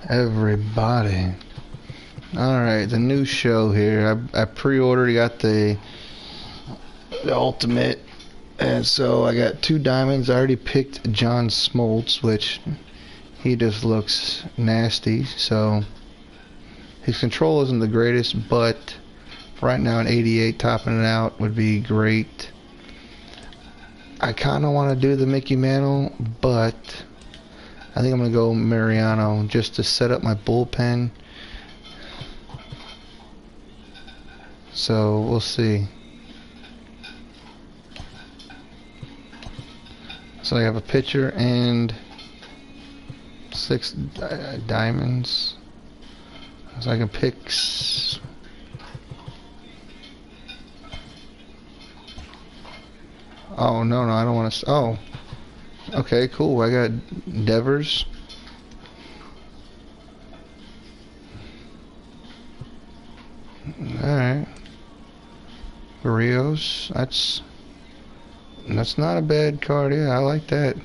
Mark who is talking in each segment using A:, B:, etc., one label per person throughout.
A: Everybody. Alright, the new show here. I pre-ordered, got the ultimate, and so I got 2 diamonds. I already picked John Smoltz, which he just looks nasty, so his control isn't the greatest, but right now an 88 topping it out would be great. I kind of want to do the Mickey Mantle, but I think I'm going to go Mariano just to set up my bullpen. So we'll see. So I have a pitcher and 6 diamonds. So I can pick. Oh no, I don't want to. Oh, okay, cool. I got Devers. All right. Rios. That's not a bad card. Yeah, I like that.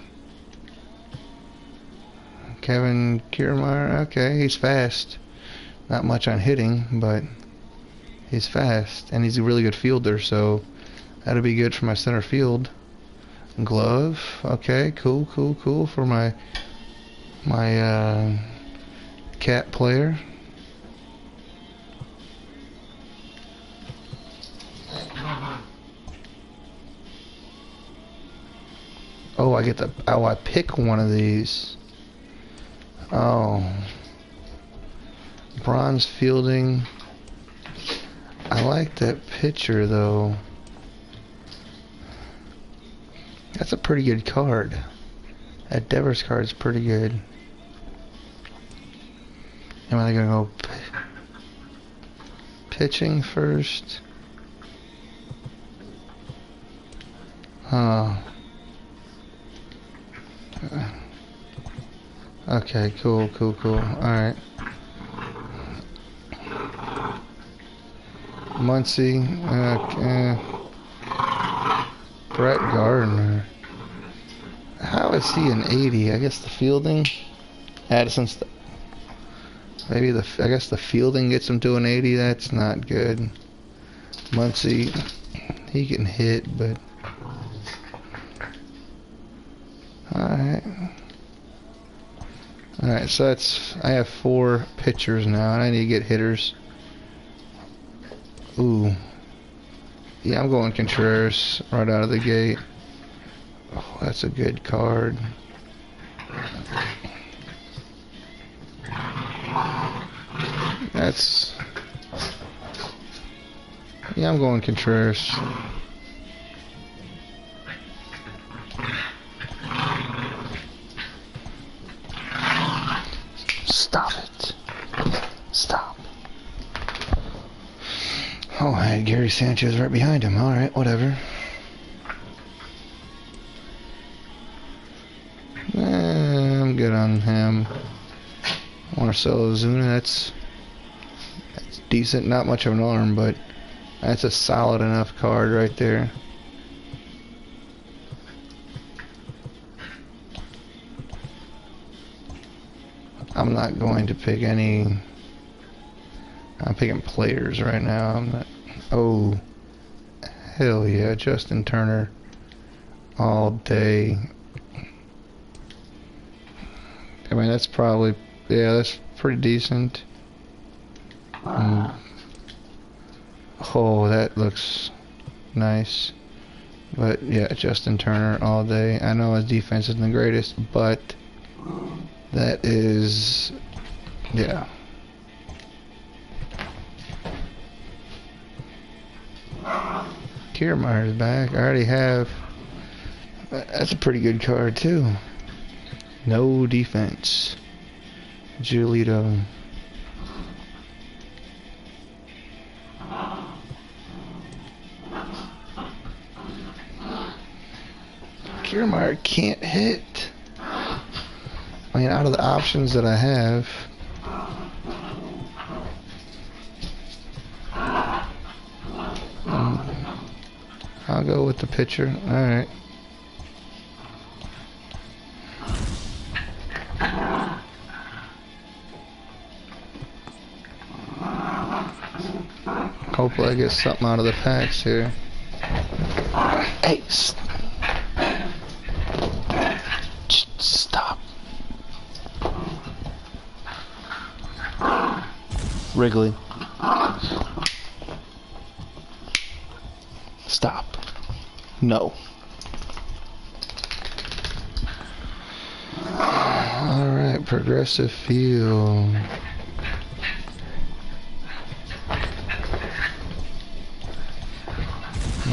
A: Kevin Kiermaier. Okay, he's fast. Not much on hitting, but he's fast, and he's a really good fielder. So that'll be good for my center field. Glove. Okay, cool for my cat player. Oh, I get the. Oh, I pick one of these. Oh. Bronze fielding. I like that pitcher, though. That's a pretty good card. That Devers card is pretty good. Am I gonna go pitching first? Oh. Okay, cool. Alright. Muncy. Brett Gardner. How is he an 80? I guess the fielding. Addison's. Maybe I guess the fielding gets him to an 80. That's not good. Muncy. He can hit, but. Alright. Alright, so I have 4 pitchers now, and I need to get hitters. Ooh. Yeah, I'm going Contreras right out of the gate. Oh, that's a good card. Yeah, I'm going Contreras. Stop it. Stop. Oh, I had Gary Sanchez right behind him. Alright, whatever. I'm good on him. Marcell Ozuna, that's decent. Not much of an arm, but that's a solid enough card right there. I'm not going to pick any. I'm picking players right now. I'm not. Oh, hell yeah, Justin Turner all day. I mean, that's probably, yeah, that's pretty decent. Oh, that looks nice. But yeah, Justin Turner all day. I know his defense isn't the greatest, but that is, yeah. Kiermaier's back. I already have. That's a pretty good card too. No defense. Giolito. Kiermaier can't hit. I mean, out of the options that I have. I'll go with the pitcher. Alright. Hopefully I get something out of the packs here. Hey, stop. Wrigley. Stop. No. Alright, Progressive Fuel.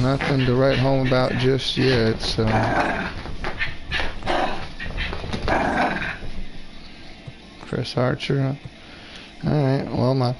A: Nothing to write home about just yet, so. Chris Archer. Alright, well, my.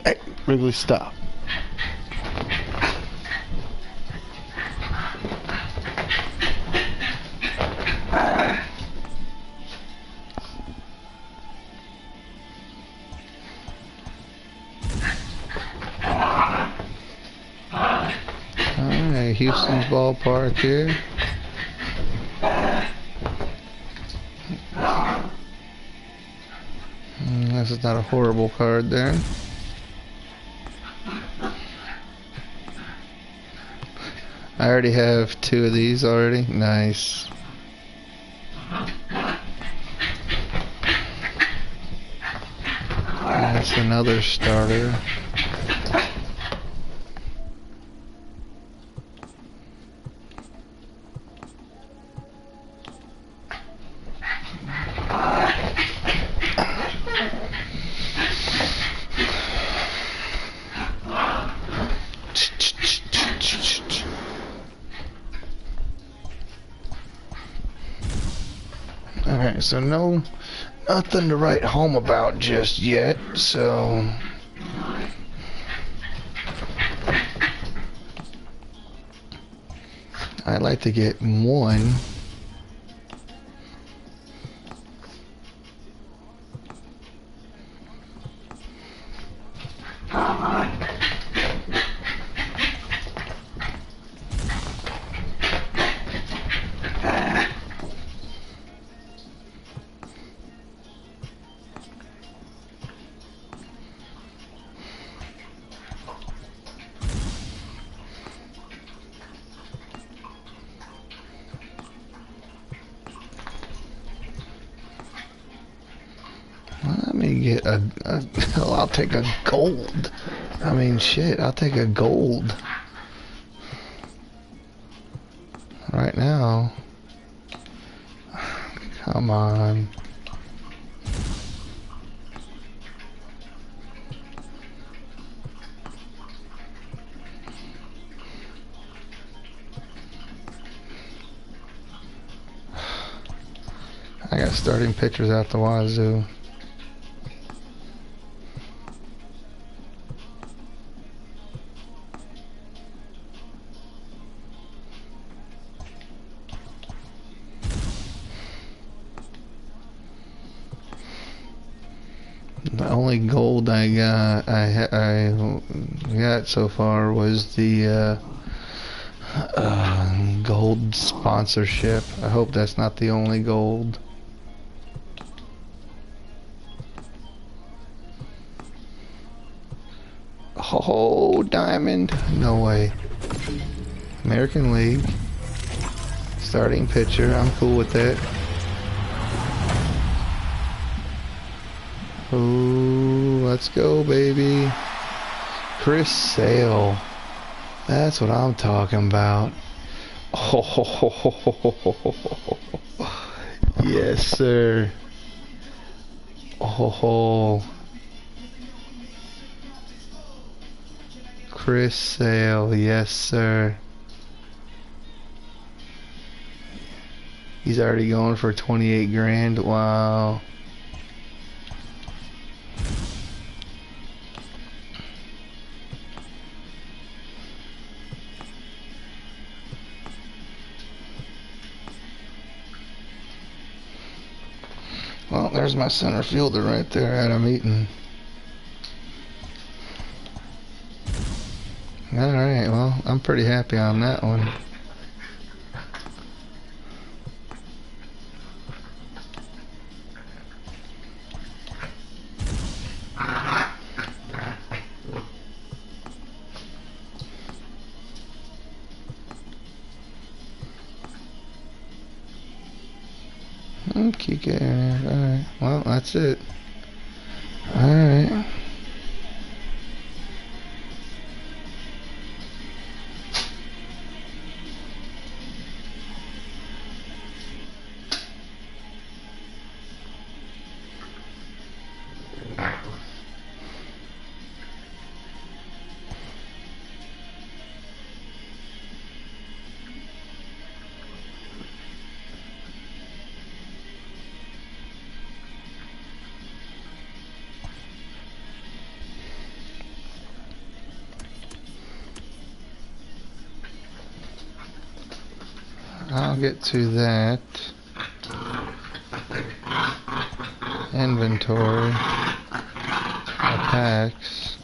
A: Hey, Wrigley, stop. Alright, Houston's ballpark here. This is not a horrible card there. I already have 2 of these already. Nice. That's another starter. Alright, so nothing to write home about just yet, so I'd like to get 1. Let me get hell, I'll take a gold. I mean, shit, I'll take a gold. Right now. Come on. I got starting pitchers out the wazoo. The only gold I got so far was the gold sponsorship. I hope that's not the only gold. Oh, diamond. No way. American League. Starting pitcher. I'm cool with that. Ooh, let's go, baby. Chris Sale. That's what I'm talking about. Oh, yes, sir. Oh, Chris Sale. Yes, sir. He's already going for 28 grand. Wow. There's my center fielder right there, Adam Eaton. Alright, well, I'm pretty happy on that one. Okay, alright, well, that's it. Alright. I'll get to that. Inventory. Packs.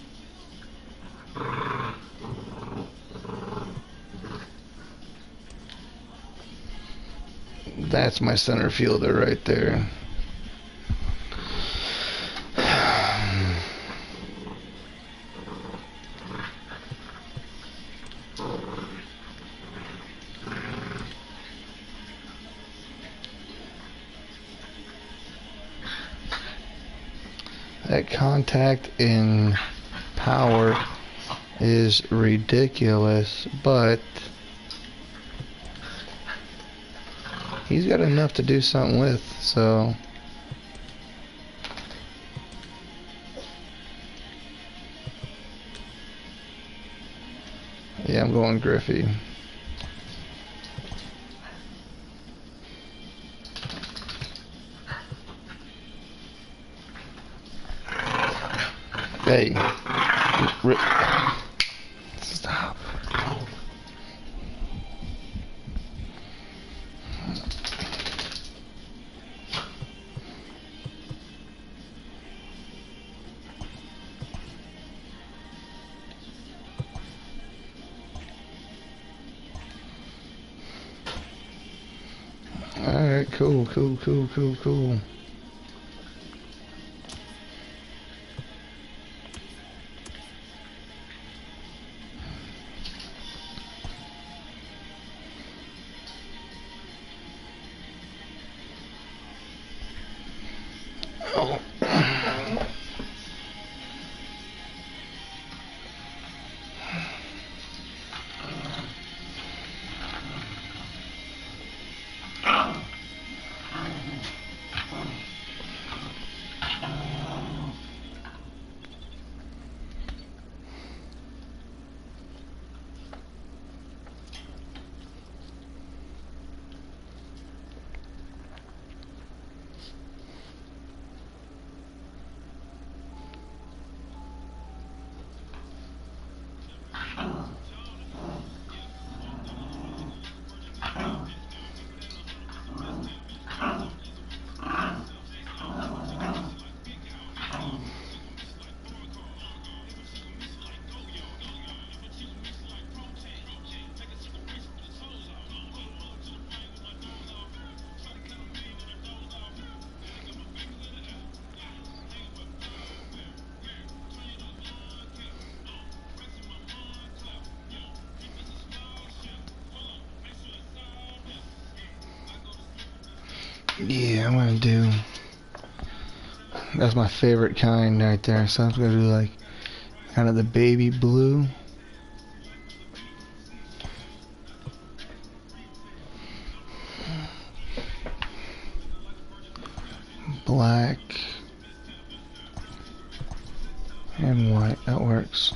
A: That's my center fielder right there. That contact in power is ridiculous, but he's got enough to do something with, so yeah, I'm going Griffey. Hey, stop. Alright, cool. Oh. Yeah, I'm gonna do. That's my favorite kind right there. So I'm gonna do like kind of the baby blue. Black. And white. That works.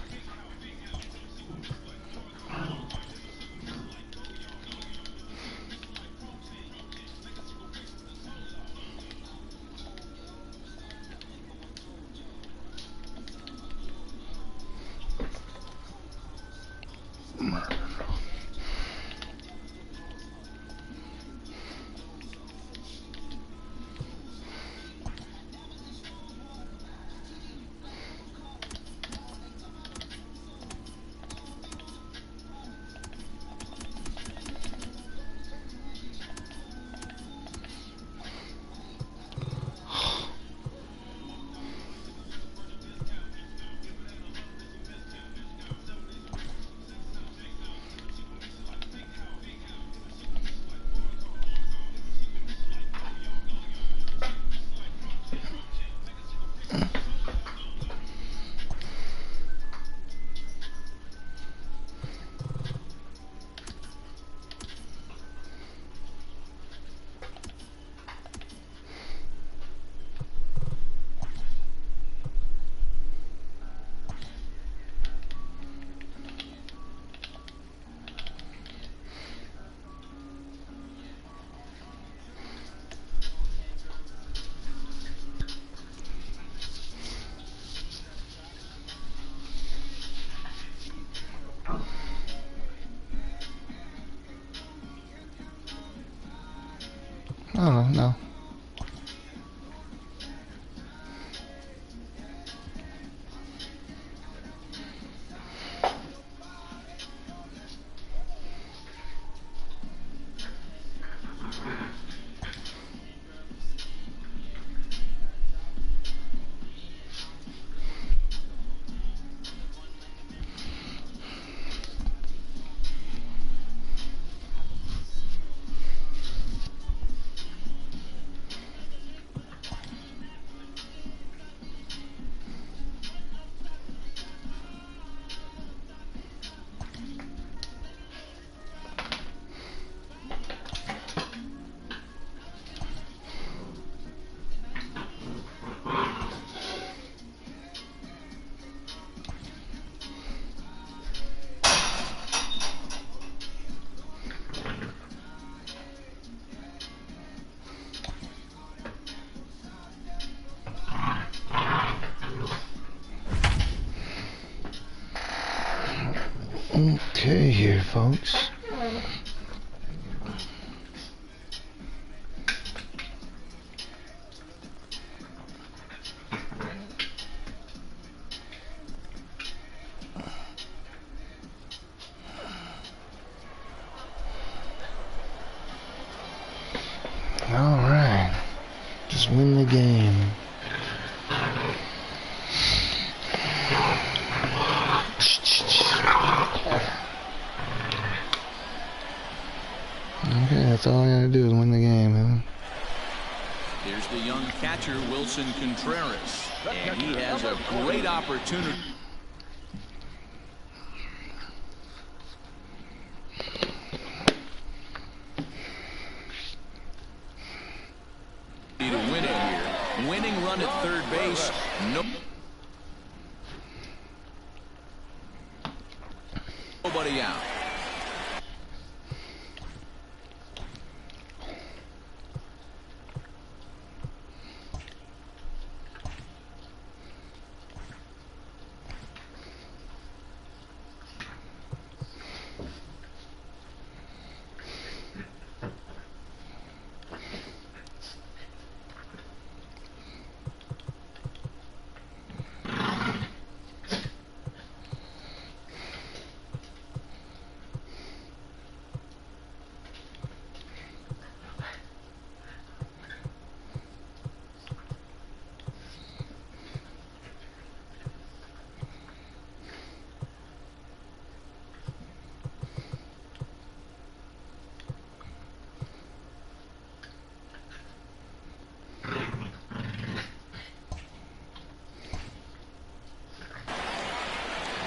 A: Oh, no. Okay, here, folks. Alright. Just win the game. Okay, that's all I gotta do is win the game, man.
B: Here's the young catcher, Wilson Contreras. And he has a great opportunity to win it here. Winning run at third base. Nobody out.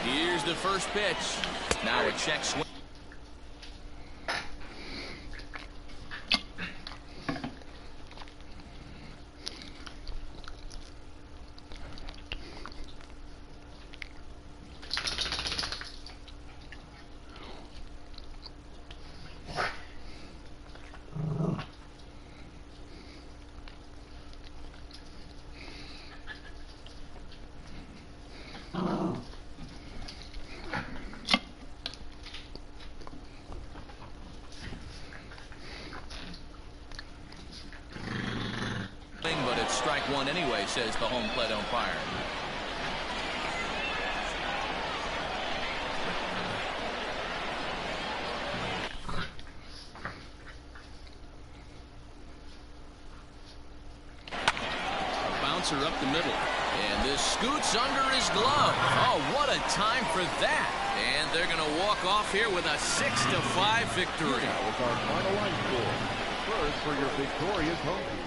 B: Here's the first pitch. Now a check swing. But it's strike one anyway, says the home plate umpire. Bouncer up the middle. And this scoots under his glove. Oh, what a time for that. And they're going to walk off here with a 6-5 victory.
C: That was our final line score. First for your victorious home team.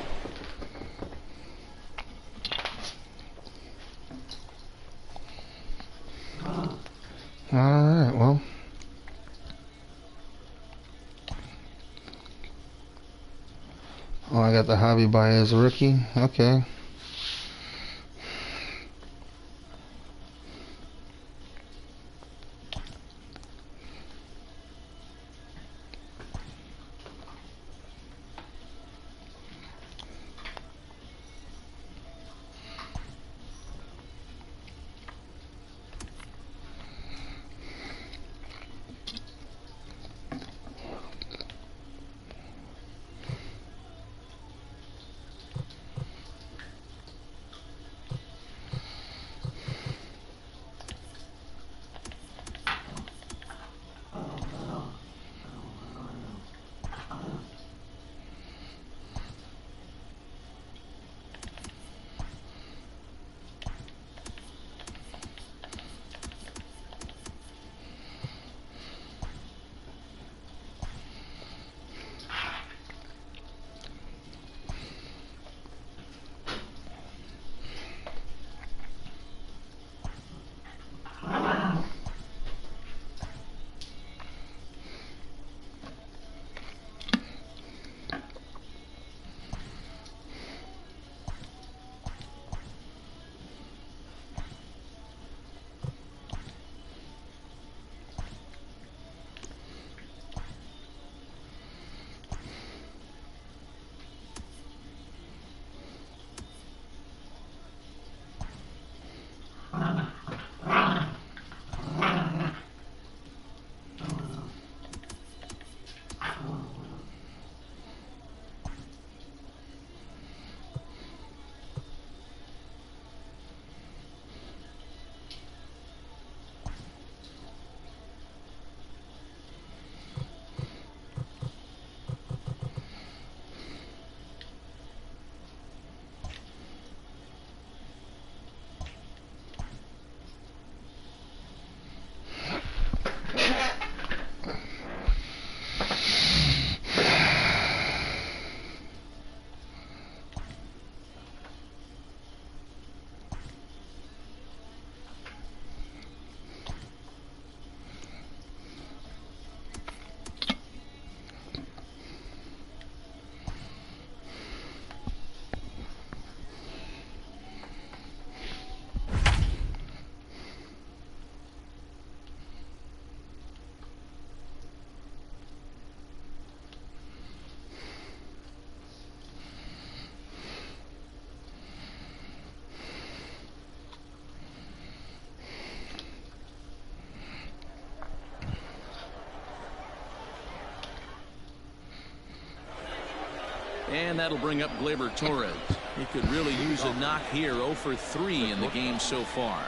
A: Alright, well. Oh, I got the Javi Baez rookie. Okay.
B: And that'll bring up Gleyber Torres. He could really use a knock here. 0 for 3 in the game so far.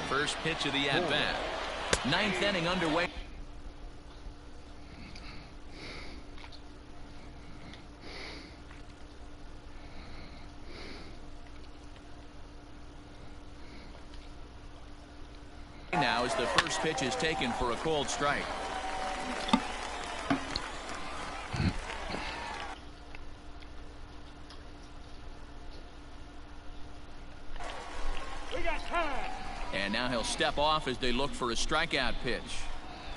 B: First pitch of the at-bat. Ninth inning underway. Now as the first pitch is taken for a called strike. And now he'll step off as they look for a strikeout pitch.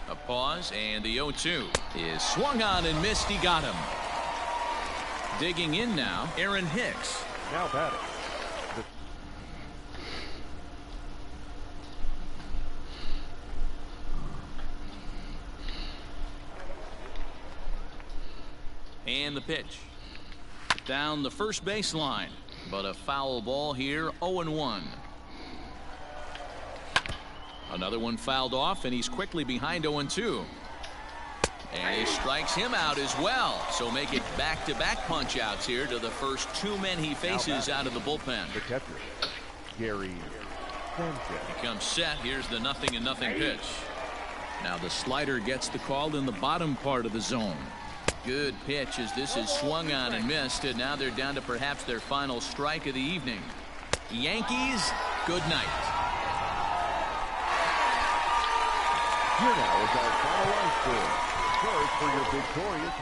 B: A pause, and the 0-2 is swung on and missed. He got him. Digging in now, Aaron Hicks.
C: Now batting.
B: And the pitch. Down the first baseline, but a foul ball here. 0-1. Another one fouled off, and he's quickly behind 0-2. And he strikes him out as well. So make it back-to-back punch-outs here to the first two men he faces out of the bullpen.
C: The catcher, Gary Sanchez.
B: He comes set. Here's the 0-0 pitch. Now the slider gets the call in the bottom part of the zone. Good pitch as this is swung on and missed. And now they're down to perhaps their final strike of the evening. Yankees, good night.
C: Here now is our final line score. First for your victorious.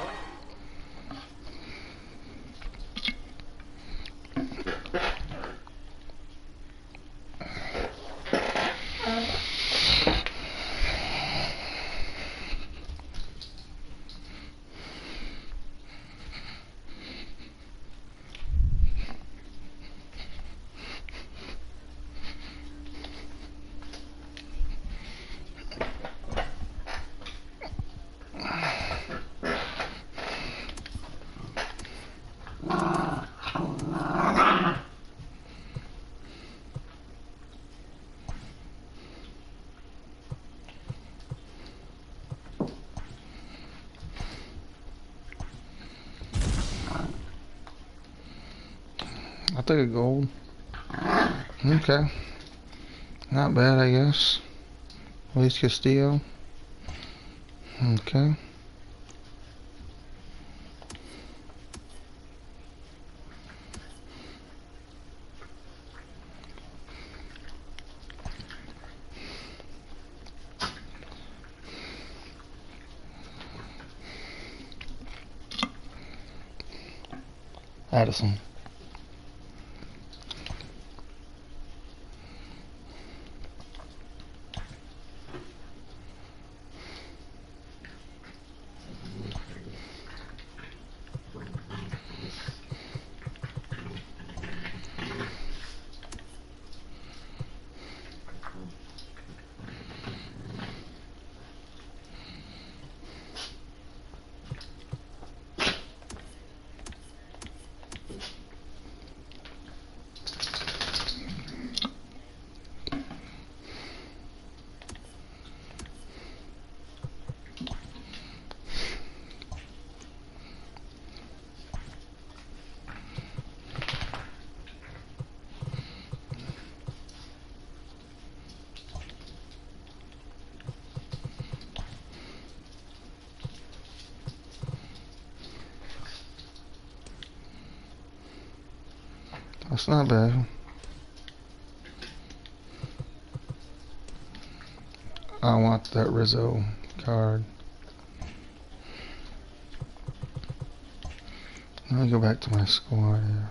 A: I'll take a gold. Okay. Not bad, I guess. Luis Castillo. Okay. Addison. That's not bad. I want that Rizzo card. Let me go back to my squad here.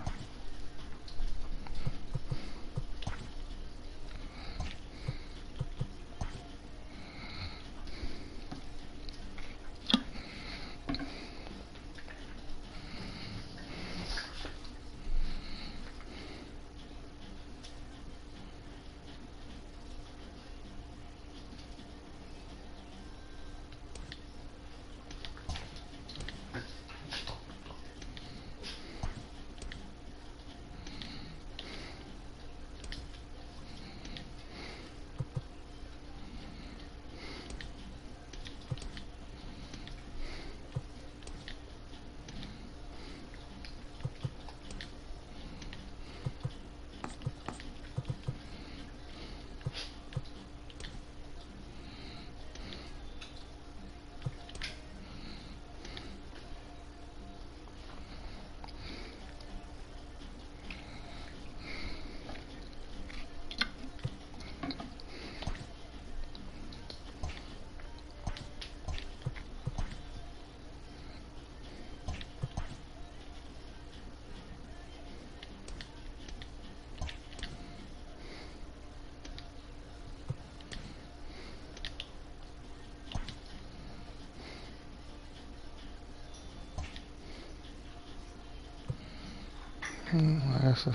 A: That's a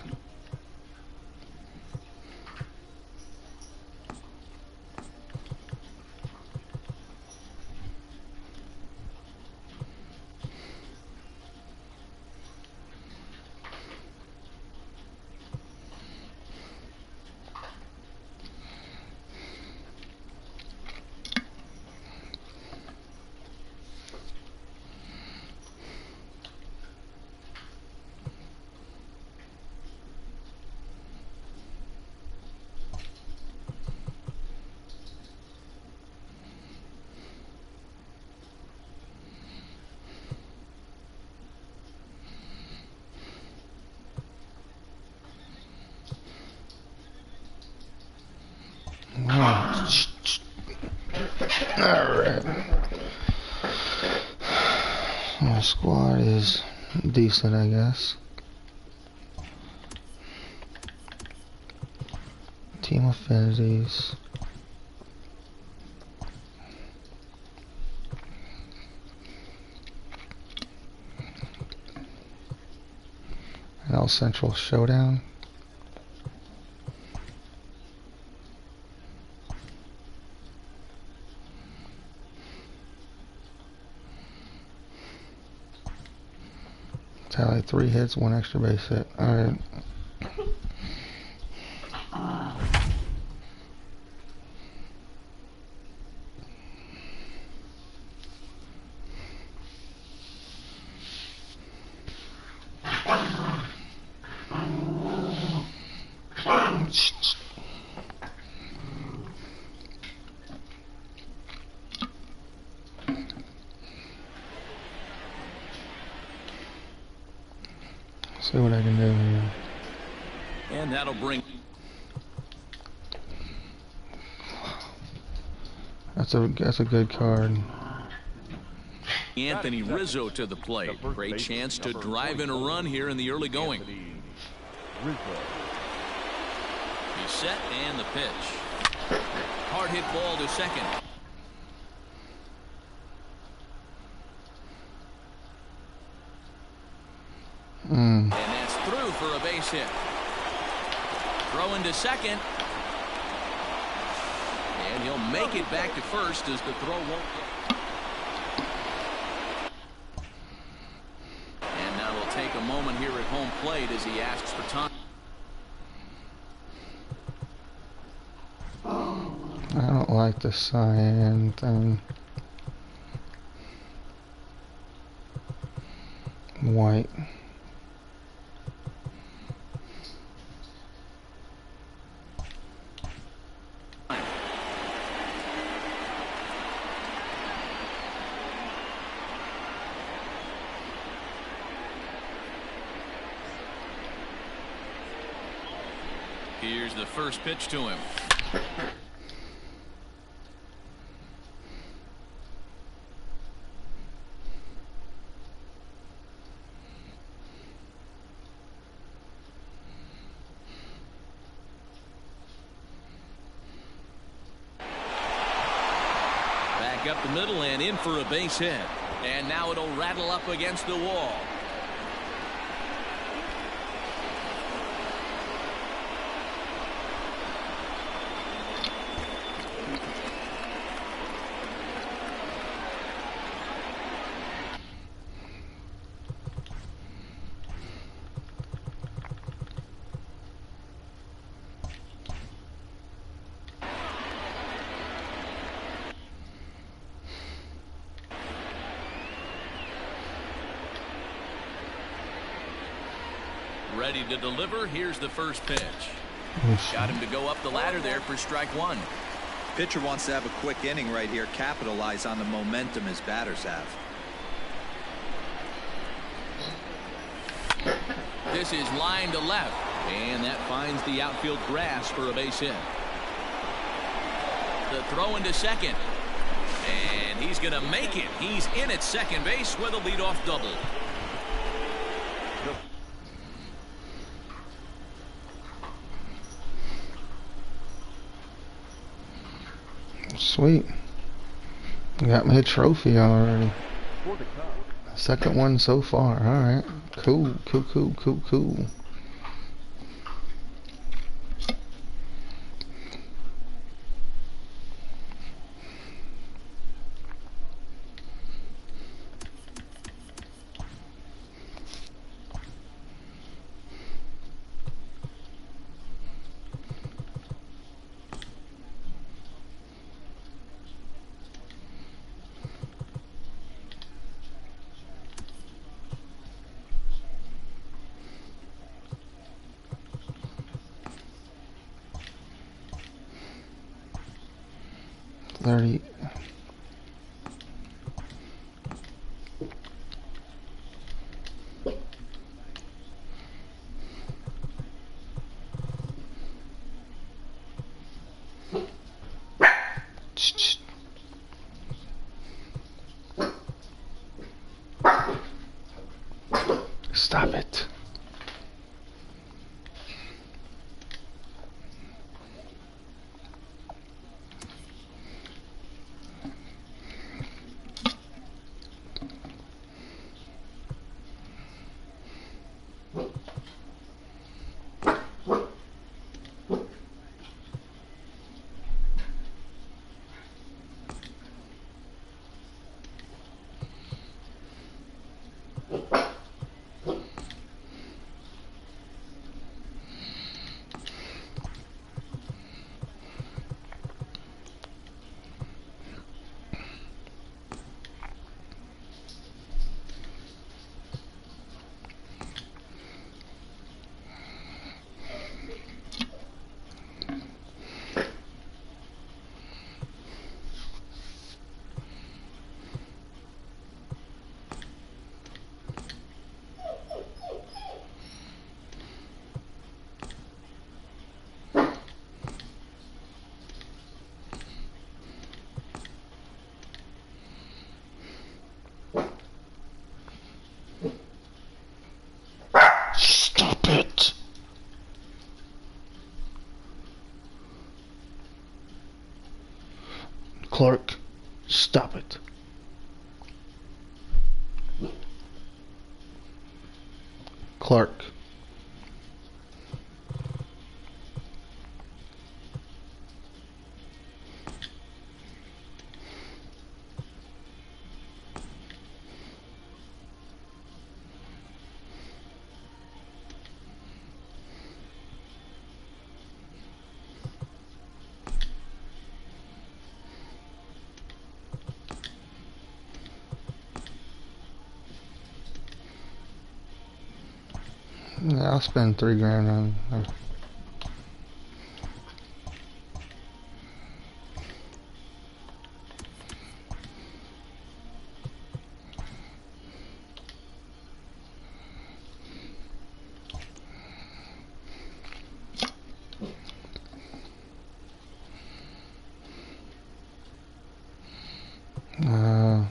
A: alright. My squad is decent, I guess. Team affinities. L Central Showdown. Tally 3 hits, 1 extra base hit. Alright. See what I can do here.
B: And that'll bring...
A: That's a good card.
B: Anthony Rizzo to the plate. Great chance to drive in a run here in the early going. He's set and the pitch. Hard hit ball to second. And that's through for a base hit. Throw into second. And he'll make it back to first as the throw won't get. And now we'll take a moment here at home plate as he asks for time.
A: I don't like the cyan thing. White.
B: Here's the first pitch to him. Back up the middle and in for a base hit. And now it'll rattle up against the wall. Ready to deliver. Here's the first pitch. Got him to go up the ladder there for strike one.
D: Pitcher wants to have a quick inning right here, capitalize on the momentum his batters have.
B: This is line to left, and that finds the outfield grass for a base hit. The throw into second, and he's going to make it. He's in at second base with a leadoff double.
A: Sweet. Got me a trophy already. Second one so far. Alright. Cool. 30. Stop it. Stop it. Clark, stop it. Clark. Yeah, I'll spend $3 on. Uh,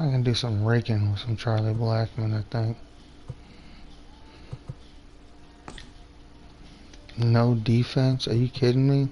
A: I can do some raking with some Charlie Blackmon, I think. No defense? Are you kidding me?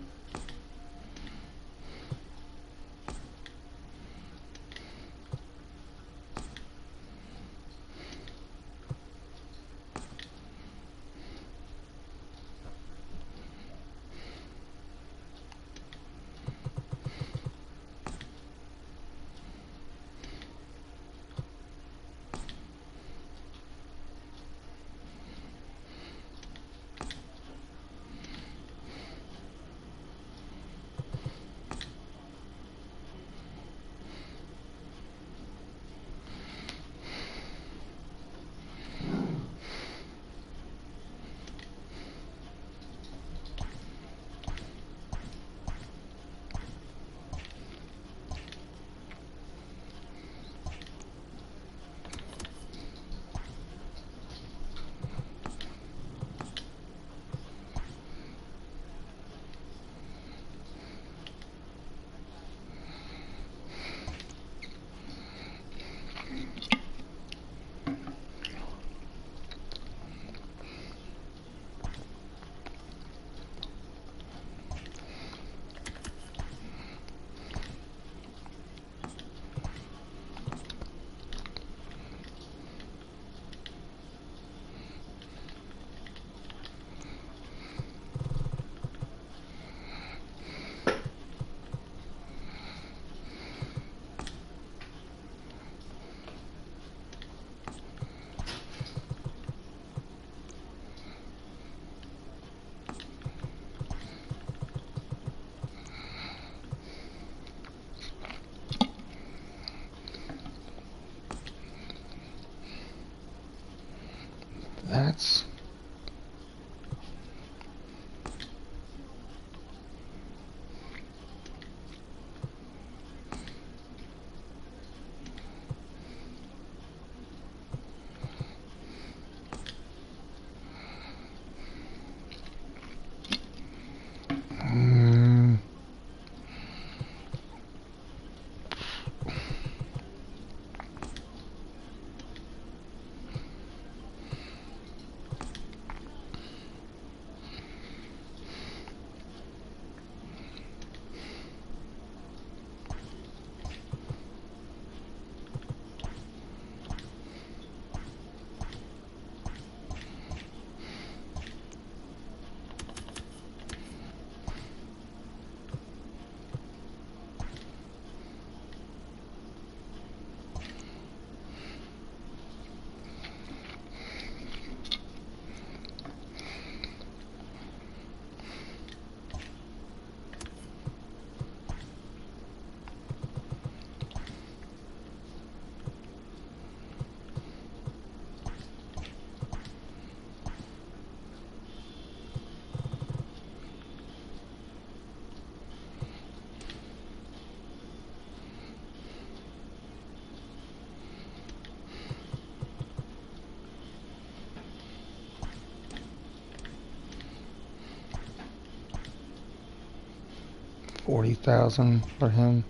A: 40,000 for him.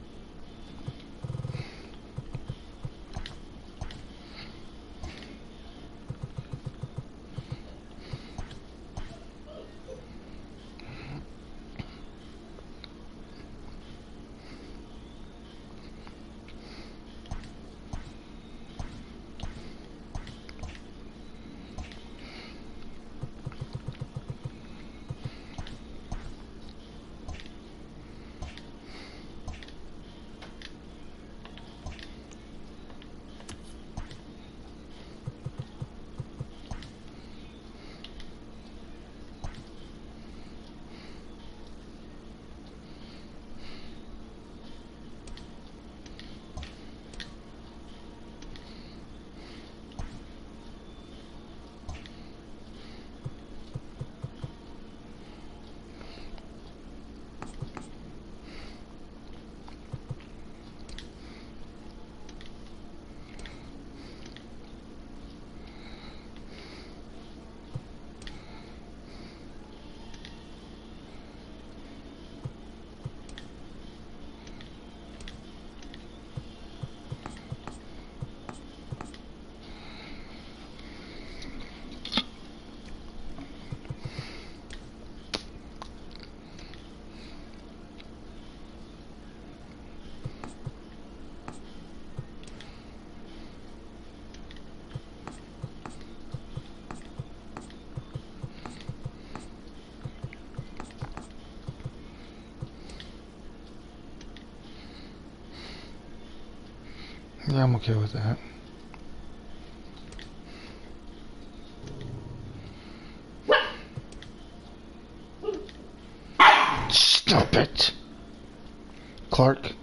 A: Yeah, I'm okay with that. Stop it! Clark.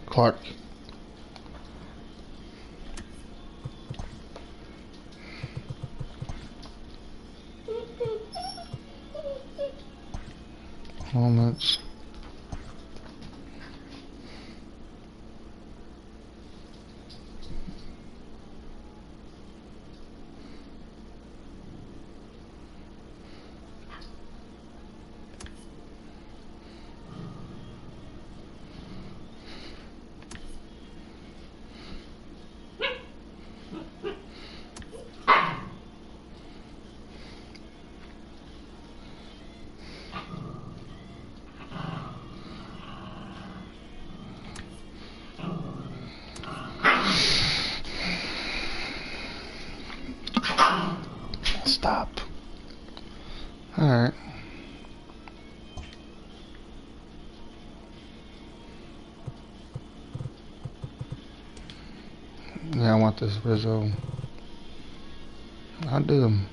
A: Clark. Moments. Stop. Alright. Yeah, I want this Rizzo. I'll do them.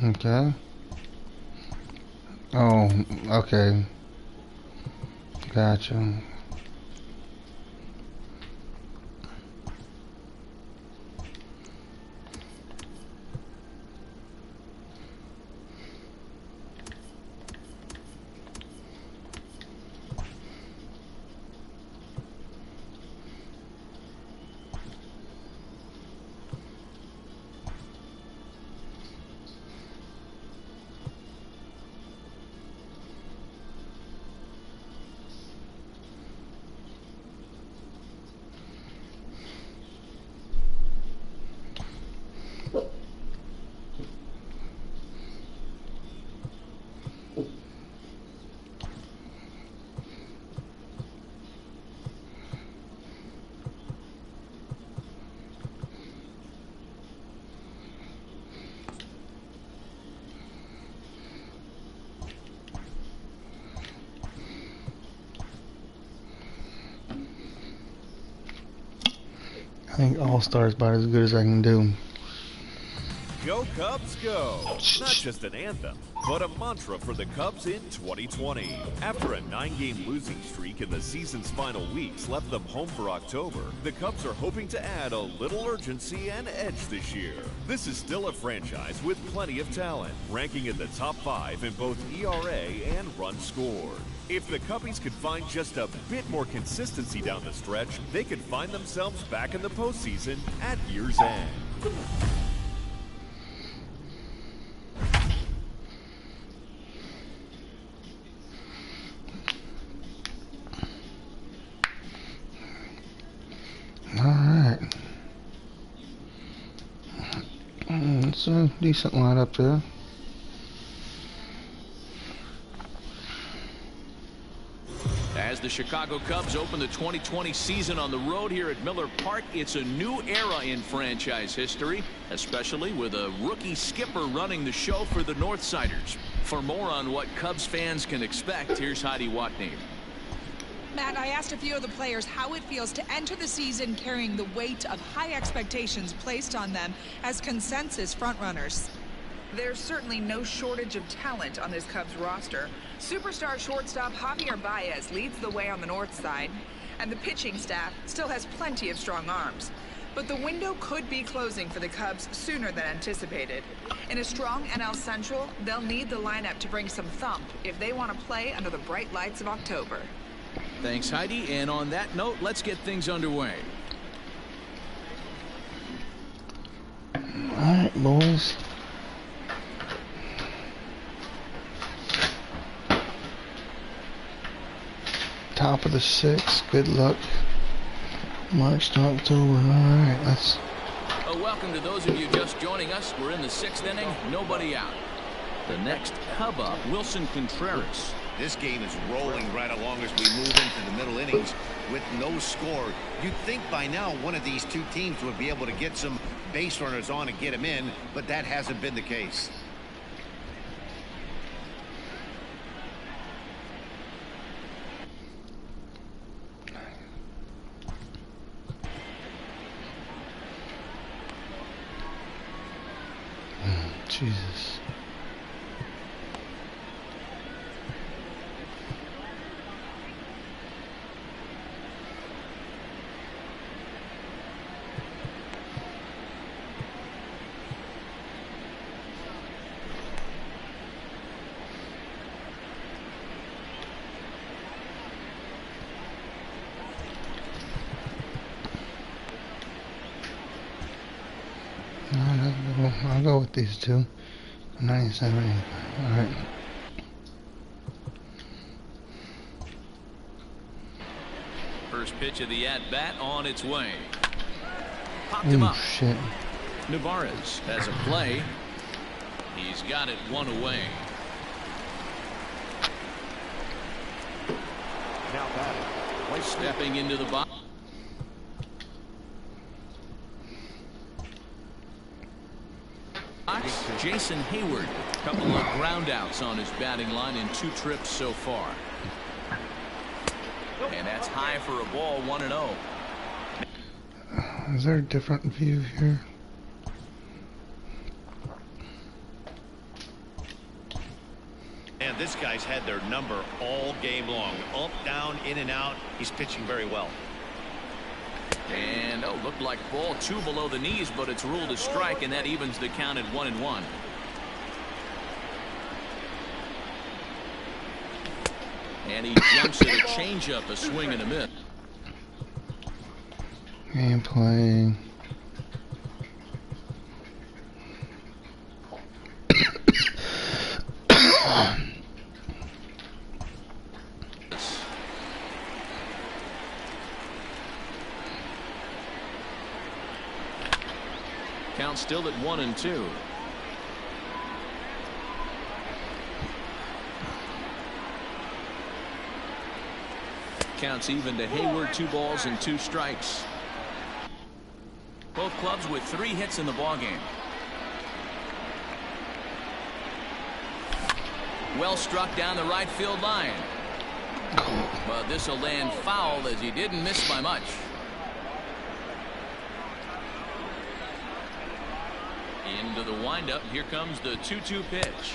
A: Okay. Oh, okay. Gotcha. I think All-Star is about as good as I can do.
C: Go Cubs Go! Not just an anthem, but a mantra for the Cubs in 2020. After a 9-game losing streak in the season's final weeks left them home for October, the Cubs are hoping to add a little urgency and edge this year. This is still a franchise with plenty of talent, ranking in the top 5 in both ERA and runs scored. If the Cubbies could find just a bit more consistency down the stretch, they could find themselves back in the postseason at year's end.
A: Alright. It's a decent lineup there.
B: As the Chicago Cubs open the 2020 season on the road here at Miller Park, it's a new era in franchise history, especially with a rookie skipper running the show for the Northsiders. For more on what Cubs fans can expect, here's Heidi Watney.
E: Matt, I asked a few of the players how it feels to enter the season carrying the weight of high expectations placed on them as consensus frontrunners.
F: There's certainly no shortage of talent on this Cubs roster. Superstar shortstop Javier Baez leads the way on the north side, and the pitching staff still has plenty of strong arms. But the window could be closing for the Cubs sooner than anticipated. In a strong NL Central, they'll need the lineup to bring some thump if they want to play under the bright lights of October.
B: Thanks, Heidi. And on that note, let's get things underway.
A: All right, boys. Top of the 6th. Good luck. March to October. All right, let's.
B: Welcome to those of you just joining us. We're in the 6th inning. Nobody out. The next Cub up, Wilson Contreras.
G: This game is rolling right along as we move into the middle innings with no score. You'd think by now one of these two teams would be able to get some base runners on and get them in, but that hasn't been the case.
A: Jesus. I'll go with these two. 97. All right.
B: First pitch of the at-bat on its way. Popped him up.
A: Shit.
B: Navarez has a play. He's got it one away.
C: Now batting.
B: Stepping into the box. Jason Hayward. Couple of ground outs on his batting line in 2 trips so far. And that's high for a ball, 1-0.
A: Is there a different view here?
G: And this guy's had their number all game long. Up, down, in and out. He's pitching very well.
B: And looked like ball 2 below the knees, but it's ruled a strike, and that evens the count at 1-1. And he jumps at a changeup, a swing and a miss.
A: Game play.
B: Count still at 1-2. Counts even to Hayward, 2 balls and 2 strikes. Both clubs with 3 hits in the ballgame. Well struck down the right field line. But this will land foul as he didn't miss by much. Into the windup. Here comes the 2-2 pitch.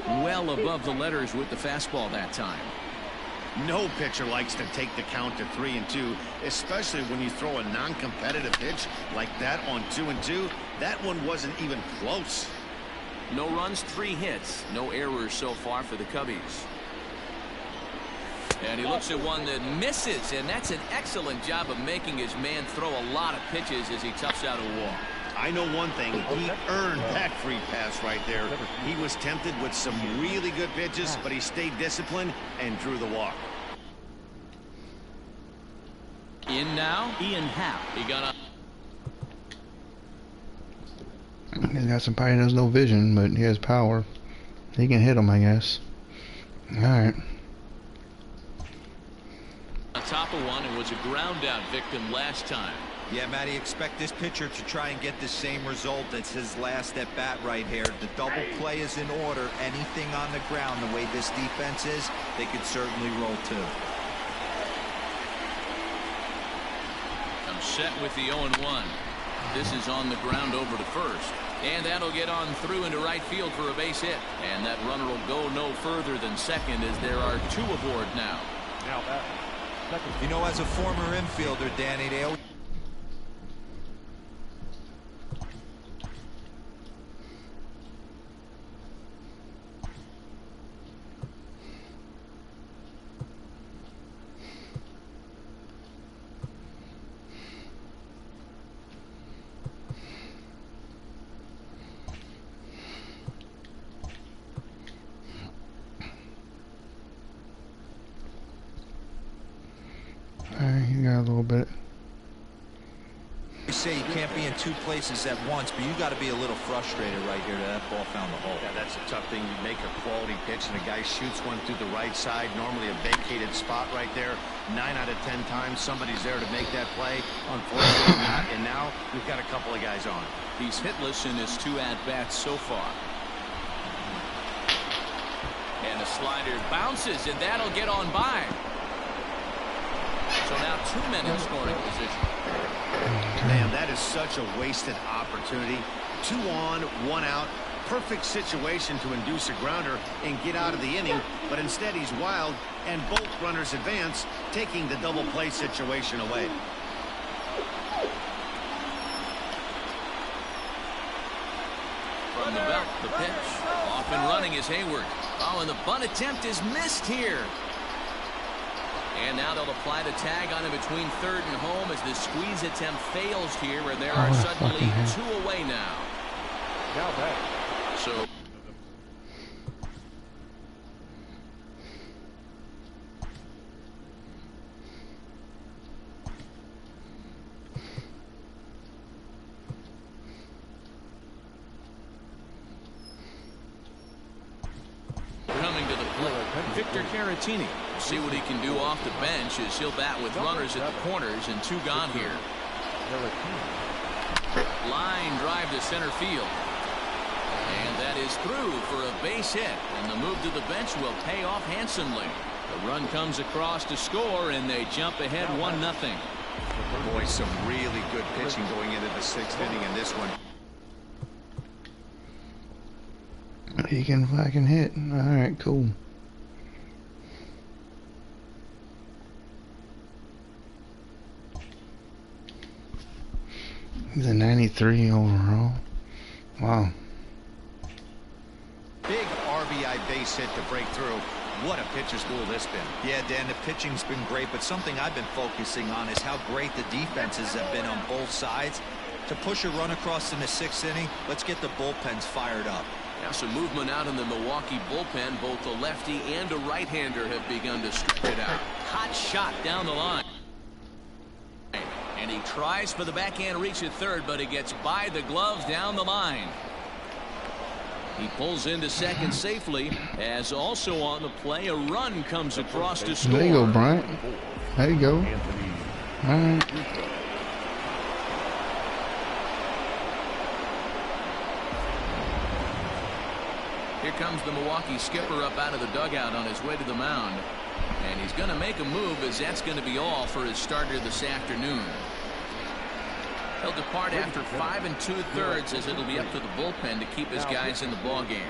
B: Well above the letters with the fastball that time.
G: No pitcher likes to take the count to 3-2, especially when you throw a non-competitive pitch like that on 2-2. That one wasn't even close.
B: No runs, 3 hits, no errors so far for the Cubbies. And he looks at one that misses, and that's an excellent job of making his man throw a lot of pitches as he toughs out a walk.
G: I know one thing, he earned that free pass right there. He was tempted with some really good pitches, but he stayed disciplined and drew the walk.
B: In now, Ian Happ. He got up.
A: He's got somebody that has no vision, but he has power. He can hit him, I guess. Alright.
B: On top of one, and was a ground out victim last time.
D: Yeah, Matty, expect this pitcher to try and get the same result as his last at bat right here. The double play is in order. Anything on the ground, the way this defense is, they could certainly roll too.
B: I'm set with the 0-1. This is on the ground over to first. And that'll get on through into right field for a base hit. And that runner will go no further than second as there are 2 aboard now.
D: You know, as a former infielder, Danny, they always...
A: He got a little bit.
D: You say you can't be in 2 places at once, but you got to be a little frustrated right here that ball found the hole.
G: Yeah, that's a tough thing. You make a quality pitch and a guy shoots one through the right side, normally a vacated spot right there. 9 out of 10 times somebody's there to make that play. Unfortunately not, and now we've got a couple of guys on.
B: He's hitless in his 2 at-bats so far. And the slider bounces, and that'll get on by. So now 2 men in scoring position.
G: Man, that is such a wasted opportunity. 2 on, 1 out. Perfect situation to induce a grounder and get out of the inning, but instead he's wild, and both runners advance, taking the double play situation away.
B: From the belt, the pitch. Off and running is Hayward. Oh, and the bunt attempt is missed here. And now they'll apply the tag on him between third and home as the squeeze attempt fails here, and there are suddenly 2 away now. So coming to the plate, Victor Caratini. See what he can do off the bench as he'll bat with runners at the corners and 2 gone here. Line drive to center field. And that is through for a base hit. And the move to the bench will pay off handsomely. The run comes across to score, and they jump ahead 1-0.
G: Boy, some really good pitching going into the 6th inning in this one.
A: He can fucking hit. Alright, cool. He's a 93 overall. Wow.
G: Big RBI base hit to break through. What a pitcher's duel this been.
D: Yeah, Dan, the pitching's been great, but something I've been focusing on is how great the defenses have been on both sides. To push a run across in the 6th inning, let's get the bullpens fired up.
B: Now some movement out in the Milwaukee bullpen. Both a lefty and a right-hander have begun to stretch it out. Hot shot down the line. And he tries for the backhand reach at third, but he gets by the gloves down the line. He pulls into second safely, as also on the play a run comes across to score.
A: There you go, Bryant. There you go. All right.
B: Here comes the Milwaukee skipper up out of the dugout on his way to the mound. And he's going to make a move, as that's going to be all for his starter this afternoon. He'll depart after 5 2/3 as it'll be up to the bullpen to keep his guys in the ball game.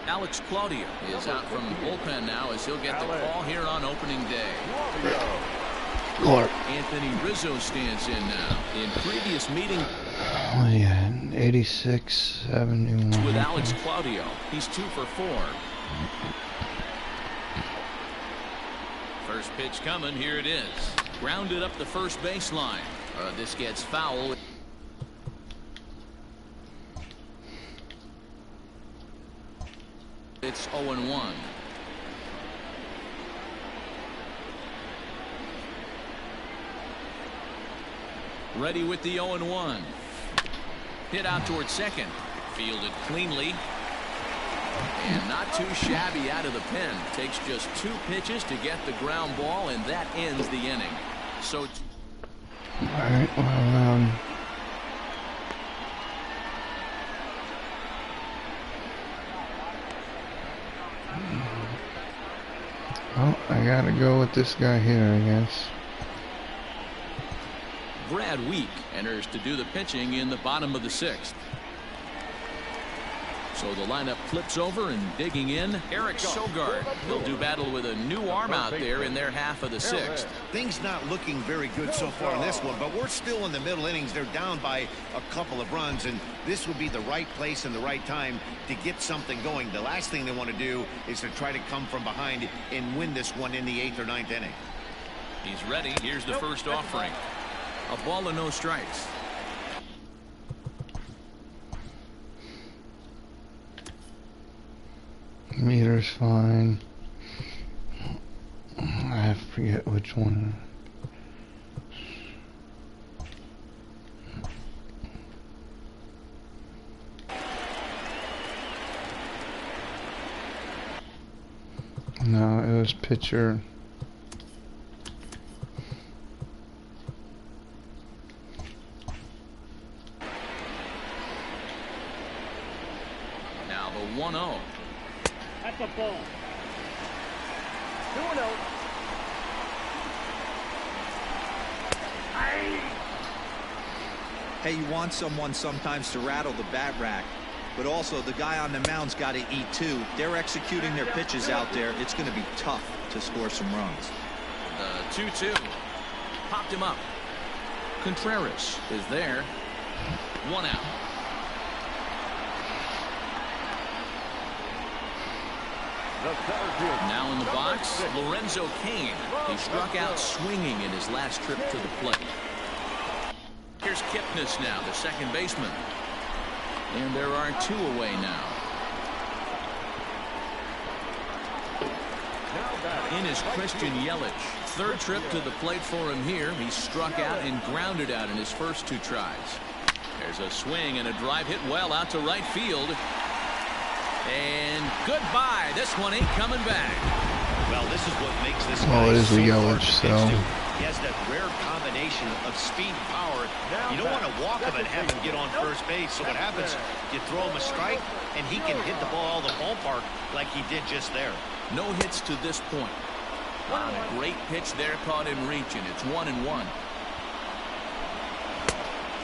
B: Alex Claudio is out from the bullpen now as he'll get the call here on opening day.
A: Clark.
B: Anthony Rizzo stands in now. In previous meeting,
A: Oh yeah, 86, 71.
B: with Alex Claudio, he's 2 for 4. First pitch coming, here it is. Grounded up the first baseline. This gets foul. It's 0-1. Ready with the 0-1. Hit out towards second. Fielded cleanly. And not too shabby out of the pen. Takes just 2 pitches to get the ground ball, and that ends the inning. So,
A: All right, well, oh, I gotta go with this guy here, I guess.
B: Brad Week enters to do the pitching in the bottom of the 6th. So the lineup flips over, and digging in, Eric Sogard. They'll do battle with a new arm out there in their half of the 6th.
G: Things not looking very good so far in this one, but we're still in the middle innings. They're down by a couple of runs, and this would be the right place and the right time to get something going. The last thing they want to do is to try to come from behind and win this one in the 8th or 9th inning.
B: He's ready. Here's the first offering. A ball and no strikes.
A: Meter's fine. I forget which one. No, it was pitcher.
B: Now the 1-0.
H: That's a ball. 2-0.
D: Hey, you want someone sometimes to rattle the bat rack, but also the guy on the mound's got to eat too. They're executing their pitches out there. It's going to be tough to score some runs.
B: The 2-2. Popped him up. Contreras is there. 1 out. Now in the box, Lorenzo Cain. He struck out swinging in his last trip to the plate. Here's Kipnis now, the second baseman. And there are 2 away now. In is Christian Yelich. Third trip to the plate for him here. He struck out and grounded out in his first 2 tries. There's a swing and a drive hit well out to right field. And goodbye. This one ain't coming back.
G: Well, this is what makes this
A: Well,
G: guy
A: it is
G: so
A: the
G: hard
A: Yelich,
G: to
A: so.
G: pitch to. He has that rare combination of speed and power. You don't want to walk him and have him get on first base. So what happens, you throw him a strike, and he can hit the ball all the ballpark like he did just there.
B: No hits to this point. On a great pitch there, caught him reaching. It's 1-1.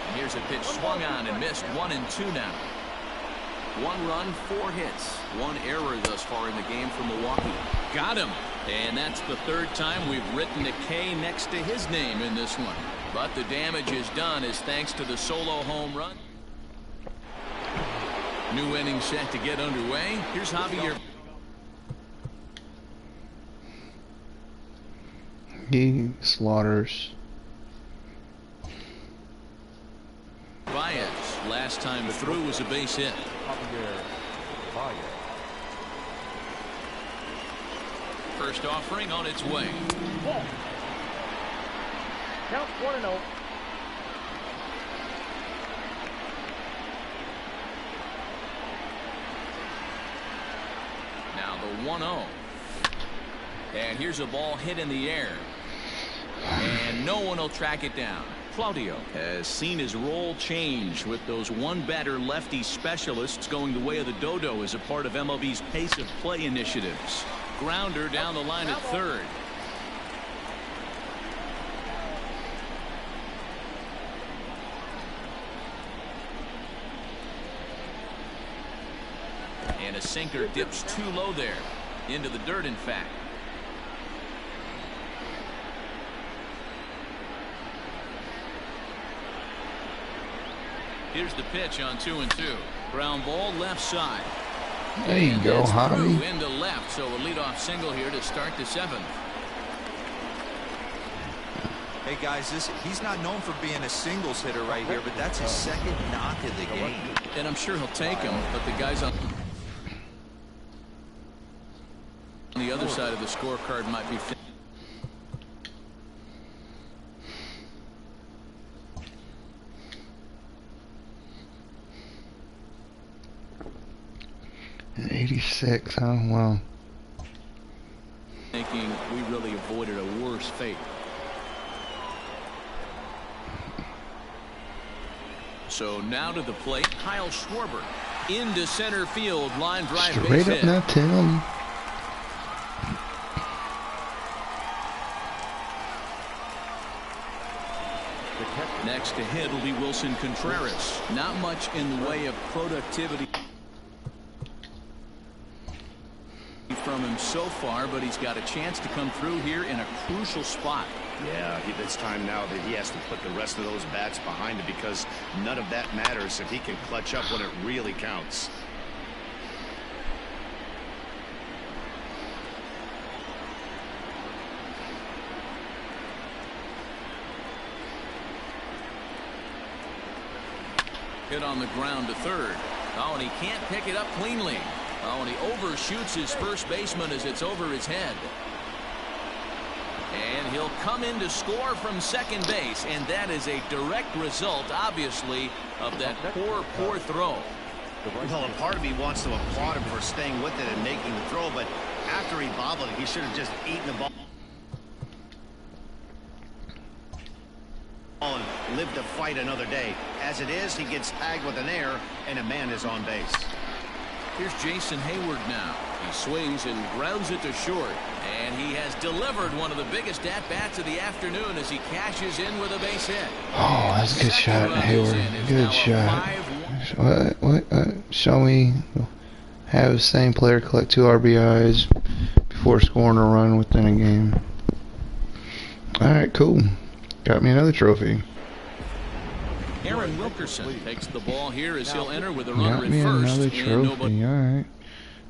B: And here's a pitch swung on and missed. 1-2 now. 1 run, 4 hits. 1 error thus far in the game for Milwaukee. Got him. And that's the 3rd time we've written a K next to his name in this one. But the damage is done as thanks to the solo home run. New inning set to get underway. Here's Javier.
A: He slaughters.
B: Baez, last time through, was a base hit. First offering on its way.
H: Ball. Count 1-0.
B: Now the 1-0. And here's a ball hit in the air. And no one will track it down. Claudio has seen his role change with those one-batter lefty specialists going the way of the dodo as a part of MLB's pace of play initiatives. Grounder down the line at third. sinker dips too low there. Into the dirt, in fact. Here's the pitch on 2-2. Ground ball left side.
A: There you go, Javi.
B: Into left, so a leadoff single here to start the 7th.
D: Hey guys, he's not known for being a singles hitter right here, but that's his second knock of the game.
B: And I'm sure he'll take him, but the guys on the other side of the scorecard might be.
A: And 86, huh? Wow.
B: Thinking we really avoided a worse fate. So now to the plate, Kyle Schwarber into center field, line drive,
A: Straight
B: base
A: up
B: hit.
A: now, Tim.
B: Next to hit will be Wilson Contreras. Not much in the way of productivity from him so far, but he's got a chance to come through here in a crucial spot.
G: Yeah, it's time now that he has to put the rest of those bats behind him, because none of that matters if he can clutch up when it really counts.
B: Hit on the ground to third. Oh, and he can't pick it up cleanly. Oh, and he overshoots his first baseman as it's over his head. And he'll come in to score from second base, and that is a direct result, obviously, of that poor throw.
G: Well, a part of me wants to applaud him for staying with it and making the throw, but after he bobbled it, he should have just eaten the ball and lived to fight another day. As it is, he gets tagged with an error, and a man is on base.
B: Here's Jason Hayward now. He swings and grounds it to short. And he has delivered one of the biggest at-bats of the afternoon as he cashes in with a base hit.
A: Oh, that's a good shot, Hayward. Good shot. What? Shall we have the same player collect 2 RBIs before scoring a run within a game? Alright, cool. Got me another trophy.
B: Aaron Wilkerson takes the ball here as he'll enter with a runner
A: Got
B: at
A: me
B: first.
A: another trophy. Alright.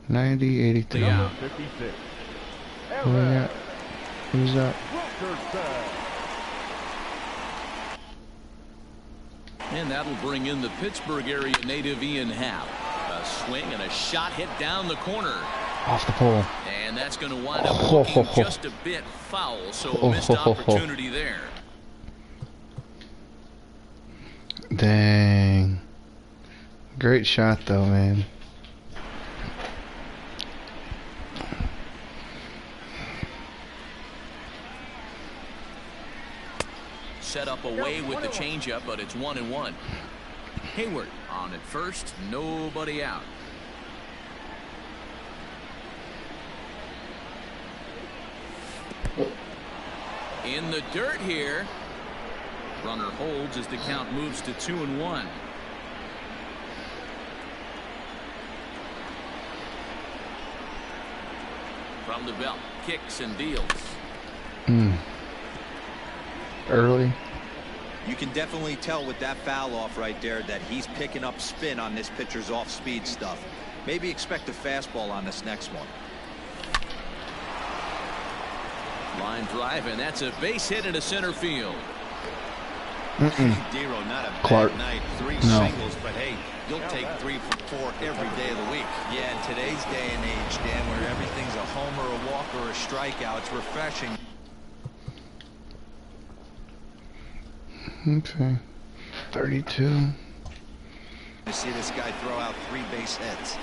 A: 90, 83.
B: Yeah.
A: Who's up?
B: And that'll bring in the Pittsburgh area native Ian Happ. A swing and a shot hit down the corner.
A: Off the pole.
B: And that's going to wind up looking just a bit foul, so a missed opportunity there.
A: Dang. Great shot though, man.
B: Set up away with the changeup, but it's 1-1. Hayward on at first, nobody out. In the dirt here. Runner holds as the count moves to 2-1. From the belt, kicks and deals.
A: Early.
D: You can definitely tell with that foul off right there that he's picking up spin on this pitcher's off-speed stuff. Maybe expect a fastball on this next one.
B: Line drive, and that's a base hit into center field.
G: Dero, not a
A: Clark.
G: bad night. 3 singles, but hey, you'll take 3 for 4 every day of the week.
D: Yeah, in today's day and age, Dan, where everything's a homer, a walk, or a strikeout, it's refreshing.
A: Okay. 32.
D: To see this guy throw out 3 base hits.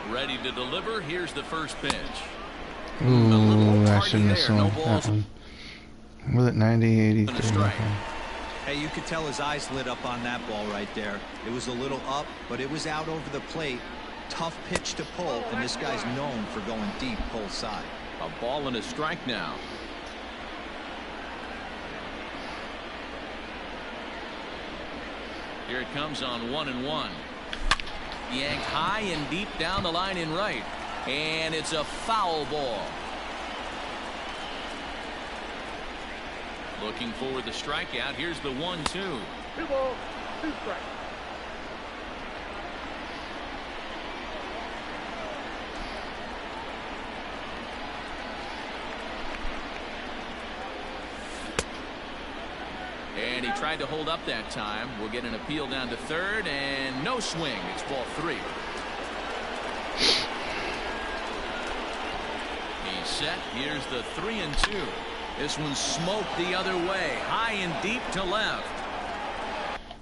B: Ready to deliver. Here's the first pitch.
A: Ooh, I shouldn't have sold that one. Was it 90, 83?
D: Hey, you could tell his eyes lit up on that ball right there. It was a little up, but it was out over the plate. Tough pitch to pull, and this guy's known for going deep pull side.
B: A ball and a strike now. Here it comes on 1-1. Yanked high and deep down the line in right. And it's a foul ball. Looking for the strikeout. Here's the 1-2.
H: 2 balls, 2 strikes.
B: And he tried to hold up that time. We'll get an appeal down to third, and no swing. It's ball 3. He's set. Here's the 3-2. This one smoked the other way, high and deep to left.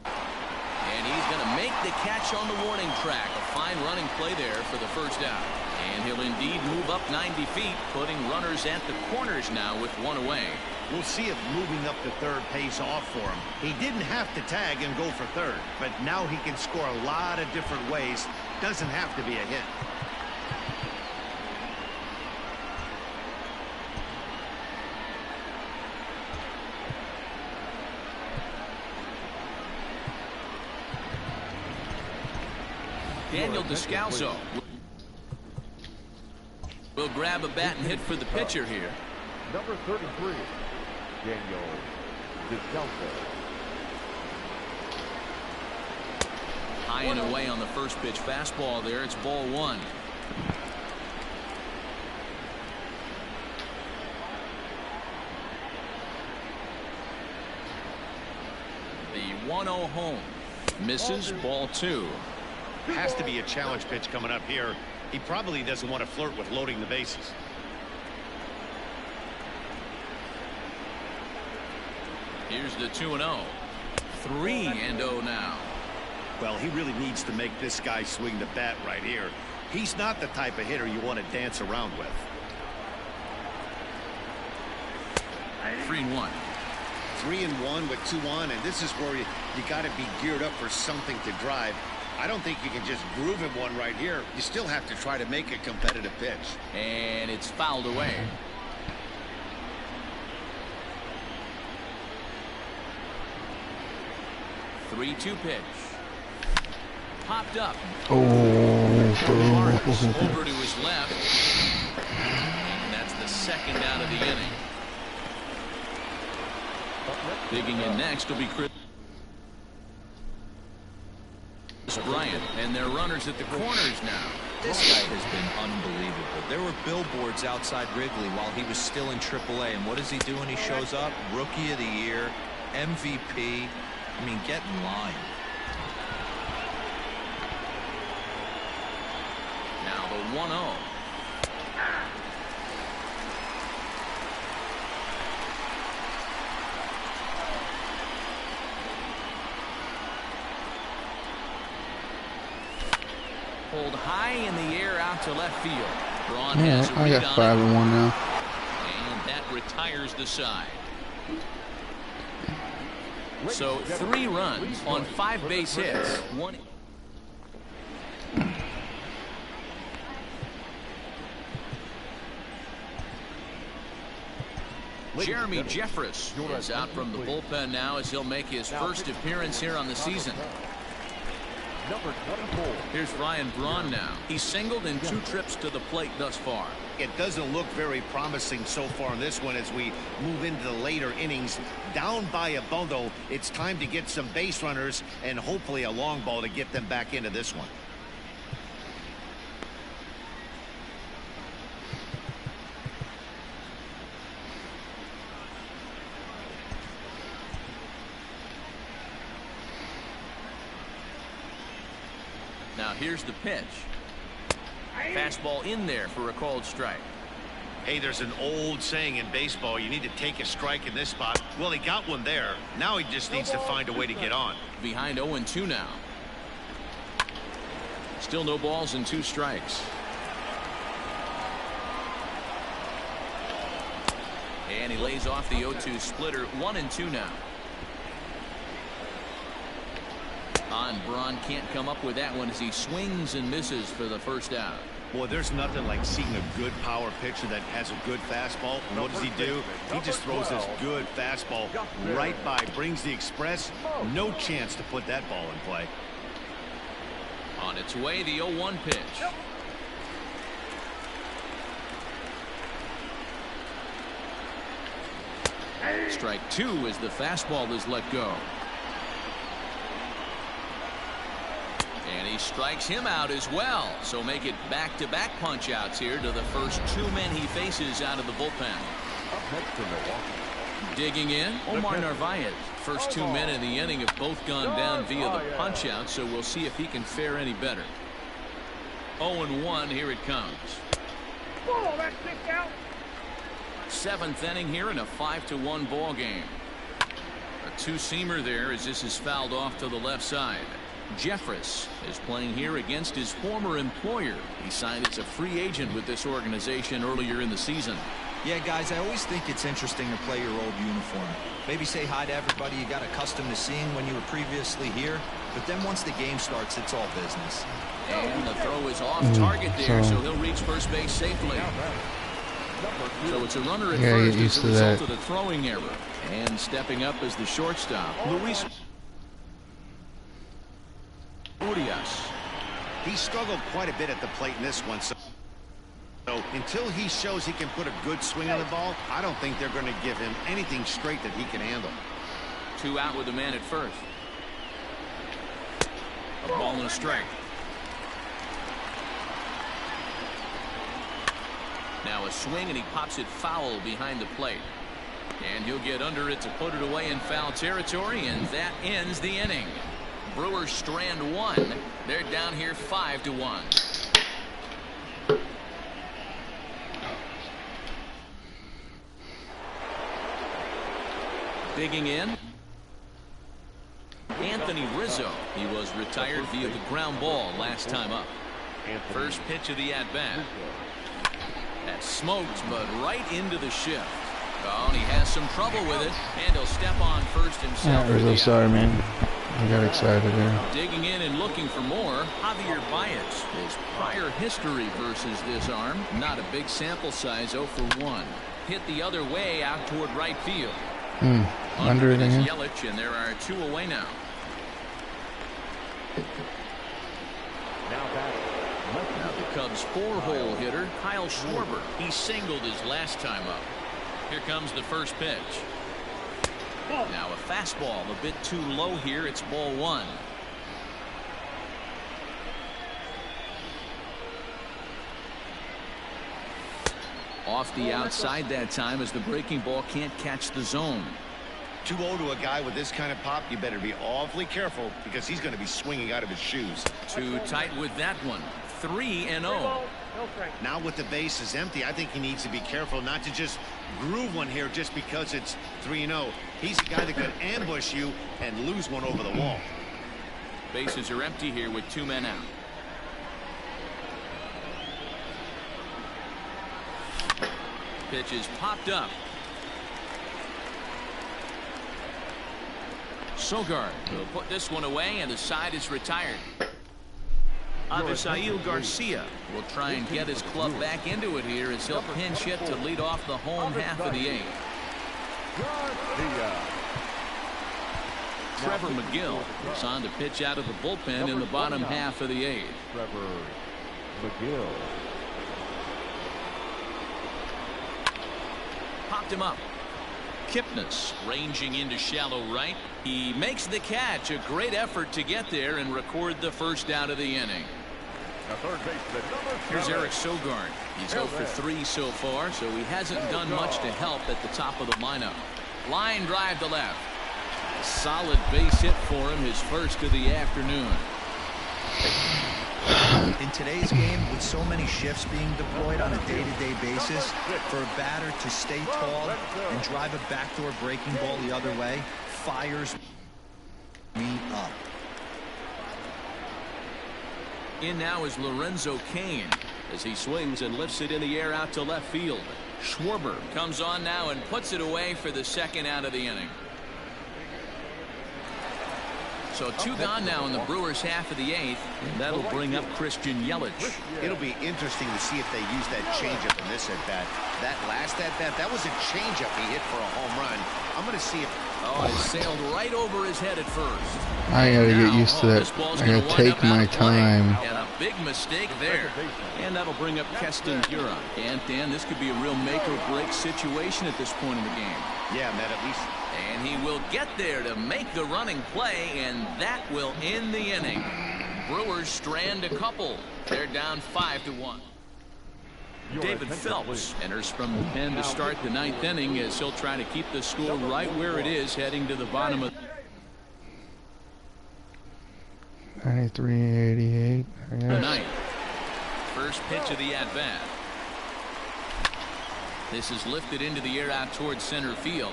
B: And he's going to make the catch on the warning track. A fine running play there for the first out. And he'll indeed move up 90 feet, putting runners at the corners now with 1 away.
G: We'll see if moving up to third pays off for him. He didn't have to tag and go for third, but now he can score a lot of different ways. Doesn't have to be a hit.
B: Daniel Descalso will grab a bat and hit for the pitcher here.
H: Number 33, Daniel Descalso.
B: High and away on the first pitch fastball there. It's ball 1. The 1-0 home misses, ball 2.
G: Has to be a challenge pitch coming up here. He probably doesn't want to flirt with loading the bases.
B: Here's the 2-0. 3-0 now.
G: Well, he really needs to make this guy swing the bat right here. He's not the type of hitter you want to dance around with.
B: 3-1.
G: 3-1 with 2 on, and this is where you got to be geared up for something to drive. I don't think you can just groove him one right here. You still have to try to make a competitive pitch.
B: And it's fouled away. The 3-2 pitch. Popped up. Barnes over to his left. And that's the second out of the inning. Digging in next will be Chris Bryant, and their runners at the corners now.
D: This guy has been unbelievable. There were billboards outside Wrigley while he was still in AAA, and what does he do when he shows up? Rookie of the Year, MVP. I mean, get in line.
B: Now the 1-0. Pulled high in the air out to left field. Braun has a
A: I
B: read
A: got
B: on
A: 5-1 now.
B: and that retires the side. So 3 runs on 5 base hits. 1. Jeremy Jeffress is out from the bullpen now as he'll make his first appearance here on the season.
H: Number 24.
B: Here's Ryan Braun now. He's singled in 2 trips to the plate thus far.
G: It doesn't look very promising so far in this one as we move into the later innings. Down by a bundle, it's time to get some base runners and hopefully a long ball to get them back into this one.
B: Now here's the pitch. Fastball in there for a called strike.
G: Hey, there's an old saying in baseball, you need to take a strike in this spot. Well, he got one there. Now he just needs to find a way to get on.
B: Behind 0-2 now. Still no balls and 2 strikes. And he lays off the 0-2 splitter. 1-2 now. Braun can't come up with that one as he swings and misses for the first out.
G: Boy, there's nothing like seeing a good power pitcher that has a good fastball. And what does he do? He just throws this good fastball right by, brings the express. No chance to put that ball in play.
B: On its way, the 0-1 pitch. Strike two as the fastball is let go. And he strikes him out as well. So make it back-to-back punch-outs here to the first two men he faces out of the bullpen. Digging in, Omar Narvaez. First two men in the inning have both gone down via the punch-out, so we'll see if he can fare any better. 0-1, here it comes. Seventh inning here in a 5-1 ball game. A two-seamer there as this is fouled off to the left side. Jeffress is playing here against his former employer. He signed as a free agent with this organization earlier in the season.
D: Yeah, guys, I always think it's interesting to play your old uniform. Maybe say hi to everybody you got accustomed to seeing when you were previously here. But then once the game starts, it's all business.
B: And the throw is off target there, so he'll reach first base safely. So it's a runner at first as a result of the throwing error. And stepping up as the shortstop, Luis Urias.
G: He struggled quite a bit at the plate in this one. So until he shows he can put a good swing on the ball, I don't think they're going to give him anything straight that he can handle.
B: Two out with a man at first. A ball and a strike. Now a swing, and he pops it foul behind the plate. And he'll get under it to put it away in foul territory, and that ends the inning. Brewers strand one. They're down here 5-1. Digging in, Anthony Rizzo. He was retired via the ground ball last time up. First pitch of the at-bat. That smoked, but right into the shift. Oh, and he has some trouble with it, and he'll step on first himself.
A: Yeah, Rizzo, sorry, man. I got excited there.
B: Digging in and looking for more, Javier Baez. His prior history versus this arm, not a big sample size, 0 for 1. Hit the other way out toward right field.
A: Under it again.
B: Yelich, and there are two away now. Now the Cubs' four-hole hitter, Kyle Schwarber. He singled his last time up. Here comes the first pitch. Now a fastball a bit too low here. It's ball one. Off the outside that time as the breaking ball can't catch the zone.
G: Too old to a guy with this kind of pop. You better be awfully careful because he's going to be swinging out of his shoes.
B: Too tight with that one. 3-0.
G: Now with the bases empty, I think he needs to be careful not to just groove one here just because it's 3-0. He's a guy that could ambush you and lose one over the wall.
B: Bases are empty here with two men out. Pitch is popped up. Sogard will put this one away, and the side is retired. Avisail Garcia will try and get his club back into it here as he'll pinch hit to lead off the home half of the eighth. Trevor McGill is on to pitch out of the bullpen in the bottom half of the eighth.
H: Trevor McGill.
B: Popped him up. Kipnis ranging into shallow right. He makes the catch. A great effort to get there and record the first out of the inning. Here's Eric Sogard. He's 0 for 3 so far, so he hasn't done much to help at the top of the lineup. Line drive to left. A solid base hit for him, his first of the afternoon.
D: In today's game, with so many shifts being deployed on a day-to-day basis, for a batter to stay tall and drive a backdoor breaking ball the other way fires me up.
B: In now is Lorenzo Cain as he swings and lifts it in the air out to left field. Schwarber comes on now and puts it away for the second out of the inning. So 2 gone now in the Brewers half of the 8th, and that'll bring up Christian Yelich.
G: It'll be interesting to see if they use that changeup in this at-bat. That last at-bat, that was a changeup he hit for a home run. I'm going to see if...
B: Oh, it sailed right over his head at first.
A: I gotta get used to that. I gotta take my time.
B: And a big mistake there. And that'll bring up Keston Hiura. And Dan, this could be a real make or break situation at this point in the game.
G: Yeah, Matt, at least.
B: And he will get there to make the running play, and that will end the inning. Brewers strand a couple. They're down 5-1. David Phelps enters from the pen to start the 9th inning as he'll try to keep the score right where it is heading to the bottom of
A: 93-88.
B: the 9th. First pitch of the at-bat. This is lifted into the air out towards center field.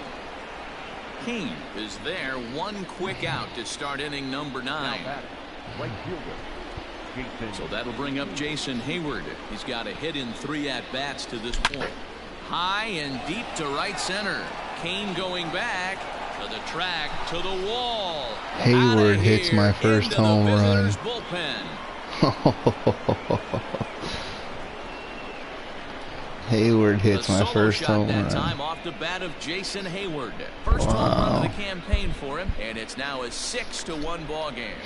B: Kane is there. One quick out to start inning number 9.
H: Right fielder.
B: So that'll bring up Jason Hayward. He's got a hit in 3 at-bats to this point. High and deep to right center. Kane going back to the track, to the wall.
A: Hayward hits my first home run. Hayward hits my first home run.
B: That time off the bat of Jason Hayward. First home run of the campaign for him, and it's now a 6-1 ball game.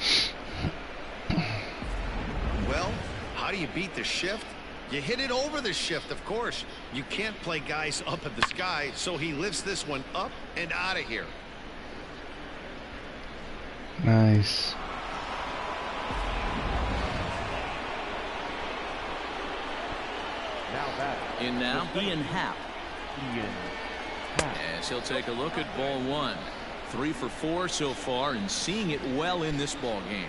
G: Well, how do you beat the shift? You hit it over the shift, of course. You can't play guys up at the sky, so he lifts this one up and out of here.
A: Nice.
B: In now, Ian Happ. As he'll take a look at ball 1. 3 for 4 so far, and seeing it well in this ball game.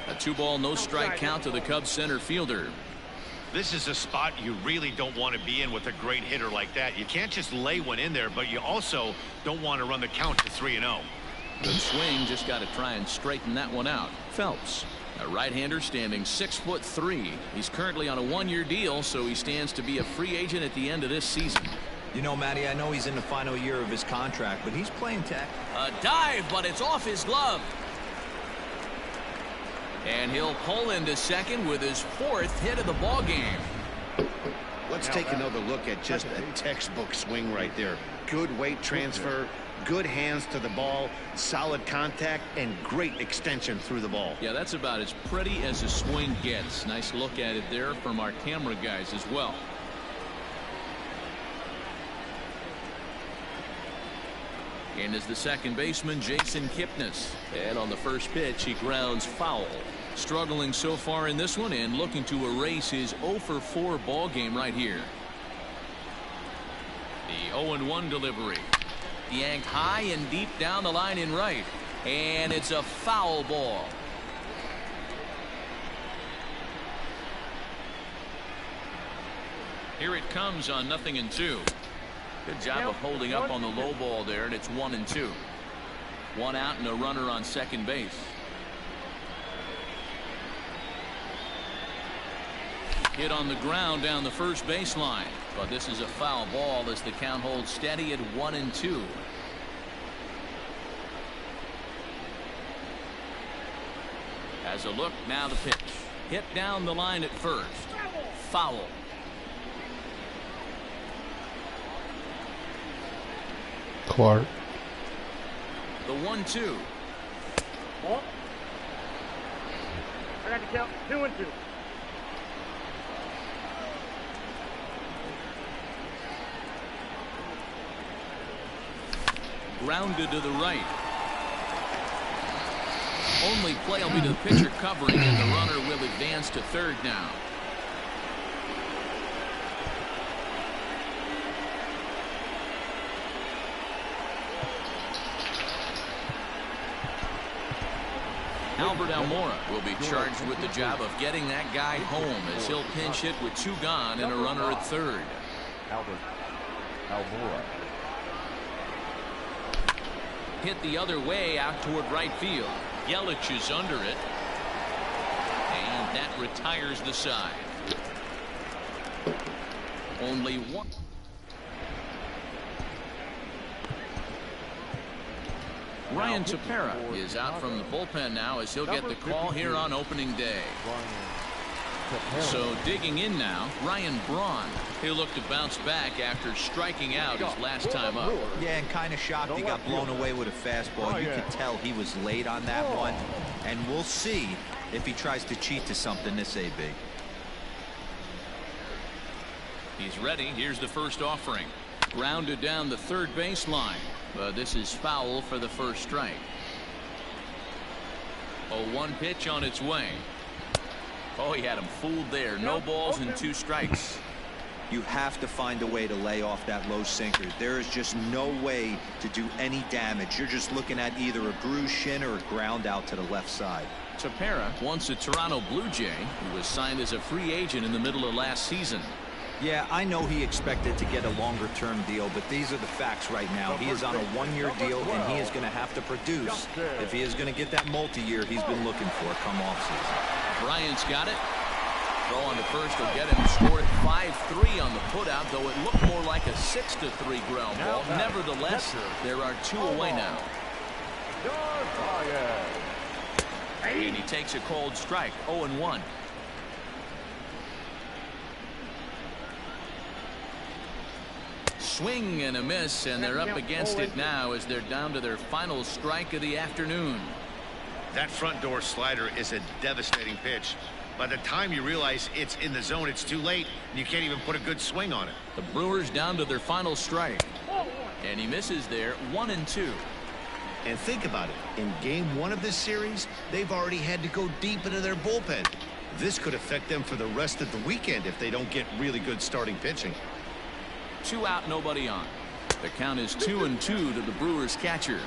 B: A 2-ball, no strike count to the Cubs center fielder.
G: This is a spot you really don't want to be in with a great hitter like that. You can't just lay one in there, but you also don't want to run the count to 3-0.
B: Good swing, just got to try and straighten that one out. Phelps, a right-hander standing 6'3". He's currently on a 1-year deal, so he stands to be a free agent at the end of this season.
D: You know, Matty, I know he's in the final year of his contract, but he's playing tech.
B: A dive, but it's off his glove. And he'll pull into second with his 4th hit of the ball game.
G: Let's take another look at just a textbook swing right there. Good weight transfer, good hands to the ball, solid contact, and great extension through the ball.
B: Yeah, that's about as pretty as a swing gets. Nice look at it there from our camera guys as well. And is the second baseman, Jason Kipnis. And on the first pitch, he grounds foul. Struggling so far in this one and looking to erase his 0-for-4 ball game right here. The 0-1 delivery. Yanked high and deep down the line in right. And it's a foul ball. Here it comes on 0-2. Good job of holding up on the low ball there, and it's 1-2. 1 out and a runner on second base. Hit on the ground down the first baseline, but this is a foul ball as the count holds steady at 1-2. As a look, now the pitch. Hit down the line at first. Foul.
A: Clark.
B: The 1-2.
I: I got to count 2-2.
B: Grounded to the right. Only play will be to the pitcher covering, and the runner will advance to third now. Albert Almora will be charged with the job of getting that guy home as he'll pinch hit with 2 gone and a runner at third.
H: Albert Almora.
B: Hit the other way out toward right field. Yelich is under it. And that retires the side. Only one. Ryan Tepera is out from the bullpen now as he'll get the call here on opening day. So digging in now, Ryan Braun. He'll look to bounce back after striking out his last time up.
D: Yeah, and kind of shocked he got blown away with a fastball. You could tell he was late on that one. And we'll see if he tries to cheat to something this AB.
B: He's ready. Here's the first offering. Grounded down the third baseline. But this is foul for the first strike. 0-1 pitch on its way. Oh, he had him fooled there. No balls and 2 strikes.
D: You have to find a way to lay off that low sinker. There is just no way to do any damage. You're just looking at either a bruised shin or a ground out to the left side.
B: Tepera, once a Toronto Blue Jay, who was signed as a free agent in the middle of last season.
D: Yeah, I know he expected to get a longer-term deal, but these are the facts right now. He is on a 1-year deal, and he is going to have to produce if he is going to get that multi-year he's been looking for come offseason.
B: Bryant's got it. Throw on the first will get him scored at 5-3 on the putout, though it looked more like a 6-3 ground ball. Nevertheless, there are 2 away now. And he takes a cold strike. 0-1. Swing and a miss, and they're up against it now as they're down to their final strike of the afternoon.
G: That front door slider is a devastating pitch. By the time you realize it's in the zone, it's too late, and you can't even put a good swing on it.
B: The Brewers down to their final strike. And he misses there. 1-2.
G: And think about it. In game 1 of this series, they've already had to go deep into their bullpen. This could affect them for the rest of the weekend if they don't get really good starting pitching.
B: 2 out, nobody on. The count is 2-2 to the Brewers catcher.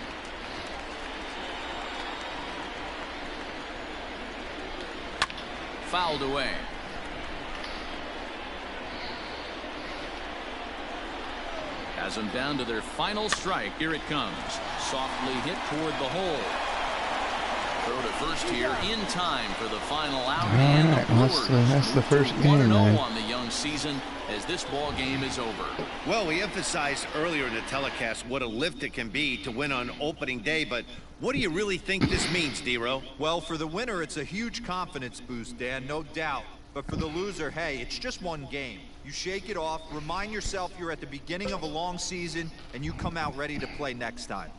B: Fouled away. Has them down to their final strike. Here it comes. Softly hit toward the hole. Throw to first here in time for the final out. And the Brewers
A: that's the first game,
B: 1-0
A: man.
B: on the young season as this ball game is over.
G: Well, we emphasized earlier in the telecast what a lift it can be to win on opening day, but what do you really think this means, D-Row?
D: Well, for the winner, it's a huge confidence boost, Dan, no doubt. But for the loser, hey, it's just one game. You shake it off, remind yourself you're at the beginning of a long season, and you come out ready to play next time.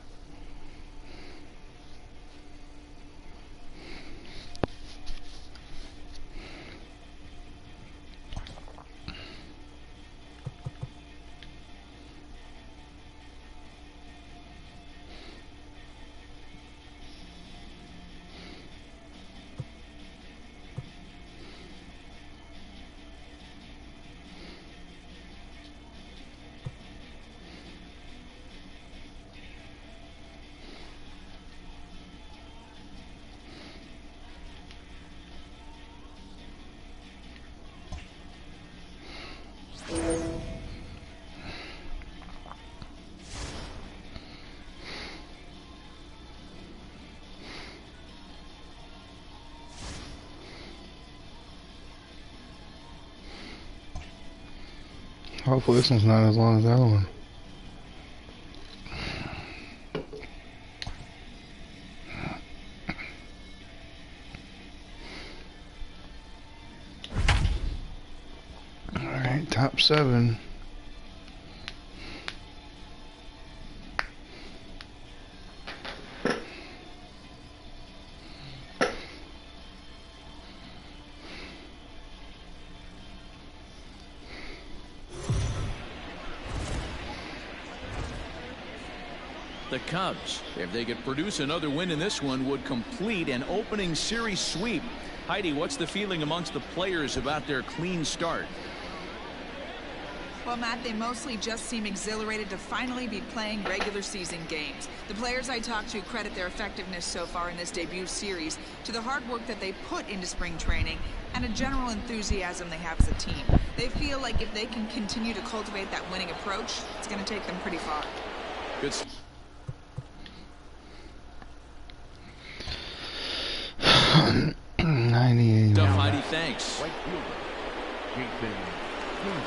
A: Hopefully this one's not as long as that one. Alright, top 7.
B: The Cubs, if they could produce another win in this one, would complete an opening series sweep. Heidi, what's the feeling amongst the players about their clean start?
E: Well, Matt, they mostly just seem exhilarated to finally be playing regular season games. The players I talked to credit their effectiveness so far in this debut series to the hard work that they put into spring training and a general enthusiasm they have as a team. They feel like if they can continue to cultivate that winning approach, it's going to take them pretty far.
B: Good.
A: 98.
B: Heidi, thanks.
H: Right fielder, Jason Kingdon.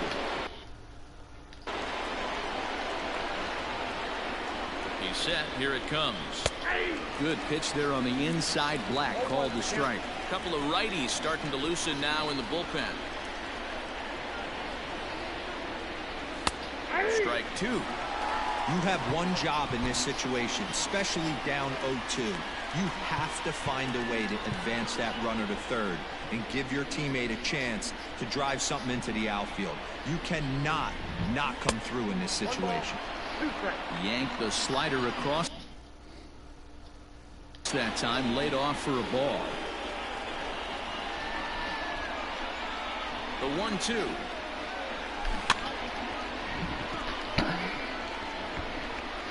B: He's set. Here it comes. Good pitch there on the inside. Black called the strike. A couple of righties starting to loosen now in the bullpen. Strike two.
D: You have one job in this situation, especially down 0-2. You have to find a way to advance that runner to third and give your teammate a chance to drive something into the outfield. You cannot not come through in this situation.
B: Yank the slider across. That time laid off for a ball. The 1-2.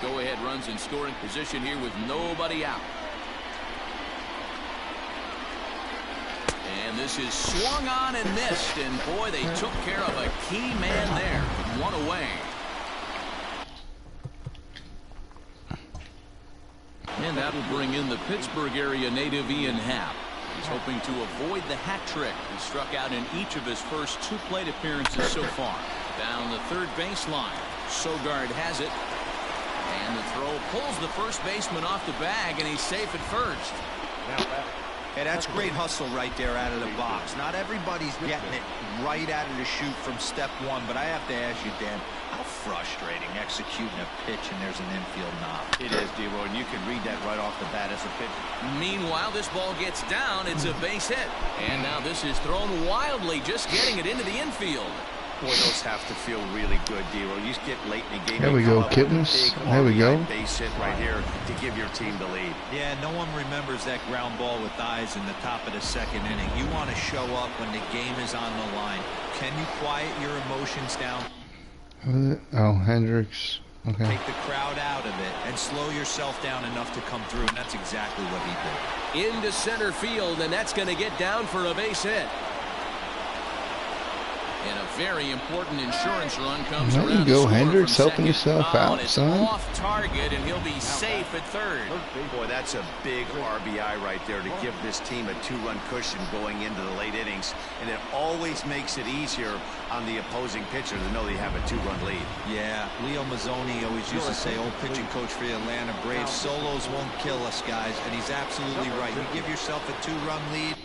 B: Go-ahead runs in scoring position here with nobody out. And this is swung on and missed. And boy, they took care of a key man there. One away. And that'll bring in the Pittsburgh area native Ian Happ. He's hoping to avoid the hat trick. He struck out in each of his first 2 plate appearances so far. Down the third baseline. Sogard has it. And the throw pulls the first baseman off the bag, and he's safe at first.
D: Hey, that's great hustle right there out of the box. Not everybody's getting it right out of the chute from step one, but I have to ask you, Dan, how frustrating executing a pitch and there's an infield knob.
G: It is, D-Roy, and you can read that right off the bat as a pitcher.
B: Meanwhile, this ball gets down. It's a base hit. And now this is thrown wildly, just getting it into the infield.
G: Boy, those have to feel really good, D-Roy. You just get late in the game.
A: There we go, Kittens. There we go.
G: Base hit right here to give your team the lead.
D: Yeah, no one remembers that ground ball with eyes in the top of the second inning. You want to show up when the game is on the line. Can you quiet your emotions down?
A: Oh, Hendricks. Okay.
D: Take the crowd out of it and slow yourself down enough to come through, and that's exactly what he did.
B: Into center field, and that's going to get down for a base hit. And a very important insurance run comes
A: there
B: around.
A: You go,
B: to
A: Hendricks, helping
B: yourself
A: out, son.
B: Off target, and he'll be safe at third.
G: Boy, that's a big RBI right there to give this team a 2-run cushion going into the late innings. And it always makes it easier on the opposing pitcher to know they have a 2-run lead.
D: Yeah, Leo Mazzoni always used to say, old pitching coach for the Atlanta Braves, solos won't kill us, guys. And he's absolutely right. You give yourself a 2-run lead.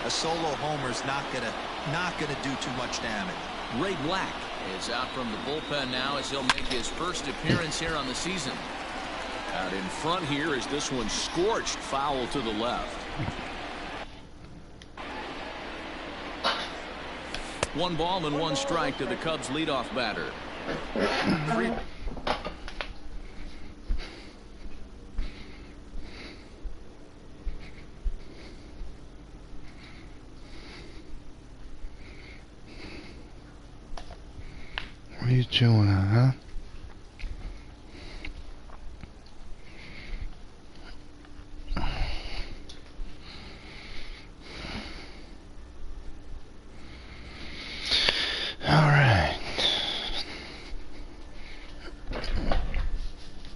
D: A solo homer's not gonna do too much damage.
B: Ray Black is out from the bullpen now as he'll make his first appearance here on the season. Out in front here is this one scorched foul to the left. 1 ball and 1 strike to the Cubs leadoff batter.
A: What are you chewing on, huh? All right.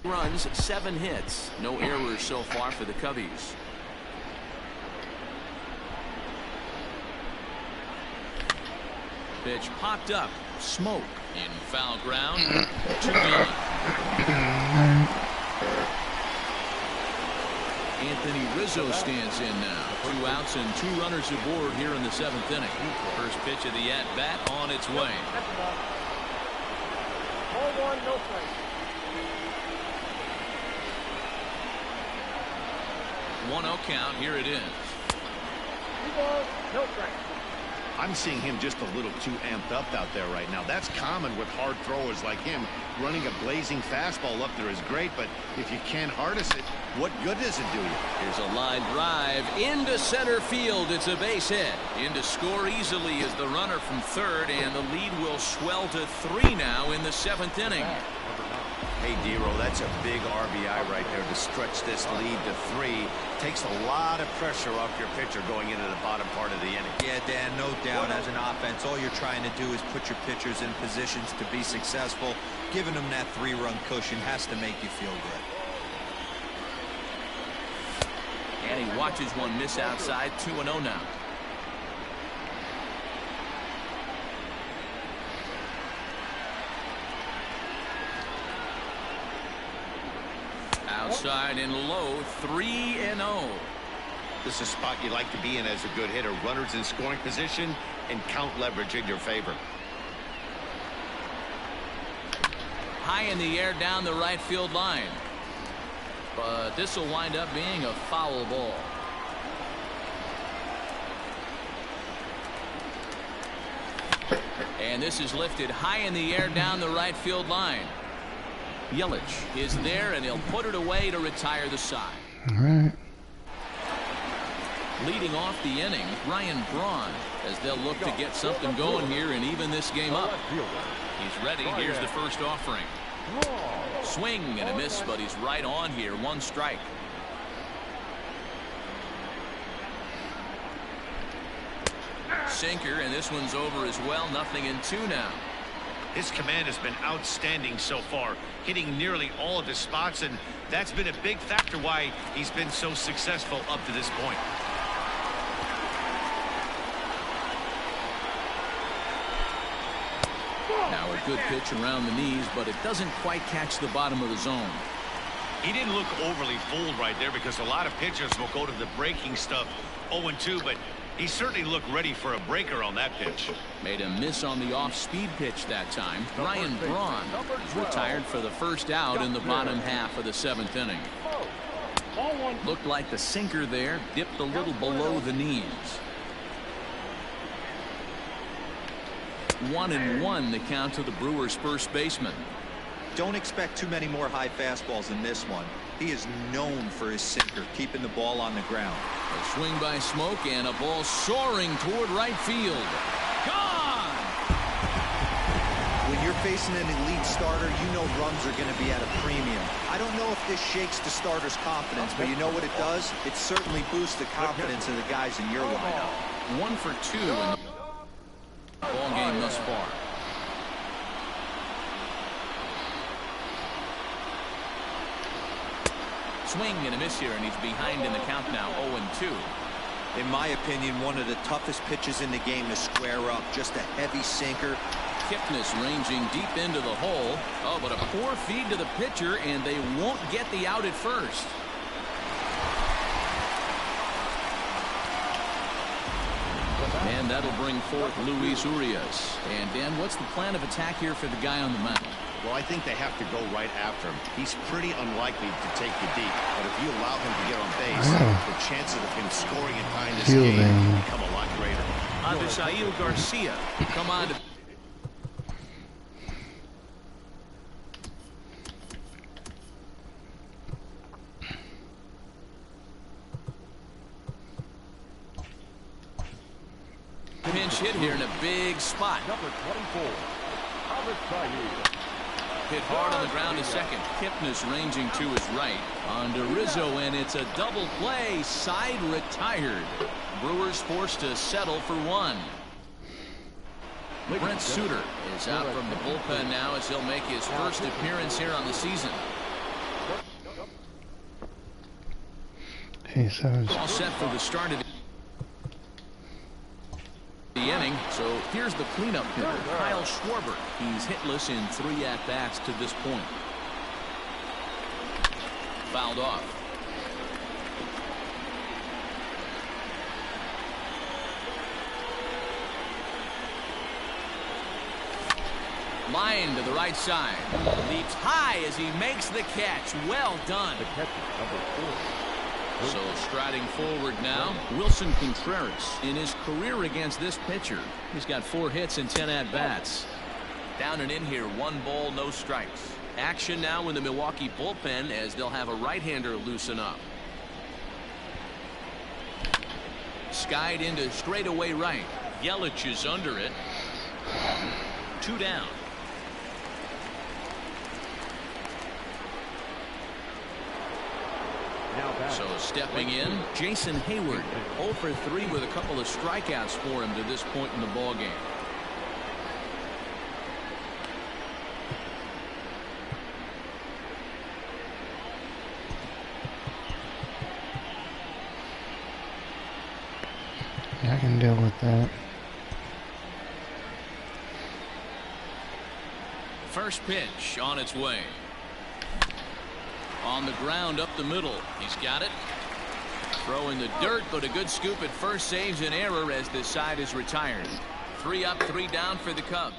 B: Runs, 7 hits, no errors so far for the Cubbies. Pitch popped up, smoke in foul ground. 2 gone. Anthony Rizzo stands in now. 2 outs and 2 runners aboard here in the 7th inning. First pitch of the at-bat on its way.
I: Ball 1, no strike.
B: 1-0 count. Here it is.
I: 2 balls, no strike.
G: I'm seeing him just a little too amped up out there right now. That's common with hard throwers like him. Running a blazing fastball up there is great, but if you can't harness it, what good does it do you?
B: Here's a line drive into center field. It's a base hit. In to score easily is the runner from third, and the lead will swell to 3 now in the 7th inning.
G: Hey, D-Roy, that's a big RBI right there to stretch this lead to 3. Takes a lot of pressure off your pitcher going into the bottom part of the inning.
D: Yeah, Dan, no doubt. As an offense, all you're trying to do is put your pitchers in positions to be successful. Giving them that 3-run cushion has to make you feel good.
B: And he watches one miss outside. 2-0 now. Outside and low, 3-0.
G: This is a spot you like to be in as a good hitter. Runners in scoring position and count leverage in your favor.
B: High in the air down the right field line. But this will wind up being a foul ball. And this is lifted high in the air down the right field line. Yelich is there, and he'll put it away to retire the side.
A: All right.
B: Leading off the inning, Ryan Braun, as they'll look to get something going here and even this game up. He's ready. Here's the first offering. Swing and a miss, but he's right on here. 1 strike. Sinker, and this one's over as well. 0-2 now.
G: His command has been outstanding so far, hitting nearly all of his spots, and that's been a big factor why he's been so successful up to this point.
B: Now a good pitch around the knees, but it doesn't quite catch the bottom of the zone.
G: He didn't look overly fooled right there because a lot of pitchers will go to the breaking stuff 0-2, but he certainly looked ready for a breaker on that pitch.
B: Made a miss on the off-speed pitch that time. Ryan Braun is retired for the first out in the bottom half of the 7th inning. Looked like the sinker there dipped a little below the knees. 1-1 the count to the Brewers' first baseman.
D: Don't expect too many more high fastballs in this one. He is known for his sinker, keeping the ball on the ground.
B: A swing by Smoke and a ball soaring toward right field. Gone!
D: When you're facing an elite starter, you know runs are going to be at a premium. I don't know if this shakes the starter's confidence, but you know what it does? It certainly boosts the confidence of the guys in your lineup.
B: 1 for 2 in the ball game thus far. Swing and a miss here, and he's behind in the count now. 0-2.
D: In my opinion, one of the toughest pitches in the game to square up. Just a heavy sinker.
B: Kipnis ranging deep into the hole. Oh, but a poor feed to the pitcher, and they won't get the out at first. And that'll bring forth Luis Urias. And Dan, what's the plan of attack here for the guy on the mound?
G: Well, I think they have to go right after him. He's pretty unlikely to take you deep, but if you allow him to get on base, the chances of him scoring in time this game become a lot greater.
B: Avisail Garcia come on to pinch hit here in a big spot.
H: Number 24, Avisail.
B: Hit hard on the ground to second. Kipnis ranging to his right. On to Rizzo, and it's a double play. Side retired. Brewers forced to settle for 1. Brent Suter is out from the bullpen now as he'll make his first appearance here on the season. All set for the start of the inning. So here's the cleanup hitter, Kyle Schwarber. He's hitless in 3 at-bats to this point. Fouled off. Line to the right side. Leaps high as he makes the catch. Well done.
H: The catcher, number 4.
B: So striding forward now, Wilson Contreras. In his career against this pitcher, he's got 4 hits and 10 at-bats. Down and in here, 1 ball, no strikes. Action now in the Milwaukee bullpen as they'll have a right-hander loosen up. Skied into straightaway right. Yelich is under it. 2 down. So stepping in, Jason Hayward, 0 for 3 with a couple of strikeouts for him to this point in the ball game.
A: I can deal with that.
B: First pitch on its way. On the ground up the middle. He's got it. Throw in the dirt, but a good scoop at first saves an error as this side is retired. 3 up, 3 down for the Cubs.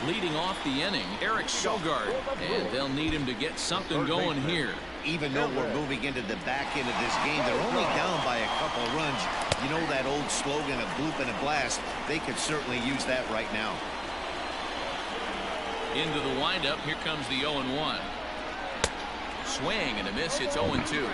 B: Leading off the inning, Eric Sogard, and they'll need him to get something going here.
G: Even though we're moving into the back end of this game, they're only down by a couple of runs. You know that old slogan of bloop and a blast. They could certainly use that right now.
B: Into the windup, here comes the 0-1. Swing and a miss. It's 0-2.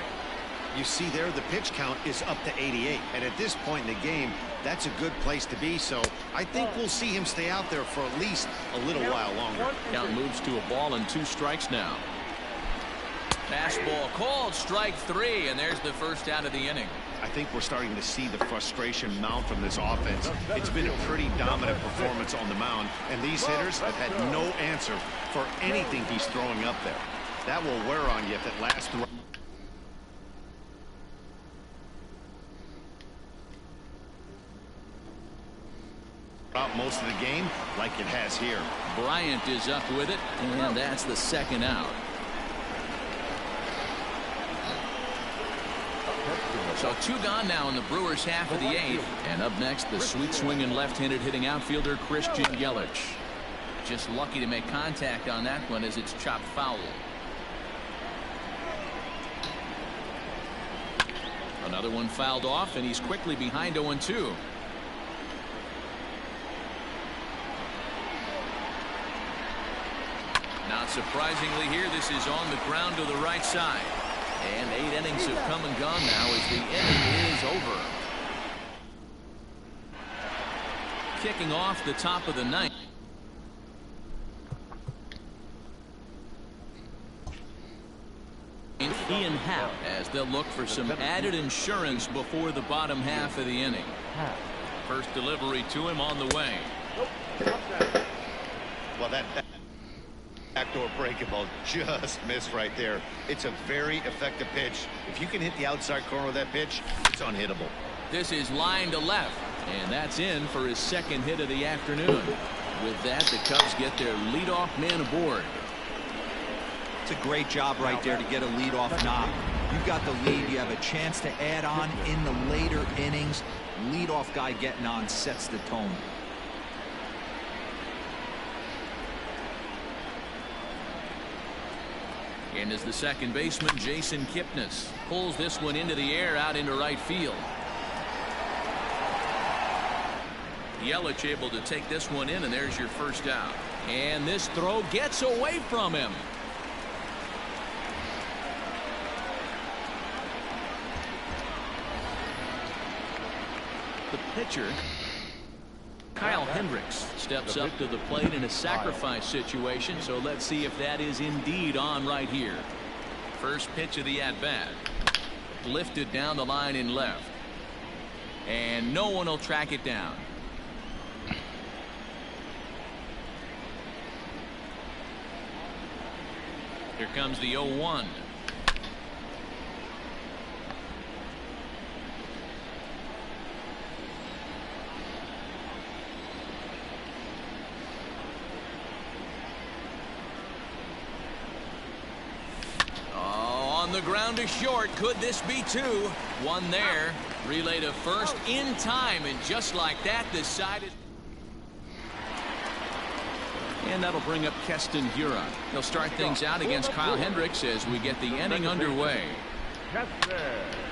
G: You see there, the pitch count is up to 88, and at this point in the game, that's a good place to be. So I think we'll see him stay out there for at least a little while longer.
B: Count moves to a ball and 2 strikes now. Fastball called, strike 3, and there's the first out of the inning.
G: I think we're starting to see the frustration mount from this offense. It's been a pretty dominant performance on the mound, and these hitters have had no answer for anything he's throwing up there. That will wear on you if it lasts throughout most of the game like it has here.
B: Bryant is up with it, and that's the second out. So 2 gone now in the Brewers' half of the 8th. And up next, the sweet swinging left-handed hitting outfielder Christian Yelich. Just lucky to make contact on that one as it's chopped foul. Another one fouled off, and he's quickly behind 0-2. Not surprisingly here, this is on the ground to the right side. And 8 innings have come and gone now as the inning is over. Kicking off the top of the 9th. Ian Happ as they'll look for some added insurance before the bottom half of the inning. First delivery to him on the way.
G: Well, that backdoor breakable just missed right there. It's a very effective pitch. If you can hit the outside corner of that pitch, it's unhittable.
B: This is line to left, and that's in for his second hit of the afternoon. With that, the Cubs get their leadoff man aboard.
D: It's a great job right there to get a leadoff knock. You've got the lead. You have a chance to add on in the later innings. Leadoff guy getting on sets the tone.
B: And as the second baseman, Jason Kipnis pulls this one into the air out into right field. Yelich able to take this one in, and there's your first out. And this throw gets away from him. The pitcher, Kyle Hendricks, steps up to the plate in a sacrifice situation, so let's see if that is indeed on right here. First pitch of the at-bat. Lifted down the line in left. And no one will track it down. Here comes the 0-1. On the ground to short. Could this be 2? One there. Relay to first in time, and just like that, decided. And that'll bring up Keston Hiura. He'll start things out against Kyle Hendricks as we get the inning underway.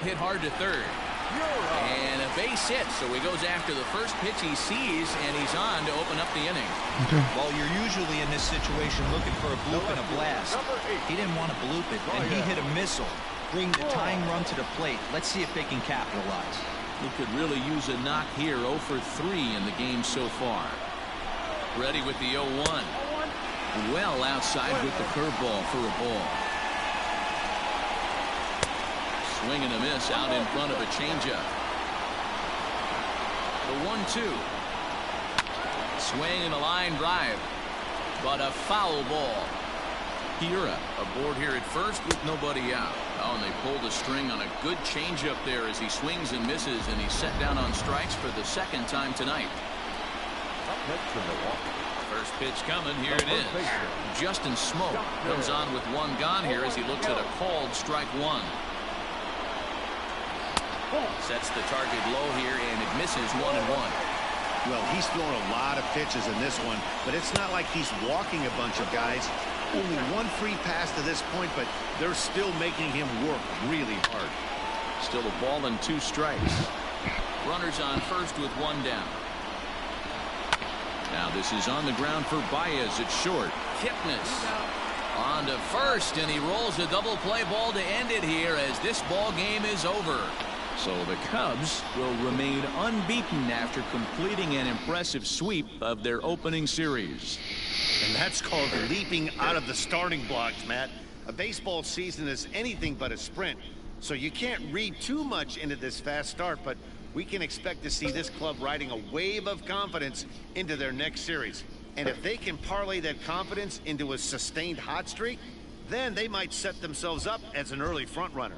B: Hit hard to third. And a base hit, so he goes after the first pitch he sees, and he's on to open up the inning.
D: Well, you're usually in this situation looking for a bloop and a blast. He didn't want to bloop it, and he hit a missile. Bring the tying run to the plate. Let's see if they can capitalize.
B: He could really use a knock here. 0 for 3 in the game so far. Ready with the 0-1. Well outside with the curveball for a ball. Swing and a miss out in front of a changeup. The 1-2. Swing and a line drive, but a foul ball. Hiura aboard here at first with nobody out. Oh, and they pulled a string on a good changeup there as he swings and misses, and he's set down on strikes for the second time tonight. First pitch coming. Here it is. Justin Smoak comes on with one gone here as he looks at a called strike one. Sets the target low here, and it misses 1-1.
G: Well, he's thrown a lot of pitches in this one, but it's not like he's walking a bunch of guys. Only one free pass to this point, but they're still making him work really hard.
B: Still a ball and 2 strikes. Runners on first with one down. Now this is on the ground for Baez at short. Kipnis on to first, and he rolls a double play ball to end it here as this ball game is over. So the Cubs will remain unbeaten after completing an impressive sweep of their opening series.
G: And that's called leaping out of the starting blocks, Matt. A baseball season is anything but a sprint, so you can't read too much into this fast start, but we can expect to see this club riding a wave of confidence into their next series. And if they can parlay that confidence into a sustained hot streak, then they might set themselves up as an early front runner.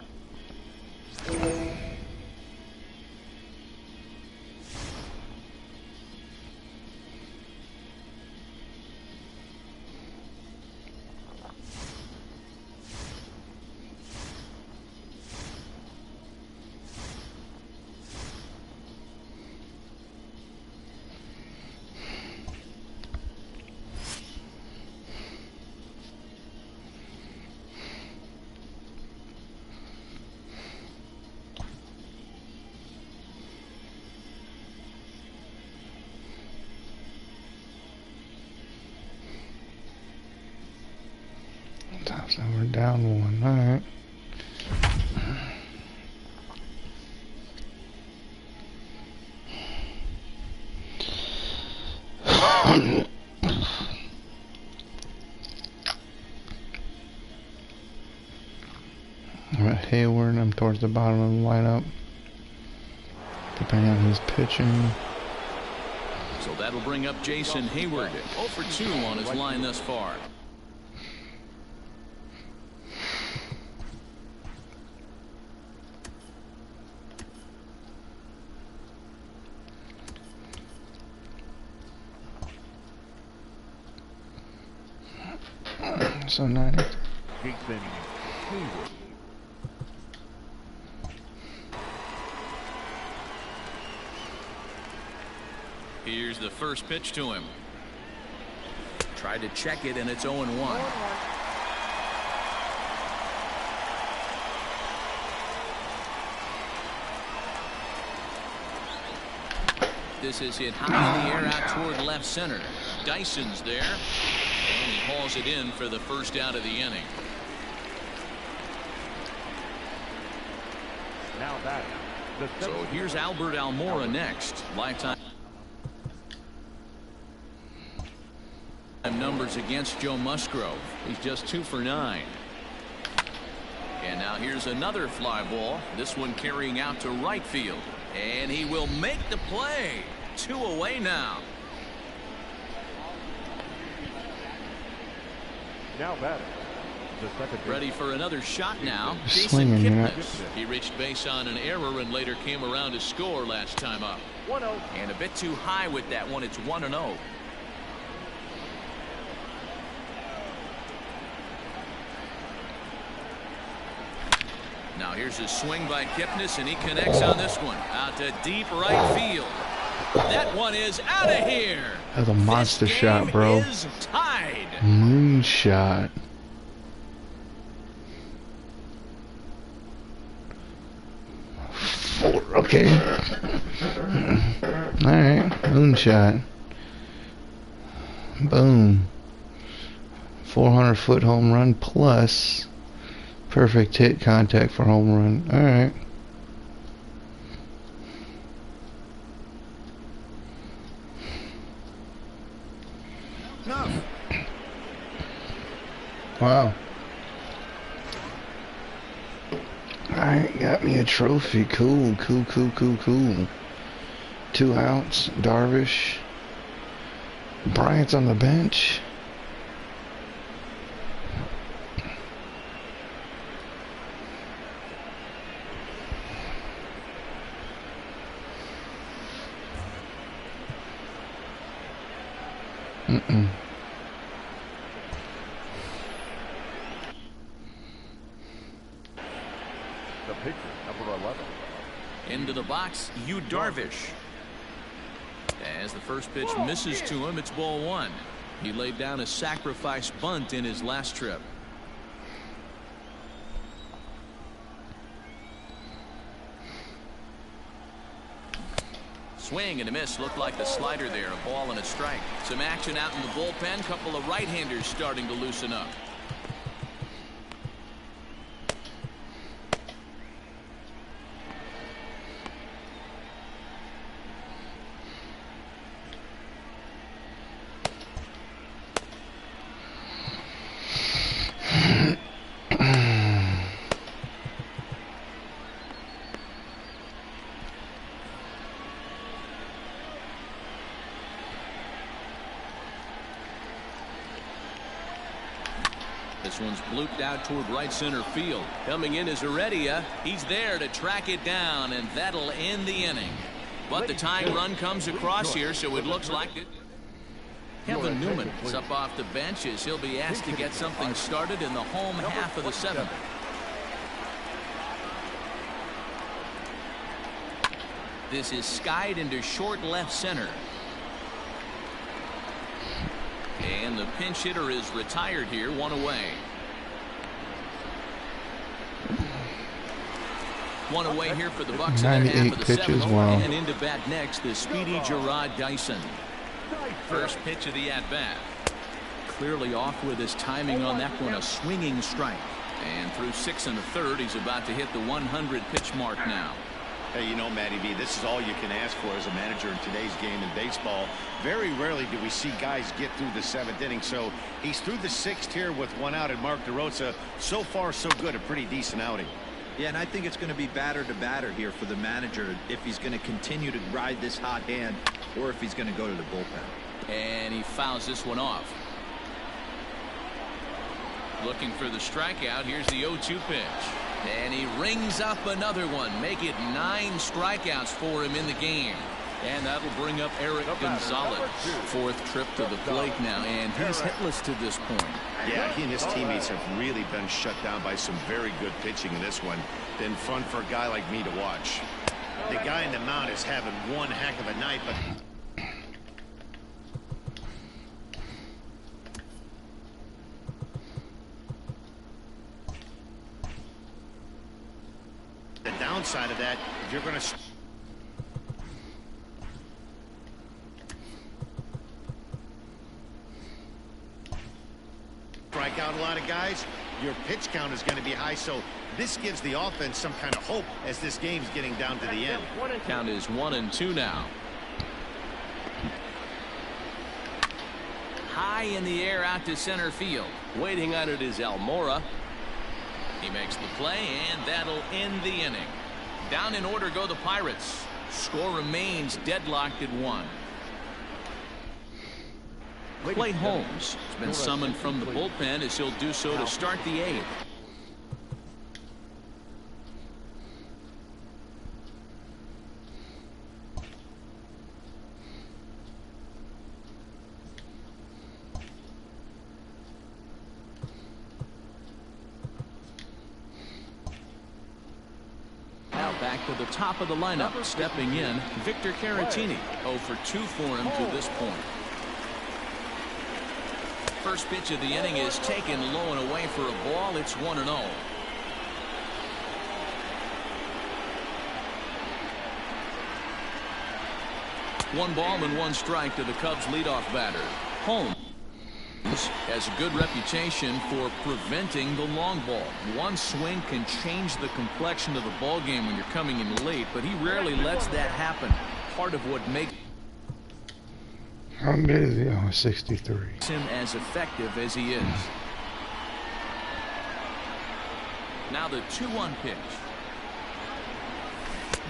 A: So we're down 1. All right. I'm at Hayward. I'm towards the bottom of the lineup, depending on his pitching.
B: So that'll bring up Jason Hayward. 0 for 2 on his line thus far.
A: So nice.
H: Jason Hayward.
B: Here's the first pitch to him. Tried to check it, and it's 0-1. This is hit high in the air out toward left center. Dyson's there. And he hauls it in for the first out of the inning.
H: Now that.
B: So here's Albert Almora next. Lifetime numbers against Joe Musgrove. He's just 2 for 9. And now here's another fly ball. This one carrying out to right field. And he will make the play. 2 away now.
H: Now batting. The second
B: Ready for another shot now. Jason
A: Swinging,
B: Kipnis. He reached base on an error and later came around to score last time up.
I: 1-0.
B: And a bit too high with that one. It's 1-0. Now here's a swing by Kipnis, and he connects on this one. Out to deep right field. That one is out of here.
A: That's a monster shot, bro.
B: Is tied.
A: Moonshot. Okay. Alright. Moonshot. Boom. 400-foot home run plus perfect hit contact for home run. Alright.
G: No.
A: Wow. Alright, got me a trophy. Cool, cool, cool, cool, cool. 2 outs. Darvish. Bryant's on the bench. Mm-mm.
H: The pitcher, number 11.
B: Into the box, Yu Darvish. As the first pitch misses to him, it's ball one. He laid down a sacrifice bunt in his last trip. Swing and a miss. Looked like the slider there. A ball and a strike. Some action out in the bullpen. Couple of right-handers starting to loosen up. This one's blooped out toward right center field. Coming in is Heredia. He's there to track it down, and that'll end the inning. But the tying run comes across here, so it looks like it. Kevin Newman is up off the bench as he'll be asked to get something started in the home half of the seventh. This is skied into short left center. And the pinch hitter is retired here, one away. One away here for the Bucks in the half of the seventh.
A: Wow.
B: And into bat next, the speedy Gerard Dyson. First pitch of the at-bat. Clearly off with his timing on that one, a swinging strike. And through 6 1/3, he's about to hit the 100 pitch mark now.
G: Hey, you know, Matty B, this is all you can ask for as a manager in today's game in baseball. Very rarely do we see guys get through the 7th inning. So he's through the 6th here with 1 out, and Mark DeRosa, so far so good, a pretty decent outing.
D: Yeah, and I think it's going to be batter to batter here for the manager if he's going to continue to ride this hot hand or if he's going to go to the bullpen.
B: And he fouls this one off. Looking for the strikeout. Here's the 0-2 pitch. And he rings up another one. Make it 9 strikeouts for him in the game. And that'll bring up Eric Gonzalez. 4th trip to the plate now, and he's hitless to this point.
G: Yeah, he and his teammates have really been shut down by some very good pitching in this one. Been fun for a guy like me to watch. The guy in the mound is having one heck of a night, but the downside of that, if you're going to strike out a lot of guys, your pitch count is going to be high. So this gives the offense some kind of hope as this game's getting down to the end.
B: Count is 1-2 now. High in the air out to center field. Waiting on it is Almora. He makes the play, and that'll end the inning. Down in order go the Pirates. Score remains deadlocked at 1. Clay Holmes has been summoned from the bullpen as he'll do so to start the 8th. Now back to the top of the lineup. Stepping in, Victor Caratini. 0 for 2 for him to this point. First pitch of the inning is taken low and away for a ball. It's 1-0. One ball and 1 strike to the Cubs leadoff batter. Holmes has a good reputation for preventing the long ball. One swing can change the complexion of the ball game when you're coming in late, but he rarely lets that happen. Part of what makes
A: How good is he? Oh, 63.
B: him as effective as he is. Now the 2-1 pitch.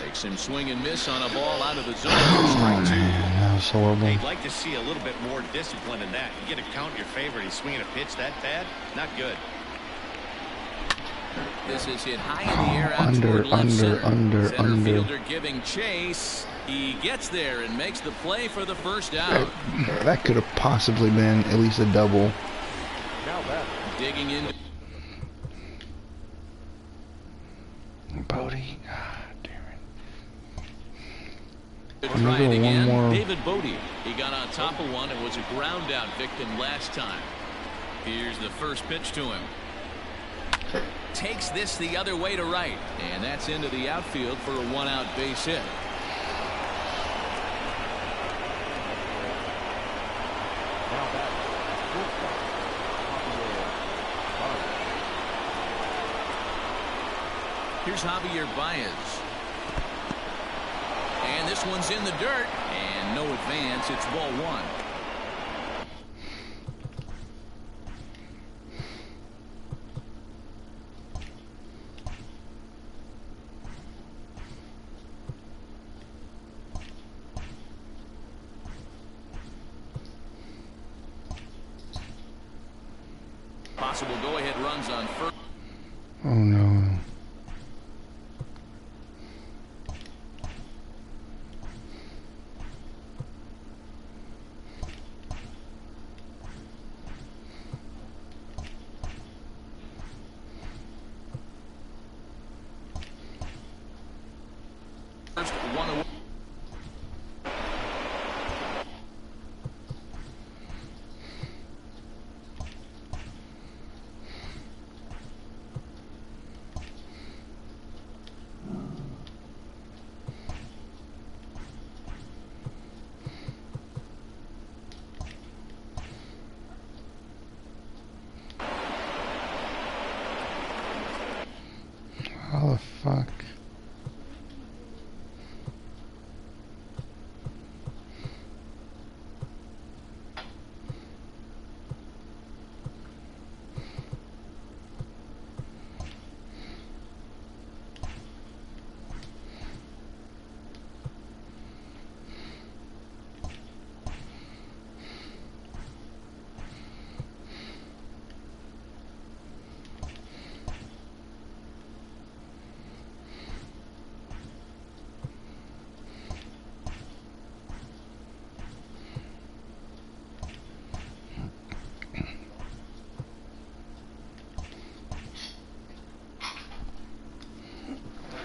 B: Makes him swing and miss on a ball out of the zone.
A: Oh, man, that was horrible.
G: You'd like to see a little bit more discipline in that. You get a count in your favor. He's swinging a pitch that bad? Not good.
B: This is hit high in the air out
A: Under,
B: toward left center.
A: under.
B: Fielder giving chase. He gets there and makes the play for the first out.
A: That could have possibly been at least a double.
H: Now that.
B: Digging in.
A: Bodie. God damn it.
B: Try it again.
A: One more.
B: David Bodie. He got on top of one and was a ground out victim last time. Here's the first pitch to him. Takes this the other way to right, and that's into the outfield for a one-out base hit.
H: Now that.
B: Here's Javier Baez. And this one's in the dirt, and no advance. It's ball one. Possible go-ahead runs on first.
A: Oh no.
B: First one away.
A: How the fuck?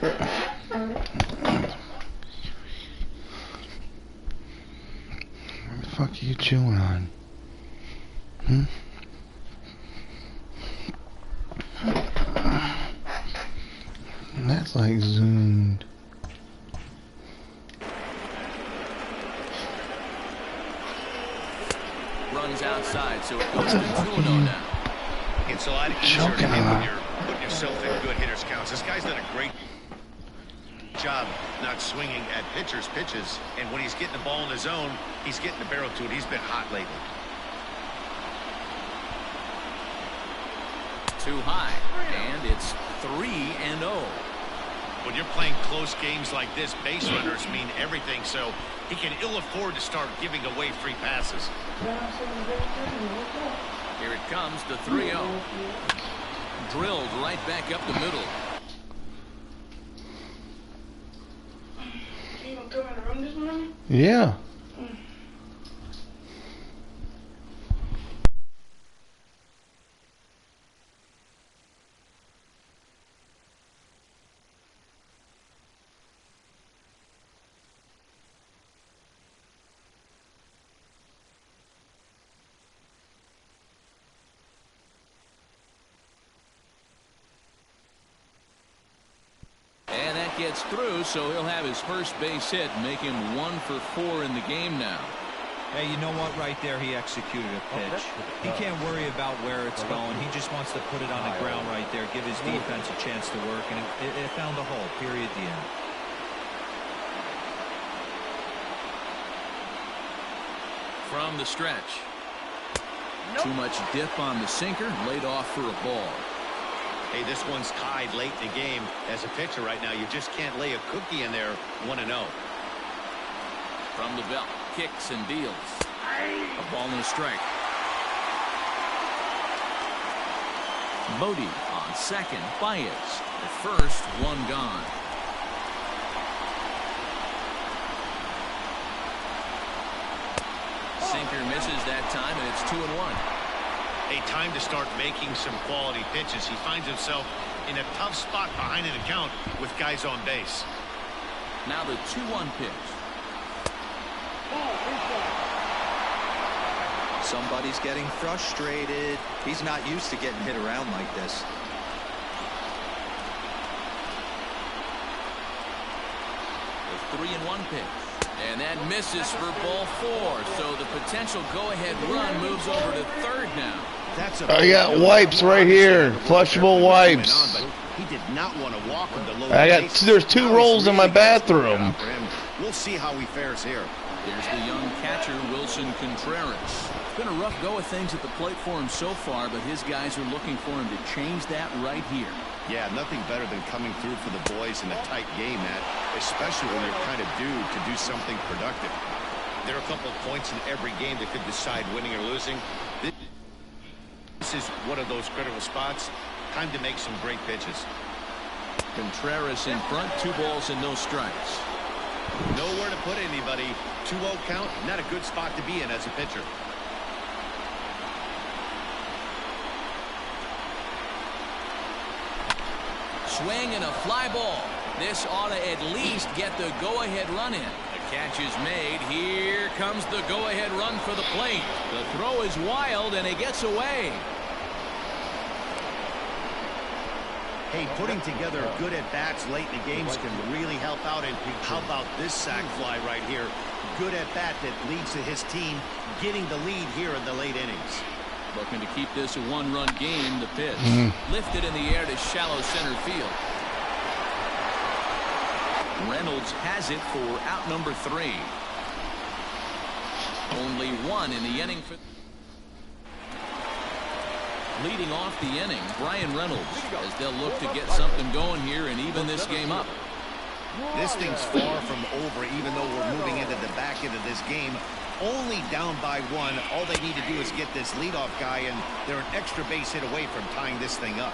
A: What the fuck are you chewing on? Hmm? And that's like zoomed.
B: Runs outside, so it goes to 2-0 now.
G: It's a lot easier to hit when you're putting yourself in good hitters counts. This guy's done a great job not swinging at pitchers' pitches, and when he's getting the ball in the zone, he's getting the barrel to it. He's been hot lately.
B: Too high, and it's 3-0.
G: When you're playing close games like this, base runners mean everything, so he can ill afford to start giving away free passes.
B: Here it comes to 3-0. Drilled right back up the middle.
I: You gonna come in the room this morning?
A: Yeah.
B: And that gets through, so he'll have his first base hit, make him 1 for 4 in the game now.
D: Hey, you know what? Right there, he executed a pitch. He can't worry about where it's going. He just wants to put it on the ground right there, give his defense a chance to work, and it found a hole, period, the end.
B: From the stretch. Too much dip on the sinker, laid off for a ball.
G: Hey, this one's tied late in the game. As a pitcher right now, you just can't lay a cookie in there 1-0.
B: From the belt, kicks and deals. A ball and a strike. Bodie on Second, Baez. The first, one gone. Sinker misses that time, and it's 2-1.
G: A time to start making some quality pitches. He finds himself in a tough spot behind an account with guys on base.
B: Now the 2-1 pitch.
D: Somebody's getting frustrated. He's not used to getting hit around like this.
B: The 3-1 pitch. And that misses for ball 4. So the potential go-ahead run moves over to third now.
A: I got wipes right here. Flushable wipes.
G: He did not want to walk him to low.
A: There's 2 rolls in my bathroom.
G: We'll see how he fares here.
B: There's the young catcher, Wilson Contreras. It's been a rough go of things at the plate for him so far, but his guys are looking for him to change that right here.
G: Yeah, nothing better than coming through for the boys in a tight game, Matt, especially when you're kind of due to do something productive. There are a couple of points in every game that could decide winning or losing. This is one of those critical spots. Time to make some great pitches.
B: Contreras in front, 2 balls and no strikes.
G: Nowhere to put anybody. 2-0 count, not a good spot to be in as a pitcher.
B: Swing and a fly ball. This ought to at least get the go-ahead run in. The catch is made. Here comes the go-ahead run for the plate. The throw is wild and it gets away.
G: Hey, putting together good at-bats late in the games can really help out. And how about this sac fly right here? Good at-bat that leads to his team getting the lead here in the late innings.
B: Looking to keep this a 1-run game. The pitch lifted in the air to shallow center field. Reynolds has it for out number 3. Only 1 in the inning. Leading off the inning, Brian Reynolds, as they'll look to get something going here and even this game up.
G: This thing's far from over, even though we're moving into the back end of this game. Only down by 1. All they need to do is get this leadoff guy, and they're an extra base hit away from tying this thing up.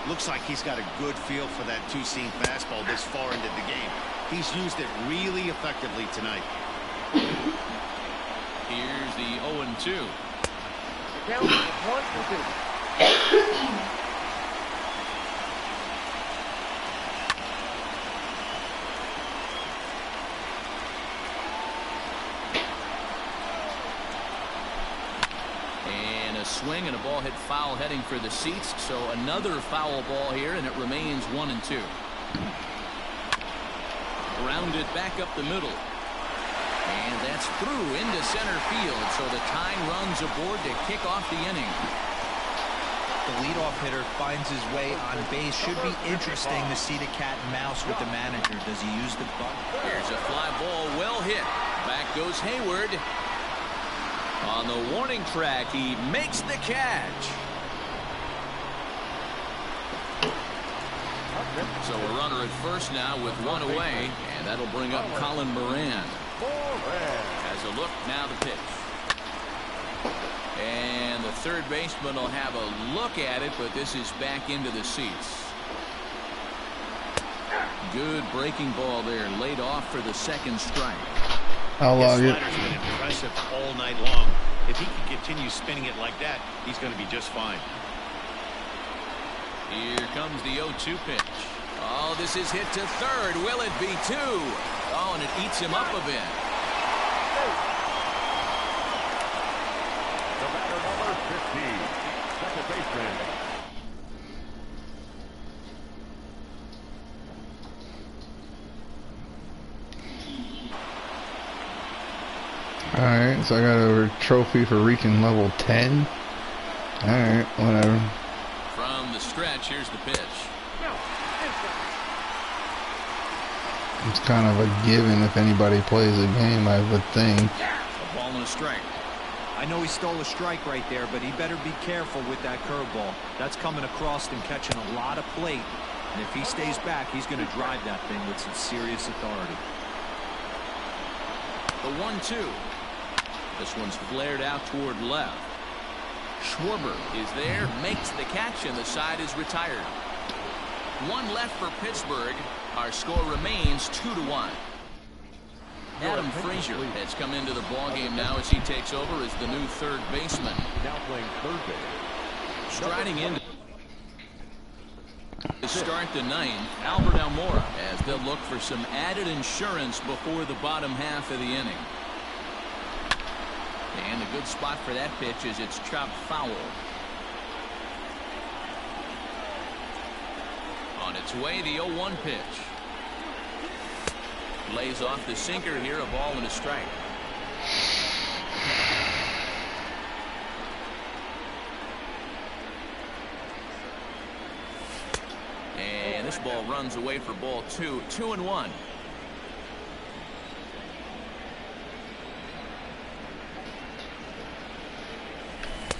G: Looks like he's got a good feel for that two-seam fastball this far into the game. He's used it really effectively tonight.
B: Here's the 0-2.
H: Down 1-2.
B: And a swing and a ball hit foul heading for the seats. So another foul ball here, and it remains 1-2. Grounded back up the middle. And that's through into center field. So the tying runs aboard to kick off the inning.
D: The leadoff hitter finds his way on base. Should be interesting to see the cat and mouse with the manager. Does he use the bunt?
B: Here's a fly ball, well hit. Back goes Hayward. On the warning track, he makes the catch. So a runner at first now with 1 away, and that'll bring up Colin Moran. Has a look, now the pitch. And the third baseman will have a look at it, but this is back into the seats. Good breaking ball there, laid off for the second strike.
A: How long?
G: His slider's been impressive all night long. If he can continue spinning it like that, he's going to be just fine.
B: Here comes the 0-2 pitch. Oh, this is hit to third. Will it be 2? Oh, and it eats him up a bit.
H: The batter, number 15, second baseman.
A: Alright, so I got a trophy for reaching level 10. Alright, whatever.
B: From the stretch, here's the pitch.
A: It's kind of a given if anybody plays the game, I would think.
B: A ball and a strike.
D: I know he stole a strike right there, but he better be careful with that curveball. That's coming across and catching a lot of plate. And if he stays back, he's going to drive that thing with some serious authority.
B: The 1-2. This one's flared out toward left. Schwarber is there, makes the catch, and the side is retired. One left for Pittsburgh. Our score remains 2-1. Adam Frazier has come into the ballgame now as he takes over as the new third baseman.
H: Now playing third base.
B: Striding in to start the ninth, Albert Almora, as they'll look for some added insurance before the bottom half of the inning. And a good spot for that pitch as it's chopped foul. On its way, the 0-1 pitch. Lays off the sinker here, a ball and a strike. And this ball runs away for ball 2. 2-1.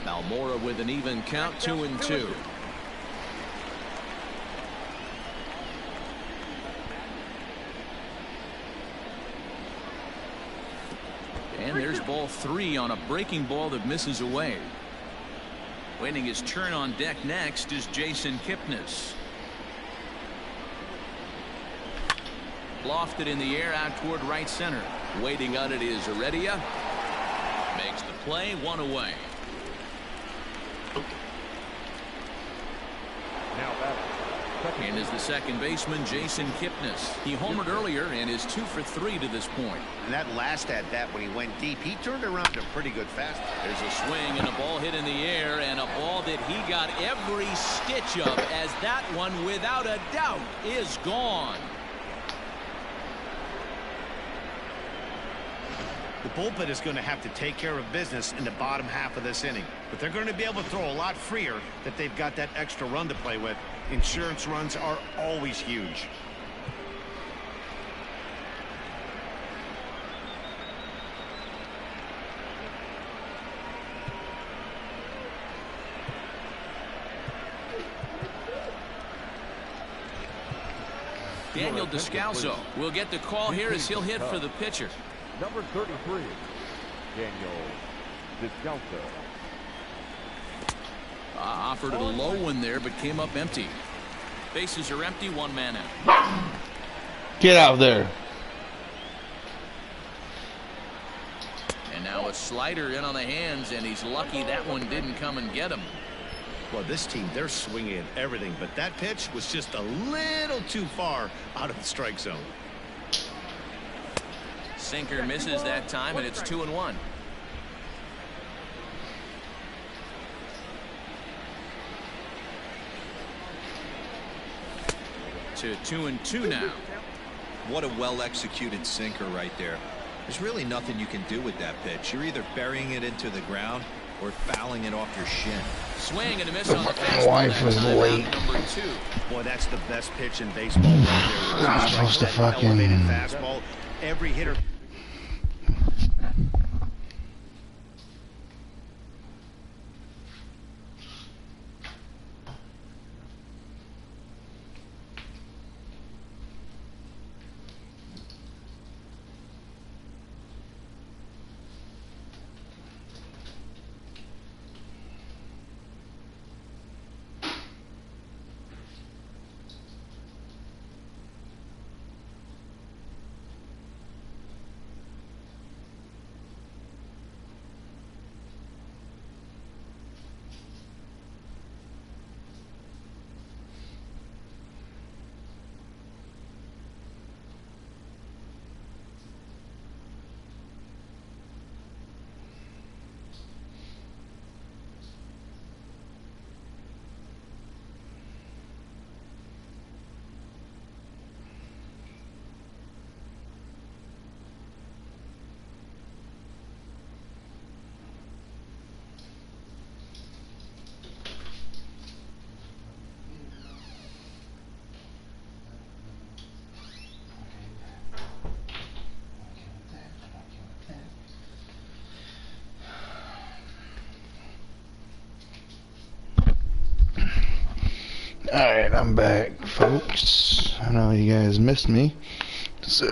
B: Almora with an even count, 2-2. And there's ball 3 on a breaking ball that misses away. Waiting his turn on deck next is Jason Kipnis. Lofted in the air out toward right center. Waiting on it is Heredia. Makes the play, 1 away. And is the second baseman Jason Kipnis. He homered earlier and is 2 for 3 to this point.
G: And that last at bat when he went deep, he turned around a pretty good fast.
B: There's a swing and a ball hit in the air, and a ball that he got every stitch of, as that one without a doubt is gone.
G: The bullpen is going to have to take care of business in the bottom half of this inning, but they're going to be able to throw a lot freer that they've got that extra run to play with. Insurance runs are always huge.
B: Daniel Descalso will get the call here as he'll hit for the pitcher.
H: Number 33, Daniel Descalso.
B: Offered a low one there, but came up empty. Bases are empty, 1 man out.
A: Get out there.
B: And now a slider in on the hands, and he's lucky that one didn't come and get him.
G: Well, this team, they're swinging at everything, but that pitch was just a little too far out of the strike zone.
B: Sinker misses that time, and it's 2-1. To 2-2 now.
D: What a well-executed sinker right there. There's really nothing you can do with that pitch. You're either burying it into the ground or fouling it off your shin.
B: Swing and a miss on the fastball.
A: My wife was late.
B: Number 2.
G: Boy, that's the best pitch in baseball right there.
A: I'm supposed to fucking
G: elevated fastball. Every hitter.
A: Alright, I'm back, folks. I know you guys missed me. So,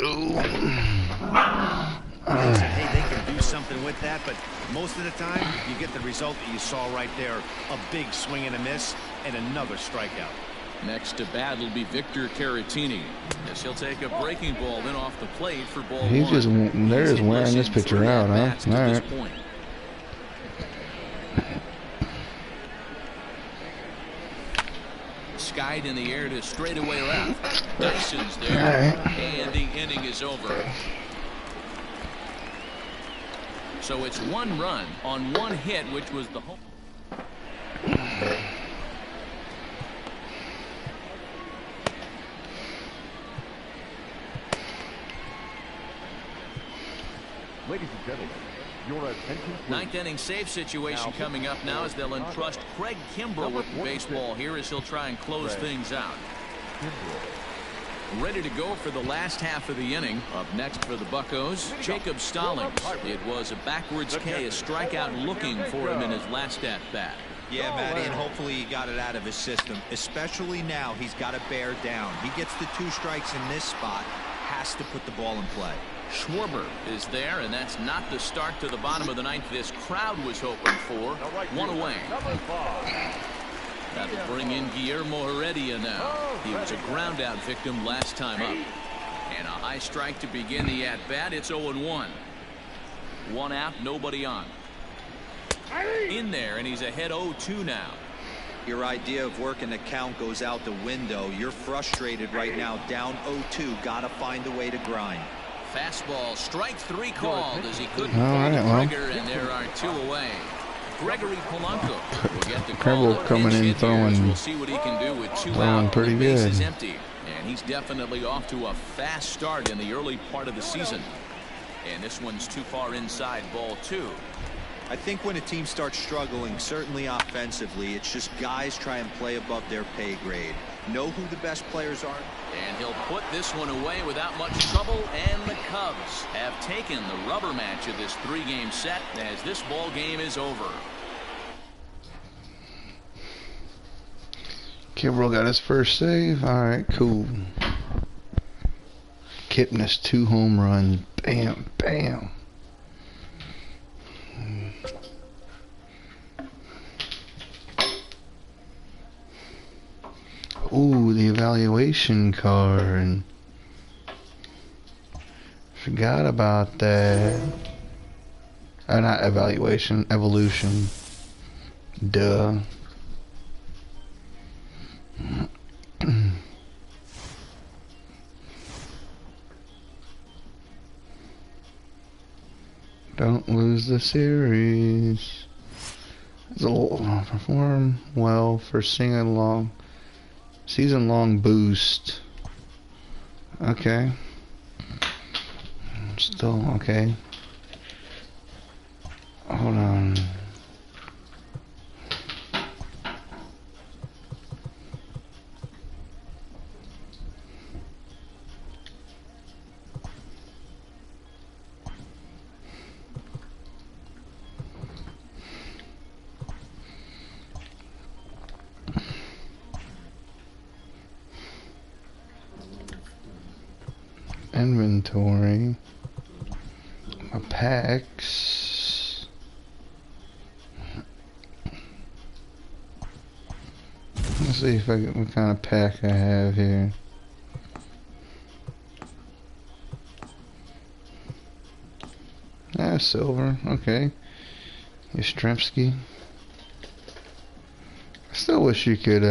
G: thinks that, hey, they can do something with that, but most of the time, you get the result that you saw right there. A big swing and a miss, and another strikeout.
B: Next to bat will be Victor Caratini. Yes, he'll take a breaking ball in off the plate for ball
A: He's
B: one.
A: just, they're just wearing this pitcher out, huh? All right.
B: Skied in the air to straightaway left. Dyson's there.
A: Right.
B: And the inning is over. So it's 1 run on 1 hit, which was the home.
H: Ladies and gentlemen, your attention please.
B: Ninth inning save situation coming up now as they'll entrust Craig Kimbrell with the baseball here as he'll try and close things out. Ready to go for the last half of the inning. Up next for the Buccos, Jacob Stallings. It was a backwards K, a strikeout looking for him in his last at bat.
D: Yeah, Matty, and hopefully he got it out of his system. Especially now, he's got to bear down. He gets the 2 strikes in this spot, has to put the ball in play.
B: Schwarber is there, and that's not the start to the bottom of the ninth this crowd was hoping for. 1 away. That'll bring in Guillermo Heredia now. He was a ground out victim last time up. And a high strike to begin the at bat. It's 0-1. 1 out, nobody on. In there, and he's ahead 0-2 now.
D: Your idea of working the count goes out the window. You're frustrated right now, down 0-2. Got to find a way to grind.
B: Fastball, strike 3 called as he couldn't find Gregor, and there are 2 away. Gregory Polanco will get the call.
A: Coming in throwing.
B: We'll see what he can do with 2 out.
A: Pretty
B: the base
A: good.
B: is empty, and he's definitely off to a fast start in the early part of the season. And this one's too far inside, ball 2.
D: I think when a team starts struggling, certainly offensively, it's just guys try and play above their pay grade. Know who the best players are.
B: And he'll put this one away without much trouble, and the Cubs have taken the rubber match of this 3-game set as this ball game is over.
A: Kimbrell got his first save. All right, cool. Kipnis 2 home runs. Bam, bam. Ooh, the evaluation card. Forgot about that. Not evaluation, evolution. Duh. Don't lose the series. Perform well for season-long boost. Okay. Still okay. Hold on. Inventory. My packs. Let's see if what kind of pack I have here. Ah, silver. Okay. Yastrzemski. I still wish you could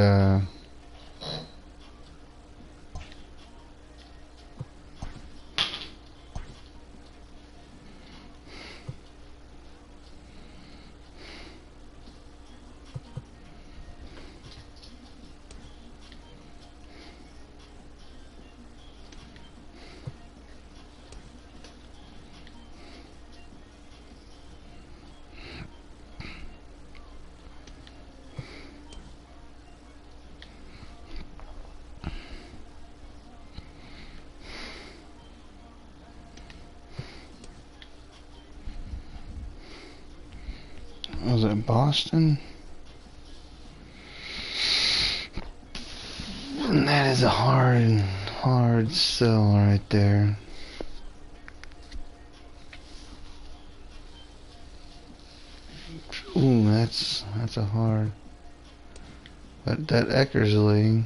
A: was it Boston? And that is a hard sell right there. that's a hard. But that Eckersley.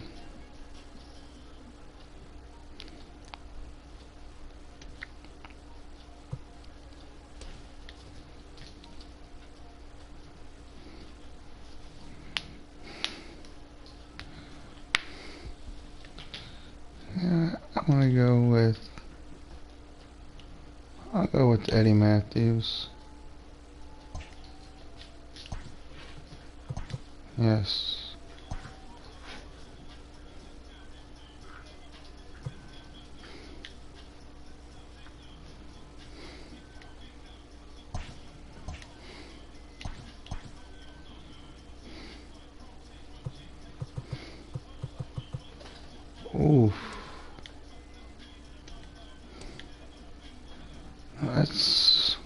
A: Yeah, I'm gonna go with. I'll go with Eddie Matthews. Yes. Oof. That's...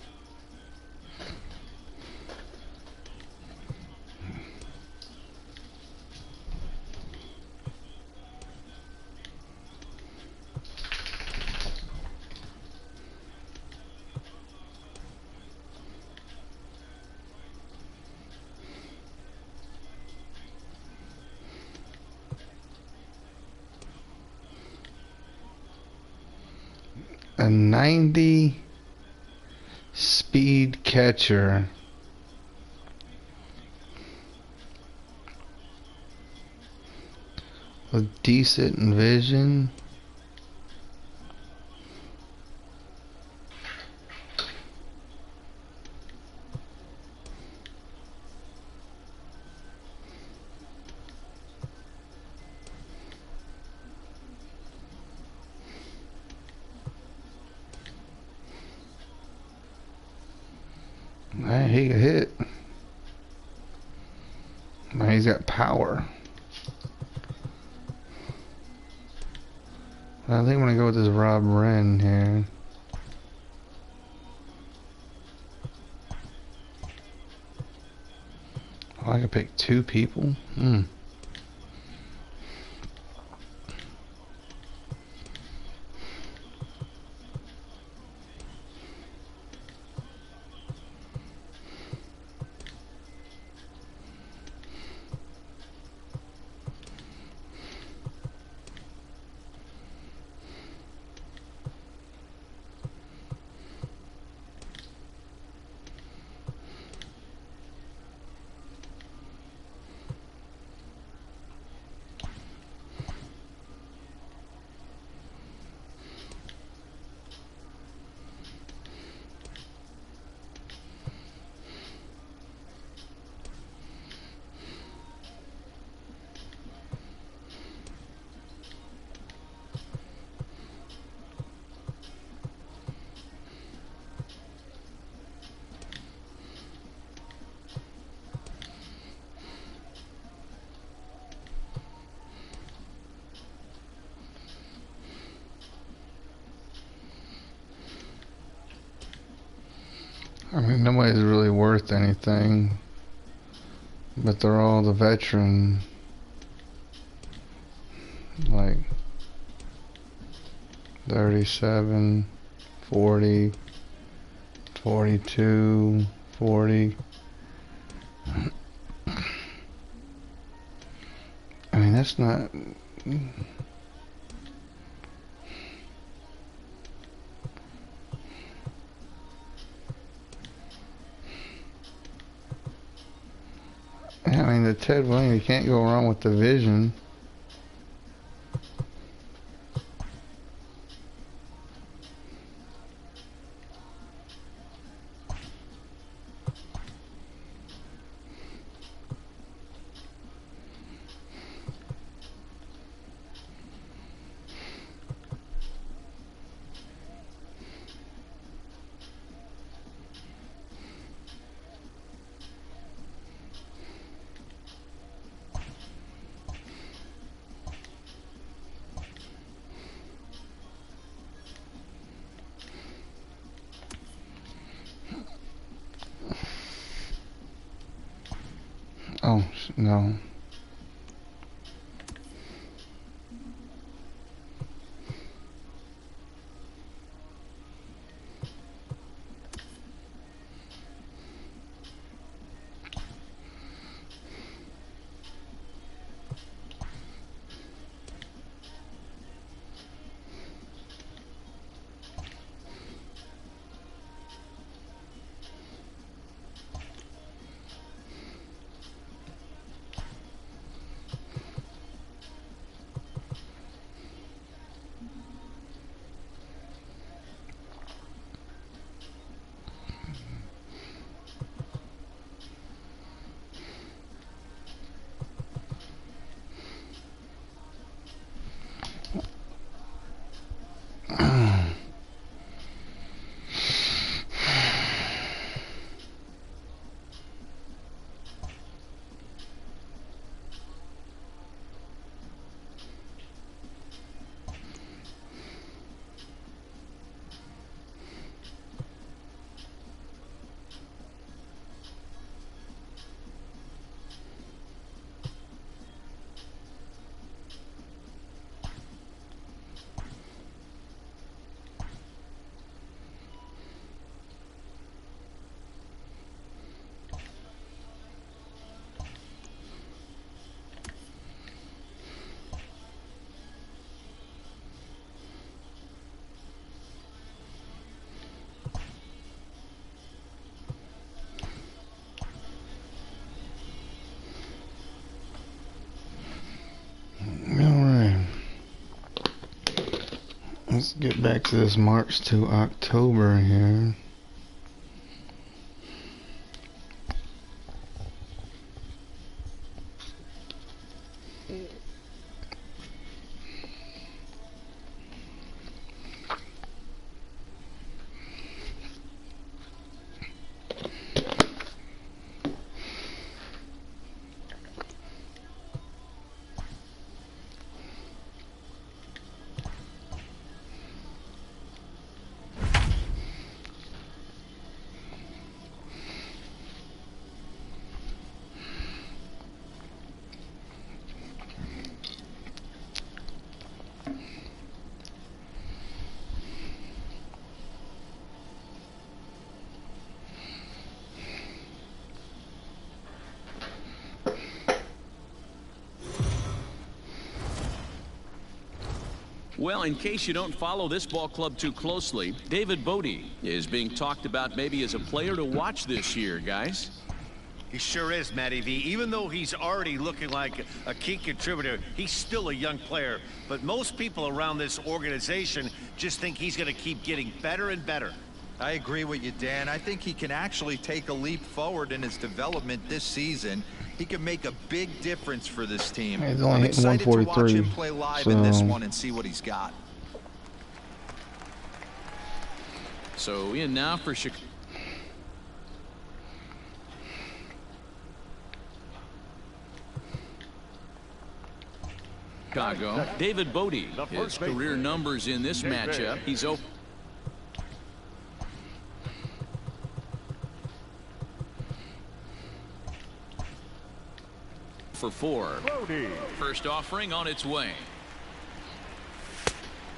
A: a 90 speed catcher. With decent vision. Man, he could hit. Man, he's got power. I think I'm gonna go with this Rob Wren here. Oh, I could pick two people? I mean, nobody's really worth anything, but they're all the veteran, like 37, 40, 42, 40. I mean, that's not... I mean, the Ted Williams, you can't go wrong with the vision. Oh, no. Let's get back to this March to October here.
B: Well, in case you don't follow this ball club too closely, David Bodie is being talked about maybe as a player to watch this year, guys.
G: He sure is, Matty V. Even though he's already looking like a key contributor, he's still a young player. But most people around this organization just think he's going to keep getting better and better.
D: I agree with you, Dan. I think he can actually take a leap forward in his development this season. He can make a big difference for this team.
A: He's only
D: I'm
A: hitting
D: excited to watch
A: 143,
D: him play live in this one and see what he's got.
B: So in now for Chicago. David Bodie, his career numbers in this matchup. He's open for 4. First offering on its way.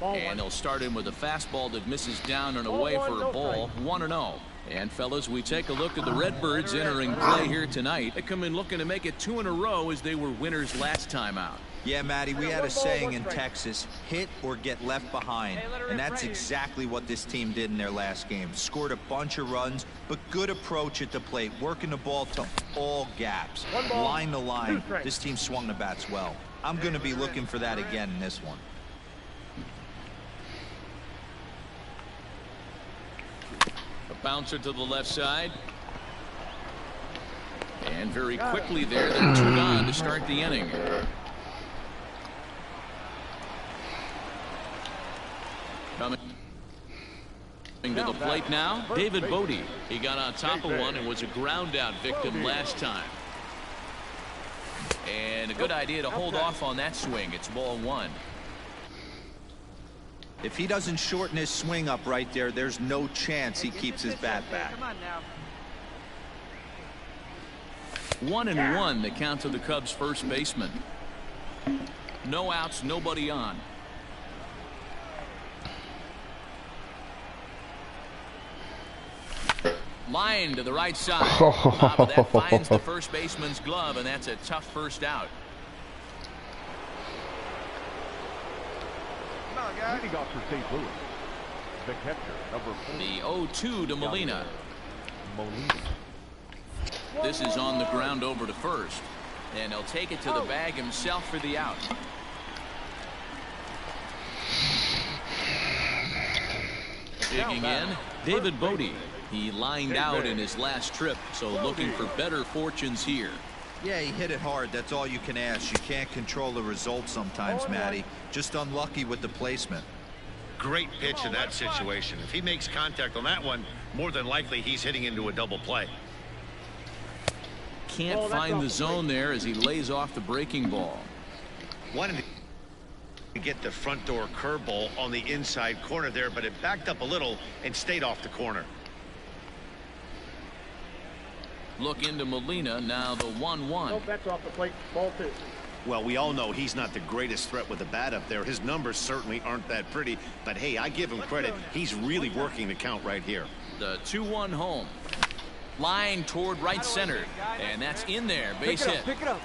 B: And they'll start him with a fastball that misses down and away for a ball. 1-0. And fellas, we take a look at the Redbirds entering play here tonight. They come in looking to make it 2 in a row as they were winners last time out.
D: Yeah, Matty, we had a saying in Texas, hit or get left behind. And that's exactly what this team did in their last game. Scored a bunch of runs, but good approach at the plate, working the ball to all gaps. Line to line, this team swung the bats well. I'm going to be looking for that again in this one.
B: A bouncer to the left side. And very quickly there, they're 2 gone to start the inning. Coming to the plate now, David Bodie. He got on top of one and was a ground out victim last time. And a good idea to hold off on that swing. It's ball 1.
D: If he doesn't shorten his swing up right there, there's no chance he keeps his bat back.
B: 1-1 the count to the Cubs first baseman. No outs, nobody on. Line to the right side. Top of that finds the first baseman's glove, and that's a tough first out.
H: Leading off for St. Louis, the catcher, number 4.
B: The 0-2 to Molina. This is on the ground over to first, and he'll take it to the bag himself for the out. Digging in, David Bodie. He lined out in his last trip, so looking for better fortunes here.
D: Yeah, he hit it hard. That's all you can ask. You can't control the result sometimes, Matty. Just unlucky with the placement.
G: Great pitch in that situation. If he makes contact on that one, more than likely he's hitting into a double play.
B: Can't find the zone there as he lays off the breaking ball.
G: Wanted to get the front door curveball on the inside corner there, but it backed up a little and stayed off the corner.
B: Look into Molina, now the 1-1.
I: That's off the plate, ball 2.
G: Well, we all know he's not the greatest threat with the bat up there. His numbers certainly aren't that pretty, but hey, I give him credit. He's really working the count right here.
B: The 2-1 home. Line toward right center, and that's in there. Base hit.
I: Pick it up.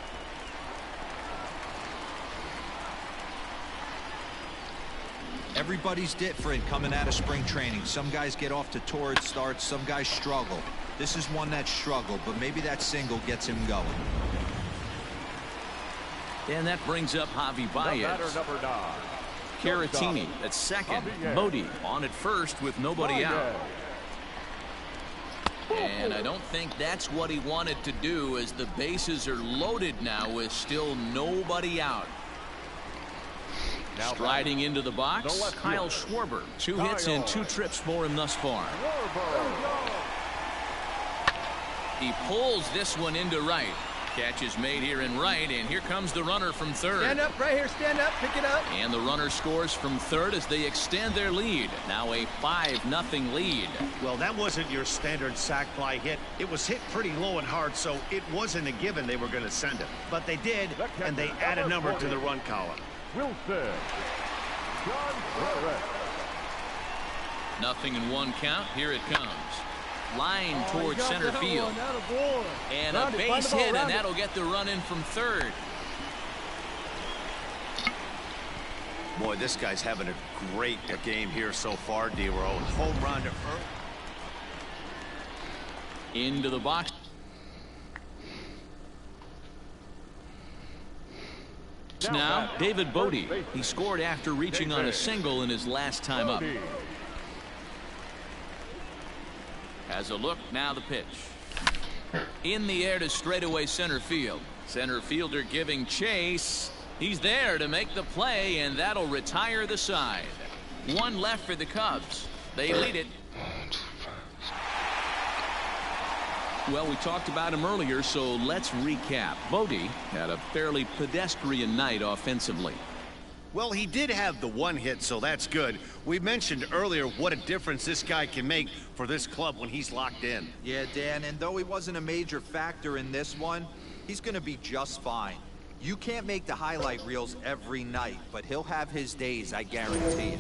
D: Everybody's different coming out of spring training. Some guys get off to torrid starts, some guys struggle. This is one that struggled, but maybe that single gets him going.
B: And that brings up Javi Baez.
H: The batter, number 9.
B: Caratini at second. Modi on at first with nobody out. And I don't think that's what he wanted to do, as the bases are loaded now with still nobody out. Striding into the box, Kyle Schwarber. 2 hits and 2 trips for him thus far. He pulls this one into right. Catch is made here in right, and here comes the runner from third.
J: Stand up right here, stand up, pick it up.
B: And the runner scores from third as they extend their lead. Now a 5-0 lead.
G: Well, that wasn't your standard sac fly hit. It was hit pretty low and hard, so it wasn't a given they were going to send it. But they did, and they add a number to the run column.
H: Wilson. John Flores.
B: 0-1 count. Here it comes. Line towards center field. And a base hit, and that'll get the run in from third.
G: Boy, this guy's having a great game here so far, D-Row. Home run to Earth.
B: Into the box. Now, David Bodie. He scored after reaching on a single in his last time up. Has a look, now the pitch. In the air to straightaway center field. Center fielder giving chase. He's there to make the play, and that'll retire the side. 1 left for the Cubs. They lead it. Well, we talked about him earlier, so let's recap. Bodie had a fairly pedestrian night offensively.
G: Well, he did have the 1 hit, so that's good. We mentioned earlier what a difference this guy can make for this club when he's locked in.
D: Yeah, Dan, and though he wasn't a major factor in this one, he's going to be just fine. You can't make the highlight reels every night, but he'll have his days, I guarantee it.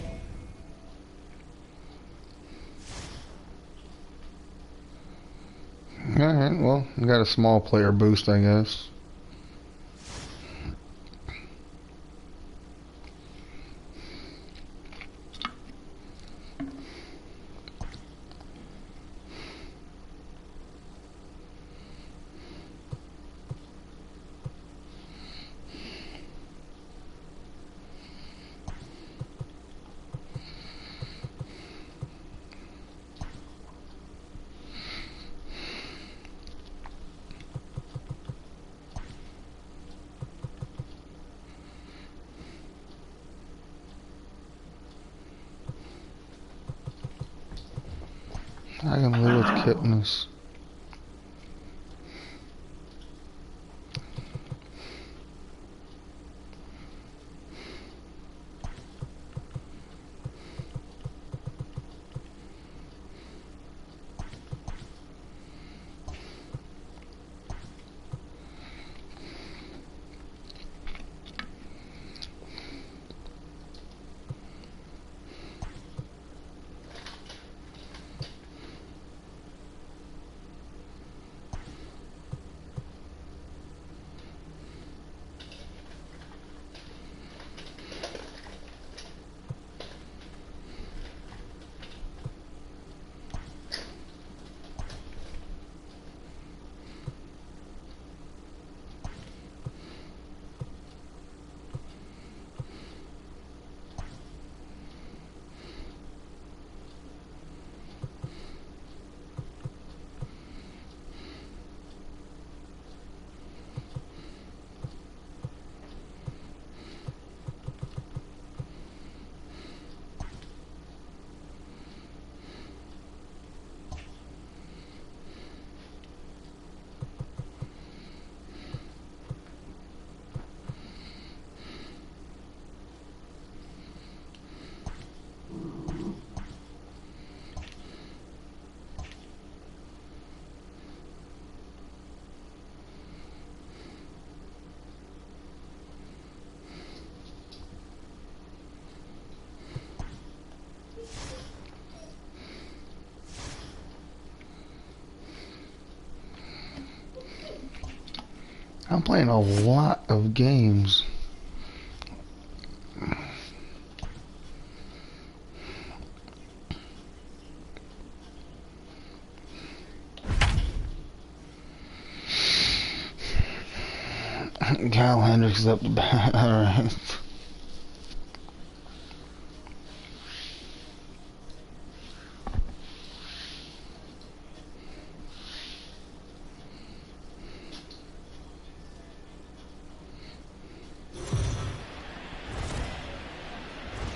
A: Alright, well, we got a small player boost, I guess. I can live with Kipnis. I'm playing a lot of games. Kyle Hendricks is up the bat. Alright.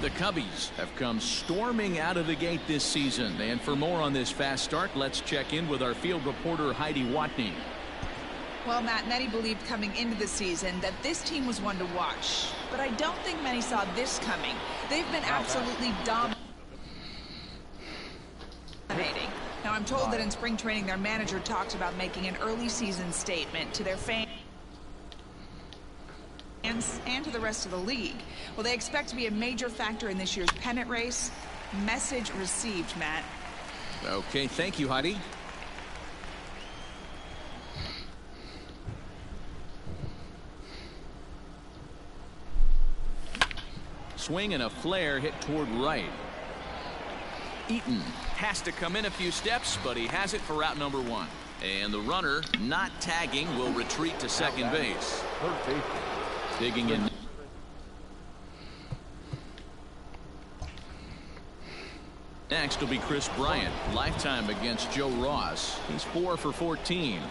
B: The Cubbies have come storming out of the gate this season. And for more on this fast start, let's check in with our field reporter Heidi Watney.
E: Well, Matt, many believed coming into the season that this team was one to watch. But I don't think many saw this coming. They've been absolutely dominating. Now, I'm told that in spring training, their manager talked about making an early season statement to their fans and to the rest of the league. Well, they expect to be a major factor in this year's pennant race. Message received, Matt.
B: Okay, thank you, Heidi. Swing and a flare hit toward right. Eaton has to come in a few steps, but he has it for route number 1. And the runner, not tagging, will retreat to second base. Digging in. Next will be Chris Bryant. Lifetime against Joe Ross. He's 4 for 14.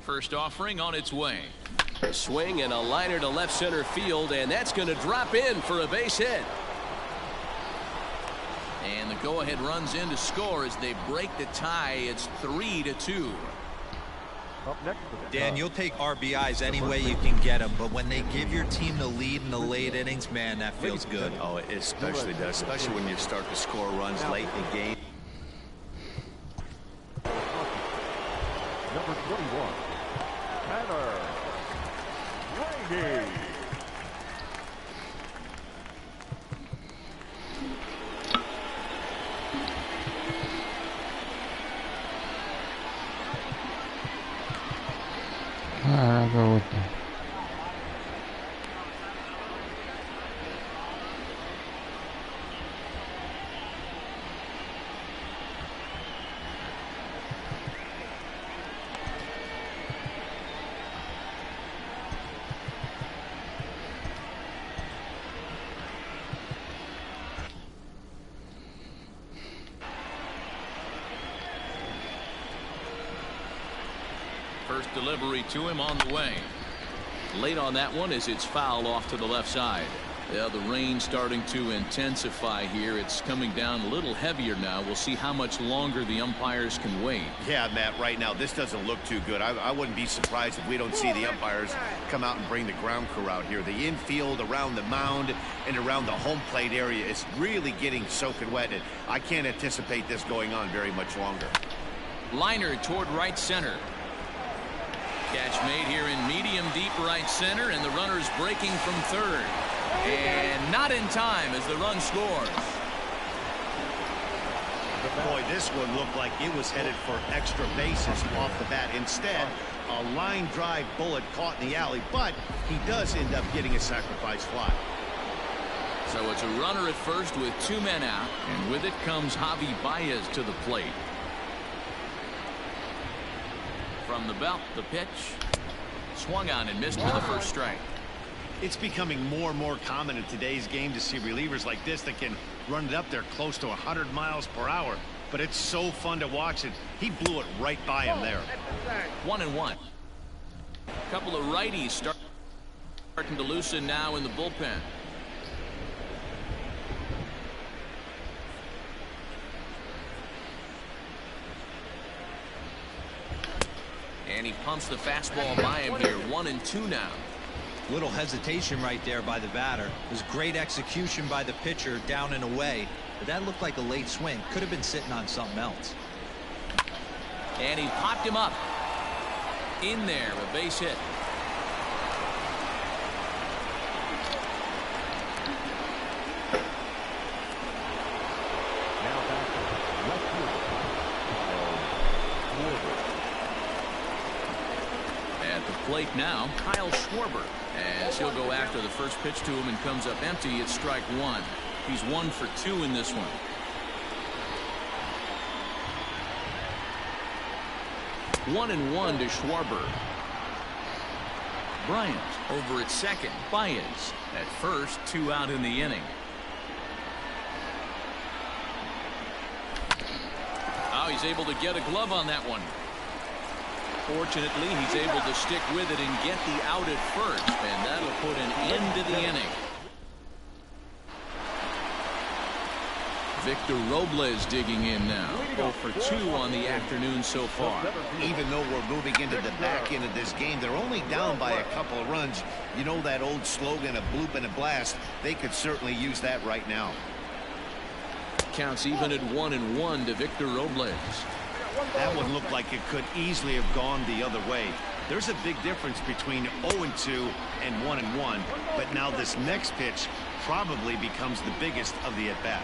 B: First offering on its way. A swing and a liner to left center field, and that's going to drop in for a base hit. And the go-ahead runs in to score as they break the tie. It's 3-2.
D: Dan, you'll take RBIs any way you can get them, but when they give your team the lead in the late innings, man, that feels good.
G: Oh, it especially does, especially when you start to score runs late in the game.
H: Number 21, Tanner Rainey.
A: I'll go with that.
B: First delivery to him on the way. Late on that one as it's fouled off to the left side. Yeah, the rain starting to intensify here. It's coming down a little heavier now. We'll see how much longer the umpires can wait.
G: Yeah, Matt, right now this doesn't look too good. I wouldn't be surprised if we don't see the umpires come out and bring the ground crew out here. The infield around the mound and around the home plate area is really getting soaking wet, and I can't anticipate this going on very much longer.
B: Liner toward right center. Catch made here in medium deep right center, and the runner's breaking from third. And not in time as the run scores.
G: Boy, this one looked like it was headed for extra bases off the bat. Instead, a line drive bullet caught in the alley, but he does end up getting a sacrifice fly.
B: So it's a runner at first with 2 men out, and with it comes Javi Baez to the plate. From the belt, the pitch. Swung on and missed for the first strike.
G: It's becoming more and more common in today's game to see relievers like this that can run it up there close to 100 miles per hour. But it's so fun to watch it. He blew it right by him there.
B: 1-1. A couple of righties starting to loosen now in the bullpen. And he pumps the fastball by him here. 1-2 now.
D: Little hesitation right there by the batter. It was great execution by the pitcher down and away, but that looked like a late swing. Could have been sitting on something else.
B: And he popped him up. In there, a base hit.
H: Now back to left field.
B: At the plate now, Kyle Schwarber. As he'll go after the first pitch to him and comes up empty. It's strike 1. He's 1 for 2 in this one. One and 1 to Schwarber. Bryant over at second. Baez at first. 2 out in the inning. Oh, he's able to get a glove on that one. Fortunately, he's able to stick with it and get the out at first, and that'll put an end to the inning. Victor Robles digging in now. 0 for 2 on the afternoon so far.
G: Even though we're moving into the back end of this game, they're only down by a couple of runs. You know that old slogan, a bloop and a blast. They could certainly use that right now.
B: Counts even at 1-1 to Victor Robles.
G: That one looked like it could easily have gone the other way. There's a big difference between 0-2 and 1-1, but now this next pitch probably becomes the biggest of the at-bat.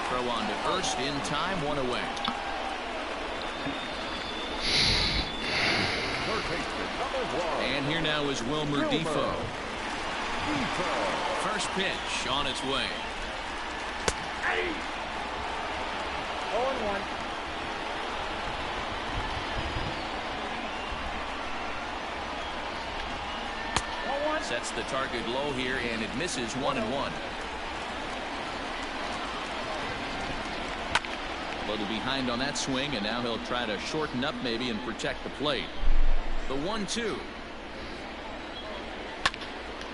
B: Throw on to first in time, 1 away. And here now is Wilmer Difo. First pitch on its way.
I: 0-1.
B: Sets the target low here, and it misses 1-1. A little behind on that swing, and now he'll try to shorten up maybe and protect the plate. The 1-2.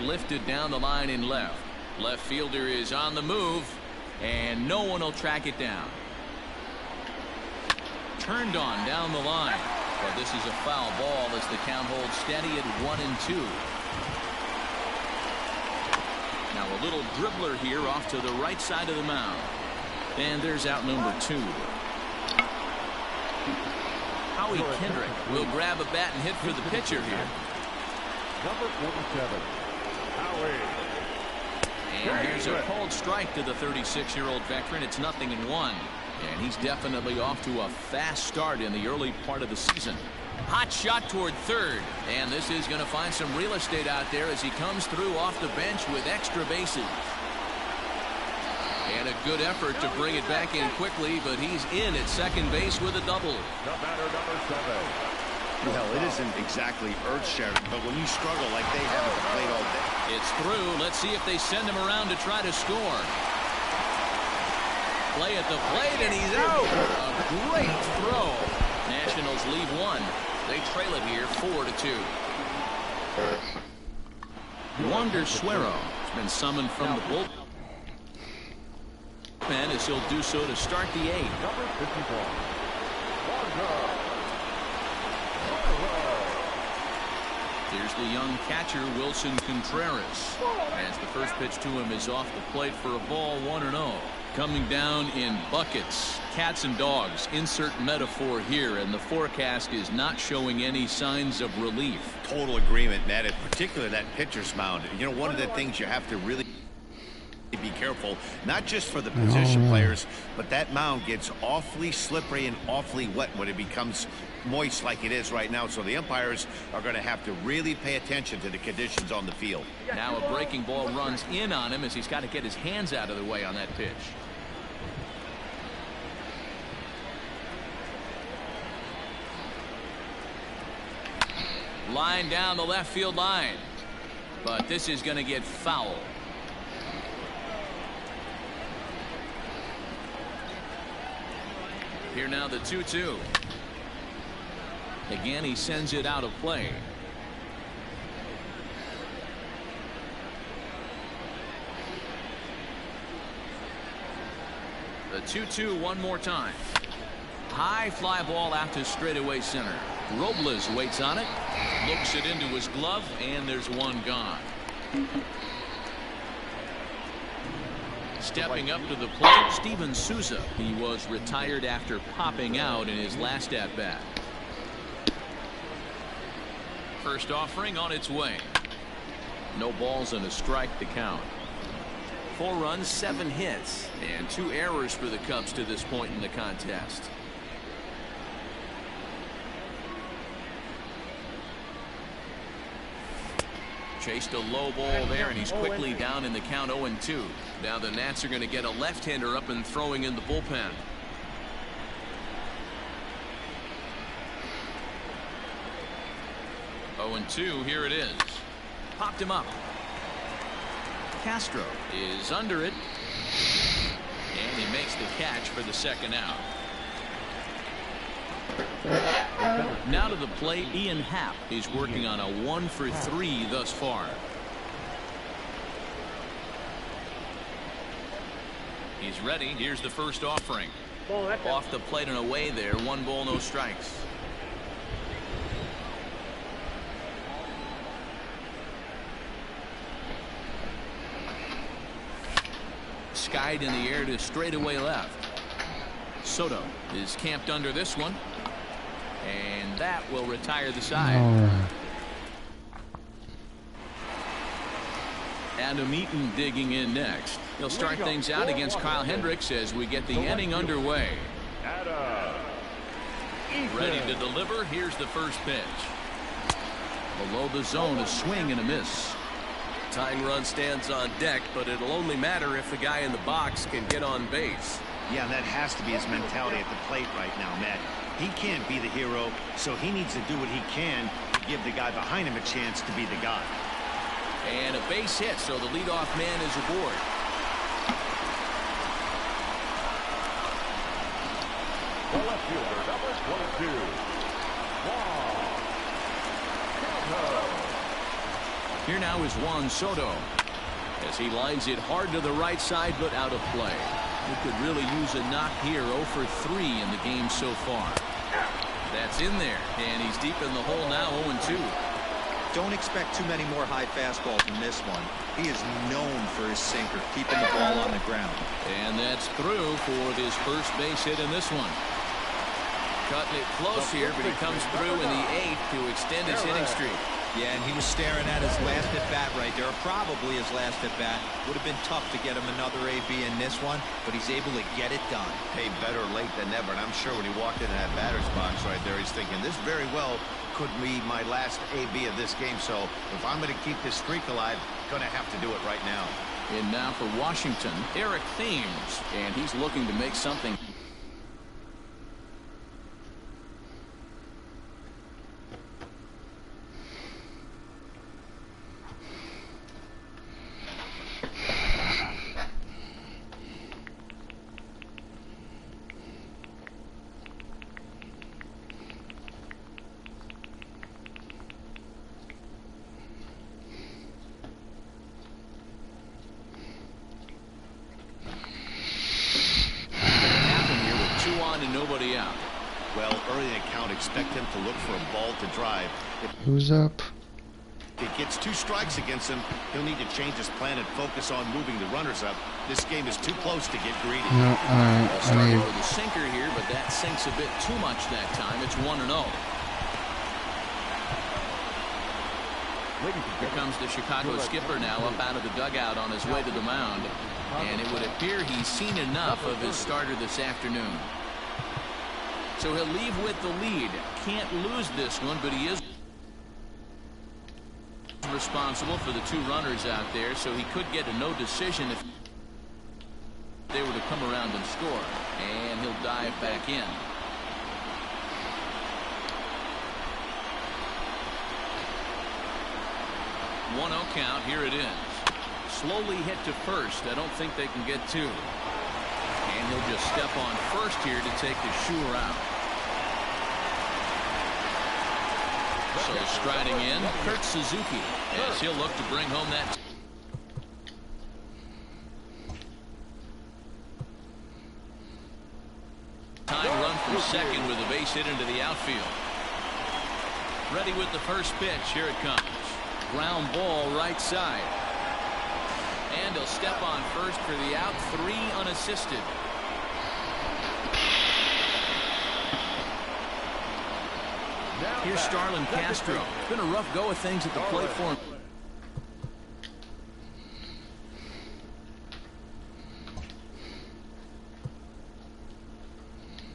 B: Lifted down the line in left. Left fielder is on the move, and no one will track it down. Turned on down the line, but this is a foul ball as the count holds steady at 1-2. Now a little dribbler here off to the right side of the mound. And there's out number 2. Howie Kendrick will grab a bat and hit for the pitcher here.
H: Number 47, Howie.
B: And here's a cold strike to the 36-year-old veteran. It's 0-1. And he's definitely off to a fast start in the early part of the season. Hot shot toward third. And this is going to find some real estate out there as he comes through off the bench with extra bases. And a good effort to bring it back in quickly, but he's in at second base with a double.
H: The batter, number 7.
G: Well, it isn't exactly earth-shattering, but when you struggle like they have at the plate all day.
B: It's through. Let's see if they send him around to try to score. Play at the plate, and he's out. A great throw. Nationals lead 1. They trail it here 4-2. Wander Suero has been summoned from the bullpen as he'll do so to start the 8th.
H: Number 54,
B: Here's the young catcher Wilson Contreras as the first pitch to him is off the plate for a ball, 1-0. Coming down in buckets, cats and dogs, insert metaphor here, and the forecast is not showing any signs of relief.
G: Total agreement, Ned, in particular that pitcher's mound. You know, one of the things you have to really be careful, not just for the position players, but that mound gets awfully slippery and awfully wet when it becomes moist like it is right now. So the umpires are going to have to really pay attention to the conditions on the field.
B: Now a breaking ball runs in on him as he's got to get his hands out of the way on that pitch. Line down the left field line, but this is going to get foul. Here now the 2-2. Again, he sends it out of play. The 2-2 one more time. High fly ball out to straightaway center. Robles waits on it, looks it into his glove, and there's one gone. Stepping up to the plate, Steven Souza. He was retired after popping out in his last at-bat. First offering on its way. No balls and a strike to count. 4 runs, 7 hits, and 2 errors for the Cubs to this point in the contest. Chased a low ball there, and he's quickly down in the count 0-2. Now the Nats are going to get a left-hander up and throwing in the bullpen. Oh, 2, here it is. Popped him up. Castro is under it. And he he makes the catch for the second out. Now to the plate, Ian Happ. He's working on a 1-for-3 thus far. He's ready. Here's the first offering. Off the plate and away there. 1 ball, no strikes. Skied in the air to straightaway left. Soto is camped under this one. And that will retire the side. Adam Eaton digging in next. He'll start things out against Kyle Hendricks as we get the inning underway. Ready to deliver. Here's the first pitch. Below the zone, a swing and a miss.
K: Tying run stands on deck, but it'll only matter if the guy in the box can get on base.
G: Yeah, that has to be his mentality at the plate right now, Matt. He can't be the hero, so he needs to do what he can to give the guy behind him a chance to be the guy.
B: And a base hit, so the leadoff man is aboard.
H: The left fielder, number 22, Juan Soto.
B: Here now is Juan Soto as he lines it hard to the right side, but out of play. He could really use a knock here. 0-for-3 in the game so far. That's in there, and he's deep in the hole now. 0-2.
D: Don't expect too many more high fastballs in this one. He is known for his sinker, keeping the ball on the ground.
B: And that's through for his first base hit in this one. Cutting it close here, but he comes through in the 8th to extend his hitting streak.
D: Yeah, and he was staring at his last at-bat right there, probably his last at-bat. Would have been tough to get him another AB in this one, but he's able to get it done.
G: Hey, better late than never, and I'm sure when he walked into that batter's box right there, he's thinking, this very well could be my last AB of this game, so if I'm going to keep this streak alive, going to have to do it right now.
B: And now for Washington, Eric Thames, and he's looking to make something. And nobody out.
G: Well, early in the count, expect him to look for a ball to drive.
A: Who's up?
G: If he gets 2 strikes against him, he'll need to change his plan and focus on moving the runners up. This game is too close to get greedy.
A: No,
B: Starting with the sinker here, but that sinks a bit too much that time. It's 1-0. Here comes the Chicago skipper now up out of the dugout on his way to the mound. And it would appear he's seen enough of his starter this afternoon. So he'll leave with the lead. Can't lose this one, but he is responsible for the 2 runners out there, so he could get a no decision if they were to come around and score. And he'll dive back in. One 0 count. Here it is. Slowly hit to first. I don't think they can get 2. And he'll just step on first here to take the Shure out. So striding in, Kurt Suzuki, as he'll look to bring home that. Time run from second with a base hit into the outfield. Ready with the first pitch. Here it comes. Ground ball right side. And he'll step on first for the out. 3 unassisted. Here's Starlin Castro. It's been a rough go of things at the plate for him.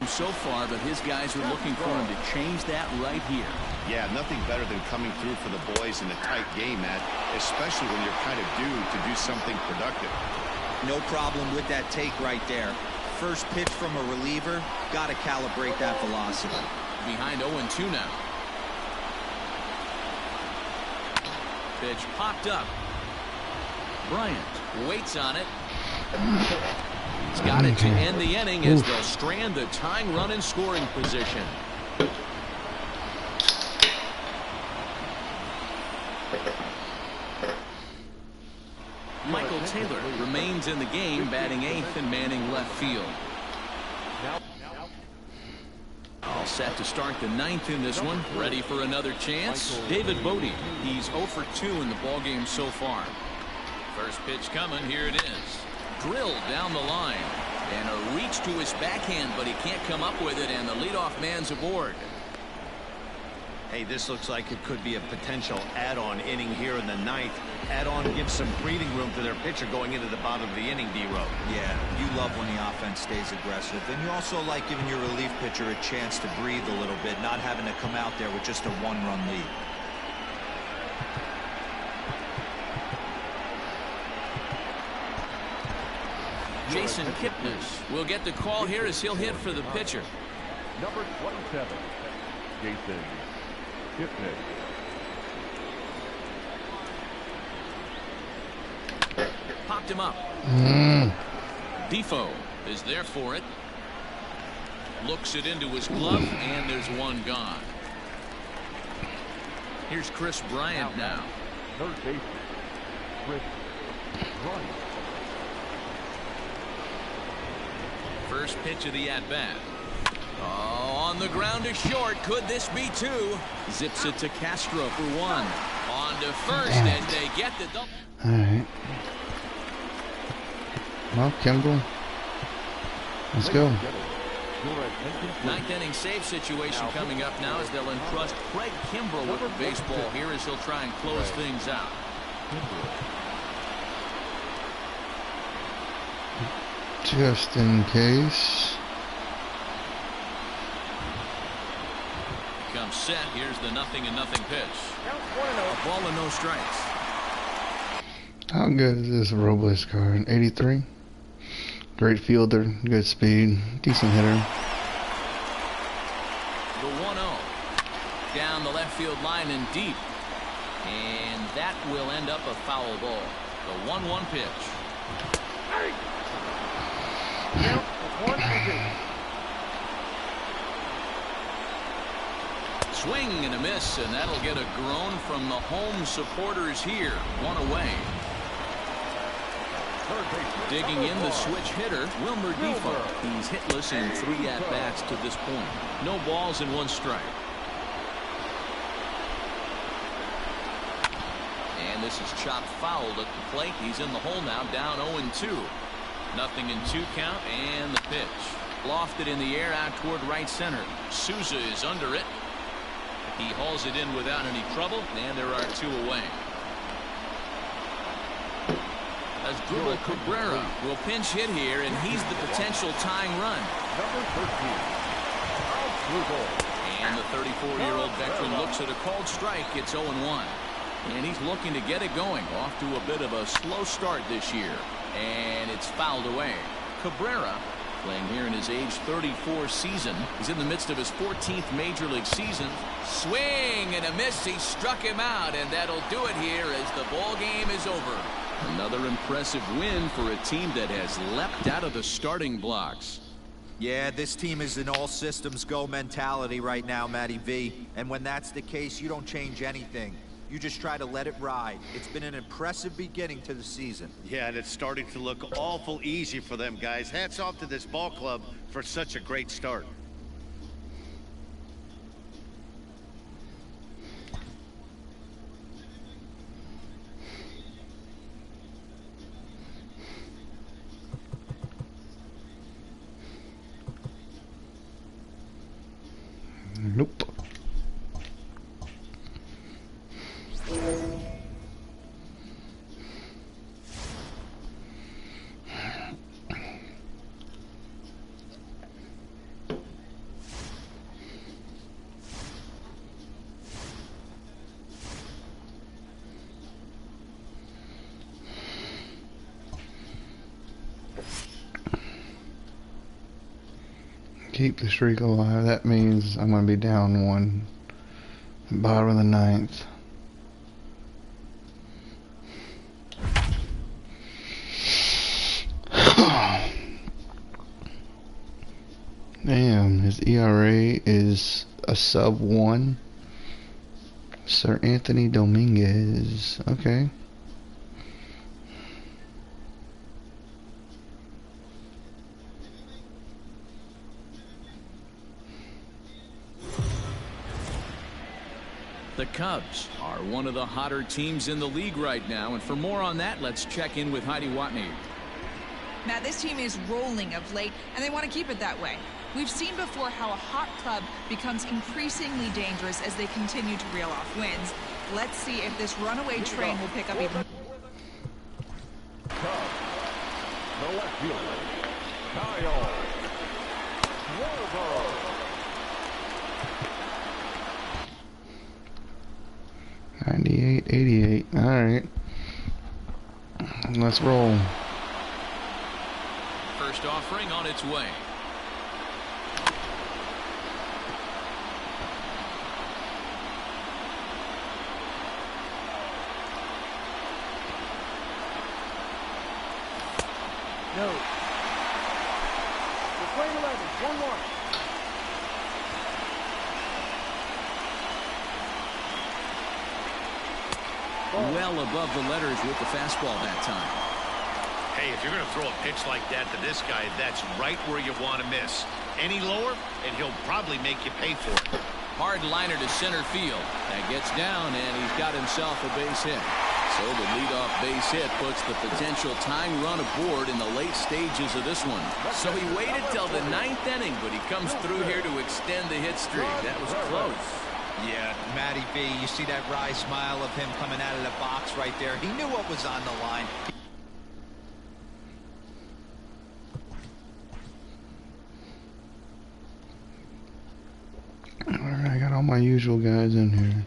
B: So far, but his guys are looking for him to change that right here.
G: Yeah, nothing better than coming through for the boys in a tight game, Matt, especially when you're kind of due to do something productive.
D: No problem with that take right there. First pitch from a reliever, got to calibrate that velocity.
B: Behind 0-2 now. Pitch popped up. Bryant waits on it. That's got it to end the inning as they'll strand the tying run in scoring position. Michael Taylor remains in the game, batting 8th and manning left field. All set to start the 9th in this one. Ready for another chance. David Bodie. He's 0 for 2 in the ballgame so far. First pitch coming. Here it is. Drilled down the line. And a reach to his backhand, but he can't come up with it, and the leadoff man's aboard.
G: Hey, this looks like it could be a potential add-on inning here in the 9th. Add-on gives some breathing room to their pitcher going into the bottom of the inning, D-Row.
D: Yeah, you love when the offense stays aggressive. And you also like giving your relief pitcher a chance to breathe a little bit, not having to come out there with just a one-run lead.
B: Jason Kipnis will get the call here as he'll hit for the pitcher.
H: Number 27, Jason Kipnis.
B: Popped him up. Defoe is there for it. Looks it into his glove, and there's one gone. Here's Chris Bryant now.
H: Third baseman, Chris Bryant.
B: First pitch of the at-bat. Oh, on the ground to short. Could this be 2? Zips it to Castro for 1. On to first, and they get the double.
A: All right. Well, Kimbrel, let's go.
B: 9th inning save situation coming up now as they'll entrust Craig Kimbrel with the baseball here as he'll try and close things out.
A: Just in case.
B: Comes set. Here's the 0-0 pitch. A ball and no strikes.
A: How good is this Robles card? 83. Great fielder, good speed, decent hitter.
B: The 1-0 down the left field line and deep, and that will end up a foul ball. The 1-1 pitch. Swing and a miss, and that'll get a groan from the home supporters here. 1 away. Digging in the switch hitter, Wilmer Defoe. He's hitless in 3 at-bats to this point. No balls and 1 strike. And this is chopped foul at the plate. He's in the hole now, down 0-2. 0-2 count, and the pitch. Lofted in the air out toward right center. Souza is under it. He hauls it in without any trouble, and there are 2 away. Asdrubal Cabrera will pinch hit here, and he's the potential tying run.
H: Number 13,
B: and the 34-year-old veteran looks at a called strike. It's 0-1. And he's looking to get it going. Off to a bit of a slow start this year. And it's fouled away. Cabrera, playing here in his age 34 season, is in the midst of his 14th Major League season. Swing and a miss. He struck him out, and that'll do it here as the ball game is over. Another impressive win for a team that has leapt out of the starting blocks.
D: Yeah, this team is an all-systems-go mentality right now, Matty V. And when that's the case, you don't change anything. You just try to let it ride. It's been an impressive beginning to the season.
G: Yeah, and it's starting to look awful easy for them, guys. Hats off to this ball club for such a great start.
A: Nope. Keep the streak alive. That means I'm going to be down 1. Bottom of the 9th. His ERA is a sub 1. Sir Anthony Dominguez. Okay.
B: The Cubs are one of the hotter teams in the league right now, and for more on that, let's check in with Heidi Watney.
E: Matt, this team is rolling of late, and they want to keep it that way. We've seen before how a hot club becomes increasingly dangerous as they continue to reel off wins. Let's see if this runaway train will pick up even.
H: Cubs, the left fielder, Kyle Schwarber.
A: 98-88. Alright. Let's roll.
B: First offering on its way.
J: No. We're playing 11, 1-1.
B: Well above the letters with the fastball that time.
G: Hey, if you're going to throw a pitch like that to this guy, that's right where you want to miss. Any lower, and he'll probably make you pay for it.
B: Hard liner to center field. That gets down, and he's got himself a base hit. So the leadoff base hit puts the potential tying run aboard in the late stages of this one. So he waited till the 9th inning, but he comes through here to extend the hit streak. That was close.
D: Yeah, Matty B, you see that wry smile of him coming out of the box right there. He knew what was on the line.
A: Alright, I got all my usual guys in here.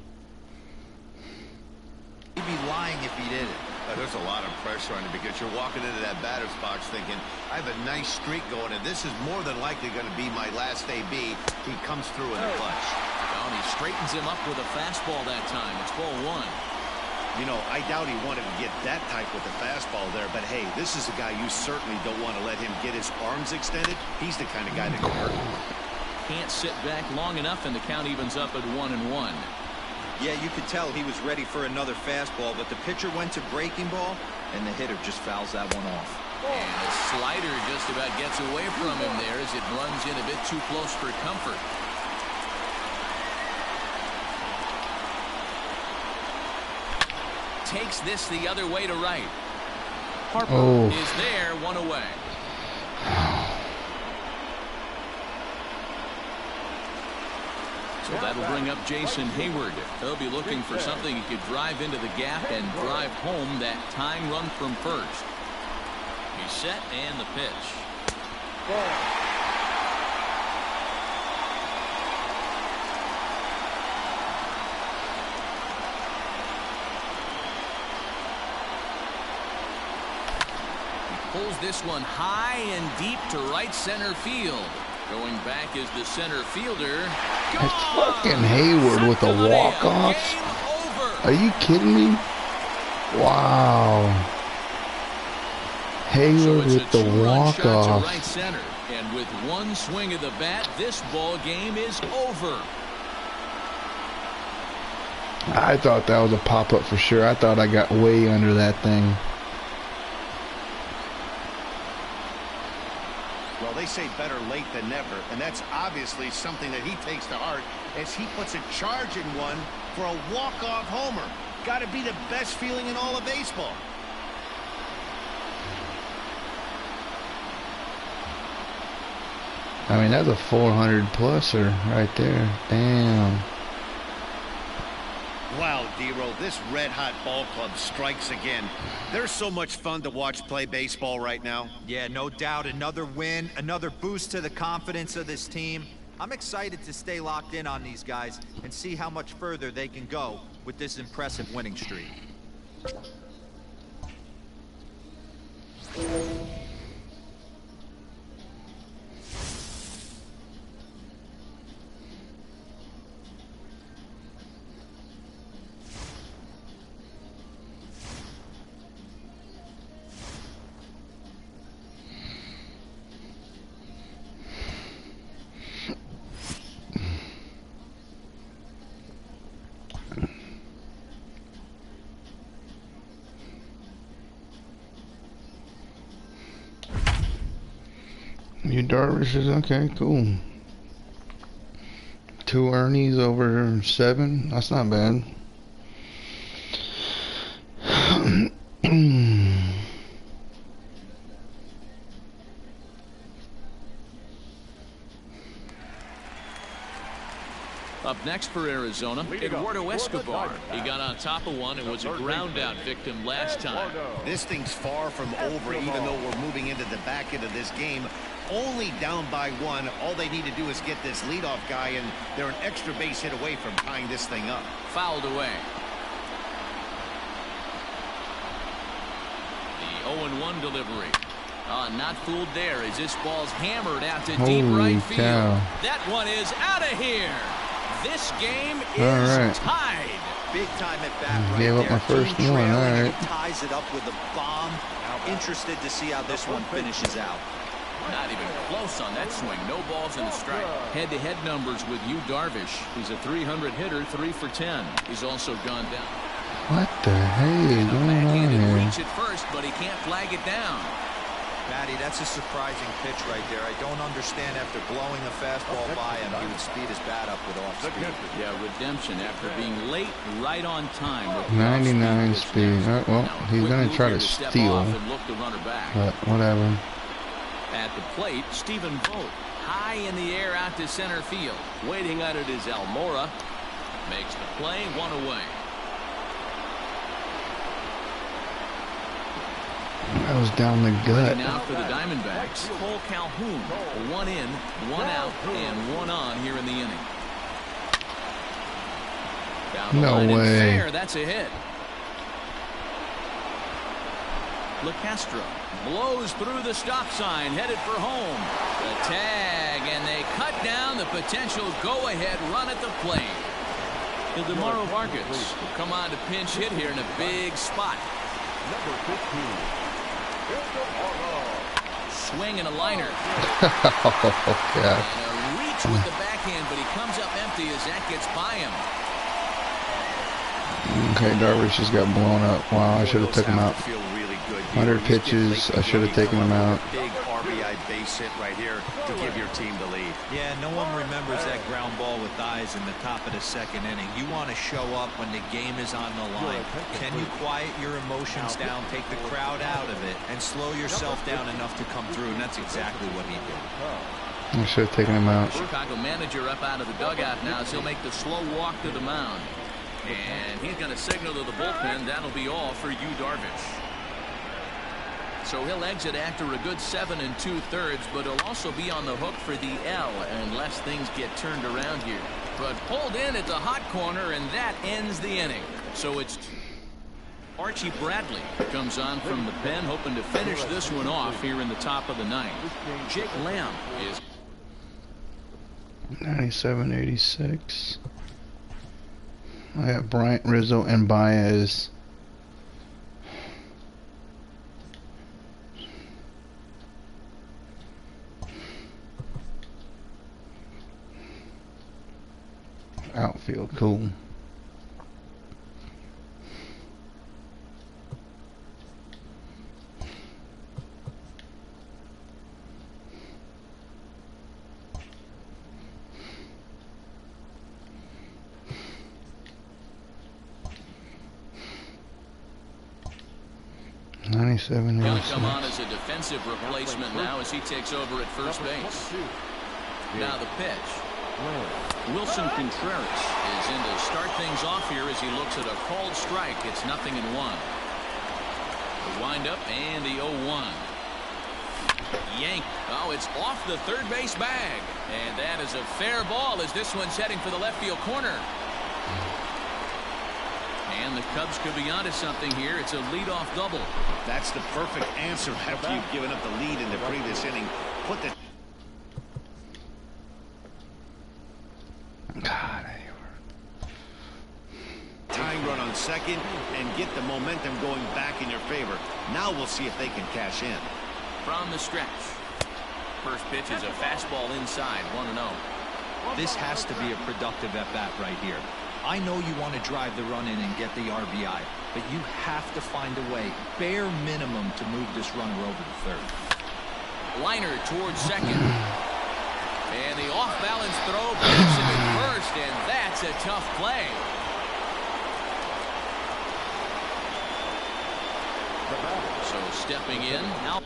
D: He'd be lying if he did it.
G: There's a lot of pressure on him because you're walking into that batter's box thinking, I have a nice streak going, and this is more than likely going to be my last AB. He comes through in the clutch.
B: Well, he straightens him up with a fastball that time. It's ball 1.
G: You know, I doubt he wanted to get that type with the fastball there, but hey, this is a guy you certainly don't want to let him get his arms extended. He's the kind of guy that can hurt you.
B: Can't sit back long enough, and the count evens up at 1-1.
D: Yeah, you could tell he was ready for another fastball, but the pitcher went to breaking ball, and the hitter just fouls that one off.
B: And the slider just about gets away from him there as it runs in a bit too close for comfort. Takes this the other way to right. Harper is there, one away. So that'll bring up Jason Hayward. They'll be looking for something he could drive into the gap and drive home that tying run from first. He's set and the pitch. Pulls this one high and deep to right center field. Going back is the center fielder.
A: It's fucking Hayward with a walk-off. Are you kidding me? Wow. Hayward with the walk-off.
B: Right center. And with one swing of the bat, this ball game is over.
A: I thought that was a pop-up for sure. I thought I got way under that thing.
G: Well, they say better late than never, and that's obviously something that he takes to heart as he puts a charge in one for a walk-off homer. Got to be the best feeling in all of baseball.
A: I mean, that's a 400-pluser right there. Damn.
G: Wow, D-Roll, this red-hot ball club strikes again. They're so much fun to watch play baseball right now.
D: Yeah, no doubt. Another win, another boost to the confidence of this team. I'm excited to stay locked in on these guys and see how much further they can go with this impressive winning streak.
A: Yu Darvish is okay, cool. 2 Ernies over 7. That's not bad.
B: Up next for Arizona, Eduardo Escobar. He got on top of one and was a ground out victim last time.
G: This thing's far from over, even though we're moving into the back end of this game. Only down by 1. All they need to do is get this leadoff guy, and they're an extra base hit away from tying this thing up.
B: Fouled away. The 0-1 delivery. Not fooled there as this ball's hammered out to deep right field.
A: Cow.
B: That one is out of here. This game is tied.
D: Big time at bat right
A: Gave up
D: there.
A: my first
D: Team
A: one.
D: trailing,
A: All right.
D: he ties it up with a bomb. Interested to see how this one finishes out.
B: Not even close on that swing. No balls in the strike. Head-to-head numbers with Yu Darvish. He's a 300 hitter, 3 for 10. He's also gone down.
A: What the hell is going on here?
B: Reach it first, but he can't flag it down.
D: Matty, that's a surprising pitch right there. I don't understand after blowing a fastball by him, he would speed his bat up with off speed.
B: Yeah, redemption after being late, right on time. With
A: 99 speed. Well, he's going to try to steal.
B: And look the runner back.
A: But whatever.
B: At the plate, Stephen Vogt. High in the air out to center field. Waiting at it is Almora. Makes the play, 1 away.
A: That was down the gut.
B: Now for the Diamondbacks, Cole Calhoun. 1 in, 1 out, and 1 on here in the inning. Down the line
A: No way.
B: Fair, that's a hit. LeCastro blows through the stop sign, headed for home. The tag, and they cut down the potential go-ahead run at the plate. Ildemaro Vargas will come on to pinch hit here in a big spot.
H: Number 15.
B: Swing and a liner.
A: Oh, God.
B: And a reach with the backhand, but he comes up empty as that gets by him.
A: Okay, Darvish just got blown up. Wow, I should have took him out. 100 pitches, I should have taken him out.
G: Big RBI base hit right here to give your team the lead.
D: Yeah, no one remembers that ground ball with eyes in the top of the second inning. You want to show up when the game is on the line. Can you quiet your emotions down, take the crowd out of it, and slow yourself down enough to come through? And that's exactly what he did.
A: I should have taken him out.
B: Chicago manager up out of the dugout now as he'll make the slow walk to the mound. And he's going to signal to the bullpen. That'll be all for Yu Darvish. So he'll exit after a good 7 2/3, but he'll also be on the hook for the L unless things get turned around here. But pulled in at the hot corner, and that ends the inning. So it's Archie Bradley comes on from the pen, hoping to finish this one off here in the top of the 9th. Jake Lamb is
A: 97-86. I got Bryant, Rizzo, and Baez. Outfield, cool.
B: He'll come on as a defensive replacement now as he takes over at first base. Now the pitch. Wilson Contreras is in to start things off here as he looks at a called strike. It's 0-1. The windup and the 0-1. Yank. Oh, it's off the third base bag. And that is a fair ball as this one's heading for the left field corner. And the Cubs could be onto something here. It's a leadoff double.
G: That's the perfect answer after you've given up the lead in the previous inning. Put the tying run on second and get the momentum going back in your favor. Now we'll see if they can cash in.
B: From the stretch. First pitch is a fastball inside, 1-0.
D: This has to be a productive at-bat right here. I know you want to drive the run in and get the RBI, but you have to find a way, bare minimum, to move this runner over to third.
B: Liner towards second. And the off-balance throw breaks him at first, and that's a tough play. So stepping in now.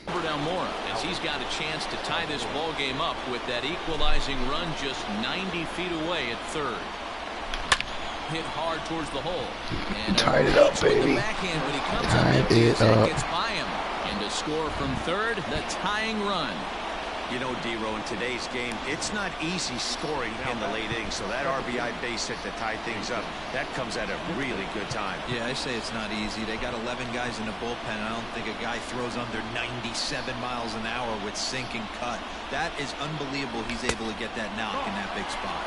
B: Almora, as he's got a chance to tie this ball game up with that equalizing run just 90 feet away at third. Hit hard towards the hole. And
A: tied it up, baby.
B: Backhand, but he comes up empty as that gets by him. And to score from third, the tying run.
D: You know, D-Row, in today's game, it's not easy scoring in the late innings, so that RBI base hit to tie things up, that comes at a really good time.
L: Yeah, I say it's not easy. They got 11 guys in the bullpen. I don't think a guy throws under 97 miles an hour with sink and cut. That is unbelievable he's able to get that knock in that big spot.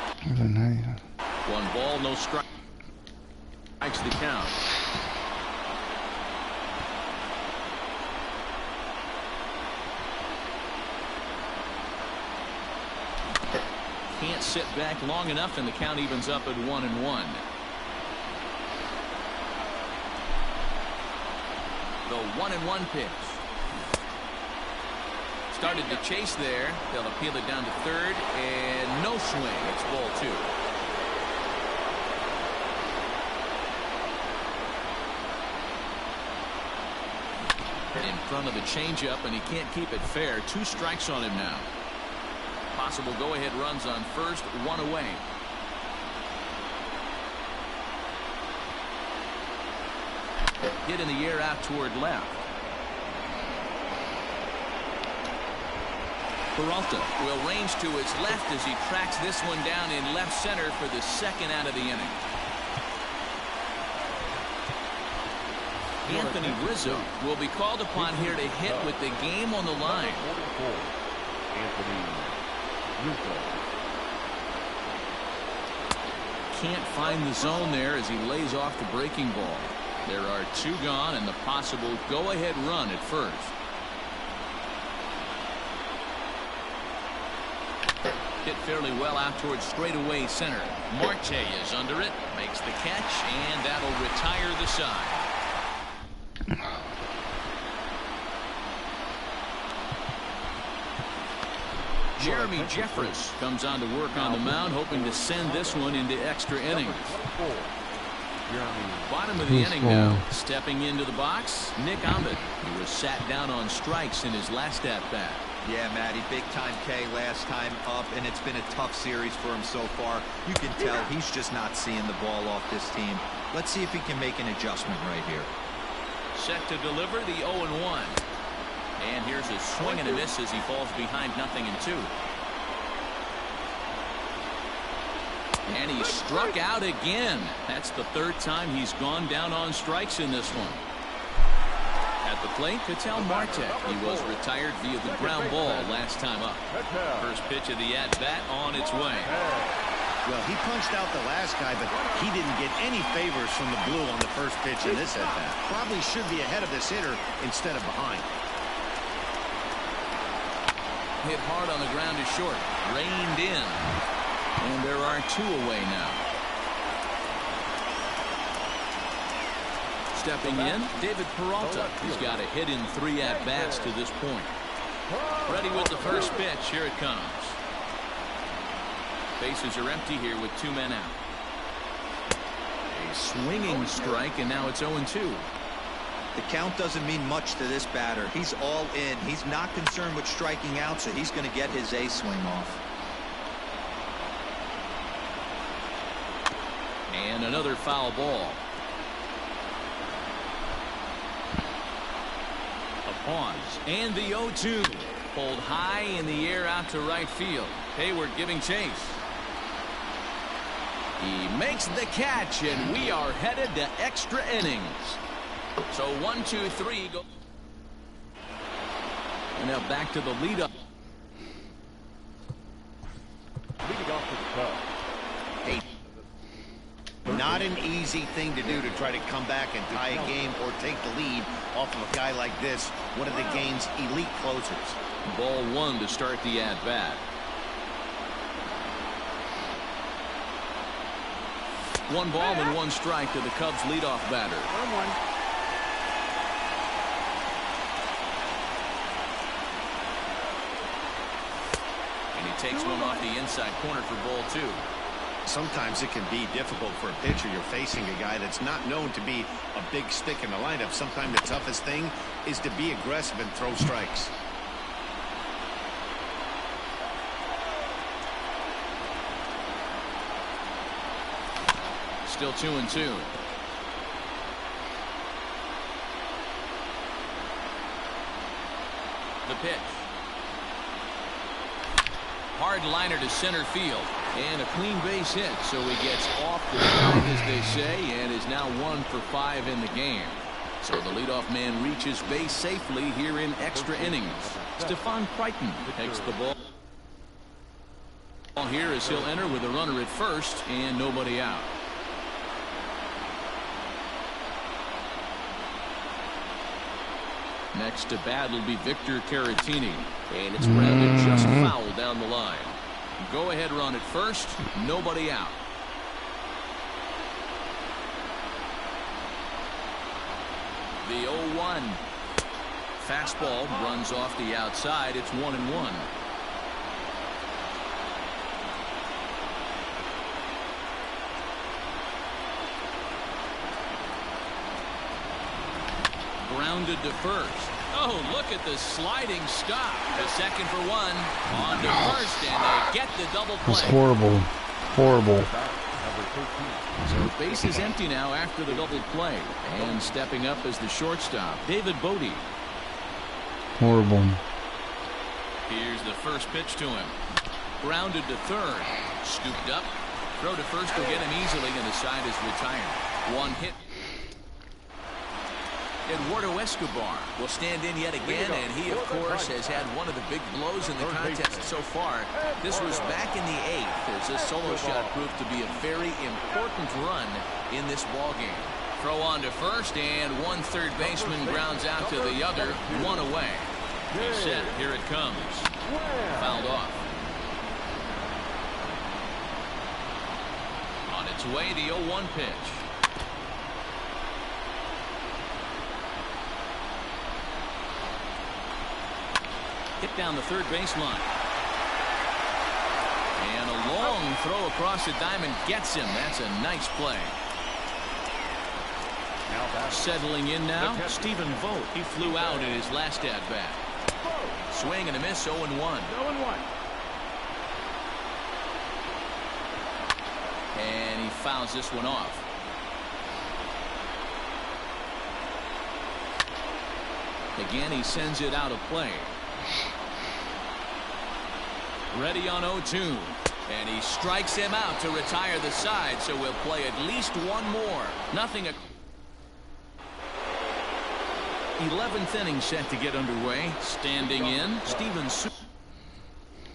B: One ball, no strike. Strikes the count. Can't sit back long enough, and the count evens up at 1-1. The 1-1 pitch. Started to chase there. They'll appeal it down to third, and no swing. It's ball 2. In front of the changeup, and he can't keep it fair. 2 strikes on him now. Possible go-ahead runs on first, 1 away. Hit in the air out toward left. Peralta will range to his left as he tracks this one down in left center for the second out of the inning. Anthony Rizzo will be called upon here to hit with the game on the line. Can't find the zone there as he lays off the breaking ball. There are 2 gone and the possible go-ahead run at first. Hit fairly well out towards straightaway center. Marte is under it, makes the catch, and that'll retire the side. Jeremy Jeffress comes on to work on the mound, hoping to send this one into extra innings. Bottom of the inning now. Stepping into the box, Nick Ahmed. He was sat down on strikes in his last at-bat.
L: Yeah, Matty, big-time K last time up, and it's been a tough series for him so far. You can tell he's just not seeing the ball off this team. Let's see if he can make an adjustment right here.
B: Set to deliver the 0-1. And here's a swing and a miss as he falls behind 0-2. And he struck out again. That's the 3rd time he's gone down on strikes in this one. At the plate, Ketel Marte. He was retired via the ground ball last time up. First pitch of the at-bat on its way.
G: Well, he punched out the last guy, but he didn't get any favors from the blue on the first pitch in this at-bat. Probably should be ahead of this hitter instead of behind.
B: Hit hard on the ground to short. Reined in. And there are 2 away now. Stepping in, David Peralta. He's got a hit in 3 at-bats to this point. Ready with the first pitch. Here it comes. Bases are empty here with 2 men out. A swinging strike, and now it's 0-2.
L: The count doesn't mean much to this batter. He's all in. He's not concerned with striking out, so he's going to get his A swing off.
B: And another foul ball. A pause. And the 0-2. Pulled high in the air out to right field. Hayward giving chase. He makes the catch, and we are headed to extra innings. So 1, 2, 3 go. And now back to the lead up.
H: Leading off to the Cubs.
G: Not an easy thing to do to try to come back and tie a game or take the lead off of a guy like this, one of the game's elite closers.
B: Ball 1 to start the at-bat. 1 ball and 1 strike to the Cubs leadoff batter.
J: 1-1.
B: And he takes one off the inside corner for ball 2.
G: Sometimes it can be difficult for a pitcher. You're facing a guy that's not known to be a big stick in the lineup. Sometimes the toughest thing is to be aggressive and throw strikes.
B: Still 2-2. The pitch. Hard liner to center field. And a clean base hit, so he gets off the strike, as they say, and is now 1 for 5 in the game. So the leadoff man reaches base safely here in extra innings. Stefan Crichton takes the ball here as he'll enter with a runner at first and nobody out. Next to bat will be Victor Caratini, and it's grounded just foul down the line. Go ahead run at first, nobody out. The 0-1 fastball runs off the outside. It's 1-1. Grounded to first. Oh, look at the sliding stop. The second for 1 on to first, and they get the double play.
A: That's horrible. Horrible.
B: So base is empty now after the double play, and stepping up as the shortstop, David Bodie.
A: Horrible.
B: Here's the first pitch to him. Grounded to third. Scooped up. Throw to first will get him easily, and the side is retired. 1 hit. Eduardo Escobar will stand in yet again, and he, of course, has had one of the big blows in the contest so far. This was back in the 8th as this solo shot proved to be a very important run in this ball game. Throw on to first, and one third baseman grounds out to the other, 1 away. He's set. Here it comes. Fouled off. On its way, the 0-1 pitch. Hit down the third baseline. And a long throw across the diamond gets him. That's a nice play. Settling in now, Stephen Vogt. He flew out in his last at-bat. Swing and a miss, 0-1.
J: 0-1.
B: And he fouls this one off. Again, he sends it out of play. Ready on 0-2. And he strikes him out to retire the side, so we'll play at least one more. Nothing. 11th inning set to get underway. Standing in, Steven Souza.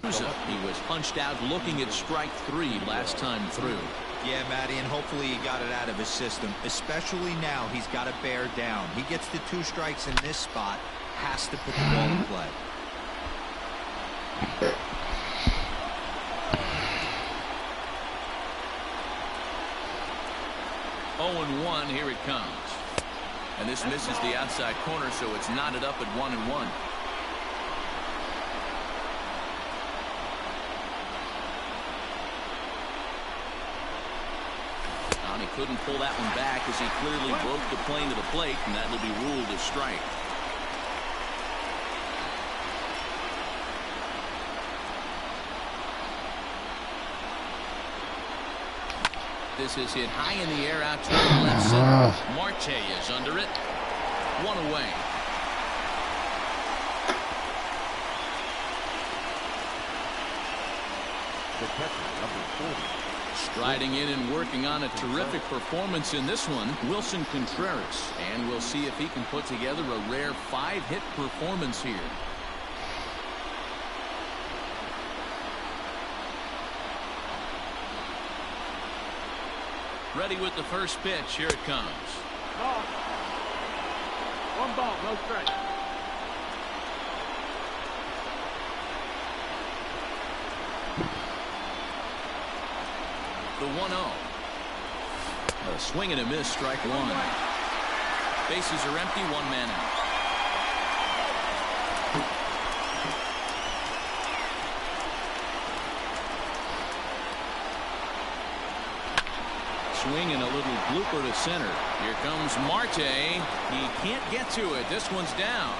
B: He was punched out looking at strike 3 last time through.
L: Yeah, Matty, and hopefully he got it out of his system. Especially now, he's got to bear down. He gets the 2 strikes in this spot, has to put the ball in play.
B: 0-1, here it comes. And this misses the outside corner, so it's knotted up at 1-1. He couldn't pull that one back as he clearly broke the plane to the plate, and that will be ruled a strike. This is hit high in the air out to the left center. Marte is under it. 1 away.
H: The catcher, number 40.
B: Striding in and working on a terrific performance in this one, Wilson Contreras. And we'll see if he can put together a rare 5-hit performance here. Ready with the first pitch. Here it comes.
J: Ball. 1 ball, no strike.
B: The 1-0. A swing and a miss, strike one. Bases are empty, one man out. Swing and a little blooper to center. Here comes Marte. He can't get to it. This one's down.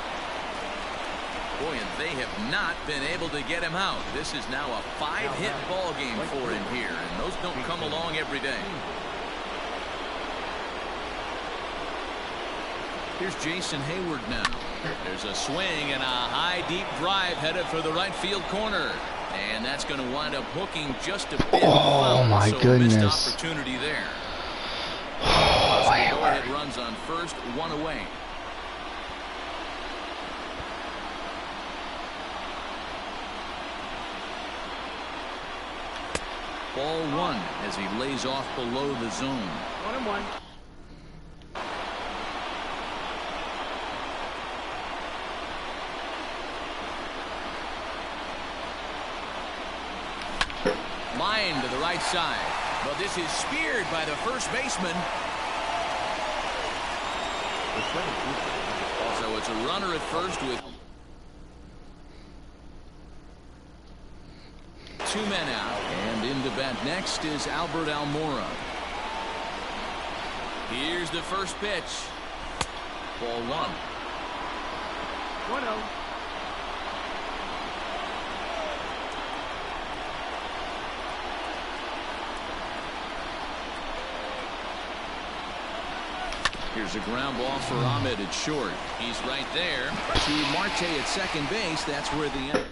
B: Boy, and they have not been able to get him out. This is now a 5-hit ball game for him here, and those don't come along every day. Here's Jason Hayward now. There's a swing and a high deep drive headed for the right field corner, and that's going to wind up hooking just a bit.
A: Oh my goodness!
B: Missed opportunity there. Go-ahead runs on first, one away. Ball one as he lays off below the zone.
J: 1-1.
B: Line to the right side. But this is speared by the first baseman. So it's a runner at first with 2 men out. And in to bat next is Albert Almora. Here's the first pitch. Ball one.
J: 1-0.
B: Here's a ground ball for Ahmed at short. He's right there. To Marte at second base. That's where the end.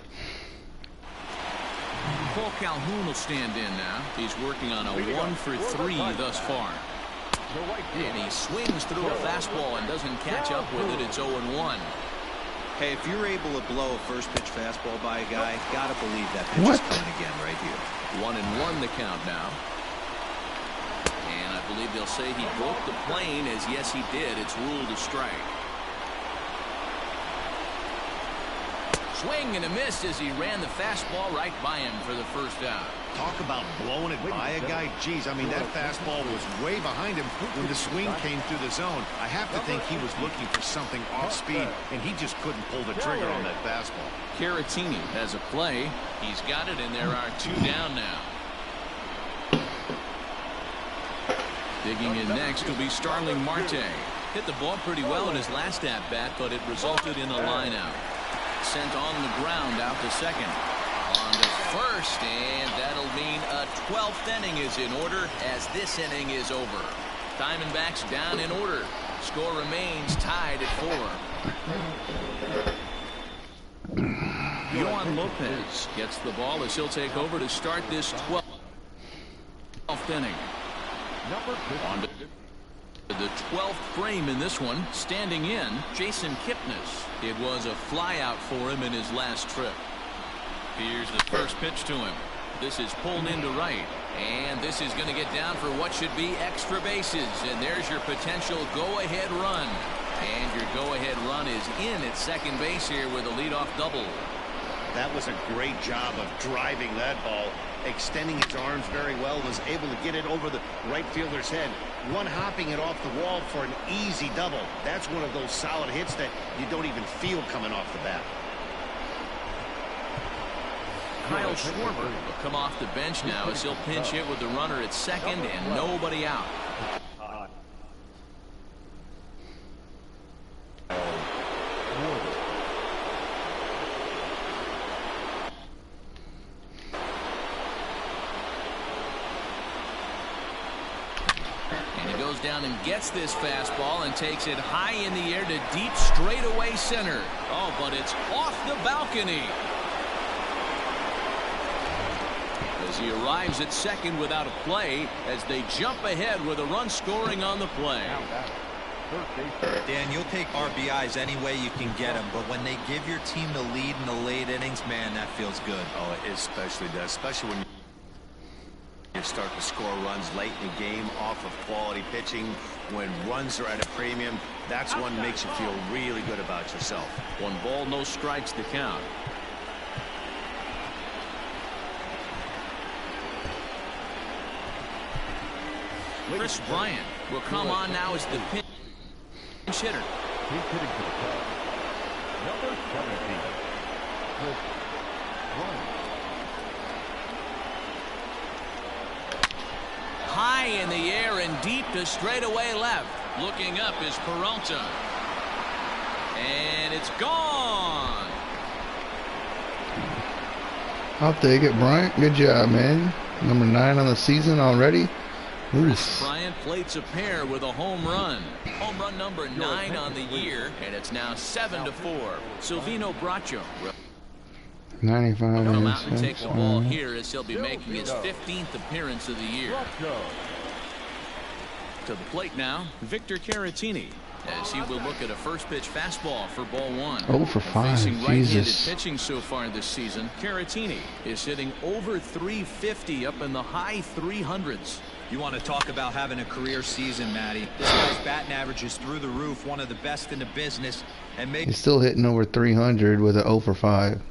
B: Paul Calhoun will stand in now. He's working on a 1-for-3 thus far. And he swings through a fastball and doesn't catch up with it. It's 0-1.
L: Hey, if you're able to blow a first pitch fastball by a guy, gotta believe that pitch is coming again right here.
B: 1-1 the count now. I believe they'll say he broke the plane, as yes he did. It's ruled a strike. Swing and a miss as he ran the fastball right by him for the first out.
G: Talk about blowing it by a guy. Geez, I mean, that fastball was way behind him when the swing came through the zone. I have to think he was looking for something off speed, and he just couldn't pull the trigger on that fastball.
B: Caratini has a play. He's got it, and there are 2 down now. Digging in next will be Starling Marte. Hit the ball pretty well in his last at-bat, but it resulted in a line-out. Sent on the ground out to second. On to first, and that'll mean a 12th inning is in order as this inning is over. Diamondbacks down in order. Score remains tied at 4. Yohan Lopez gets the ball as he'll take over to start this 12th inning. On to the 12th frame in this one. Standing in, Jason Kipnis. It was a flyout for him in his last trip. Here's the first pitch to him. This is pulled into right. And this is going to get down for what should be extra bases. And there's your potential go-ahead run. And your go-ahead run is in at second base here with a leadoff double.
G: That was a great job of driving that ball, extending its arms very well, was able to get it over the right fielder's head, one-hopping it off the wall for an easy double. That's one of those solid hits that you don't even feel coming off the bat.
B: Kyle Schwarber will come off the bench now as he'll pinch hit with the runner at second and nobody out. Down and gets this fastball and takes it high in the air to deep straightaway center. Oh, but it's off the balcony. As he arrives at second without a play as they jump ahead with a run scoring on the play.
L: Dan, you'll take RBIs any way you can get them, but when they give your team the lead in the late innings, man, that feels good.
G: Oh, it especially does, especially when you start to score runs late in the game off of quality pitching. When runs are at a premium, that's what makes you feel really good about yourself.
B: 1 ball, no strikes to count. Chris Bryant will come on now as the pinch hitter.
H: He's hitting for the Cubs. Number 17, Chris Bryant.
B: High in the air and deep to straightaway left. Looking up is Peralta. And it's gone.
A: I'll take it, Bryant. Good job, man. Number 9 on the season already.
B: Chris Bryant plates a pair with a home run. Home run number 9 on the year, and it's now 7-4. Silvino Bracho
A: 95.
B: come out and take the ball here as he'll be making his 15th appearance of the year. To the plate now, Victor Caratini, as he will look at a first pitch fastball for ball 1.
A: 0 for 5.
B: Facing right-handed
A: Jesus.
B: pitching so far this season, Caratini is hitting over 350 up in the high 300s.
D: You want to talk about having a career season, Matty. This guy's batting average is through the roof, one of the best in the business, and
A: He's still hitting over 300 with an 0 for 5.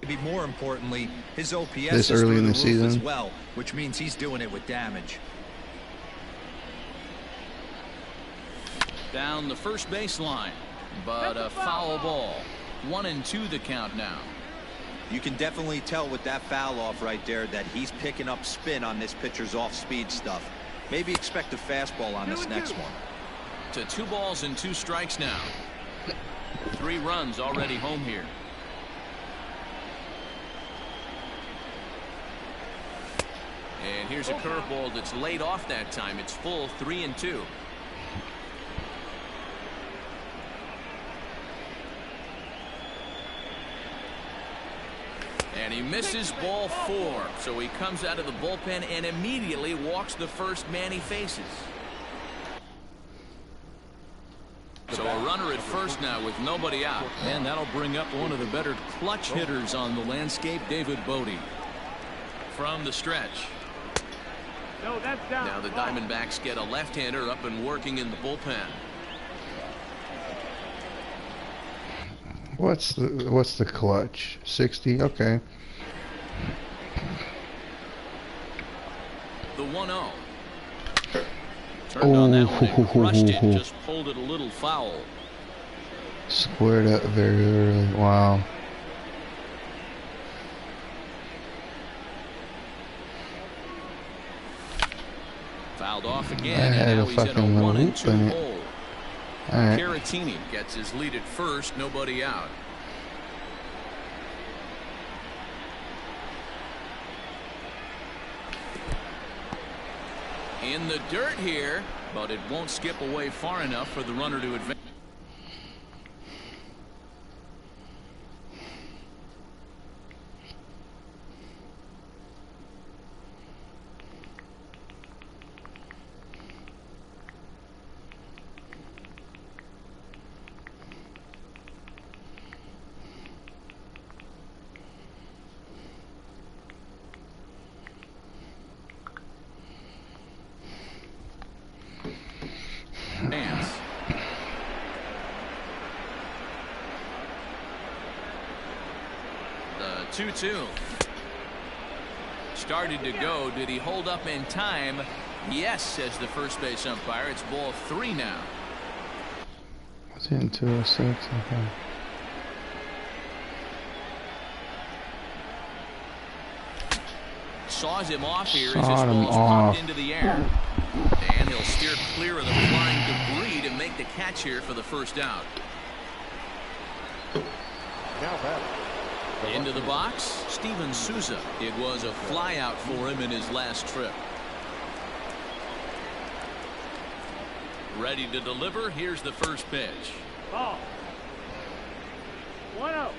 D: maybe more importantly, his OPS
A: This
D: is
A: early
D: through
A: in
D: the
A: the
D: roof
A: season.
D: as well, which means he's doing it with damage.
B: Down the first baseline, but a foul ball. 1-2 the count now.
L: You can definitely tell with that foul off right there that he's picking up spin on this pitcher's off-speed stuff. Maybe expect a fastball on this next one.
B: To 2 balls and 2 strikes now. 3 runs already home here. And here's a curveball that's laid off that time. It's full 3-2. And he misses ball 4. So he comes out of the bullpen and immediately walks the first man he faces. So a runner at first now with nobody out. And that'll bring up one of the better clutch hitters on the landscape, David Bodie. From the stretch.
J: No, that's down.
B: Now the Diamondbacks get a left-hander up and working in the bullpen.
A: What's the clutch? 60. Okay.
B: The 1-0. Turned on that one and crushed it. Just pulled it a little foul.
A: Squared up very early. Wow.
B: Fouled off again,
A: I had
B: and now
A: a
B: he's in a
A: fucking little
B: 1-2
A: hoop in it.
B: hole.
A: All right.
B: Caratini gets his lead at first, nobody out. In the dirt here, but it won't skip away far enough for the runner to advance. The 2-2. Started to go. Did he hold up in time? Yes, says the first base umpire. It's ball 3 now.
A: What's it in 206? Okay.
B: Saws him off here as his
A: Sawed him
B: ball's
A: off.
B: popped into the air. And he'll steer clear of the flying debris to make the catch here for the first out.
H: Now back.
B: Into the box, Steven Souza. It was a fly out for him in his last trip. Ready to deliver. Here's the first pitch.
J: Ball. 1-0.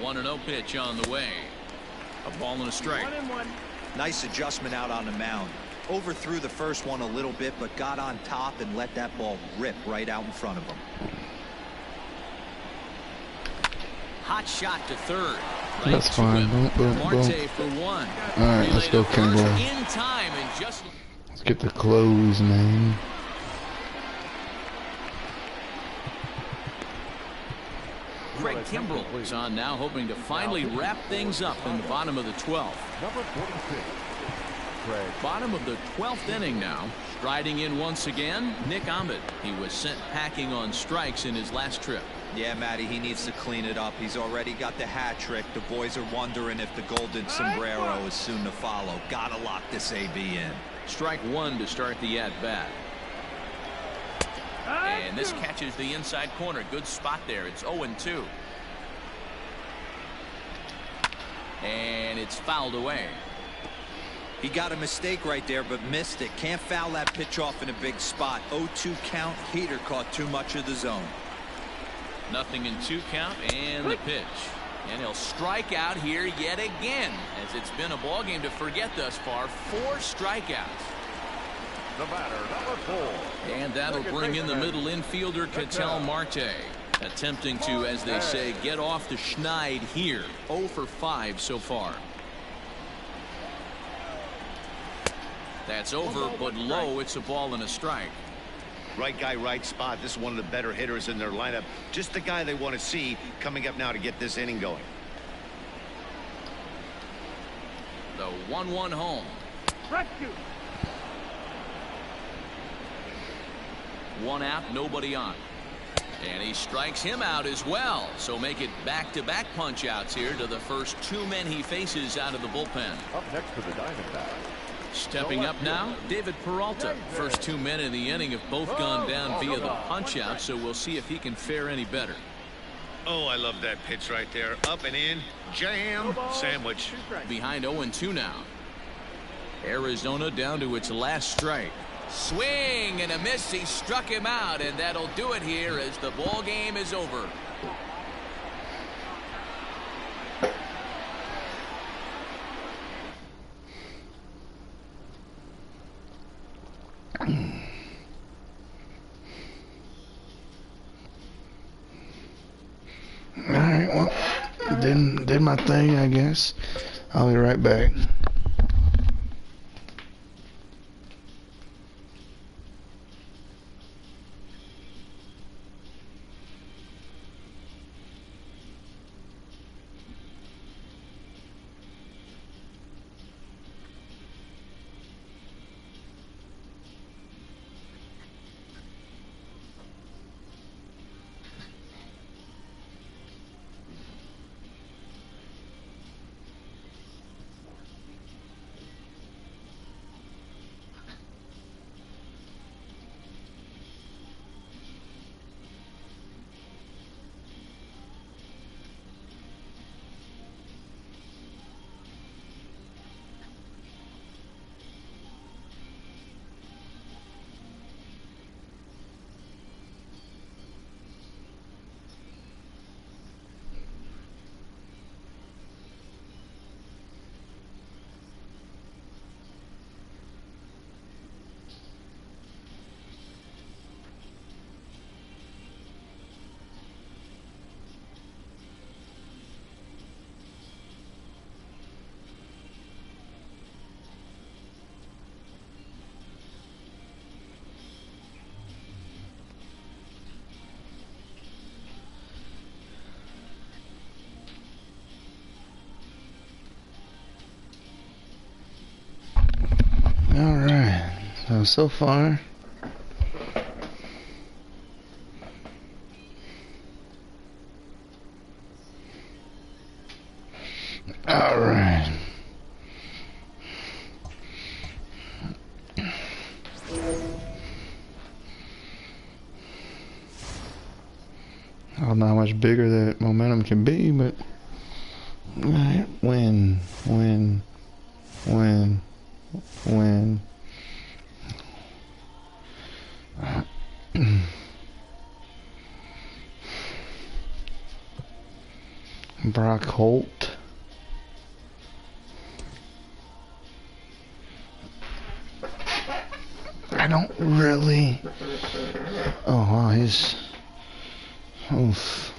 B: One 1-0 pitch on the way. A ball and a strike.
J: 1-1.
L: Nice adjustment out on the mound. Overthrew the first one a little bit, but got on top and let that ball rip right out in front of him.
B: Hot shot to third. Right
A: That's
B: to
A: fine.
B: him.
A: Boom, boom, boom.
B: Marte for 1.
A: All right, let's
B: Relay
A: go,
B: to first
A: Kimball.
B: in time and just.
A: Let's get the close, man.
B: Craig Kimbrell is on now, hoping to finally wrap things up in the bottom of the 12th.
H: Number 46. Craig.
B: Bottom of the 12th inning now. Striding in once again, Nick Ahmed. He was sent packing on strikes in his last trip.
L: Yeah, Matty, he needs to clean it up. He's already got the hat trick. The boys are wondering if the golden sombrero is soon to follow. Gotta lock this AB in.
B: Strike one to start the at-bat. And this catches the inside corner. Good spot there. It's 0-2. And it's fouled away.
L: He got a mistake right there, but missed it. Can't foul that pitch off in a big spot. 0-2 count. Heater caught too much of the zone.
B: 0-2 count, and the pitch. And he'll strike out here yet again, as it's been a ball game to forget thus far. 4 strikeouts.
H: The batter, number 4.
B: And that'll bring in the middle infielder, Ketel Marte. Attempting to, as they say, get off the schneid here. 0 for 5 so far. That's over, but low. It's a ball and a strike.
G: Right guy, right spot. This is one of the better hitters in their lineup. Just the guy they want to see coming up now to get this inning going.
B: The 1-1 home.
J: Rescue.
B: 1 out, nobody on. And he strikes him out as well. So make it back-to-back punch-outs here to the first 2 men he faces out of the bullpen.
H: Up next for the Diamondbacks.
B: Stepping up now, David Peralta. First 2 men in the inning have both gone down via the punch-out, so we'll see if he can fare any better.
G: Oh, I love that pitch right there. Up and in. Jam. Sandwich.
B: Behind 0-2 now. Arizona down to its last strike. Swing and a miss. He struck him out, and that'll do it here as the ball game is over.
A: Alright, well, did my thing, I guess. I'll be right back. Alright, so far alright. I don't know how much bigger that momentum can be, but alright, win. Brock Holt. I don't really. Oh wow, he's. Oof.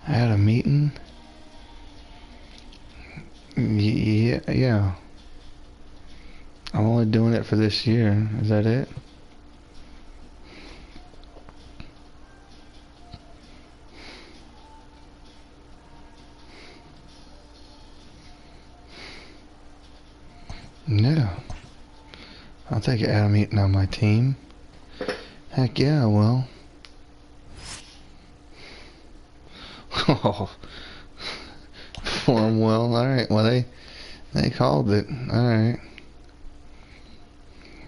A: I had a meeting. Yeah. I'm only doing it for this year. Is that it? I'll take Adam Eaton on my team. Heck yeah, I will. Oh, perform well. All right. Well, they called it. All right.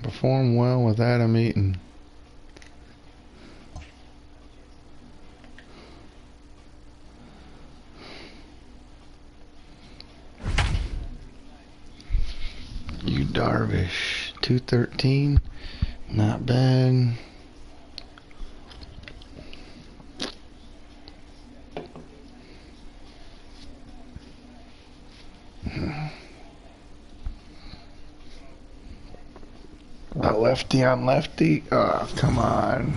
A: Perform well with Adam Eaton. You Darvish, 213, not bad. A lefty on lefty. Oh, come on.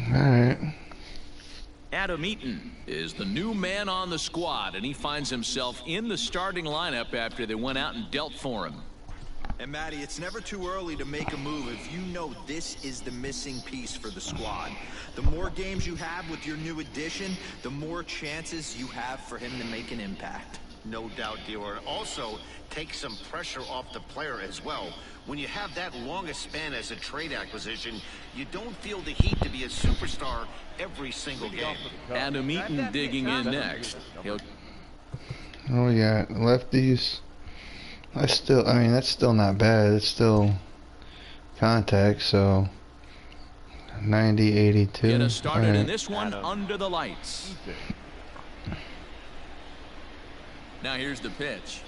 A: All right.
B: Adam Eaton is the new man on the squad, and he finds himself in the starting lineup after they went out and dealt for him.
L: And Matty, it's never too early to make a move if you know this is the missing piece for the squad. The more games you have with your new addition, the more chances you have for him to make an impact.
G: No doubt, Dior. Also, take some pressure off the player as well. When you have that long a span as a trade acquisition, you don't feel the heat to be a superstar every single game.
B: Adam Eaton digging in next.
A: Oh yeah, lefties. I mean, that's still not bad. It's still contact, so 90, 82.
B: Get us started
A: right.
B: in this one under the lights. Now here's the pitch.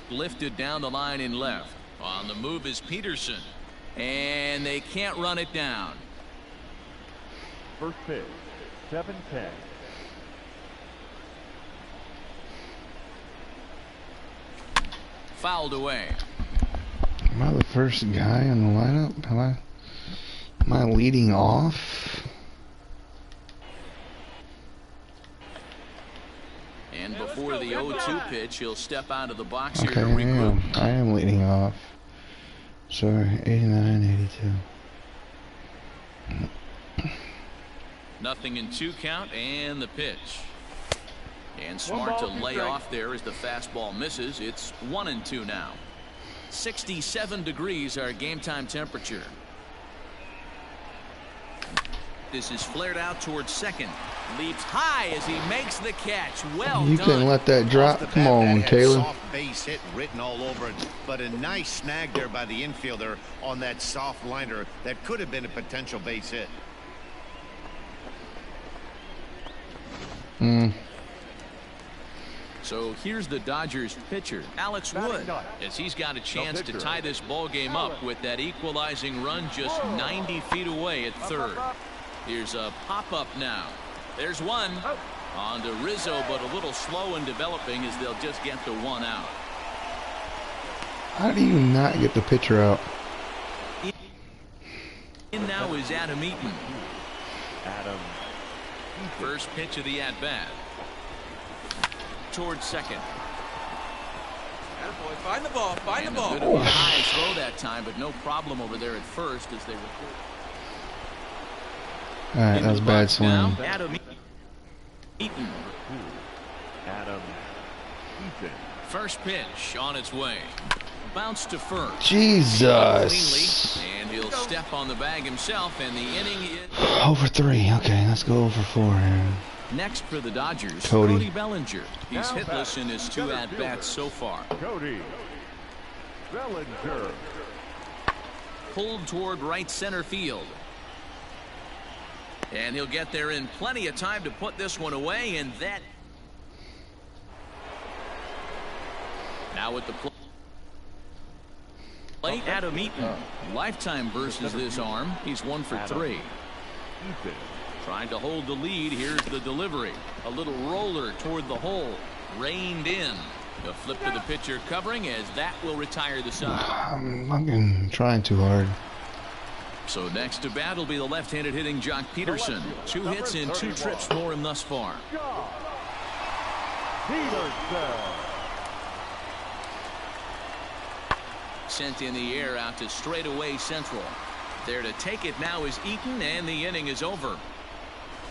B: Lifted down the line in left. On the move is Peterson. And they can't run it down.
H: First pitch, 7-10.
B: Fouled away.
A: Am I the first guy in the lineup? Am I leading off?
B: And before the 0-2 pitch, he'll step out of the box here
A: Okay,
B: to regroup.
A: I am leading off. Sorry, 89, 82.
B: Nothing in 2 count, and the pitch. And smart to lay off there as the fastball misses. It's 1-2 now. 67 degrees our game time temperature. This is flared out towards second. Leaps high as he makes the catch. Well
A: You
B: done.
A: can let that drop. Come on, Taylor.
G: Soft base hit written all over it, but a nice snag there by the infielder on that soft liner that could have been a potential base hit.
B: So here's the Dodgers pitcher, Alex Wood, as he's got a chance to tie this ball game up with that equalizing run just 90 feet away at third. Here's a pop-up now. There's one. On to Rizzo, but a little slow in developing as they'll just get the one out.
A: How do you not get the pitcher out?
B: In now is Adam Eaton.
H: Adam.
B: First pitch of the at-bat. Towards second.
K: Attaboy, find the ball, find the ball.
B: A bit of a high throw that time, but no problem over there at first as they report.
A: All right, that was a bad swing.
B: Now, Adam Eaton.
H: Adam Eaton.
B: First pitch on its way. Bounce to first.
A: Jesus.
B: Cleanly, and he'll step on the bag himself, and the inning is
A: Over 3. Okay, let's go over 4 here.
B: next for the Dodgers.
A: Cody
B: Bellinger. He's hitless in his 2 at-bats so far.
H: Cody Bellinger.
B: Pulled toward right center field. And he'll get there in plenty of time to put this one away, and that now with the plate, Adam Eaton. Lifetime versus this arm. He's 1 for 3.
H: Eaton.
B: Trying to hold the lead. Here's the delivery. A little roller toward the hole. Reined in. The flip to the pitcher covering as that will retire the side.
A: I'm fucking trying too hard.
B: So next to bat will be the left-handed hitting Jock Peterson. 2 hits and 2 trips for him thus far.
H: Peterson.
B: Sent in the air out to straightaway central. There to take it now is Eaton, and the inning is over.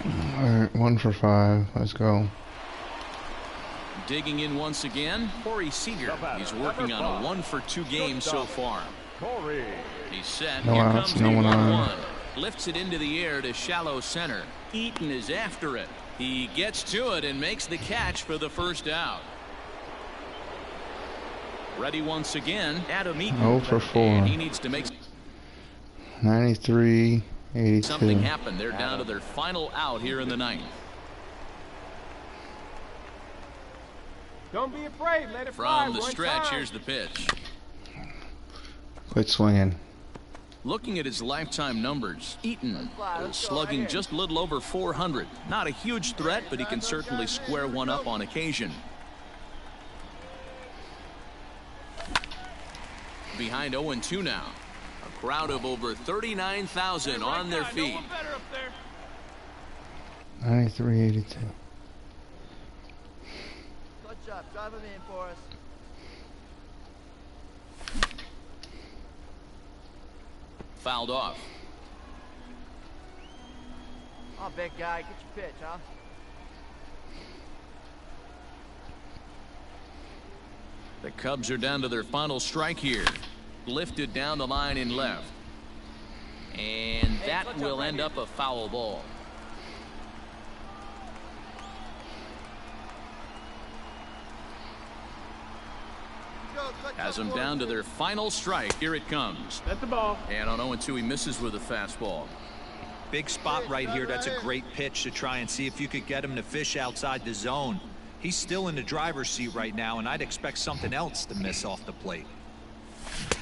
A: All right, 1 for 5. Let's go.
B: digging in once again, Corey Seager. He's working on a 1-for-2 game so far. He's set.
A: No
B: Here
A: one
B: comes
A: else,
B: the
A: no one
B: 1-1.
A: on.
B: Lifts it into the air to shallow center. Eaton is after it. He gets to it and makes the catch for the first out. Ready once again, Adam Eaton.
A: 0 for 4.
B: And he needs to make
A: 93, 82.
B: something happen. They're down to their final out here in the ninth.
J: Don't be afraid. Let it fly.
B: From the
J: One
B: stretch,
J: time.
B: here's the pitch.
A: Quit swinging.
B: Looking at his lifetime numbers, Eaton is slugging just a little over 400. Not a huge threat, but he can certainly square one up on occasion. Behind 0-2 now. A crowd of over 39,000 on their feet.
A: 93, 82.
M: Good job. Drive him in for us.
B: Fouled off.
M: Oh, big guy. Get your pitch, huh?
B: The Cubs are down to their final strike here. Lifted down the line in left. And that will end up a foul ball. Has them down to their final strike. Here it comes.
J: That's the ball.
B: And on 0-2, he misses with a fastball.
D: Big spot right here. That's a great pitch to try and see if you could get him to fish outside the zone. He's still in the driver's seat right now, and I'd expect something else to miss off the plate.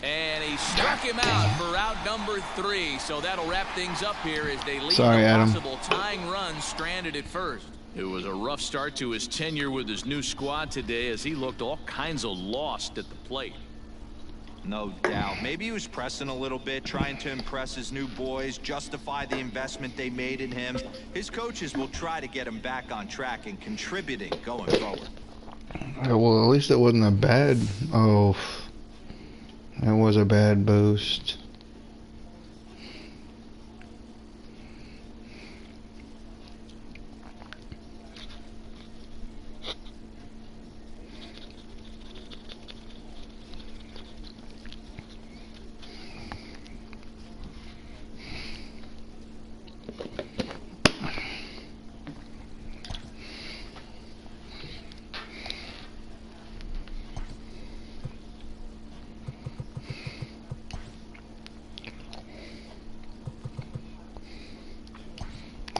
B: And he struck him out for out number 3. So that'll wrap things up here as they leave
A: Sorry,
B: a
A: Adam.
B: possible tying run stranded at first. It was a rough start to his tenure with his new squad today as he looked all kinds of lost at the plate.
D: No doubt. Maybe he was pressing a little bit, trying to impress his new boys, justify the investment they made in him. His coaches will try to get him back on track and contributing going forward.
A: Well, at least it wasn't a bad. Oh, it was a bad boost.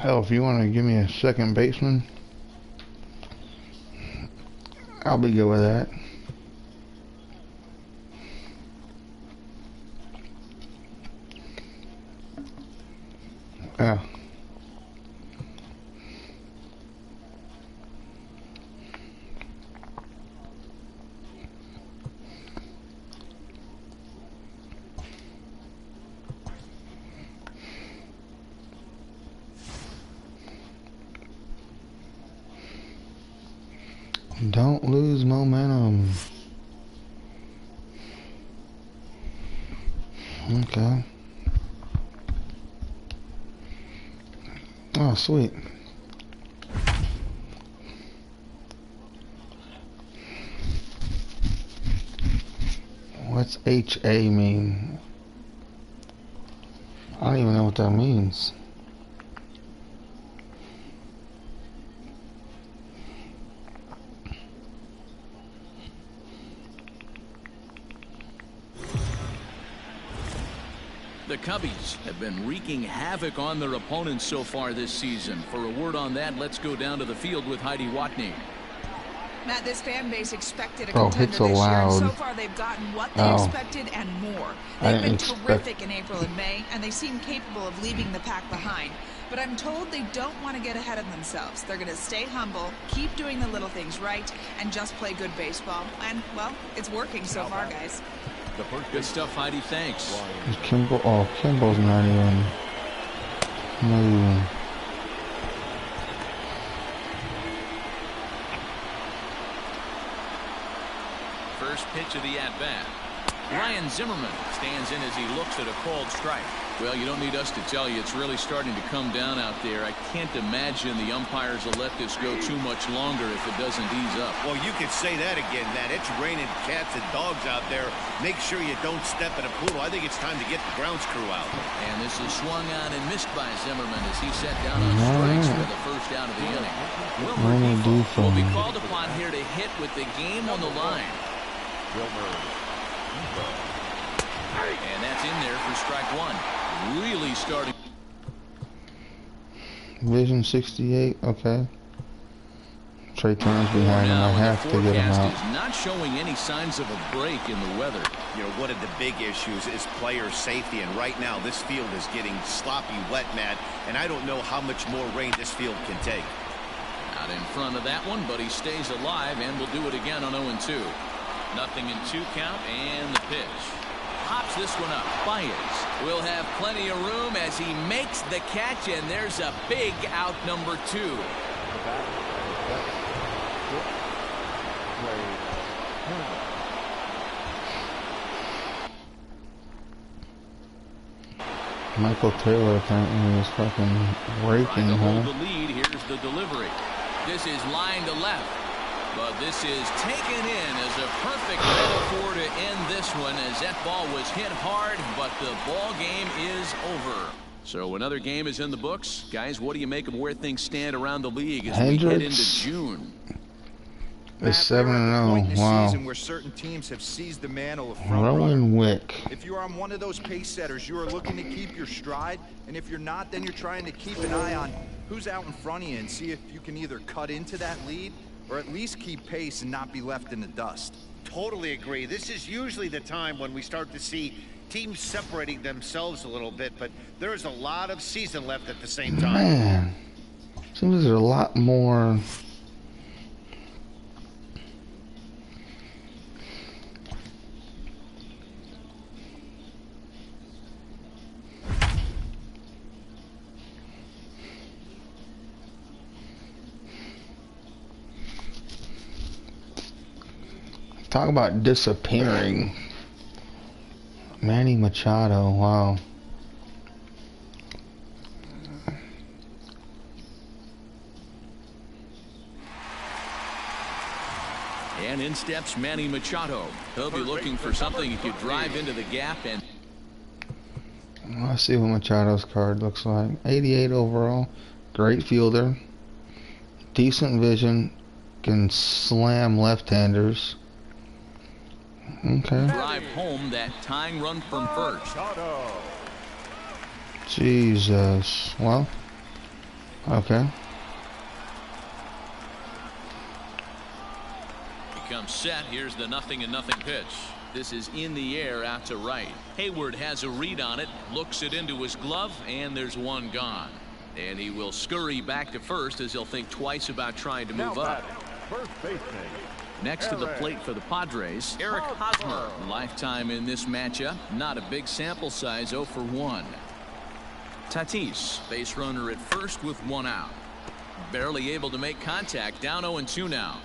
A: Hell, if you want to give me a second baseman, I'll be good with that. Yeah. Don't lose momentum. Okay. Oh, sweet. What's HA mean? I don't even know what that means.
B: The Cubbies have been wreaking havoc on their opponents so far this season. For a word on that, let's go down to the field with Heidi Watney.
E: Matt, this fan base expected a
A: Oh,
E: contender
A: hits
E: this year,
A: allowed.
E: and so far they've gotten what they
A: Oh.
E: expected and more.
A: I
E: They've been
A: didn't expect-
E: terrific in April and May, and they seem capable of leaving the pack behind. But I'm told they don't want to get ahead of themselves. They're going to stay humble, keep doing the little things right, and just play good baseball. And, well, it's working so far, guys.
B: Good stuff, Heidi. Thanks.
A: Kimball, oh, Kimball's not even moving.
B: First pitch of the at-bat. Ryan Zimmerman stands in as he looks at a called strike. Well, you don't need us to tell you it's really starting to come down out there. I can't imagine the umpires will let this go too much longer if it doesn't ease up.
G: Well, you could say that again, Matt. It's raining cats and dogs out there. Make sure you don't step in a poodle. I think it's time to get the grounds crew out.
B: And this is swung on and missed by Zimmerman as he set down on strikes for the first out of the inning. Wilmer Difo will be called upon here to hit with the game on the line. And that's in there for strike one. Really starting.
A: Vision 68. Okay. Trey Turner's behind him. I have to get him out.
B: Is not showing any signs of a break in the weather.
G: You know, one of the big issues is player safety, and right now this field is getting sloppy wet, Matt, and I don't know how much more rain this field can take.
B: Out in front of that one, but he stays alive and will do it again on 0-2. 0-2 count, and the pitch. Pops this one up. Baez will have plenty of room as he makes the catch, and there's a big out, number 2.
A: Michael Taylor apparently is fucking raking, huh?
B: The lead. Here's the delivery. This is line to left. But this is taken in as a perfect metaphor to end this one, as that ball was hit hard, but the ball game is over. So another game is in the books. Guys, what do you make of where things stand around the league as we head into June?
A: It's 7-0. Wow.
L: Season where certain teams have seized the mantle of front
A: Rowan Wick.
L: If you are on one of those pace setters, you are looking to keep your stride, and if you're not, then you're trying to keep an eye on who's out in front of you and see if you can either cut into that lead or at least keep pace and not be left in the dust.
G: Totally agree. This is usually the time when we start to see teams separating themselves a little bit, but there's a lot of season left at the same time.
A: Man, seems there's a lot more. Talk about disappearing. Manny Machado, wow.
B: And in steps Manny Machado. He'll be looking for something he could drive into the gap. And
A: let's see what Machado's card looks like. 88 overall. Great fielder. Decent vision. Can slam left-handers. Okay.
B: Drive home that tying run from first.
A: Jesus. Well. Okay.
B: He comes set. Here's the 0-0 pitch. This is in the air out to right. Hayward has a read on it. Looks it into his glove, and there's one gone. And he will scurry back to first as he'll think twice about trying to move up.
H: First baseman.
B: Next to the plate for the Padres, Eric Hosmer. Lifetime in this matchup. Not a big sample size, 0 for 1. Tatis, base runner at first with one out. Barely able to make contact. Down 0-2 now.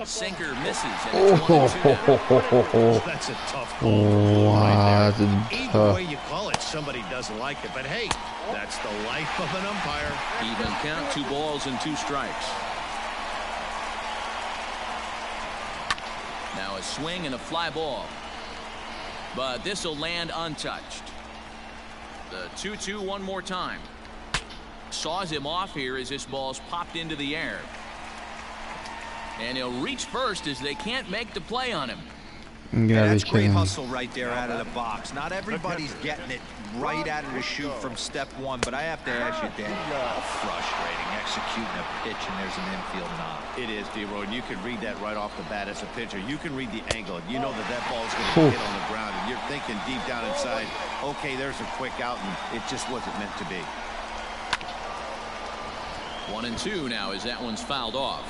B: Sinker misses. And it's 1-2 now.
G: That's a tough call.
A: Wow,
G: Either way you call it, somebody doesn't like it. But hey, that's the life of an umpire.
B: Even count, 2 balls and 2 strikes. Now a swing and a fly ball. But this will land untouched. The 2-2 one more time. Saws him off here as this ball's popped into the air. And he'll reach first as they can't make the play on him.
D: That's great hustle right there out of the box. Not everybody's getting it right out of the chute from step one, but I have to ask you, Dan, how frustrating executing a pitch and there's an infield knock.
G: It is, D-Roy, and you can read that right off the bat as a pitcher. You can read the angle. You know that ball is going to hit on the ground, and you're thinking deep down inside, okay, there's a quick out, and it just wasn't meant to be.
B: 1-2 now as that one's fouled off.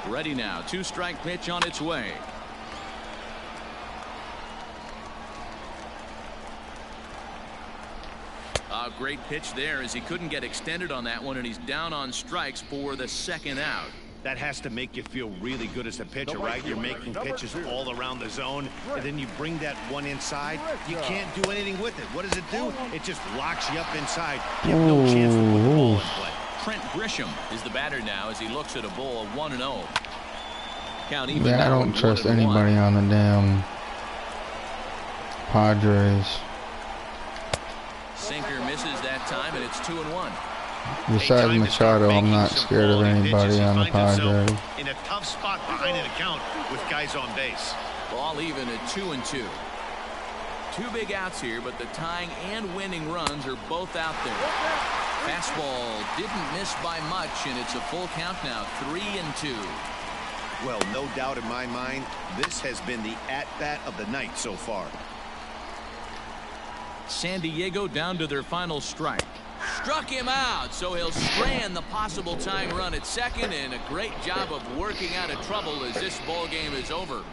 B: Ready now. 2-strike pitch on its way. A great pitch there as he couldn't get extended on that one, and he's down on strikes for the second out.
G: That has to make you feel really good as a pitcher, right? You're making pitches all around the zone, and then you bring that one inside. You can't do anything with it. What does it do? It just locks you up inside. You have no chance to put the ball in play.
B: Trent Grisham is the batter now as he looks at a ball of 1-0. Count even.
A: Yeah, I don't trust anybody on the damn Padres.
B: Sinker misses that time, and it's 2-1.
A: Besides Machado, I'm not scared of anybody on the Padres.
G: In a tough spot behind an account with guys on base.
B: Ball even at 2-2. Two big outs here, but the tying and winning runs are both out there. Fastball didn't miss by much, and it's a full count now, 3-2.
G: Well, no doubt in my mind, this has been the at-bat of the night so far.
B: San Diego down to their final strike. Struck him out, so he'll strand the possible tying run at second, and a great job of working out of trouble as this ball game is over.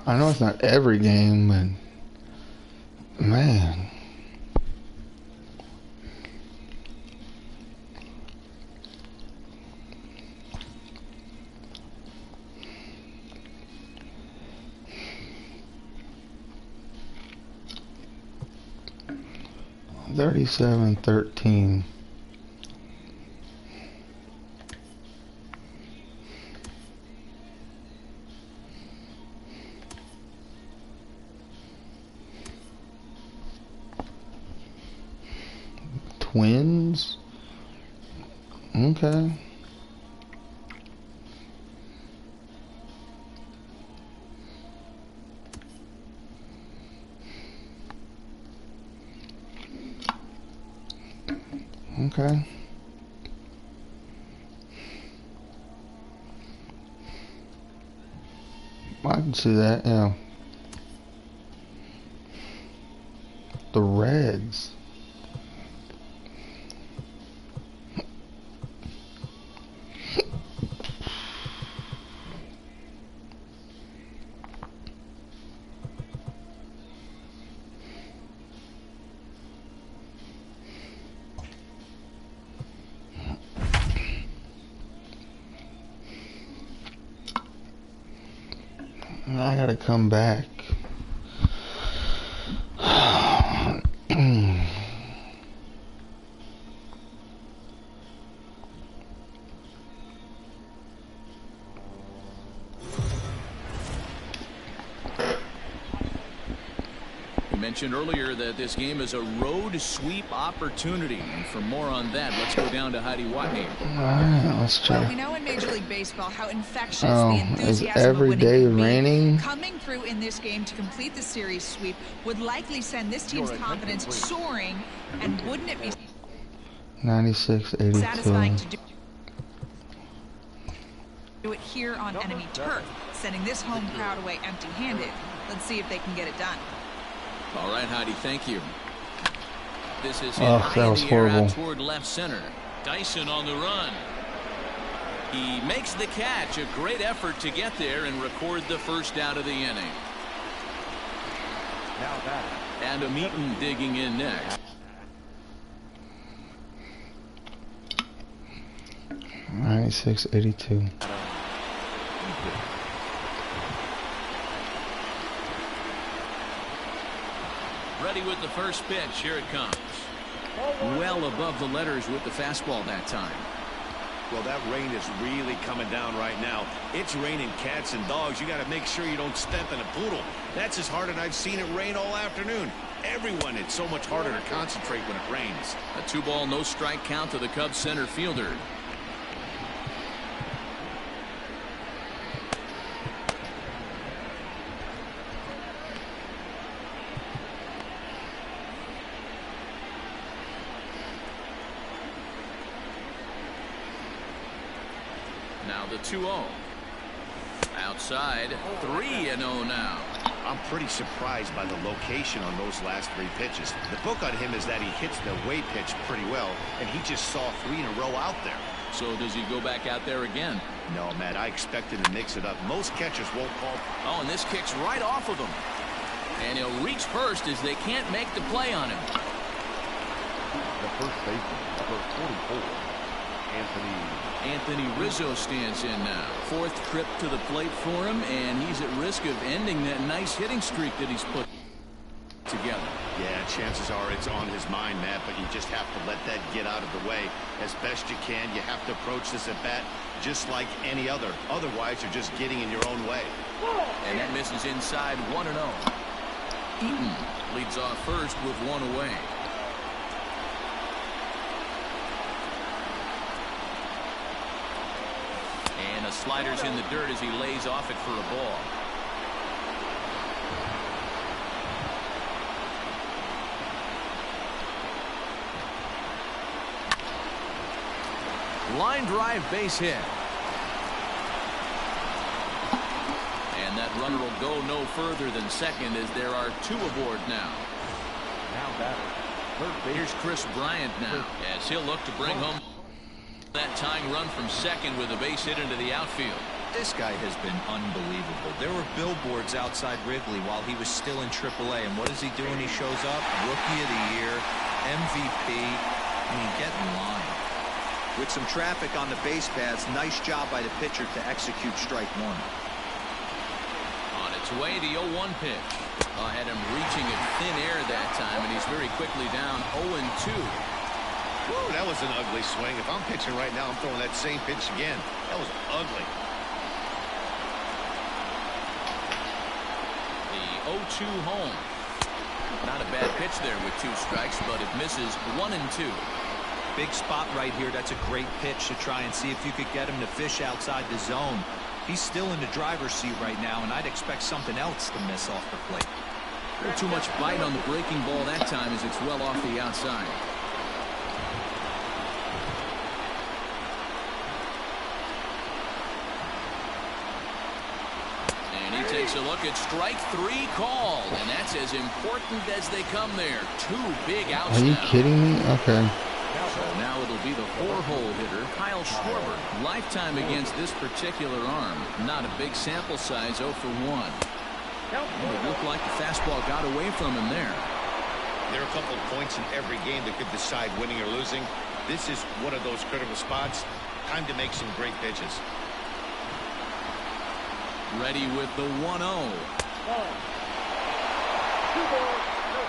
A: I know it's not every game, but man. $37-13. Twins? Okay. Okay. I can see that, yeah. The Reds. I gotta come back.
B: We mentioned earlier that this game is a road sweep opportunity, and for more on that, let's go down to Heidi Watney.
A: Alright, let's check.
E: Well, we know in Major League Baseball how infectious the
A: Is
E: enthusiasm
A: every
E: of winning
A: day
E: can be.
A: raining?
E: Coming through in this game to complete the series sweep would likely send this team's confidence soaring, and wouldn't it be
A: 96-82.
E: satisfying to do it here on enemy turf, sending this home crowd away empty-handed. Let's see if they can get it done.
B: All right, Heidi, thank you. This is hit
A: Oh,
B: high
A: that
B: in
A: was
B: the air
A: horrible.
B: out toward left center. Dyson on the run. He makes the catch. A great effort to get there and record the first out of the inning.
H: Now that.
B: And Ameeton digging in next.
A: 96-82.
B: Ready with the first pitch. Here it comes. Well above the letters with the fastball that time.
G: Well, that rain is really coming down right now. It's raining cats and dogs. You got to make sure you don't step in a poodle. That's as hard as I've seen it rain all afternoon. Everyone, it's so much harder to concentrate when it rains.
B: A 2-ball, no strike count to the Cubs center fielder. Now the 2-0. Outside, 3-0 now.
G: I'm pretty surprised by the location on those last 3 pitches. The book on him is that he hits the away pitch pretty well, and he just saw 3 in a row out there.
B: So does he go back out there again?
G: No, Matt, I expect him to mix it up. Most catchers won't call.
B: Oh, and this kicks right off of him. And he'll reach first as they can't make the play on him.
H: The first baseman, number 44,
B: Anthony Rizzo stands in now. 4th trip to the plate for him, and he's at risk of ending that nice hitting streak that he's put together.
G: Yeah, chances are it's on his mind, Matt, but you just have to let that get out of the way as best you can. You have to approach this at bat just like any other. Otherwise, you're just getting in your own way.
B: And that misses inside. 1-0. Eaton leads off first with 1 away. And a slider's in the dirt as he lays off it for a ball. Line drive base hit. And that runner will go no further than second as there are 2 aboard now.
H: Now batter.
B: Here's Chris Bryant now as he'll look to bring home that tying run from second with a base hit into the outfield.
D: This guy has been unbelievable. There were billboards outside Wrigley while he was still in AAA, and what does he do when he shows up? Rookie of the Year, MVP. I mean, get in line. With some traffic on the base paths, nice job by the pitcher to execute strike 1.
B: On its way, the 0-1 pitch. Had him reaching at thin air that time, and he's very quickly down 0-2.
G: Whoa, that was an ugly swing. If I'm pitching right now, I'm throwing that same pitch again. That was ugly.
B: The 0-2 home. Not a bad pitch there with 2 strikes, but it misses 1-2.
D: Big spot right here. That's a great pitch to try and see if you could get him to fish outside the zone. He's still in the driver's seat right now, and I'd expect something else to miss off the plate.
B: A little too much bite on the breaking ball that time as it's well off the outside. And he takes a look at strike 3 called, and that's as important as they come there. 2 big outs.
A: Are you
B: now.
A: kidding me? Okay.
B: So now it'll be the 4-hole hitter, Kyle Schwarber. Lifetime against this particular arm. Not a big sample size, 0 for 1. It looked like the fastball got away from him there.
G: There are a couple of points in every game that could decide winning or losing. This is one of those critical spots. Time to make some great pitches.
B: Ready with the 1-0.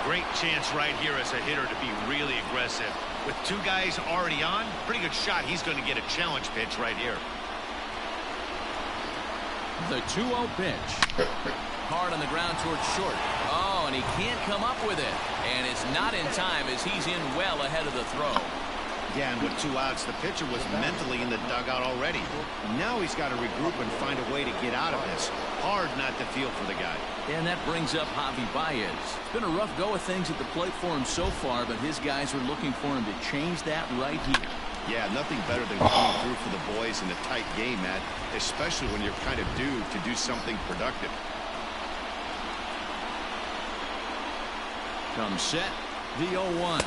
G: Great chance right here as a hitter to be really aggressive. With 2 guys already on, pretty good shot. He's going to get a challenge pitch right here.
B: The 2-0 pitch. Hard on the ground towards short. Oh, and he can't come up with it. And it's not in time as he's in well ahead of the throw.
G: Yeah, and with 2 outs, the pitcher was mentally in the dugout already. Now he's got to regroup and find a way to get out of this. Hard not to feel for the guy.
B: And that brings up Javi Baez. It's been a rough go of things at the plate for him so far, but his guys are looking for him to change that right here.
G: Yeah, nothing better than coming through for the boys in a tight game, Matt, especially when you're kind of due to do something productive.
B: Comes set, the 0-1.
H: 1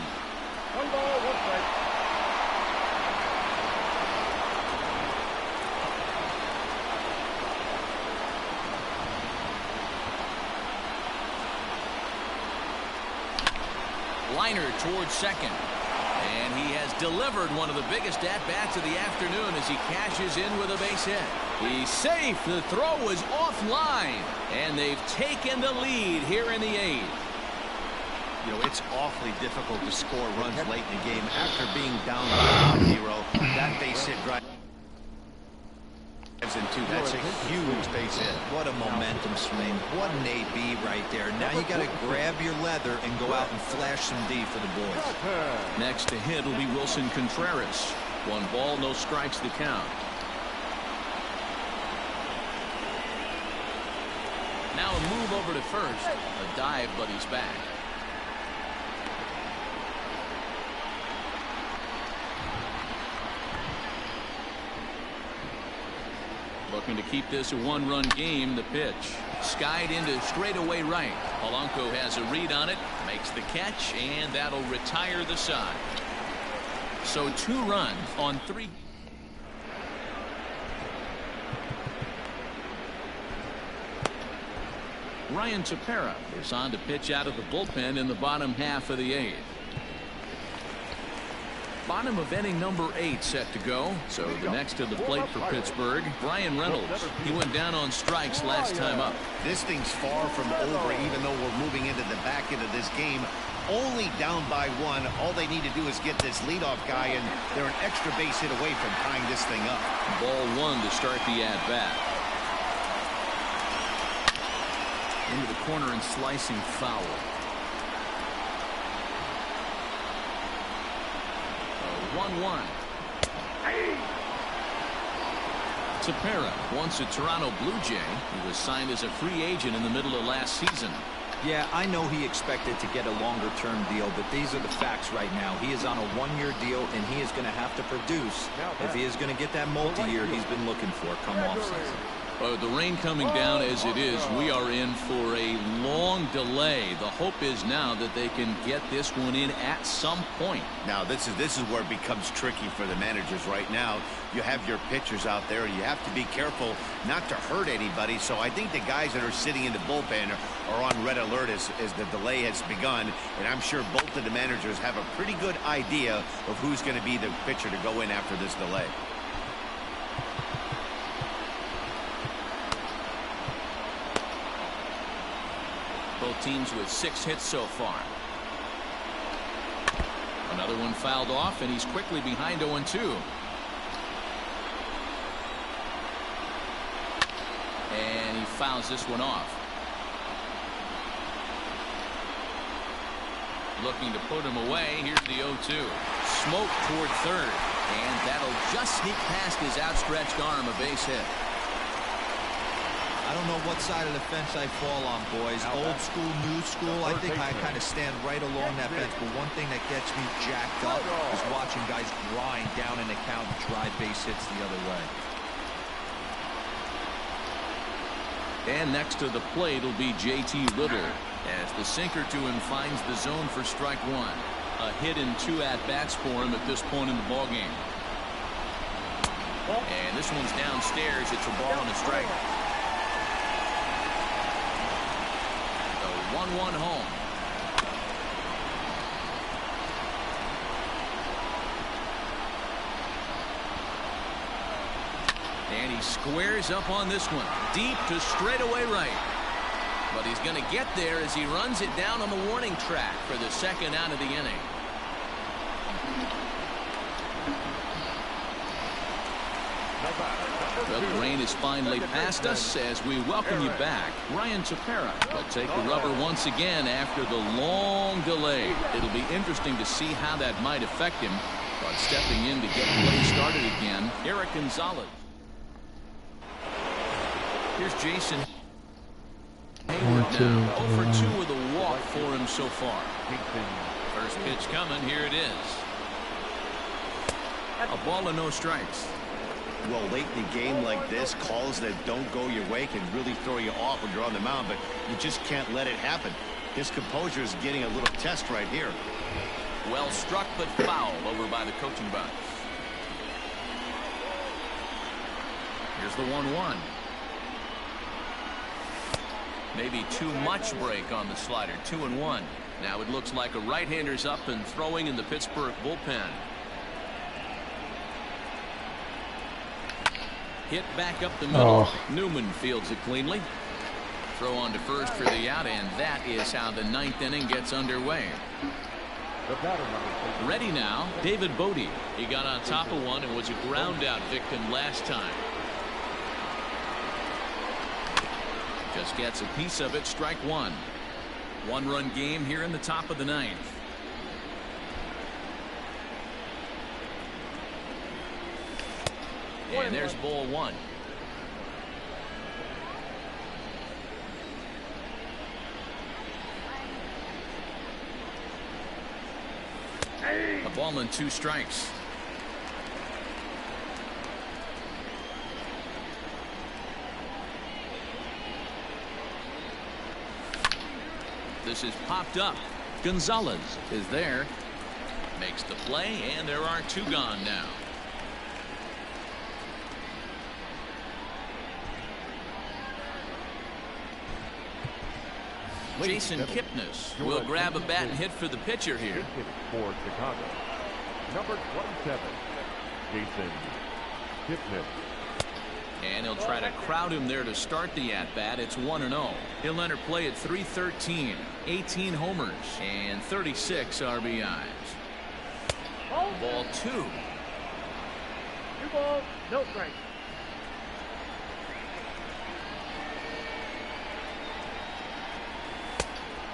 H: ball, 1 strike.
B: Liner towards second. And he has delivered one of the biggest at-bats of the afternoon as he cashes in with a base hit. He's safe. The throw is offline. And they've taken the lead here in the 8th.
D: You know, it's awfully difficult to score runs late in the game after being down by 0. That base hit drives into. That's a huge base hit. What a momentum swing. What an AB right there. Now you got to grab your leather and go out and flash some D for the boys.
B: Next to hit will be Wilson Contreras. 1 ball, no strikes to count. Now a move over to first. A dive, but he's back. Looking to keep this a one-run game. The pitch skied into straightaway right. Polanco has a read on it, makes the catch, and that'll retire the side. So 2 runs on 3. Ryan Tepera is on to pitch out of the bullpen in the bottom half of the 8th. Bottom of inning number 8 set to go. So the next to the plate for Pittsburgh, Brian Reynolds. He went down on strikes last time up.
G: This thing's far from over, even though we're moving into the back end of this game. Only down by 1. All they need to do is get this leadoff guy, and they're an extra base hit away from tying this thing up.
B: Ball 1 to start the at-bat. Into the corner and slicing foul. 1-1. Tepera, once a Toronto Blue Jay, he was signed as a free agent in the middle of last season.
D: Yeah, I know he expected to get a longer-term deal, but these are the facts right now. He is on a 1-year deal, and he is going to have to produce if he is going to get that multi-year he's been looking for come off-season.
B: The rain coming down as it is, we are in for a long delay. The hope is now that they can get this one in at some point.
G: Now this is where it becomes tricky for the managers right now. You have your pitchers out there, and you have to be careful not to hurt anybody. So I think the guys that are sitting in the bullpen are on red alert as the delay has begun. And I'm sure both of the managers have a pretty good idea of who's going to be the pitcher to go in after this delay.
B: Both teams with 6 hits so far. Another one fouled off, and he's quickly behind 0-2. And he fouls this one off. Looking to put him away. Here's the 0-2. Smoke toward third. And that'll just sneak past his outstretched arm, a base hit.
D: I don't know what side of the fence I fall on, boys. Old school, new school. I think I kind of stand right along that fence. But one thing that gets me jacked up is watching guys grind down in the count and drive base hits the other way.
B: And next to the plate will be JT Riddle as the sinker to him finds the zone for strike 1. A hit in 2 at-bats for him at this point in the ballgame. And this one's downstairs. It's a ball and a strike. 1-1 home. And he squares up on this one. Deep to straightaway right. But he's going to get there as he runs it down on the warning track for the second out of the inning. Well, the rain is finally past us as we welcome you back. Ryan Tepera will take the rubber once again after the long delay. It'll be interesting to see how that might affect him. But stepping in to get play started again, Eric Gonzalez. Here's Jason Hayward now. 0 for 2 with a walk for him so far. First pitch coming. Here it is. A ball and no strikes.
G: Well, late in the game like this, calls that don't go your way can really throw you off when you're on the mound, but you just can't let it happen. His composure is getting a little test right here.
B: Well struck, but foul over by the coaching box. Here's the 1-1. Maybe too much break on the slider. 2-1. Now it looks like a right-hander's up and throwing in the Pittsburgh bullpen. Hit back up the middle. Newman fields it cleanly. Throw on to first for the out, and that is how the 9th inning gets underway. Ready now, David Bodie. He got on top of one and was a ground out victim last time. Just gets a piece of it. Strike 1. 1-run game here in the top of the 9th. And there's ball 1. A ball and 2 strikes. This is popped up. Gonzalez is there. Makes the play, and there are 2 gone now. Jason Kipnis will grab a bat and hit for the pitcher here.
H: For Chicago, number 27, Jason Kipnis.
B: And he'll try to crowd him there to start the at-bat. It's 1-0. He'll enter play at .313, 18 homers, and 36 RBIs. Ball 2.
J: 2 balls, no strikes.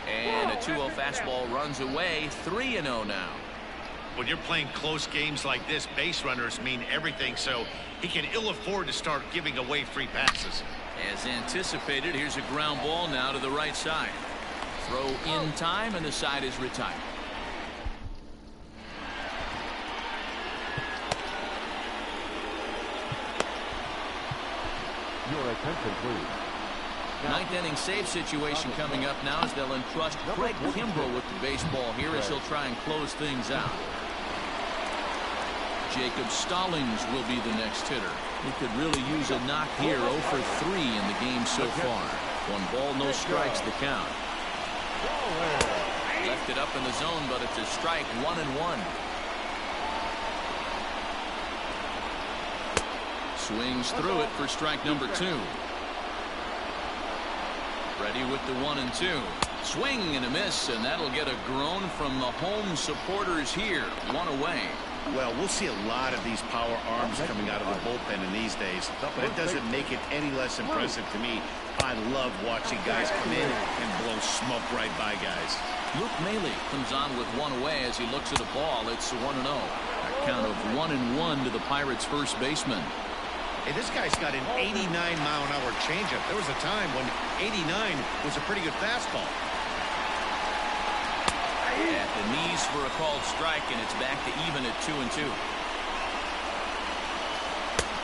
B: And a 2-0 fastball runs away. 3-0 now.
G: When you're playing close games like this, base runners mean everything, so he can ill afford to start giving away free passes.
B: As anticipated, here's a ground ball now to the right side. Throw in time, and the side is retired.
H: Your attention, please.
B: 9th inning save situation coming up now as they'll entrust Craig Kimbrell with the baseball here as he'll try and close things out. Jacob Stallings will be the next hitter. He could really use a knock here. 0 for 3 in the game so far. 1 ball, no strikes, the count. Left it up in the zone, but it's a strike. 1-1. Swings through it for strike number 2. Ready with the 1-2. Swing and a miss, and that'll get a groan from the home supporters here. 1 away.
G: Well, we'll see a lot of these power arms coming out of the bullpen in these days, but it doesn't make it any less impressive to me. I love watching guys come in and blow smoke right by guys.
B: Luke Maile comes on with 1 away as he looks at a ball. It's 1-0. A count of 1-1 to the Pirates' first baseman.
G: Hey, this guy's got an 89-mile-an-hour changeup. There was a time when 89 was a pretty good fastball.
B: At the knees for a called strike, and it's back to even at 2-2.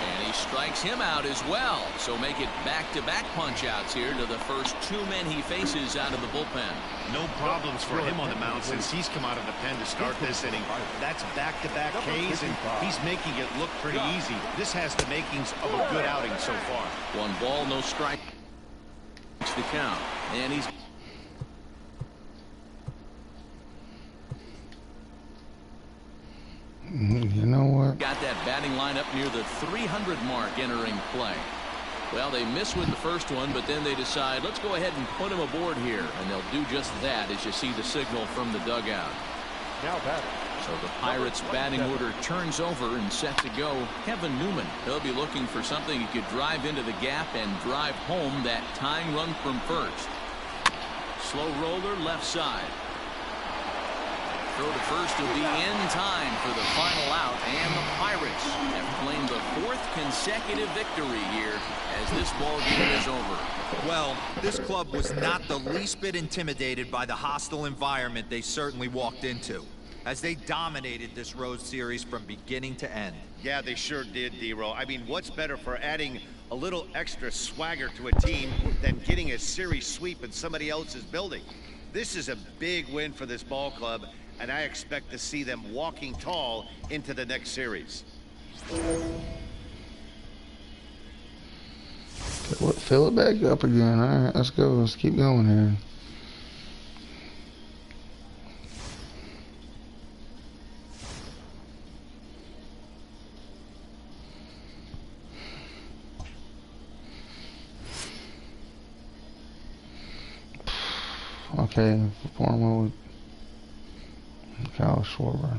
B: And he strikes him out as well. So make it back-to-back punch-outs here to the first 2 men he faces out of the bullpen.
G: No problems for him on the mound since he's come out of the pen to start this inning. That's back-to-back Ks, and he's making it look pretty easy. This has the makings of a good outing so far.
B: 1 ball, no strike. It's the count. And he's...
A: You know what?
B: Got that batting lineup near the 300 mark entering play. Well, they miss with the first one, but then they decide, let's go ahead and put him aboard here. And they'll do just that as you see the signal from the dugout.
H: Now batting.
B: So the Pirates' batting order turns over and set to go. Kevin Newman, he'll be looking for something he could drive into the gap and drive home that tying run from first. Slow roller left side. Throw to first will be in time for the final out, and the Pirates have claimed the 4th consecutive victory here as this ball game is over.
L: Well, this club was not the least bit intimidated by the hostile environment they certainly walked into, as they dominated this road series from beginning to end.
G: Yeah, they sure did, D-Row. I mean, what's better for adding a little extra swagger to a team than getting a series sweep in somebody else's building? This is a big win for this ball club, and I expect to see them walking tall into the next series.
A: Fill it back up again. All right, let's go. Let's keep going here. Okay, perform with Kyle Schwarber.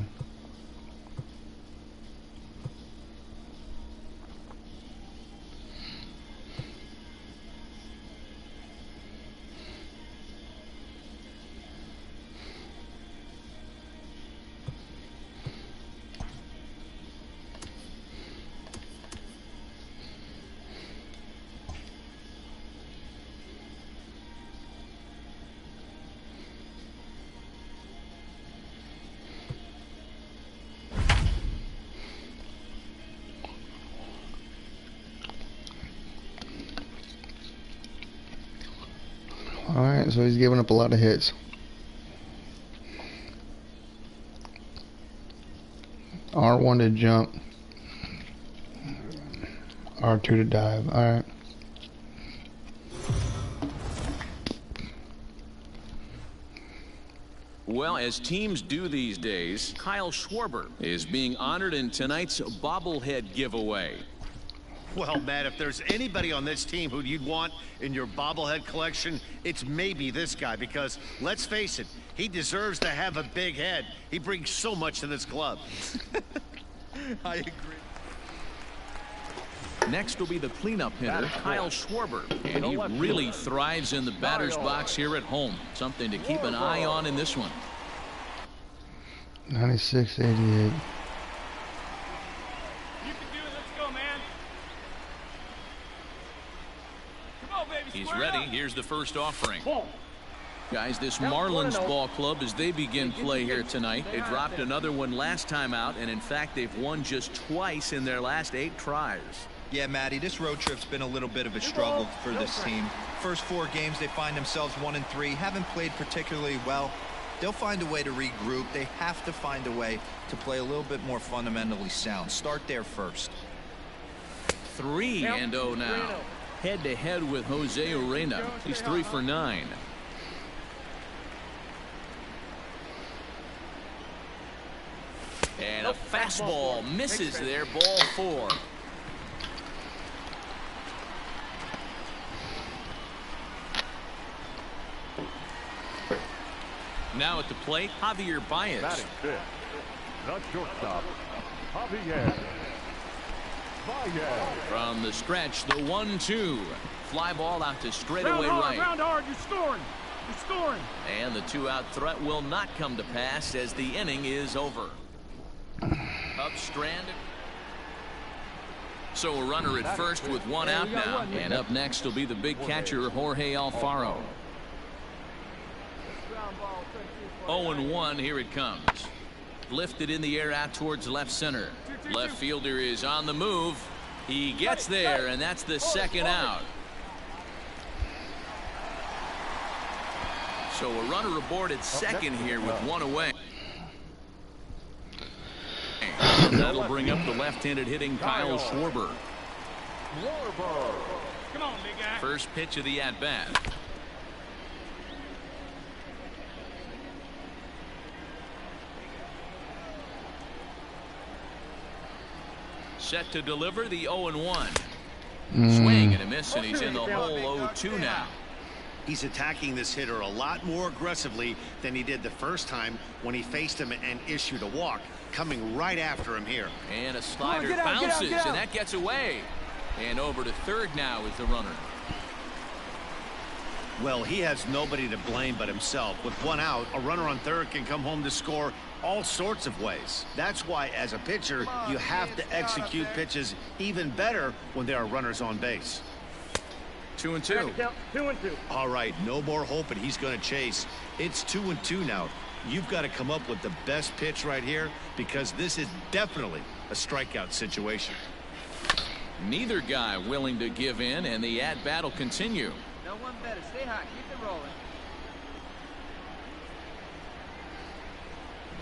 A: so he's giving up a lot of hits. R1 to jump. R2 to dive. Alright.
B: Well, as teams do these days, Kyle Schwarber is being honored in tonight's bobblehead giveaway.
G: Well, Matt, if there's anybody on this team who you'd want in your bobblehead collection, it's maybe this guy, because let's face it, he deserves to have a big head. He brings so much to this club.
L: I agree.
B: Next will be the cleanup hitter, Kyle Schwarber, and he really thrives in the batter's box here at home. Something to keep an eye on in this one.
A: 96-88.
B: He's ready. Here's the first offering. Guys, this Marlins ball club, as they begin play here tonight, they dropped another one last time out, and in fact, they've won just twice in their last 8 tries.
D: Yeah, Matty, this road trip's been a little bit of a struggle for this team. First 4 games, they find themselves 1-3, haven't played particularly well. They'll find a way to regroup. They have to find a way to play a little bit more fundamentally sound. Start there first.
B: 3-0 now. Head-to-head with Jose Urena. He's 3 for 9. And a fastball misses there, ball 4. Now at the plate, Javier Baez.
H: Batting fifth, the shortstop, Javier Baez.
B: From the stretch, the 1-2. Fly ball out to straightaway right.
J: Round hard, you're scoring. You're scoring.
B: And the 2-out threat will not come to pass as the inning is over. Up stranded. So a runner at first with 1 out now. And up next will be the big catcher, Jorge Alfaro. 0-1, here it comes. Lifted in the air out towards left center. Left fielder is on the move. He gets there, and that's the 2nd out. So a runner aboard at second here with 1 away. And that'll bring up the left-handed hitting Kyle Schwarber.
J: Come on, big guy.
B: First pitch of the at-bat. Set to deliver the 0-1. Swing and a miss, and he's in the hole 0-2 now.
G: He's attacking this hitter a lot more aggressively than he did the first time when he faced him and issued a walk. Coming right after him here.
B: And a slider bounces, and that gets away. And over to third now is the runner.
G: Well, he has nobody to blame but himself. With 1 out, a runner on third can come home to score all sorts of ways. That's why, as a pitcher, you have to execute pitches even better when there are runners on base.
B: 2-2.
J: 2-2.
G: All right, no more hoping he's going to chase. It's 2-2 now. You've got to come up with the best pitch right here, because this is definitely a strikeout situation.
B: Neither guy willing to give in, and the at-bat will continue.
M: No one better. Stay hot. Keep it rolling.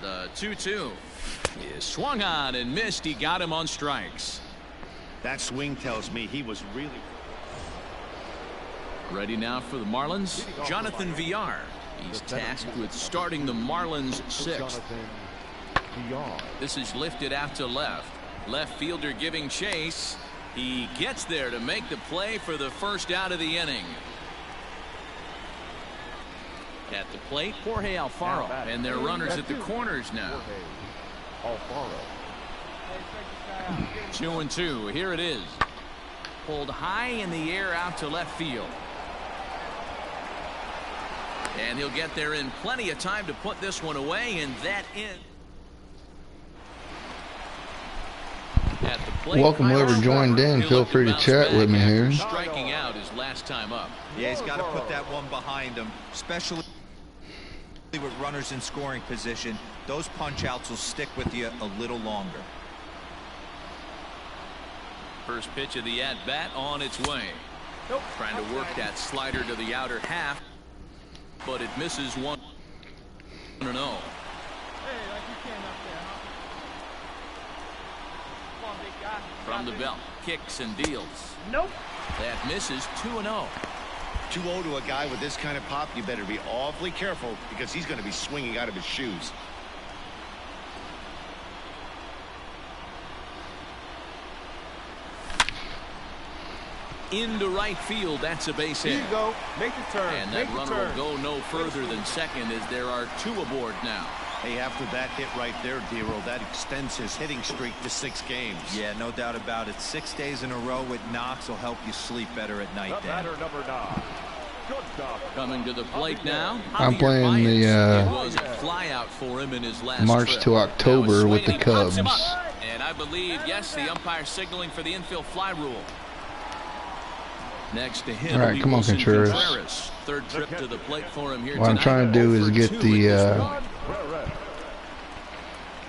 B: The 2-2 is swung on and missed. He got him on strikes.
G: That swing tells me he was really
B: ready now for the Marlins. Jonathan Villar. He's tasked with starting the Marlins 6th. This is lifted out to left. Left fielder giving chase. He gets there to make the play for the first out of the inning. At the plate, Jorge Alfaro, and their runners at the corners now. 2-2. Here it is. Pulled high in the air out to left field. And he'll get there in plenty of time to put this one away, and that in. At the plate,
A: welcome whoever joined in. Feel free to chat with me here.
B: Striking out his last time up.
D: Yeah, he's got to put that one behind him, especially with runners in scoring position. Those punch outs will stick with you a little longer.
B: First pitch of the at bat on its way. Trying to work that slider to the outer half. but it misses 1-0.
J: Hey, like you can up there, huh? Come on, big guy.
B: From the belt, kicks and deals.
J: Nope.
B: That misses 2-0.
G: 2-0 to a guy with this kind of pop, you better be awfully careful because he's going to be swinging out of his shoes.
B: Into right field, that's a base hit.
H: Here you go. Make the turn.
B: And that runner will go no further than second as there are 2 aboard now.
G: Hey, after that hit right there, Dero, that extends his hitting streak to 6 games.
D: Yeah, no doubt about it. 6 days in a row with knocks will help you sleep better at night.
H: Batter number 9.
B: Coming to the plate now.
A: I'm playing the
B: It was a fly out for him in his last
A: March
B: trip.
A: to October with the Cubs.
B: And I believe, yes, the umpire signaling for the infield fly rule. Next to him,
A: all right, come on, Contreras.
B: Third trip to the plate for him here
A: What I'm trying to do is get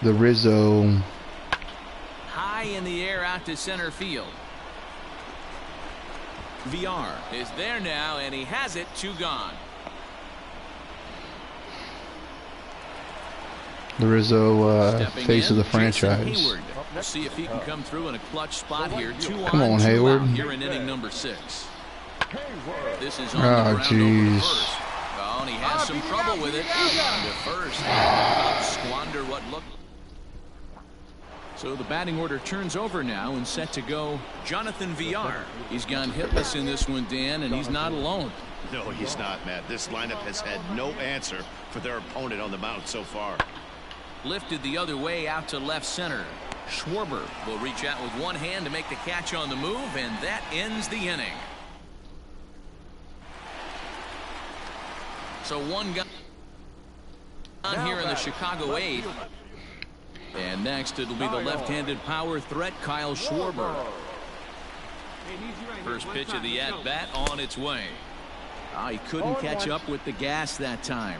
A: the Rizzo
B: high in the air out to center field. VR is there now, and he has it. 2 gone.
A: The Rizzo face of the franchise.
B: We'll see if he can come through in a clutch spot here. 2
A: Come on, Hayward.
B: Here in inning number 6. This is on
A: Oh,
B: the
A: jeez.
B: Oh, and he has some trouble with it. The first squander what looked. So the batting order turns over now and set to go Jonathan VR. He's gone hitless in this one, Dan, and he's not alone.
G: No, he's not, Matt. This lineup has had no answer for their opponent on the mound so far.
B: Lifted the other way out to left center. Schwarber will reach out with one hand to make the catch on the move, and that ends the inning. So 1 gun here in the Chicago 8th. And next it'll be the left-handed power threat, Kyle Schwarber. First pitch of the at-bat on its way. He couldn't catch up with the gas that time.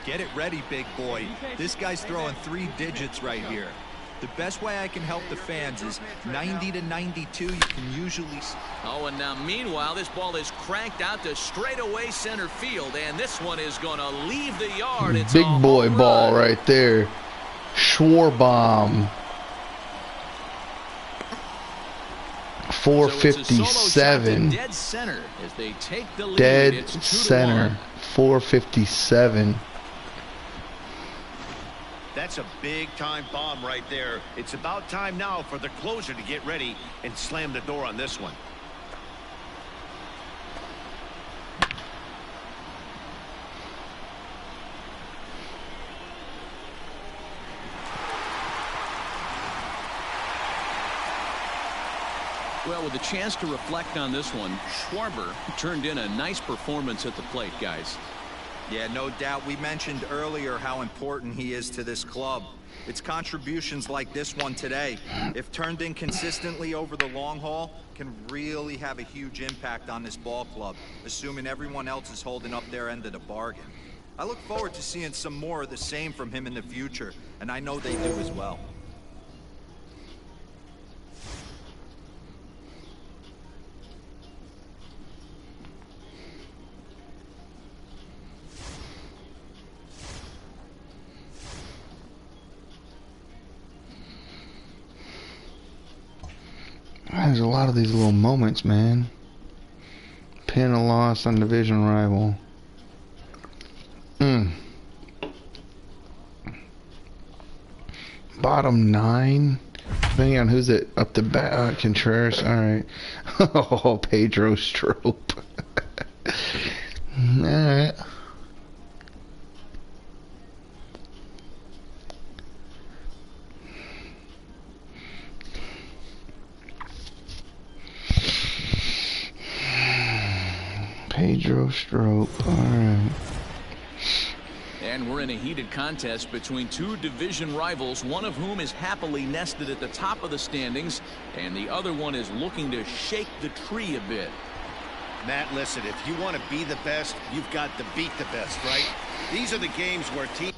D: Get it ready, big boy. This guy's throwing 3 digits right here. The best way I can help the fans is 90 to 92. You can usually.
B: Oh, and now meanwhile, this ball is cranked out to straightaway center field, and this one is going to leave the yard. It's
A: big boy ball right there. Schwarbomb. 457.
B: So dead center as they take the lead.
A: Dead center. 457.
G: That's a big-time bomb right there. It's about time now for the closer to get ready and slam the door on this one.
B: Well, with a chance to reflect on this one, Schwarber turned in a nice performance at the plate, guys.
D: Yeah, no doubt. We mentioned earlier how important he is to this club. It's contributions like this one today, if turned in consistently over the long haul, can really have a huge impact on this ball club, assuming everyone else is holding up their end of the bargain. I look forward to seeing some more of the same from him in the future, and I know they do as well.
A: There's a lot of these little moments, man. Pin a loss on division rival. Bottom 9. Depending on who's it up the bat. Contreras. Alright. Oh, Pedro Strop. Alright. Pedro Strop. Alright.
B: And we're in a heated contest between 2 division rivals, one of whom is happily nested at the top of the standings, and the other one is looking to shake the tree a bit.
G: Matt, listen, if you want to be the best, you've got to beat the best, right? These are the games where teams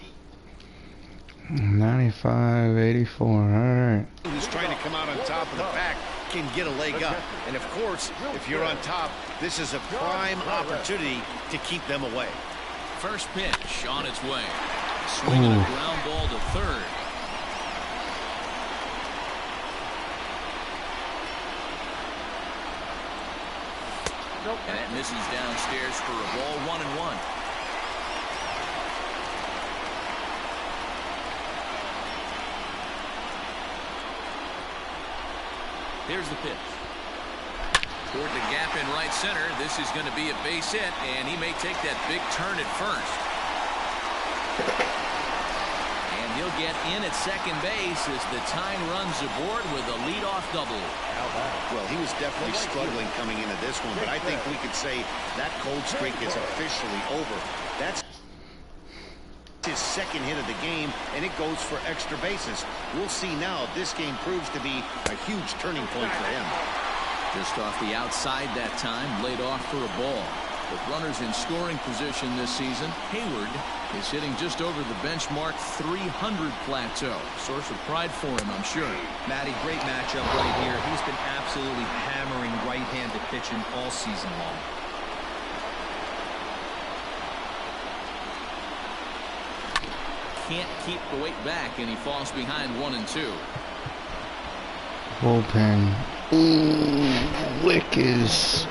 A: 95-84. Alright.
G: who's trying to come out on top of the pack can get a leg up. And of course, if you're on top, this is a prime opportunity to keep them away.
B: First pitch on its way. Swinging a ground ball to third. And that misses downstairs for a ball, 1-1. Here's the pitch. Toward the gap in right center. This is going to be a base hit, and he may take that big turn at first. And he'll get in at second base as the tying runs aboard with a leadoff double.
G: Well, he was definitely struggling coming into this one, but I think we could say that cold streak is officially over. That's his second hit of the game, and it goes for extra bases. We'll see now if this game proves to be a huge turning point for him.
B: Just off the outside that time, laid off for a ball. With runners in scoring position this season, Hayward is hitting just over the benchmark 300 plateau. Source of pride for him, I'm sure.
D: Matty, great matchup right here. He's been absolutely hammering right-handed pitching all season long.
B: Can't keep the weight back, and he falls behind 1-2.
A: Bullpen. Ooh, Wick is.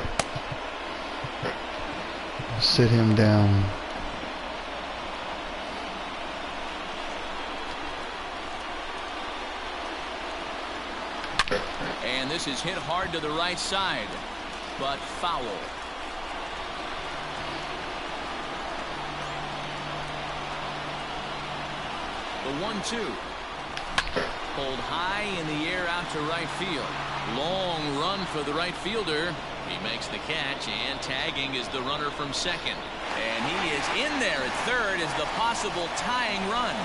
A: Sit him down.
B: And this is hit hard to the right side, but foul. The 1-2. Pulled high in the air out to right field. Long run for the right fielder. He makes the catch, and tagging is the runner from second. And he is in there at third as the possible tying run.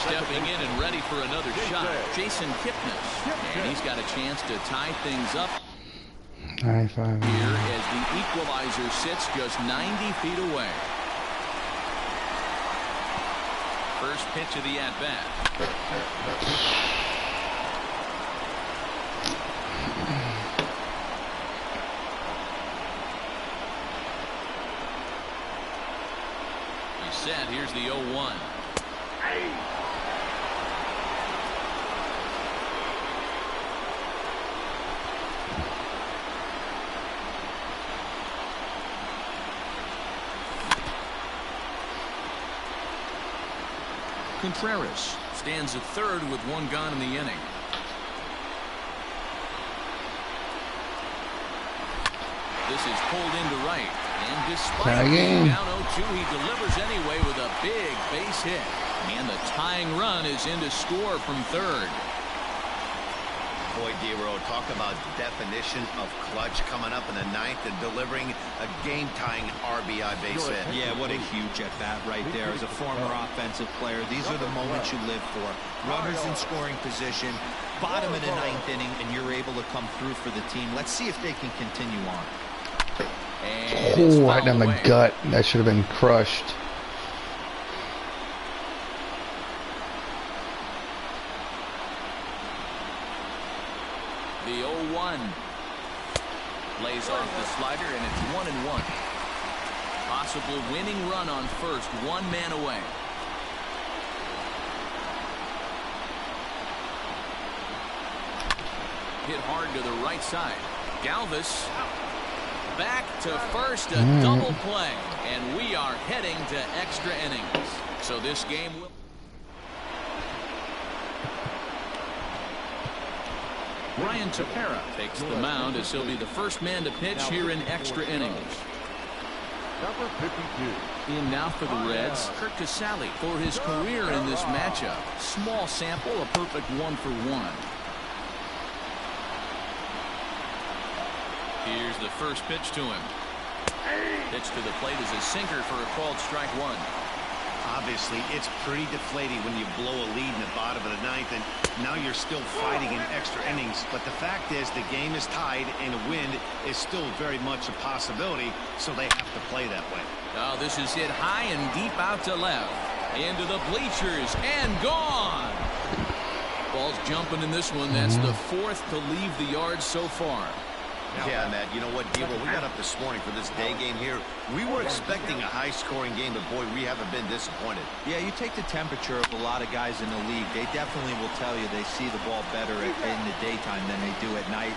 B: Stepping in and ready for another shot, Jason Kipnis. And he's got a chance to tie things up
A: 95.
B: here as the equalizer sits just 90 feet away. First pitch of the at-bat. He's set. Here's the 0-1. Contreras stands at third with one gone in the inning. This is pulled into right, and despite being down 0-2, he delivers anyway with a big base hit. And the tying run is in to score from third.
G: Boy, D-Row, talk about definition of clutch coming up in the ninth and delivering a game-tying RBI base hit.
D: Yeah, what a huge at-bat right there. As a former offensive player, these are the moments you live for. Runners in scoring position, bottom of the ninth inning, and you're able to come through for the team. Let's see if they can continue on.
A: Oh, right down the gut. That should have been crushed.
B: The 0-1 lays off the slider, and it's 1-1. Possible winning run on first, one man away. Hit hard to the right side. Galvis back to first, a double play, and we are heading to extra innings. So this game will. Ryan Tepera takes the mound as he'll be the first man to pitch here in extra innings.
H: Number 52.
B: In now for the Reds, Curt Casali for his career in this matchup. Small sample, a perfect 1-for-1. Here's the first pitch to him. Pitch to the plate is a sinker for a called strike one.
G: Obviously, it's pretty deflating when you blow a lead in the bottom of the ninth, and now you're still fighting in extra innings. But the fact is, the game is tied, and a win is still very much a possibility, so they have to play that way.
B: Oh, this is hit high and deep out to left. Into the bleachers, and gone! Ball's jumping in this one. That's the fourth to leave the yard so far.
G: Yeah, Matt, you know what, Devo, we got up this morning for this day game here. We were expecting a high-scoring game, but boy, we haven't been disappointed.
D: Yeah, you take the temperature of a lot of guys in the league. They definitely will tell you they see the ball better in the daytime than they do at night.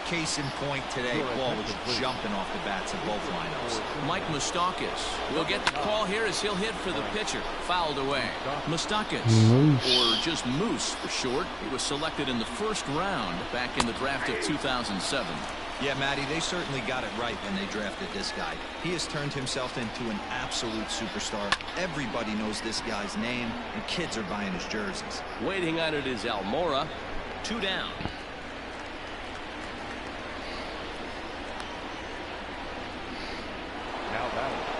D: Case in point today, ball was jumping off the bats of both lineups.
B: Mike Moustakas will get the call here as he'll hit for the pitcher. Fouled away. Moustakas, or just Moose for short. He was selected in the first round back in the draft of 2007.
D: Yeah, Matty, they certainly got it right when they drafted this guy. He has turned himself into an absolute superstar. Everybody knows this guy's name, and kids are buying his jerseys.
K: Waiting on it is Almora. 2 down.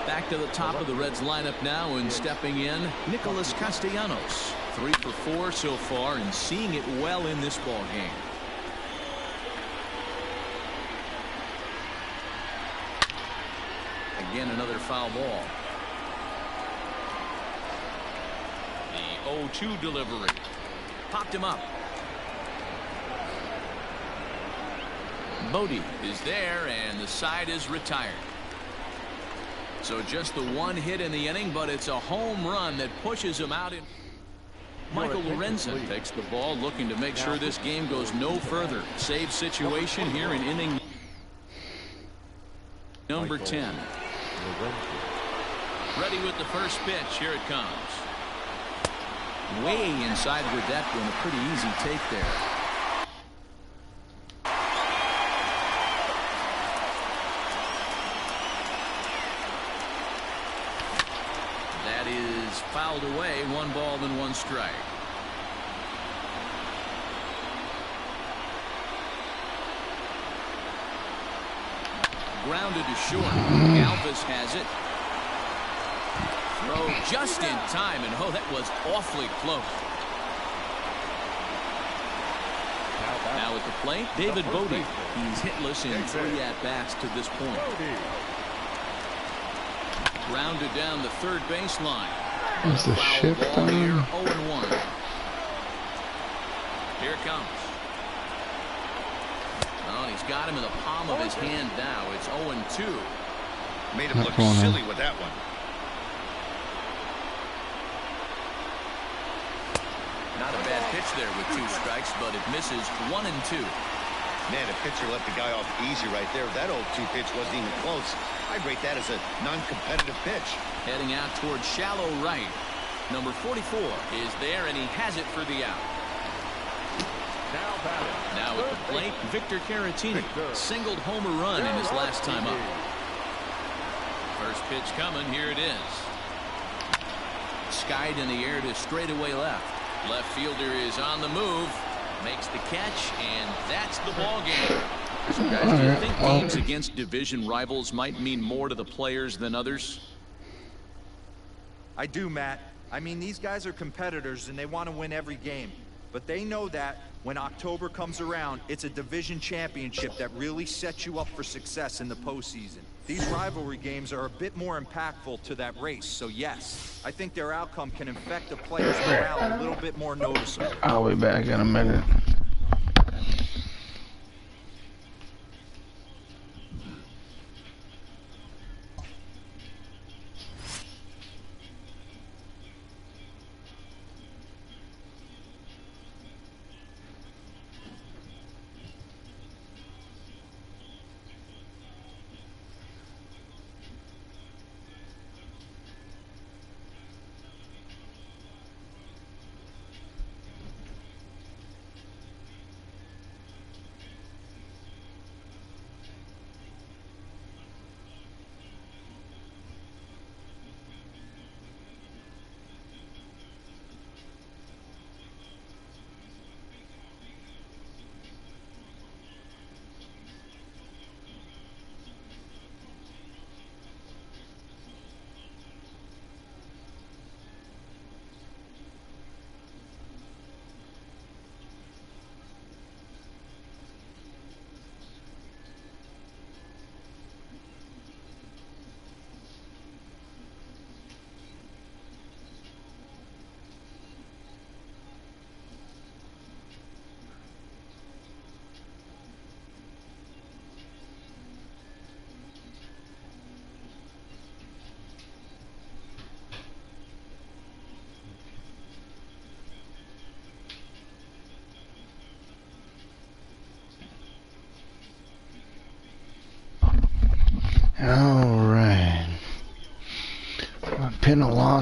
B: Back to the top of the Reds lineup now, and stepping in, Nicholas Castellanos. 3 for 4 so far, and seeing it well in this ball game. Again, another foul ball. The 0-2 delivery. Popped him up. Bodie is there, and the side is retired. So just the 1 hit in the inning, but it's a home run that pushes him out. Michael Lorenzen takes the ball, looking to make sure this game goes no further. Save situation here in inning number 10. Ready with the first pitch. Here it comes. Way inside with that one. A pretty easy take there. That is fouled away. 1 ball and 1 strike. Grounded to short. Galvis has it. Throw just in time, and oh, that was awfully close. Now at the plate, David Bodie. He's hitless in 3 at-bats to this point. Grounded down the third baseline.
A: Is the shift on?
B: 0-1. Here it comes. Oh, he's got him in the palm of his hand now. It's 0-2.
G: Made him look silly with that one.
B: Not a bad pitch there with 2 strikes, but it misses 1 and 2.
G: Man, a pitcher let the guy off easy right there. That 0-2 pitch wasn't even close. I'd rate that as a non-competitive pitch.
B: Heading out towards shallow right. Number 44 is there, and he has it for the out. Now at the plate, Victor Caratini singled homer run in his last time up. First pitch coming. Here it is. Skied in the air to straightaway left. Left fielder is on the move. Makes the catch, and that's the ball game. So guys, do you think games against division rivals might mean more to the players than others?
L: I do, Matt. I mean, these guys are competitors, and they want to win every game. But they know that when October comes around, it's a division championship that really sets you up for success in the postseason. These rivalry games are a bit more impactful to that race, so yes, I think their outcome can affect the players' morale a little bit more noticeably.
A: I'll be back in a minute.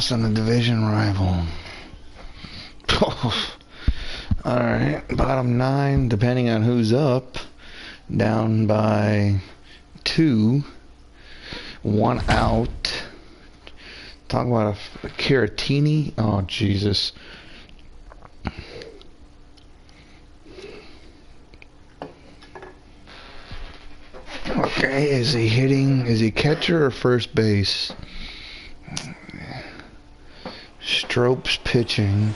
A: loss on the division rival. Alright, bottom 9, depending on who's up, down by 2, 1 out. Talk about a Caratini. Oh, Jesus. Okay, is he hitting? Is he catcher or first base? Stropes pitching.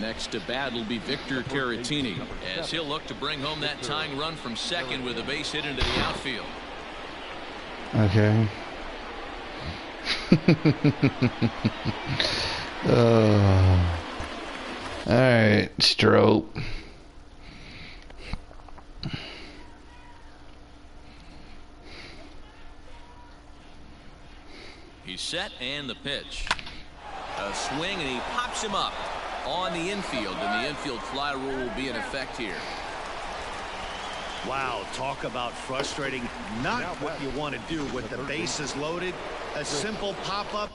B: Next to bat will be Victor Caratini, as he'll look to bring home that tying run from second with a base hit into the outfield.
A: Okay. Alright, Strope.
B: He's set, and the pitch. A swing, and he pops him up on the infield, and the infield fly rule will be in effect here.
G: Wow, talk about frustrating. Not what you want to do with the bases loaded. A simple pop-up,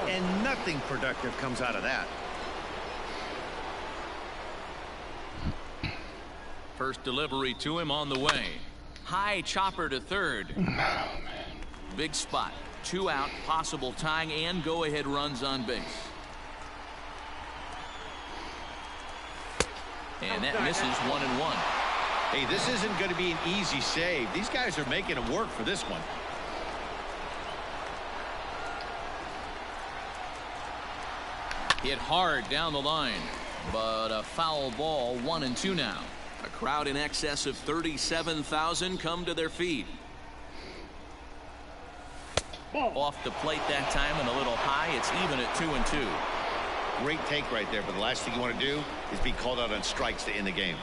G: and nothing productive comes out of that.
B: First delivery to him on the way. High chopper to third. Big spot. 2 out, possible tying and go-ahead runs on base. And that misses 1-1.
G: Hey, this isn't going to be an easy save. These guys are making it work for this one.
B: Hit hard down the line, but a foul ball. 1-2 now. A crowd in excess of 37,000 come to their feet. Off the plate that time and a little high. It's even at 2-2.
G: Great take right there, but the last thing you want to do is be called out on strikes to end the game.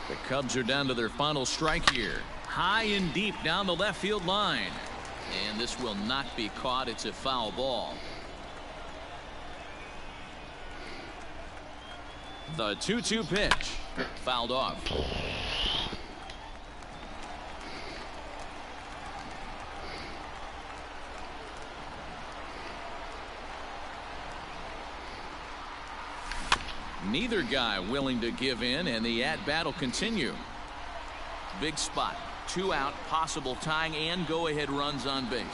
B: The Cubs are down to their final strike here. High and deep down the left field line. And this will not be caught. It's a foul ball. The 2-2 pitch. Fouled off. Neither guy willing to give in, and the at-bat will continue. Big spot. 2 out, possible tying and go-ahead runs on base.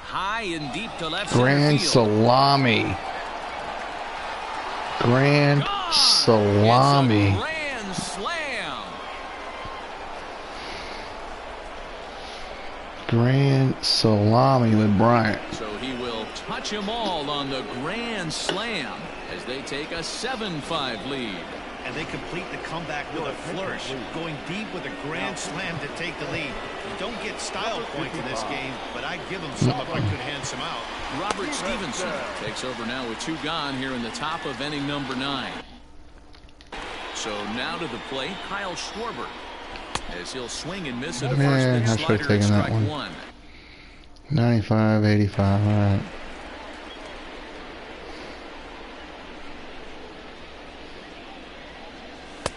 B: High and deep to left center
A: Grand
B: field.
A: salami. Grand salami.
B: It's a grand slam.
A: Grand salami with Bryant.
B: So he will touch them all on the grand slam as they take a 7-5 lead.
G: And they complete the comeback with a flourish, going deep with a grand slam to take the lead. You don't get style points in this game, but I'd give them some if I could hand some out.
B: Robert Stevenson takes over now with 2 gone here in the top of inning number 9. So now to the plate, Kyle Schwarber, as he'll swing and miss at a
A: Man, I
B: first
A: should
B: pitch
A: have
B: slider
A: taken
B: at
A: that
B: strike
A: one.
B: 1.
A: 95, 85, all right.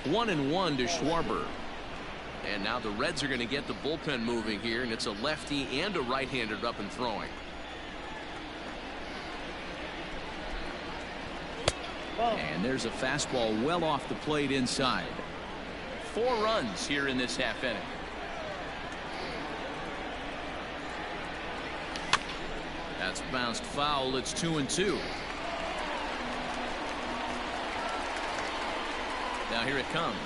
B: One and 1 to Schwarber. And now the Reds are going to get the bullpen moving here, and it's a lefty and a right-handed up and throwing. And there's a fastball well off the plate inside. 4 runs here in this half inning. That's bounced foul. It's 2-2. Now here it comes.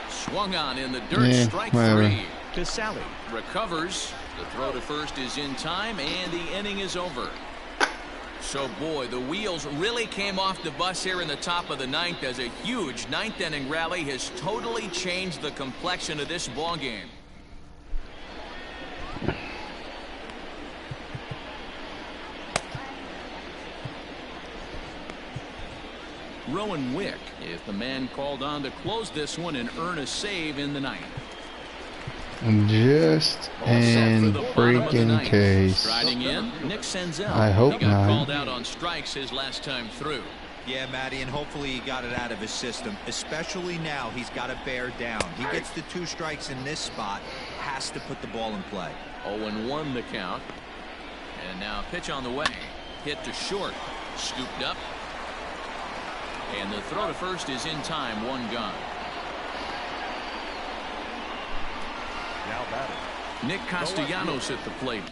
B: Swung on in the dirt.
A: Yeah,
B: strike
A: whatever.
B: 3 to Sally. Recovers. The throw to first is in time, and the inning is over. So, boy, the wheels really came off the bus here in the top of the 9th, as a huge 9th inning rally has totally changed the complexion of this ball game. Rowan Wick is the man called on to close this one and earn a save in the ninth.
A: Just in freaking case.
B: Striding in, Nick Senzel.
A: I hope
B: he got
A: not.
B: called out on strikes his last time through.
D: Yeah, Matty, and hopefully he got it out of his system. Especially now, he's got to bear down. He gets the 2 strikes in this spot, has to put the ball in play.
B: 0-1 the count. And now a pitch on the way. Hit to short. Scooped up. And the throw to first is in time. 1 gone.
H: Now batting.
B: Nick Castellanos at the plate.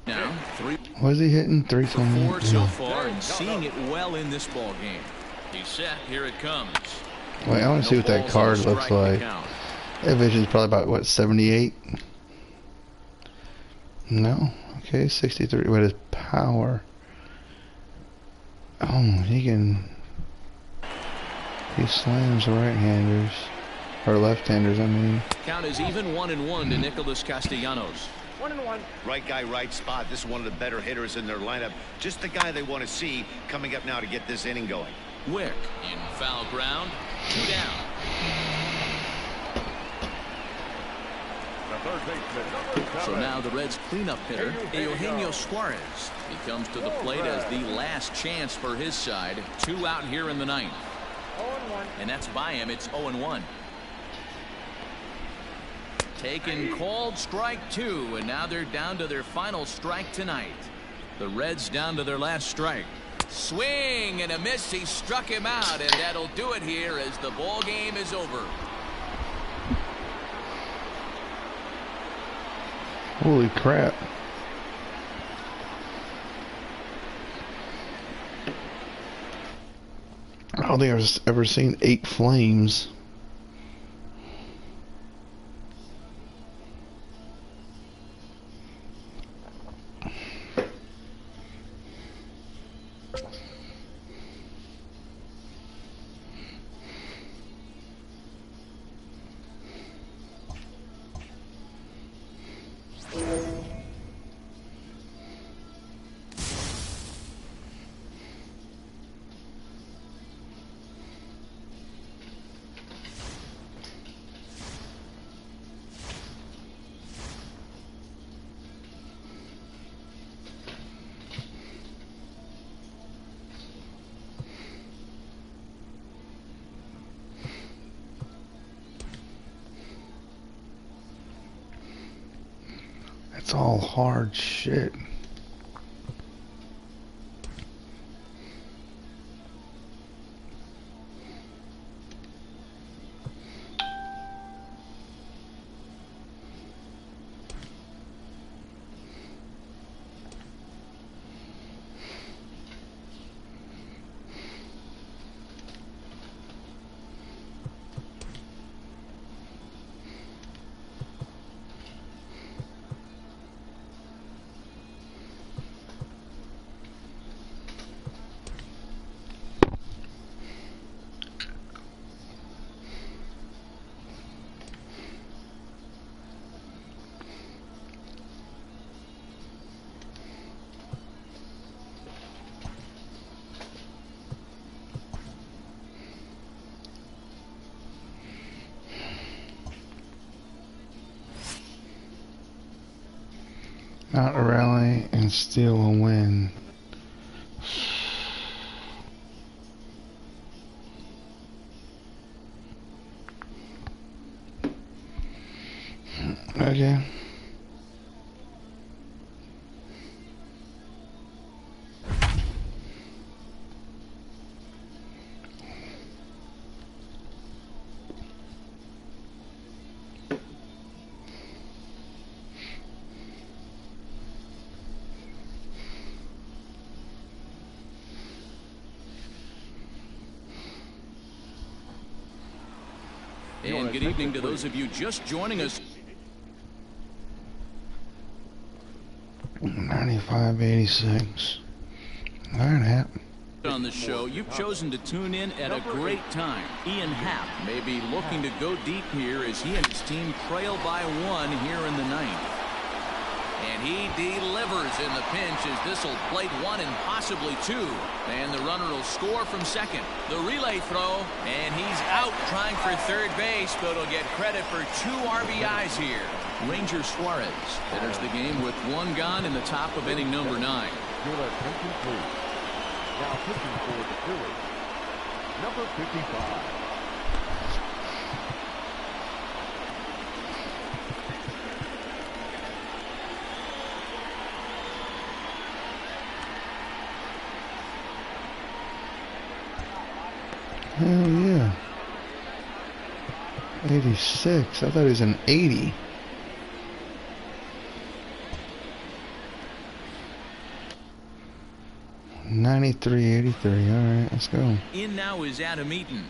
B: Now 3
A: Was he hitting 320?
B: 4 so far and seeing it well in this ball game. He's set. Here it comes.
A: Wait, I want to see what that card looks like. That vision's probably about what, 78? No. Okay, 63. What is power? Oh, he slams right-handers. Or left-handers, I mean.
B: Count is even 1-1 to Nicholas Castellanos.
I: 1-1.
G: Right guy, right spot. This is one of the better hitters in their lineup. Just the guy they want to see coming up now to get this inning going.
B: Wick in foul ground. 2 down.
H: The third baseman,
B: So now the Reds' cleanup hitter, Eugenio Suarez. He comes to the plate as the last chance for his side. 2 out here in the ninth.
I: 0-1.
B: And that's by him. It's 0-1. Taken, called, strike 2, and now they're down to their final strike tonight. The Reds down to their last strike. Swing and a miss. He struck him out, and that'll do it here as the ball game is over.
A: Holy crap. I don't think I've ever seen 8 flames. It's all hard shit. Not a rally and steal a win. Okay.
B: And good evening to those of you just joining us.
A: 95-86. Alright, Hap.
B: On the show, you've chosen to tune in at a great time. Ian Happ may be looking to go deep here as he and his team trail by 1 here in the ninth. And he delivers in the pinch as this will plate 1 and possibly 2. And the runner will score from second. The relay throw, and he's out trying for third base, but he'll get credit for 2 RBIs here. Ranger Suarez enters the game with 1 gone in the top of inning number 9.
H: Your attention, please. Now pitching for the Phillies, number 55.
A: Hell yeah. 86. I thought he was an 80. '93, '83. All right, let's go.
B: In now is Adam Eaton.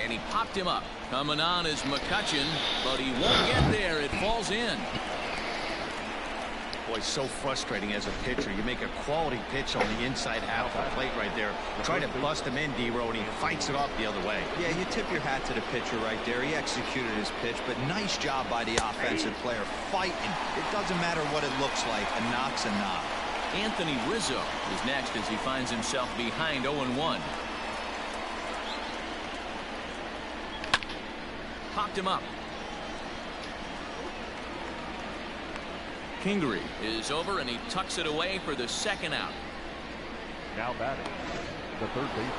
B: And he popped him up. Coming on is McCutchen, but he won't get there. It falls in.
G: Boy, so frustrating as a pitcher. You make a quality pitch on the inside half of the plate right there. Try to bust him in, D-Row, and he fights it off the other way.
D: Yeah, you tip your hat to the pitcher right there. He executed his pitch, but nice job by the offensive player fighting. It doesn't matter what it looks like. A knock's a knock.
B: Anthony Rizzo is next as he finds himself behind 0-1. Popped him up. Kingery is over, and he tucks it away for the second out.
H: Now batting, the third baseman.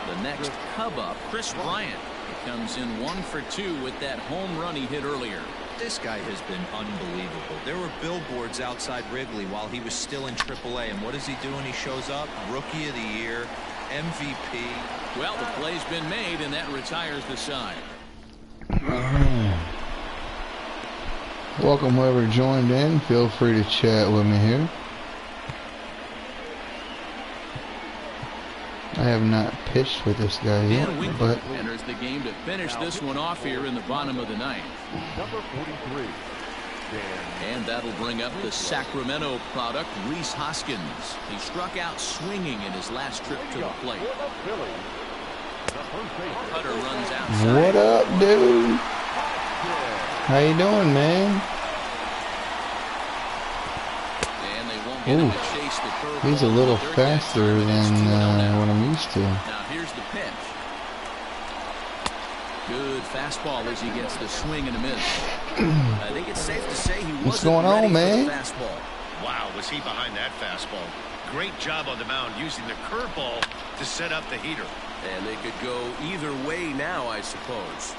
B: The next Cub up, Chris Bryant. He comes in 1 for 2 with that home run he hit earlier.
D: This guy has been unbelievable. There were billboards outside Wrigley while he was still in AAA, and what does he do when he shows up? Rookie of the Year, MVP.
B: Well, the play's been made, and that retires the side.
A: Welcome whoever joined in. Feel free to chat with me here. I have not pitched with this guy yet, but
B: enters the game to finish this one off here in the bottom of the 9th.
H: Number 43.
B: And that'll bring up the Sacramento product, Rhys Hoskins. He struck out swinging in his last trip to the plate. Cutter runs outside.
A: What up, dude? How you doing, man?
B: And they won't get him to chase the curve.
A: He's a little faster than what I'm used to.
B: Now here's the pitch. Good fastball as he gets the swing and a miss. I think it's safe to say he
A: What's going on, man?
G: Fastball. Wow, was he behind that fastball? Great job on the mound using the curveball to set up the heater.
K: And they could go either way now, I suppose.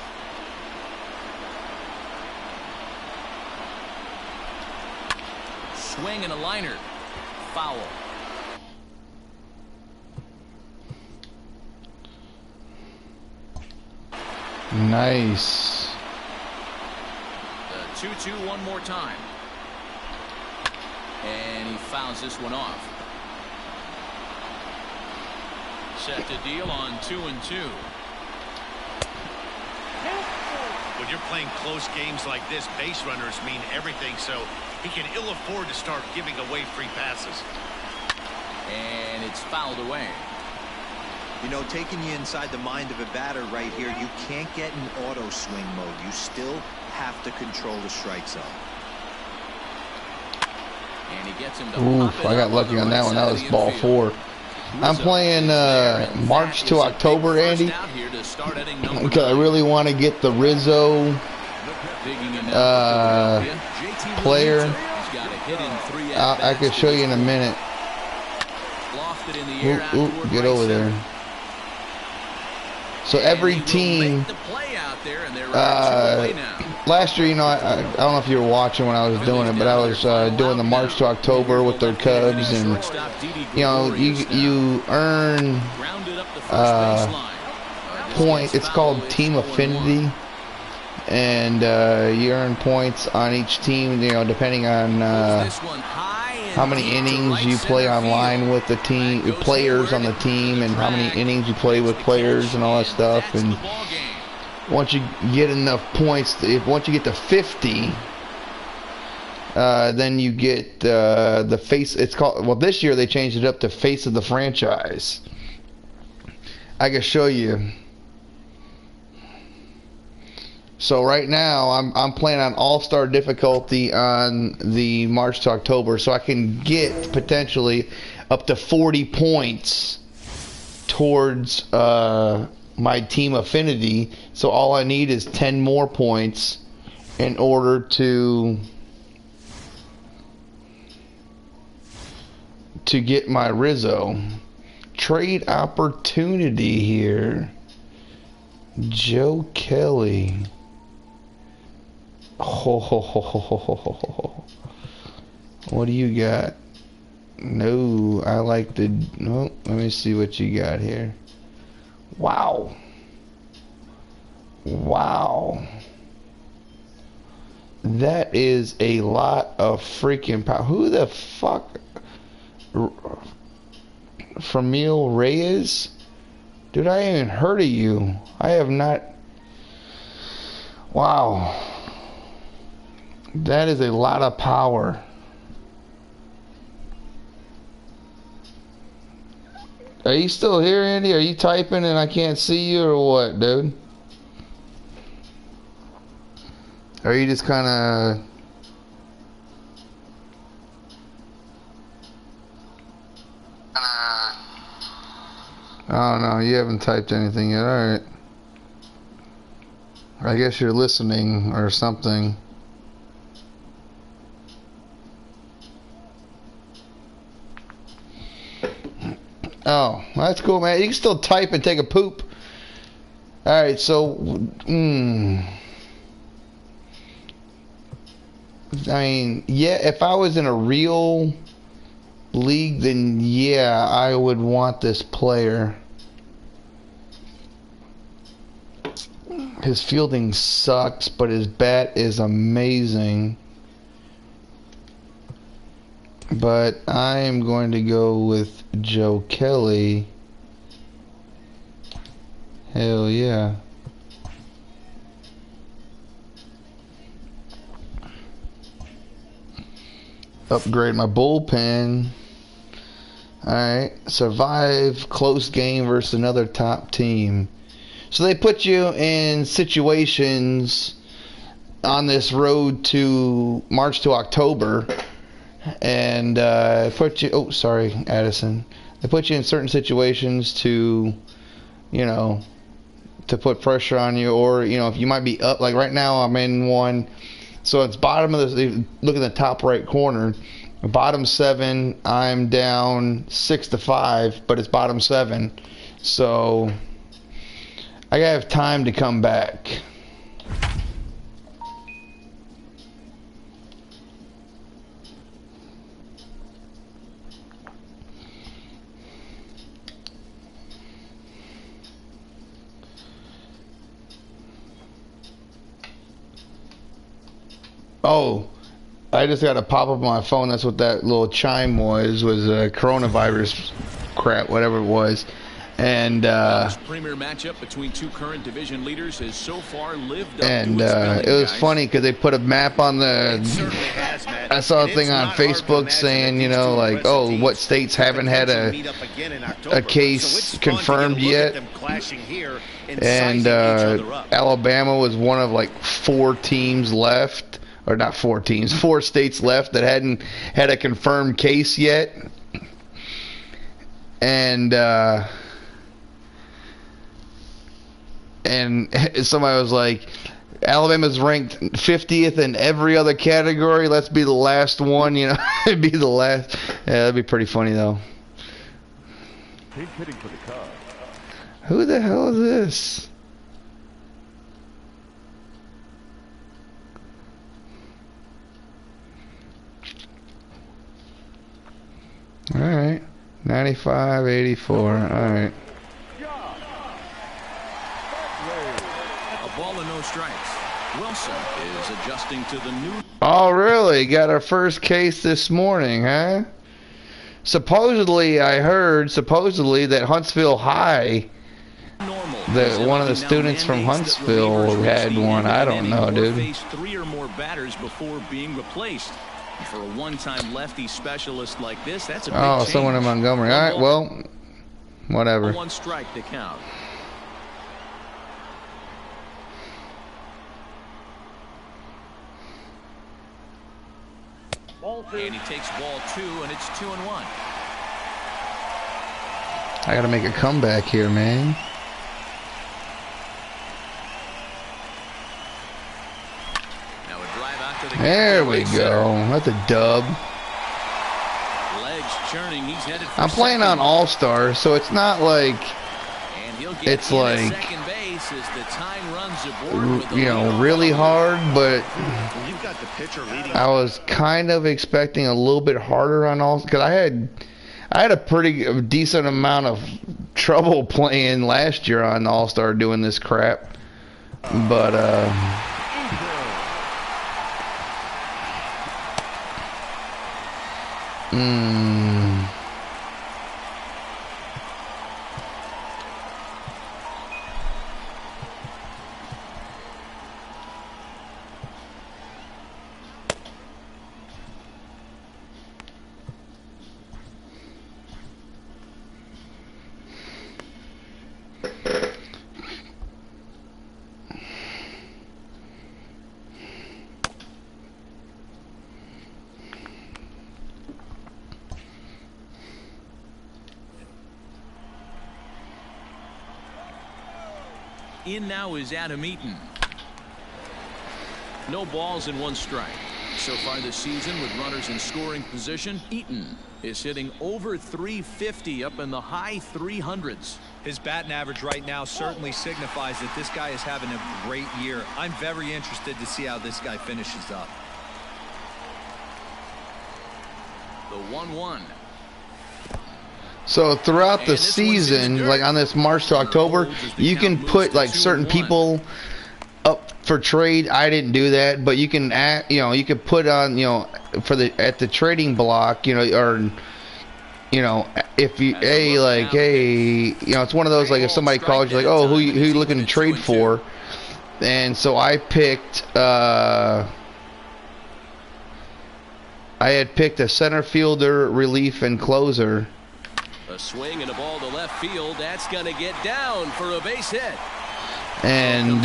B: Swing and a liner. Foul.
A: Nice.
B: The 2-2 one more time. And he fouls this one off. Set to deal on 2-2.
G: When you're playing close games like this, base runners mean everything, so he can ill afford to start giving away free passes.
B: And it's fouled away.
D: You know, taking you inside the mind of a batter right here, you can't get in auto swing mode. You still have to control the strike zone.
B: And he gets him to
A: Oof, I got lucky on that one. That was ball 4. I'm playing March to October, Andy, because I really want to get the Rizzo player. I could show you in a minute. Ooh, get over there. So every team, last year, you know, I don't know if you were watching when I was doing it, but I was doing the March to October with their Cubs, and you know, you earn points. It's called Team Affinity, and you earn points on each team, you know, depending on how many innings you play online with the team, players on the team, and how many innings you play with players and all that stuff. And once you get enough points, once you get to 50, then you get the face. It's called, well, this year they changed it up to Face of the Franchise. I can show you. So right now I'm playing on all-star difficulty on the March to October, so I can get potentially up to 40 points towards my team affinity. So all I need is 10 more points in order to get my Rizzo. Trade opportunity here. Joe Kelly. What do you got? No, I like the... No, let me see what you got here. Wow. Wow. That is a lot of freaking power. Who the fuck... Framil Reyes? Dude, I ain't even heard of you. I have not... Wow. That is a lot of power. Are you still here, Andy? Are you typing and I can't see you, or what, dude? Are you just kind of... Oh no, you haven't typed anything yet. Alright. I guess you're listening or something. Oh, that's cool, man. You can still type and take a poop. Alright, so... I mean, yeah, if I was in a real league, then yeah, I would want this player. His fielding sucks, but his bat is amazing. But I am going to go with Joe Kelly. Hell yeah. Upgrade my bullpen. Alright. Survive close game versus another top team. So they put you in situations on this road to March to October. And put you... Oh, sorry, Addison. They put you in certain situations to, you know, to put pressure on you. Or, you know, if you might be up. Like right now I'm in one... So it's bottom of the... Look at the top right corner. Bottom 7. I'm down 6-5. But it's bottom 7. So... I gotta have time to come back. Oh, I just got a pop up on my phone. That's what that little chime was coronavirus crap, whatever it was. And
B: this premier matchup between two current division leaders has so far lived up
A: and
B: to its billing,
A: it was
B: guys.
A: funny because they put a map on the... I saw a thing on Facebook saying, you know, like, oh, what states haven't had a case confirmed yet. And Alabama was one of like 4 teams left, or not 4 teams, 4 states left that hadn't had a confirmed case yet. And somebody was like, Alabama's ranked 50th in every other category. Let's be the last one, you know. It'd be the last. Yeah, that'd be pretty funny though.
H: He's hitting for the Cubs.
A: Who the hell is this? All right, 95, 84. All right.
B: A ball and no strikes. Wilson is adjusting to the new...
A: Oh, really? Got our first case this morning, huh? Supposedly, I heard, that Huntsville High, that one of the students from Huntsville had one. I don't know, dude.
B: Face 3 or more batters before being replaced. For a one-time lefty specialist like this, that's a big change.
A: Someone in Montgomery. All right, well, whatever.
B: 1 strike to count. And he takes ball 2, and it's 2-1.
A: I got to make a comeback here, man.
B: Now a drive out to the
A: there we go. That's a dub.
B: Legs churning. He's headed for
A: I'm playing on All-Star, so it's not like it's like
B: second base as the time runs aboard with
A: you know, really hard, but
G: You've got the pitcher leading.
A: I was kind of expecting a little bit harder on all because I had a pretty decent amount of trouble playing last year on All-Star doing this crap, but
B: In now is Adam Eaton. No balls and 1 strike. So far this season with runners in scoring position, Eaton is hitting over .350 up in the high 300s.
D: His batting average right now certainly signifies that this guy is having a great year. I'm very interested to see how this guy finishes up.
B: The 1-1.
A: so throughout the season, like on this March to October, you can put like certain people up for trade. I didn't do that, but you can you know, you could put on, you know, for the at the trading block, you know, or you know, if you like, hey, you know, it's one of those, like if somebody calls you like, oh, who you looking to trade for, and so I picked I had picked a center fielder, relief, and closer.
K: A swing and a ball to left field. That's going to get down for a base hit.
A: And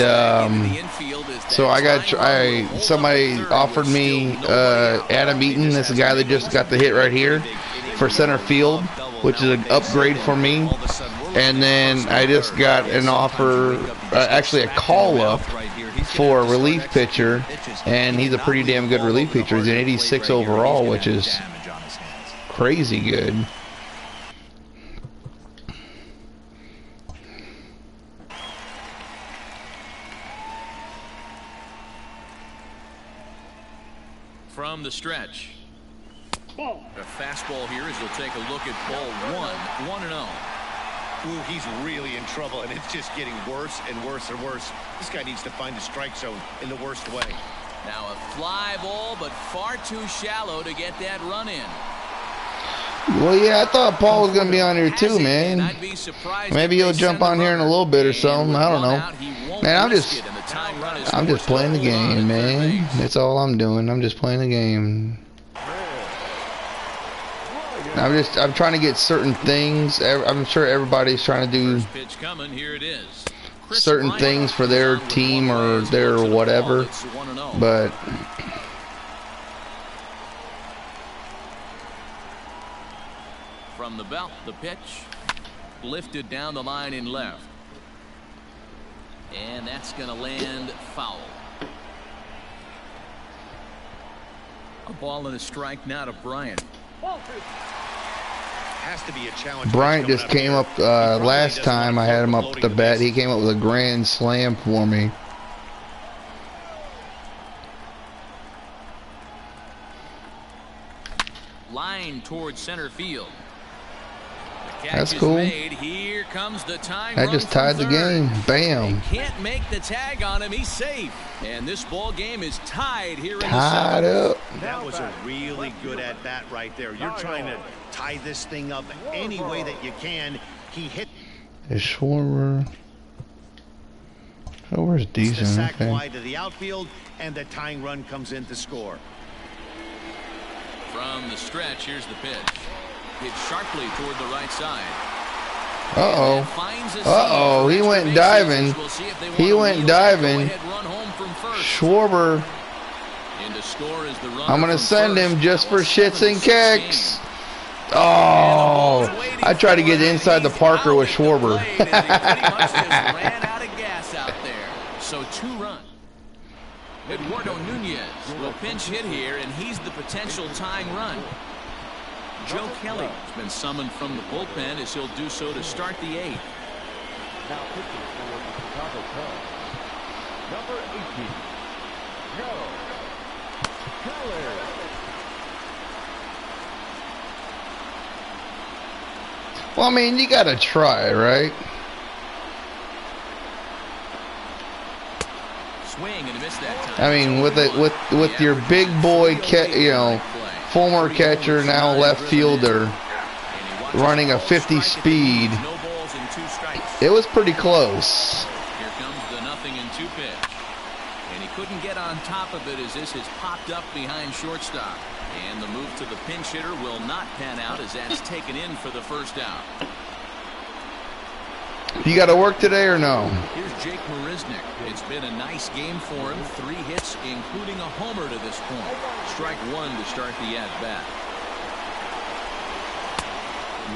A: so I got somebody offered me Adam Eaton. This is a guy that just got the hit right here for center field, which is an upgrade for me. And then I just got an offer, actually a call up for a relief pitcher, and he's a pretty damn good relief pitcher. He's an 86 overall, which is crazy good.
B: From the stretch. A fastball here as he'll take a look at ball 1. 1-0.
G: Ooh, he's really in trouble, and it's just getting worse and worse and worse. This guy needs to find the strike zone in the worst way.
B: Now a fly ball, but far too shallow to get that run in.
A: Well, yeah, I thought Paul was going to be on here too, man. Maybe he'll jump on here in a little bit or something. I don't know. Man, I'm just playing the game, man. That's all I'm doing. I'm just playing the game. I'm trying to get certain things. I'm sure everybody's trying to do certain things for their team or their whatever, but
B: from the belt, the pitch lifted down the line in left, and that's going to land foul. A ball and a strike now to Bryant.
G: Has to be a challenge.
A: Bryant just came up last time I had him up the bat. He came up with a grand slam for me.
B: Line towards center field.
A: That's cool.
B: Here comes the time.
A: I just tied the game. Bam.
B: Can't make the tag on him. He's safe. And this ball game is tied here in the
A: tied up.
G: That was a really good at bat right there. You're trying to tie this thing up any way that you can. He hit.
A: Is Schwarber? Schwarber's decent.
G: The sack
A: okay.
G: wide to the outfield, and the tying run comes in to score.
B: From the stretch, here's the pitch. Hit sharply toward the right side.
A: Uh-oh. He went diving. He went diving. Schwarber
B: In to score is the runner
A: I'm gonna
B: from
A: send
B: first.
A: him just
B: Now
A: for
B: a
A: shits and
B: 7-6
A: kicks.
B: game.
A: Oh, I tried to get inside the Parker with Schwarber.
B: He pretty much just ran out of gas out there. So 2 runs. Eduardo Nunez will pinch hit here, and he's the potential tying run. Joe Kelly has been summoned from the bullpen as he'll do so to start the 8th.
H: Now pitching for the Chicago Cubs, number 18, Joe Kelly.
A: Well, I mean, you gotta try, right?
B: Swing and miss that time.
A: I mean, with your big boy, former catcher, now left fielder, running a 50 speed, it was pretty close.
B: Here comes the 0-2 pitch. And he couldn't get on top of it as this has popped up behind shortstop. And the move to the pinch hitter will not pan out as that's taken in for the first out.
A: You got to work today or no?
B: Here's Jake Marisnick. It's been a nice game for him. 3 hits, including a homer to this point. Strike 1 to start the at-bat.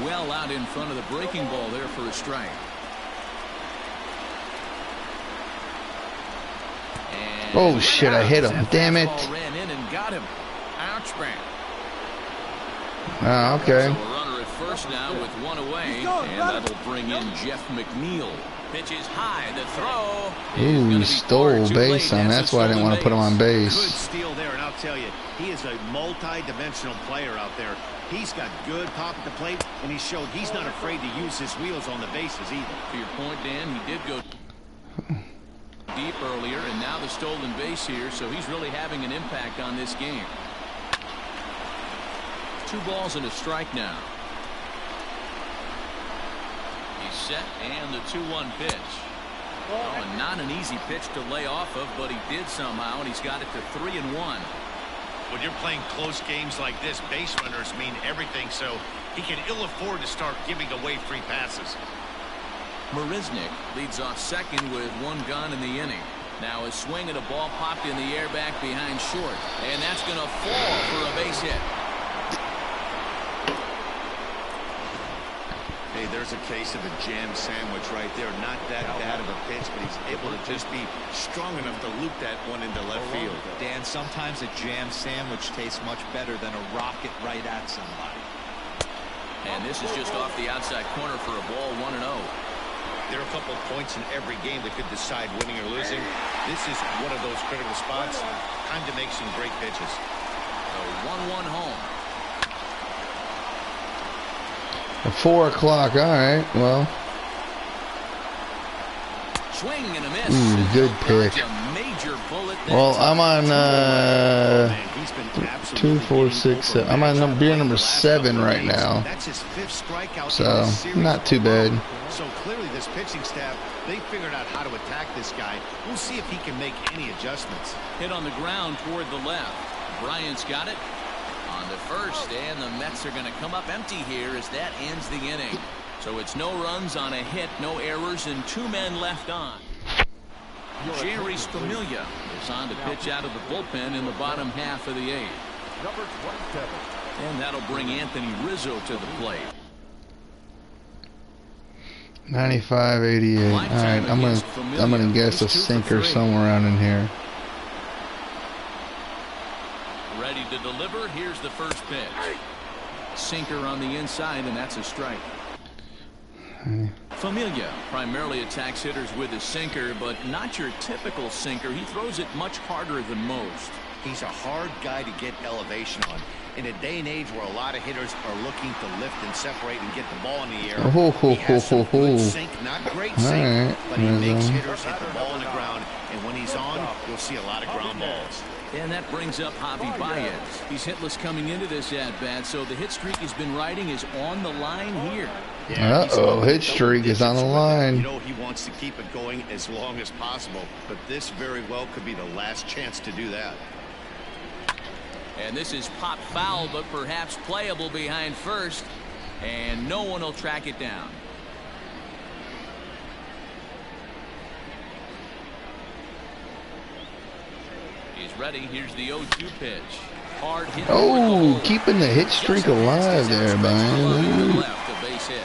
B: Well out in front of the breaking ball there for a strike. And
A: oh shit! I hit him. Damn it!
B: Ran in and got him. Ouch, man.
A: Oh, okay.
B: So a runner at first now with 1 away, and that'll bring in Jeff McNeil. Pitches high, the throw.
A: Ooh, he stole base on. That's why I didn't want to put him on base.
G: Good steal there, and I'll tell you, he is a multi-dimensional player out there. He's got good pop at the plate, and he showed he's not afraid to use his wheels on the bases either.
B: To your point, Dan, he did go deep earlier, and now the stolen base here, so he's really having an impact on this game. 2 balls and a strike now. He's set, and the 2-1 pitch. Oh, and not an easy pitch to lay off of, but he did somehow, and he's got it to 3-1.
G: When you're playing close games like this, base runners mean everything, so he can ill afford to start giving away free passes.
B: Marisnick leads off second with 1 gone in the inning. Now a swing at a ball popped in the air back behind short, and that's going to fall for a base hit.
G: Hey, there's a case of a jam sandwich right there. Not that bad of a pitch, but he's able to just be strong enough to loop that one into left field.
D: Dan, sometimes a jam sandwich tastes much better than a rocket right at somebody.
B: And this is just off the outside corner for a ball, 1-0.
G: There are a couple of points in every game that could decide winning or losing. This is one of those critical spots. Time to make some great pitches.
B: So 1-1 home.
A: At 4 o'clock. All right. Well.
B: Swing and a miss.
A: Ooh, good pick. Well, I'm on 2, 4, 6, 7. I'm on beer number 7 right now.
G: That's his 5th strikeout.
A: So not too bad.
G: So clearly this pitching staff, they figured out how to attack this guy. We'll see if he can make any adjustments.
B: Hit on the ground toward the left. Bryant's got it on the first, and the Mets are going to come up empty here as that ends the inning. So it's no runs on a hit, no errors, and 2 men left on. Jerry Familia is on to pitch out of the bullpen in the bottom half of the 8th.
H: Number 27.
B: And that'll bring Anthony Rizzo to the plate.
A: 95-88. All right, I'm gonna guess a sinker somewhere around in here.
B: Ready to deliver. Here's the first pitch. Sinker on the inside, and that's a strike. Familia primarily attacks hitters with his sinker, but not your typical sinker. He throws it much harder than most.
G: He's a hard guy to get elevation on. In a day and age where a lot of hitters are looking to lift and separate and get the ball in the air, he has some good sink, not great sink, but he makes hitters hit the ball on the ground, and when he's on, you'll see a lot of ground balls.
B: And that brings up Javi Baez. He's hitless coming into this at-bat, so the hit streak he's been riding is on the line here.
A: Uh-oh, hit streak is on the line.
G: You know he wants to keep it going as long as possible, but this very well could be the last chance to do that.
B: And this is pop foul, but perhaps playable behind first, and no one will track it down. He's ready. Here's the 0-2 pitch. Hard hit.
A: Oh, keeping the hit streak alive there, man.
B: Left, a base hit.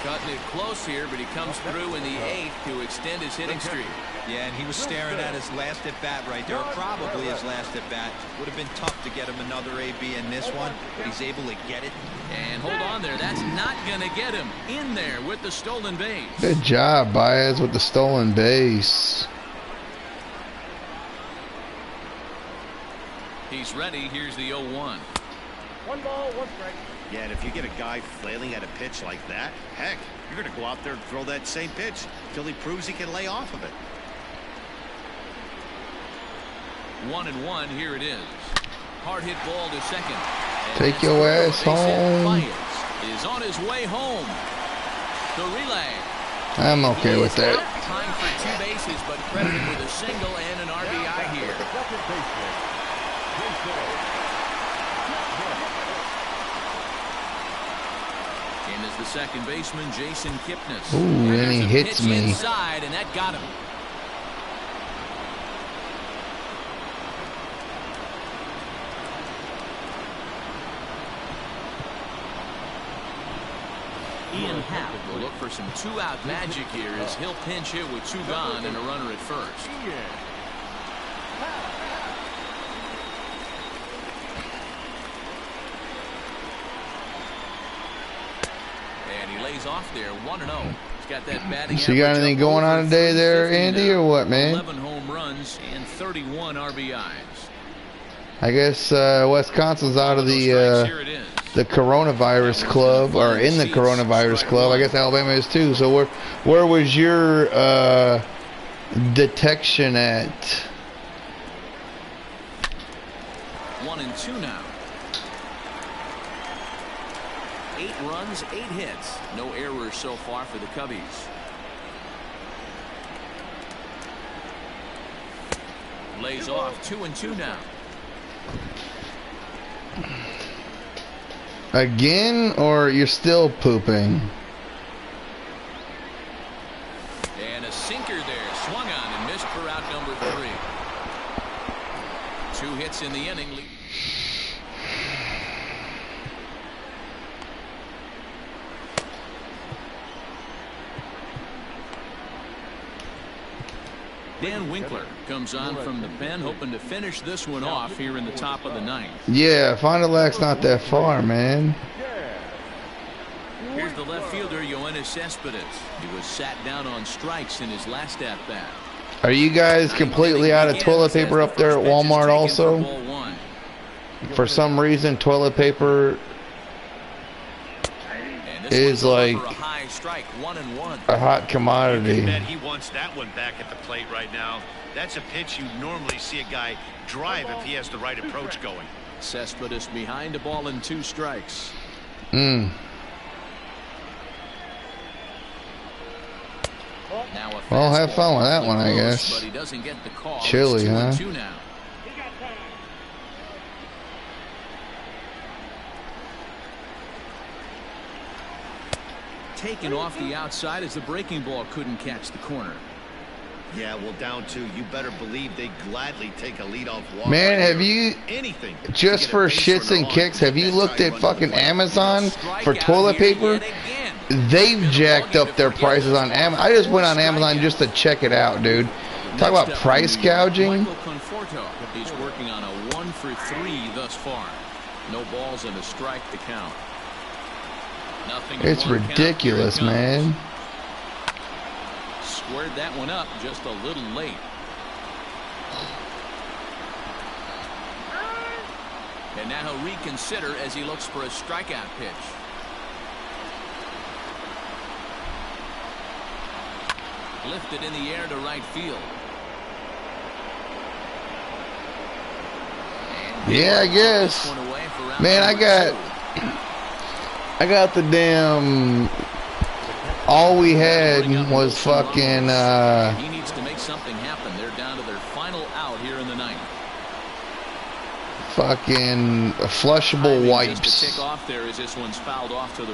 B: Cutting it close here, but he comes through in the 8th to extend his hitting streak.
D: Yeah, and he was staring at his last at bat right there, or probably his last at bat. Would have been tough to get him another AB in this one, but he's able to get it.
B: And hold on there, that's not going to get him in there with the stolen base.
A: Good job, Baez, with the stolen base.
B: He's ready. Here's the 0-1.
H: 1 ball, 1 strike.
G: Yeah, and if you get a guy flailing at a pitch like that, heck, you're going to go out there and throw that same pitch till he proves he can lay off of it.
B: 1-1. Here it is. Hard hit ball to second. And
A: take your ass home.
B: Baez is on his way home. The relay.
A: I'm okay with that.
B: Time for 2 bases, but credited with a single and an RBI here. In is the second baseman, Jason Kipnis.
A: Ooh, and he hits me.
B: Inside, and that got him. Ian Happ will look for some 2-out magic here as he'll pinch hit with 2 gone and a runner at first. And he lays off there, 1-0. He's got that batting
A: So you got anything going on today there, Andy, or what, man?
B: 11 home runs and 31 RBIs.
A: I guess Wisconsin's out of the coronavirus club, or in the coronavirus club. I guess Alabama is too. So where was your detection at?
B: 1-2 now. 8 runs, 8 hits. No errors so far for the Cubbies. Lays off 2-2 now.
A: Again, or you're still pooping?
B: And a sinker there, swung on and missed for out number 3. 2 hits in the inning. Dan Winkler comes on from the pen, hoping to finish this one off here in the top of the 9th.
A: Yeah, Fond du Lac's not that far, man.
B: Here's the left fielder, Yoenis Cespedes. He was sat down on strikes in his last at-bat.
A: Are you guys completely out of toilet paper up there at Walmart also? For some reason, toilet paper is like a hot commodity.
G: I bet he wants that one back at the plate right now. That's a pitch you normally see a guy drive if he has the right approach going.
B: Cespedes behind a ball and 2 strikes.
A: Well, have fun with that one, I guess.
B: But he doesn't get the call.
A: Chilly, huh?
B: 2-2 now. Taken off the outside as the breaking ball couldn't catch the corner.
G: Yeah, well, down 2, you better believe they gladly take a leadoff walk.
A: Man, have you, just for shits and kicks, have you looked at fucking Amazon for toilet paper? They've jacked up their prices on Amazon. I just went on Amazon just to check it out, dude. Talk about price gouging.
B: Michael Conforto, he's working on a 1 for 3 thus far. No balls and a strike to count. Nothing.
A: It's ridiculous, man.
B: Squared that one up just a little late. And now he'll reconsider as he looks for a strikeout pitch. Lifted in the air to right field.
A: Yeah, I guess. Man, I got the damn. All we had was fucking.
B: He needs to make something happen. They're down to their final out here in the 9th.
A: Fucking flushable wipes.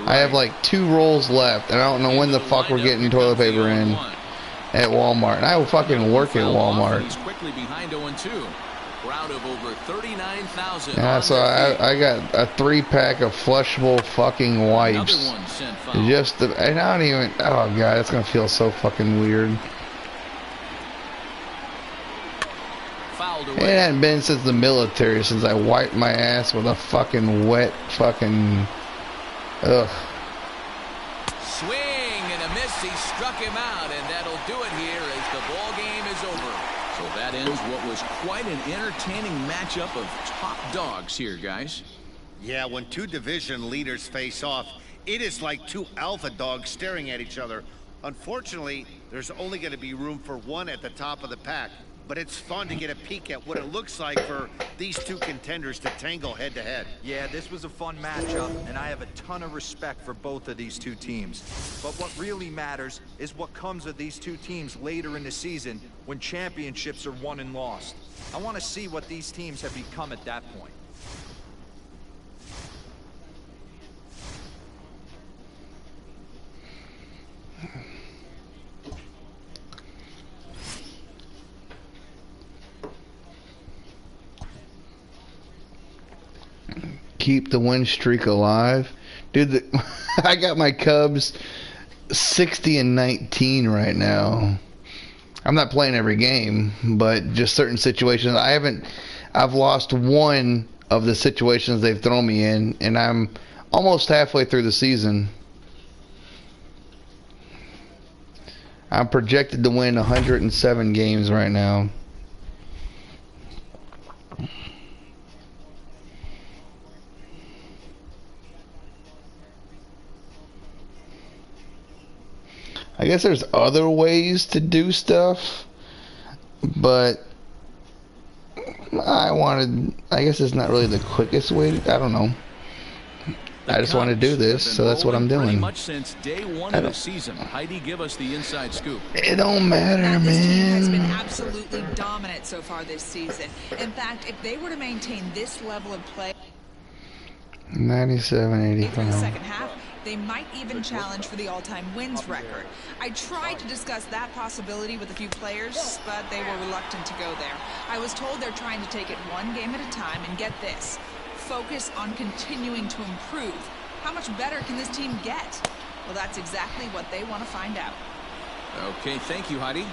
B: I
A: have like 2 rolls left, and I don't know when the fuck we're getting toilet paper in. at Walmart. And I will fucking work at Walmart.
B: He's quickly behind 0-2. Crowd of over 39,000.
A: Yeah, so I got a 3-pack of flushable fucking wipes. Just the, and I don't even. Oh god, that's gonna feel so fucking weird.
B: Fouled away.
A: It hadn't been since the military since I wiped my ass with a fucking wet fucking. Ugh.
B: Swing and a miss. He struck him out, and that'll do it here as the ball game is over. So that ends what was quite an entertaining matchup of top dogs here, guys.
G: Yeah, when two division leaders face off, it is like two alpha dogs staring at each other. Unfortunately, there's only going to be room for one at the top of the pack. But it's fun to get a peek at what it looks like for these two contenders to tangle head-to-head.
L: Yeah, this was a fun matchup, and I have a ton of respect for both of these two teams. But what really matters is what comes of these two teams later in the season when championships are won and lost. I want to see what these teams have become at that point.
A: Keep the win streak alive, dude. I got my Cubs 60-19 right now. I'm not playing every game, but just certain situations. I've lost one of the situations they've thrown me in, and I'm almost halfway through the season. I'm projected to win 107 games right now. I guess there's other ways to do stuff, but I guess it's not really the quickest way to, I don't know. I just want to do this, so that's what I'm doing.
B: Pretty much since day one of the season. Heidi, give us the inside scoop.
A: It don't matter, man.
E: This team has been absolutely dominant so far this season. In fact, if they were to maintain this level of play
A: 97-85.
E: in the second half, they might even challenge for the all-time wins record. I tried to discuss that possibility with a few players, but they were reluctant to go there. I was told they're trying to take it one game at a time, and get this, focus on continuing to improve. How much better can this team get? Well, that's exactly what they want to find out.
B: Okay, thank you, Heidi.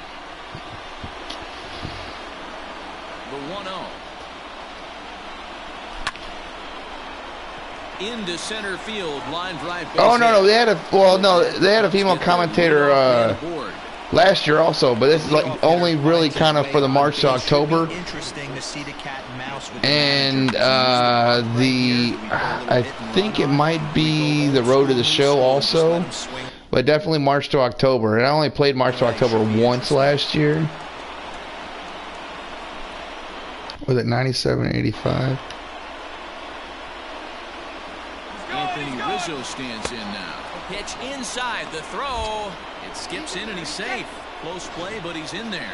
B: The 1-0. Into center field, line drive.
A: Oh no, they had a female commentator last year also, but this is like only really kind of for the March to October.
D: Interesting to see the cat and mouse with
A: And I think it might be the road to the show also, but definitely March to October. And I only played March to October once last year. Was it 97-85?
B: Anthony Rizzo stands in now. Pitch inside the throw. It skips in and he's safe. Close play, but he's in there.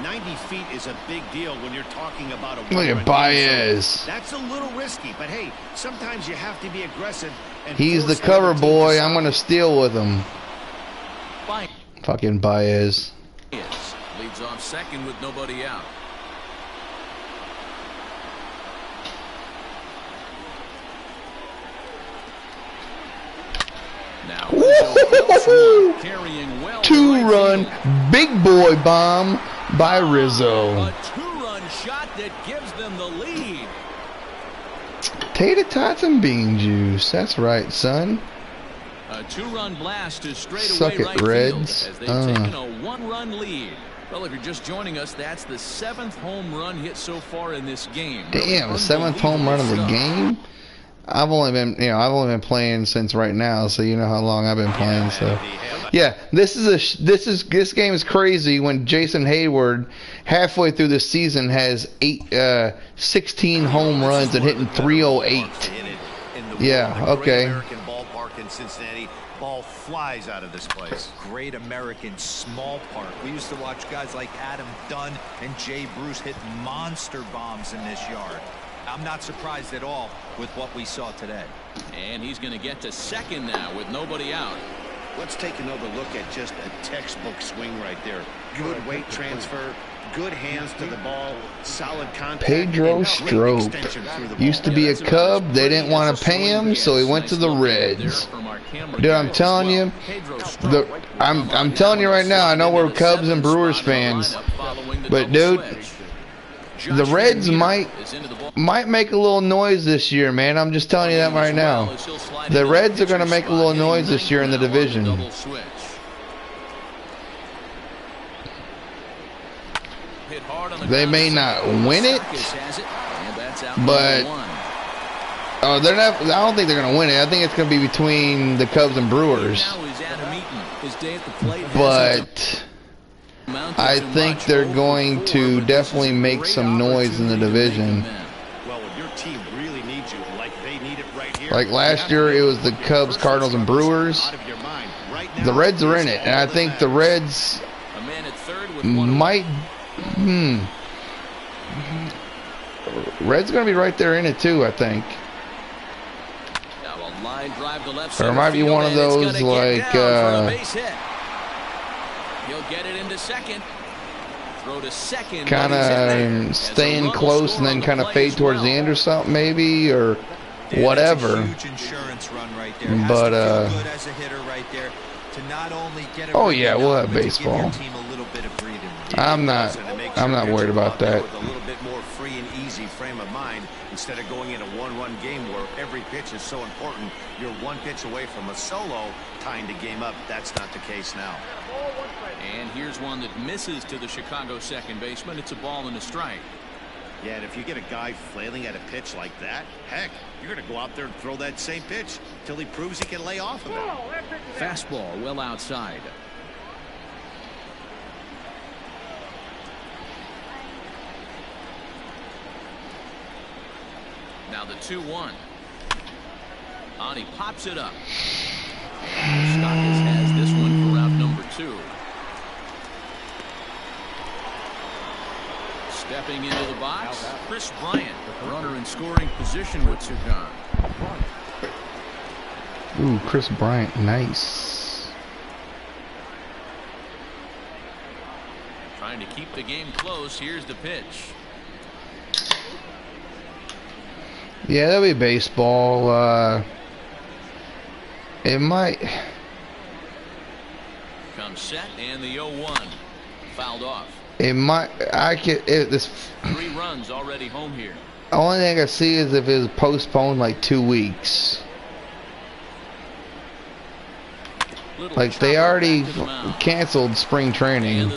G: 90 feet is a big deal when you're talking about a
A: Look at Baez.
G: That's a little risky, but hey, sometimes you have to be aggressive. And
A: he's the cover boy. I'm gonna steal with him. Fucking Baez.
B: Leads off second with nobody out. Now, carrying well.
A: Two-run big boy bomb by Rizzo.
B: A two-run shot that gives them the lead.
A: Tater tots and bean juice. That's right, son.
B: A two-run blast to straightaway
A: Suck it,
B: right
A: Reds.
B: field as they've taken a one-run lead. Well, if you're just joining us, that's the 7th home run hit so far in this game.
A: Damn, the 7th home run of the game. I've only been playing since right now, so you know how long I've been playing. So, yeah, this game is crazy. When Jason Hayward, halfway through the season, has 16 home runs and hitting 308. Yeah, okay.
G: American ballpark in Cincinnati. Ball flies out of this place.
D: Great American small park. We used to watch guys like Adam Dunn and Jay Bruce hit monster bombs in this yard. I'm not surprised at all with what we saw today.
B: And he's going to get to second now with nobody out.
G: Let's take another look at just a textbook swing right there. Good weight transfer, good hands to the ball, solid contact.
A: Pedro Strop used to be a Cub. They didn't want to pay him, so he went to the Reds. Dude, I'm telling you, I'm telling you right now, I know we're Cubs and Brewers fans, but dude, the Reds might make a little noise this year, man. I'm just telling you that right now. The Reds are going to make a little noise this year in the division. They may not win it, but they're not. I don't think they're going to win it. I think it's going to be between the Cubs and Brewers. But I think they're going to definitely make some noise in the division. Like last year, it was the Cubs, Cardinals, and Brewers. The Reds are in it, and I think the Reds might. Reds going to be right there in it too, I think. Or it might be one of those like.
B: He'll get it into second. Throw to second.
A: Kind of staying close and then kind of fade towards the end or something, maybe, or whatever.
D: Huge insurance run right there.
A: But
D: good as a hitter right there to not only get
A: oh yeah, we'll have baseball. I'm not worried about that.
G: With a little bit more free and easy frame of mind instead of going in a one-run game where every pitch is so important. You're one pitch away from a solo tying the game up. That's not the case now.
B: And here's one that misses to the Chicago second baseman. It's a ball and a strike.
G: Yeah, and if you get a guy flailing at a pitch like that, heck, you're going to go out there and throw that same pitch till he proves he can lay off of it.
B: Fastball well outside. Now the 2-1. He pops it up. Stockus has this one for out number 2. Stepping into the box, Chris Bryant, runner in scoring position with Sugan.
A: Ooh, Chris Bryant, nice.
B: Trying to keep the game close. Here's the pitch.
A: Yeah, that'll be baseball. It might.
B: Comes set and the 0-1 fouled off.
A: It might. I could. This
B: 3 runs already home here.
A: Only thing I see is if it was postponed like 2 weeks. Like they already canceled spring training.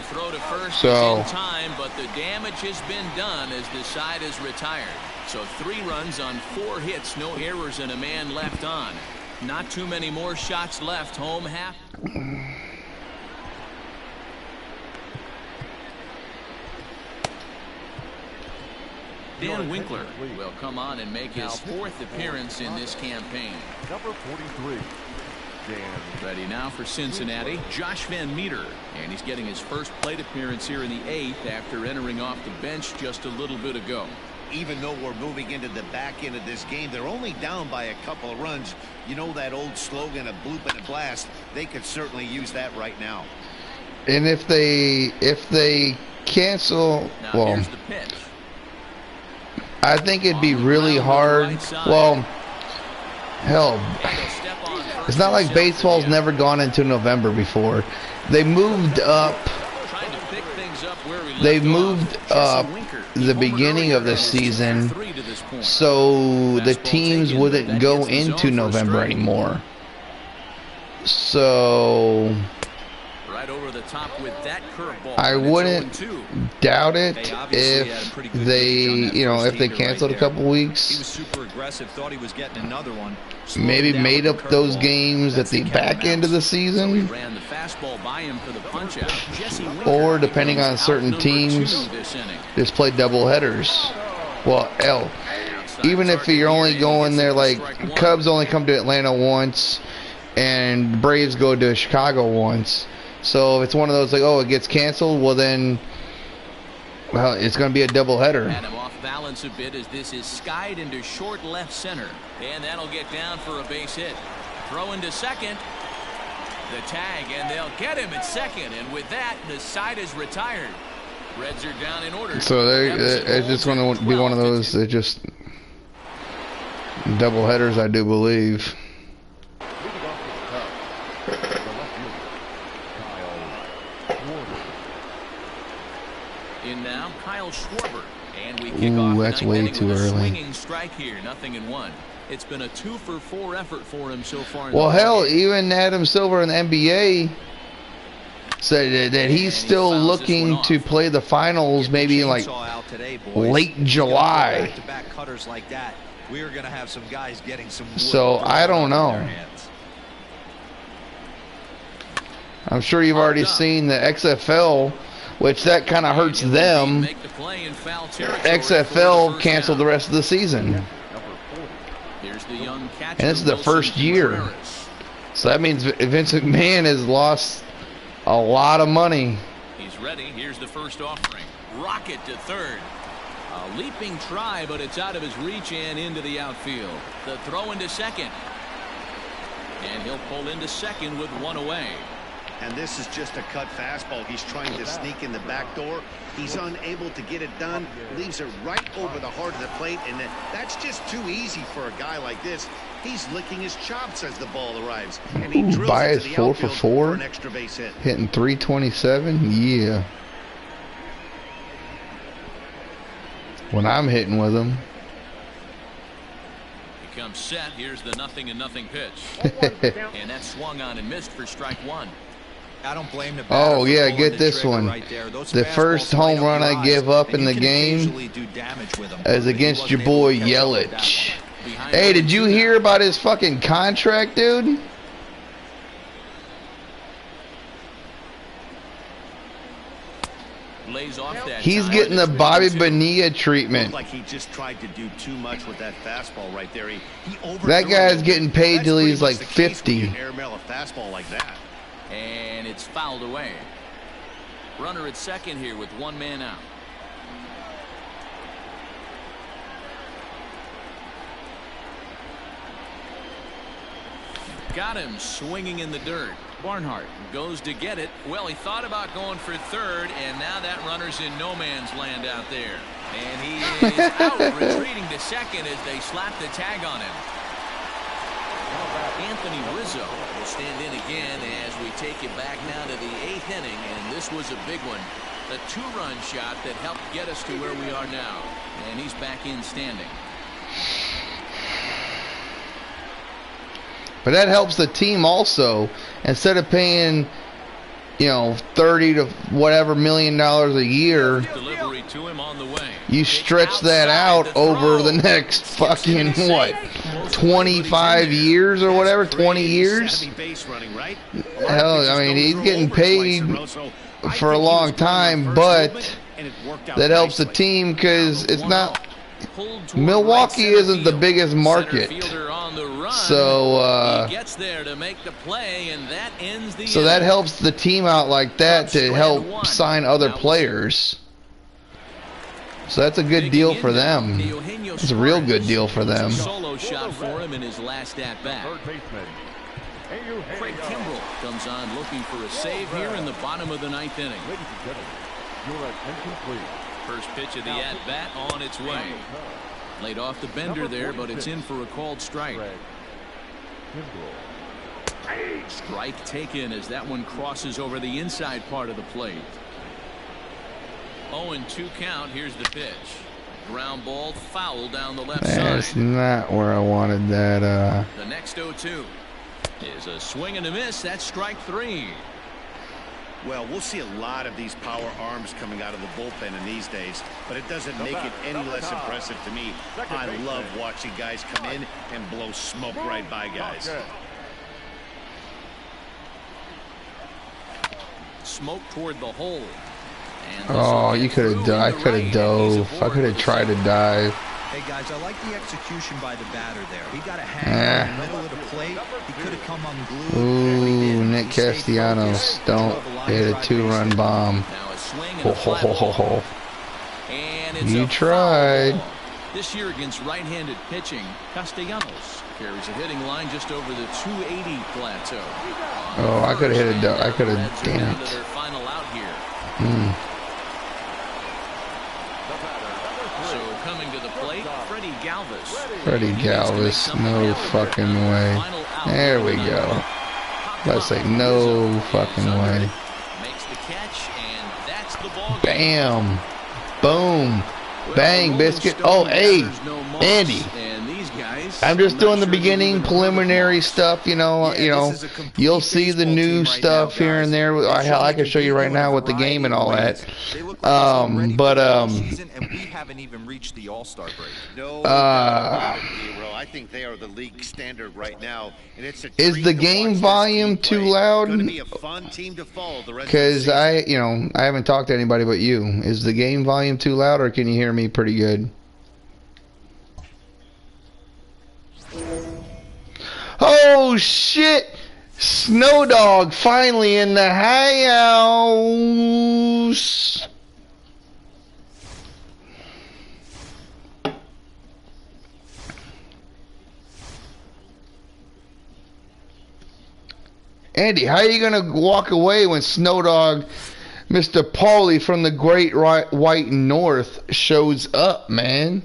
A: So.
B: Time, but the damage has been done as the side is retired. So 3 runs on 4 hits, no errors, and a man left on. Not too many more shots left. Home half. Dan Winkler will come on and make his 4th appearance in this campaign.
H: Number 43.
B: Ready now for Cincinnati, Josh Van Meter, and he's getting his first plate appearance here in the 8th after entering off the bench just a little bit ago.
G: Even though we're moving into the back end of this game, they're only down by a couple of runs. You know that old slogan, a bloop and a blast. They could certainly use that right now.
A: And if they cancel,
B: now,
A: well,
B: here's the pitch.
A: I think it'd be really hard. Well, hell, it's not like baseball's never gone into November before. They moved up. They moved up the beginning of the season so the teams wouldn't go into November anymore. So I wouldn't doubt it if they canceled a couple weeks.
D: He was super aggressive, thought he was getting another one.
A: Maybe made up those games at the back end of the season. Or depending on certain teams, just play double headers. Well, even if you're only going there, like Cubs only come to Atlanta once and Braves go to Chicago once. So if it's one of those like, oh, it gets canceled, well then, well, it's going to be a double header.
B: And him off balance a bit as this is skied into short left center. And that'll get down for a base hit. Throw into second. The tag, and they'll get him at second. And with that, the side is retired. Reds are down in order.
A: So it's just going to be one of those that just double headers, I do believe.
B: In now, Kyle Schwarber. And we kick off
A: that's way too early.
B: Swinging strike here, 0-1. It's been a 2-for-4 effort for him so far.
A: Well, hell, even Adam Silver in the NBA said that he's still looking to play the finals, maybe in like late July.
D: Back-to-back cutters like that, we are going to have some guys getting some.
A: So I don't know. I'm sure you've already seen the XFL, which that kind of hurts them. XFL canceled the rest of the season. And this is the first year. So that means Vince McMahon has lost a lot of money.
B: He's ready. Here's the first offering. Rocket to third. A leaping try, but it's out of his reach and into the outfield. The throw into second. And he'll pull into second with one away.
G: And this is just a cut fastball. He's trying to sneak in the back door. He's unable to get it done. Leaves it right over the heart of the plate. And that's just too easy for a guy like this. He's licking his chops as the ball arrives. And he drills
A: Bias
G: it to the
A: 4 for
G: outfield
A: 4.
G: for an extra base hit.
A: Hitting 327. Yeah. When I'm hitting with him.
B: He comes set. Here's the 0-0 pitch. And that swung on and missed for strike one.
D: I don't blame the
A: oh yeah, get this one.
D: Right there.
A: The first home run I give up in the game is against your boy Yelich. Hey, did you hear about his fucking contract, dude? He's getting the Bobby Bonilla treatment.
G: Like he just tried to do too much with that fastball right there.
A: That guy's getting paid till he's like 50.
G: Airmail a fastball like that.
B: And it's fouled away. Runner at second here with one man out. Got him swinging in the dirt. Barnhart goes to get it. Well, he thought about going for third, and now that runner's in no man's land out there. And he is out, retreating to second as they slap the tag on him. Anthony Rizzo will stand in again as we take it back now to the 8th inning, and this was a big one. A 2-run shot that helped get us to where we are now, and he's back in standing.
A: But that helps the team also. Instead of paying, you know, $30 to whatever $1 million a year, you stretch that out over the next fucking what, 25 years or whatever, 20 years. Hell, I mean, he's getting paid for a long time, but that helps the team because it's not. Milwaukee isn't the biggest market. So so that helps the team out like that to help sign other players. So that's a good deal for them. It's a real good deal for them.
B: Solo shot for him in his last at bat. Craig Kimbrell comes on looking for a save here in the bottom of the 9th inning.
H: Your attention, please.
B: First pitch of the at bat on its way. Laid off the bender there, but it's in for a called strike. Strike taken as that one crosses over the inside part of the plate. 0-2 count. Here's the pitch. Ground ball foul down the left side.
A: That's not where I wanted that.
B: The next 0-2 is a swing and a miss. That's strike 3.
G: Well, we'll see a lot of these power arms coming out of the bullpen in these days, but it doesn't make it any less impressive to me. I love watching guys come in and blow smoke right by guys.
B: Smoke toward the hole.
A: Oh, you could have I could have dove. I could have tried to dive.
D: Hey guys, I like the execution by the batter there. He got a hang in the middle of the plate. He could have come unglued.
A: Ooh, Nick Castellanos, don't hit a 2-run bomb. Ho, ho, ho, ho, ho. You tried.
B: This year against right-handed pitching, Castellanos carries a hitting line just over the 280 plateau.
A: Oh, I could have hit it. I could have. Damn it.
B: Their final out here. So coming to the plate, Freddie Galvis.
A: Freddie Galvis, no fucking way. There we go. Let's say no fucking way.
B: Makes the catch, and that's the ball.
A: Bam, boom, bang, biscuit. Oh, hey, Andy. I'm just doing the beginning preliminary stuff, you know. You'll see the new stuff here and there. I can show you right now with the game and all that.
D: And we haven't even reached the All-Star break.
G: No, I think they are the league standard right now, and it's a
A: Is the game volume too loud? Because I haven't talked to anybody but you. Is the game volume too loud, or can you hear me pretty good? Oh shit! Snow Dog finally in the house. Andy, how are you gonna walk away when Snow Dog, Mr. Paulie from the Great White North, shows up, man?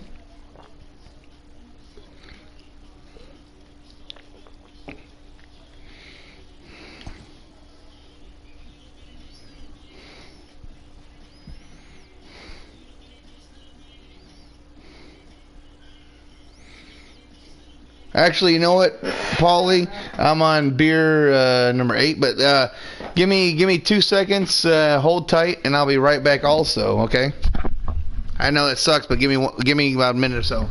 A: Actually, you know what, Paulie? I'm on beer number 8, but give me 2 seconds. Hold tight, and I'll be right back. Also, okay? I know that sucks, but give me about a minute or so.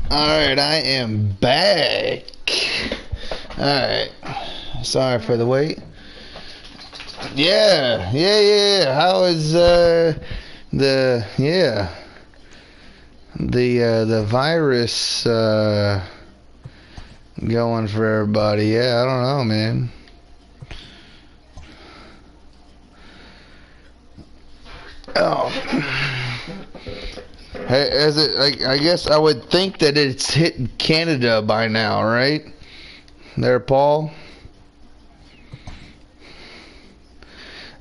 A: Alright, I am back. Alright. Sorry for the wait. Yeah. How is the virus going for everybody? Yeah, I don't know, man. Oh. Hey, I guess I would think that it's hit Canada by now, right? There, Paul.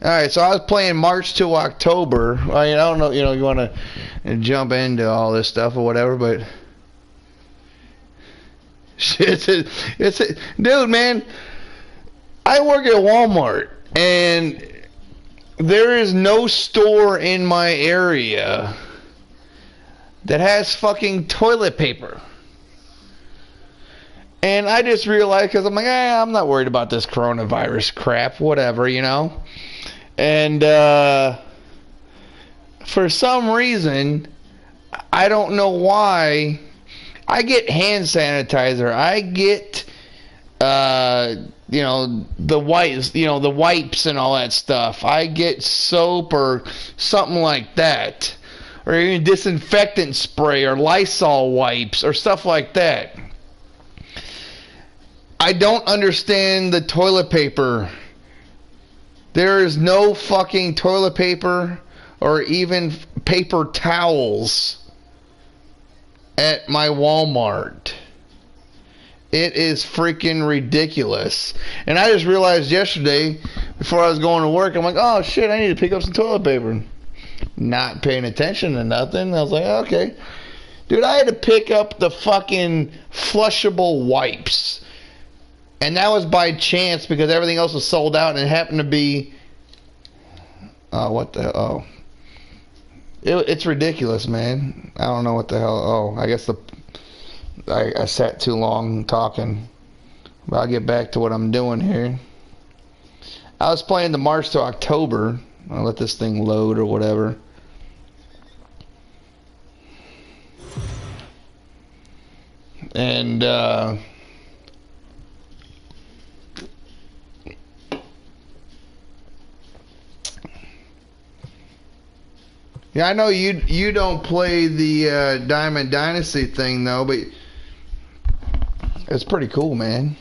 A: All right, so I was playing March to October. I don't know, you want to jump into all this stuff or whatever, but shit, dude, man. I work at Walmart, and there is no store in my area that has fucking toilet paper. And I just realized, because I'm like, I'm not worried about this coronavirus crap, whatever, And for some reason, I don't know why, I get hand sanitizer. I get the wipes, the wipes and all that stuff. I get soap or something like that, or even disinfectant spray or Lysol wipes or stuff like that. I don't understand the toilet paper. There is no fucking toilet paper or even paper towels at my Walmart. It is freaking ridiculous. And I just realized yesterday, before I was going to work, I'm like, oh shit, I need to pick up some toilet paper. Not paying attention to nothing. I was like, okay. Dude, I had to pick up the fucking flushable wipes. And that was by chance because everything else was sold out and it happened to be... what the hell? Oh. It's ridiculous, man. I don't know what the hell... Oh, I guess I sat too long talking. But I'll get back to what I'm doing here. I was playing the March to October. I'll let this thing load or whatever. And yeah, I know you don't play the Diamond Dynasty thing though, but it's pretty cool, man.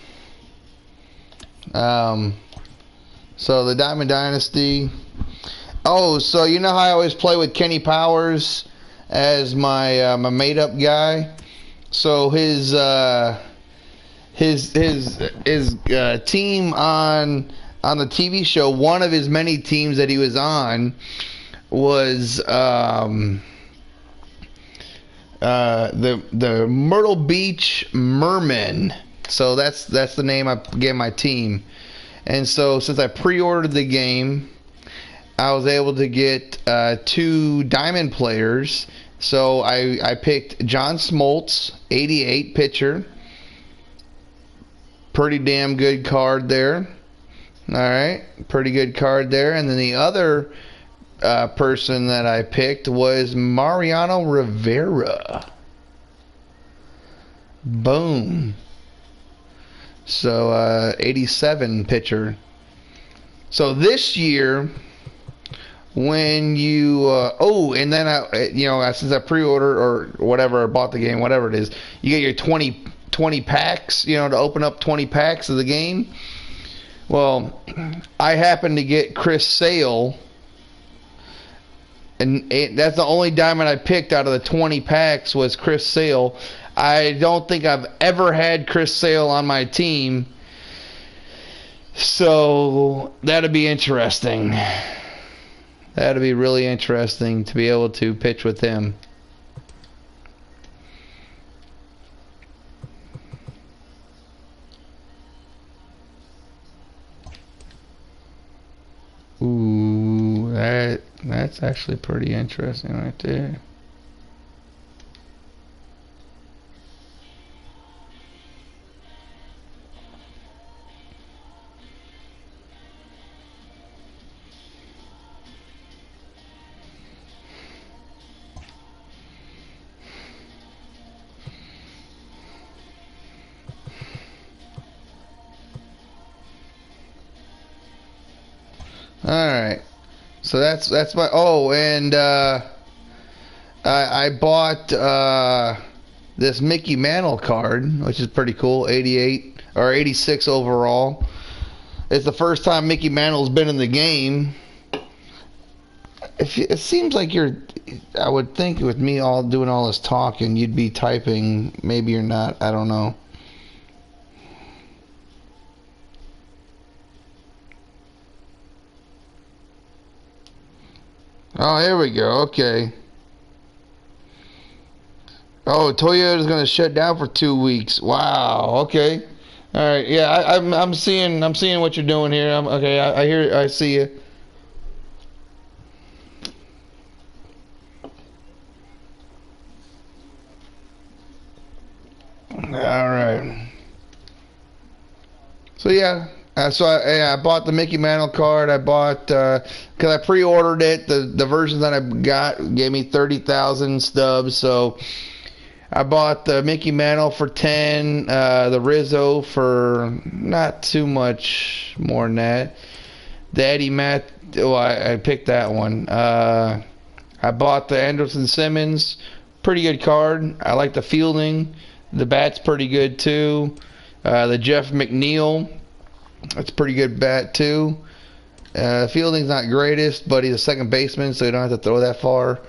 A: So the Diamond Dynasty. Oh, so you know how I always play with Kenny Powers as my my made up guy. So his team on the TV show, one of his many teams that he was on was the Myrtle Beach Mermen. So that's the name I gave my team. And so since I pre-ordered the game, I was able to get 2 diamond players. So I picked John Smoltz, 88 pitcher. Pretty damn good card there. Alright, pretty good card there. And then the other person that I picked was Mariano Rivera. Boom. So 87 pitcher. So this year, when you and then I since I pre-ordered or whatever, or bought the game, whatever it is, you get your 20 packs, to open up 20 packs of the game. Well, I happened to get Chris Sale, and that's the only diamond I picked out of the 20 packs was Chris Sale. I don't think I've ever had Chris Sale on my team, so that'll be interesting. That'll be really interesting to be able to pitch with him. Ooh, that's actually pretty interesting right there. Alright, so that's my, and I bought this Mickey Mantle card, which is pretty cool, 88 or 86 overall. It's the first time Mickey Mantle's been in the game. It seems like I would think with me doing all this talking, you'd be typing. Maybe you're not, I don't know. Oh, here we go. Okay. Oh, Toyota's gonna shut down for 2 weeks. Wow. Okay. All right. Yeah, I'm seeing what you're doing here. Okay. I hear. I see you. All right. So yeah. So I bought the Mickey Mantle card. I bought because I pre-ordered it. The version that I got gave me 30,000 stubs. So I bought the Mickey Mantle for 10, the Rizzo for not too much more than that. The Eddie Matt, I picked that one. I bought the Anderson Simmons, pretty good card. I like the fielding. The bat's pretty good too. The Jeff McNeil, that's a pretty good bat too. Fielding's not greatest, but he's a second baseman, so you don't have to throw that far.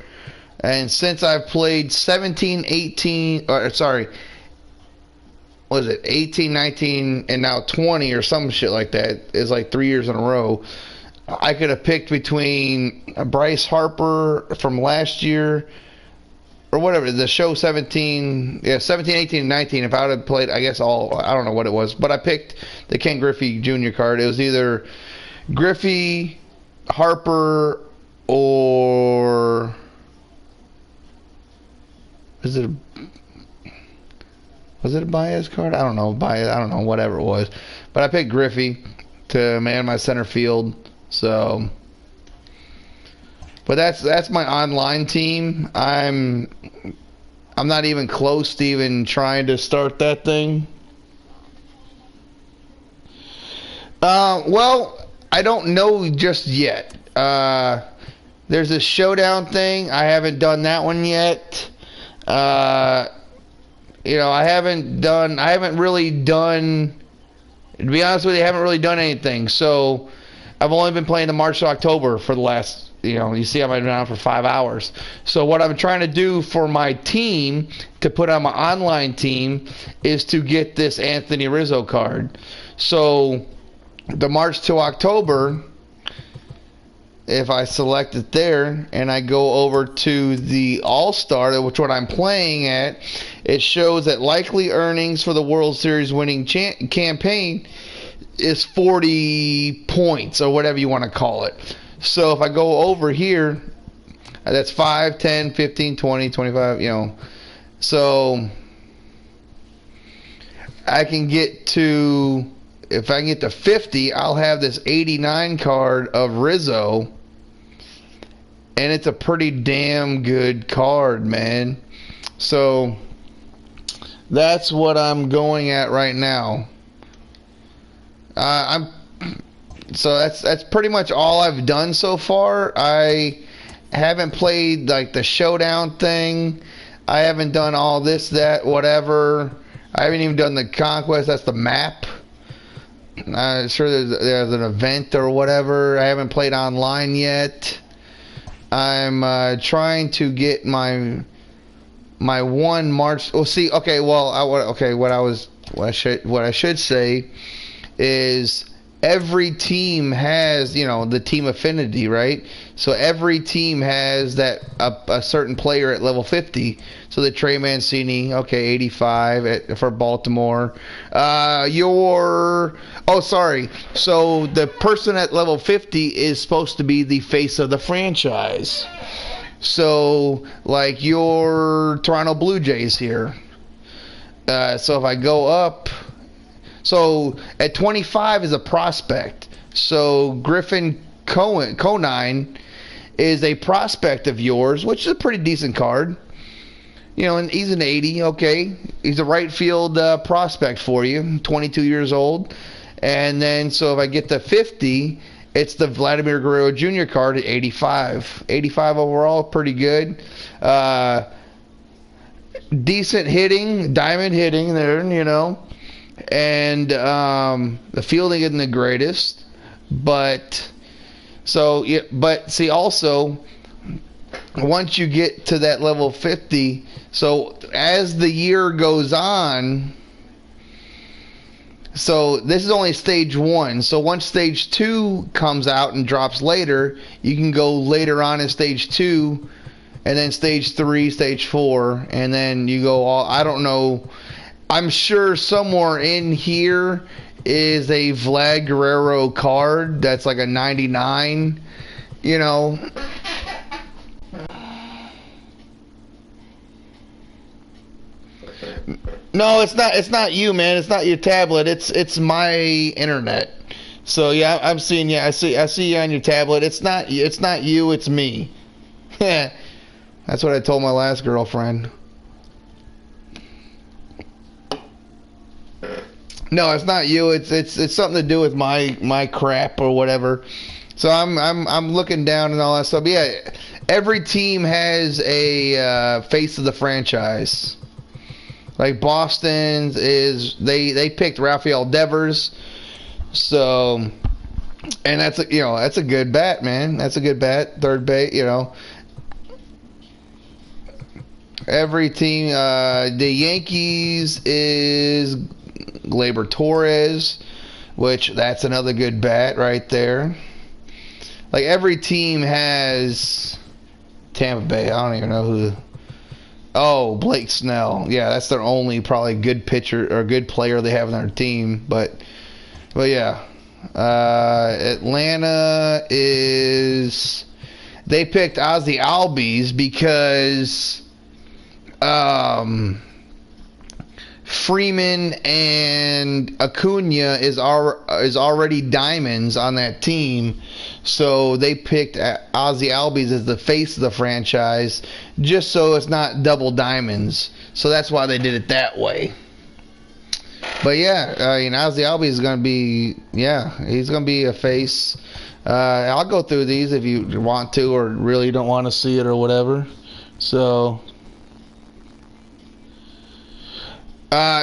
A: And since I've played 17, 18, sorry, what is it, 18, 19, and now 20 or some shit like that, is like 3 years in a row, I could have picked between Bryce Harper from last year, or whatever, the show 17, 18, and 19, if I would have played, I guess all, I don't know what it was, but I picked the Ken Griffey Jr. card. It was either Griffey, Harper, or... Was it a Baez card? I don't know. Baez, I don't know. Whatever it was. But I picked Griffey to man my center field. So... But that's my online team. I'm not even close to even trying to start that thing. Well, I don't know just yet. There's a showdown thing. I haven't done that one yet. You know, I haven't really done, to be honest with you, I haven't really done anything. So I've only been playing the March to October for the last, you see I'm around for 5 hours. So what I'm trying to do for my team, to put on my online team, is to get this Anthony Rizzo card. So the March to October, if I select it there and I go over to the All-Star, which what I'm playing at, it shows that likely earnings for the World Series winning campaign is 40 points, or whatever you want to call it. So if I go over here, that's 5, 10, 15, 20, 25, So I can get to, if I can get to 50, I'll have this 89 card of Rizzo. And it's a pretty damn good card, man. So that's what I'm going at right now. So that's pretty much all I've done so far. I haven't played like the showdown thing. I haven't done all this, that, whatever. I haven't even done the conquest. That's the map. I'm sure there's an event or whatever. I haven't played online yet. I'm trying to get my one March. Well, see, okay. Well, what I should say is every team has, the team affinity, right? So every team has that a certain player at level 50. So the Trey Mancini, 85 for Baltimore. So the person at level 50 is supposed to be the face of the franchise. So like your Toronto Blue Jays here. So if I go up, so at 25 is a prospect. So Griffin Conine is a prospect of yours, which is a pretty decent card. And he's an 80, okay. He's a right field prospect for you, 22 years old. And then, so if I get to 50, it's the Vladimir Guerrero Jr. card at 85. 85 overall, pretty good. Decent hitting, diamond hitting there, And the fielding isn't the greatest. But see, also, once you get to that level 50, so as the year goes on, so this is only stage 1. So once stage 2 comes out and drops later, you can go later on in stage 2, and then stage 3, stage 4, and then you go all, I don't know, I'm sure somewhere in here is a Vlad Guerrero card that's like a 99, No, it's not you, man. It's not your tablet. It's my internet. So yeah, I'm seeing you. I see you on your tablet. It's not you. It's me. That's what I told my last girlfriend. No, it's not you. It's something to do with my crap or whatever. So I'm looking down and all that stuff. But yeah, every team has a face of the franchise. Like Boston's is they picked Rafael Devers. So, and that's a good bat, man. That's a good bat. Third base, Every team, the Yankees is Gleyber Torres, which that's another good bat right there. Like every team has Tampa Bay. I don't even know who. Oh, Blake Snell. Yeah, that's their only probably good pitcher or good player they have on their team. But yeah, Atlanta is. They picked Ozzie Albies because. Freeman and Acuna is already diamonds on that team, so they picked Ozzie Albies as the face of the franchise, just so it's not double diamonds. So that's why they did it that way. But yeah, Ozzie Albies is gonna be he's gonna be a face. I'll go through these if you want to, or really don't want to see it or whatever. So.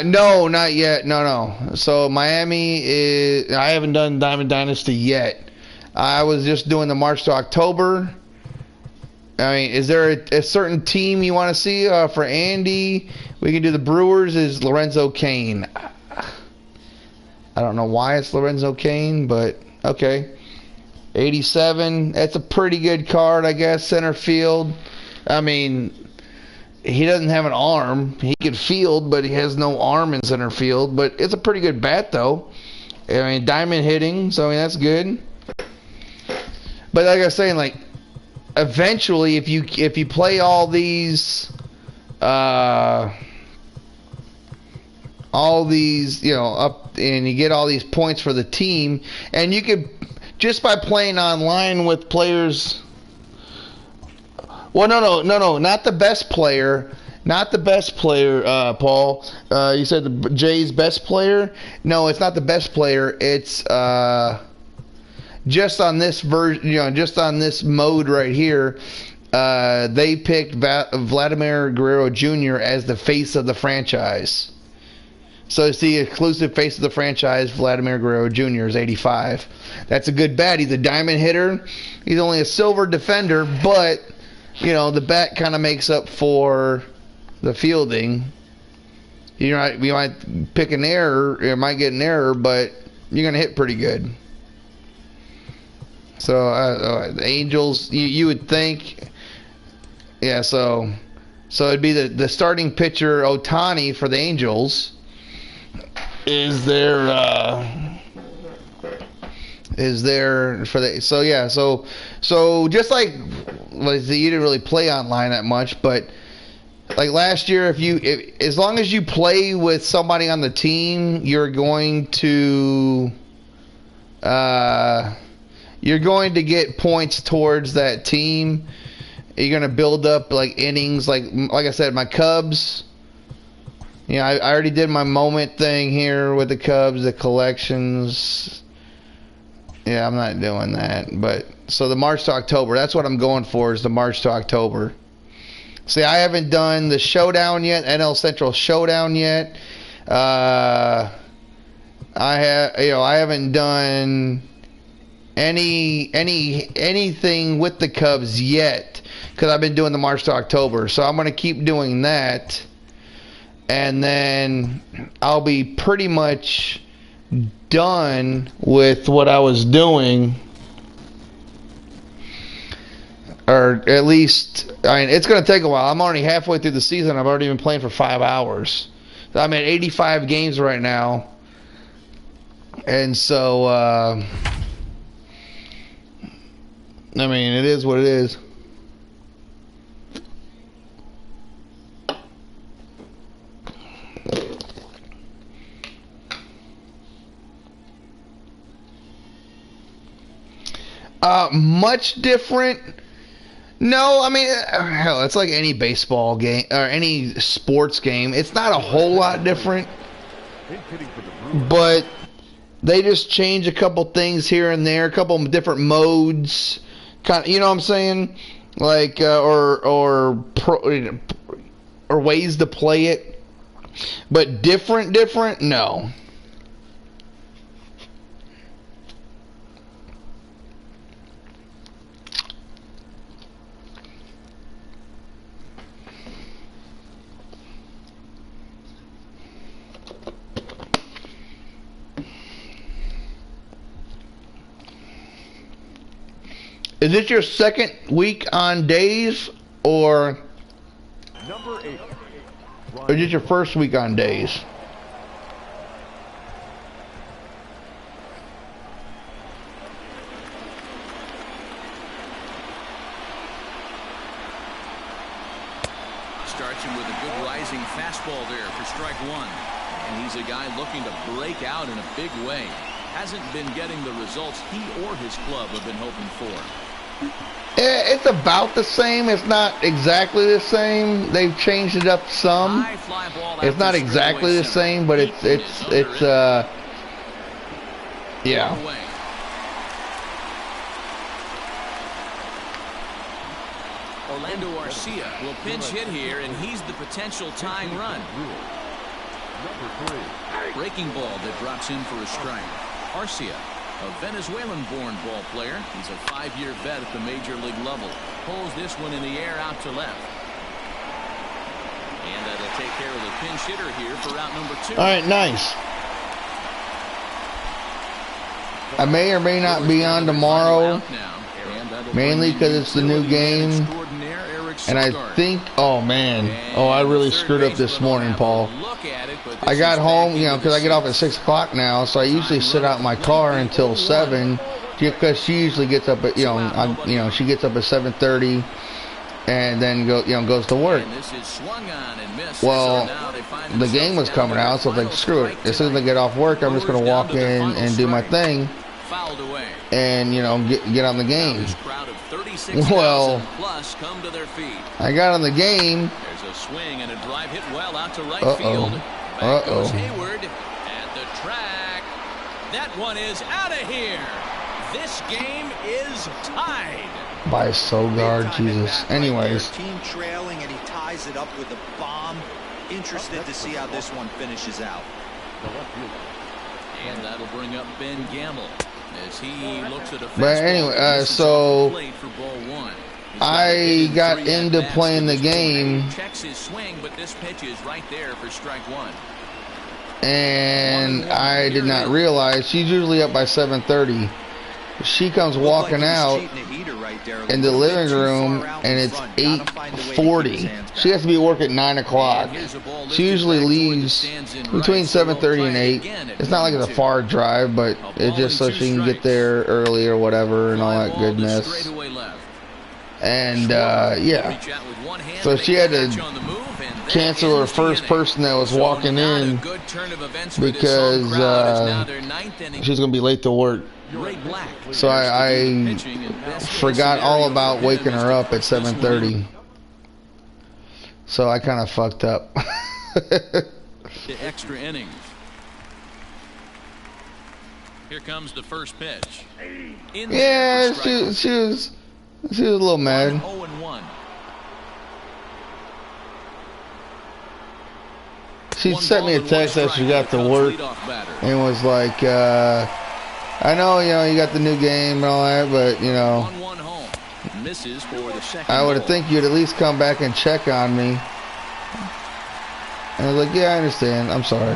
A: No, not yet. No. So Miami is. I haven't done Diamond Dynasty yet. I was just doing the March to October. I mean, is there a certain team you want to see for Andy? We can do the Brewers. Is Lorenzo Cain? I don't know why it's Lorenzo Cain, but okay. 87. That's a pretty good card, I guess. Center field. I mean. He doesn't have an arm. He can field, but he has no arm in center field. But it's a pretty good bat, though. I mean, diamond hitting, so I mean that's good. But like I was saying, like eventually, if you play all these, up and you get all these points for the team, and you could just by playing online with players. Well, no, not the best player. Not the best player, Paul. You said the Jays' best player? No, it's not the best player. It's just on this version, just on this mode right here. They picked Vladimir Guerrero Jr. as the face of the franchise. So it's the exclusive face of the franchise. Vladimir Guerrero Jr. is 85. That's a good bat. He's a diamond hitter. He's only a silver defender, but. The bat kind of makes up for the fielding. You might pick an error, you might get an error, but you're going to hit pretty good. So the Angels, you would think, yeah. So it'd be the starting pitcher Ohtani for the Angels is there for the so just like you didn't really play online that much, but like last year, as long as you play with somebody on the team, you're going to get points towards that team. You're going to build up like innings, like I said, my Cubs. I already did my moment thing here with the Cubs, the collections. Yeah, I'm not doing that. But so the March to October, that's what I'm going for, is the March to October. See, I haven't done the Showdown yet, NL Central Showdown yet. I haven't done anything with the Cubs yet because I've been doing the March to October. So I'm going to keep doing that, and then I'll be pretty much done with what I was doing, or at least it's going to take a while. I'm already halfway through the season. I've already been playing for 5 hours. I'm at 85 games right now, and so it is what it is. Much different. No, hell, it's like any baseball game or any sports game. It's not a whole lot different.
H: Hitting for the Brewers.
A: but they just change a couple things here and there, a couple different modes, kind of, you know what I'm saying? Like or ways to play it, but different, no. Is this your second week on days, or
H: Number 8.
A: is this your first week on days?
B: Starts him with a good rising fastball there for strike one. And he's a guy looking to break out in a big way. Hasn't been getting the results he or his club have been hoping for.
A: It's about the same. It's not exactly the same. They've changed it up some. It's not exactly the same, but it's yeah.
B: Orlando Arcia will pinch hit here, and he's the potential tying run.
H: Number 3.
B: Breaking ball that drops in for a strike. Arcia, a Venezuelan-born ball player. He's a 5-year vet at the major league level. Pulls this one in the air out to left. And that'll take care of the pinch hitter here for out number 2.
A: All right, nice. I may or may not be on tomorrow, mainly because it's the new game. And I think, oh man, I really screwed up this morning, Paul. I got home, because I get off at 6 o'clock now, so I usually sit out in my car until 7, because she usually gets up at, she gets up at 7:30, and then goes to work. Well, the game was coming out, so I was like, screw it. As soon as I get off work, I'm just going to walk in and do my thing, and get on the game. Well, I got on the game.
B: There's a swing and a drive hit well out to right field. Back goes Hayward at the track. That one is out of here. This game is tied.
A: By Sogard, Jesus. Anyways.
D: Team trailing, and he ties it up with a bomb. Interested to see how this one finishes out.
B: And that'll bring up Ben Gamble as he looks at a
A: but anyway, so I got into playing the game.
B: Checks his swing, but this pitch is right there for strike one.
A: And I did not realize she's usually up by 7:30. She comes walking out in the living room, and it's 8:40. She has to be at work at 9 o'clock. She usually leaves between 7:30 and 8. It's not like it's a far drive, but it's just so she can get there early or whatever and all that goodness. And yeah, so she had to cancel her first person that was walking in because she's going to be late to work. So I forgot all about waking her up at 7:30. So I kind of fucked up.
B: The extra innings. Here comes the first pitch.
A: Yeah, she was a little mad.
B: 0-1.
A: She sent me a text after she got to work and was like, I know, you got the new game and all that, but, I would think you'd at least come back and check on me. And I was like, yeah, I understand. I'm sorry.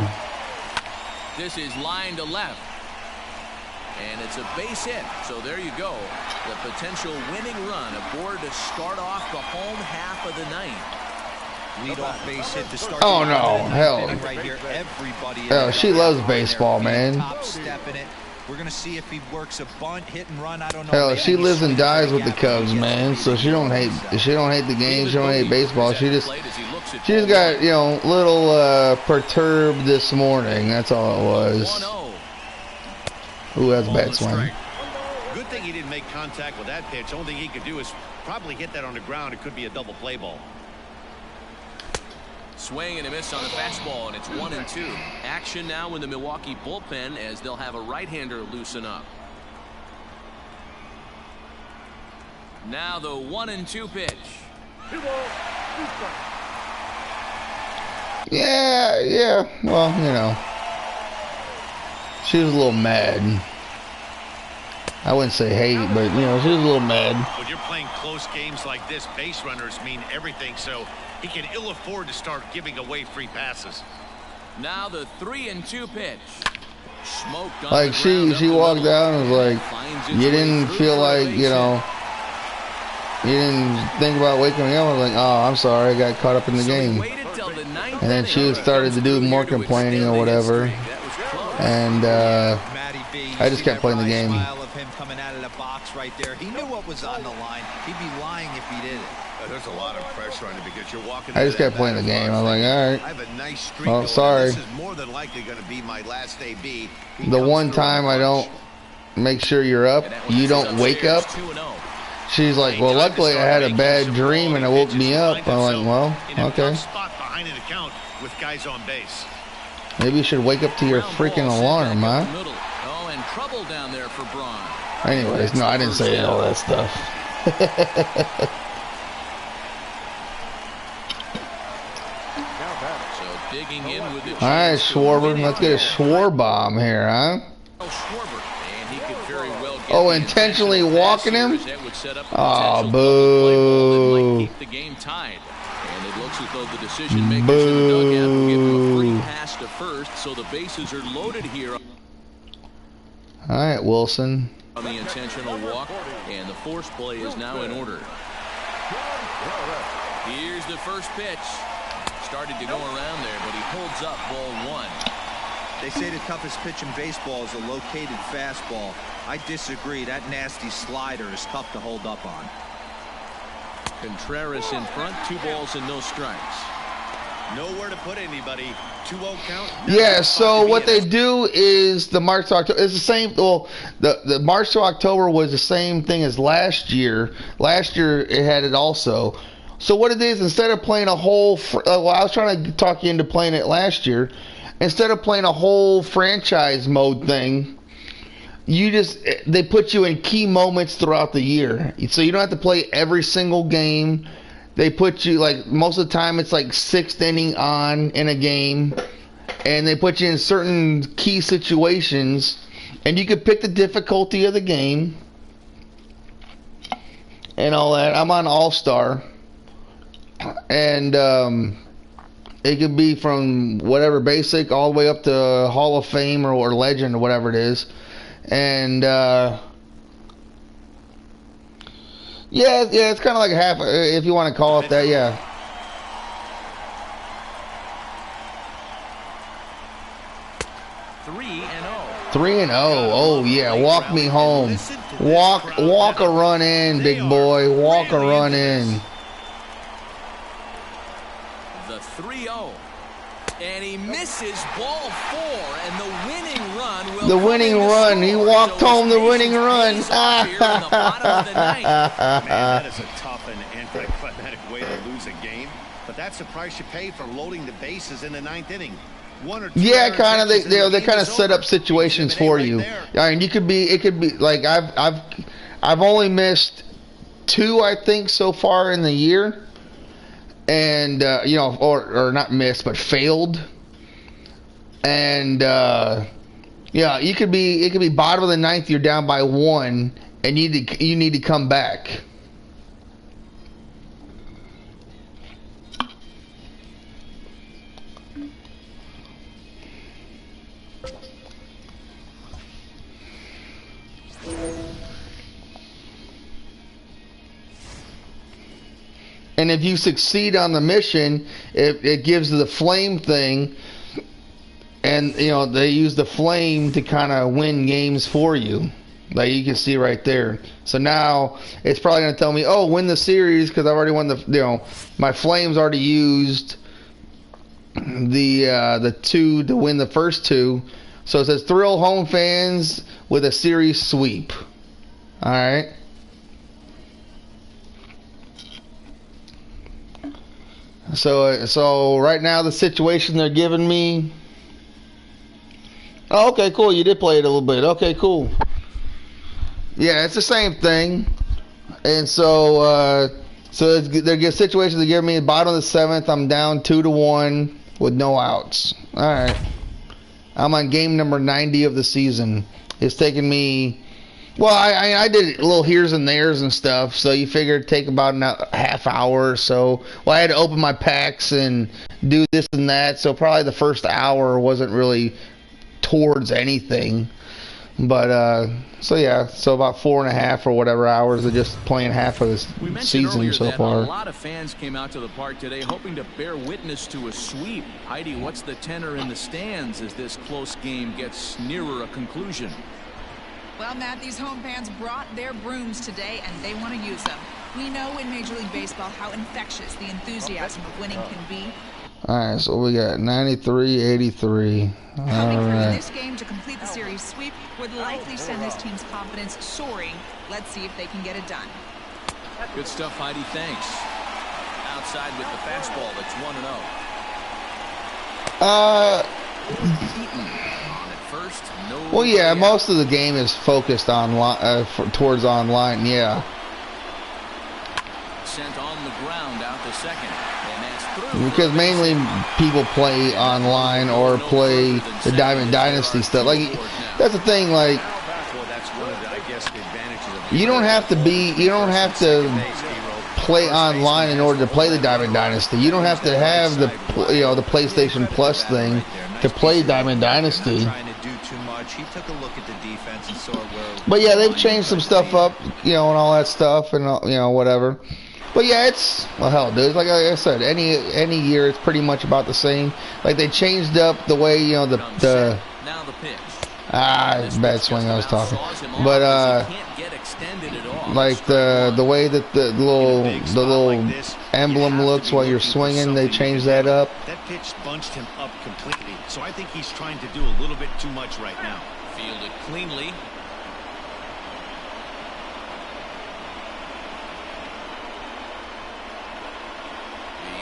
B: This is line to left. And it's a base hit. So there you go. The potential winning run aboard to start off the home half of the ninth.
D: Lead-off base hit to start.
A: Oh, no. Hell.
D: Right here. Everybody.
A: Hell, she loves baseball, man.
D: Top step in it. We're going to see if he works a bunt, hit and run. I don't know.
A: Hell, she lives and dies with the Cubs, man. So she don't hate the game. She don't hate baseball. She just got, little perturbed this morning. That's all it was. Ooh, that's a bad swing.
G: Good thing he didn't make contact with that pitch. Only thing he could do is probably hit that on the ground. It could be a double play ball.
K: Swing and a miss on the fastball, and it's 1-2. Action now in the Milwaukee bullpen as they'll have a right-hander loosen up. Now the 1-2 pitch.
A: Yeah. Well, you know, she was a little mad. I wouldn't say hate, but you know, she was a little mad.
G: When you're playing close games like this, base runners mean everything, so he can ill afford to start giving away free passes.
B: Now the 3-2 pitch. Smoked on
A: Like she walked out and was like, you didn't feel like, you know, you didn't think about waking me up. I was like, oh, I'm sorry, I got caught up in the game. And then she started to do more complaining or whatever. And I just kept playing the game.
D: Him coming out of the box right there. He knew what was on the line. He'd be lying if he did it.
G: There's a lot of pressure on him because you're walking.
A: I just kept playing the game. I was like, all right.
G: I have a nice streak.
A: Well, sorry.
G: This is more than likely going to be my last AB.
A: The one time I don't make sure you're up, you don't wake up. She's like, well, luckily I had a bad dream and it woke me up. I'm like, well, okay.
G: Spot behind an account with guys on base.
A: Maybe you should wake up to your freaking alarm, huh?
B: Oh, and trouble down there for Braun.
A: Anyways, no, I didn't say all that stuff.
B: So digging in with the
A: all right, Schwarber, let's get a Schwar bomb here, huh?
B: And he could very well get
A: oh, intentionally walking him? Oh,
B: boo.
A: boo.
B: Keep the game tied. And it looks as though the decision makers in the dugout will give him a free pass to first, so the bases are loaded here.
A: All right, Wilson.
B: On the intentional walk, and the force play is now in order. Here's the first pitch. Started to go around there, but he holds up ball one.
D: They say the toughest pitch in baseball is a located fastball. I disagree. That nasty slider is tough to hold up on.
B: Contreras in front, 2 balls and no strikes.
G: Nowhere to put anybody. 2-0 count.
A: Yeah, so what they do is the March to October is the same. Well, the March to October was the same thing as last year. Last year it had it also. So what it is, instead of playing a whole, well, I was trying to talk you into playing it last year. Instead of playing a whole franchise mode thing, they put you in key moments throughout the year. So you don't have to play every single game. They put you, like, most of the time it's like 6th inning on in a game, and they put you in certain key situations, and you could pick the difficulty of the game and all that. I'm on All-Star, and it could be from whatever basic all the way up to Hall of Fame or Legend or whatever it is. And yeah, it's kind of like half, if you want to call it that, yeah. Three and oh. Oh yeah, walk me home. Walk a run in, big boy. Walk a run in.
B: The 3-0. And he misses ball 4, and the winning run will.
A: The winning run. He walked home the winning run.
G: Man, that is a tough and anticlimactic way to lose a game. But that's the price you pay for loading the bases in the 9th inning. 1 or 2.
A: Yeah, kind of. They kind of set up situations for you. I mean, it could be like I've only missed 2, I think, so far in the year. And you know, or not missed, but failed. And yeah, it could be bottom of the 9th. You're down by 1, and you need to come back. And if you succeed on the mission, it gives the flame thing, and you know they use the flame to kind of win games for you, like you can see right there. So now it's probably going to tell me, oh, win the series because I've already won the. You know, my flames already used the 2 to win the first 2. So it says thrill home fans with a series sweep. All right. So right now the situation they're giving me. Oh, okay, cool. You did play it a little bit. Okay, cool. Yeah, it's the same thing. And so their situation they're giving me bottom of the 7th. I'm down 2-1 with no outs. All right. I'm on game number 90 of the season. It's taken me. Well, I did little here's and there's and stuff, so you figure it'd take about a half hour or so. Well, I had to open my packs and do this and that, so probably the first hour wasn't really towards anything. But, so yeah, so about 4.5 or whatever hours of just playing half of this season so far.
B: A lot of fans came out to the park today hoping to bear witness to a sweep. Heidi, what's the tenor in the stands as this close game gets nearer a conclusion?
E: Well, Matt, these home fans brought their brooms today, and they want to use them. We know in Major League Baseball how infectious the enthusiasm of winning can be.
A: All right, so we got 93-83.
E: Coming through in this game to complete the series sweep would likely send this team's confidence soaring. Let's see if they can get it done.
B: Good stuff, Heidi. Thanks. Outside with the fastball. That's 1-0. First, no.
A: Well, yeah, most of the game is focused on towards online. Yeah.
B: Sent on the ground out to second, and that's through.
A: Because mainly people play online or play the Diamond Dynasty stuff. Like that's the thing. Like you don't have to play online in order to play the Diamond Dynasty. You don't have to have the the PlayStation Plus thing to play Diamond Dynasty.
D: He took a look at the defense and saw where.
A: But yeah, they've changed some stuff up, and all that stuff, and whatever. But yeah, it's hell, dude. Like I said, any year it's pretty much about the same. Like they changed up the way
B: now the pitch.
A: Bad swing I was talking, but like the way that the little emblem looks while you're swinging, they changed that up.
G: That pitch bunched him up completely, so I think he's trying to do a little bit too much right now.
B: Fielded cleanly.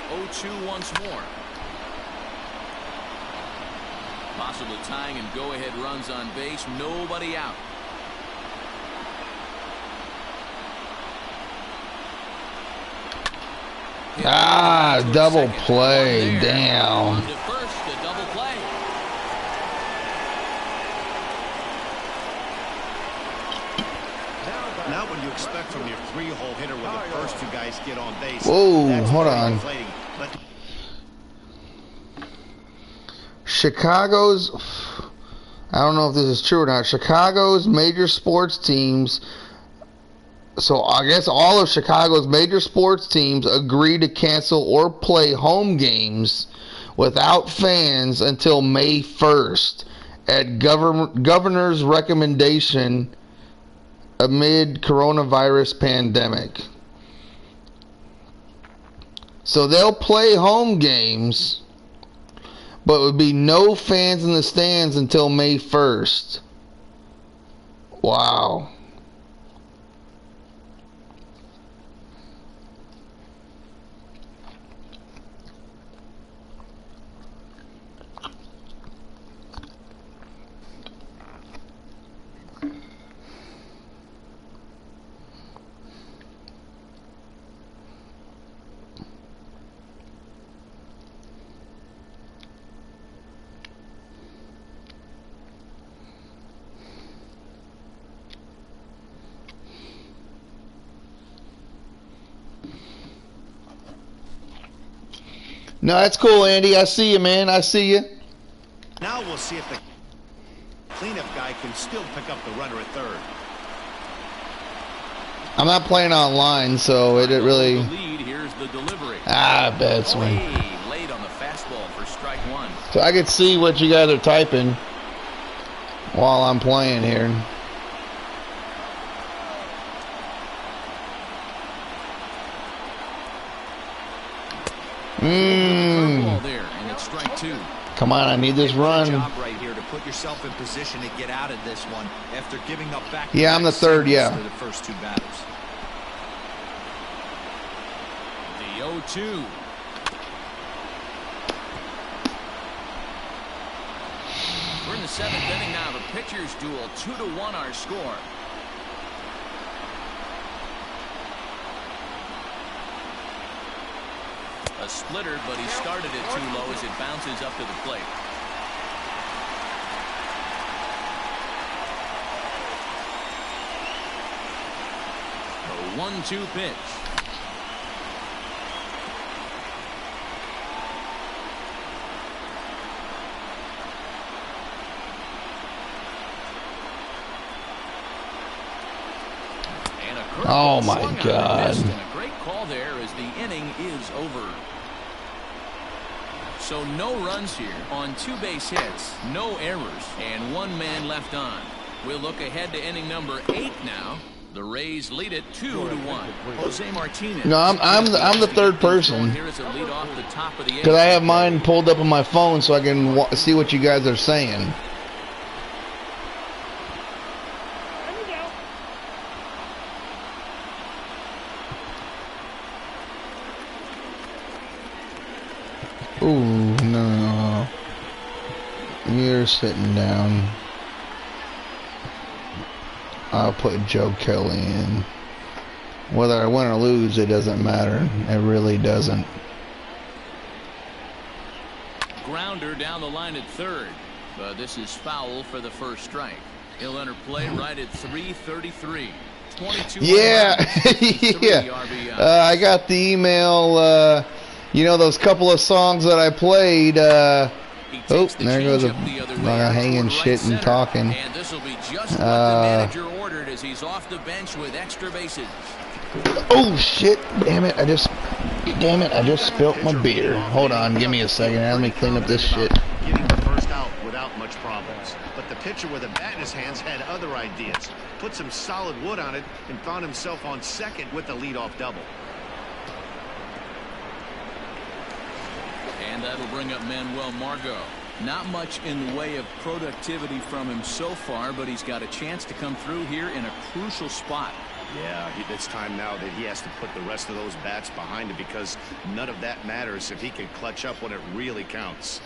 B: The 0-2 once more. Possible tying and go-ahead runs on base. Nobody out.
A: Double play. Damn.
G: Not what you expect from your three-hole hitter when the first two guys get on base.
A: Whoa, hold on. Chicago's, I don't know if this is true or not, Chicago's major sports teams, so I guess all of Chicago's major sports teams agree to cancel or play home games without fans until May 1st at governor's recommendation amid coronavirus pandemic. So they'll play home games, but would be no fans in the stands until May 1st. Wow. No, that's cool, Andy. I see you, man. I see you.
G: Now we'll see if the cleanup guy can still pick up the runner at third.
A: I'm not playing online, so it really.
B: Here's the delivery.
A: Bad swing.
B: Late on the fastball for strike one.
A: So I could see what you guys are typing while I'm playing here.
B: There, and it's strike two.
A: Come on, I need this run.
D: Job right here to put yourself in position to get out of this one after giving up back.
A: Yeah, I'm the third. Yeah.
D: For the first two batters.
B: The 0-2. the 7th inning now. The pitcher's duel, 2-1 our score. A splitter, but he started it too low as it bounces up to the plate. A 1-2 pitch.
A: Oh my God.
B: And a great call there as the inning is over. So no runs here on 2 base hits, no errors, and 1 man left on. We'll look ahead to inning number 8 now. The Rays lead it 2-1. Jose Martinez.
A: No, I'm the third person. Because I have mine pulled up on my phone so I can see what you guys are saying. Ooh, no. You're sitting down. I'll put Joe Kelly in. Whether I win or lose, it doesn't matter. It really doesn't.
B: Grounder down the line at third. But this is foul for the first strike. He'll enter play right at 3:33. 22.
A: Yeah. Yeah. I got the email. You know those couple of songs that I played. Oh, there goes a hanging shit and talking.
B: And this will be just what the manager ordered as he's off the bench with extra bases.
A: Oh shit! Damn it! I just spilt my beer. Hold on, give me a second. Let me clean up this shit.
G: Getting the first out without much problems, but the pitcher with a bat in his hands had other ideas. Put some solid wood on it and found himself on second with the leadoff double.
B: And that'll bring up Manuel Margot. Not much in the way of productivity from him so far, but he's got a chance to come through here in a crucial spot.
G: Yeah, it's time now that he has to put the rest of those bats behind him because none of that matters if he can clutch up when it really counts.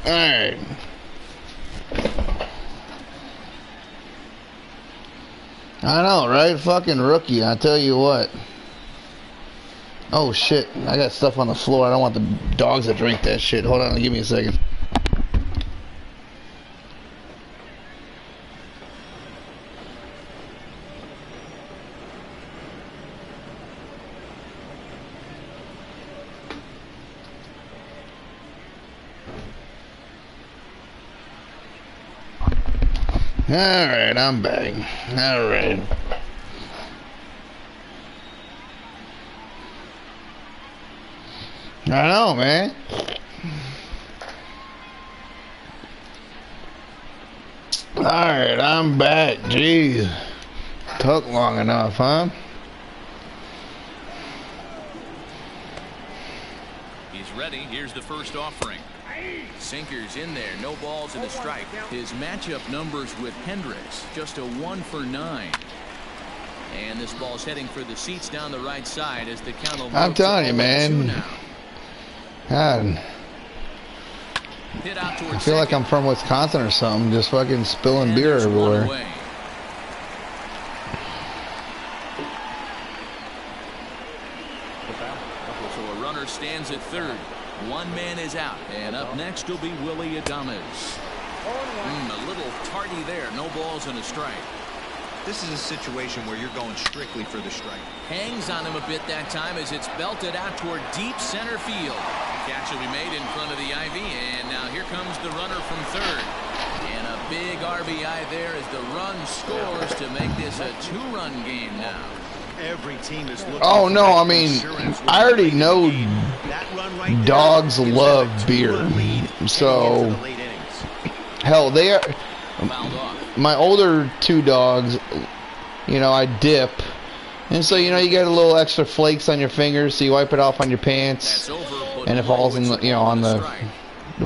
A: Alright. I know, right? Fucking rookie, I tell you what. Oh shit, I got stuff on the floor. I don't want the dogs to drink that shit. Hold on, give me a second. Alright, I'm back. Alright. I know, man. Alright, I'm back. Jeez. Took long enough, huh?
B: He's ready. Here's the first offering. Sinkers in there, no balls and a strike. His matchup numbers with Hendricks, just a 1 for 9. And this ball's heading for the seats down the right side as the count will.
A: I'm telling you, man. God. I feel like I'm from Wisconsin or something, just fucking spilling beer everywhere.
B: So a runner stands at third. 1 man is out, and up next will be Willy Adames. A little tardy there, no balls and a strike.
D: This is a situation where you're going strictly for the strike.
B: Hangs on him a bit that time as it's belted out toward deep center field. Catch will be made in front of the ivy, and now here comes the runner from third. And a big RBI there as the run scores to make this a 2-run game now.
G: Every team is looking
A: Oh
G: for
A: no,
G: that
A: I mean,
G: insurance run
A: I already
G: late in the
A: know
G: game. That run right there
A: dogs
G: gives them
A: love
G: a
A: beer.
G: 2-run lead
A: So,
G: heading into the late innings.
A: hell, they are.
B: Fouled off.
A: My older two dogs, you know, I dip. And so, you know, you get a little extra flakes on your fingers, so you wipe it off on your pants.
B: That's over, but
A: And it falls in the, you know, on the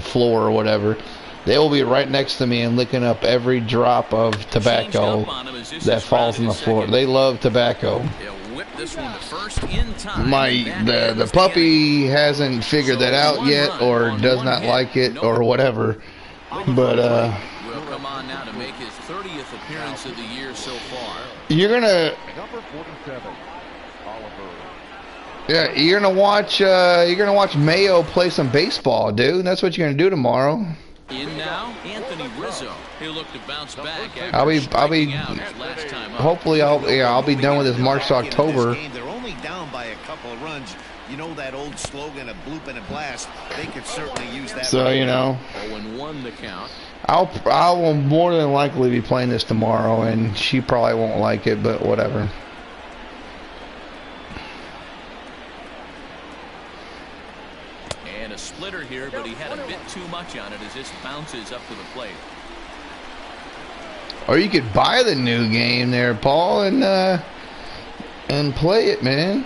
A: floor or whatever. They will be right next to me and licking up every drop of tobacco that falls on the floor. They love tobacco.
B: This one to first in time.
A: The puppy hasn't figured that out yet, or does not like it, or whatever. But
B: will come on now to make his 30th appearance of the year so far.
A: You're gonna.
H: Number 47, Oliver.
A: Yeah, you're gonna watch Mayo play some baseball, dude. That's what you're gonna do tomorrow.
B: In now, Anthony Rizzo. He'll look to bounce back.
A: I'll be hopefully I'll be done with this March to October.
G: They're only down by a couple of runs. You know that old slogan, a bloop and a blast. They could certainly use that.
A: So you know,
B: 0-1 the count.
A: I will more than likely be playing this tomorrow, and she probably won't like it, but whatever.
B: And a splitter here, but he had a bit too much on it as this bounces up to the plate.
A: Or you could buy the new game there, Paul, and play it, man.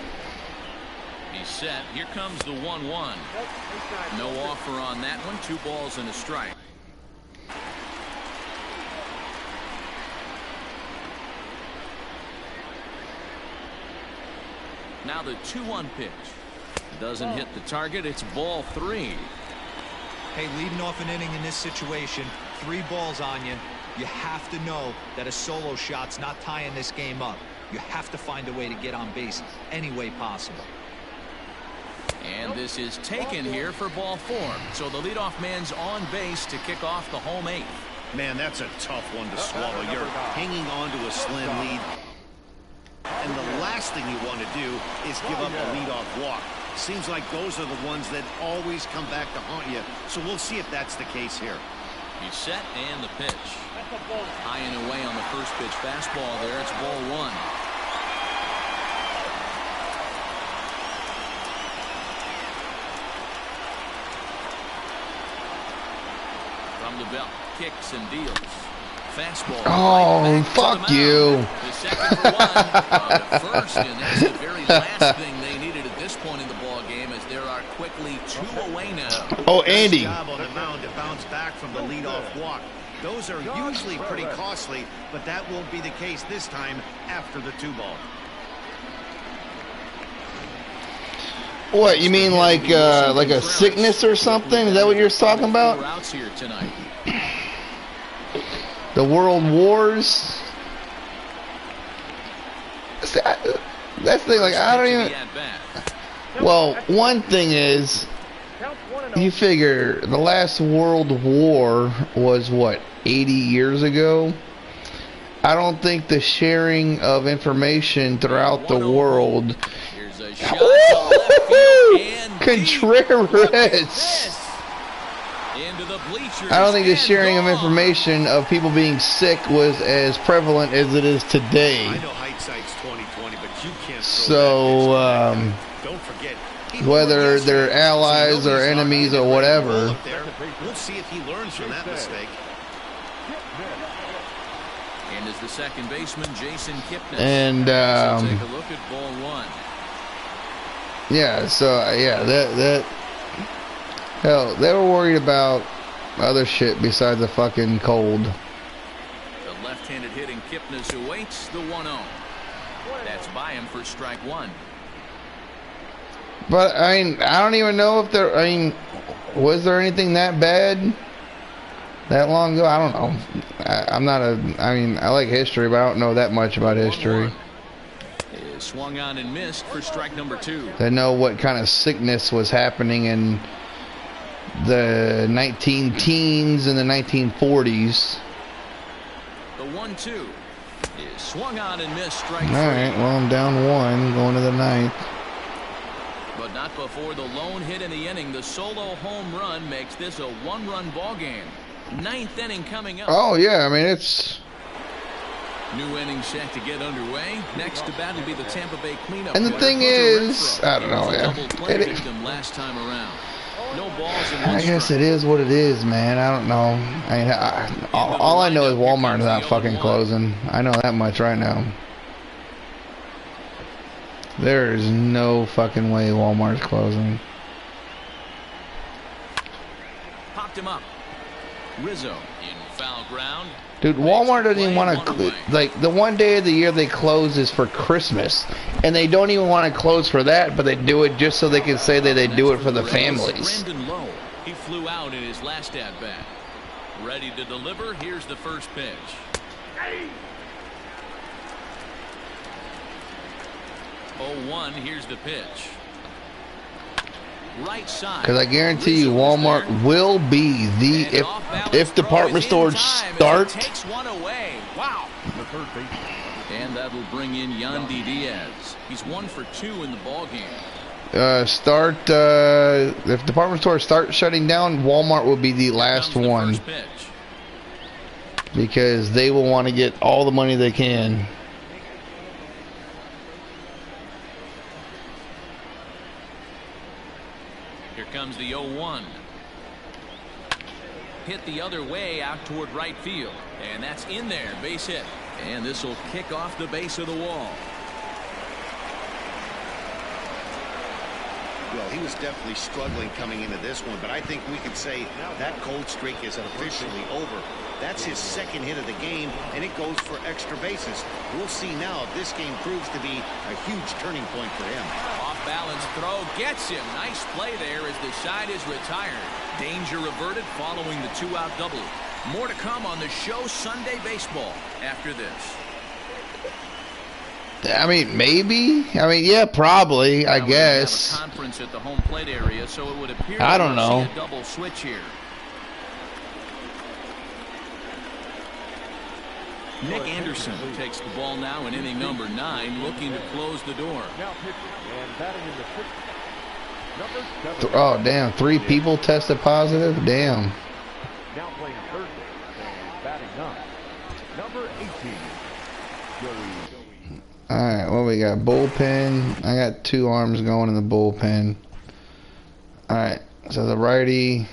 B: He's set. Here comes the 1-1. No offer on that one. 2 balls and a strike. Now the 2-1 pitch. Doesn't hit the target. It's ball 3.
D: Hey, leading off an inning in this situation, 3 balls on you. You have to know that a solo shot's not tying this game up. You have to find a way to get on base any way possible.
B: And this is taken here for ball 4. So the leadoff man's on base to kick off the home 8th.
G: Man, that's a tough one to swallow. You're hanging on to a slim lead. And the last thing you want to do is give up a leadoff walk. Seems like those are the ones that always come back to haunt you. So we'll see if that's the case here.
B: He's set and the pitch. High and away on the first pitch fastball there. It's ball 1. From the belt, kicks and deals. Fastball.
A: Oh, fuck you.
B: The second for 1 to first, and that's the very last thing they needed at this point in the ball game, as there are quickly 2 away now.
A: Oh, Andy.
G: Nice job on the mound to bounce back from the leadoff walk. Those are usually pretty costly, but that won't be the case this time after the 2-ball.
A: What, you mean like a sickness or something? Is that what you're talking about?
B: Outs here tonight.
A: The World Wars? That's the thing, like, I don't even... Well, one thing is, you figure the last World War was, what, 80 years ago? I don't think the sharing of information throughout the world... Contreras! I don't think the sharing of information of people being sick was as prevalent as it is today.
G: I know hindsight's 20/20, but you can't.
A: So,
G: don't forget,
A: whether they're allies or enemies or whatever.
G: We'll see if he learns from that mistake.
B: And as the second baseman, Jason Kipnis.
A: And
B: take a look at ball 1.
A: Yeah, so that hell, they were worried about other shit besides the fucking cold.
B: The left-handed hitting Kipnis awaits the 1-0. That's by him for strike 1.
A: But I mean, I don't even know if there. I mean, was there anything that bad that long ago? I don't know. I'm not a. I mean, I like history, but I don't know that much about history.
B: Swung on and missed for strike number 2.
A: To know what kind of sickness was happening in the 19-teens and the 1940s.
B: The 1-2 is swung on and missed, strike 3.
A: All right, well, I'm down 1 going to the 9th.
B: But not before the lone hit in the inning. The solo home run makes this a 1-run ball game. 9th inning coming up.
A: Oh yeah, I mean it's
B: New inning set to get underway. Next to bat will be the Tampa Bay cleanup.
A: And the thing is, I don't know, yeah.
B: Last time around. No balls in
A: I guess it is what it is, man. I don't know. All I know is Walmart's not fucking closing. I know that much right now. There is no fucking way Walmart's closing.
B: Popped him up. Rizzo in foul ground.
A: Dude, Walmart doesn't even want to, like, the one day of the year they close is for Christmas. And they don't even want to close for that, but they do it just so they can say that they do it for the families.
B: Brandon Lowe. He flew out in his last at-bat. Ready to deliver. Here's the first pitch. 0-1. Here's the pitch. Right side.
A: Because I guarantee you, Walmart will be the if department stores start.
B: Takes one away. Wow. And that'll bring in Yandy Diaz. He's 1 for 2 in the ball game.
A: If department stores start shutting down, Walmart will be the last one. Because they will want to get all the money they can.
B: Here comes the 0-1. Hit the other way out toward right field. And that's in there. Base hit. And this will kick off the base of the wall.
G: Well, he was definitely struggling coming into this one, but I think we could say that cold streak is officially over. That's his second hit of the game, and it goes for extra bases. We'll see now if this game proves to be a huge turning point for him.
B: Off-balance throw gets him. Nice play there as the side is retired. Danger averted following the 2-out double. More to come on the show Sunday Baseball after this.
A: I mean, maybe. I mean, yeah, probably. I guess.
B: Have a conference at the home plate area, so it would appear
A: I don't know.
B: See a double switch here. Nick Anderson takes the ball now in inning number 9, looking to close the door.
A: Oh, damn. 3 people tested positive? Damn.
H: Now playing third and batting 9. Number 18, Joey.
A: Alright, well, we got bullpen. I got 2 arms going in the bullpen. Alright, so the righty.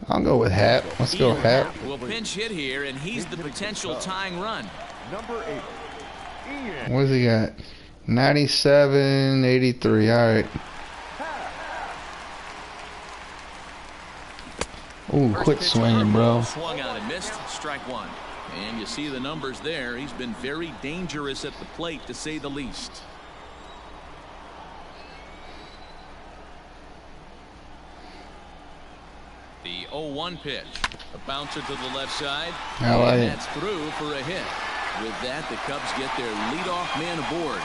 A: I'll go with Happ. Let's go Happ.
B: Will pinch hit here, and he's the potential tying run.
H: Number 8, Ian.
A: What does he got? 97, 83. Alright. Ooh, quit swinging, bro.
B: Swung out and missed. Strike 1. And you see the numbers there. He's been very dangerous at the plate, to say the least. The 0-1 pitch. A bouncer to the left side.
A: I like it.
B: That's through for a hit. With that, the Cubs get their leadoff man aboard.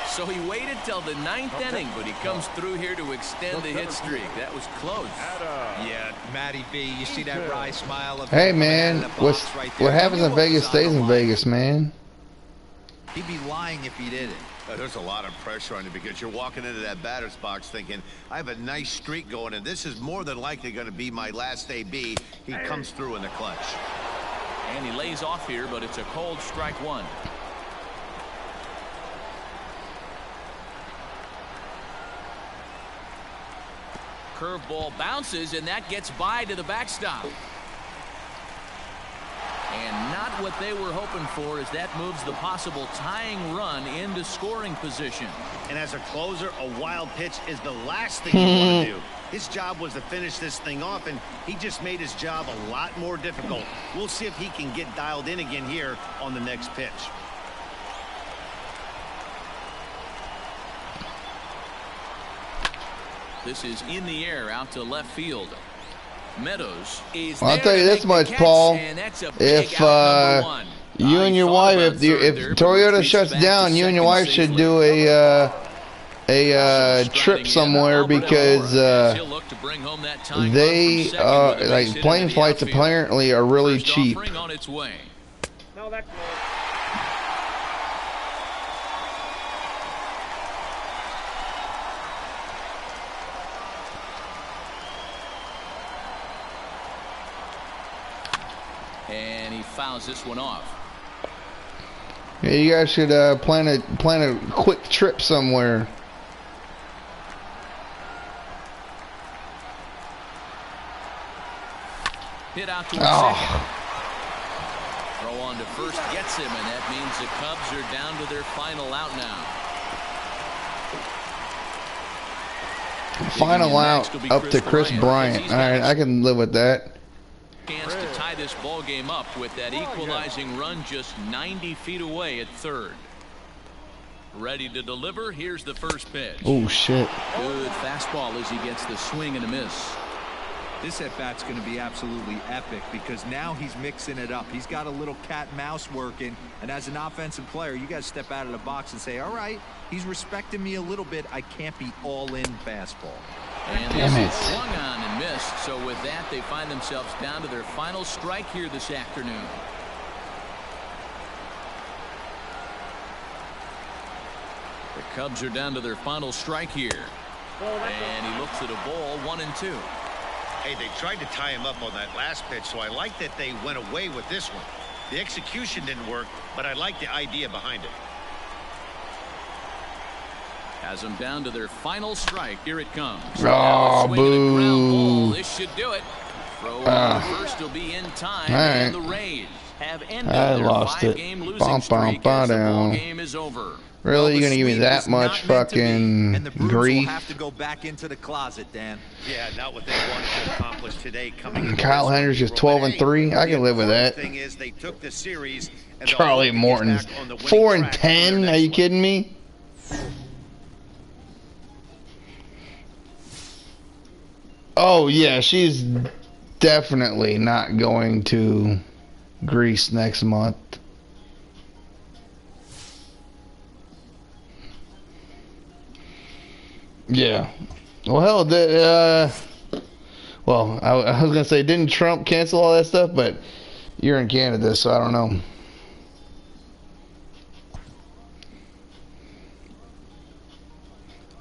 B: So he waited till the 9th inning, but he comes through here to extend the hit streak. That was close.
D: Yeah, Matty B, you see that wry smile of
A: Hey, man, what happens in Vegas stays in Vegas, man.
D: He'd be lying if he didn't.
G: There's a lot of pressure on you because you're walking into that batter's box thinking, I have a nice streak going, and this is more than likely going to be my last AB. He comes through in the clutch.
B: And he lays off here, but it's a cold strike 1. Curveball bounces, and that gets by to the backstop. And not what they were hoping for, as that moves the possible tying run into scoring position.
G: And as a closer, a wild pitch is the last thing you want to do. His job was to finish this thing off, and he just made his job a lot more difficult. We'll see if he can get dialed in again here on the next pitch.
B: This is in the air out to left field. Meadows is
A: I'll tell you this much, Paul. If you and your wife, if Toyota shuts down, you and your wife should do a trip somewhere, because they like plane flights apparently are really cheap.
H: No, 2
B: And he fouls this one off.
A: Yeah, you guys should plan a quick trip somewhere.
B: Hit out to second. Throw on to first gets him, and that means the Cubs are down to their final out now.
A: Final out up to Chris Bryant. All right, I can live with that.
B: Chance to tie this ball game up with that equalizing run just 90 feet away at third. Ready to deliver. Here's the first pitch.
A: Oh shit!
B: Good fastball as he gets the swing and a miss.
D: This at-bat's going to be absolutely epic because now he's mixing it up. He's got a little cat and mouse working, and as an offensive player, you got to step out of the box and say, all right, he's respecting me a little bit. I can't be all-in fastball.
B: And this is swung on and missed. So with that, they find themselves down to their final strike here this afternoon. The Cubs are down to their final strike here. And he looks at a ball, 1-2.
G: Hey, they tried to tie him up on that last pitch, so I like that they went away with this one. The execution didn't work, but I like the idea behind it.
B: Has them down to their final strike. Here it comes.
A: Oh, boo.
B: This should do it. Throw on first will be in time, and the Rays have ended their 5-game losing streak as the ball game is over.
A: Really, you're gonna give me that much fucking grief?
D: Have to go back into the closet, Dan.
G: Yeah, not what they wanted to accomplish today.
A: Kyle Hendricks just 12-3. I can live with that.
G: Thing is, they took the series.
A: Charlie Morton, 4-10. Are you kidding me? Oh yeah, she's definitely not going to Greece next month. Yeah. Well, hell, well, I was gonna say, didn't Trump cancel all that stuff? But you're in Canada, so I don't know.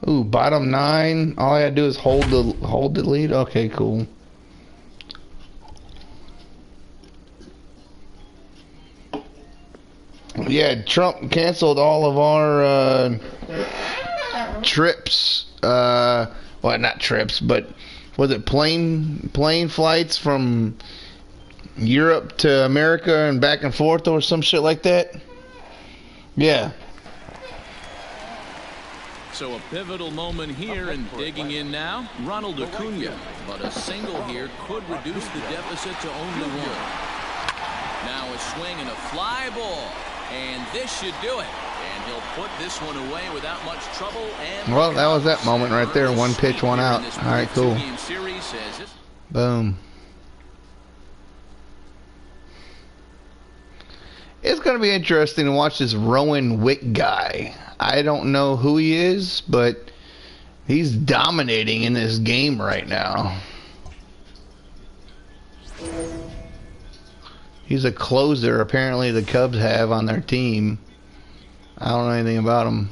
A: Ooh, bottom 9. All I gotta do is hold the lead. Okay, cool. Yeah, Trump canceled all of our trips. Well, not trips, but was it plane flights from Europe to America and back and forth or some shit like that? Yeah.
B: So a pivotal moment here, and digging in now, Ronald Acuna. But a single here could reduce the deficit to only 1. Now a swing and a fly ball, and this should do it. And he'll put this one away without much trouble. And
A: well, that was that moment right there. 1 pitch, 1 out. All right, cool. Boom. It's going to be interesting to watch this Rowan Wick guy. I don't know who he is, but he's dominating in this game right now. He's a closer, apparently the Cubs have on their team. I don't know anything about him.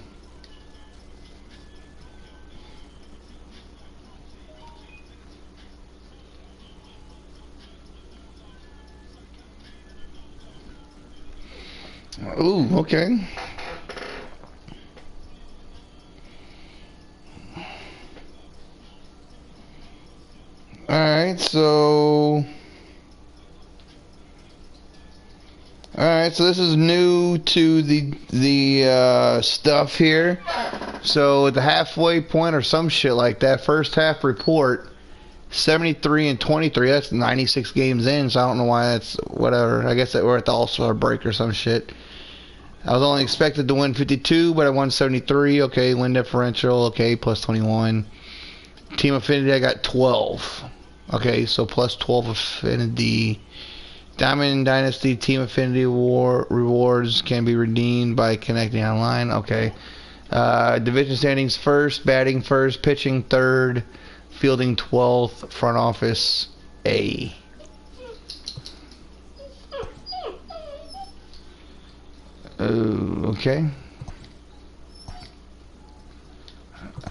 A: Ooh, okay. Alright, so this is new to the stuff here. So at the halfway point or some shit like that, first half report, 73-23. That's 96 games in, so I don't know why that's whatever. I guess that we're at the All-Star break or some shit. I was only expected to win 52, but I won 73. Okay, win differential. Okay, plus 21. Team affinity, I got 12. Okay, so plus 12 affinity. Diamond Dynasty Team Affinity rewards can be redeemed by connecting online. Okay. Division standings first, batting first, pitching third, fielding 12th, front office A. Okay.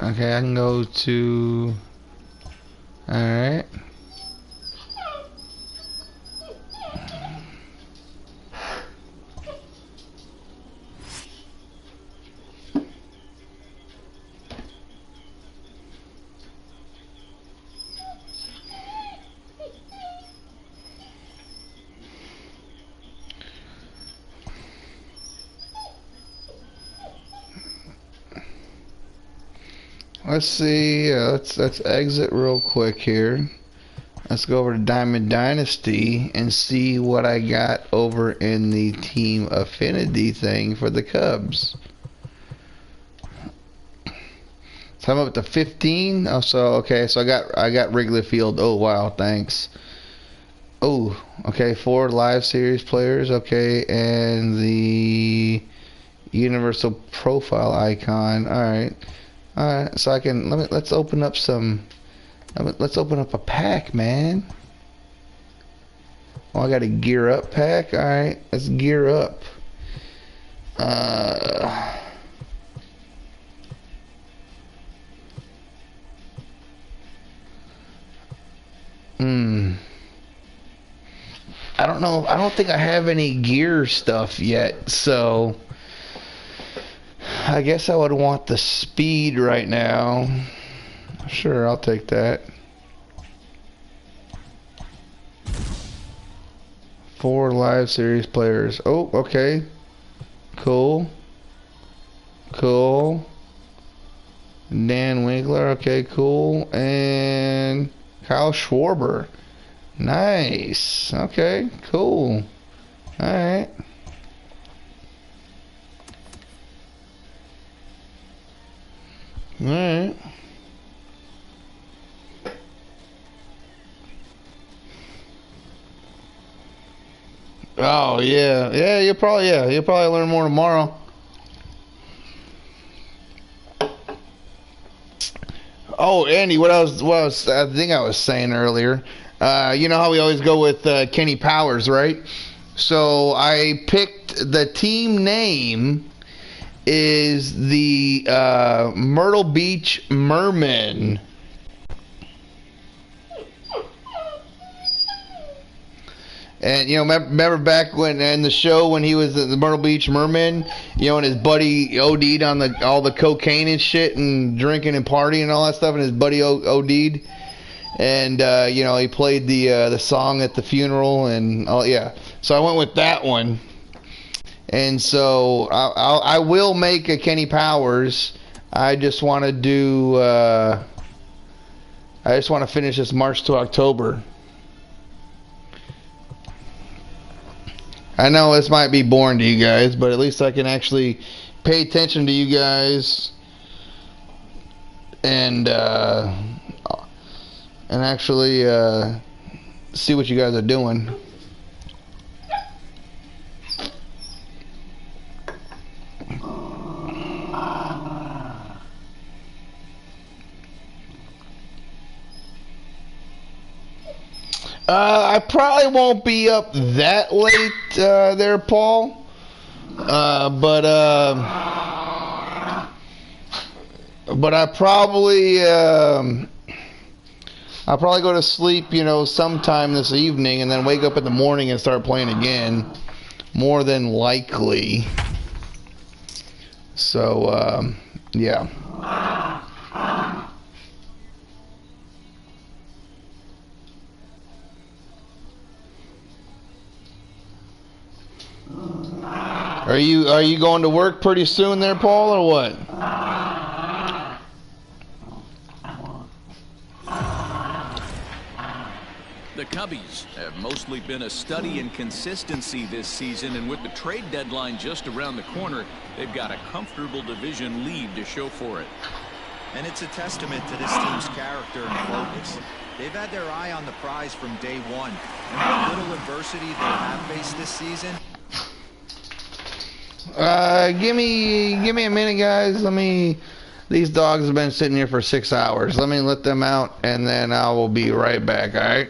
A: Okay, I can go to... Alright. let's see. Let's exit real quick here. Let's go over to Diamond Dynasty and see what I got over in the team affinity thing for the Cubs. So I'm up to 15. Oh, so okay. So I got Wrigley Field. Oh wow, thanks. Oh, okay. 4 live series players. Okay, and the universal profile icon. All right. So I can let's open up some. Let's open up a pack, man. Oh, I got a gear up pack. All right, let's gear up. I don't know. I don't think I have any gear stuff yet, so I guess I would want the speed right now. Sure, I'll take that. 4 live series players. Oh, okay. Cool. Cool. Dan Winkler. Okay, cool. And Kyle Schwarber. Nice. Okay, cool. Alright. Alright. Oh yeah, you'll probably learn more tomorrow. Oh, Andy, I think I was saying earlier. You know how we always go with Kenny Powers, right? So I picked the team name is the Myrtle Beach Mermen. And, you know, remember back when in the show when he was at the Myrtle Beach Mermen, you know, and his buddy OD'd on all the cocaine and shit and drinking and partying and all that stuff, and his buddy OD'd. And, you know, he played the song at the funeral and, oh, yeah. So I went with that one. And so I will make a Kenny Powers. I just want to do, I just want to finish this March to October. I know this might be boring to you guys, but at least I can actually pay attention to you guys and actually see what you guys are doing. I probably won't be up that late there, Paul. But I probably I'll probably go to sleep, you know, sometime this evening, and then wake up in the morning and start playing again. More than likely. So yeah. Are you going to work pretty soon there, Paul, or what?
B: The Cubbies have mostly been a study in consistency this season, and with the trade deadline just around the corner, they've got a comfortable division lead to show for it.
D: And it's a testament to this team's character and focus. They've had their eye on the prize from day one, and the little adversity they have faced this season.
A: Give me a minute, guys. These dogs have been sitting here for 6 hours. Let me let them out, and then I will be right back, all right?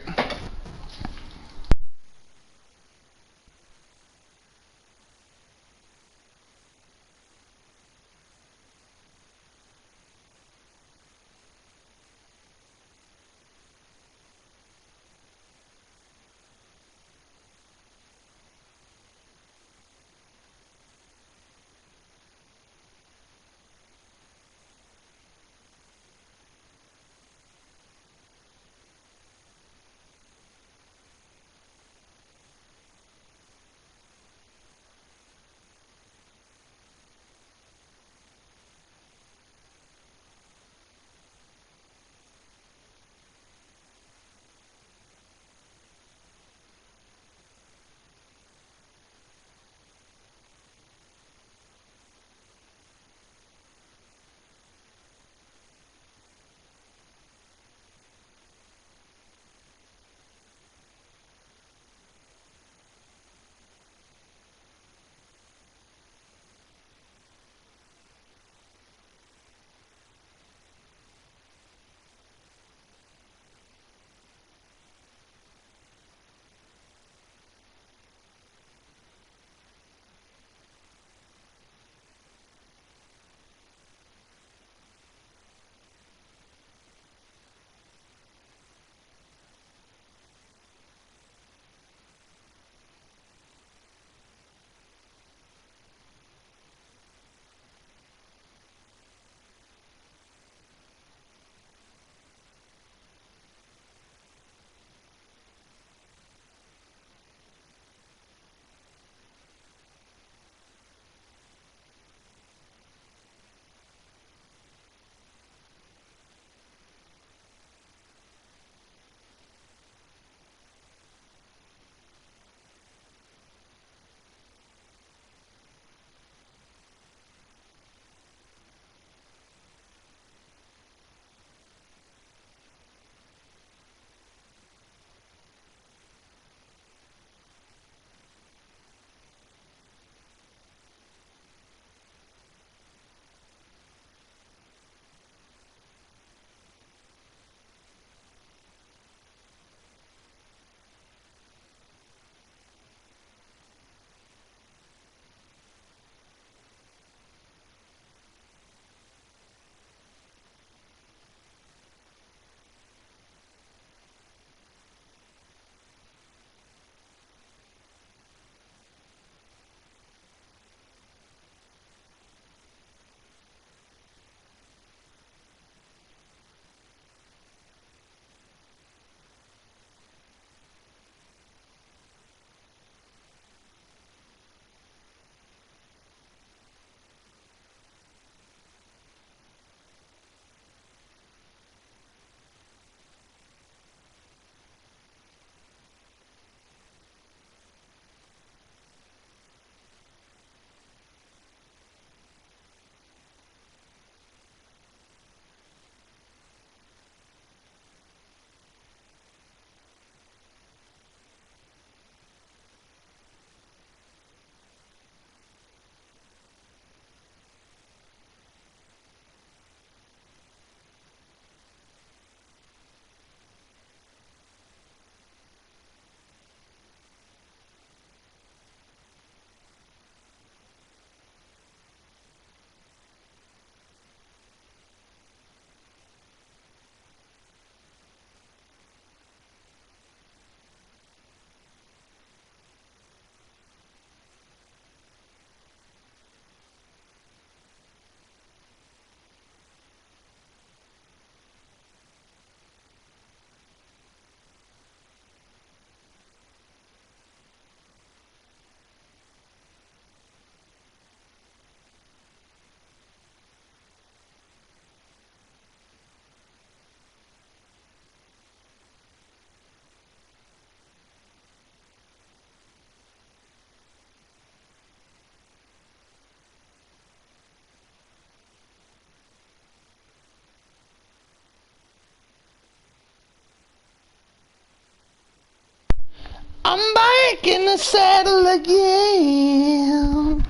A: I'm back in the saddle again.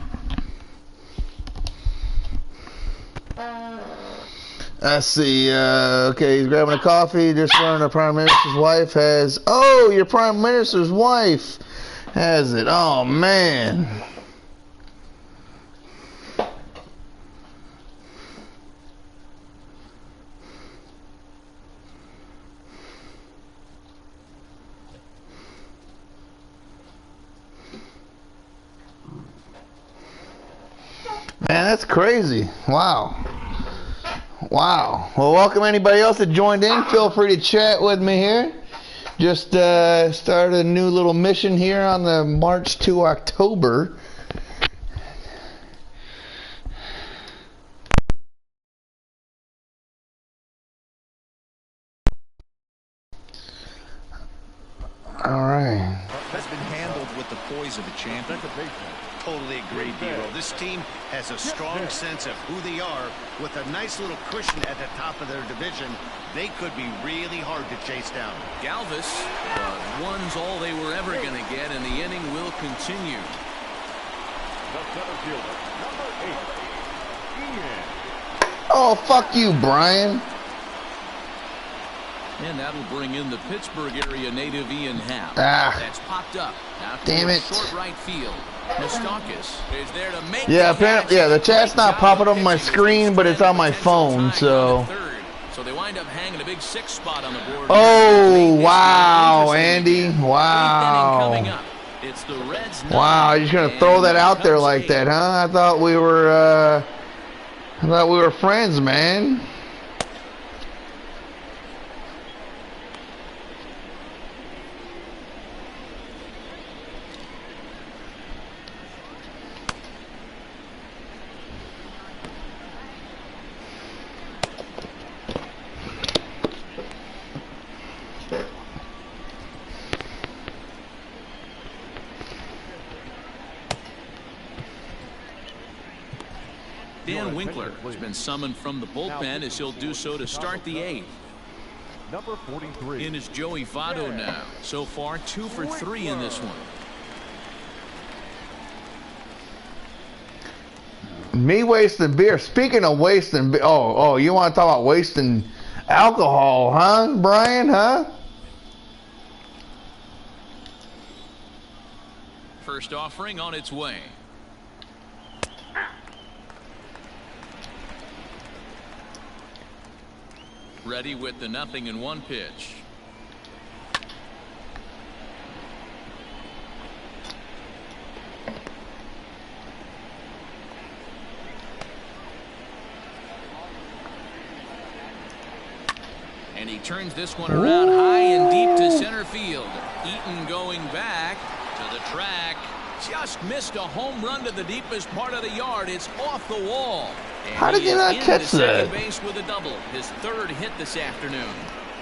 A: I see. Okay, he's grabbing a coffee. Just learned the Prime Minister's wife has. Oh, your Prime Minister's wife has it. Oh, man. Man, that's crazy. Wow. Wow. Well, welcome anybody else that joined in. Feel free to chat with me here. Just started a new little mission here on the March to October. All right.
G: Has been handled with the poise of a champion. Totally agree, Dero. This team has a strong sense of who they are. With a nice little cushion at the top of their division, they could be really hard to chase down.
B: Galvis one's all they were ever going to get, and the inning will continue.
H: The center fielder, number 8, Ian.
A: Oh, fuck you, Brian.
B: And that'll bring in the Pittsburgh area native Ian Happ. That's popped up. Now
A: damn it.
B: Short right field. Moustakas is there to make
A: apparently, the chat's not popping up on my screen, but it's on my phone, so.
B: So they wind up hanging a big 6 spot on the board.
A: Oh, wow, Andy. Wow.
B: It's the Reds.
A: Wow, you're just gonna throw that out there like that, huh? I thought we were friends, man.
B: Dan Winkler has been summoned from the bullpen as he'll do so to start the 8th.
H: Number 43.
B: In is Joey Votto now. So far, 2 for 3 in this one.
A: Me wasting beer. Speaking of wasting beer, oh, you want to talk about wasting alcohol, huh, Brian, huh?
B: First offering on its way. Ready with the 0-1 pitch. And he turns this one around high and deep to center field. Eaton going back to the track. Just missed a home run to the deepest part of the yard. It's off the wall. And
A: how did he not catch that?
B: Second base with a double. His 3rd hit this afternoon.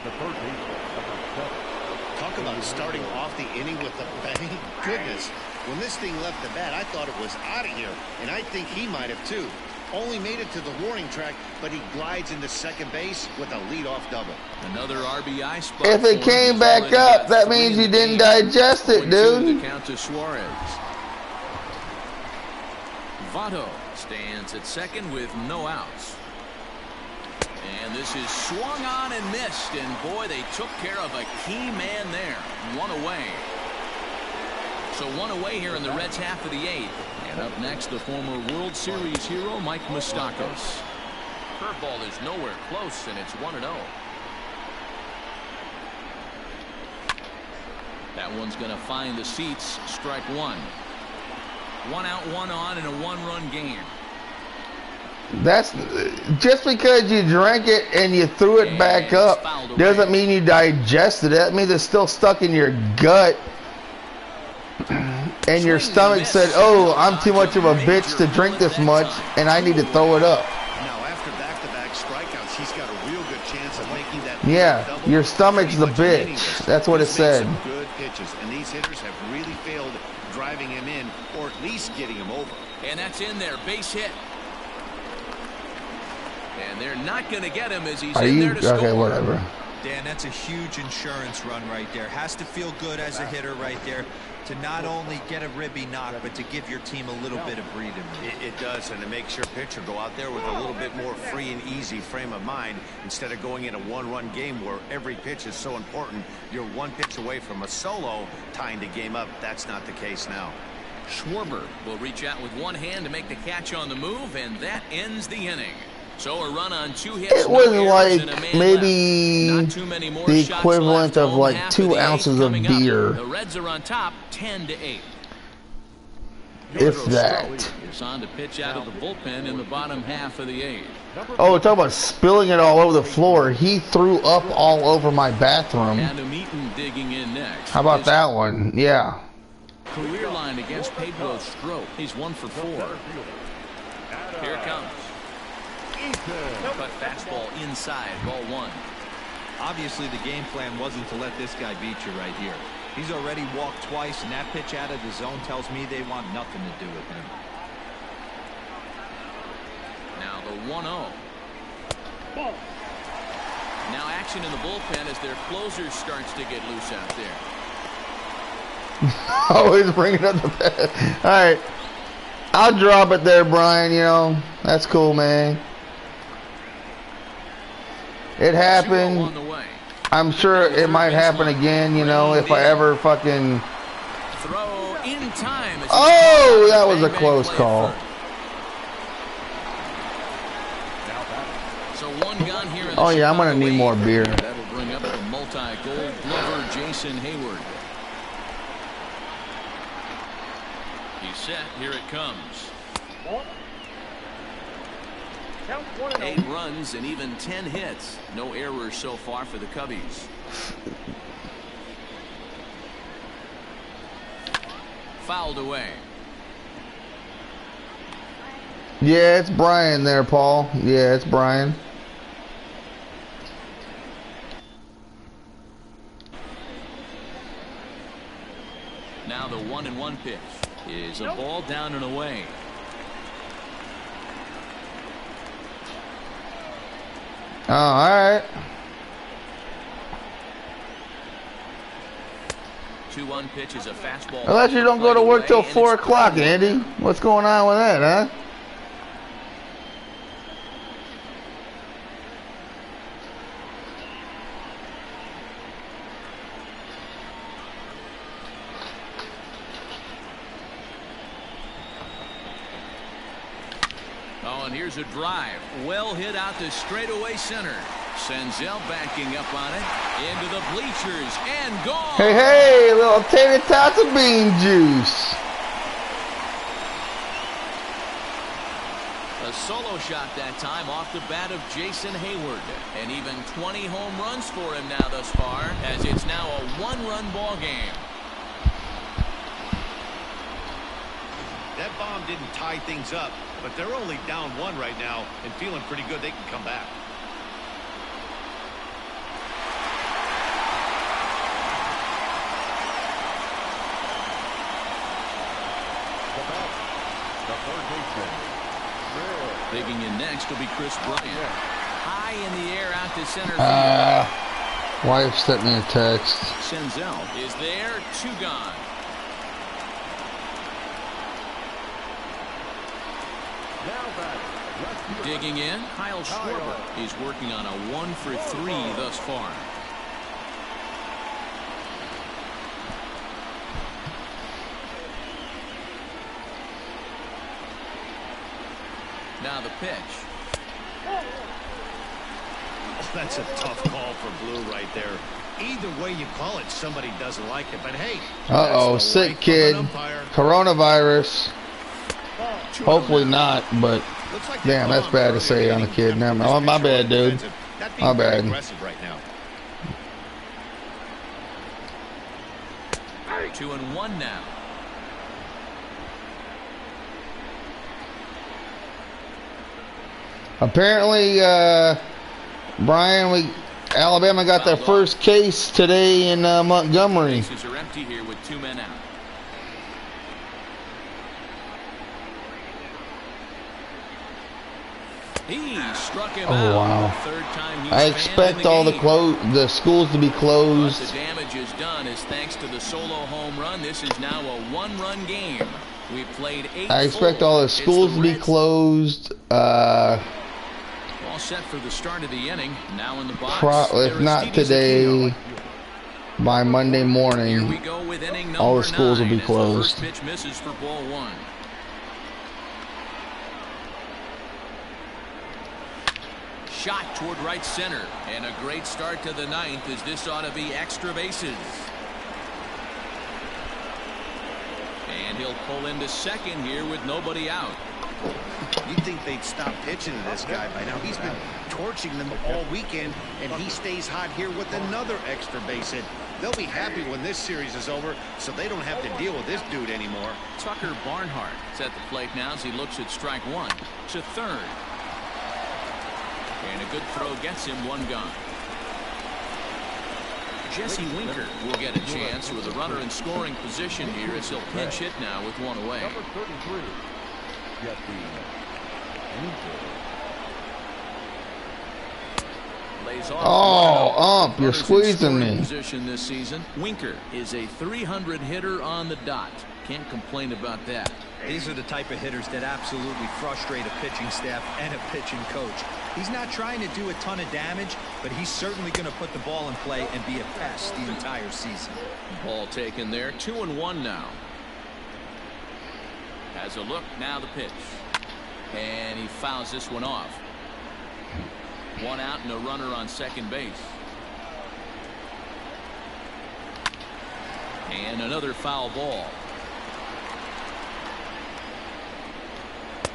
H: The third baseman, number 7.
G: Talk about starting off the inning with a bang. Goodness. When this thing left the bat, I thought it was out of here. And I think he might have too. Only made it to the warning track, but he glides into second base with a leadoff double.
B: Another RBI spot.
A: If it came back up, that means you didn't digest it, dude.
B: The count to Suarez. Votto stands at second with no outs. And this is swung on and missed. And boy, they took care of a key man there. 1 away. So 1 away here in the Reds' half of the 8th. And up next, the former World Series hero, Mike Moustakas. Curveball is nowhere close, and it's 1-0. That one's going to find the seats. Strike 1. 1 out, 1 on in a 1-run game.
A: That's just because you drank it and you threw it back up doesn't mean you digested it. That means it's still stuck in your gut. And your stomach said, oh, I'm too much of a bitch to drink this much, and I need to throw it up.
G: Now, after back-to-back strikeouts, he's got a real good chance of making that.
A: Yeah, your stomach's the bitch. That's what it said.
G: Good pitches, and these hitters have really failed driving him in, or at least getting him over.
B: And that's in there, base hit. And they're not going to get him as he's in there to score.
A: Okay, whatever.
D: Dan, that's a huge insurance run right there. Has to feel good as a hitter right there to not only get a ribby knock, but to give your team a little bit of breathing room.
G: It does, and it makes your pitcher go out there with a little bit more free and easy frame of mind instead of going in a one-run game where every pitch is so important. You're one pitch away from a solo tying the game up. That's not the case now.
B: Schwarber will reach out with one hand to make the catch on the move, and that ends the inning. So a run on 2 hits.
A: It was like maybe the equivalent of like 2 ounces of beer.
B: The Reds are on top 10-8.
A: If that.
B: It's on to pitch out of the bullpen in the bottom half of the 8th.
A: Oh, talk about spilling it all over the floor. He threw up all over my bathroom.
B: Adam Eaton digging in next.
A: How about that one? Yeah.
B: Career line against Pedro Strop. He's 1 for 4. Here it comes. Cut fastball inside, ball 1.
D: Obviously, the game plan wasn't to let this guy beat you right here. He's already walked twice, and that pitch out of the zone tells me they want nothing to do with him.
B: Now the 1-0. Now action in the bullpen as their closer starts to get loose out there.
A: Always bringing up the bat. All right. I'll drop it there, Brian. You know, that's cool, man. It happened. I'm sure it might happen again, you know, if I ever fucking...
B: Throw in time.
A: Oh, that was a close call.
B: So one gun here in
A: Oh, yeah, I'm going to need more beer.
B: That'll bring up the multi-gold glover Jason Hayward. He's set. Here it comes. 8 runs and even 10 hits. No errors so far for the Cubbies. Fouled away.
A: Yeah, it's Brian there, Paul. Yeah, it's Brian.
B: Now the 1-1 pitch is a ball down and away.
A: Oh, all right.
B: 2-1 pitch is a fastball.
A: Unless you don't go to work till 4 o'clock, Andy. What's going on with that, huh?
B: Oh, and here's a drive. Well hit out to straightaway center. Senzel backing up on it. Into the bleachers and gone.
A: Hey, hey, a little tater tots of bean juice.
B: A solo shot that time off the bat of Jason Hayward. And even 20 home runs for him now thus far, as it's now a 1-run ball game.
G: That bomb didn't tie things up, but they're only down 1 right now and feeling pretty good they can come back.
B: Digging in next will be Chris Bryant. High in the air out to center field.
A: Wife sent me a text.
B: Senzel is there, 2 gone. Digging in, Kyle Schwarber. He's working on a 1 for 3 thus far. Now the pitch.
G: Oh, that's a tough call for Blue right there. Either way you call it, somebody doesn't like it. But hey,
A: uh-oh, sick kid. Coronavirus. Hopefully not, but damn, that's bad to say on the kid. Now, my bad, dude. My bad.
G: Right now.
B: 2-1 now.
A: Apparently, Brian, Alabama got their first case today in Montgomery.
B: Bases are empty here with 2 men out. He struck him
A: Oh
B: out.
A: wow!
B: Third time he's
A: I expect all the schools to be closed.
B: But the damage is done is thanks to the solo home run. This is now a one-run game. We played 8.
A: I expect all the schools to be closed.
B: All set for the start of the inning. Now in the box.
A: If not today, by Monday morning,
B: Here we go with inning
A: all the
B: number
A: schools will
B: 9
A: be
B: as
A: closed.
B: The first pitch misses for ball 1. Shot toward right center, and a great start to the 9th as this ought to be extra bases. And he'll pull into second here with nobody out.
G: You'd think they'd stop pitching to this guy by now. He's been torching them all weekend, and he stays hot here with another extra base hit. They'll be happy when this series is over, so they don't have to deal with this dude anymore.
B: Tucker Barnhart is at the plate now as he looks at strike 1 to third. And a good throw gets him 1 gone. Jesse Winker will get a chance with a runner in scoring position here as he'll pinch hit now with 1 away.
H: Number 33, Jesse Winker.
B: Lays off.
A: Oh, you're
B: Runners in
A: squeezing
B: scoring
A: me.
B: Position this season. Winker is a 300 hitter on the dot. Can't complain about that.
D: These are the type of hitters that absolutely frustrate a pitching staff and a pitching coach. He's not trying to do a ton of damage, but he's certainly going to put the ball in play and be a pest the entire season.
B: Ball taken there. 2-1 now. Has a look. Now the pitch. And he fouls this one off. 1 out and a runner on second base. And another foul ball.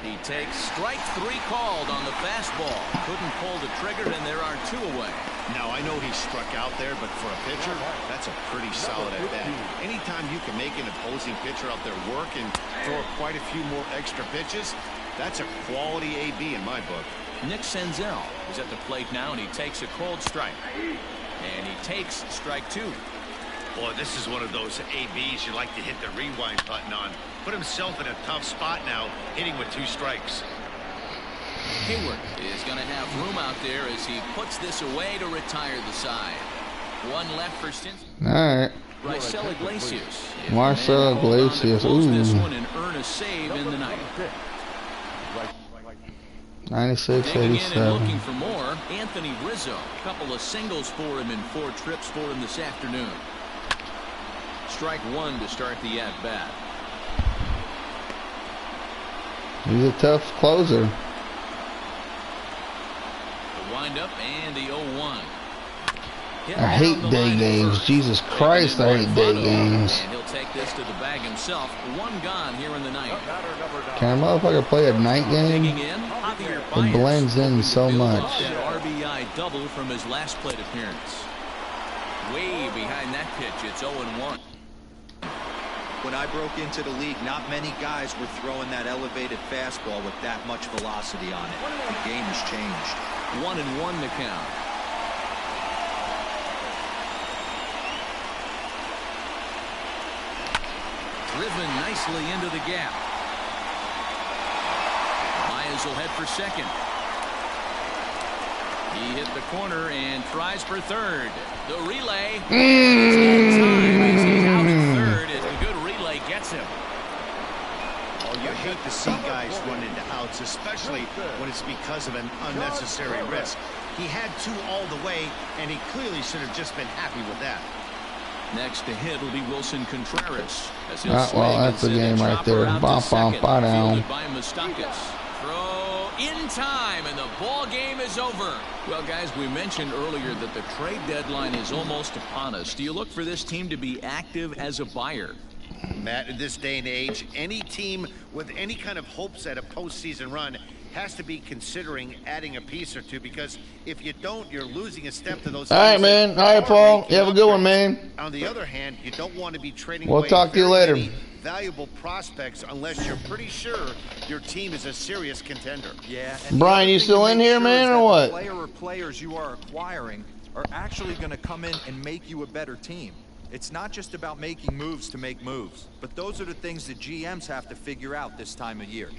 B: He takes strike 3 called on the fastball. Couldn't pull the trigger, and there are 2 away.
G: Now, I know he struck out there, but for a pitcher, that's a pretty solid at bat. Anytime you can make an opposing pitcher out there work and throw quite a few more extra pitches, that's a quality AB in my book.
B: Nick Senzel is at the plate now, and he takes a cold strike. And he takes strike 2.
G: Boy, this is one of those ABs you like to hit the rewind button on. Put himself in a tough spot now, hitting with 2 strikes.
B: Hayward is going to have room out there as he puts this away to retire the side. 1 left for Cincinnati.
A: All right.
B: Raisel Iglesias.
A: Marcel Iglesias.
B: Ooh. This
A: Ooh.
B: one and earn a save in the 9th.
A: 96,
B: Digging in and
A: 87.
B: looking for more. Anthony Rizzo. A couple of singles for him in 4 trips for him this afternoon. Strike 1 to start the at-bat.
A: He's a tough closer.
B: The windup and the 0-1.
A: I hate day games. Jesus Christ, I hate day games.
B: And he'll take this to the bag himself. 1 gone here in the 9th.
A: Can a motherfucker play a night game?
B: Digging in, Javier
A: It
B: Baez.
A: blends in so much.
B: That RBI double from his last plate appearance. Way behind that pitch, it's 0-1.
D: When I broke into the league, not many guys were throwing that elevated fastball with that much velocity on it. The game has changed.
B: 1-1 the count. Driven nicely into the gap. Baez will head for second. He hit the corner and tries for third. The relay. It's on time as he's out at third as the good relay gets him.
G: Oh, you hate to see guys run into outs, especially when it's because of an unnecessary risk. He had 2 all the way, and he clearly should have just been happy with that.
B: Next to hit will be Wilson Contreras. As he'll
A: Well,
B: swing
A: that's
B: and
A: the
B: send
A: game right
B: chopper
A: there.
B: out to
A: Bom, bom,
B: second.
A: ba down.
B: Fielded by Moustakas. Throw in time, and the ball game is over. Well, guys, we mentioned earlier that the trade deadline is almost upon us. Do you look for this team to be active as a buyer?
G: Matt, in this day and age, any team with any kind of hopes at a postseason run has to be considering adding a piece or 2, because if you don't, you're losing a step to those.
A: All right, man. All right, Paul. You have a good one, man.
G: On the other hand, you don't want to be trading
A: We'll
G: away
A: talk to you
G: very
A: later.
G: many valuable prospects unless you're pretty sure your team is a serious contender.
L: Yeah.
A: Brian, you still in here, man, or what?
L: The player or players you are acquiring are actually going to come in and make you a better team. It's not just about making moves to make moves, but those are the things that GMs have to figure out this time of year.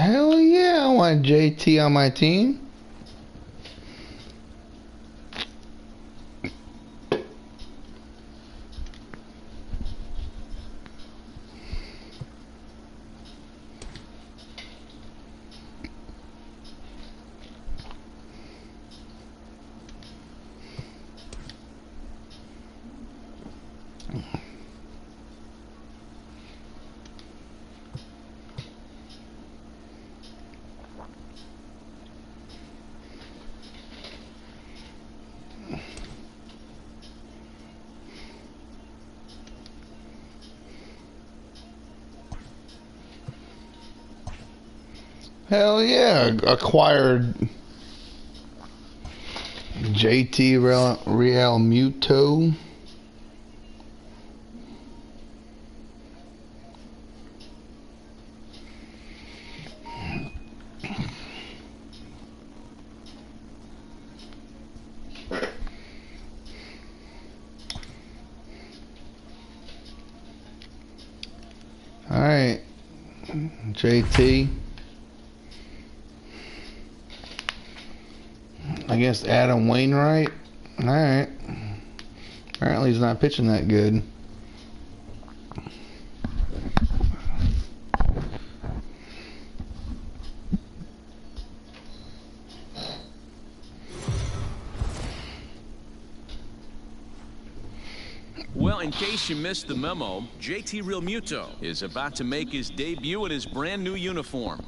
A: Hell yeah, I want JT on my team. Hell yeah, acquired JT Real Muto. Alright, JT against Adam Wainwright. Alright. Apparently he's not pitching that good.
B: Well, in case you missed the memo, JT Realmuto is about to make his debut in his brand new uniform.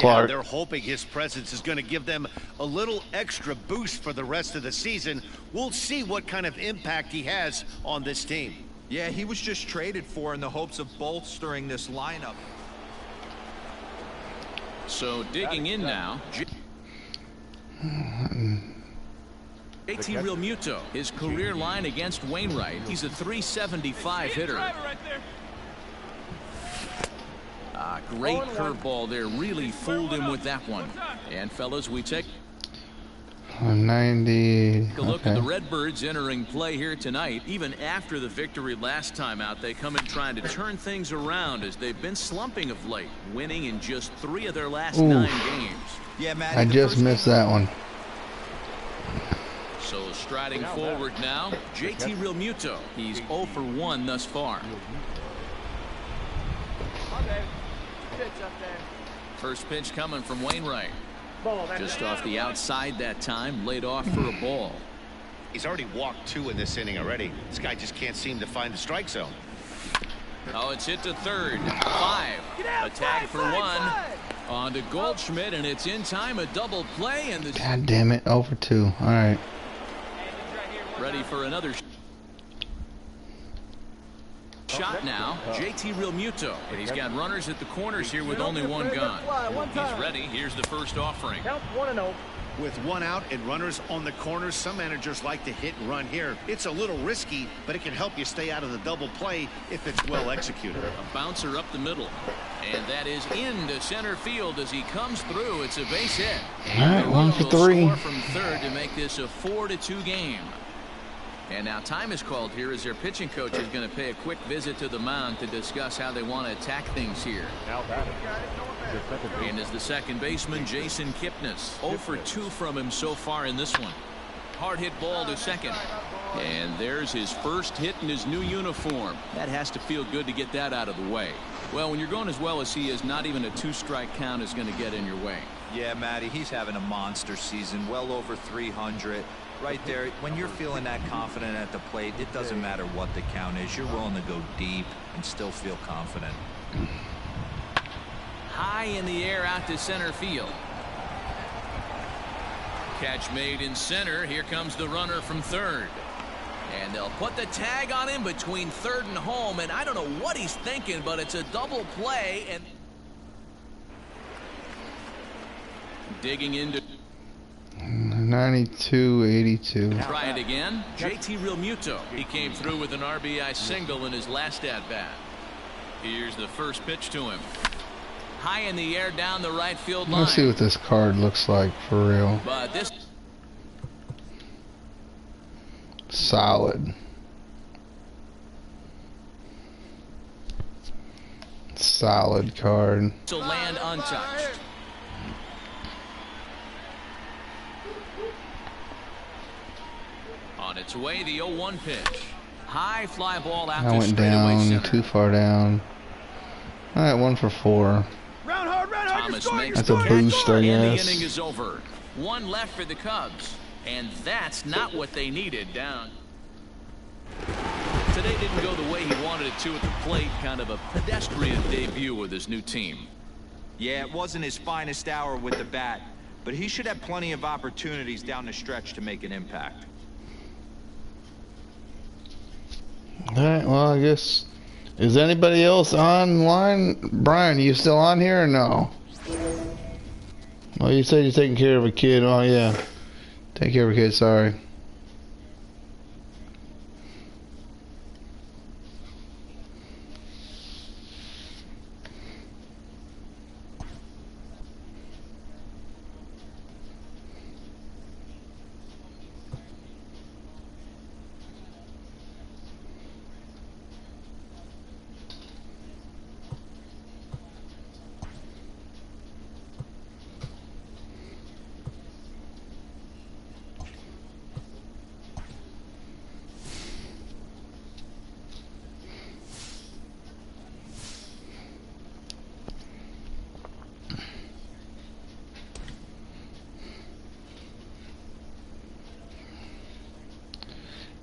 G: Yeah, they're hoping his presence is going to give them a little extra boost for the rest of the season. We'll see what kind of impact he has on this team.
D: Yeah, he was just traded for in the hopes of bolstering this lineup.
B: So digging in now, JT Realmuto, his career line against Wainwright, he's a .375 hitter. Great curveball there, really fooled him with that one. And fellas, we take
A: 90.
B: a look at the Redbirds entering play here tonight. Even after the victory last time out, they come in trying to turn things around as they've been slumping of late, winning in just 3 of their last 9 games.
D: Yeah, Matt,
A: I just missed that one.
B: So striding forward now, JT Realmuto. He's 0 for 1 thus far. First pitch coming from Wainwright. Just off the outside that time, laid off for a ball.
G: He's already walked 2 in this inning already. This guy just can't seem to find the strike zone.
B: Oh, it's hit to third. 5. A tag for 1. On to Goldschmidt, and it's in time. A double play, and the
A: God damn it, 0 for 2. All right.
B: Ready for another shot now. JT Realmuto, and he's got runners at the corners here with only 1 gun. He's ready. Here's the first offering.
M: Count 1-0.
G: With 1 out and runners on the corners, some managers like to hit and run here. It's a little risky, but it can help you stay out of the double play if it's well executed.
B: A bouncer up the middle, and that is into center field as he comes through. It's a base hit.
A: All right, 1 for 3.
B: Score from third to make this a 4-2 game. And now time is called here as their pitching coach is going to pay a quick visit to the mound to discuss how they want to attack things here. And as the second baseman, Jason Kipnis. 0 for 2 from him so far in this one. Hard hit ball to second. And there's his first hit in his new uniform. That has to feel good to get that out of the way. Well, when you're going as well as he is, not even a 2-strike count is going to get in your way.
D: Yeah, Matty, he's having a monster season, well over 300. Right there, when you're feeling that confident at the plate, it doesn't matter what the count is. You're willing to go deep and still feel confident.
B: High in the air out to center field. Catch made in center. Here comes the runner from third. And they'll put the tag on him between third and home. And I don't know what he's thinking, but it's a double play. And digging into
A: 92-82.
B: Try it again. JT Realmuto. He came through with an RBI single in his last at-bat. Here's the first pitch to him. High in the air down the right field line.
A: Let's see what this card looks like for real.
B: But this
A: solid. Solid card.
B: To land untouched. On its way, the 0-1 pitch. High fly ball out
A: I
B: to
A: went
B: straightaway
A: down,
B: center.
A: too far down. All right, 1 for 4.
B: Thomas makes
A: That's a
B: the catch,
A: boost, I
B: and the
A: guess.
B: inning is over. 1 left for the Cubs, and that's not what they needed. Down. Today didn't go the way he wanted it to at the plate. Kind of a pedestrian debut with his new team.
D: Yeah, it wasn't his finest hour with the bat, but he should have plenty of opportunities down the stretch to make an impact.
A: All right, well, I guess. Is anybody else online? Brian, you still on here or no? Well, you said you're taking care of a kid. Oh, yeah. Take care of a kid, sorry.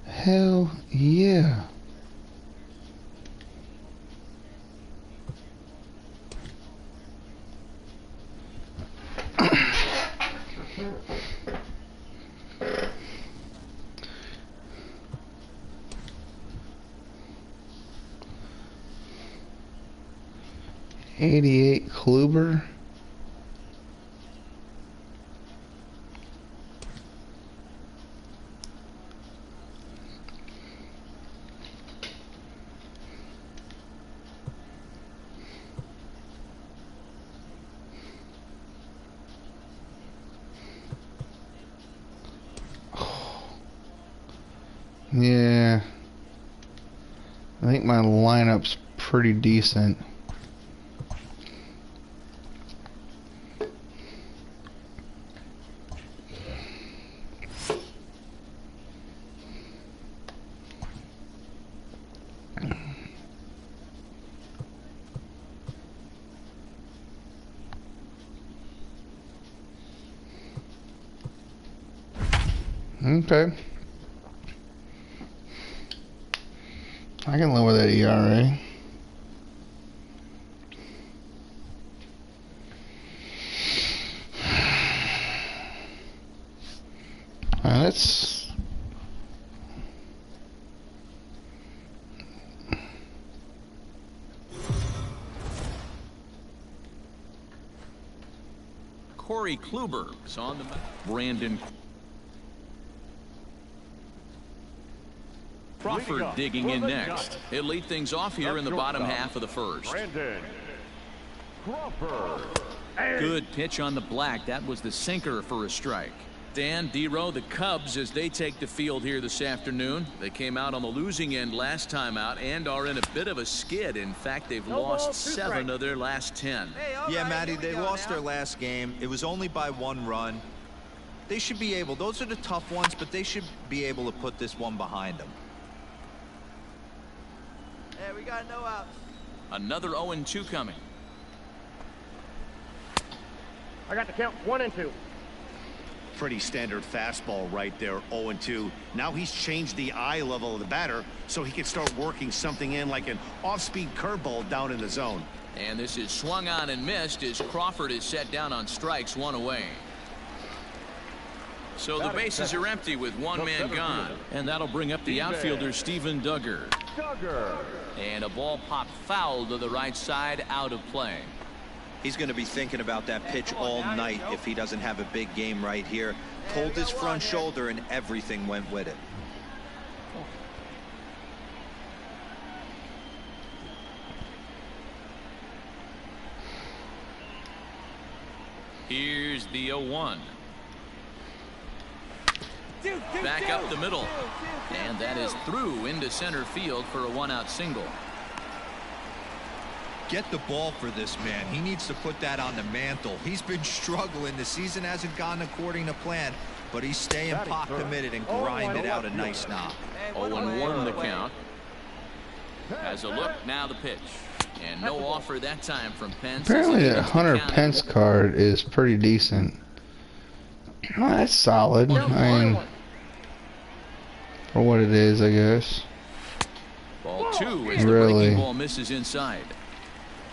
A: Hell yeah. '88 Kluber. Yeah, I think my lineup's pretty decent. Okay. I can live with that ERA. That's
B: Corey Kluber is on the Brandon Crawford digging in next. He'll lead things off here in the bottom half of the first.
H: Brandon Crawford.
B: Good pitch on the black. That was the sinker for a strike. Dan, D-Row, the Cubs, as they take the field here this afternoon. They came out on the losing end last time out and are in a bit of a skid. In fact, they've lost 7 of their last 10.
D: Yeah, Matty, they lost their last game. It was only by 1 run. They should be able, those are the tough ones, but they should be able to put this one behind them.
M: Hey, we got no outs.
B: Another 0-2 coming.
H: I got the count 1 and 2.
G: Pretty standard fastball right there, 0-2. Now he's changed the eye level of the batter so he can start working something in like an off-speed curveball down in the zone.
B: And this is swung on and missed as Crawford is set down on strikes, 1 away. So the bases are empty with 1 man gone. And that'll bring up the outfielder, Steven Duggar. And a ball popped foul to the right side, out of play.
D: He's going to be thinking about that pitch all night if he doesn't have a big game right here. Pulled his front shoulder and everything went with it.
B: Here's the 0-1. Back up the middle. And that is through into center field for a 1-out single.
D: Get the ball for this man. He needs to put that on the mantle. He's been struggling. The season hasn't gone according to plan, but he's staying pot committed and grinding out a nice knock.
B: 0-1 the count. Has a look, now the pitch. And no offer that time from Pence.
A: Apparently a Hunter Pence card is pretty decent. Well, that's solid. I mean, for what it is, I guess.
B: Ball 2 as the breaking ball misses inside.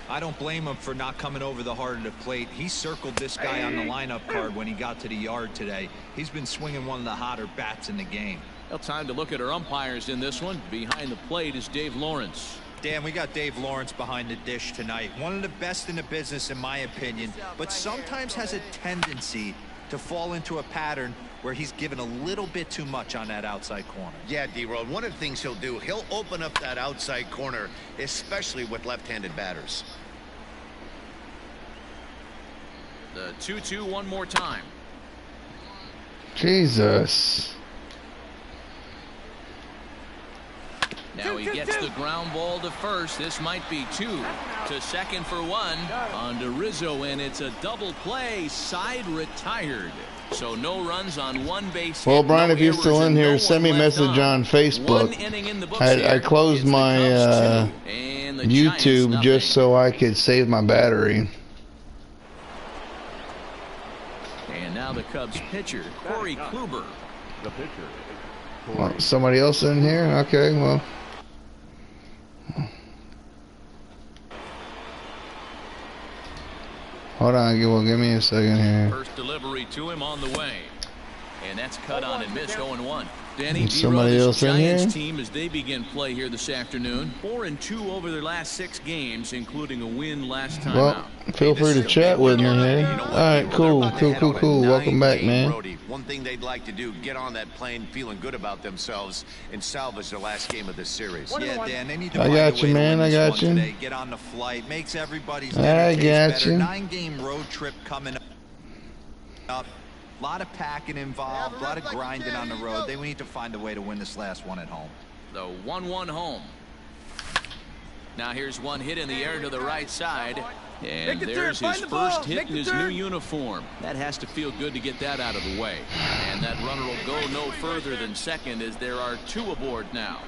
D: I don't blame him for not coming over the heart of the plate. He circled this guy on the lineup card when he got to the yard today. He's been swinging one of the hotter bats in the game.
B: Well, time to look at our umpires in this one. Behind the plate is Dave Lawrence.
D: Dan, we got Dave Lawrence behind the dish tonight. One of the best in the business, in my opinion, but sometimes has a tendency to fall into a pattern where he's given a little bit too much on that outside corner.
G: Yeah, D-Road, one of the things he'll do, he'll open up that outside corner, especially with left-handed batters.
B: The 2-2 one more time.
A: Jesus.
B: Now he gets the ground ball to first. This might be 2 to second for 1 on to Rizzo, and it's a double play. Side retired. So no runs on one base.
A: Well, Brian, if you're still in here, send me a message on Facebook. I closed my YouTube just so I could save my battery.
B: And now the Cubs pitcher, Corey Kluber.
H: The pitcher.
A: Well, somebody else in here? Okay, well. Hold on, give me a second here.
B: First delivery to him on the way. And that's cut on and missed 0-1. Danny,
A: somebody else in here?
B: Giants team as they begin play here this afternoon. 4-2 over their last 6 games, including a win last time out.
A: Feel free to chat with me here. All right, cool. Welcome back, man.
G: One thing they'd like to do, get on that plane feeling good about themselves and salvage their last game of this series.
D: Yeah, Dan, they need to
A: I got you, man. I got you.
D: Today. Get on the flight. Makes everybody's
A: I got you.
D: 9-game road trip coming up. A lot of packing involved, a lot of grinding on the road. They need to find a way to win this last one at home.
B: The 1-1 home. Now here's one hit in the air to the right side. And there's his first hit in his new uniform. That has to feel good to get that out of the way. And that runner will go no further than second as there are 2 aboard now.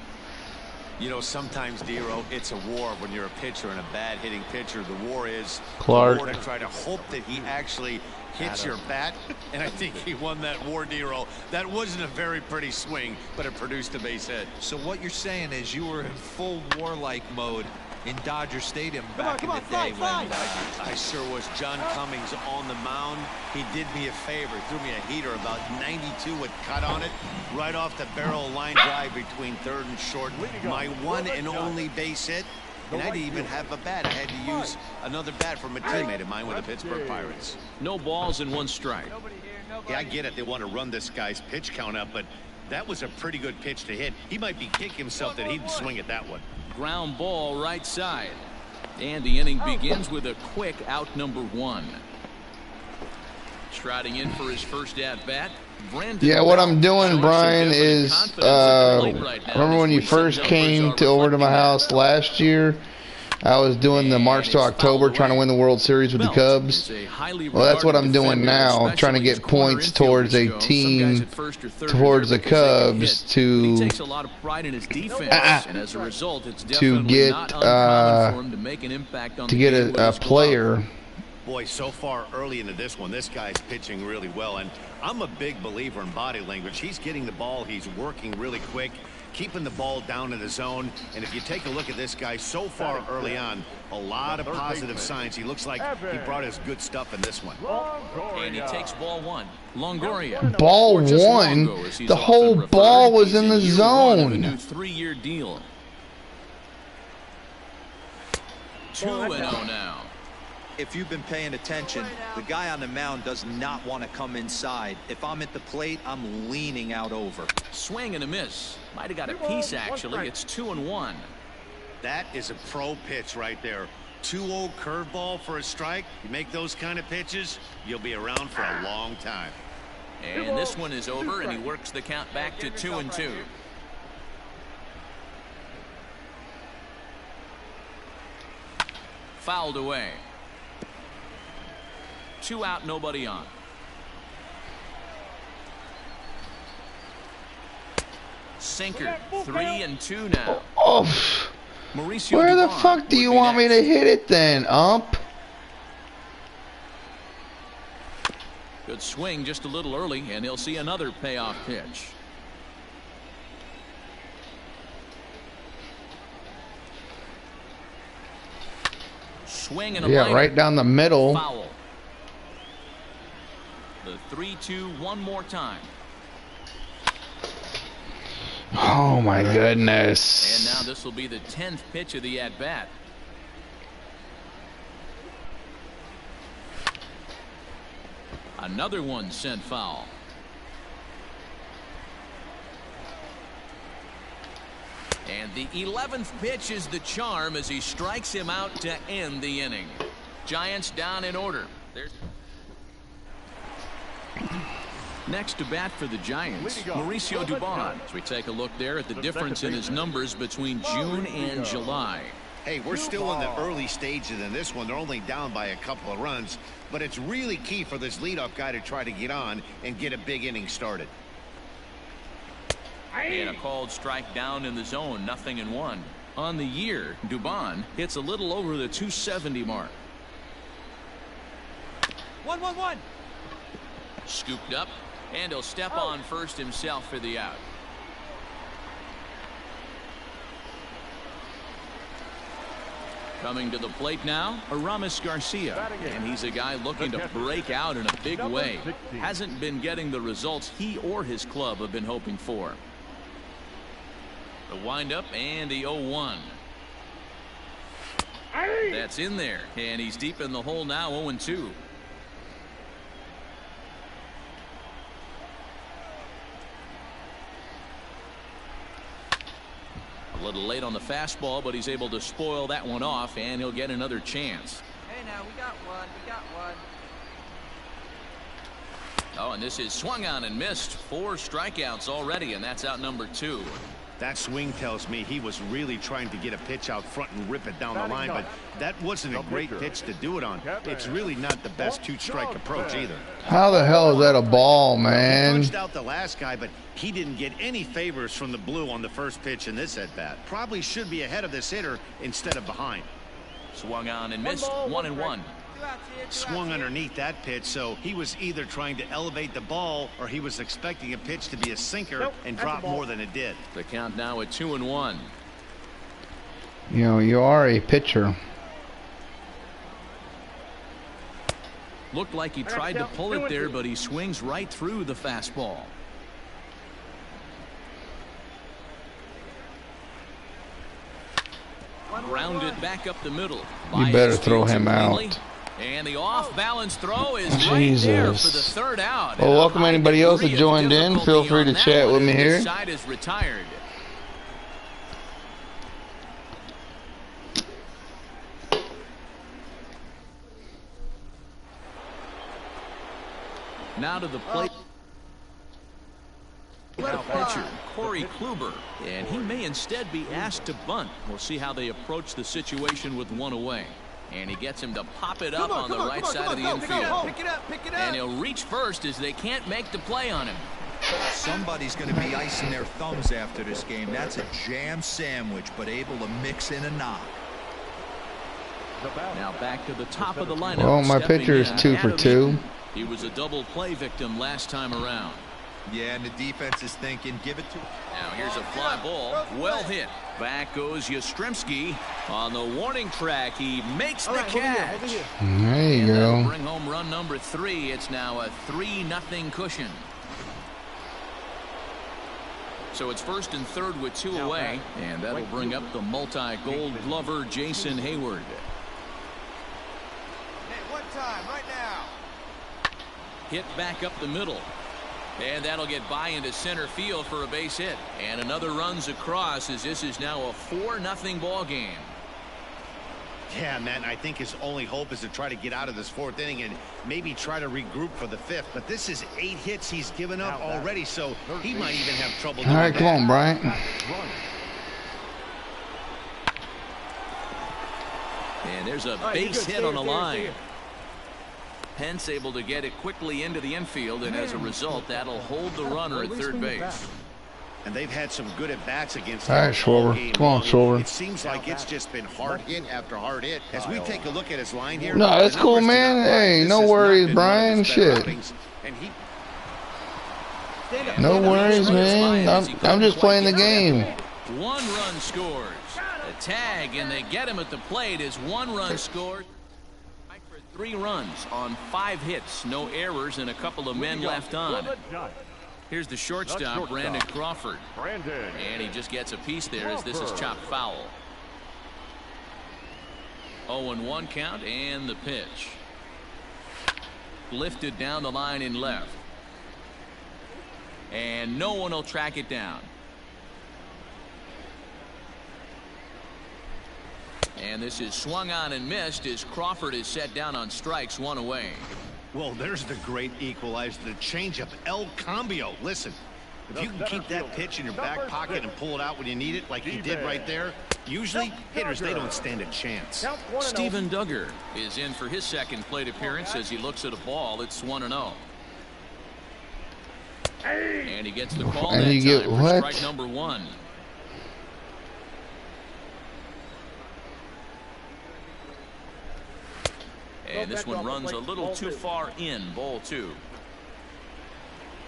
G: You know, sometimes, D-Row, it's a war when you're a pitcher and a bad hitting pitcher. The war is
A: Clark.
G: The war to try to hope that he actually hits your bat. And I think he won that war, D-Row. That wasn't a very pretty swing, but it produced a base hit.
D: So what you're saying is you were in full warlike mode in Dodger Stadium back in the day when
G: I sure was. John Cummings on the mound. He did me a favor, threw me a heater about 92 with cut on it, right off the barrel line drive between third and short. My one and only base hit. And I didn't even have a bat. I had to use another bat from a teammate of mine with the Pittsburgh Pirates.
B: No balls and 1 strike.
G: Yeah, I get it. They want to run this guy's pitch count up, but that was a pretty good pitch to hit. He might be kicking himself that he didn't swing at that one.
B: Ground ball right side. And the inning begins with a quick out number 1. Striding in for his first at bat.
A: Yeah, what I'm doing, Brian, is remember when you first came over to my house last year? I was doing the March to October trying to win the World Series with the Cubs. Well, that's what I'm doing now, trying to get points towards a team, towards the Cubs to get a player.
G: Boy, so far early into this one, this guy's pitching really well, and I'm a big believer in body language. He's getting the ball, he's working really quick, keeping the ball down in the zone, and if you take a look at this guy so far early on, a lot of positive signs. He looks like he brought his good stuff in this one.
B: And he takes ball 1. Longoria.
A: Ball 1? The whole ball was in the zone.
B: A new 3-year deal. 2-0 now.
D: If you've been paying attention, the guy on the mound does not want to come inside. If I'm at the plate, I'm leaning out over.
B: Swing and a miss. Might have got a piece, actually. It's 2-1.
G: That is a pro pitch right there. 2-0 curveball for a strike. You make those kind of pitches, you'll be around for a long time.
B: And this one is over, and he works the count back to 2-2. Fouled away. 2 out, nobody on. Sinker. 3-2 now.
A: Oh,
B: Mauricio
A: where the
B: Dubon
A: fuck do you
B: would be
A: want me
B: next.
A: to hit it then, ump?
B: Good swing just a little early, and he'll see another payoff pitch. Swing and a
A: Yeah,
B: liner.
A: right down the middle.
B: Foul. The 3-2 one more time.
A: Oh my goodness.
B: And now this will be the 10th pitch of the at-bat. Another one sent foul. And the 11th pitch is the charm as he strikes him out to end the inning. Giants down in order. Next to bat for the Giants, Mauricio Dubon. As we take a look there at the difference in his numbers between June and July.
G: Hey, we're still in the early stages in this one. They're only down by a couple of runs, but it's really key for this leadoff guy to try to get on and get a big inning started.
B: And a called strike down in the zone, 0-1. On the year, Dubon hits a little over the 270 mark.
M: 1-1-1.
B: Scooped up, and he'll step on first himself for the out. Coming to the plate now, Aramis Garcia, and he's a guy looking to break out in a big way. Hasn't been getting the results he or his club have been hoping for. The windup and the 0-1. That's in there, and he's deep in the hole now, 0-2. A little late on the fastball, but he's able to spoil that one off, and he'll get another chance.
M: Hey, now, we got one. We got one.
B: Oh, and this is swung on and missed. 4 strikeouts already, and that's out number 2.
G: That swing tells me he was really trying to get a pitch out front and rip it down the line, but that wasn't a great pitch to do it on. It's really not the best 2-strike approach either.
A: How the hell is that a ball, man?
G: He punched out the last guy, but he didn't get any favors from the blue on the first pitch in this at-bat. Probably should be ahead of this hitter instead of behind.
B: Swung on and missed, 1-1.
G: Swung underneath that pitch, so he was either trying to elevate the ball or he was expecting a pitch to be a sinker and drop more than it did.
B: The count now at 2-1.
A: You know, you are a pitcher.
B: Looked like he tried to pull it there, but he swings right through the fastball. Grounded back up the middle.
A: You better throw him out.
B: And the off-balance throw is right there for the third out.
A: Well, welcome anybody else that joined in. Feel free to chat with me here.
B: This side is retired. Now to the plate. Pitcher Corey Kluber, and he may instead be asked to bunt. We'll see how they approach the situation with one away. And he gets him to pop it up on the right side of the infield.
M: Pick it up, pick it up.
B: And he'll reach first as they can't make the play on him.
D: Somebody's going to be icing their thumbs after this game. That's a jam sandwich, but able to mix in a knock.
B: Now back to the top of the lineup.
A: Well, my pitcher is 2 for 2.
B: He was a double play victim last time around.
D: Yeah, and the defense is thinking, give it to him.
B: Now here's a fly ball. Well hit. Back goes Yastrzemski on the warning track. He makes the catch.
A: There you go.
B: Bring home run number 3. It's now a 3-0 cushion. So it's first and third with 2 away, and that'll bring up the multi-gold glover Jason Hayward.
M: Hey, what time? Right now.
B: Hit back up the middle. And that'll get by into center field for a base hit. And another runs across as this is now a 4-0 ball game.
G: Yeah, man, I think his only hope is to try to get out of this 4th inning and maybe try to regroup for the 5th. But this is 8 hits he's given up already, so he might even have trouble doing
A: All right,
G: that.
A: come on, Bryant.
B: And there's a base hit on the line. Pence able to get it quickly into the infield, and as a result, that'll hold the runner at third base.
G: And they've had some good at-bats against
A: all right, Schwarber. Come on, Schwarber.
G: It seems like it's just been hard hit after hard hit. As we take a look at his line here.
A: No, that's cool, man. Hey, no worries, Brian. Shit. No worries, man. I'm just playing the game.
B: 1 run scores. A tag, and they get him at the plate as 1 run scored. 3 runs on 5 hits, no errors, and a couple of men left on. Here's the shortstop, Brandon Crawford. And he just gets a piece there as this is chopped foul. 0-1 count, and the pitch. Lifted down the line in left. And no one will track it down. And this is swung on and missed as Crawford is set down on strikes, 1 away.
G: Well, there's the great equalizer, the changeup, El Cambio. Listen, if you can keep that pitch in your back pocket and pull it out when you need it, like he did right there, usually hitters, they don't stand a chance.
B: Steven Duggar is in for his second plate appearance as he looks at a ball. It's 1-0. And he gets the call
A: and
B: that
A: you get
B: time for
A: what?
B: strike number 1. And this one runs a little too far in, ball 2.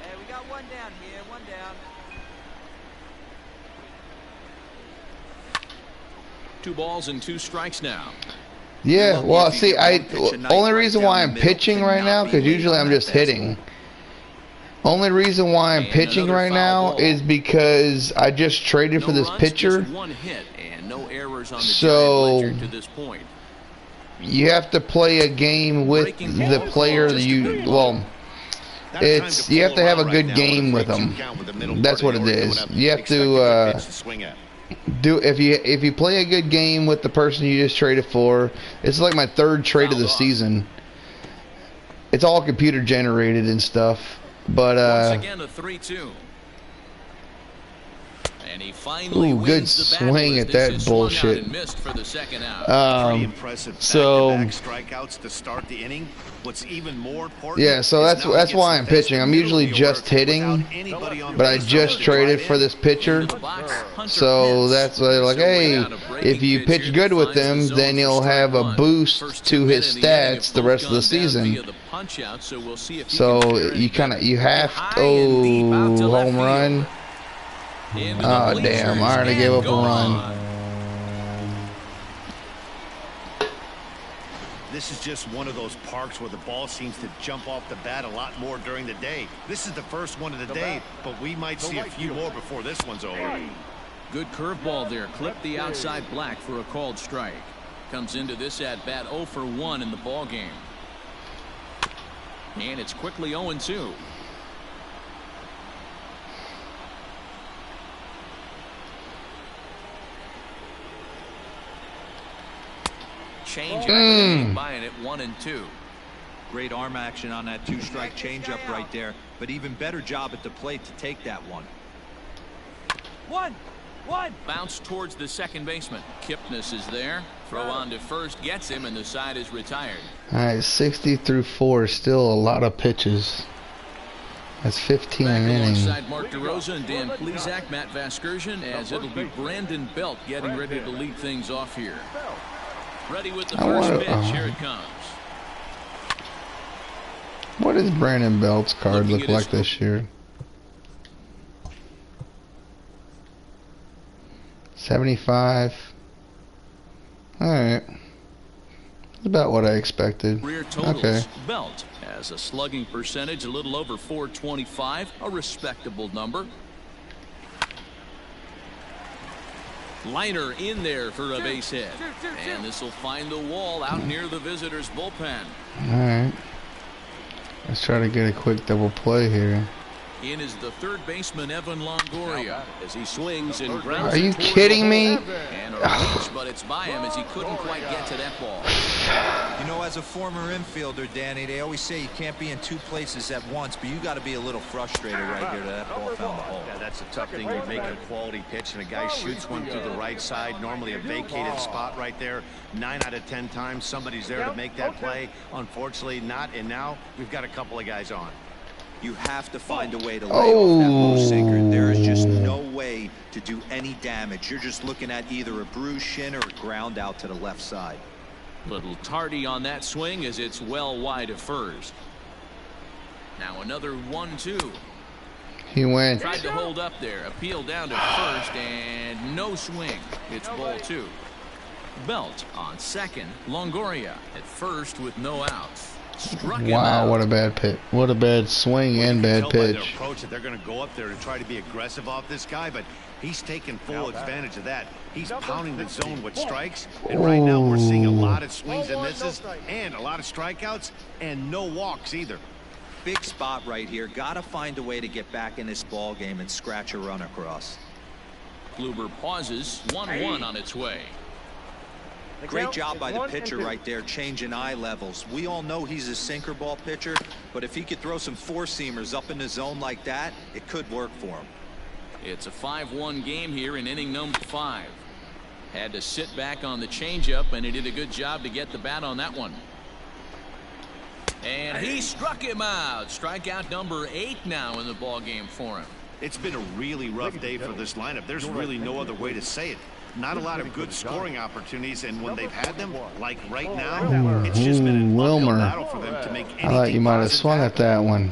M: Hey, we got 1 down here, 1 down.
B: 2 balls and 2 strikes now.
A: Yeah, well, see, only reason why I'm pitching right now, because usually I'm just hitting. Only reason why I'm pitching right now is because I just traded for this pitcher.
B: Just 1 hit and no errors on the
A: So
B: to this point.
A: You have to play a game with the player that you, well, it's, you have to have a good game with them. That's what it is. You have to if you play a good game with the person you just traded for. It's like my 3rd trade of the season. It's all computer generated and stuff, but
B: once again a 3-2. And he finally
A: good swing at that bullshit.
B: For the second out.
A: So
G: strikeouts to start the inning. What's even more important,
A: yeah, so that's why I'm pitching. I'm usually just hitting, but I just traded for this pitcher. So that's why they're like, hey, if you pitch good with him, then you'll have a boost to his stats the rest of the season. So you have to home run. Oh, damn. I already gave up a run.
G: This is just one of those parks where the ball seems to jump off the bat a lot more during the day. This is the first one of the day, but we might see a few more before this one's over.
B: Good curveball there. Clipped the outside black for a called strike. Comes into this at bat 0 for 1 in the ball game. And it's quickly 0-2. Change buying it 1-2.
D: Great arm action on that 2-strike changeup right there, but even better job at the plate to take that one.
M: 1-1.
B: Bounce towards the second baseman. Kipnis is there. Throw on to first, gets him, and the side is retired.
A: All right, 60 through 4 is still a lot of pitches. That's 15 an inning.
B: Alongside Mark DeRosa and Dan Plesac, Matt Vasgersian, as it'll be Brandon Belt getting ready to lead things off here. Ready with the first pitch. Here it comes.
A: What does Brandon Belt's card look like this year? 75. Alright. That's about what I expected. Okay.
B: Belt has a slugging percentage a little over .425, a respectable number. Liner in there for a base hit. And this will find the wall out near the visitors' bullpen.
A: Alright. Let's try to get a quick double play here.
B: In is the third baseman, Evan Longoria,
K: as he swings and grounds.
A: Are you kidding me?
B: And a reach, but it's by him as he couldn't quite get to that ball.
D: You know, as a former infielder, Danny, they always say you can't be in two places at once, but you got to be a little frustrated right here that ball found the hole.
G: Yeah, that's a tough thing. You make a quality pitch and a guy shoots one through the right side, normally a vacated spot right there. 9 out of 10 times somebody's there to make that play. Unfortunately not, and now we've got a couple of guys on.
D: You have to find a way to lay off that low sinker. There is just no way to do any damage. You're just looking at either a bruised shin or a ground out to the left side.
B: Little tardy on that swing as it's well wide of first. Now another 1-2.
A: He went.
B: Tried to hold up there. Appeal down to first and no swing. It's ball 2. Belt on second. Longoria at first with no outs.
A: Wow, what a bad pitch. What a bad swing and bad pitch.
G: Their approach that they're going to go up there and try to be aggressive off this guy, but he's taking full advantage of that. He's pounding the zone with strikes, and right now we're seeing a lot of swings and misses and a lot of strikeouts and no walks either.
D: Big spot right here. Got to find a way to get back in this ball game and scratch a run across.
B: Kluber pauses. 1-1 on its way.
D: Great job by the pitcher right there, changing eye levels. We all know he's a sinker ball pitcher, but if he could throw some four-seamers up in the zone like that, it could work for him.
B: It's a 5-1 game here in inning number 5. Had to sit back on the changeup, and he did a good job to get the bat on that one. And he struck him out. Strikeout number 8 now in the ball game for him.
G: It's been a really rough day for this lineup. There's really no other way to say it. Not a lot of good scoring opportunities, and when they've had them, like right now, it's just been an uphill battle for them to make anything.
A: I thought you might have swung at that one.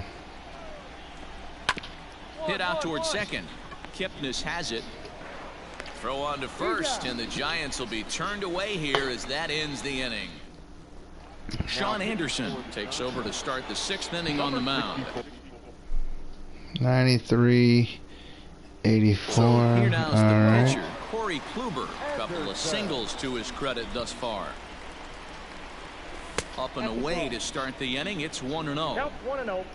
B: Hit out towards second. Kipnis has it. Throw on to first, and the Giants will be turned away here as that ends the inning. Sean Anderson takes over to start the 6th inning on the mound.
A: 93, 84.
B: So here now's the
A: right.
B: pitcher, Corey Kluber. A couple of singles to his credit thus far. Up and away to start the inning. It's 1-0.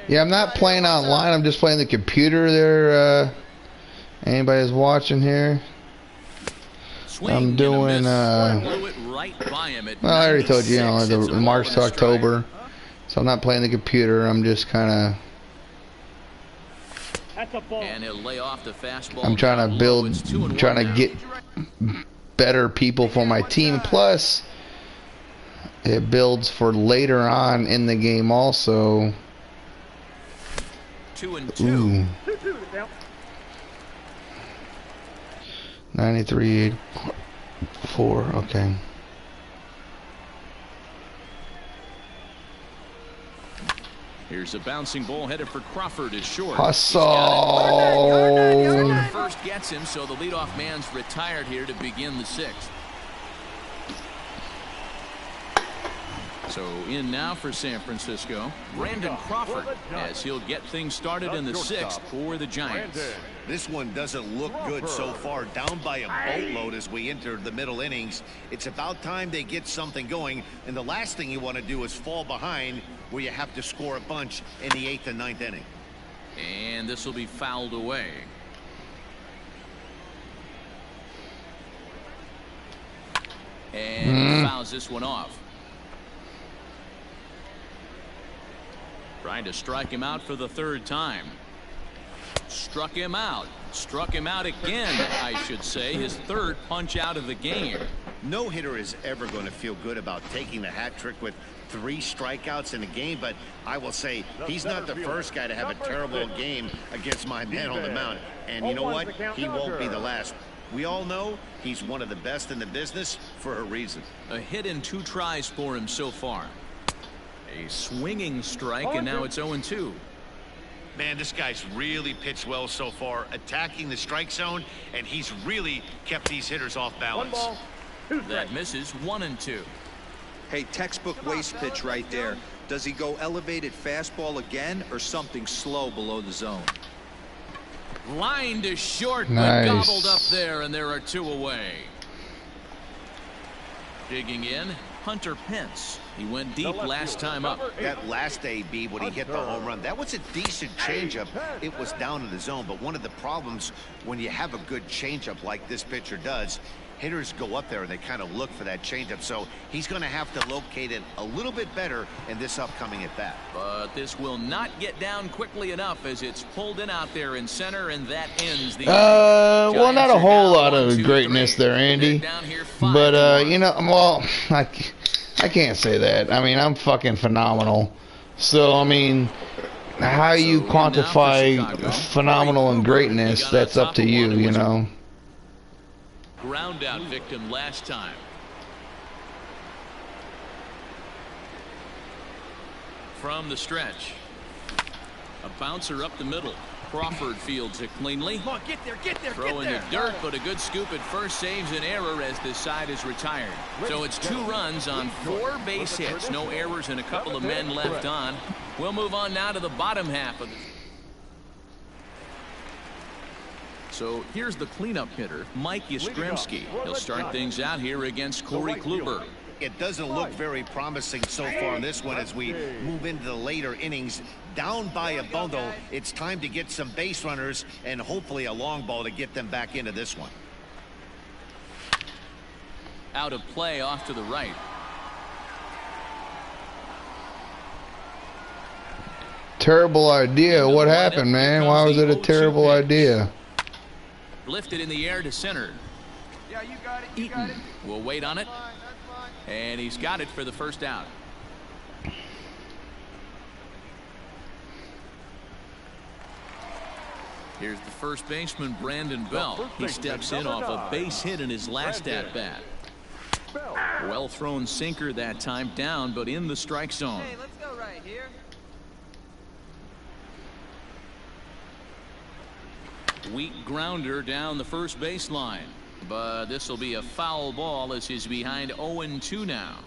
A: Yeah, I'm not playing online. I'm just playing the computer there. Anybody's watching here? I'm doing.
B: Right by him at
A: well, I already told you, the March to October. So I'm not playing the computer. I'm just kind
B: of. And he'll lay off the fastball.
A: I'm trying to build, trying to get better people for my team. Plus, it builds for later on in the game also.
B: 2-2.
A: 93, 4. Okay.
B: Here's a bouncing ball headed for Crawford is short.
A: Hustle.
B: First gets him, so the leadoff man's retired here to begin the 6th. So in now for San Francisco, Brandon Crawford, as he'll get things started in the 6th for the Giants.
G: This one doesn't look good so far. Down by a boatload as we enter the middle innings. It's about time they get something going, and the last thing you want to do is fall behind where you have to score a bunch in the 8th and 9th inning.
B: And this will be fouled away. And he fouls this one off. Trying to strike him out for the 3rd time. Struck him out. Struck him out again, I should say. His 3rd punch out of the game.
G: No hitter is ever going to feel good about taking the hat trick with 3 strikeouts in a game, but I will say he's not the first guy to have a terrible game against my man on the mound. And you know what? He won't be the last. We all know he's one of the best in the business for a reason.
B: A hit in 2 tries for him so far. A swinging strike, and now it's 0-2.
G: Man, this guy's really pitched well so far, attacking the strike zone, and he's really kept these hitters off balance.
B: That misses. 1-2.
D: Hey, textbook waste pitch right there. Does he go elevated fastball again or something slow below the zone?
B: Line to short,
A: nice.
B: But gobbled up there, and there are 2 away. Digging in, Hunter Pence. He went deep last time up.
G: That last AB when he hit the home run, that was a decent changeup. It was down in the zone, but one of the problems when you have a good changeup like this pitcher does, hitters go up there and they kind of look for that changeup. So he's going to have to locate it a little bit better in this upcoming at bat.
B: But this will not get down quickly enough as it's pulled in out there in center, and that ends the
A: well, not a whole lot of greatness there, Andy. But you know, well, I can't say that. I mean, I'm fucking phenomenal. So I mean, how you quantify phenomenal and greatness, that's up to you, you know.
B: Ground out victim last time. From the stretch. A bouncer up the middle. Crawford fields it cleanly.
M: Come on, get there,
B: Throwing the dirt, but a good scoop at first saves an error as this side is retired. So it's 2 runs on 4 base hits. No errors and a couple of men left on. We'll move on now to the bottom half of the... So here's the cleanup hitter, Mike Yastrzemski. He'll start things out here against Corey Kluber.
G: It doesn't look very promising so far in this one as we move into the later innings. Down by a bundle, it's time to get some base runners and hopefully a long ball to get them back into this one.
B: Out of play off to the right.
A: Terrible idea. What happened, man? Why was it a terrible idea?
B: Lifted in the air to center.
M: Yeah, you got it.
B: Eaton will wait on it. And he's got it for the first out. Here's the first baseman, Brandon Belt. He steps in off a base hit in his last at-bat. Well thrown sinker that time, down but in the strike zone.
M: Hey, let's go right here.
B: Weak grounder down the first baseline. But this will be a foul ball as he's behind 0-2 now.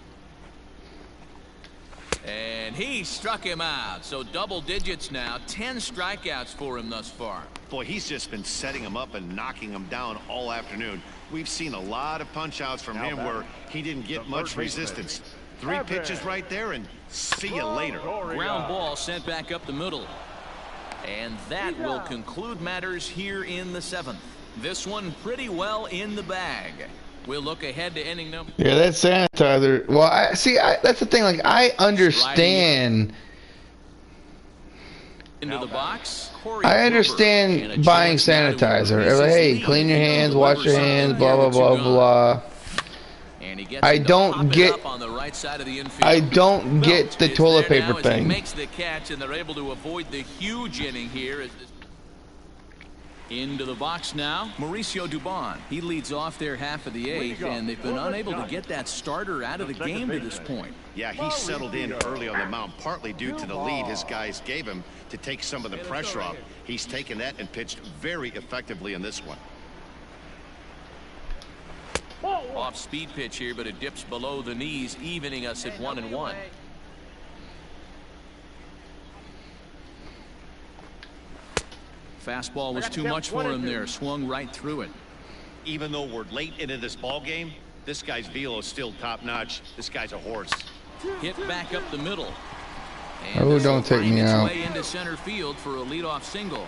B: And he struck him out. So double digits now. 10 strikeouts for him thus far.
G: Boy, he's just been setting him up and knocking him down all afternoon. We've seen a lot of punch outs from him where he didn't get much resistance. 3 pitches right there and see you later.
B: Ground ball sent back up the middle. And that will conclude matters here in the 7th. This one pretty well in the bag. We'll look ahead to inning number.
A: Yeah, that's sanitizer. Well, that's the thing. Like, I understand.
B: Into the box.
A: I understand buying sanitizer. Like, hey, clean your hands, wash your hands, blah blah blah blah. I don't get. I don't get the toilet paper thing.
B: He makes the catch, and they're able to avoid the huge inning here. Into the box now, Mauricio Dubon. He leads off their half of the 8th, and they've been unable to get that starter out of the game to this point.
G: Yeah, he settled in early on the mound, partly due to the lead his guys gave him to take some of the pressure off. He's taken that and pitched very effectively in this one.
B: Off speed pitch here, but it dips below the knees, evening us at 1-1. Fastball was too much for him there. Swung right through it.
G: Even though we're late into this ball game, this guy's velo is still top notch. This guy's a horse.
B: Hit back up the middle.
A: Oh, don't take me out.
B: Way into center field for a leadoff single.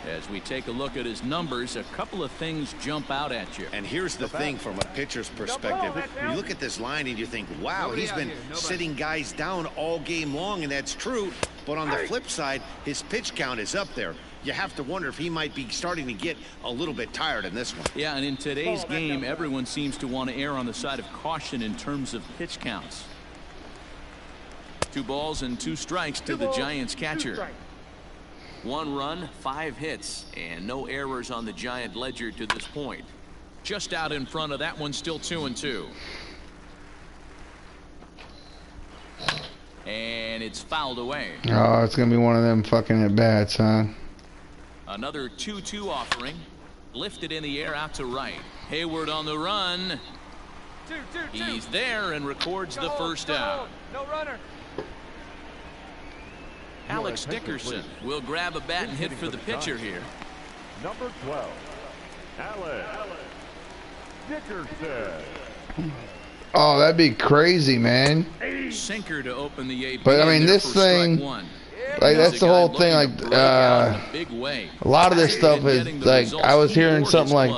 B: As we take a look at his numbers, a couple of things jump out at you.
G: And here's the thing from a pitcher's perspective. You look at this line and you think, wow, he's been sitting guys down all game long, and that's true. But on the flip side, his pitch count is up there. You have to wonder if he might be starting to get a little bit tired in this one.
B: Yeah, and in today's game, everyone seems to want to err on the side of caution in terms of pitch counts. 2 balls and 2 strikes to the Giants catcher. 1 run, 5 hits, and no errors on the Giant ledger to this point. Just out in front of that one, still 2-2. And it's fouled away.
A: Oh, it's gonna be one of them fucking at bats, huh?
B: Another 2-2 offering. Lifted in the air out to right. Hayward on the run. He's there and records the first out.
M: No runner.
B: Alex Dickerson will grab a bat and hit for the pitcher here.
H: Number 12, Alex Dickerson.
A: Oh, that'd be crazy, man.
B: Sinker to open the AP.
A: But I mean, this thing, like, that's the whole thing. Like, a lot of this stuff is like, I was hearing something like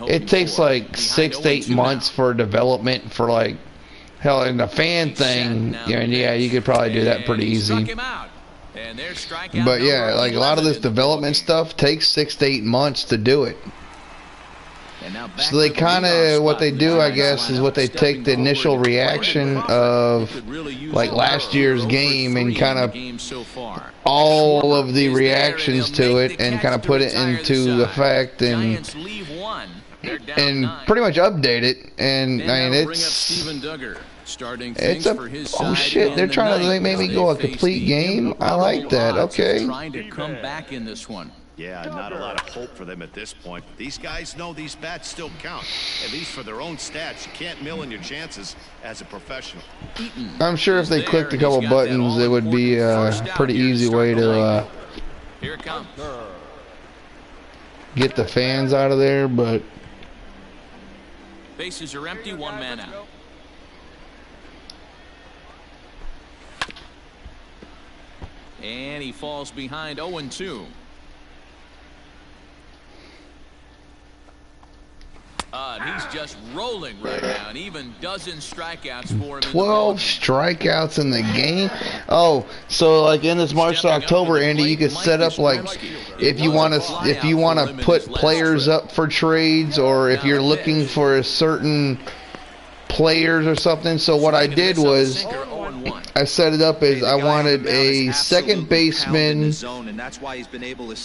A: it takes like 6 to 8 months for development for like, hell, in the fan thing. Yeah, you could probably do that pretty easy. But yeah, like a lot of this development stuff takes 6 to 8 months to do it. So they kind of, what they do, I guess, is what they take the initial reaction of like last year's game and kind of all of the reactions to it and kind of put it into effect and pretty much update it. And I mean, it's a, oh shit, they're trying to maybe go a complete game. I like that. Okay.
B: Trying to come back in this one.
G: Yeah, not a lot of hope for them at this point. These guys know these bats still count, at least for their own stats. You can't mill in your chances as a professional.
A: I'm sure if they clicked a couple buttons, it would be a pretty easy way to get the fans out of there, but
B: bases are empty, 1 man out. And he falls behind 0-2. He's just rolling right now, and even dozen strikeouts for him.
A: 12 strikeouts in the game. Oh, so like in this March to October, Andy, you could set up like if you want to put players up for trades, or if you're looking for a certain players or something. So what I did was I set it up as I wanted a second baseman,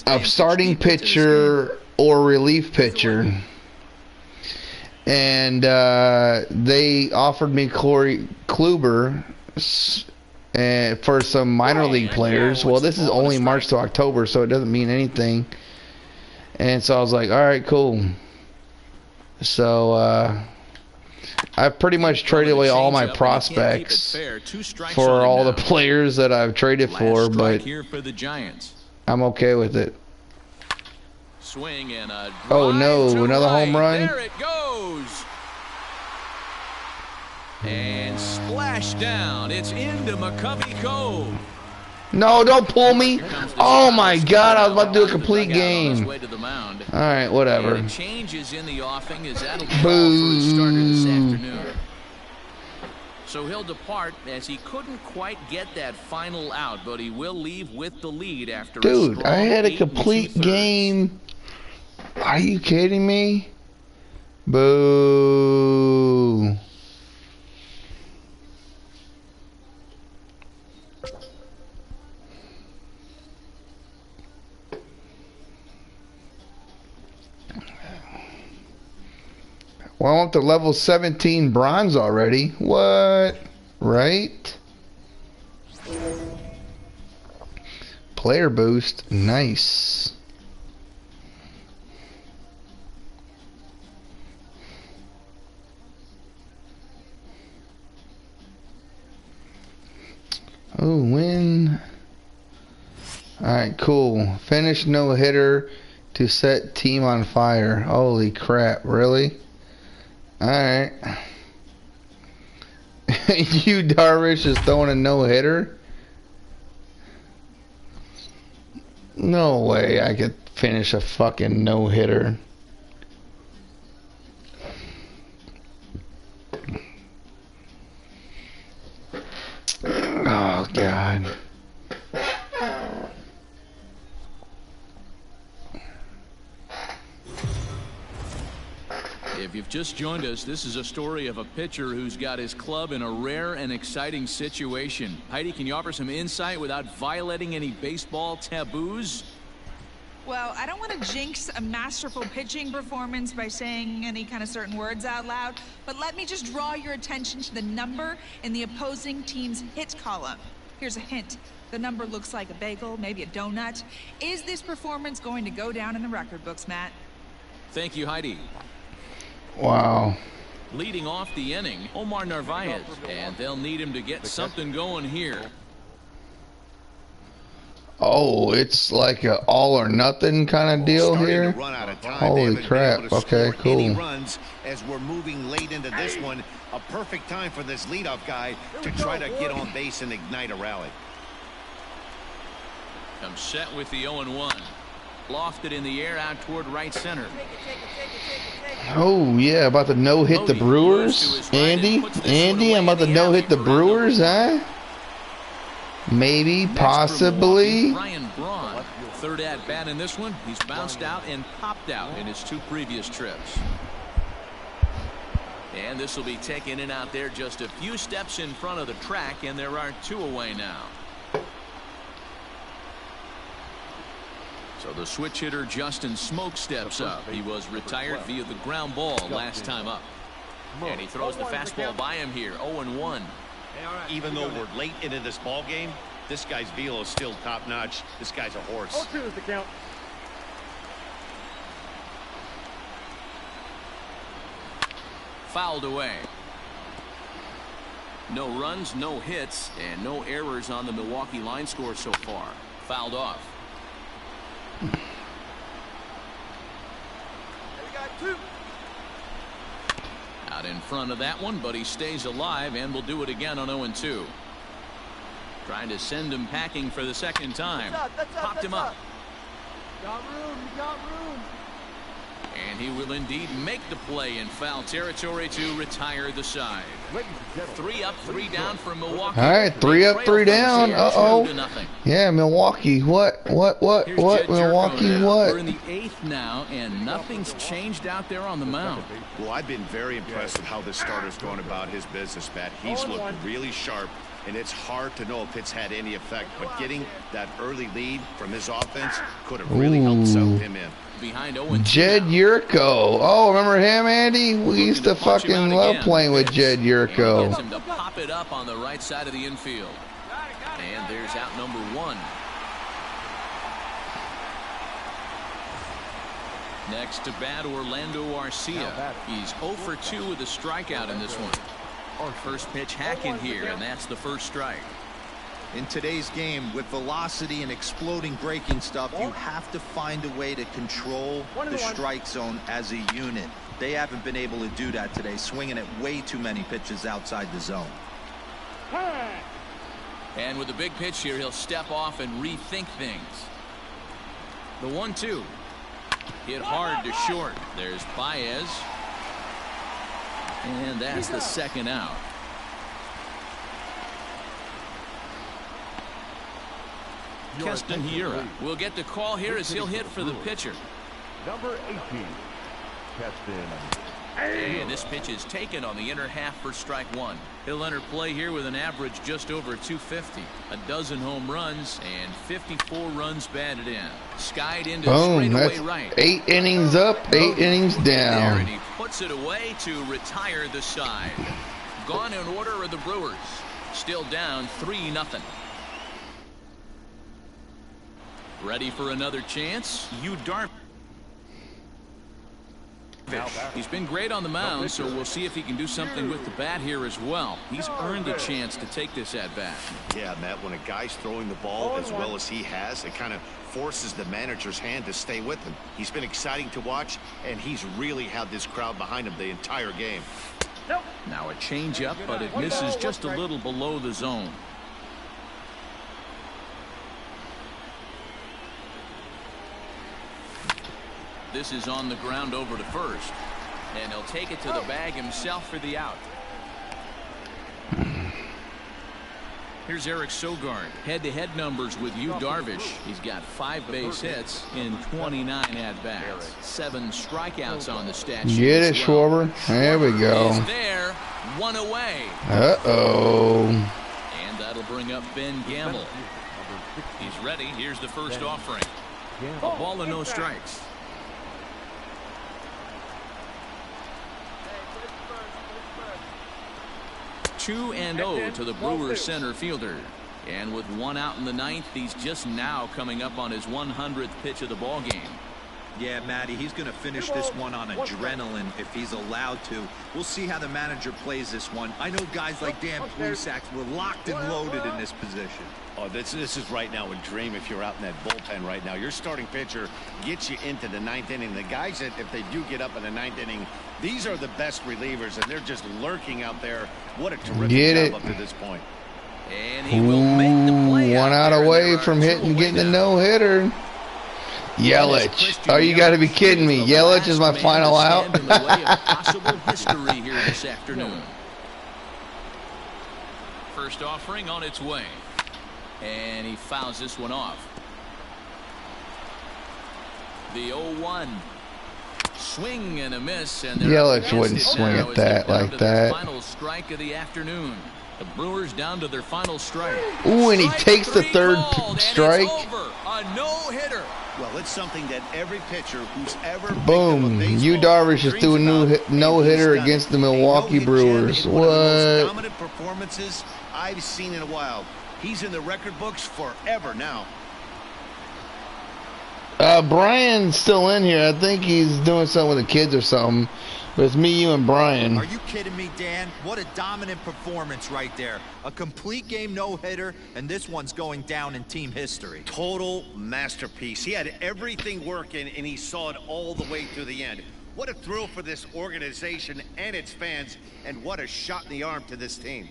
A: a starting pitcher, or relief pitcher. And they offered me Corey Kluber for some minor league players. Well, this is only March to October, so it doesn't mean anything. And so I was like, all right, cool. So I've pretty much traded away all my prospects for all the players that I've traded for, but I'm okay with it.
B: Swing and a
A: oh no, another home run.
B: There it goes. And splash down. It's into McCovey Cove.
A: No, don't pull me. Oh my God, I was about to do a complete game. All right, whatever.
B: And changes in the offing as that'll be all for the starter this afternoon. So he'll depart as he couldn't quite get that final out, but he will leave with the lead after
A: dude, I had a complete game. Are you kidding me? Boo. Well, I'm up to level 17 bronze already. What? Right? Player boost. Nice. Oh, win. Alright, cool. Finish no-hitter to set team on fire. Holy crap, really? Alright. You Darvish is throwing a no-hitter? No way I could finish a fucking no-hitter. Oh, God.
B: If you've just joined us, this is a story of a pitcher who's got his club in a rare and exciting situation. Heidi, can you offer some insight without violating any baseball taboos?
E: Well, I don't want to jinx a masterful pitching performance by saying any kind of certain words out loud, but let me just draw your attention to the number in the opposing team's hit column. Here's a hint. The number looks like a bagel, maybe a donut. Is this performance going to go down in the record books, Matt?
B: Thank you, Heidi.
A: Wow.
B: Leading off the inning, Omar Narvaez, and they'll need him to get something going here.
A: Oh, it's like a all or nothing kind of deal here. Holy crap! Okay, cool.
G: Runs as we're moving late into this one, a perfect time for this leadoff guy to try to get on base and ignite a rally.
B: Comes set with the 0-1. Lofted in the air out toward right center.
A: Oh yeah, about to no-hit the Brewers, Andy. I'm about to no-hit the Brewers, huh? Maybe, possibly.
B: Ryan Braun, third at bat in this one. He's bounced out and popped out in his 2 previous trips. And this will be taken in out there just a few steps in front of the track, and there are 2 away now. So the switch hitter Justin Smoke steps up. He was retired via the ground ball last time up. And he throws the fastball by him here, 0-1.
G: Even though we're late into this ball game, this guy's velo is still top notch. This guy's a horse.
H: 0-2 is the count.
B: Fouled away. No runs, no hits, and no errors on the Milwaukee line score so far. Fouled off.
M: We got 2.
B: Out in front of that one, but he stays alive and will do it again on 0-2. Trying to send him packing for the second time. Popped him up.
M: Got room, you got room.
B: And he will indeed make the play in foul territory to retire the side. 3 up, 3 down for Milwaukee.
A: All right, 3 up, 3 down. Uh-oh. Yeah, Milwaukee. What? Milwaukee, what?
B: We're in the 8th now, and nothing's changed out there on the mound.
G: Well, I've been very impressed with how this starter's going about his business, Matt. He's looked really sharp, and it's hard to know if it's had any effect. But getting that early lead from his offense could have really helped settle him in.
B: Behind 0-2
A: Jed Yurko. Oh, remember him, Andy? We used to fucking love playing with Jed Yurko.
B: Gets him to pop it up on the right side of the infield. And there's out number 1. Next to bat, Orlando Arcia. He's 0 for 2 with a strikeout in this one. First pitch hack in here, and that's the first strike.
D: In today's game, with velocity and exploding breaking stuff, you have to find a way to control the strike zone as a unit. They haven't been able to do that today, swinging at way too many pitches outside the zone.
B: And with a big pitch here, he'll step off and rethink things. The 1-2. Hit hard to short. There's Baez. And that's the second out. Keston Hiura will get the call here as he'll hit for the pitcher.
H: Number 18, Keston.
B: And this pitch is taken on the inner half for strike 1. He'll enter play here with an average just over 250. A dozen home runs and 54 runs batted in. Skied into straightaway right.
A: 8 innings up, 8 innings down.
B: And he puts it away to retire the side. Gone in order are the Brewers. Still down 3-0. Ready for another chance? Yu Darvish. He's been great on the mound, so we'll see if he can do something with the bat here as well. He's earned a chance to take this at bat.
G: Yeah, Matt, when a guy's throwing the ball as well as he has, it kind of forces the manager's hand to stay with him. He's been exciting to watch, and he's really had this crowd behind him the entire game.
B: Now a changeup, but it misses just a little below the zone. This is on the ground over to first, and he'll take it to the bag himself for the out. Here's Eric Sogard. Head-to-head numbers with Yu Darvish. He's got 5 base hits in 29 at-bats. 7 strikeouts on the stat sheet.
A: Get it, Schwarber. There we go.
B: He's there, 1 away.
A: Uh-oh.
B: And that'll bring up Ben Gamble. He's ready. Here's the first offering. A ball and no strikes. 2-0 to the Brewers center fielder. And with 1 out in the 9th, he's just now coming up on his 100th pitch of the ball game.
D: Yeah, Matty, he's going to finish this one on adrenaline if he's allowed to. We'll see how the manager plays this one. I know guys like Dan Plesac were locked and loaded in this position.
G: Oh, this is right now a dream if you're out in that bullpen right now. Your starting pitcher gets you into the 9th inning. The guys that, if they do get up in the 9th inning, these are the best relievers, and they're just lurking out there. What a terrific job up to this point.
B: And he will make the play.
A: One out away from getting a no-hitter. Yelich. Oh, you got to be kidding me. Yelich is my final out.
B: In the way of possible history here this afternoon. First offering on its way. And he fouls this one off. The 0-1. Swing and a miss. And
A: Yelich wouldn't swing at that like that.
B: Final strike of the afternoon. The Brewers down to their final strike.
A: Ooh, and he takes the third strike.
B: A no-hitter.
G: Well, it's something that every pitcher who's ever
A: boom. Yu Darvish just threw a no-hitter against the Milwaukee Brewers. What?
G: Dominant performances I've seen in a while. He's in the record books forever now.
A: Brian's still in here. I think he's doing something with the kids or something. But it's me, you, and Brian.
D: Are you kidding me, Dan? What a dominant performance right there. A complete game no-hitter, and this one's going down in team history.
G: Total masterpiece. He had everything working, and he saw it all the way through the end. What a thrill for this organization and its fans, and what a shot in the arm to this team.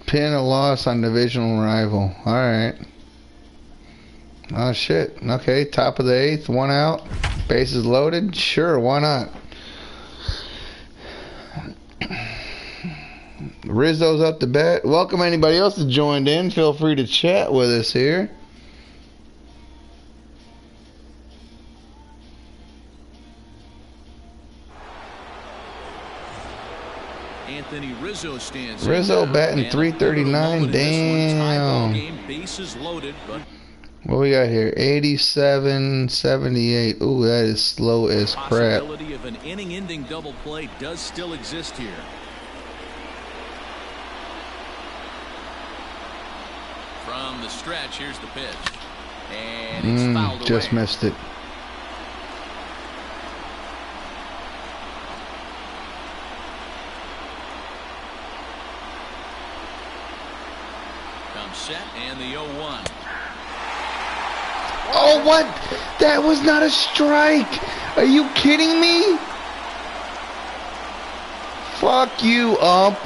A: Pin a loss on divisional rival. Alright. Oh shit. Okay, top of the 8th, 1 out. Bases loaded. Sure, why not? Rizzo's up to bat. Welcome anybody else that joined in. Feel free to chat with us here.
B: Anthony Rizzo stands.
A: Rizzo batting 339. Damn.
B: Bases loaded, but
A: what we got here? 87, 78. Ooh, that is slow as crap.
B: Possibility of an inning-ending double play does still exist here. From the stretch, here's the pitch, and it's fouled away.
A: Just missed it.
B: Set and the 0-1.
A: Oh, what? That was not a strike. Are you kidding me? Fuck you, ump.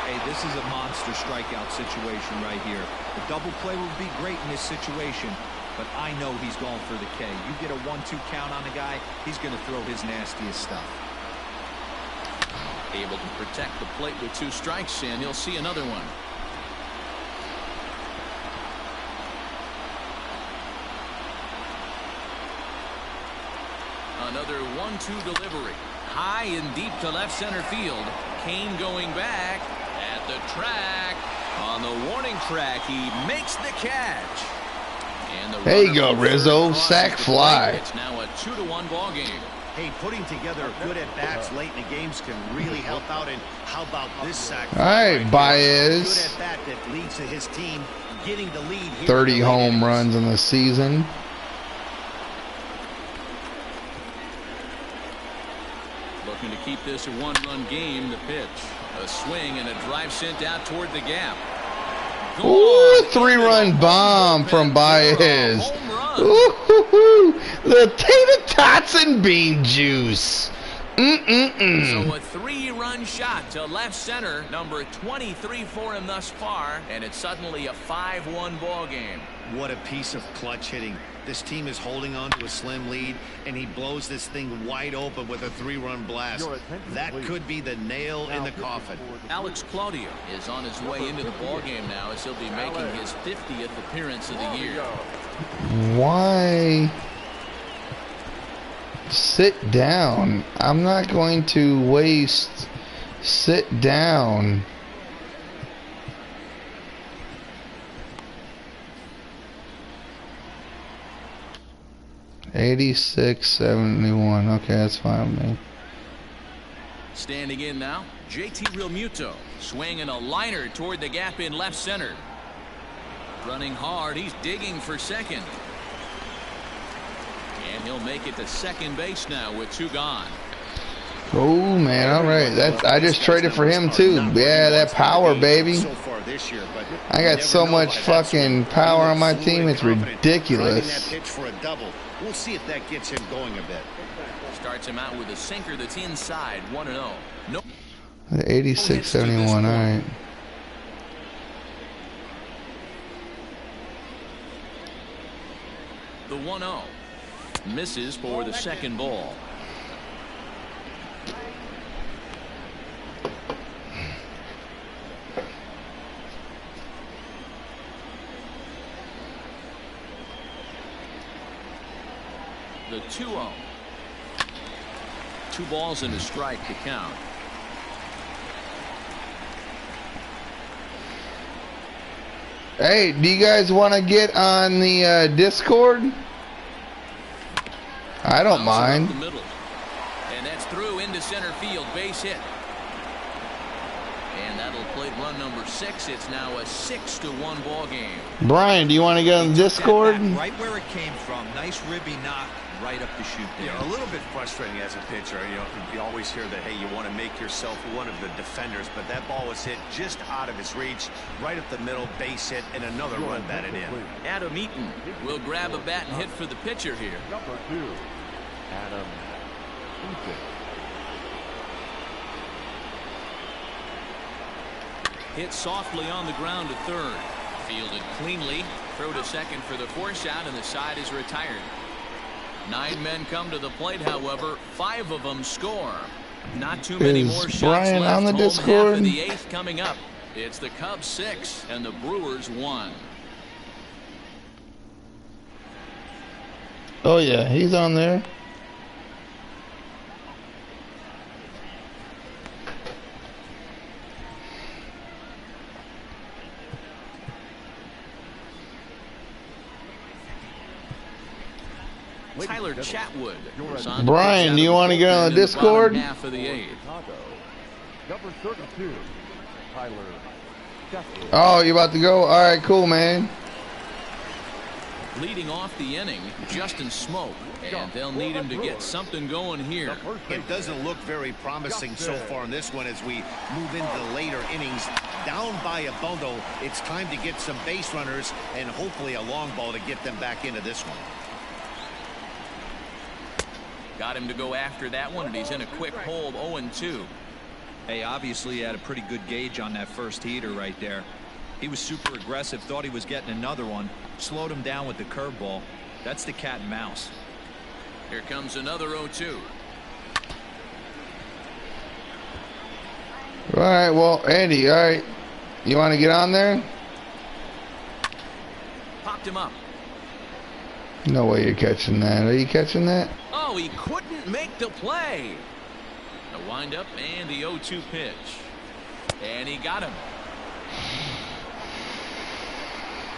D: Hey, this is a monster strikeout situation right here. A double play would be great in this situation, but I know he's going for the K. You get a 1-2 count on a guy, he's going to throw his nastiest stuff.
B: Able to protect the plate with 2 strikes, and he'll see another one. Another 1-2 delivery. High and deep to left center field. Kane going back at the track. On the warning track, he makes the catch. And the
A: there you go, Rizzo. Sack fly.
B: It's now a 2-1 ball game.
G: Hey, putting together good at-bats late in the games can really help out. And how about this sack?
A: All right, Baez.
G: Good at-bat that leads to his team getting the lead here.
A: 30 home runs in the season.
B: Looking to keep this a 1-run game. The pitch. A swing and a drive sent out toward the gap.
A: Ooh, 3-run bomb from Baez. Ooh, the tater tots and bean juice.
B: So a 3-run shot to left center, number 23 for him thus far, and it's suddenly a 5-1 ball game.
G: What a piece of clutch hitting. This team is holding on to a slim lead, and he blows this thing wide open with a 3-run blast. That could be the nail in the coffin.
B: Alex Claudio is on his way into the ball game now, as he'll be making his 50th appearance of the year.
A: Why? Sit down. I'm not going to waste. Sit down. $86.71. Okay, that's fine with me.
B: Standing in now, JT Realmuto swinging a liner toward the gap in left center. Running hard, he's digging for second. And he'll make it to second base now with 2 gone.
A: Oh man, all right. I just traded for him too. Yeah, that power, baby. I got so much fucking power on my team. It's ridiculous.
G: We'll see if that gets him going a bit.
B: Starts him out with a sinker that's inside, 1-0. Nope.
A: 86.71. All right.
B: The 1-0 misses for the second ball. The 2-0. 2 balls and a strike to count.
A: Hey, do you guys want to get on the Discord? I don't mind.
B: The middle. And that's through into center field, base hit. And that'll plate run number 6. It's now a 6-1 ball game.
A: Brian, do you want to get on the Discord?
D: Right where it came from. Nice ribby knock right up the chute there.
N: A little bit frustrating as a pitcher. You always hear that, hey, you want to make yourself one of the defenders, but that ball was hit just out of his reach, right up the middle, base hit, and another run batted in.
B: Adam Eaton will grab a bat and hit for the pitcher here.
H: Number 2, Adam Eaton.
B: Hit softly on the ground to third. Fielded cleanly. Throw to second for the force out, and the side is retired. 9 men come to the plate, however. 5 of them score. Not too many more shots
A: Brian
B: left.
A: on the
B: Home
A: Discord?
B: half of the 8th coming up. It's the Cubs 6 and the Brewers 1.
A: Oh yeah, he's on there.
B: Tyler Chatwood.
A: Brian, do you want to get on the Discord?
B: Half of the 8th.
H: Number 32, Tyler Chatwood.
A: Oh, you about to go? All right, cool, man.
B: Leading off the inning, Justin Smoke, and they'll need him to get something going here.
G: It doesn't look very promising so far in this one as we move into the later innings. Down by a bundle, it's time to get some base runners and hopefully a long ball to get them back into this one.
B: Got him to go after that one, and he's in a quick hold, 0-2.
D: Hey, obviously he had a pretty good gauge on that first heater right there. He was super aggressive, thought he was getting another one, slowed him down with the curveball. That's the cat and mouse.
B: Here comes another 0-2.
A: All right, well, Andy, all right. You want to get on there?
B: Popped him up.
A: No way you're catching that. Are you catching that?
B: Oh, he couldn't make the play. A windup and the 0-2 pitch. And he got him.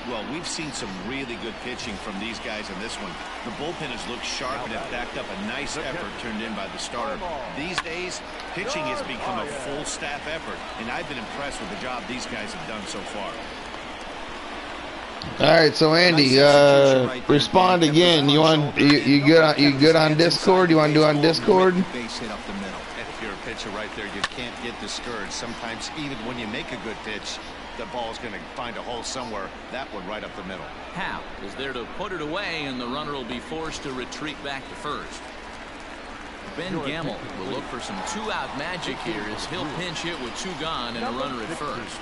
G: Well, we've seen some really good pitching from these guys in this one. The bullpen has looked sharp and have backed up a nice effort turned in by the starter. These days, pitching has become a full staff effort, and I've been impressed with the job these guys have done so far.
A: All right, so Andy, respond again. You want you good on Discord? You want to do on Discord?
G: Base hit up the middle. And if you're a pitcher right there, you can't get discouraged. Sometimes even when you make a good pitch, the ball's going to find a hole somewhere. That one right up the middle.
B: Happ is there to put it away, and the runner will be forced to retreat back to first. Ben Gamel will look for some two-out magic here as he'll pinch hit with two gone and a runner at first.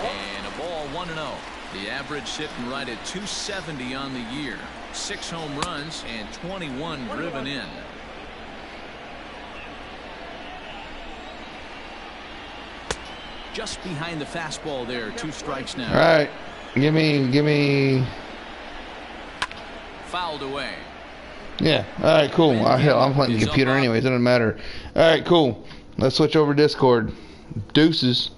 B: And a ball 1-0. The average sitting right at 270 on the year. 6 home runs and 21 driven in. Just behind the fastball there. 2 strikes now.
A: All right. Give me.
B: Fouled away.
A: Yeah. All right, cool. Hell, I'm playing the computer anyways. It doesn't matter. All right, cool. Let's switch over to Discord. Deuces.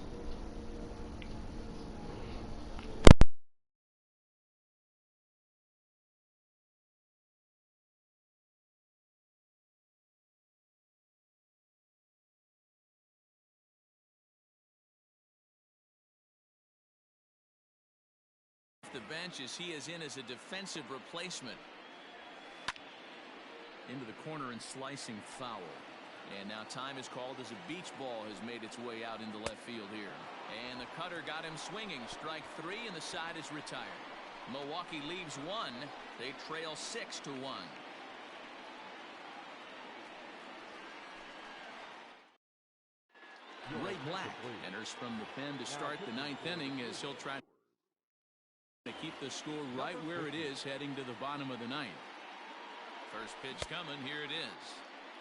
B: The bench as he is in as a defensive replacement. Into the corner and slicing foul. And now time is called as a beach ball has made its way out into left field here. And the cutter got him swinging. Strike 3 and the side is retired. Milwaukee leaves 1. They trail 6-1. Ray Black enters from the pen to start the 9th inning as he'll try to keep the score right where it is heading to the bottom of the 9th. First pitch coming. Here it is.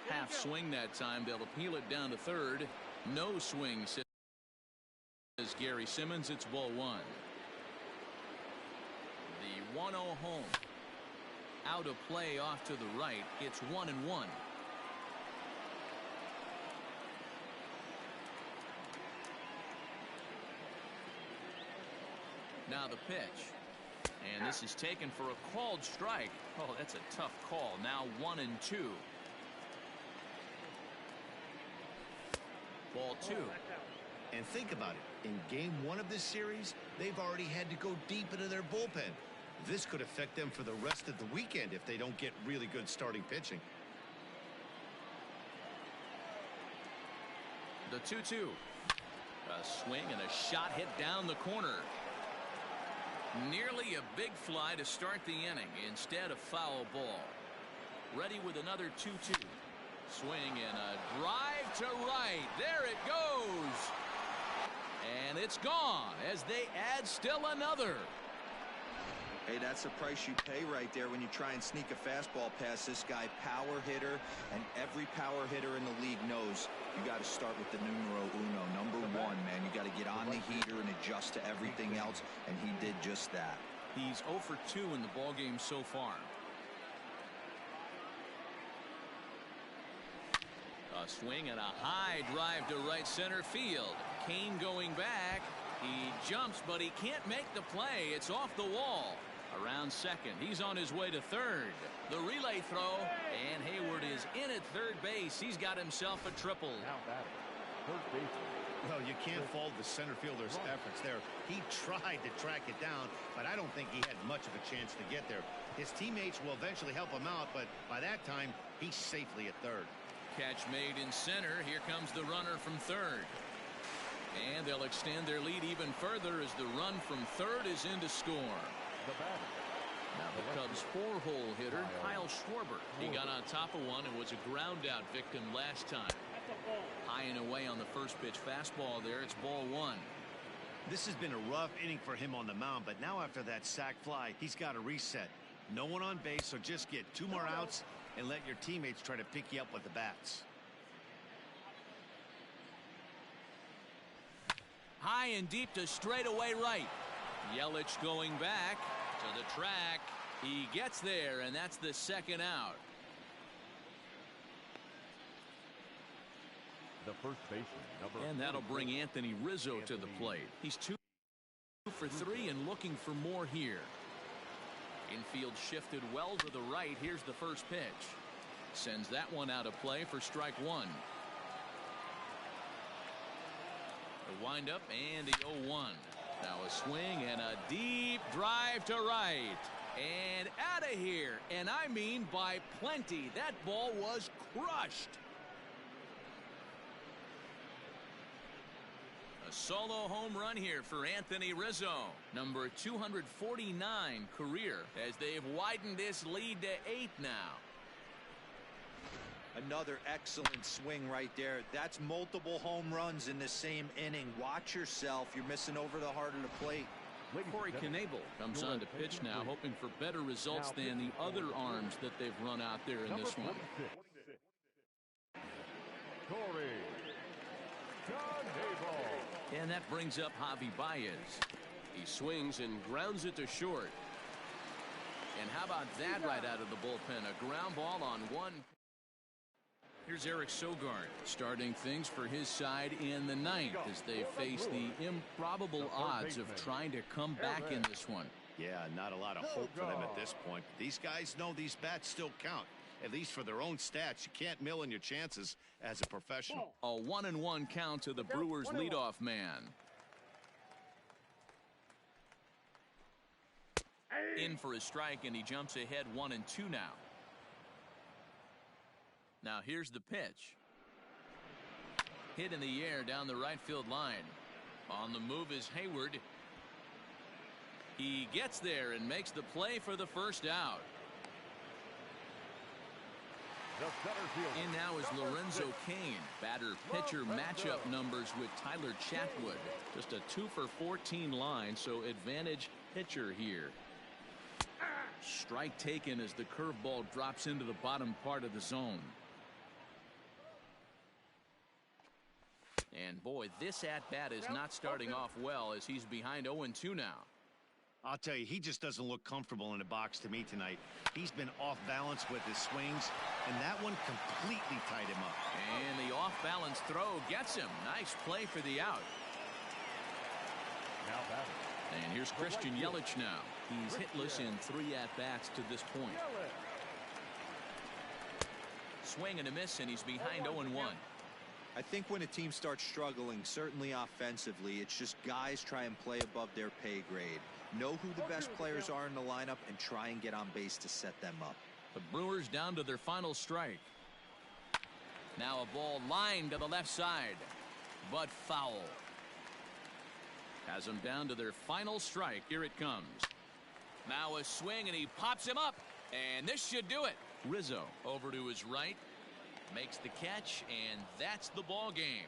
B: Half swing that time. They'll appeal it down to third. No swing, says Gary Simmons. It's ball 1. The 1-0 home. Out of play off to the right. It's 1-1. Now the pitch. And this is taken for a called strike. Oh, that's a tough call. Now 1-2. Ball 2.
G: And think about it. In game 1 of this series, they've already had to go deep into their bullpen. This could affect them for the rest of the weekend if they don't get really good starting pitching.
B: The 2-2. A swing and a shot hit down the corner. Nearly a big fly to start the inning. Instead, a foul ball. Ready with another 2-2. Swing and a drive to right. There it goes. And it's gone as they add still another.
D: Hey, that's the price you pay right there when you try and sneak a fastball past this guy. Power hitter, and every power hitter in the league knows you got to start with the numero uno, number 1, man. You got to get on the heater and adjust to everything else, and he did just that.
B: He's 0 for 2 in the ballgame so far. A swing and a high drive to right center field. Kane going back. He jumps, but he can't make the play. It's off the wall. Around second. He's on his way to third. The relay throw, and Hayward is in at third base. He's got himself a triple.
G: Well, you can't fault the center fielder's efforts there. He tried to track it down, but I don't think he had much of a chance to get there. His teammates will eventually help him out, but by that time, he's safely at third.
B: Catch made in center. Here comes the runner from third. And they'll extend their lead even further as the run from third is in to score. Now the Cubs' 4-hole hitter, Kyle Schwarber. He got on top of one and was a ground out victim last time. High and away on the first pitch fastball there. It's ball 1.
G: This has been a rough inning for him on the mound, but now after that sac fly, he's got to reset. No one on base, so just get 2 more outs and let your teammates try to pick you up with the bats.
B: High and deep to straightaway right. Yelich going back to the track. He gets there, and that's the second out.
H: The first baseman,
B: and that'll bring Anthony Rizzo to the plate. He's 2 for 3 and looking for more here. Infield shifted well to the right. Here's the first pitch. Sends that one out of play for strike 1. The windup and the 0-1. Now a swing and a deep drive to right. And out of here. And I mean by plenty. That ball was crushed. A solo home run here for Anthony Rizzo. Number 249 career as they've widened this lead to 8 now.
D: Another excellent swing right there. That's multiple home runs in the same inning. Watch yourself. You're missing over the heart of the plate.
B: Corey Knebel comes on to pitch now, hoping for better results than the other arms that they've run out there in this one.
H: Corey Knebel.
B: And that brings up Javi Baez.
K: He swings and grounds it to short.
B: And how about that right out of the bullpen? A ground ball on one. Here's Eric Sogard starting things for his side in the 9th as they face the improbable odds of trying to come back in this one.
G: Yeah, not a lot of hope for them at this point. These guys know these bats still count, at least for their own stats. You can't mill in your chances as a professional.
B: A 1-1 count to the Brewers leadoff man. In for a strike, and he jumps ahead 1-2 now. Now here's the pitch. Hit in the air down the right field line. On the move is Hayward. He gets there and makes the play for the first out. In now is Lorenzo Cain. Batter-pitcher matchup numbers with Tyler Chatwood. Just a 2-for-14 line, so advantage pitcher here. Strike taken as the curveball drops into the bottom part of the zone. And boy, this at-bat is not starting off well as he's behind 0-2 now.
G: I'll tell you, he just doesn't look comfortable in the box to me tonight. He's been off balance with his swings, and that one completely tied him up.
B: And the off-balance throw gets him. Nice play for the out.
H: Now batting.
B: And here's Christian Yelich now. He's hitless in 3 at-bats to this point. Swing and a miss, and he's behind 0-1.
D: I think when a team starts struggling, certainly offensively, it's just guys try and play above their pay grade. Know who the best players are in the lineup and try and get on base to set them up.
B: The Brewers down to their final strike. Now a ball lined to the left side, but foul. Has them down to their final strike. Here it comes. Now a swing, and he pops him up, and this should do it. Rizzo over to his right. Makes the catch, and that's the ball game.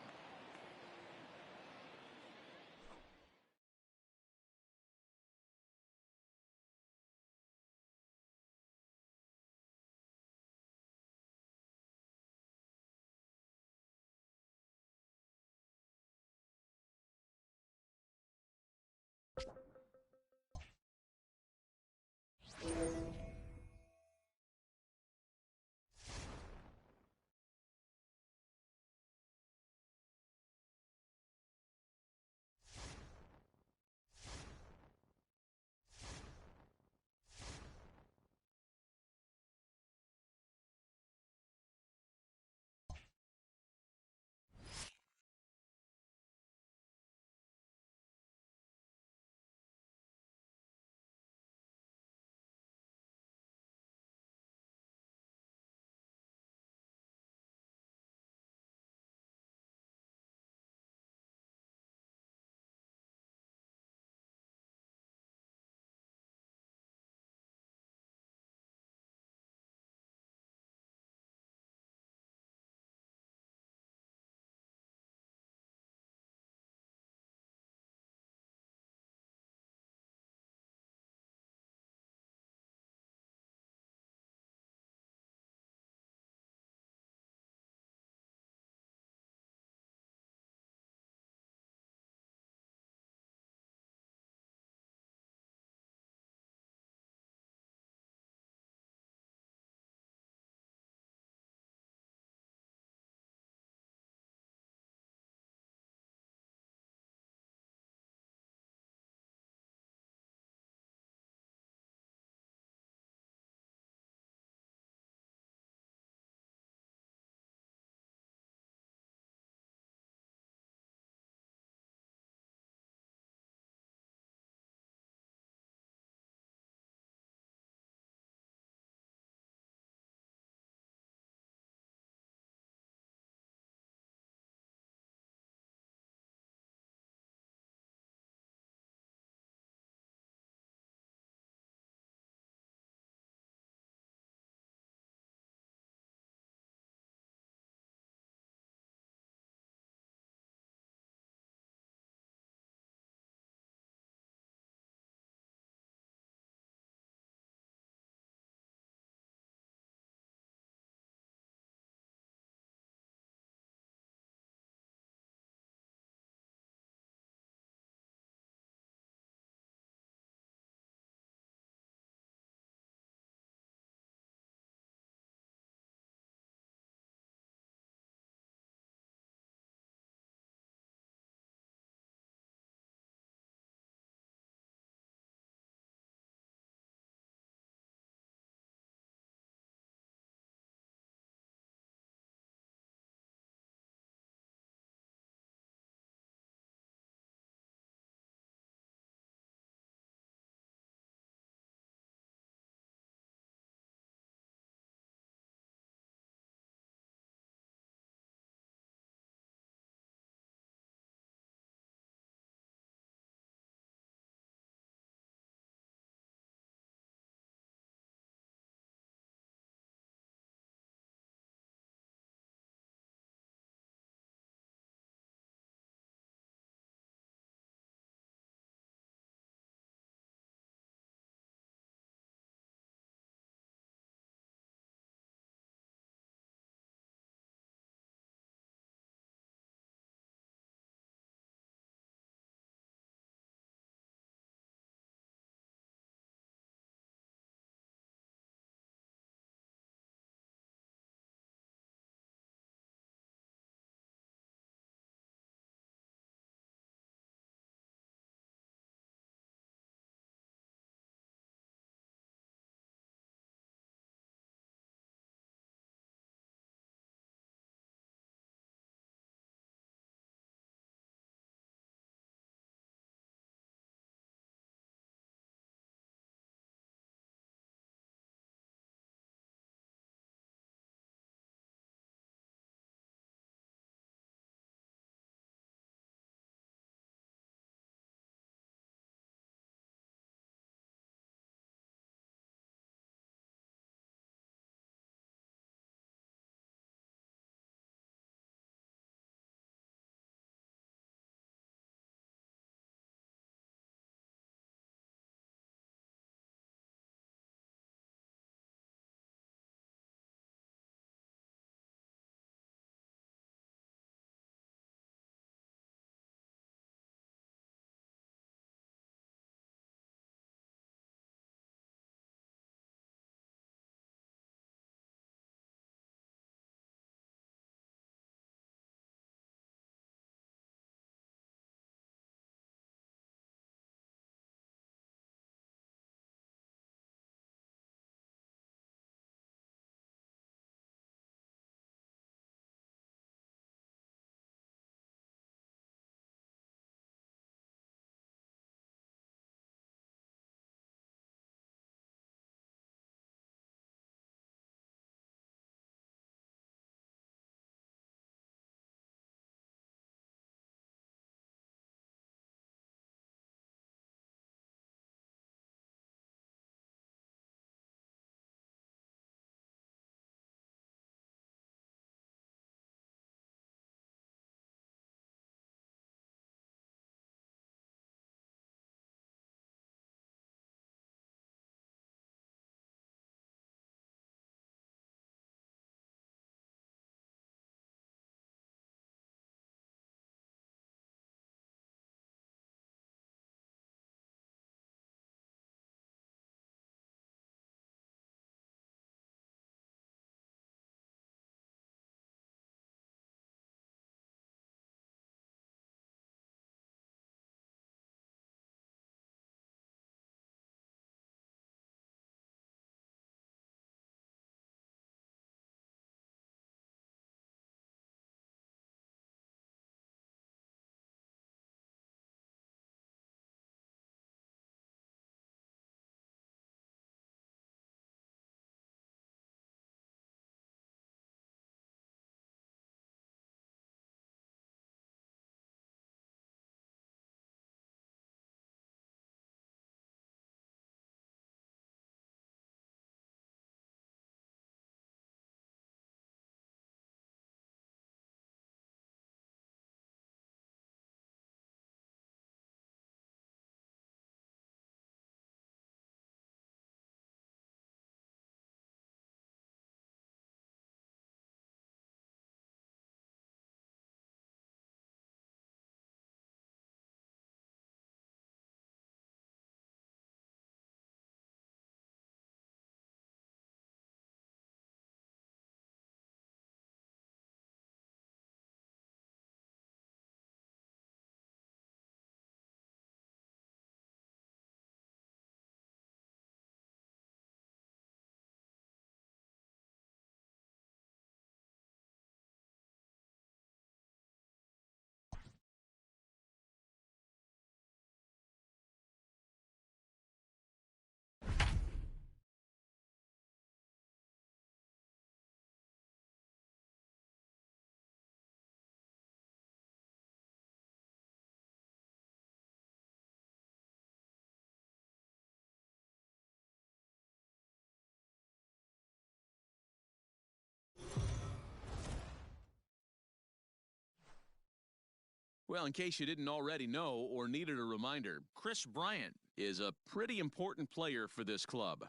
B: Well, in case you didn't already know or needed a reminder, Kris Bryant is a pretty important player for this club.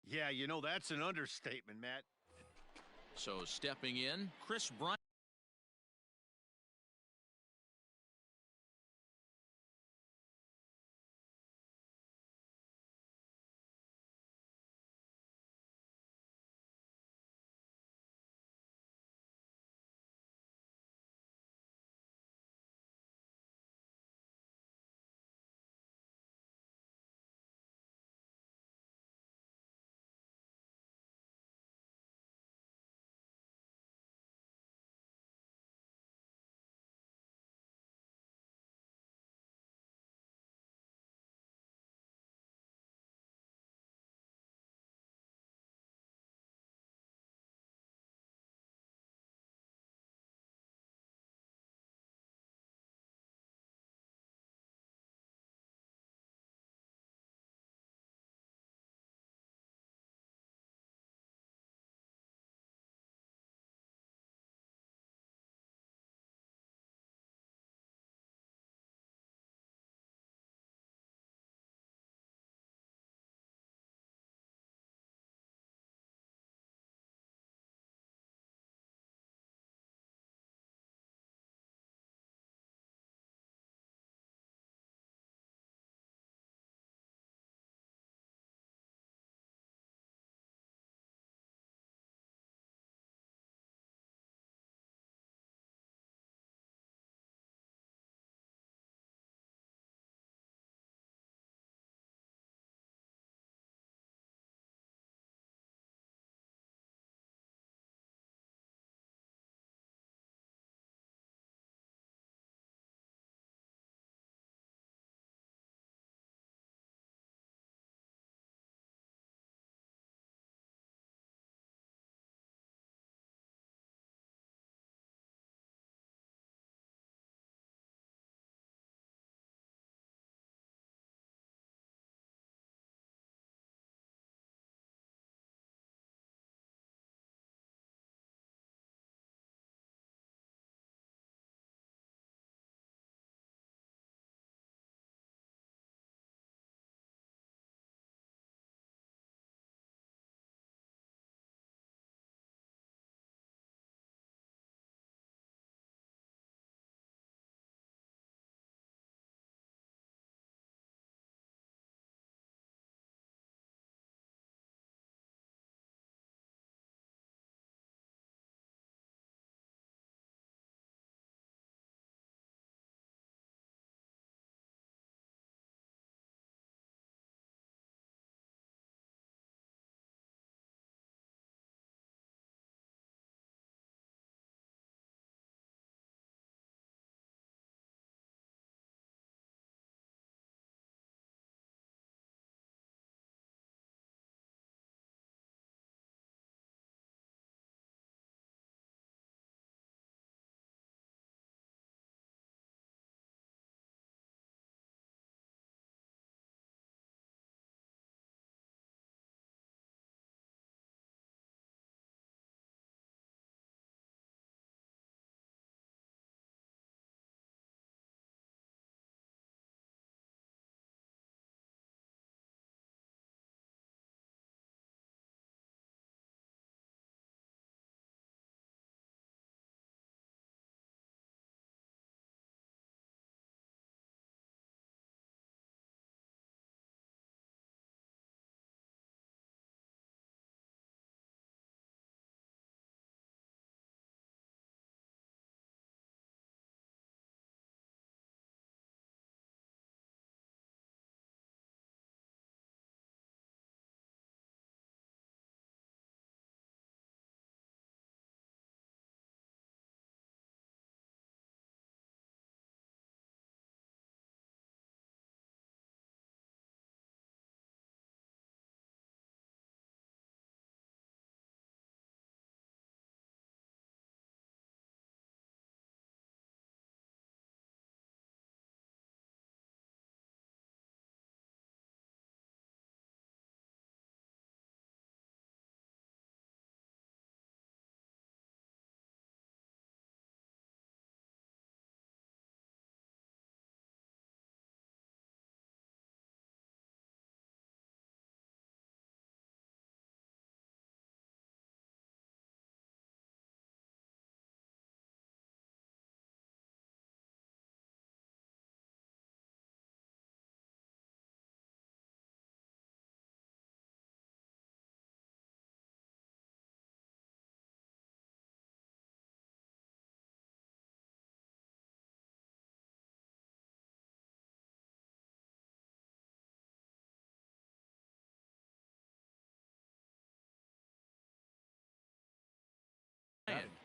G: Yeah, you know, that's an understatement, Matt.
B: So stepping in, Kris Bryant.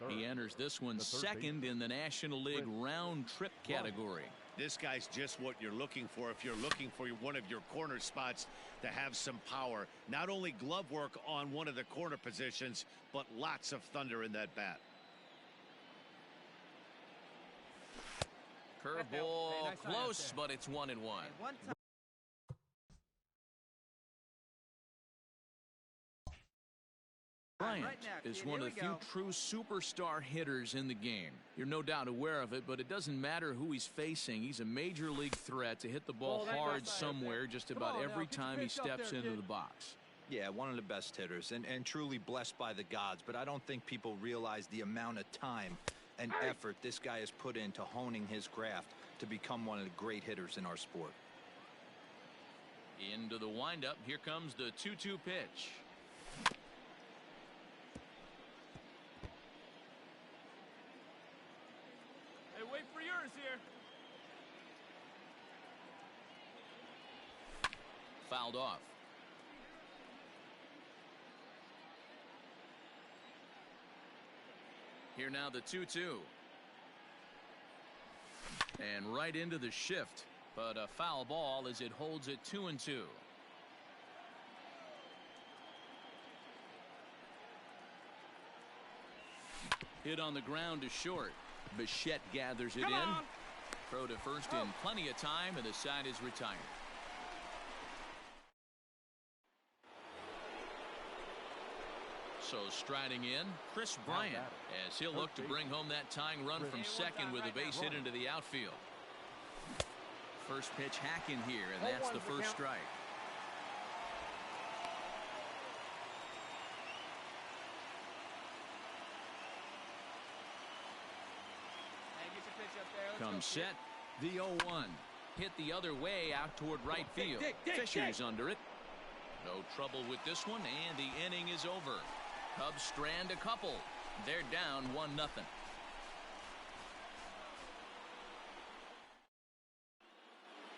B: He enters this one second in the National League round trip category.
G: This guy's just what you're looking for if you're looking for one of your corner spots to have some power. Not only glove work on one of the corner positions, but lots of thunder in that bat.
B: Curveball close, but it's 1-1. Bryant is one of the few true superstar hitters in the game. You're no doubt aware of it, but it doesn't matter who he's facing. He's a major league threat to hit the ball hard somewhere just about every time he steps into the box.
D: Yeah, one of the best hitters and truly blessed by the gods, but I don't think people realize the amount of time and effort this guy has put into honing his craft to become one of the great hitters in our sport.
B: Into the windup. Here comes the 2-2 pitch.
J: Hey, wait for yours here.
B: Fouled off. Here now the 2-2. And right into the shift, but a foul ball as it holds it 2-2. Hit on the ground to short. Bichette gathers it in. Throw to first in plenty of time, and the side is retired. So striding in, Chris Bryant, as he'll look to bring home that tying run from second with a base hit into the outfield. First pitch hacking here, and that's the first strike. Comes set, the 0-1. Hit the other way out toward right field. Fisher's under it. No trouble with this one, and the inning is over. Cubs strand a couple. They're down 1-0.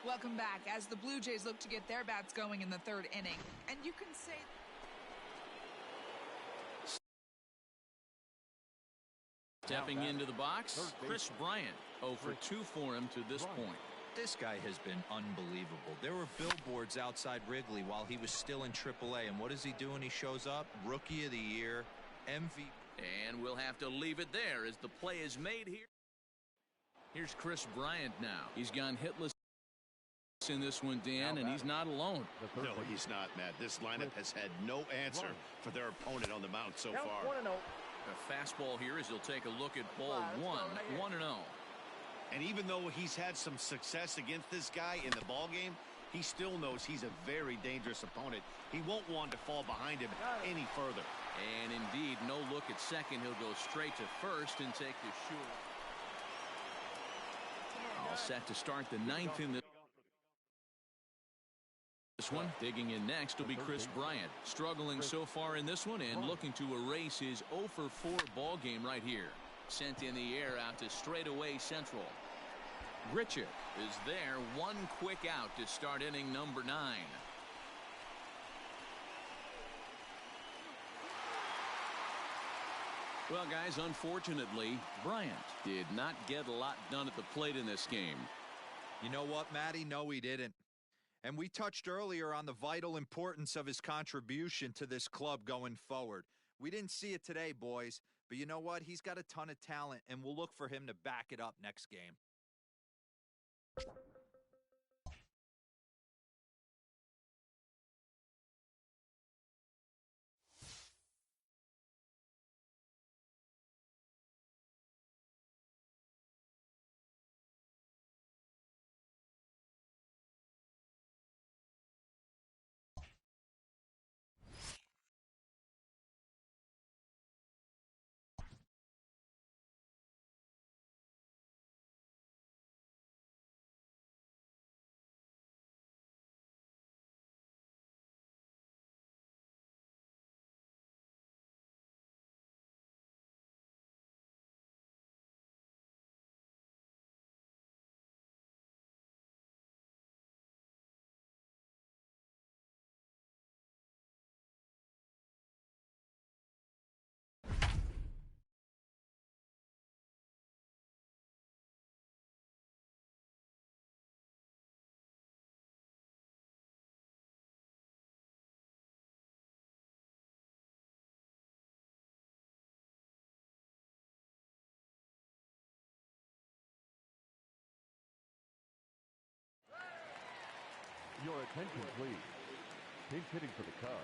E: Welcome back as the Blue Jays look to get their bats going in the third inning. And you can say...
B: Stepping into the box, Chris Bryant. 0 for 2 for him to this point.
D: This guy has been unbelievable. There were billboards outside Wrigley while he was still in AAA. And what does he do when he shows up? Rookie of the Year, MVP.
B: And we'll have to leave it there as the play is made here. Here's Chris Bryant now. He's gone hitless in this one, Dan, and he's not alone.
G: No, he's not, Matt. This lineup has had no answer for their opponent on the mound so far.
B: A fastball here as he'll take a look at ball 1-0.
G: And even though he's had some success against this guy in the ball game, he still knows he's a very dangerous opponent. He won't want to fall behind him any further.
B: And indeed, no look at second. He'll go straight to first and take the short. All set to start the ninth in this one. Digging in next will be Chris Bryant. Struggling so far in this one and looking to erase his 0 for 4 ball game right here. Sent in the air out to straightaway central. Grichuk is there. One quick out to start inning number 9. Well, guys, unfortunately, Bryant did not get a lot done at the plate in this game.
D: You know what, Matty? No, he didn't. And we touched earlier on the vital importance of his contribution to this club going forward. We didn't see it today, boys. But you know what? He's got a ton of talent, and we'll look for him to back it up next game.
H: Your attention, please. Teams hitting for the Cubs.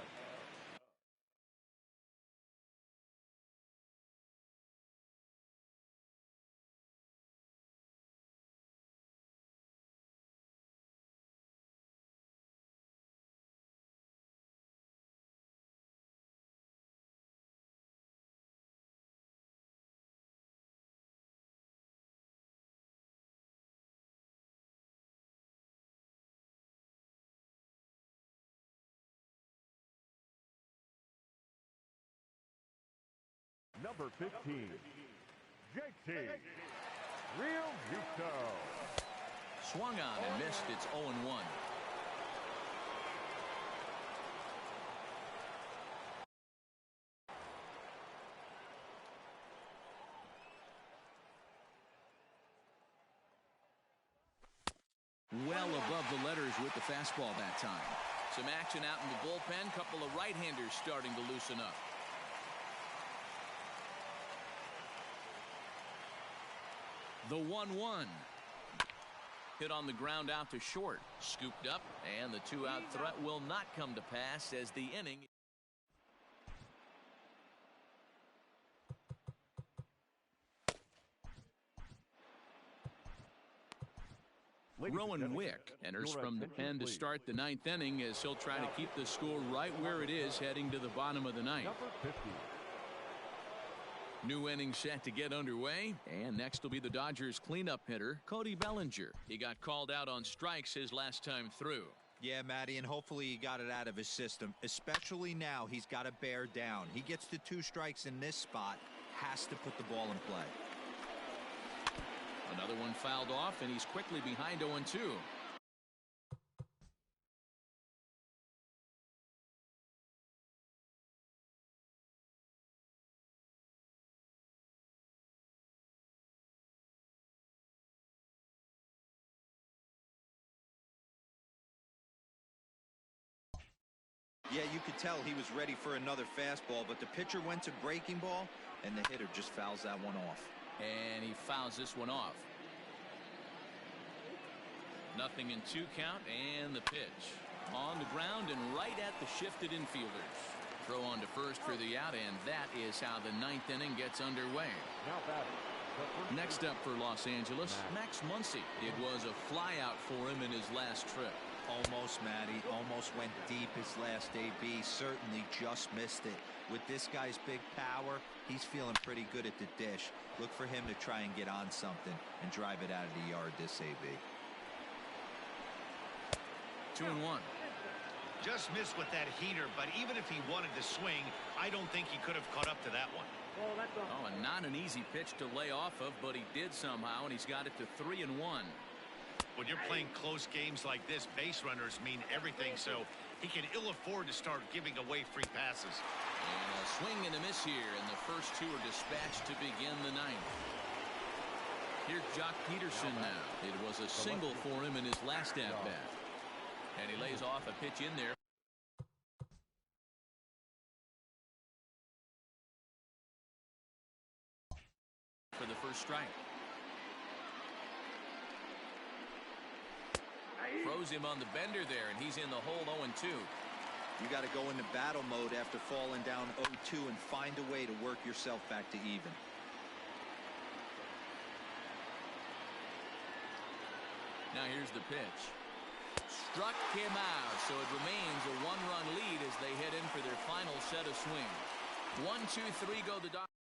H: Number 15, JT Realmuto.
B: Swung on and missed. It's 0-1. Well above the letters with the fastball that time. Some action out in the bullpen. Couple of right-handers starting to loosen up. The 1-1. Hit on the ground out to short. Scooped up, and the two-out threat will not come to pass as the inning. Rowan Wick enters from the pen to start the ninth inning as he'll try to keep the score right where it is heading to the bottom of the ninth.
H: Number 50.
B: New inning set to get underway, and next will be the Dodgers cleanup hitter Cody Bellinger. He got called out on strikes his last time through.
D: Yeah, Matty, and hopefully he got it out of his system, especially now he's got to bear down. He gets to 2 strikes in this spot, has to put the ball in play.
B: Another one fouled off, and he's quickly behind 0-2.
D: Yeah, you could tell he was ready for another fastball, but the pitcher went to breaking ball, and the hitter just fouls that one off.
B: And he fouls this one off. 0-2 count, and the pitch. On the ground and right at the shifted infielders. Throw on to first for the out, and that is how the ninth inning gets underway.
H: Now batting.
B: Next up for Los Angeles, Max Muncy. It was a flyout for him in his last trip.
D: Almost, Matty. Almost went deep his last AB. Certainly just missed it. With this guy's big power, he's feeling pretty good at the dish. Look for him to try and get on something and drive it out of the yard this AB.
B: 2-1.
G: Just missed with that heater, but even if he wanted to swing, I don't think he could have caught up to that one.
B: Oh, and not an easy pitch to lay off of, but he did somehow, and he's got it to 3-1.
G: When you're playing close games like this, base runners mean everything, so he can ill afford to start giving away free passes.
B: And a swing and a miss here, and the first 2 are dispatched to begin the ninth. Here's Jock Peterson now. It was a single for him in his last at-bat. And he lays off a pitch in there. For the first strike. Throws him on the bender there, and he's in the hole 0-2.
D: You got to go into battle mode after falling down 0-2 and find a way to work yourself back to even.
B: Now here's the pitch. Struck him out, so it remains a 1-run lead as they head in for their final set of swings. 1, 2, 3 go the Dodgers.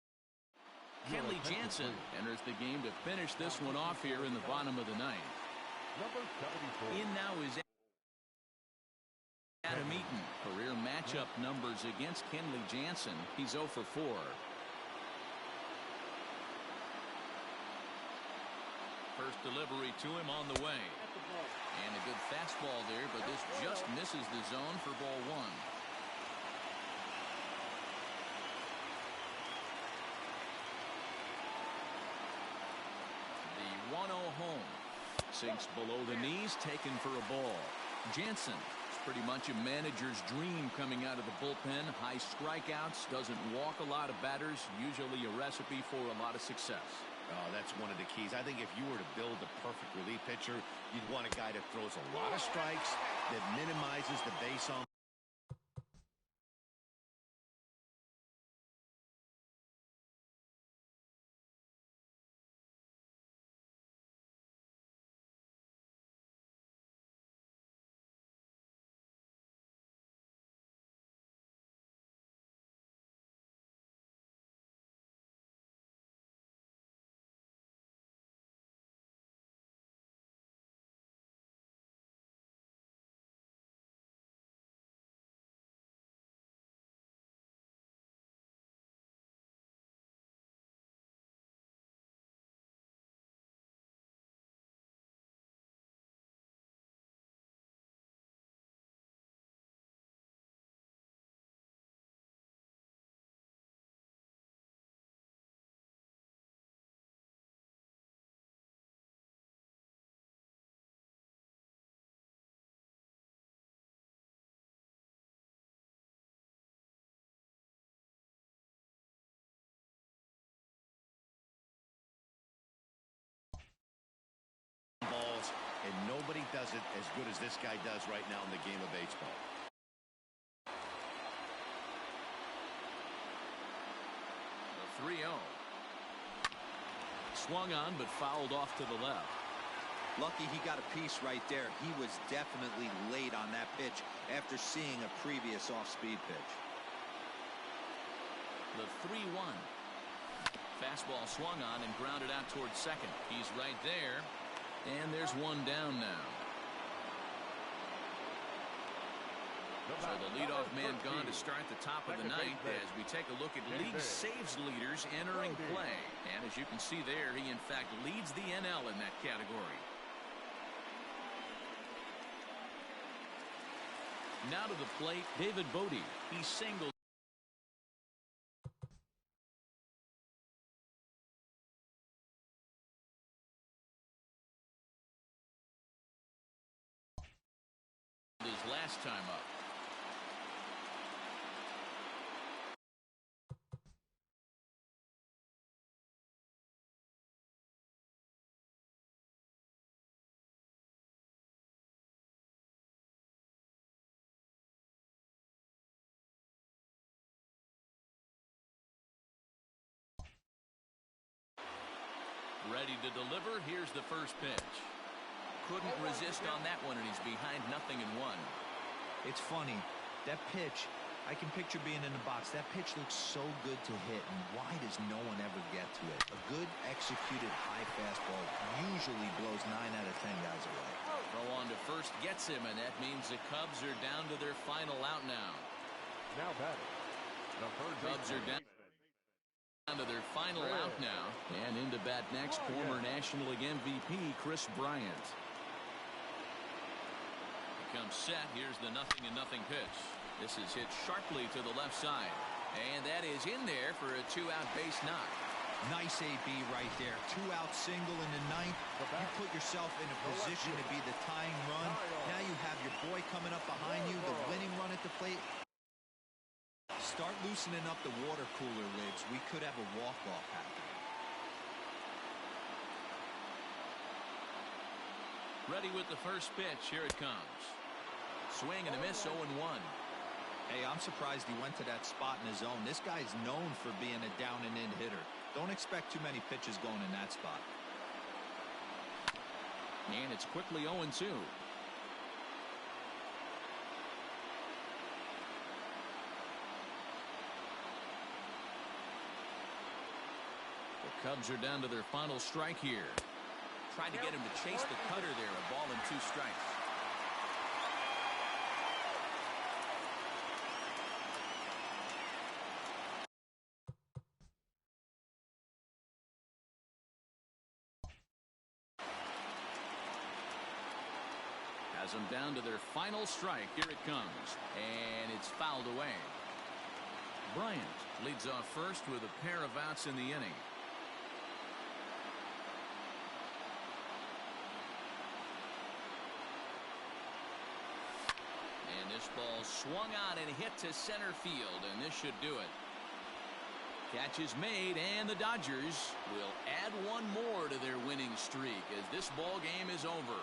B: Kenley Jansen enters the game to finish this one off here in the bottom of the ninth.
H: Number 74.
B: In now is Adam Eaton. Career matchup numbers against Kenley Jansen. He's 0 for 4. First delivery to him on the way. And a good fastball there, but this just misses the zone for ball 1. The 1-0 home. Sinks below the knees, taken for a ball. Jansen is pretty much a manager's dream coming out of the bullpen. High strikeouts, doesn't walk a lot of batters, usually a recipe for a lot of success.
G: Oh, that's one of the keys. I think if you were to build a perfect relief pitcher, you'd want a guy that throws a lot of strikes, that minimizes the base on. Balls, and nobody does it as good as this guy does right now in the game of baseball.
B: The 3-0. Swung on, but fouled off to the left.
D: Lucky he got a piece right there. He was definitely late on that pitch after seeing a previous off-speed pitch.
B: The 3-1. Fastball swung on and grounded out towards second. He's right there. And there's one down now. So the leadoff man gone to start the top of the ninth as we take a look at league saves leaders entering play. And as you can see there, he in fact leads the NL in that category. Now to the plate, David Bodie. He singled. His last time up. Ready to deliver. Here's the first pitch. Couldn't resist on that one, and he's behind 0-1.
D: It's funny. That pitch, I can picture being in the box. That pitch looks so good to hit, and why does no one ever get to it? A good executed high fastball usually blows 9 out of 10 guys away.
B: Throw on to first gets him, and that means the Cubs are down to their final out now.
H: Now batting, the
B: Cubs are down to their final out now. And into bat next, former National League MVP Kris Bryant. Comes set. Here's the 0-0 pitch. This is hit sharply to the left side. And that is in there for a 2-out base knock.
D: Nice AB right there. 2-out single in the ninth. You put yourself in a position to be the tying run. Now you have your boy coming up behind you, the winning run at the plate. Start loosening up the water cooler lids. We could have a walk-off happening.
B: Ready with the first pitch. Here it comes. Swing and a miss, 0-1.
D: Hey, I'm surprised he went to that spot in his zone. This guy's known for being a down-and-in hitter. Don't expect too many pitches going in that spot.
B: And it's quickly 0-2. The Cubs are down to their final strike here. Tried to get him to chase the cutter there. A ball and 2 strikes. Has them down to their final strike. Here it comes. And it's fouled away. Bryant leads off first with a pair of outs in the inning. And this ball swung on and hit to center field, and this should do it. Catch is made, and the Dodgers will add one more to their winning streak as this ball game is over.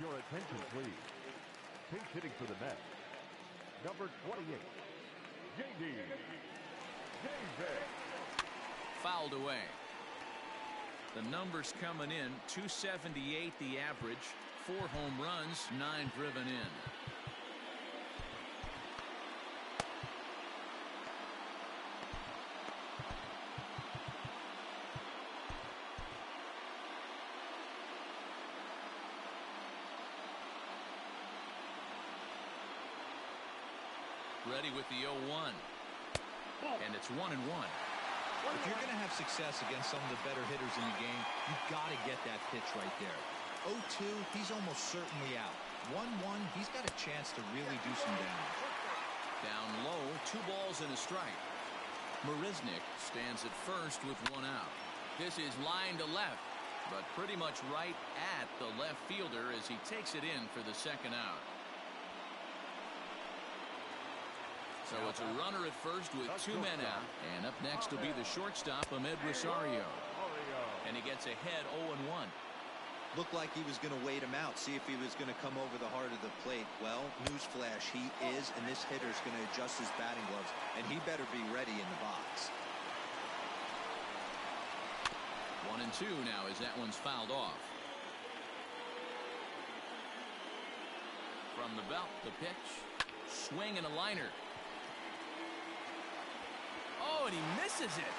H: Your attention, please. Pinch hitting for the Mets, number 28, J.D. Davis.
B: Fouled away. The numbers coming in, 278 the average, 4 home runs, 9 driven in. Ready with the 0-1. And it's 1-1.
D: If you're going to have success against some of the better hitters in the game, you've got to get that pitch right there. 0-2, he's almost certainly out. 1-1, he's got a chance to really do some damage.
B: Down low, 2 balls and a strike. Marisnick stands at first with 1 out. This is line to left, but pretty much right at the left fielder as he takes it in for the 2nd out. So it's a runner at first with 2 men out. And up next will be the shortstop, Amed Rosario. And he gets ahead 0-1.
D: Looked like he was going to wait him out, see if he was going to come over the heart of the plate. Well, newsflash, he is, and this hitter's going to adjust his batting gloves, and he better be ready in the box.
B: 1-2 now as that one's fouled off. From the belt, the pitch. Swing and a liner. Oh, and he misses it.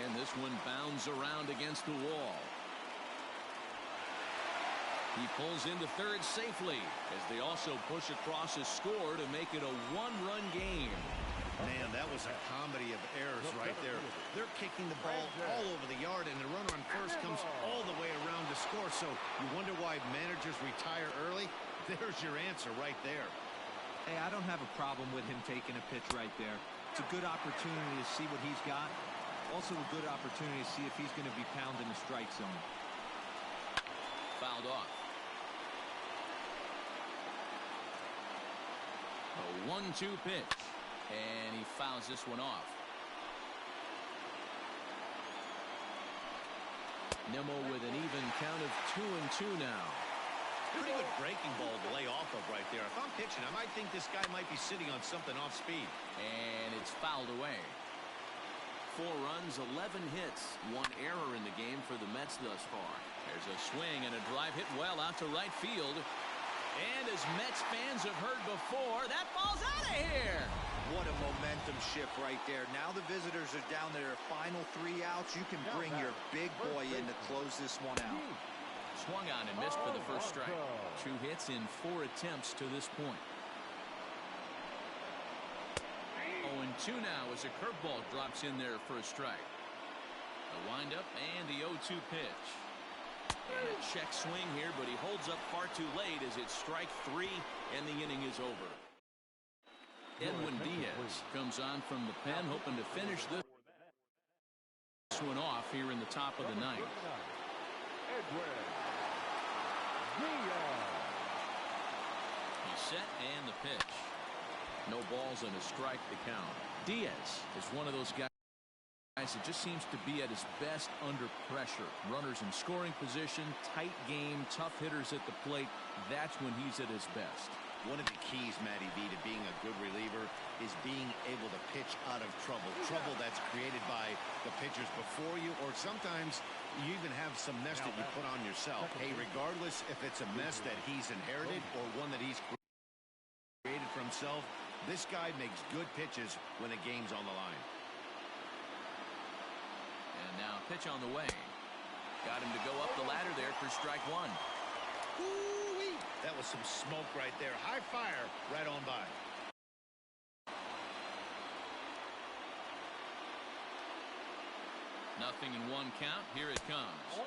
B: And this one bounds around against the wall. He pulls into third safely as they also push across a score to make it a 1-run game.
G: Man, that was a comedy of errors right there. They're kicking the ball all over the yard, and the runner on first comes all the way around to score. So you wonder why managers retire early? There's your answer right there.
D: Hey, I don't have a problem with him taking a pitch right there. It's a good opportunity to see what he's got. Also a good opportunity to see if he's going to be pounding the strike zone.
B: Fouled off. A 1-2 pitch. And he fouls this one off. Nimmo with an even count of 2-2 now.
G: Pretty good breaking ball to lay off of right there. If I'm pitching, I might think this guy might be sitting on something off speed.
B: And it's fouled away. 4 runs, 11 hits, 1 error in the game for the Mets thus far. There's a swing and a drive hit well out to right field. And as Mets fans have heard before, that ball's out of here.
D: What a momentum shift right there. Now the visitors are down to their final 3 outs. You can bring your big boy in to close this one out.
B: Swung on and missed for the first strike. 2 hits in 4 attempts to this point. 0-2 now as a curveball drops in there for a strike. The windup and the 0-2 pitch. And a check swing here, but he holds up far too late as it's strike 3 and the inning is over. Edwin Diaz comes on from the pen, hoping to finish this one off here in the top of the 9th. He's set and the pitch. No balls and a strike to count. Diaz is one of those guys guys that just seems to be at his best under pressure. Runners in scoring position, tight game, tough hitters at the plate. That's when he's at his best.
G: One of the keys, Matty V, to being a good reliever is being able to pitch out of trouble. Trouble that's created by the pitchers before you, or sometimes you even have some mess that you put on yourself. Hey, regardless if it's a mess that he's inherited or one that he's created for himself, this guy makes good pitches when a game's on the line.
B: And now pitch on the way. Got him to go up the ladder there for strike one.
G: Ooh-wee. That was some smoke right there. High fire right on by.
B: Nothing in one count. Here it comes.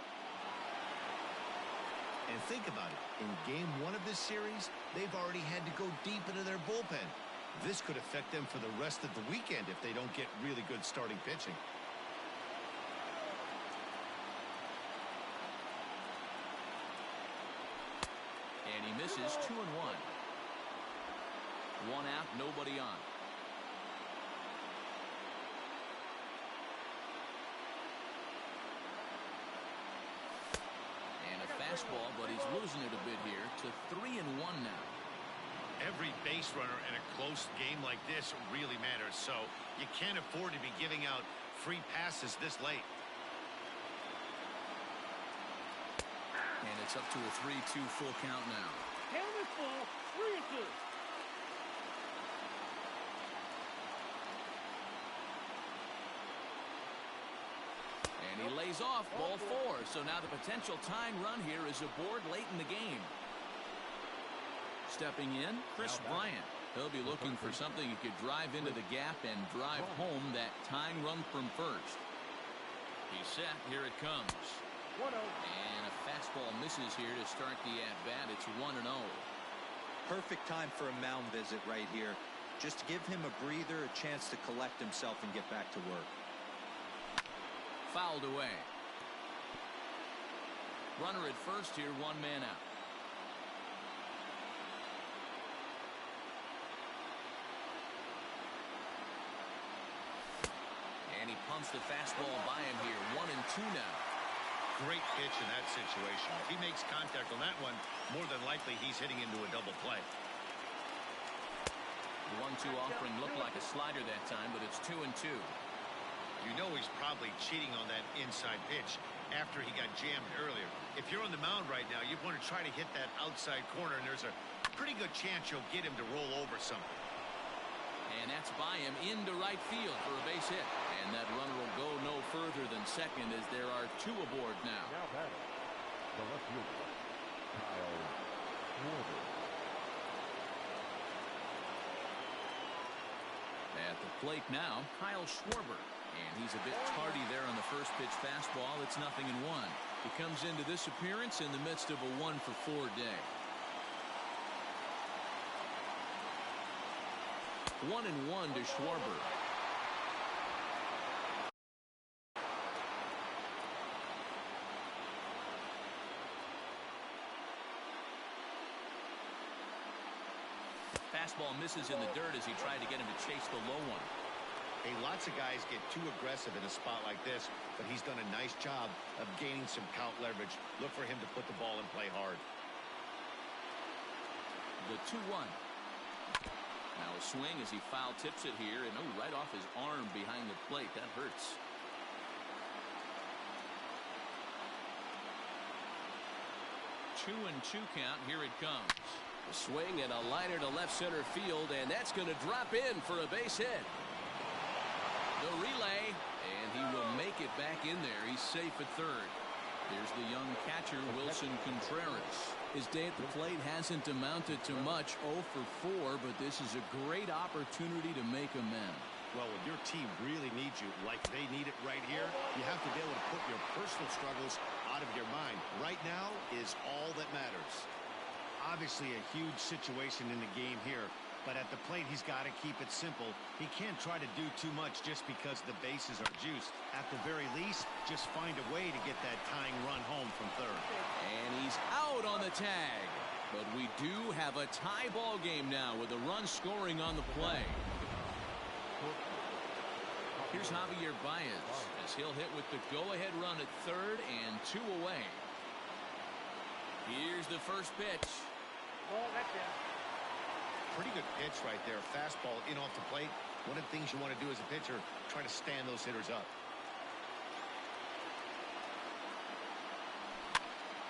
G: And think about it. In game one of this series, they've already had to go deep into their bullpen. This could affect them for the rest of the weekend if they don't get really good starting pitching.
B: And he misses 2-1. One out, nobody on. And a fastball, but he's losing it a bit here to 3-1 now.
G: Every base runner in a close game like this really matters, so you can't afford to be giving out free passes this late.
B: And it's up to a 3-2 full count now.
H: Count is full, 3-2.
B: And he lays off ball 4. So now the potential tying run here is aboard late in the game. Stepping in, Chris Bryant. He'll be looking for something he could drive into the gap and drive home that tying run from first. He's set. Here it comes.
H: 1-0.
B: And a fastball misses here to start the at-bat. It's 1-0.
D: Perfect time for a mound visit right here. Just give him a breather, a chance to collect himself and get back to work.
B: Fouled away. Runner at first here, one man out. And he pumps the fastball by him here. 1-2 now.
G: Great pitch in that situation. If he makes contact on that one, more than likely he's hitting into a double play.
B: The 1-2 offering looked like a slider that time, but it's 2-2.
G: You know he's probably cheating on that inside pitch after he got jammed earlier. If you're on the mound right now, you want to try to hit that outside corner, and there's a pretty good chance you'll get him to roll over something.
B: And that's by him into right field for a base hit. And that runner will go no further than second as there are 2 aboard now.
H: Now batting, the left fielder, Kyle Schwarber.
B: At the plate now, Kyle Schwarber. And he's a bit tardy there on the first pitch fastball. It's 0-1. He comes into this appearance in the midst of a 1-for-4 day. 1-1 to Schwarber. Fastball misses in the dirt as he tried to get him to chase the low one.
G: Hey, lots of guys get too aggressive in a spot like this, but he's done a nice job of gaining some count leverage. Look for him to put the ball in play hard.
B: The 2-1. Now a swing as he foul tips it here, and right off his arm behind the plate. That hurts. Two and 2 count. Here it comes. A swing and a liner to left center field, and that's going to drop in for a base hit. The relay, and he will make it back in there. He's safe at third. Here's the young catcher, Wilson Contreras. His day at the plate hasn't amounted to much, 0 for 4, but this is a great opportunity to make amends.
G: Well, when your team really needs you, like they need it right here, you have to be able to put your personal struggles out of your mind. Right now is all that matters. Obviously a huge situation in the game here, but at the plate he's got to keep it simple. He can't try to do too much just because the bases are juiced. At the very least, just find a way to get that tying run home from third.
B: And he's out on the tag. But we do have a tie ball game now with a run scoring on the play. Here's Javier Baez as he'll hit with the go-ahead run at third and 2 away. Here's the first pitch.
G: Pretty good pitch right there. Fastball in off the plate. One of the things you want to do as a pitcher, try to stand those hitters up.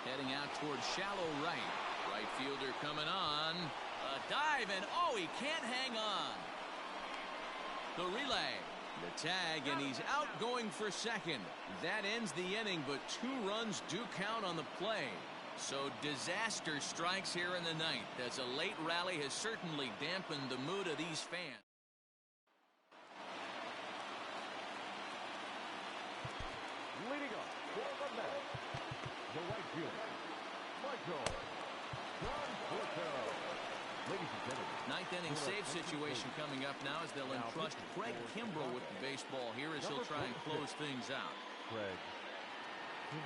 B: Heading out towards shallow right. Right fielder coming on. A dive, and oh, he can't hang on. The relay. The tag, and he's out going for second. That ends the inning, but 2 runs do count on the play. So disaster strikes here in the ninth, as a late rally has certainly dampened the mood of these fans.
H: Leading up for the match, the right fielder, Michael Conforto. Ladies and gentlemen.
B: Ninth inning save situation coming up now as they'll entrust Craig Kimbrel with the baseball here as he'll try and close things out.
H: Craig.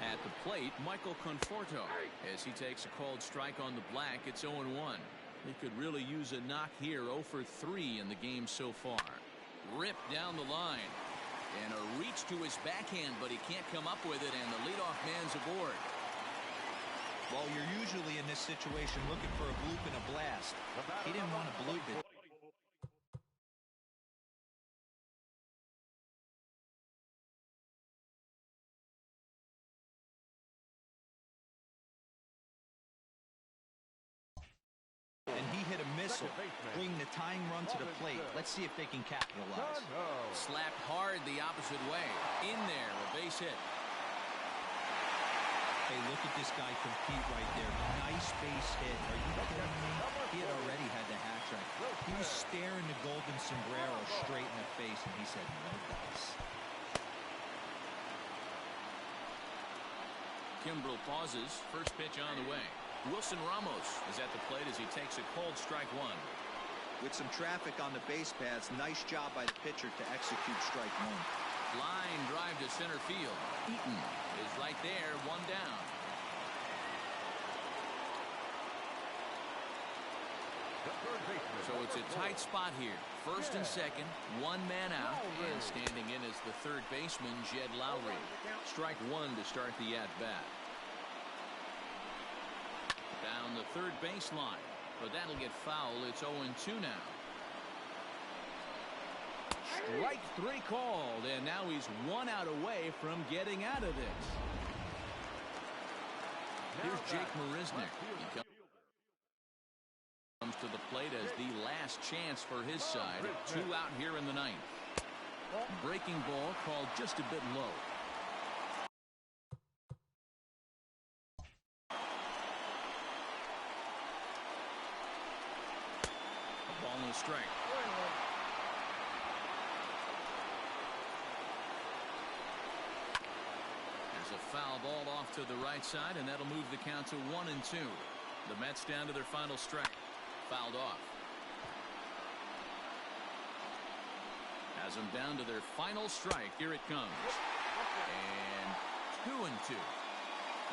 B: At the plate, Michael Conforto as he takes a called strike on the black. It's 0-1. He could really use a knock here. 0 for 3 in the game so far. Ripped down the line. And a reach to his backhand, but he can't come up with it, and the leadoff man's aboard.
D: Well, you're usually in this situation looking for a bloop and a blast. He didn't want to bloop it. And he hit a missile, bringing the tying run to the plate. Let's see if they can capitalize.
B: Slapped hard the opposite way. In there, a base hit.
D: Hey, look at this guy compete right there. Nice base hit. Are you kidding me? He had already had the hat trick. He was staring the golden sombrero straight in the face, and he said, no dice.
B: Kimbrel pauses. First pitch on the way. Wilson Ramos is at the plate as he takes a cold strike 1.
D: With some traffic on the base paths, nice job by the pitcher to execute strike 1.
B: Line drive to center field. Eaton is right there, 1 down. So it's a tight spot here. First and second, 1 man out, and standing in is the third baseman, Jed Lowry. Strike 1 to start the at-bat. Down the third baseline, but that'll get foul. It's 0-2 now. Strike 3 called, and now he's 1 out away from getting out of this. Here's Jake Marisnick. He comes to the plate as the last chance for his side. 2 out here in the ninth. Breaking ball called just a bit low. A ball and a strike. There's a foul ball off to the right side, and that'll move the count to 1-2. The Mets down to their final strike. Fouled off. Has them down to their final strike. Here it comes. And 2-2.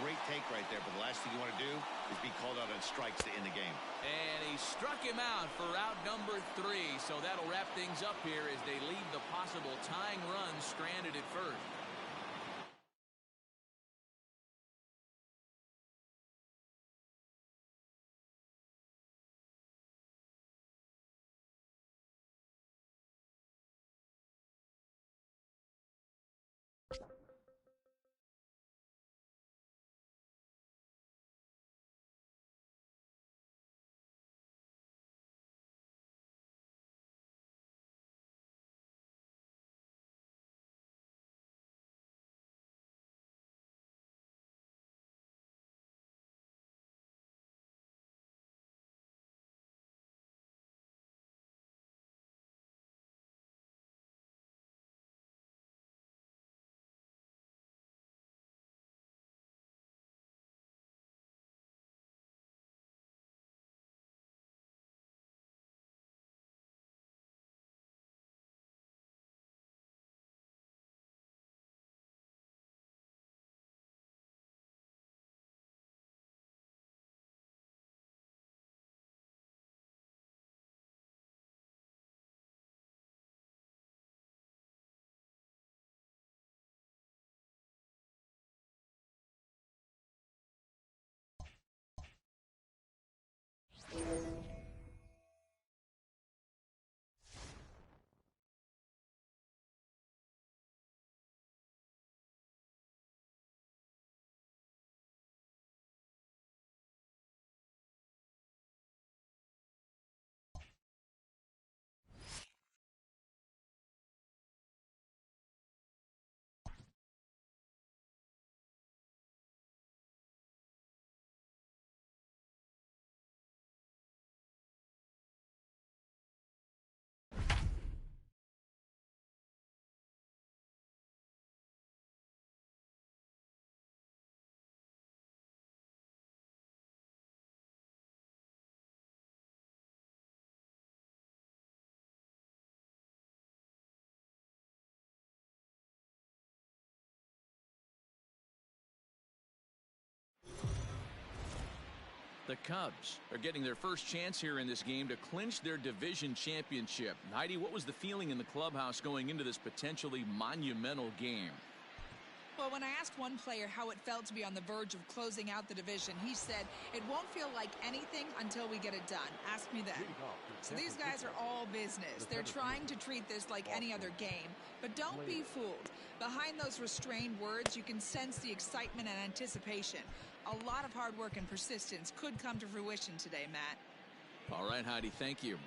G: Great take right there, but the last thing you want to do is be called out on strikes to end the game.
B: And he struck him out for out number 3. So that'll wrap things up here as they leave the possible tying run stranded at first. The Cubs are getting their first chance here in this game to clinch their division championship. Heidi, what was the feeling in the clubhouse going into this potentially monumental game?
E: Well, when I asked one player how it felt to be on the verge of closing out the division, he said, "It won't feel like anything until we get it done. Ask me then." So these guys are all business. They're trying to treat this like any other game. But don't be fooled. Behind those restrained words, you can sense the excitement and anticipation. A lot of hard work and persistence could come to fruition today, Matt.
B: All right, Heidi, thank you.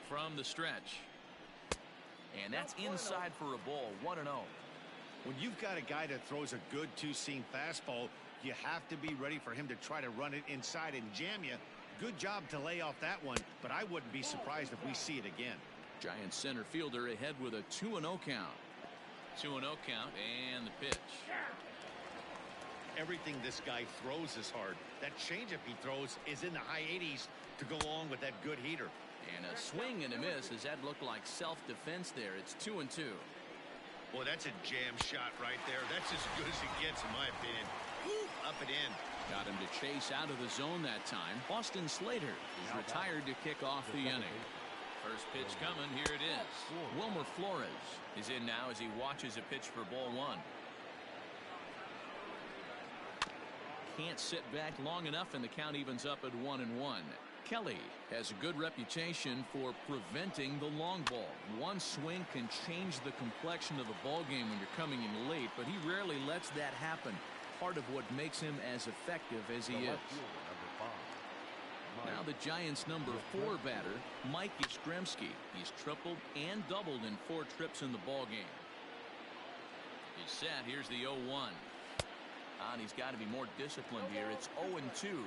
B: From the stretch. And that's inside for a ball, 1-0.
G: When you've got a guy that throws a good two-seam fastball, you have to be ready for him to try to run it inside and jam you. Good job to lay off that one, but I wouldn't be surprised if we see it again.
B: Giants center fielder ahead with a 2-0 count. 2-0 count and the pitch.
G: Everything this guy throws is hard. That changeup he throws is in the high 80s to go along with that good heater.
B: And a swing and a miss. Does that look like self-defense there? It's 2-2.
G: Boy, that's a jam shot right there. That's as good as it gets, in my opinion. Woo, up and in.
B: Got him to chase out of the zone that time. Austin Slater is retired to kick off the inning. First pitch coming. Here it is. Wilmer Flores is in now as he watches a pitch for ball one. Can't sit back long enough, and the count evens up at 1-1. Kelly has a good reputation for preventing the long ball. One swing can change the complexion of the ball game when you're coming in late, but he rarely lets that happen. Part of what makes him as effective as he is. Now the Giants' number 4 batter, Mike Yastrzemski. He's tripled and doubled in 4 trips in the ball game. He's set. Here's the 0-1. And he's got to be more disciplined here. It's 0-2.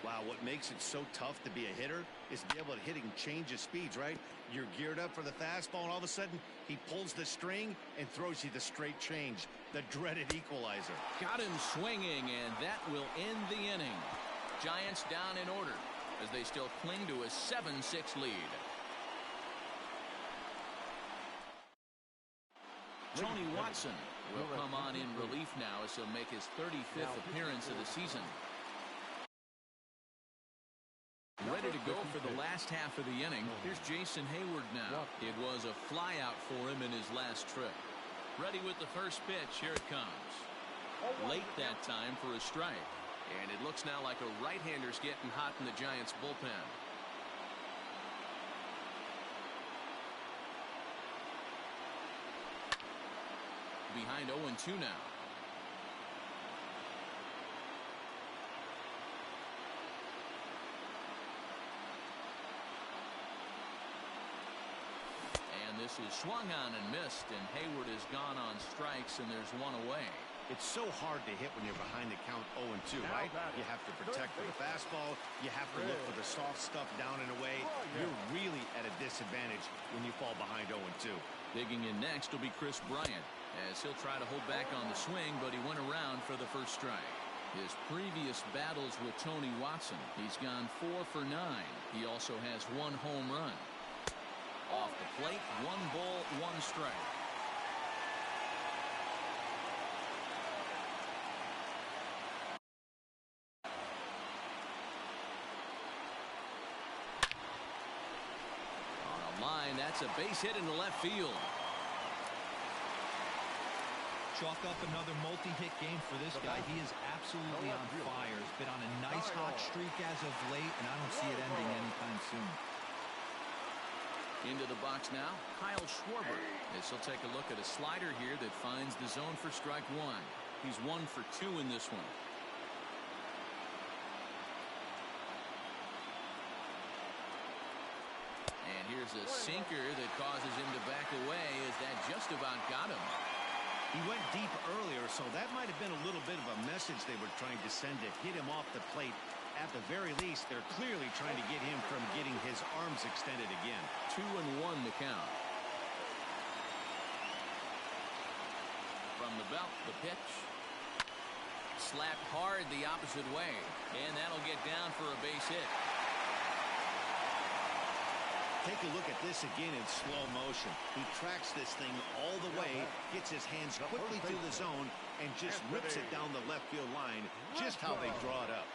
G: Wow, what makes it so tough to be a hitter is to be able to hit and change his speeds, right? You're geared up for the fastball, and all of a sudden, he pulls the string and throws you the straight change, the dreaded equalizer.
B: Got him swinging, and that will end the inning. Giants down in order as they still cling to a 7-6 lead. Tony Watson will come on in relief now as he'll make his 35th appearance of the season. Ready to go for the last half of the inning. Here's Jason Hayward now. It was a flyout for him in his last trip. Ready with the first pitch. Here it comes. Late that time for a strike. And it looks now like a right-hander's getting hot in the Giants bullpen. Behind 0-2 now. And this is swung on and missed, and Hayward has gone on strikes, and there's one away.
G: It's so hard to hit when you're behind the count 0-2, right? You have to protect for the fastball. You have to look for the soft stuff down and away. You're really at a disadvantage when you fall behind 0-2.
B: Digging in next will be Chris Bryant, as he'll try to hold back on the swing, but he went around for the first strike. His previous battles with Tony Watson, he's gone 4 for 9. He also has 1 home run. Off the plate, 1 ball, 1 strike. On a line, that's a base hit into left field.
D: Chalk up another multi-hit game for this guy. He is absolutely on fire. He's been on a nice hot streak as of late, and I don't see it ending anytime soon.
B: Into the box now, Kyle Schwarber. As he'll take a look at a slider here that finds the zone for strike 1. He's 1 for 2 in this one. And here's a sinker that causes him to back away as that just about got him.
G: He went deep earlier, so that might have been a little bit of a message they were trying to send to hit him off the plate. At the very least, they're clearly trying to get him from getting his arms extended again.
B: 2-1 the count. From the belt, the pitch. Slapped hard the opposite way, and that'll get down for a base hit.
G: Take a look at this again in slow motion. He tracks this thing all the way, gets his hands quickly through the zone, and just rips it down the left field line, just how they draw it up.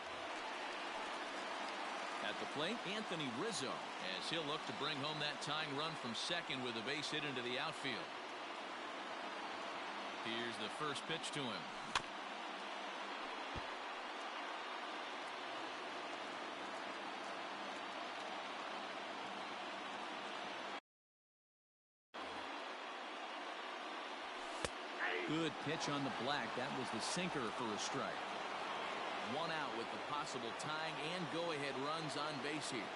B: At the plate, Anthony Rizzo, as he'll look to bring home that tying run from second with a base hit into the outfield. Here's the first pitch to him. Good pitch on the black. That was the sinker for a strike. One out with the possible tying and go-ahead runs on base here.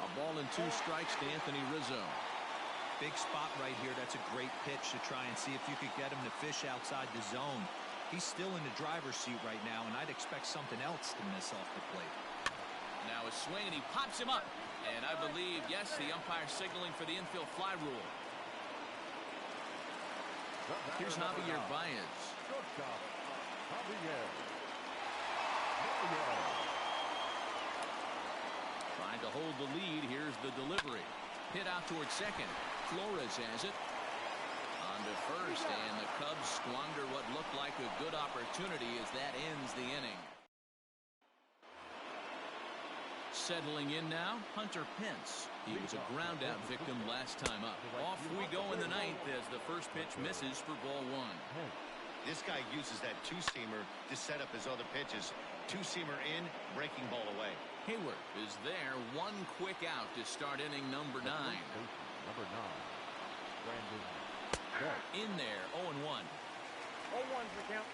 B: A ball and 2 strikes to Anthony Rizzo.
D: Big spot right here. That's a great pitch to try and see if you could get him to fish outside the zone. He's still in the driver's seat right now, and I'd expect something else to miss off the plate.
B: Now a swing, and he pops him up. And I believe, yes, the umpire signaling for the infield fly rule. Here's Javier Baez. Trying to hold the lead. Here's the delivery. Hit out towards second. Flores has it. On to first, and the Cubs squander what looked like a good opportunity as that ends the inning. Settling in now, Hunter Pence. He was a ground-out victim last time up. Off we go in the ninth as the first pitch misses for ball 1.
G: This guy uses that two-seamer to set up his other pitches. Two-seamer in, breaking ball away.
B: Hayward is there. One quick out to start inning number 9.
H: Number 9. Brandon.
B: In there, 0-1.
J: 0-1 for count.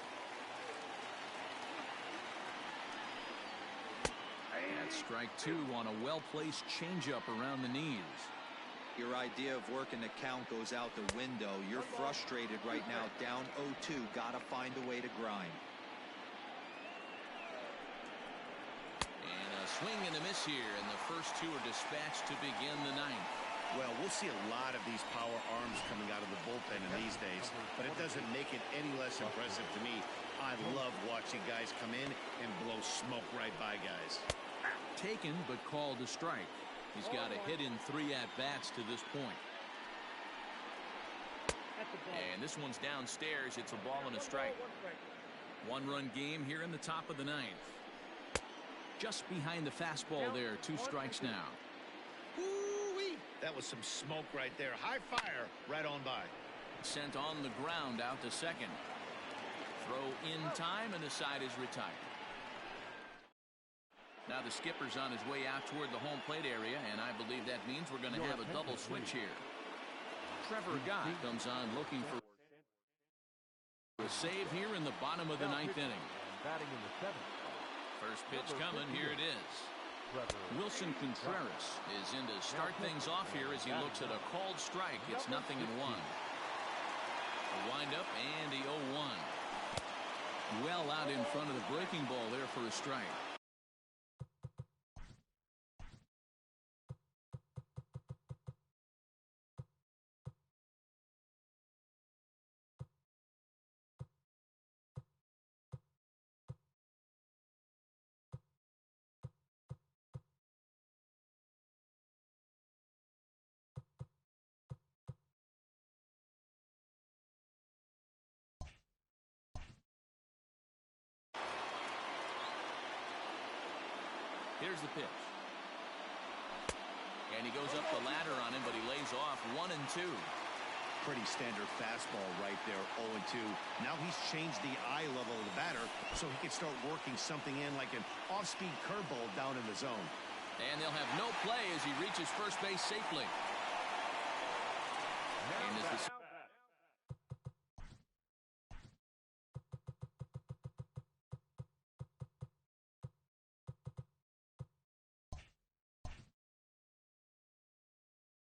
B: That's strike 2 on a well-placed changeup around the knees.
D: Your idea of working the count goes out the window. You're frustrated right now, down 0-2. Got to find a way to grind.
B: And a swing and a miss here, and the first 2 are dispatched to begin the 9th.
G: Well, we'll see a lot of these power arms coming out of the bullpen in these days, but it doesn't make it any less impressive to me. I love watching guys come in and blow smoke right by guys.
B: Taken, but called a strike. He's got a hit in 3 at-bats to this point. And this one's downstairs. It's a ball and a strike. 1-run game here in the top of the 9th. Just behind the fastball there. 2 strikes now.
G: Woo-wee! That was some smoke right there. High fire right on by.
B: Sent on the ground out to second. Throw in time, and the side is retired. Now the skipper's on his way out toward the home plate area, and I believe that means we're going to have a double switch here. Trevor Gott comes on looking for a save here in the bottom of the 9th inning.
H: Batting in the 7th.
B: First pitch coming. Here it is. Wilson Contreras is in to start things off here as he looks at a called strike. It's 0-1. A windup and the 0-1. Well out in front of the breaking ball there for a strike. Here's the pitch. And he goes up the ladder on him, but he lays off 1-2.
G: Pretty standard fastball right there, 0-2. Now he's changed the eye level of the batter so he can start working something in like an off-speed curveball down in the zone.
B: And they'll have no play as he reaches first base safely. And as the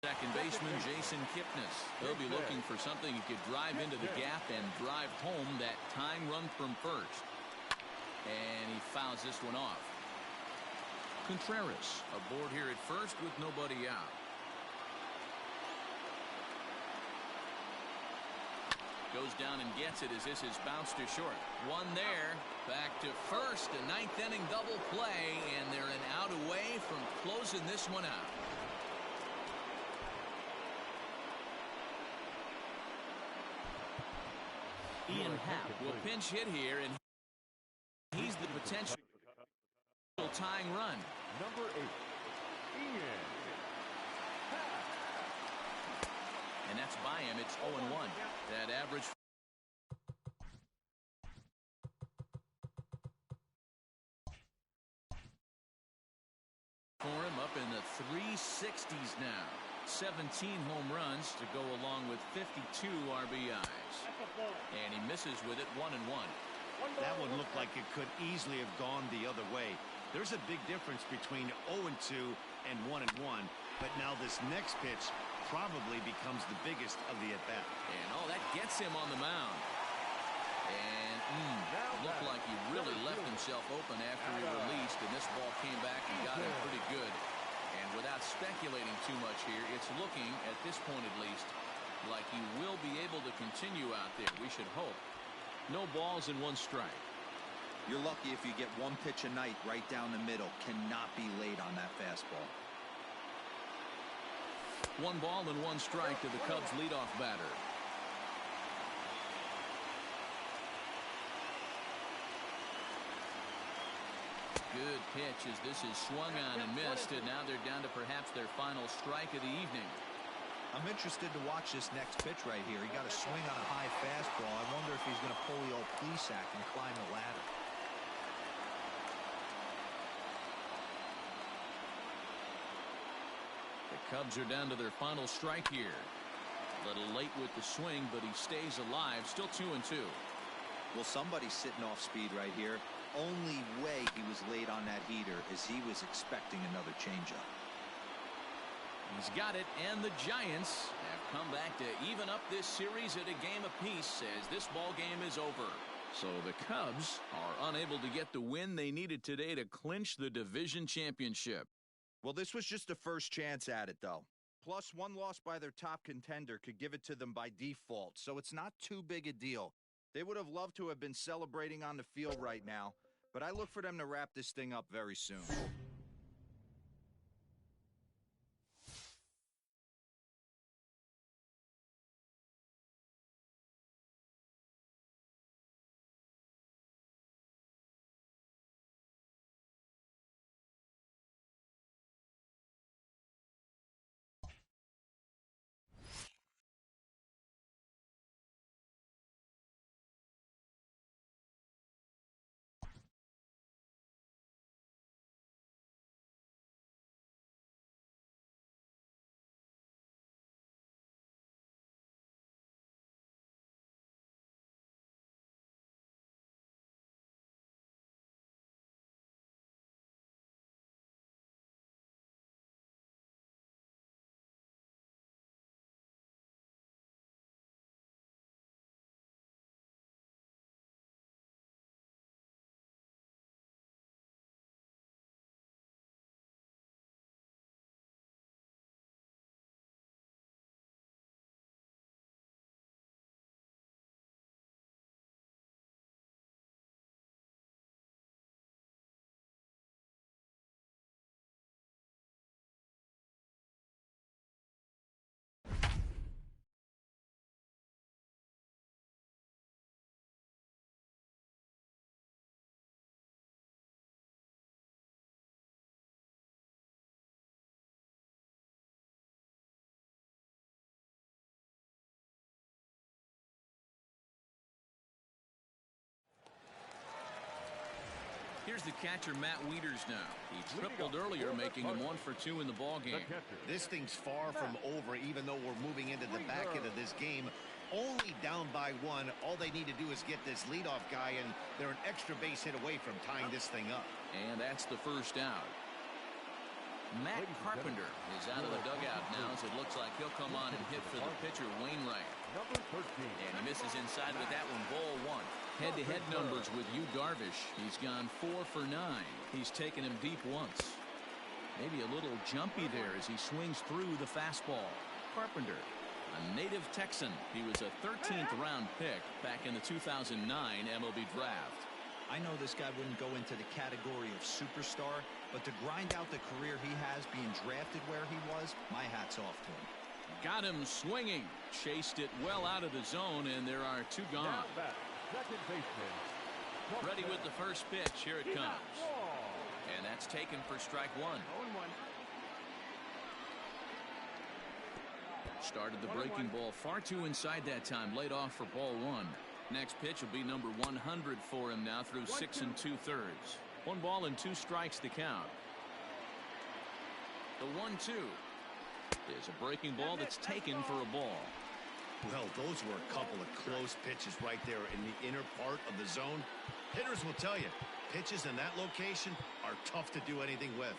B: second baseman Jason Kipnis. He'll be looking for something he could drive into the gap and drive home that tying run from first. And he fouls this one off. Contreras aboard here at first with nobody out. Goes down and gets it as this is bounced to short. One there. Back to first. A ninth inning double play, and they're an out away from closing this one out. Ian Happ will pinch hit here, and he's the potential tying run.
H: Number 8, Ian Happ.
B: And that's by him. It's 0-1. That average for him up in the 360s now. 17 home runs to go along with 52 RBIs. And he misses with it 1-1.
G: That one looked like it could easily have gone the other way. There's a big difference between 0-2 and 1-1. But now this next pitch probably becomes the biggest of the at-bat.
B: And that gets him on the mound. And looked like he really left himself open after he released, and this ball came back and got him pretty good. And without speculating too much here, it's looking, at this point at least, like he will be able to continue out there. We should hope. No balls and 1 strike.
D: You're lucky if you get 1 pitch a night right down the middle. Cannot be late on that fastball.
B: 1 ball and 1 strike to the Cubs leadoff batter. Good pitch as this is swung on and missed, and now they're down to perhaps their final strike of the evening.
D: I'm interested to watch this next pitch right here. He got a swing on a high fastball. I wonder if he's going to pull the old Plesac and climb the ladder.
B: The Cubs are down to their final strike here. A little late with the swing, but he stays alive. Still 2-2.
D: Well, somebody's sitting off speed right here. Only way he was late on that heater is he was expecting another changeup.
B: He's got it, and the Giants have come back to even up this series at a game apiece as this ball game is over. So the Cubs are unable to get the win they needed today to clinch the division championship.
D: Well, this was just the first chance at it, though. Plus, 1 loss by their top contender could give it to them by default, so it's not too big a deal. They would have loved to have been celebrating on the field right now, but I look for them to wrap this thing up very soon.
B: Here's the catcher, Matt Wieters now. He tripled earlier, making him 1 for 2 in the ballgame.
G: This thing's far from over, even though we're moving into the back end of this game. Only down by 1. All they need to do is get this leadoff guy, and they're an extra base hit away from tying this thing up.
B: And that's the first out. Matt Carpenter is out of the dugout now, as it looks like he'll come on and hit for the pitcher, Wainwright. And he misses inside with that one, ball 1. Head-to-head numbers with Yu Darvish. He's gone 4 for 9. He's taken him deep once. Maybe a little jumpy there as he swings through the fastball. Carpenter a native Texan. He was a 13th round pick back in the 2009 MLB draft.
D: I know this guy wouldn't go into the category of superstar, but to grind out the career he has being drafted where he was, my hat's off to him.
B: Got him swinging. Chased it well out of the zone, and there are two gone.
H: Now back, second baseman.
B: Ready with the first pitch. Here it comes. And that's taken for strike one. Started the breaking ball far too inside that time. Laid off for ball one. Next pitch will be number 100 for him now through 6 2/3. 1 ball and 2 strikes to count. The 1-2 is a breaking ball that's taken for a ball.
G: Well, those were a couple of close pitches right there in the inner part of the zone. Hitters will tell you, pitches in that location are tough to do anything with.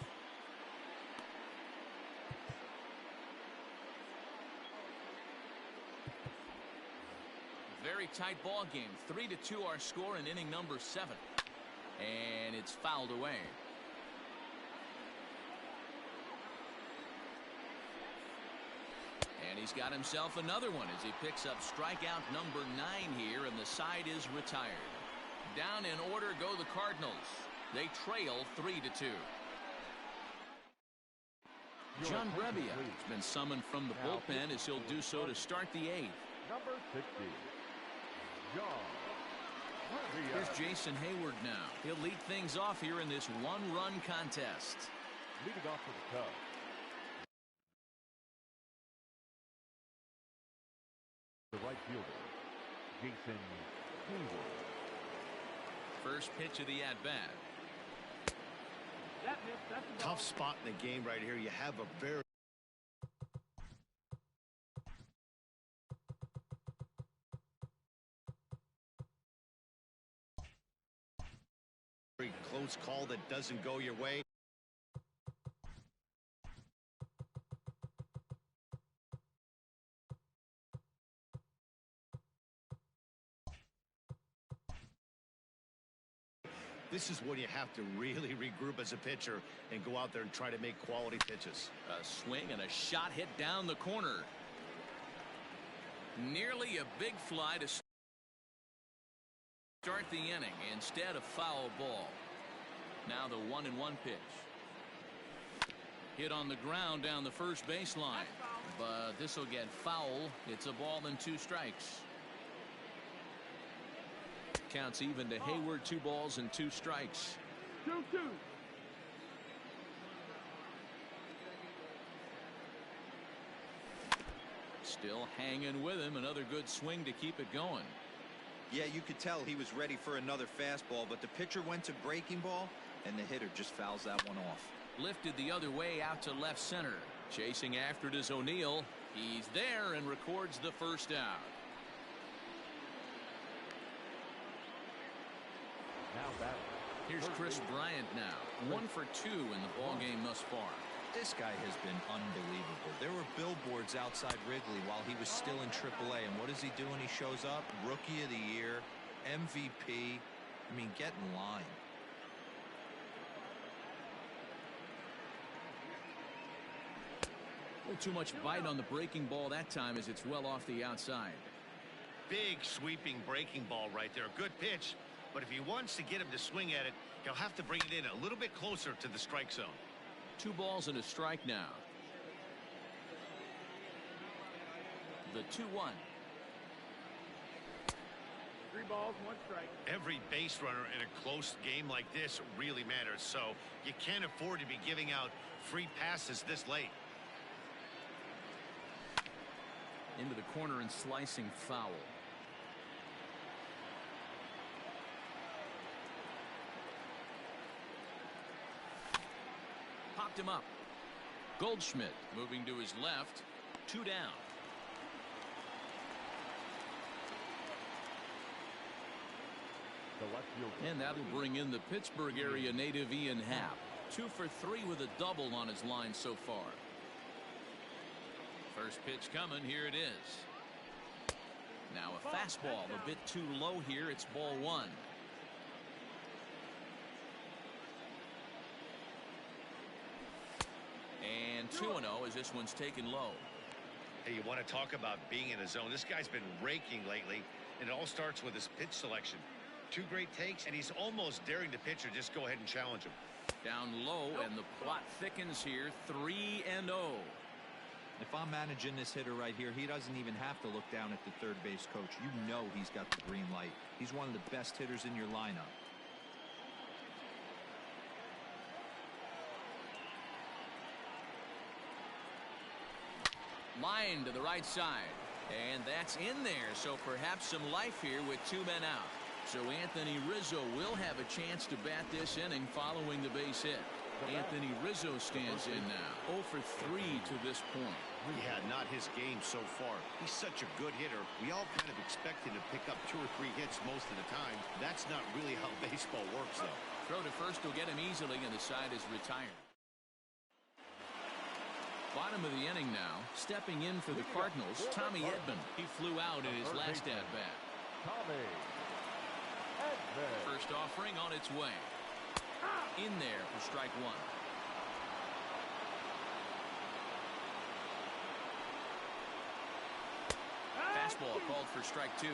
B: Very tight ball game. 3-2 our score in inning number 7. And it's fouled away. And he's got himself another one as he picks up strikeout number 9 here, and the side is retired. Down in order go the Cardinals. They trail 3-2. John Brebbia has been summoned from the bullpen as he'll do so to start the 8th.
H: Number 60, John Brebbia.
B: Here's Jason Hayward now. He'll lead things off here in this 1-run contest.
H: Leading off for the Cubs, the right fielder, Jason Hayward.
B: First pitch of the at-bat.
G: Tough spot in the game right here. You have a very close call that doesn't go your way. This is when you have to really regroup as a pitcher and go out there and try to make quality pitches.
B: A swing and a shot hit down the corner. Nearly a big fly to start the inning. Instead, a foul ball. Now the 1-1 pitch. Hit on the ground down the first baseline. But this will get foul. It's a ball and 2 strikes. Counts even to Hayward. 2 balls and 2 strikes.
H: 2-2.
B: Still hanging with him. Another good swing to keep it going.
D: Yeah, you could tell he was ready for another fastball, but the pitcher went to breaking ball, and the hitter just fouls that one off.
B: Lifted the other way out to left center. Chasing after it is O'Neill. He's there and records the first out.
H: Now back.
B: Here's Chris Bryant now. 1 for 2 in the ballgame thus far.
D: This guy has been unbelievable. There were billboards outside Wrigley while he was still in AAA, and what does he do when he shows up? Rookie of the Year, MVP. I mean, get in line.
B: A little too much bite on the breaking ball that time as it's well off the outside.
G: Big sweeping breaking ball right there. Good pitch. But if he wants to get him to swing at it, he'll have to bring it in a little bit closer to the strike zone.
B: 2 balls and a strike now. The 2-1.
H: 3 balls, 1 strike.
G: Every base runner in a close game like this really matters, so you can't afford to be giving out free passes this late.
B: Into the corner and slicing foul. Popped him up. Goldschmidt moving to his left. 2 down.
H: The left fielder.
B: And that'll bring in the Pittsburgh area native Ian Happ. 2 for 3 with a double on his line so far. First pitch coming. Here it is. Now a fastball a bit too low here. It's ball 1. And 2-0 as this one's taken low.
G: Hey, you want to talk about being in a zone? This guy's been raking lately, and it all starts with his pitch selection. 2 great takes, and he's almost daring the pitcher just go ahead and challenge him.
B: Down low, and the plot thickens here. 3-0.
D: If I'm managing this hitter right here, he doesn't even have to look down at the third base coach. You know he's got the green light. He's one of the best hitters in your lineup.
B: Line to the right side, and that's in there, so perhaps some life here with 2 men out. So Anthony Rizzo will have a chance to bat this inning following the base hit. Anthony Rizzo stands in now, 0 for 3 to this point.
G: Yeah, not his game so far. He's such a good hitter. We all kind of expect him to pick up 2 or 3 hits most of the time. That's not really how baseball works, though.
B: Throw to first will get him easily, and the side is retired. Bottom of the inning now. Stepping in for the Cardinals, Tommy Edman. He flew out in his last at-bat. First offering on its way. In there for strike 1. Fastball called for strike 2.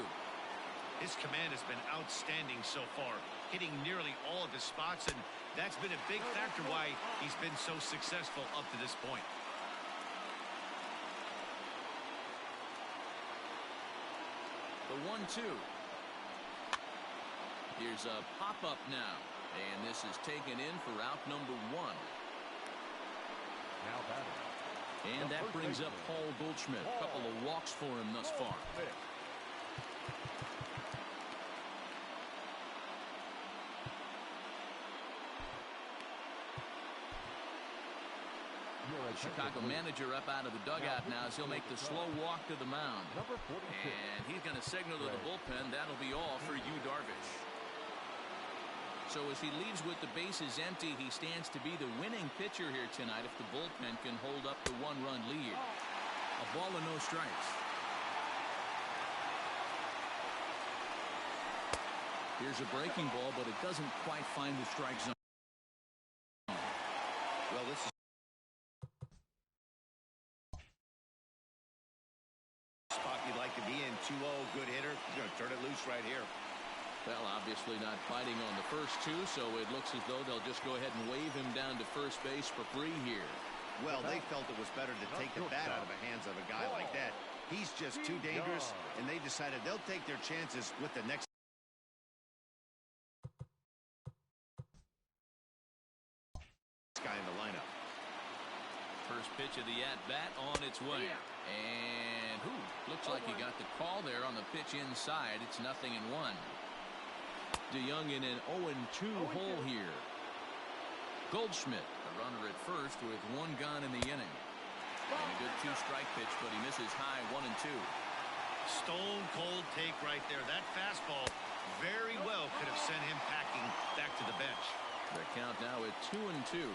G: His command has been outstanding so far, hitting nearly all of his spots, and that's been a big factor why he's been so successful up to this point.
B: The 1-2. Here's a pop-up now, and this is taken in for out number 1.
H: Now batting.
B: And that brings up Paul Goldschmidt. A couple of walks for him thus far. The Chicago manager up out of the dugout now as he'll make the slow walk to the mound. And he's going to signal to the bullpen. That'll be all for Yu Darvish. So as he leaves with the bases empty, he stands to be the winning pitcher here tonight if the bullpen can hold up the 1-run lead. A ball and no strikes. Here's a breaking ball, but it doesn't quite find the strike zone.
G: Well, this is spot you'd like to be in. 2-0, good hitter. He's going to turn it loose right here.
B: Well, obviously not fighting on the first 2, so it looks as though they'll just go ahead and wave him down to first base for free here.
G: Well, they felt it was better to take the bat out of the hands of a guy like that. He's just too dangerous, and they decided they'll take their chances with the next guy in the lineup.
B: First pitch of the at-bat on its way. And looks like he got the call there on the pitch inside. It's 0-1. DeYoung in an 0-2 hole here. Goldschmidt, the runner at first with 1 gone in the inning. And a good 2-strike pitch, but he misses high 1-2.
G: Stone cold take right there. That fastball very well could have sent him packing back to the bench.
B: The count now at 2-2.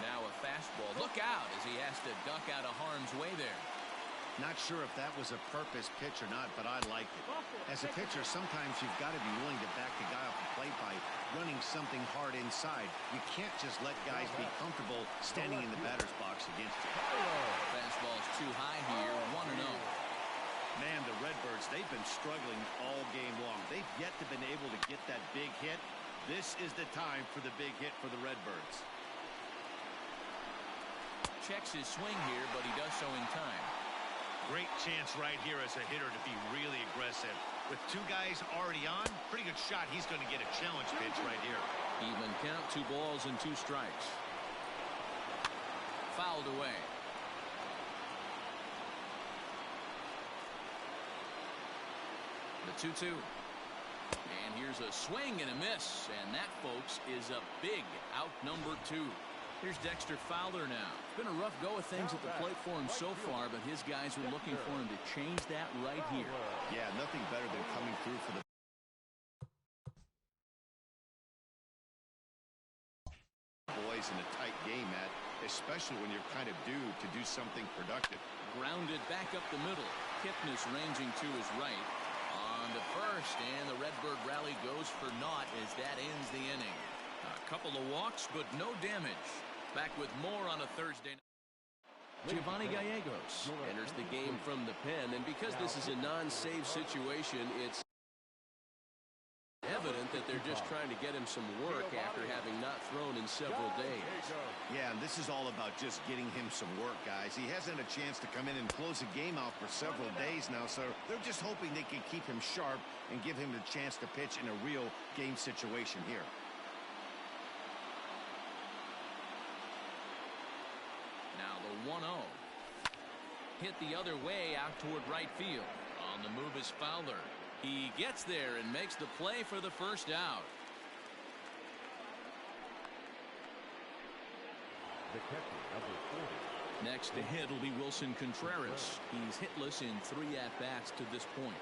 B: Now a fastball. Look out as he has to duck out of harm's way there.
G: Not sure if that was a purpose pitch or not, but I liked it. As a pitcher, sometimes you've got to be willing to back the guy off the plate by running something hard inside. You can't just let guys be comfortable standing in the batter's box against you.
B: Fastball's too high here, 1-0.
G: Man, the Redbirds, they've been struggling all game long. They've yet to been able to get that big hit. This is the time for the big hit for the Redbirds.
B: Checks his swing here, but he does so in time.
G: Great chance right here as a hitter to be really aggressive. With 2 guys already on, pretty good shot. He's going to get a challenge pitch right here.
B: Even count, 2 balls and 2 strikes. Fouled away. The 2-2. And here's a swing and a miss. And that, folks, is a big out number 2. Here's Dexter Fowler now. It's been a rough go of things at the plate for him so far, but his guys are looking for him to change that right here.
G: Yeah, nothing better than coming through for the boys in a tight game, Matt, especially when you're kind of due to do something productive.
B: Grounded back up the middle. Kipnis ranging to his right. On to first, and the Redbird rally goes for naught as that ends the inning. A couple of walks, but no damage. Back with more on a Thursday night.
K: Giovanni Gallegos enters the game from the pen, and because this is a non-save situation, it's evident that they're just trying to get him some work after having not thrown in several days.
G: Yeah, and this is all about just getting him some work, guys. He hasn't had a chance to come in and close the game out for several days now, so they're just hoping they can keep him sharp and give him the chance to pitch in a real game situation here.
B: Now the 1-0. Hit the other way out toward right field. On the move is Fowler. He gets there and makes the play for the first out.
H: The catcher, number 40.
B: Next to hit will be Wilson Contreras. He's hitless in 3 at-bats to this point.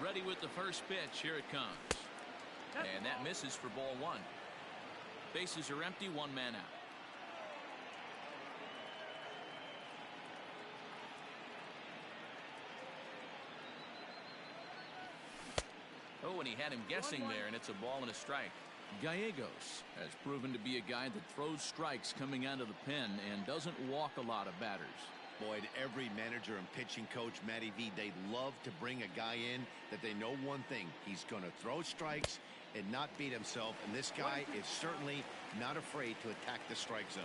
B: Ready with the first pitch. Here it comes. And that misses for ball 1. Bases are empty, 1 man out. Oh, and he had him guessing there, and it's a ball and a strike. Gallegos has proven to be a guy that throws strikes coming out of the pen and doesn't walk a lot of batters.
G: Boyd, every manager and pitching coach, Matty V, they love to bring a guy in that they know one thing. He's going to throw strikes and not beat himself, and this guy is certainly not afraid to attack the strike zone.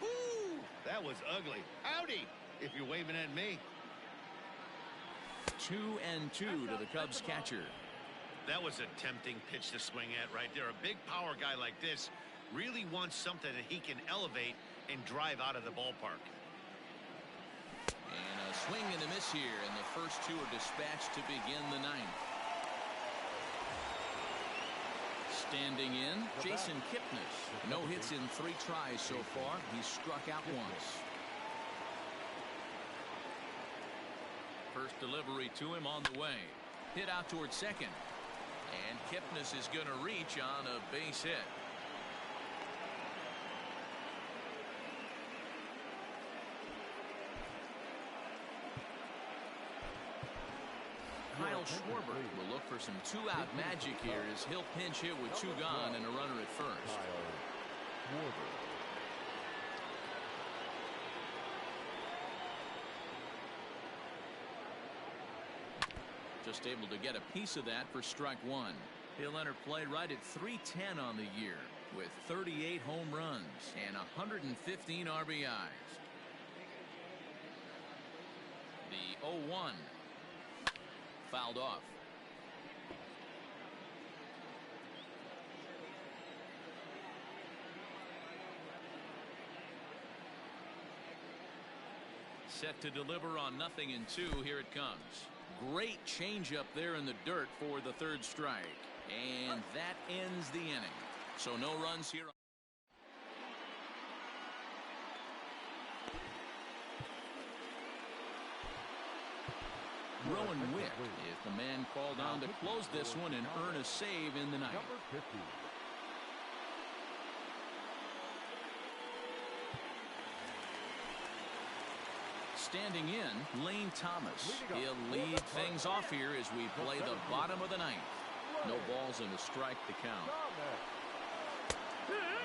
G: Woo! That was ugly. Howdy, if you're waving at me.
B: 2-2 to the Cubs catcher.
G: That was a tempting pitch to swing at right there. A big power guy like this really wants something that he can elevate and drive out of the ballpark.
B: And a swing and a miss here, and the first 2 are dispatched to begin the 9th. Standing in, Jason Kipnis. No hits in 3 tries so far. He's struck out once. First delivery to him on the way. Hit out toward second. And Kipnis is going to reach on a base hit. Kyle Schwarber will look for some 2-out magic here as he'll pinch hit with 2 gone and a runner at first. Just able to get a piece of that for strike 1. He'll enter play right at .310 on the year with 38 home runs and 115 RBIs. The 0-1. Fouled off. Set to deliver on 0-2. Here it comes. Great changeup there in the dirt for the 3rd strike. And that ends the inning. So no runs here. Rowan Wick is the man called on to close this one and earn a save in the 9th.
H: Number 50.
B: Standing in, Lane Thomas. He'll lead things off here as we play the bottom of the 9th. No balls and a strike to count.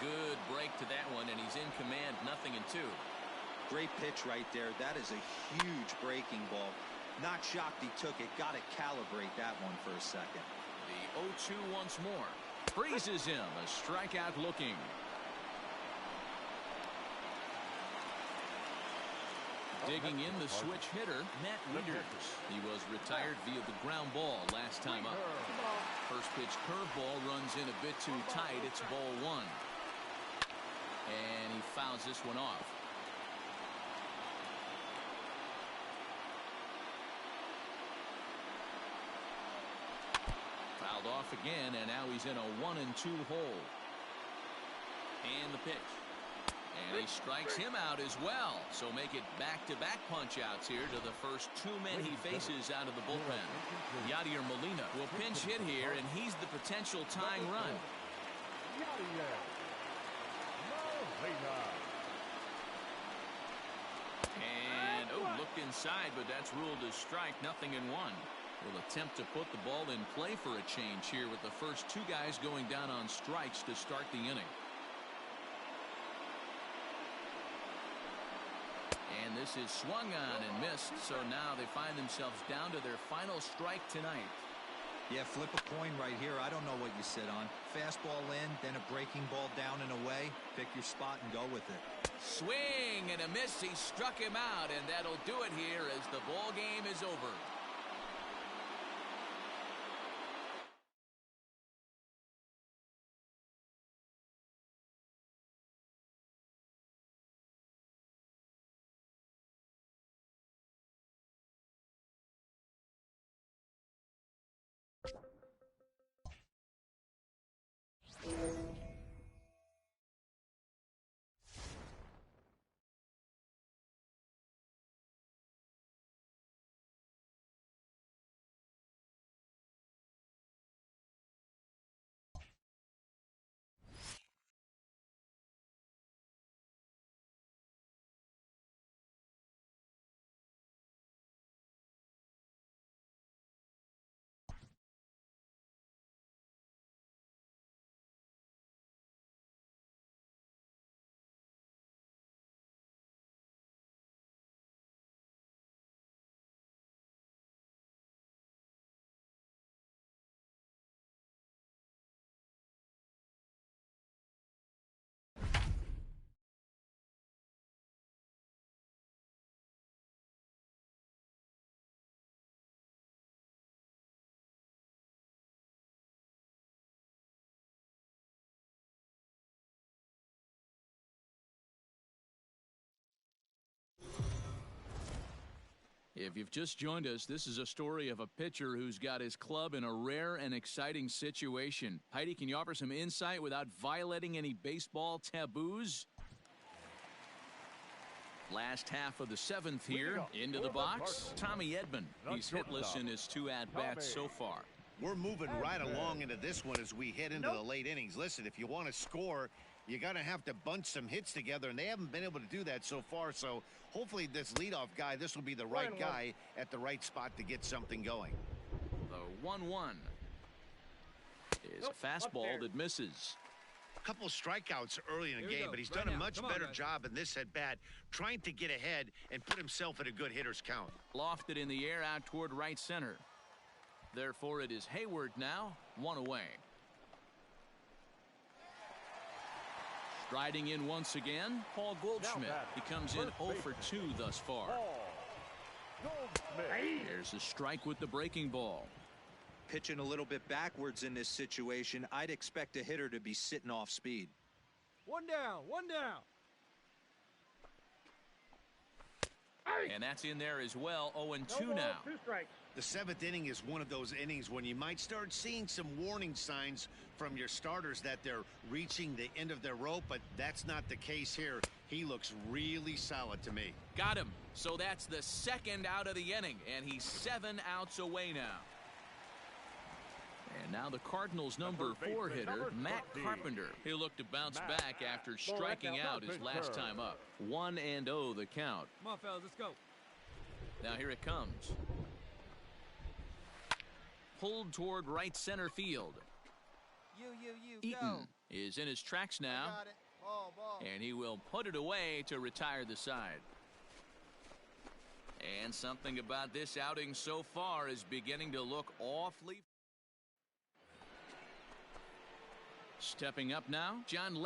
B: Good break to that one, and he's in command, 0-2.
D: Great pitch right there. That is a huge breaking ball. Not shocked he took it. Got to calibrate that one for a second.
B: The 0-2 once more. Freezes him. A strikeout looking. Digging in, the switch hitter, Matt Wieters. He was retired via the ground ball last time up. First pitch curveball runs in a bit too tight. It's ball 1. And he fouls this one off. Fouled off again, and now he's in a 1-2 hole. And the pitch. And he strikes him out as well. So make it back-to-back punch-outs here to the first 2 men he faces out of the bullpen. Yadier Molina will pinch hit here, and he's the potential tying run. And, looked inside, but that's ruled as strike, 0-1. Will attempt to put the ball in play for a change here with the first 2 guys going down on strikes to start the inning. This is swung on and missed, so now they find themselves down to their final strike tonight.
D: Yeah, flip a coin right here. I don't know what you sit on. Fastball in, then a breaking ball down and away. Pick your spot and go with it.
B: Swing and a miss. He struck him out, and that'll do it here as the ball game is over. If you've just joined us, this is a story of a pitcher who's got his club in a rare and exciting situation. Heidi, can you offer some insight without violating any baseball taboos? Last half of the seventh here. Into the box, Tommy Edman. He's hitless in his 2 at-bats so far.
G: We're moving right along into this one as we head into the late innings. Listen, if you want to score, you got to have to bunch some hits together, and they haven't been able to do that so far. So hopefully this leadoff guy, this will be the right guy at the right spot to get something going.
B: The 1-1 is a fastball that misses.
G: A couple strikeouts early in the game, but he's done a much better job in this at-bat trying to get ahead and put himself at a good hitter's count.
B: Lofted in the air out toward right center. Therefore, it is Hayward now, 1 away. Striding in once again, Paul Goldschmidt. He comes in 0 for 2 thus far. There's a strike with the breaking ball.
D: Pitching a little bit backwards in this situation, I'd expect a hitter to be sitting off speed.
J: 1 down, 1 down.
B: And that's in there as well. 0-2 now.
J: 2 strikes.
G: The 7th inning is one of those innings when you might start seeing some warning signs from your starters that they're reaching the end of their rope, but that's not the case here. He looks really solid to me.
B: Got him. So that's the 2nd out of the inning, and he's 7 outs away now. And now the Cardinals' number 4 hitter, Matt Carpenter. He'll look to bounce back after striking out his last time up. 1-0 the count.
J: Come on, fellas, let's go.
B: Now here it comes. Pulled toward right center field. Eaton is in his tracks now.
M: Ball.
B: And he will put it away to retire the side. And something about this outing so far is beginning to look awfully. Stepping up now, John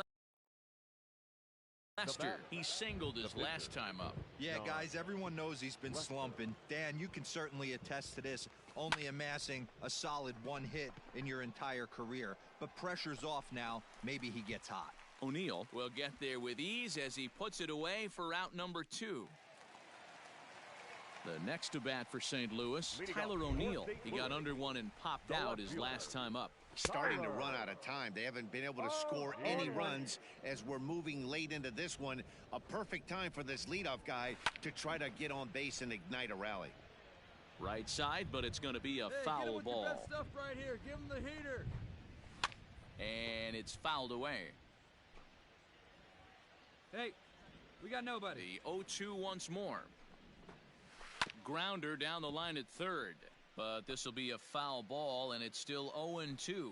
B: Lester. He singled his last time up.
D: Yeah, guys, everyone knows he's been slumping. Dan, you can certainly attest to this, only amassing a solid 1 hit in your entire career. But pressure's off now. Maybe he gets hot.
B: O'Neill will get there with ease as he puts it away for out number 2. The next to bat for St. Louis, Tyler O'Neill. He got under one and popped out his last time up.
G: Starting to run out of time. They haven't been able to score any runs as we're moving late into this one. A perfect time for this leadoff guy to try to get on base and ignite a rally.
B: Right side, but it's going to be a foul ball.
J: Get him with the best stuff right here. Give him the heater.
B: And it's fouled away.
J: Hey, we got nobody.
B: The 0-2 once more. Grounder down the line at third. But this will be a foul ball, and it's still 0-2.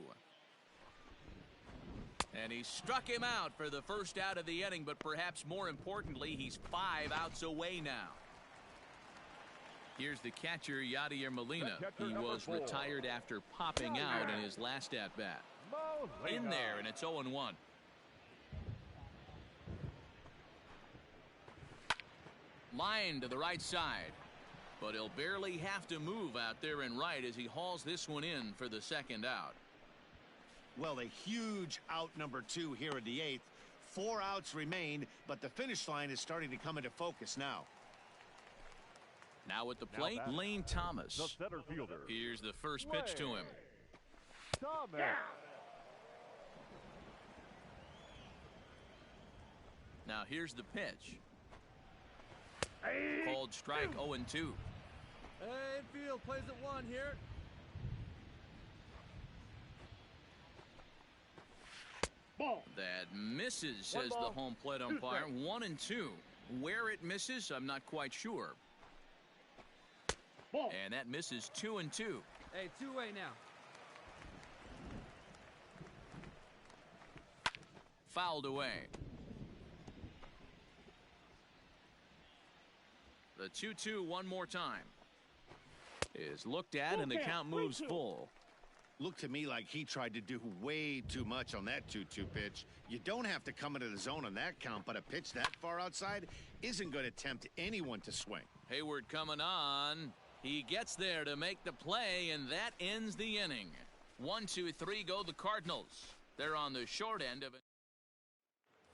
B: And he struck him out for the first out of the inning, but perhaps more importantly, he's 5 outs away now. Here's the catcher, Yadier Molina. He was retired after popping out in his last at-bat. In there, and it's 0-1. Line to the right side. But he'll barely have to move out there in right as he hauls this one in for the second out.
G: Well, a huge out number 2 here in the 8th. 4 outs remain, but the finish line is starting to come into focus now.
B: Now at the plate, Lane Thomas.
H: The center fielder.
B: Here's the first pitch to him.
H: Thomas.
B: Now here's the pitch. Called strike 0-2.
J: Infield plays at 1 here.
H: Ball.
B: That misses, says the home plate umpire. 1-2. Where it misses, I'm not quite sure.
H: Ball.
B: And that misses 2-2.
J: Hey, two-way now.
B: Fouled away. The 2-2 one more time. Is looked at and the count moves full.
G: Looked to me like he tried to do way too much on that 2-2 pitch. You don't have to come into the zone on that count, but a pitch that far outside isn't going to tempt anyone to swing.
B: Hayward coming on. He gets there to make the play, and that ends the inning. 1, 2, 3 go the Cardinals. They're on the short end of it.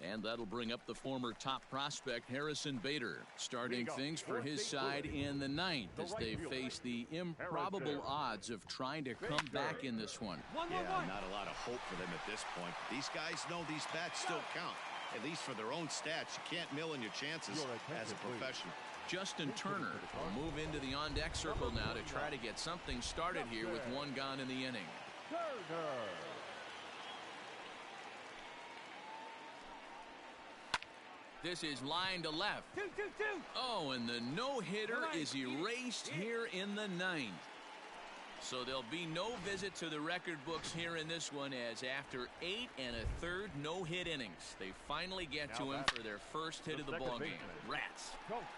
B: And that'll bring up the former top prospect Harrison Bader, starting things for his side in the 9th as they face the improbable odds of trying to come back in this one.
G: Yeah, not a lot of hope for them at this point. These guys know these bats still count, at least for their own stats. You can't mill in your chances as a professional.
B: Justin Turner will move into the on-deck circle now to try to get something started here with 1 gone in the inning.
H: Turner.
B: This is line to left.
J: 2-2-2.
B: Oh, and the no-hitter is erased here in the 9th. So there'll be no visit to the record books here in this one, as after 8 1/3 no-hit innings, they finally get to him for their first hit of the ballgame. Rats.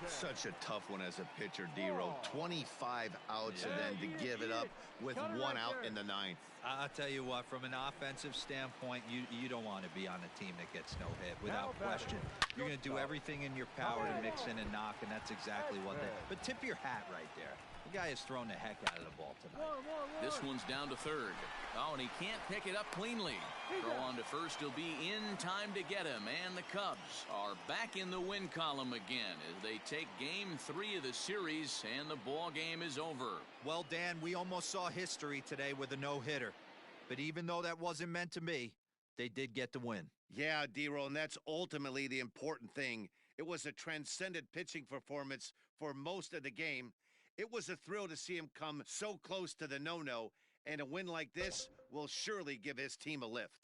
G: Such a tough one as a pitcher, D-Roll. 25 outs and then to give it up with 1 out in the 9th.
D: I'll tell you what, from an offensive standpoint, you don't want to be on a team that gets no hit, without question. You're going to do everything in your power to mix in and knock, and that's exactly what they... But tip your hat right there. The guy has thrown the heck out of the ball tonight.
B: This one's down to third. Oh, and he can't pick it up cleanly. Throw on to first. He'll be in time to get him. And the Cubs are back in the win column again as they take game 3 of the series, and the ball game is over.
D: Well, Dan, we almost saw history today with a no-hitter. But even though that wasn't meant to be, they did get the win.
G: Yeah, D-Roll, and that's ultimately the important thing. It was a transcendent pitching performance for most of the game. It was a thrill to see him come so close to the no-no, and a win like this will surely give his team a lift.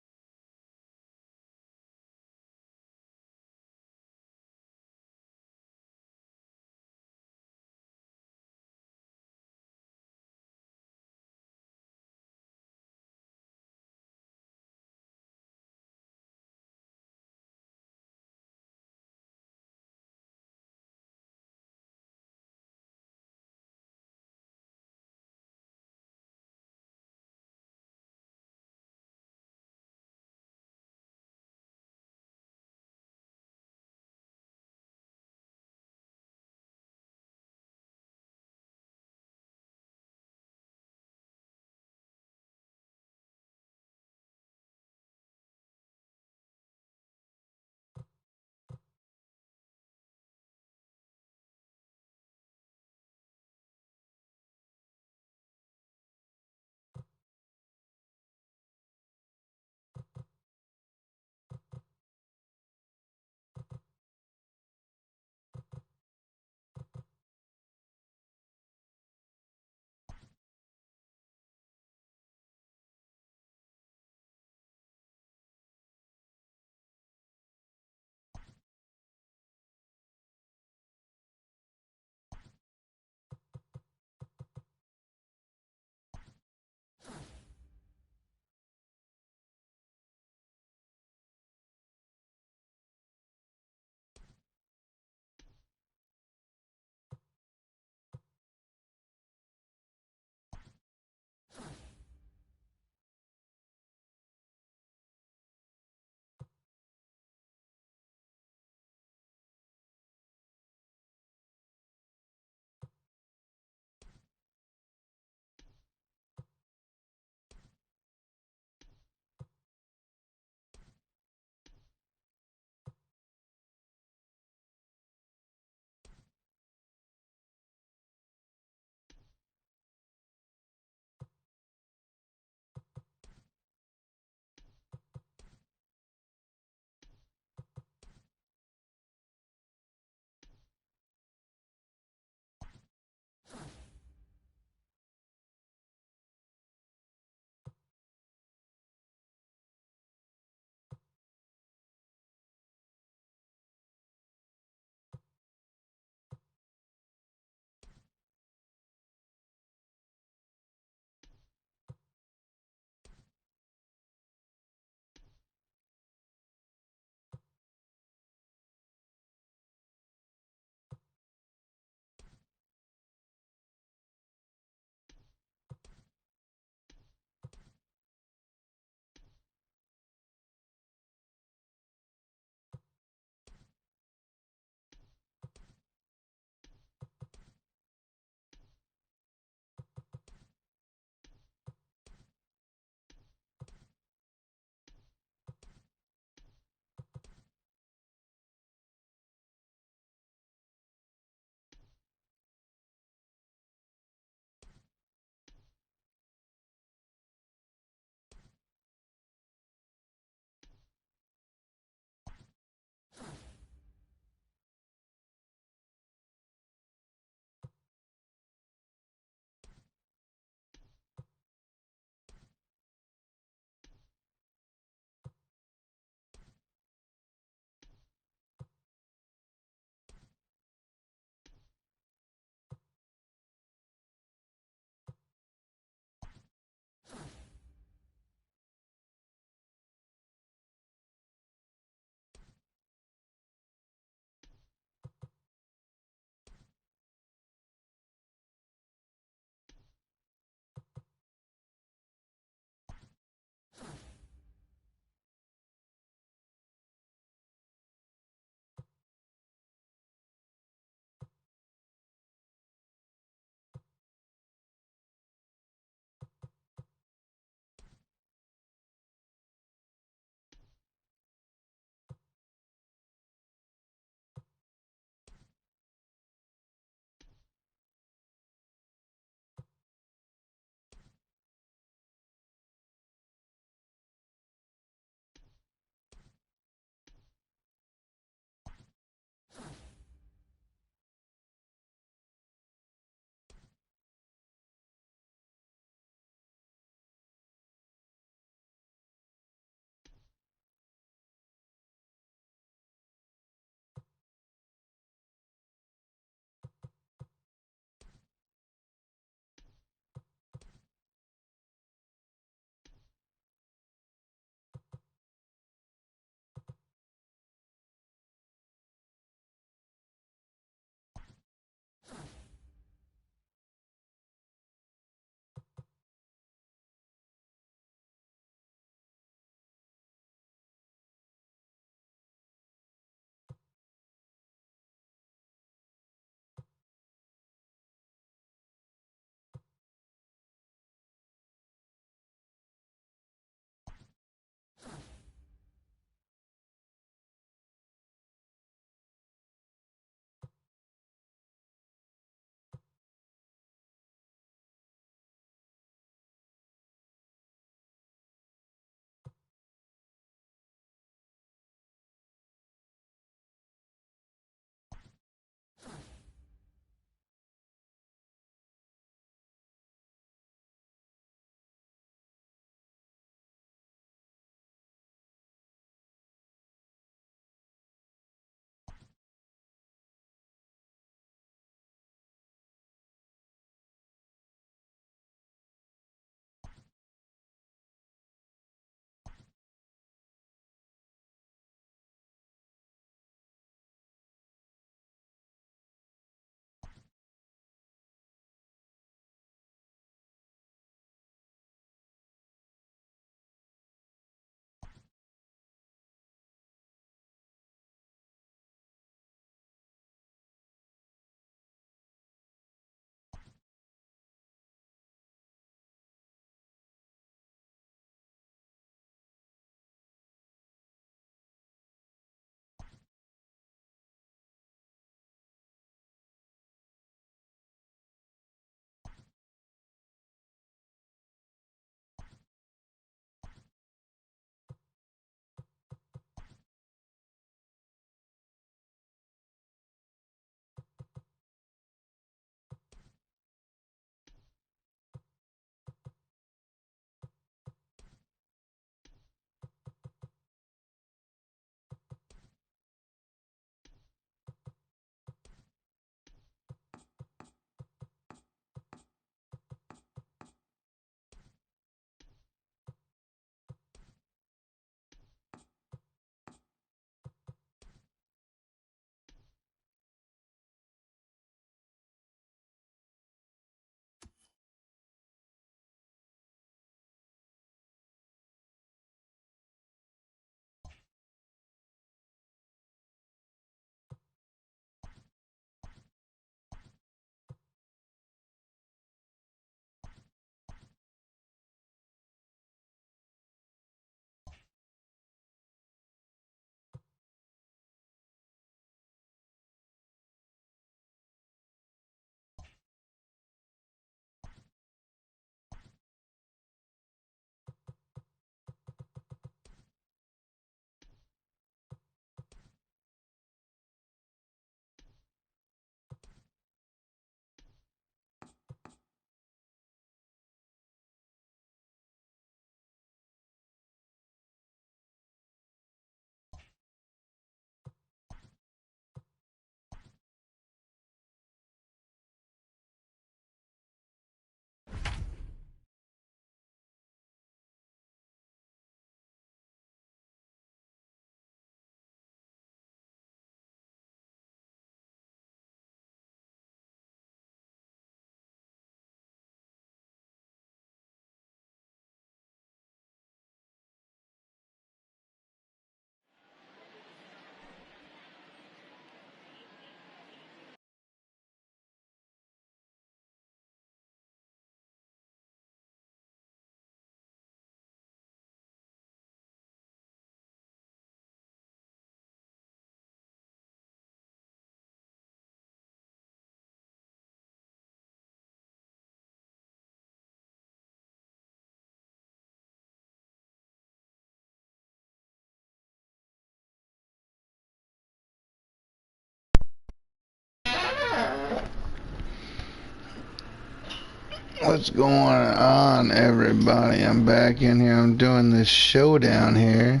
A: What's going on, everybody? I'm back in here. I'm doing this showdown here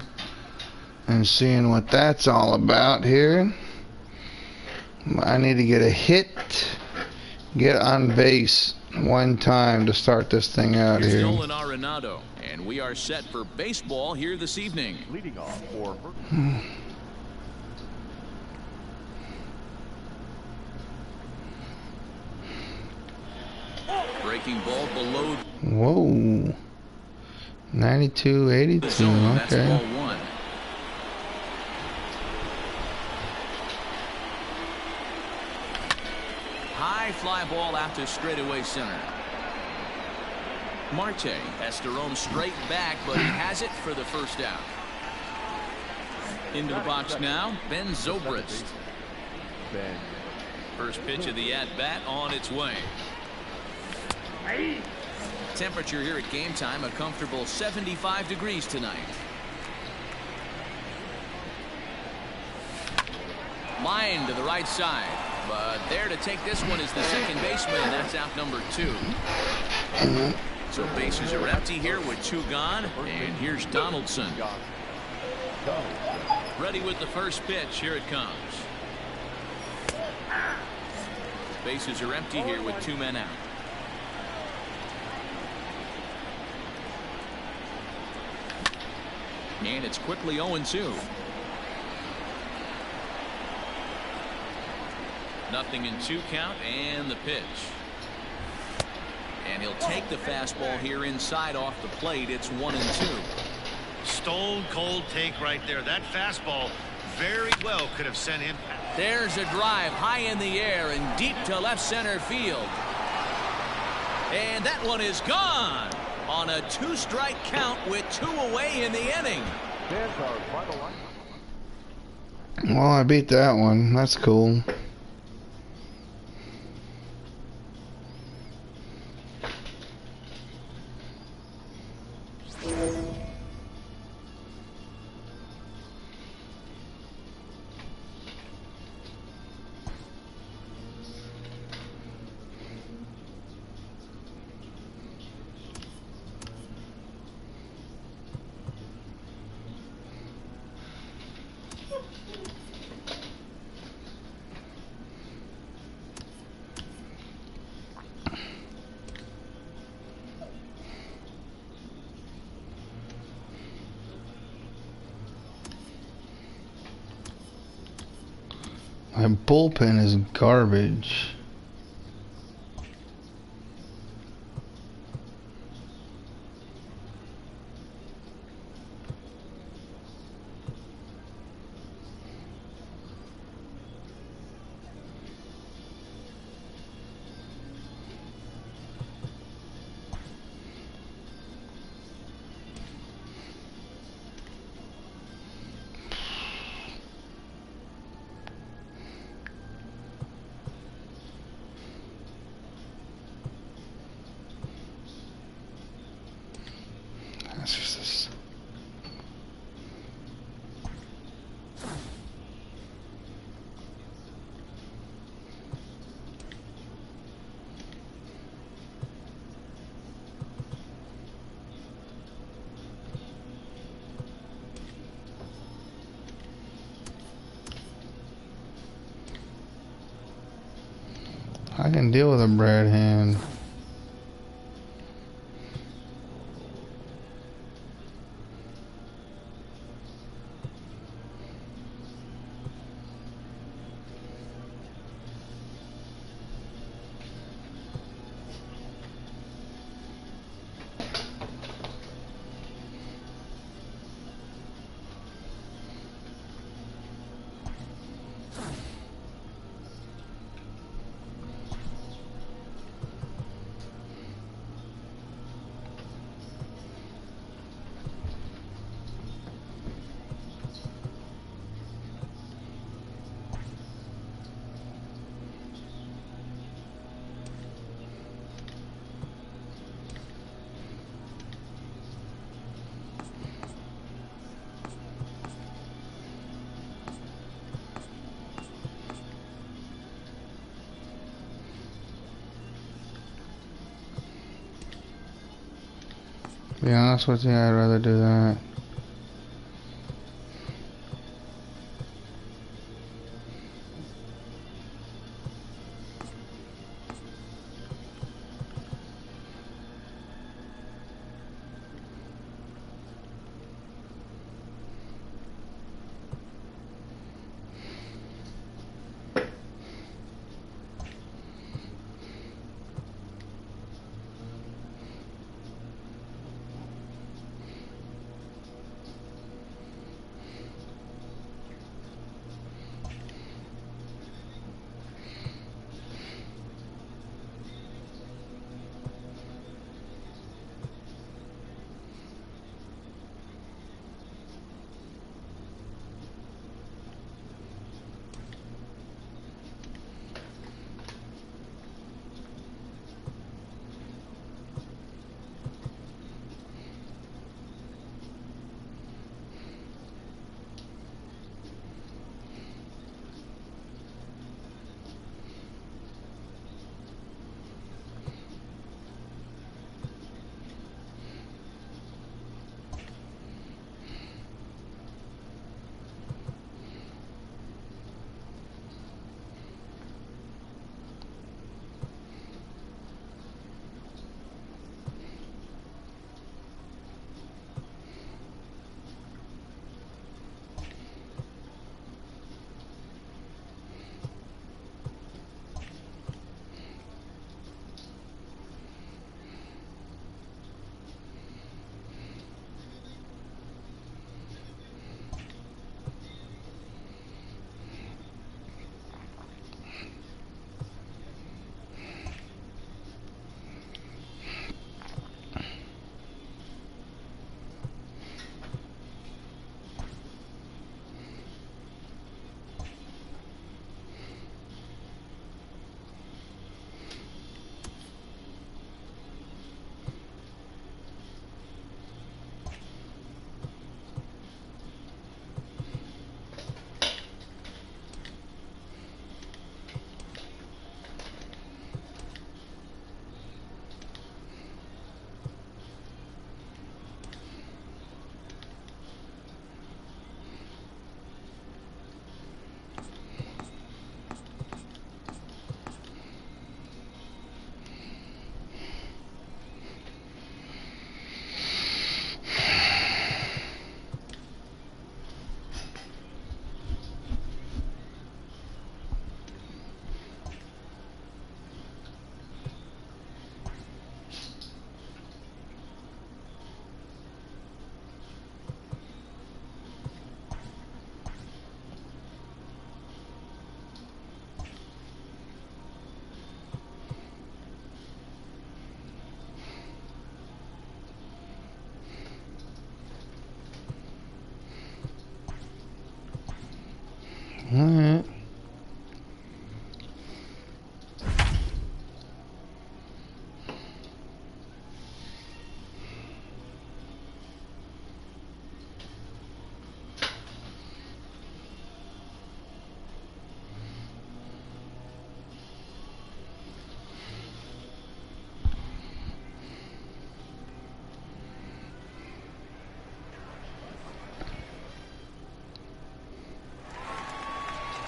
A: and seeing what that's all about here. I need to get a hit, get on base one time to start this thing out
B: Here's
A: here.
B: Nolan Arenado, and we are set for baseball here this evening.
H: Leading off for
B: Breaking ball below.
A: Whoa. 92, 82.
B: The zone. That's
A: Okay.
B: ball one. High fly ball out to straightaway center. Marte has to roam straight back, but he has it for the first out. Into the box now, Ben Zobrist. First pitch of the at-bat on its way. Temperature here at game time, a comfortable 75 degrees tonight. Line to the right side, but there to take this one is the second baseman, and that's out number 2. So bases are empty here with 2 gone, and here's Donaldson. Ready with the first pitch. Here it comes. Bases are empty here with 2 men out. And it's quickly 0-2. Nothing in 2 count, and the pitch. And he'll take the fastball here inside off the plate. It's 1-2.
G: Stone cold take right there. That fastball very well could have sent him.
B: There's a drive high in the air and deep to left center field. And that one is gone on a 2-strike count with 2 away in the inning.
A: Well, I beat that one. That's cool. My bullpen is garbage. That's just this. I can deal with a Brad hand. To be honest with you, I'd rather do that. Alright.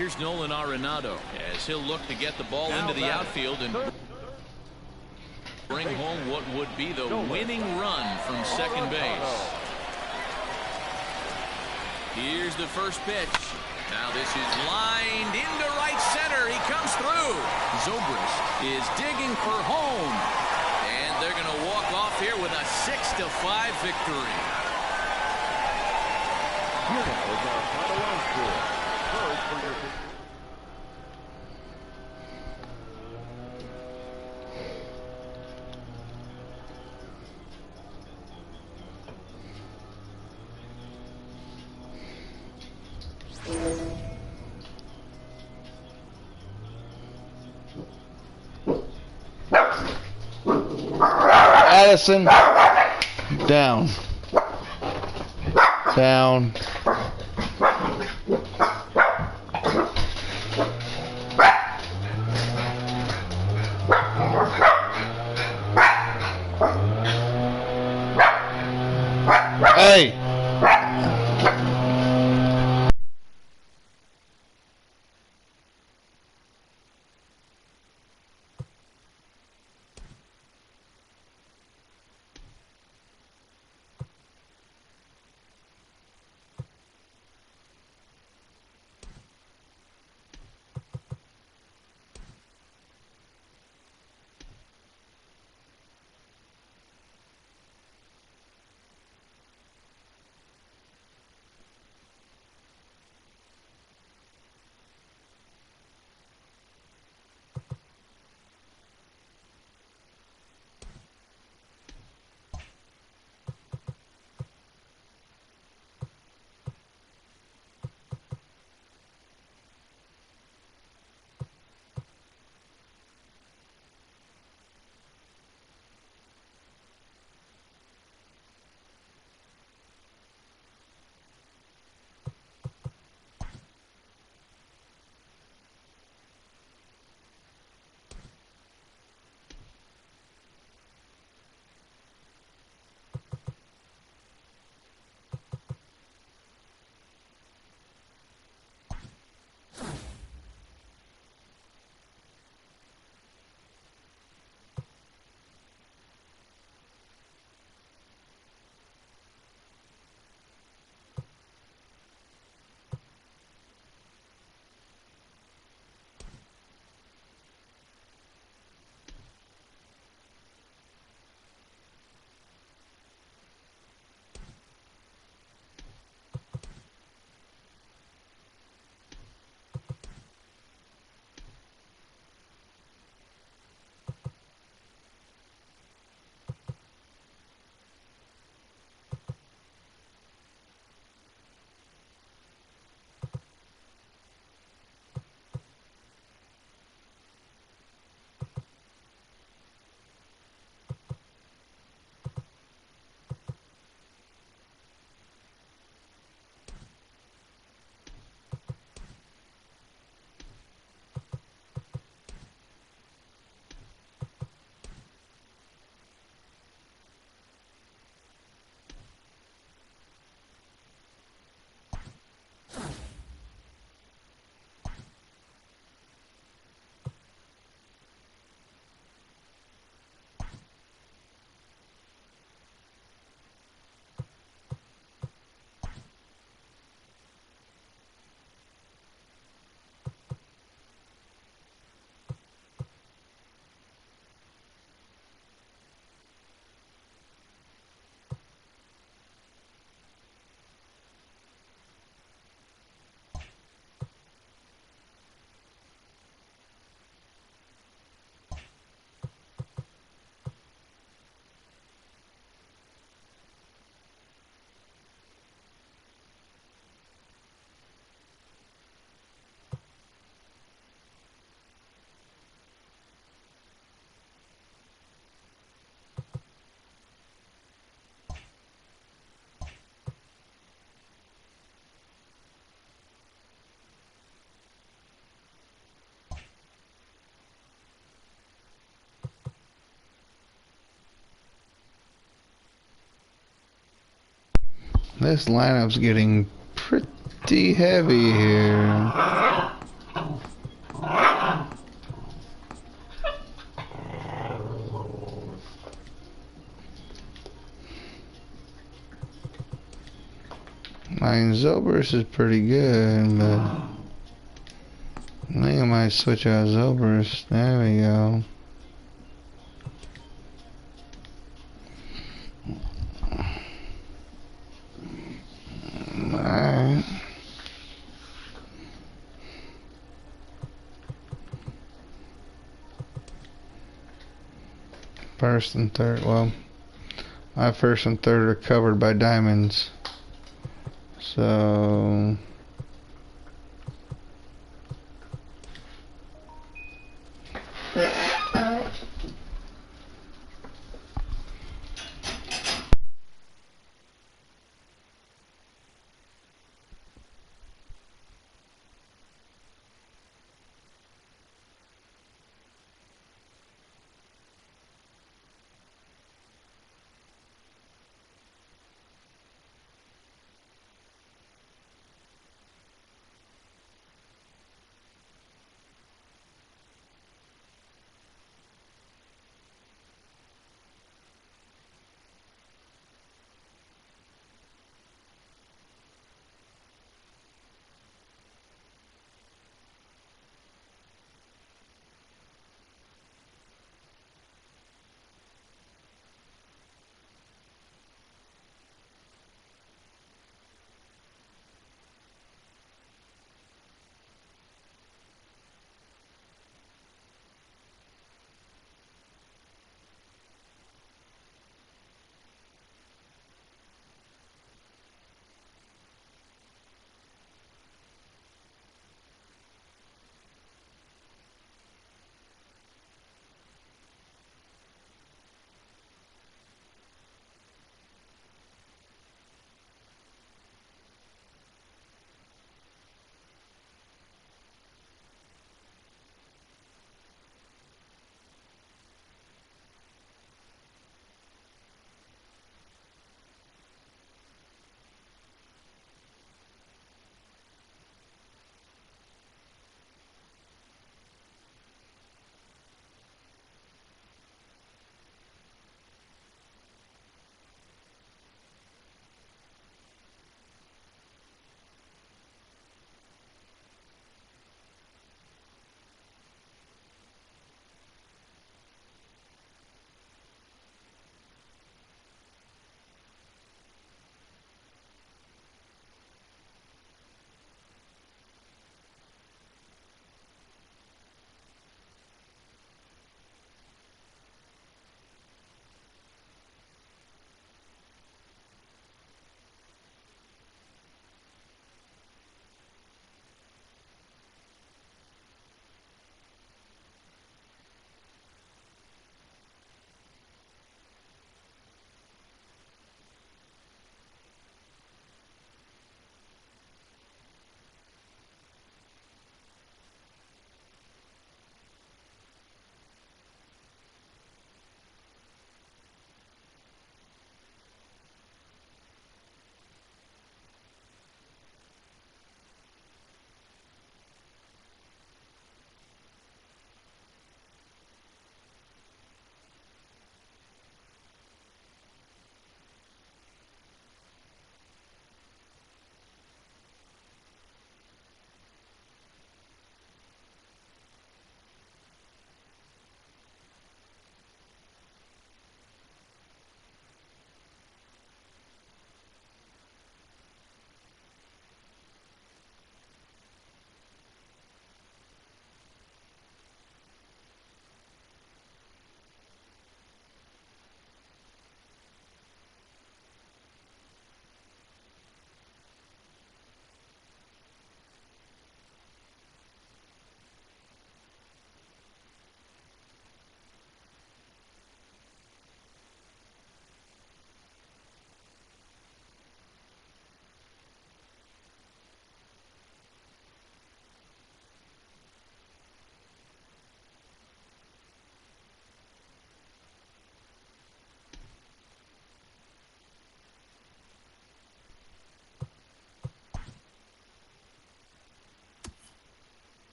B: Here's Nolan Arenado as he'll look to get the ball into the outfield and bring home what would be the winning run from second base. Here's the first pitch. Now this is lined into right center. He comes through. Zobrist is digging for home. And they're going to walk off here with a 6-5 victory.
H: Here now is our final run score. First for your
A: Addison, down, down. Hey! This lineup's getting pretty heavy here. I mean, Zobrist is pretty good, but I think I might switch out Zobrist. There we go. Alright. First and third, well, my first and third are covered by diamonds. So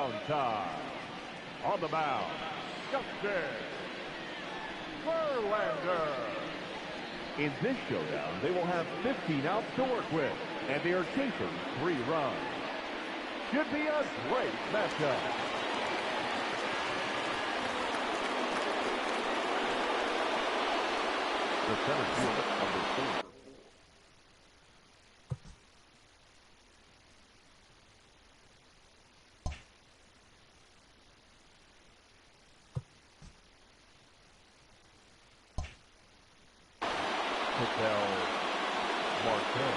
H: down time. On the mound, Justin Verlander. In this showdown, they will have 15 outs to work with, and they are chasing 3 runs. Should be a great matchup. The center fielder, number 4. Ketel Marte.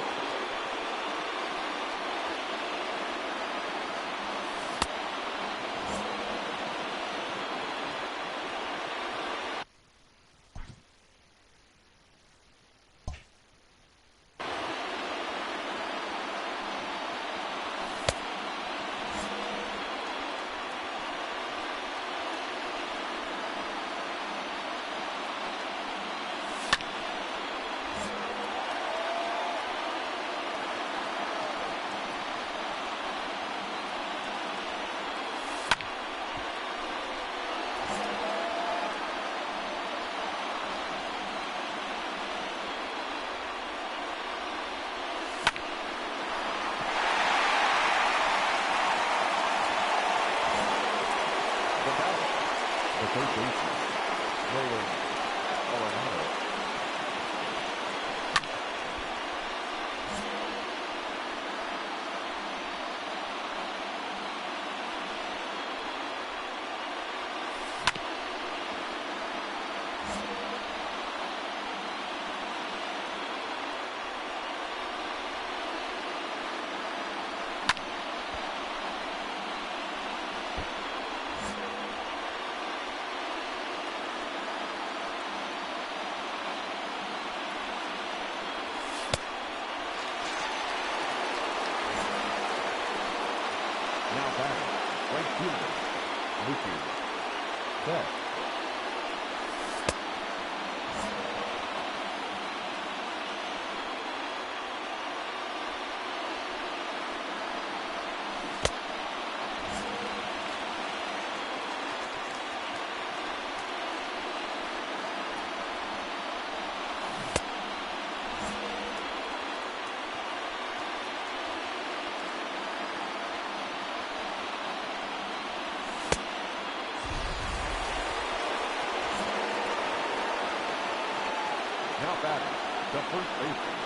H: Now batting, the first baseman,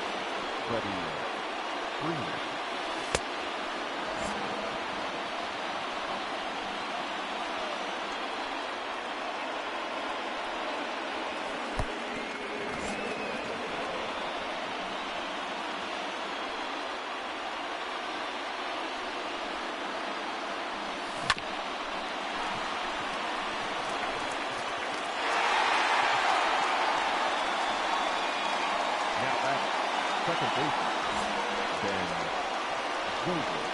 H: Freddie Freeman. Second baseman, Ben Zobrist.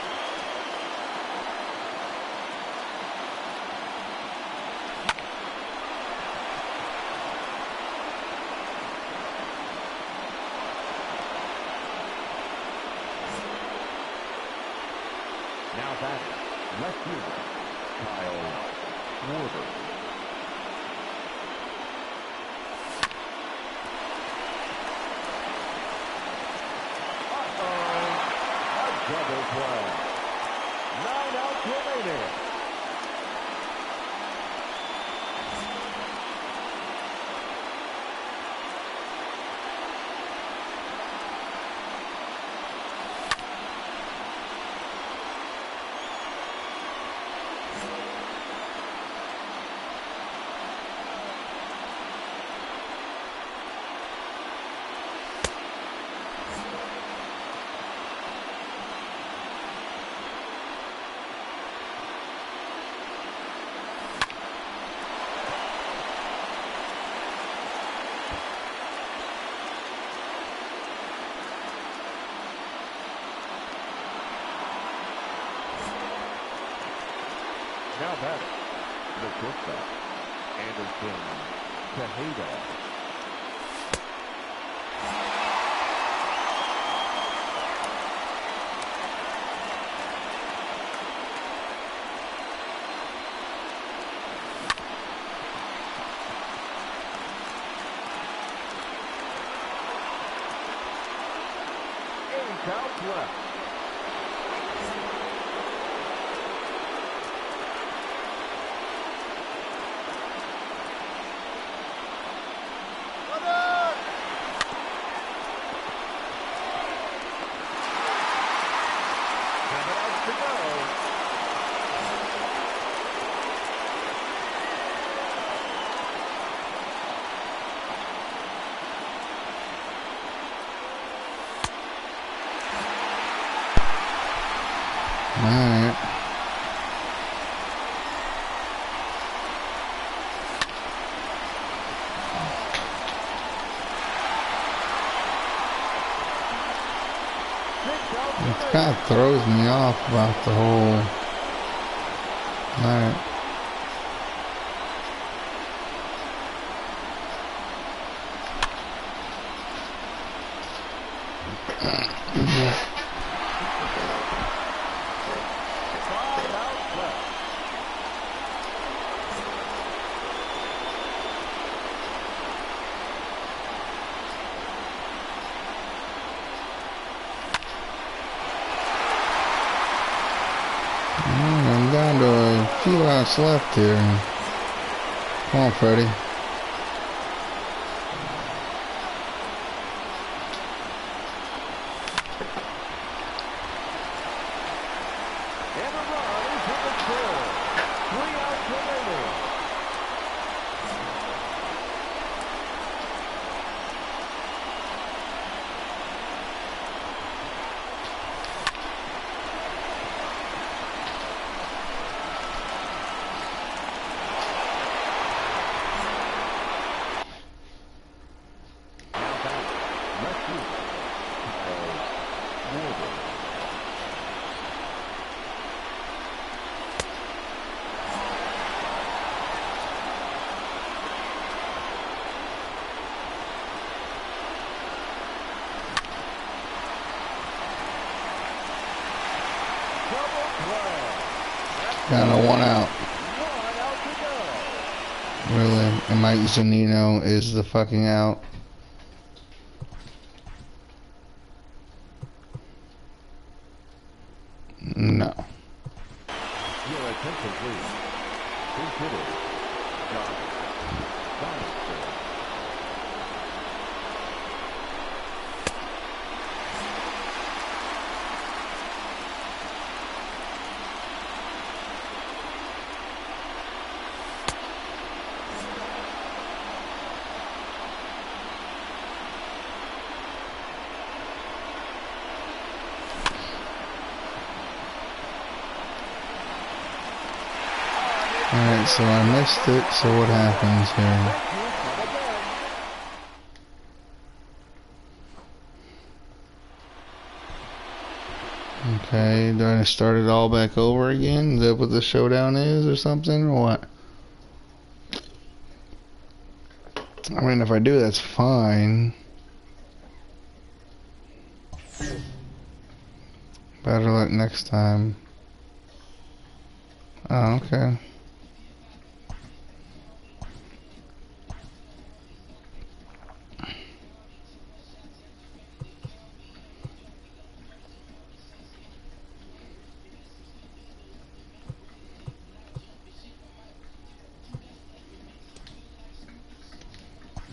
H: Now batting, left fielder, Kyle Schwarber. Double play. 9 outs remaining. Now batting, the shortstop, Anderson Tejeda. outs left.
A: Alright. It kind of throws me off about the whole... Alright. I'm down to a few outs left here. Come on, Freddie.
H: And a run is in the score. 3 outs remaining.
A: Down to 1 out. Really? And Mike Zunino is the fucking out. No.
H: Your attention, please. Who's hitting? John Donaldson.
A: Alright, so I missed it, so what happens here? Okay, do I start it all back over again? Is that what the showdown is or something, or what? I mean, if I do, that's fine. Better luck next time. Oh, okay.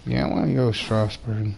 A: Yeah, I want to go Strasburg.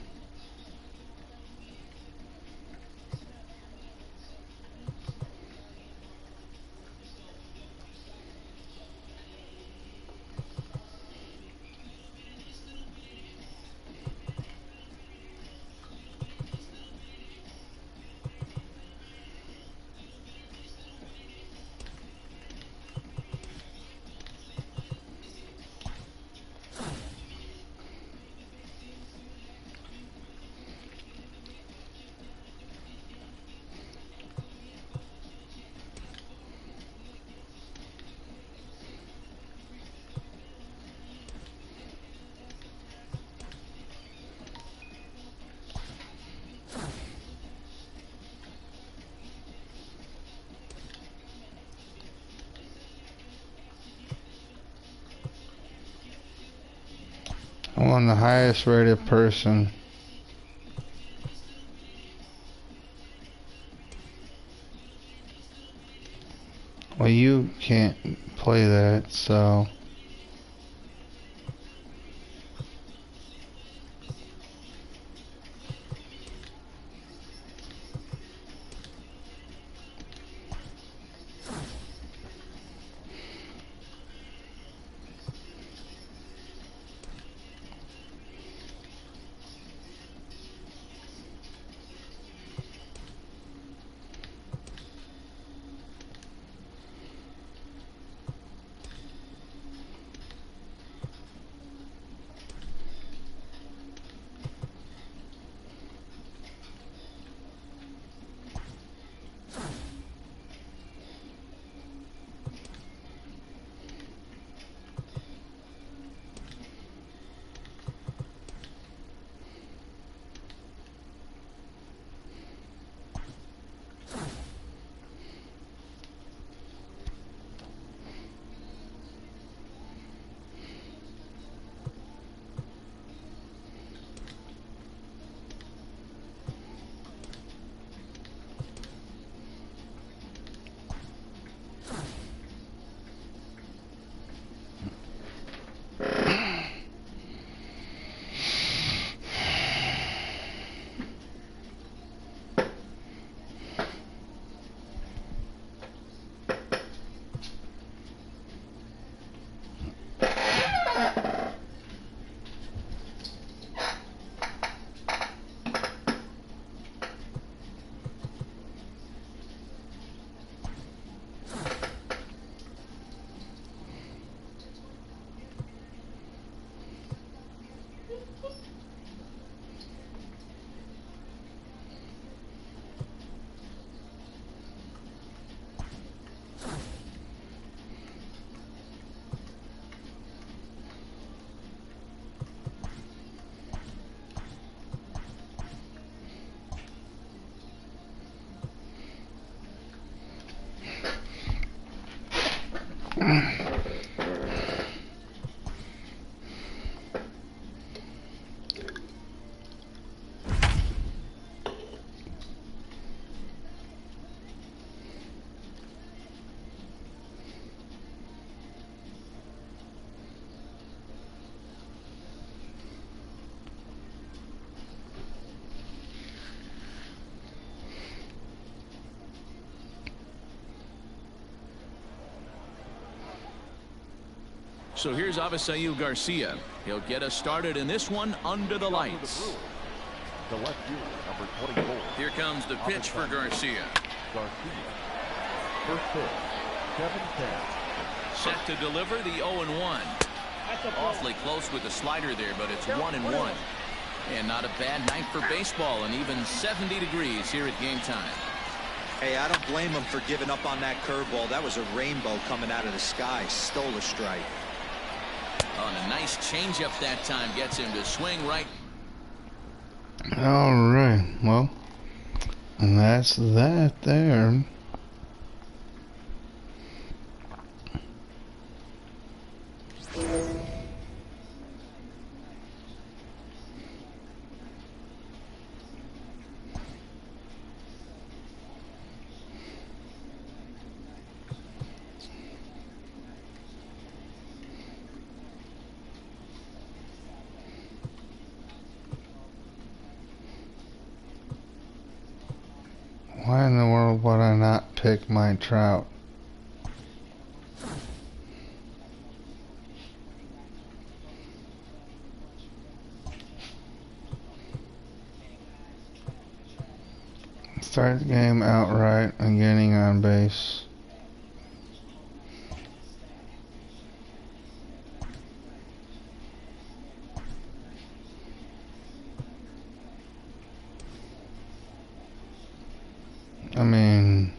A: I want the highest rated person. Well, you can't play that, so...
B: So here's Avisail Garcia. He'll get us started in this one under the lights.
H: The left fielder, number 24.
B: Here comes the pitch for Garcia.
H: Garcia. First pitch, 7-10.
B: Set to deliver the 0-1. Awfully close with the slider there, but it's 1-1. And not a bad night for baseball, and even 70 degrees here at game time.
D: Hey, I don't blame him for giving up on that curveball. That was a rainbow coming out of the sky. Stole a strike.
B: Oh, and a nice changeup that time gets him to swing right.
A: All right, well, and that's that there. Why in the world would I not pick my Trout? Start the game outright and getting on base. I mean,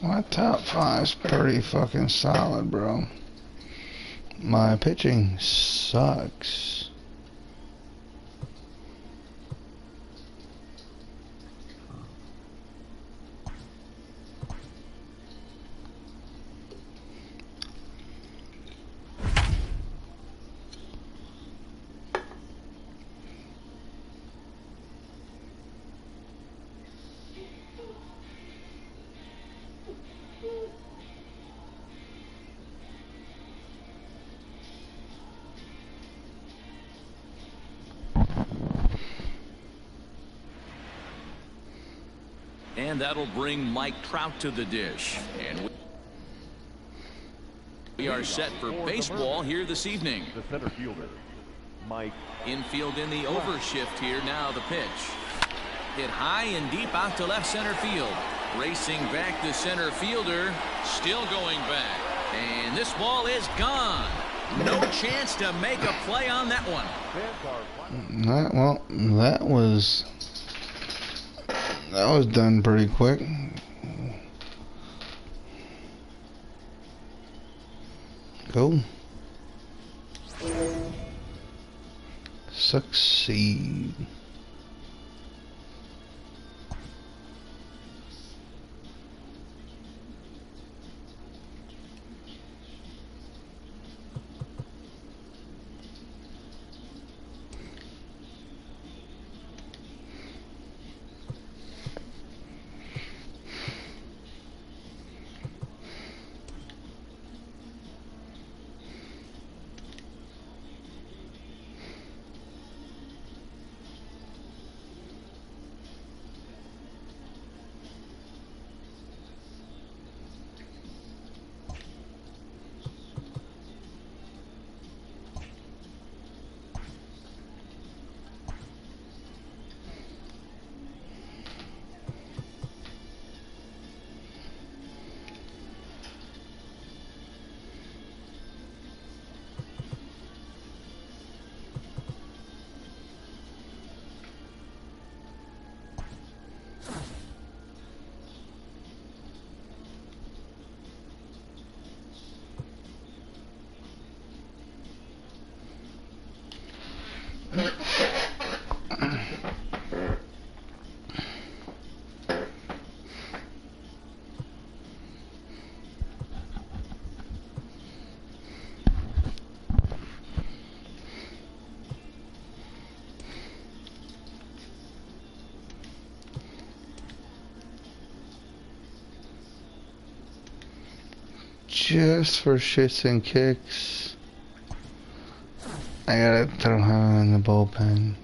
A: My top five's pretty fucking solid, bro. My pitching sucks.
B: And that'll bring Mike Trout to the dish. And we are set for baseball here this evening.
H: The center fielder, Mike.
B: Infield in the overshift here. Now the pitch. Hit high and deep out to left center field. Racing back the center fielder. Still going back. And this ball is gone. No chance to make a play on that one.
A: That was done pretty quick. Cool. Succeed. Just for shits and kicks, I gotta throw him in the bullpen.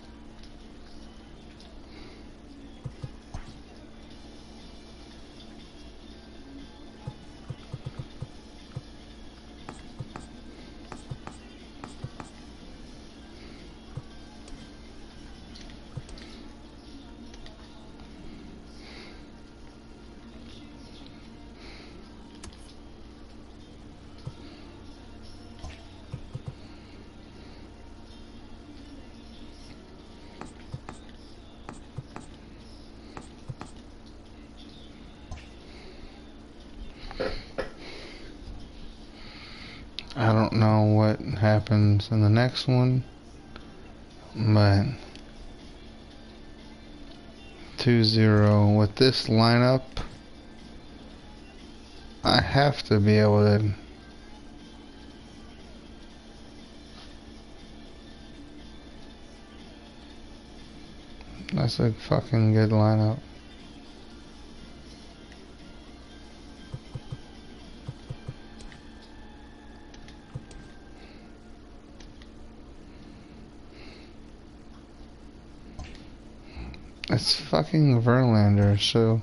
A: I don't know what happens in the next one, but 2-0 with this lineup, I have to be able to that's a fucking good lineup. It's fucking Verlander, so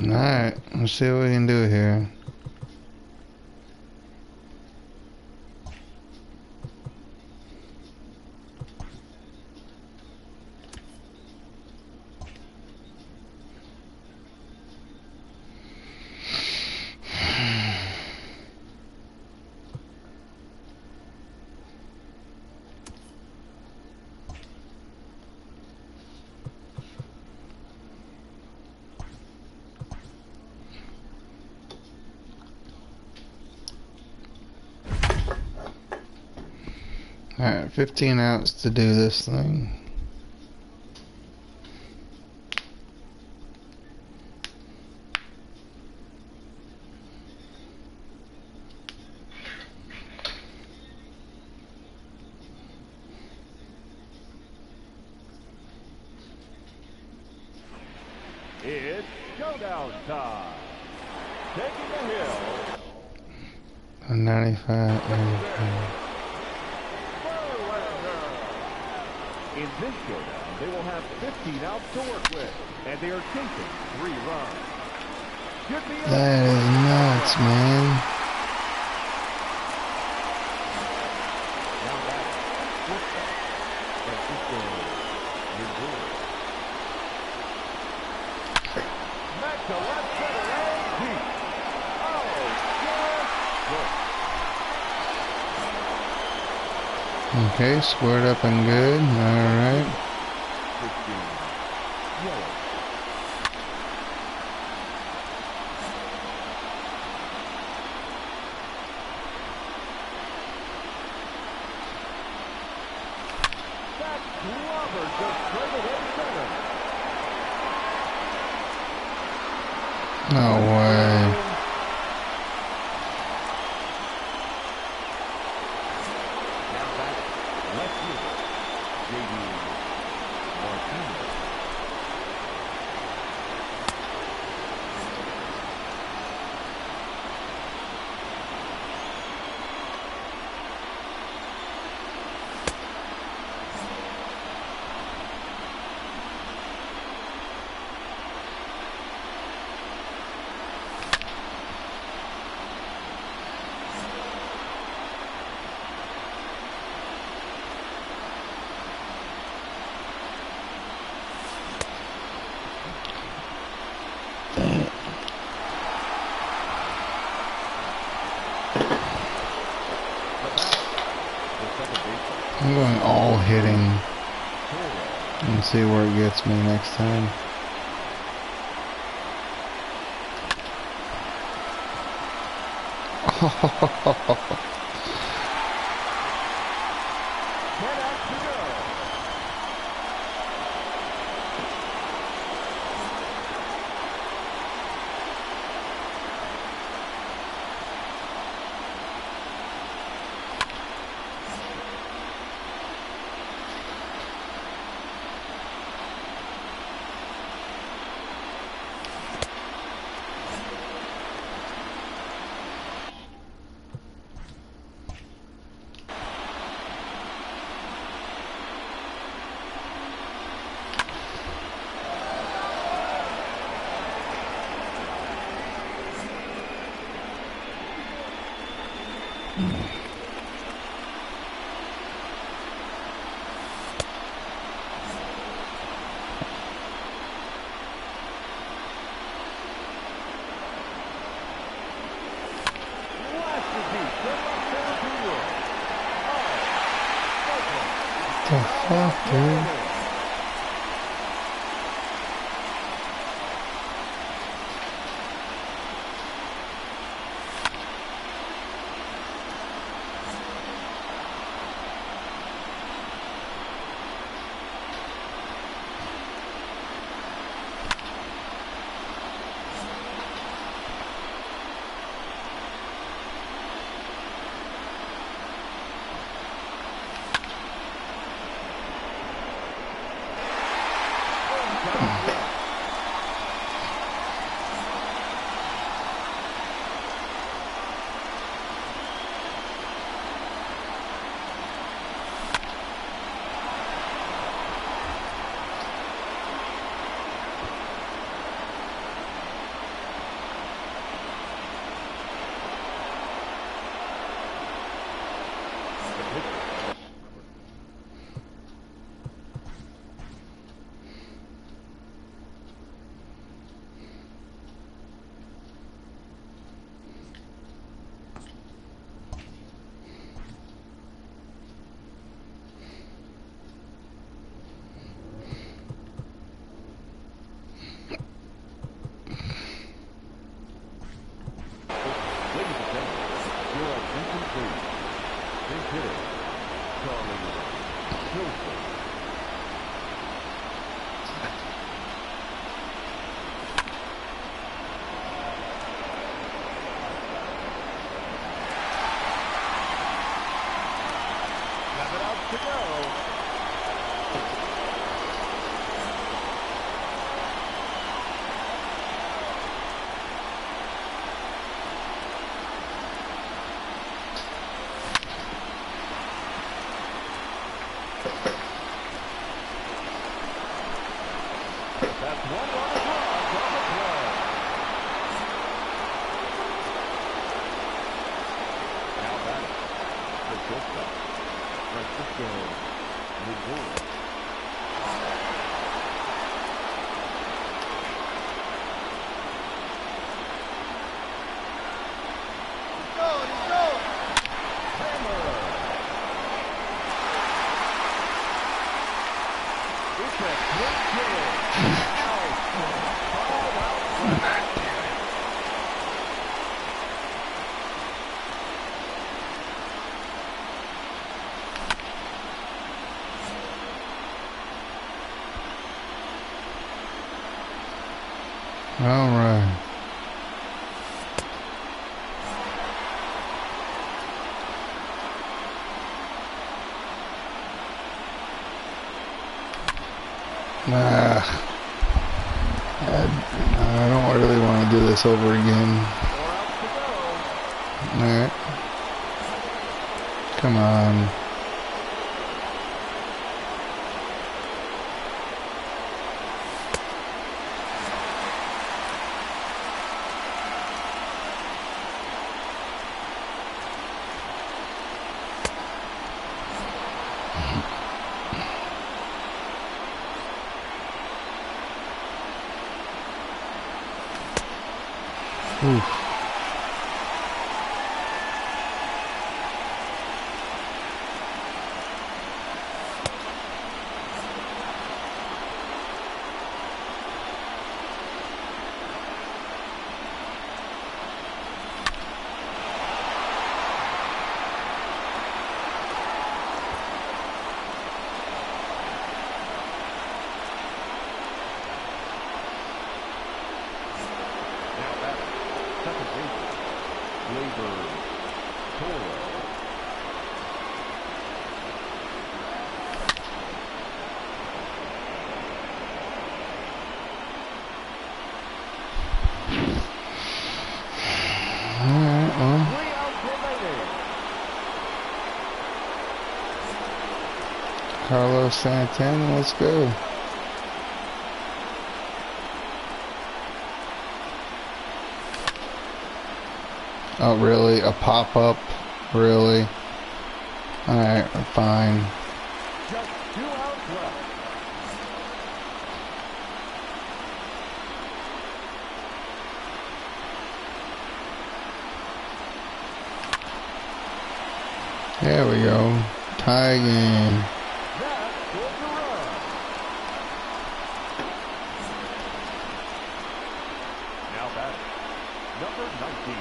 A: Alright, let's see what we can do here. Alright, 15 outs to do this thing.
H: It's showdown time. Taking the hill.
A: 95.
H: In this showdown, they will have 15 outs to work with, and they are chasing 3 runs. Should be
A: that is nuts, man.
H: Now back, shortstop, Francisco Lindor. Back to left center and deep. Oh, good.
A: Okay, squared up and good. Alright. No way. I'm going all hitting and see where it gets me next time. What the fuck, dude?
H: one run across on the play. Now back, the shortstop, Francisco Lindor.
A: All right. I don't really want to do this over again. Alright. Come on. Oof. Carlos Santana, let's go. Oh, really? A pop-up? Really? Alright, fine.
H: Just 2 outs left.
A: There we go. Tie game.
H: That scores a run. Now back, number 19.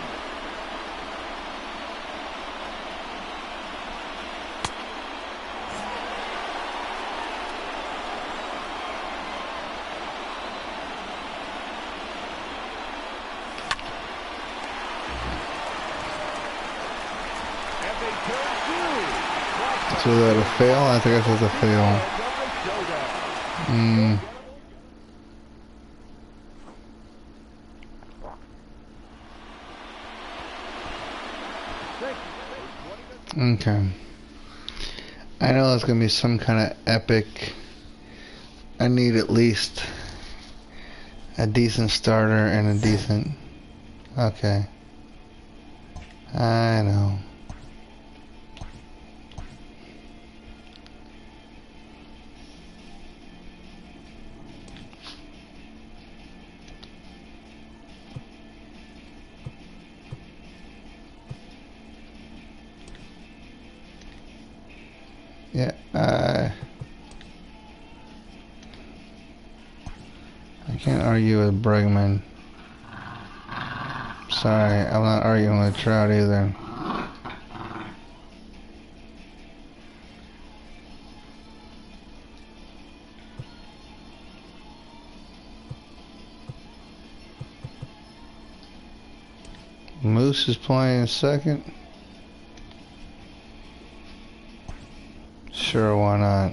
A: So that a fail? I think that's a fail. Okay. I know it's gonna be some kind of epic. I need at least a decent starter and a decent. Okay. I know. Yeah, I can't argue with Bregman. Sorry, I'm not arguing with Trout either. Moose is playing second. Sure, why not?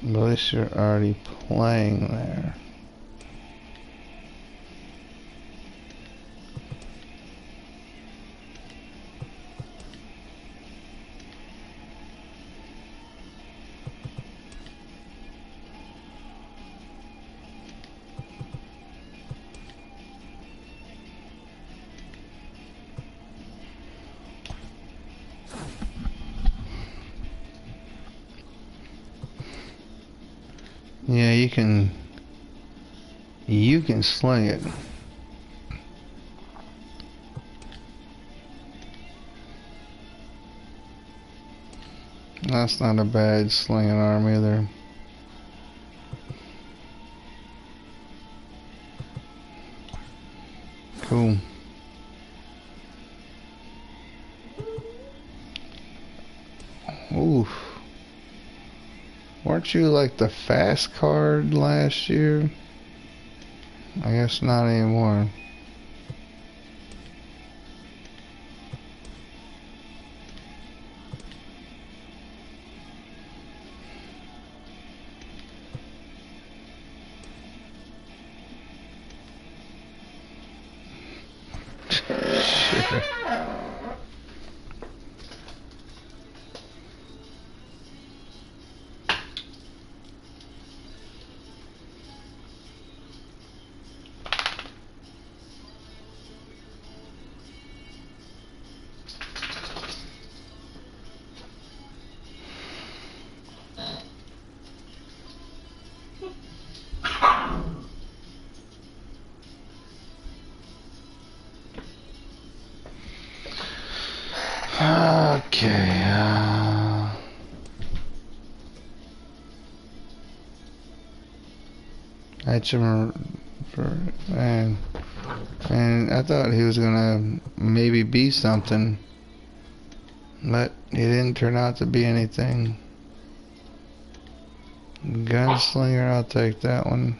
A: But at least you're already playing there. Yeah, you can sling it. That's not a bad slinging arm either. Cool. Oof. Weren't you like the fast card last year? I guess not anymore. Sure. Okay. And I thought he was gonna maybe be something, but he didn't turn out to be anything. Gunslinger, I'll take that one.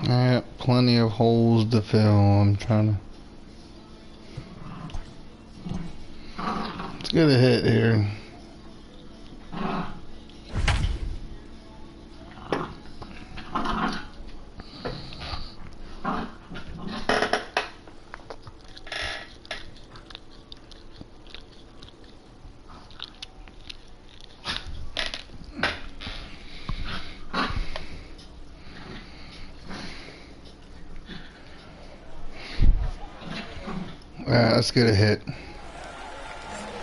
A: I got plenty of holes to fill. I'm trying to... Let's get a hit here. Alright, let's get a hit.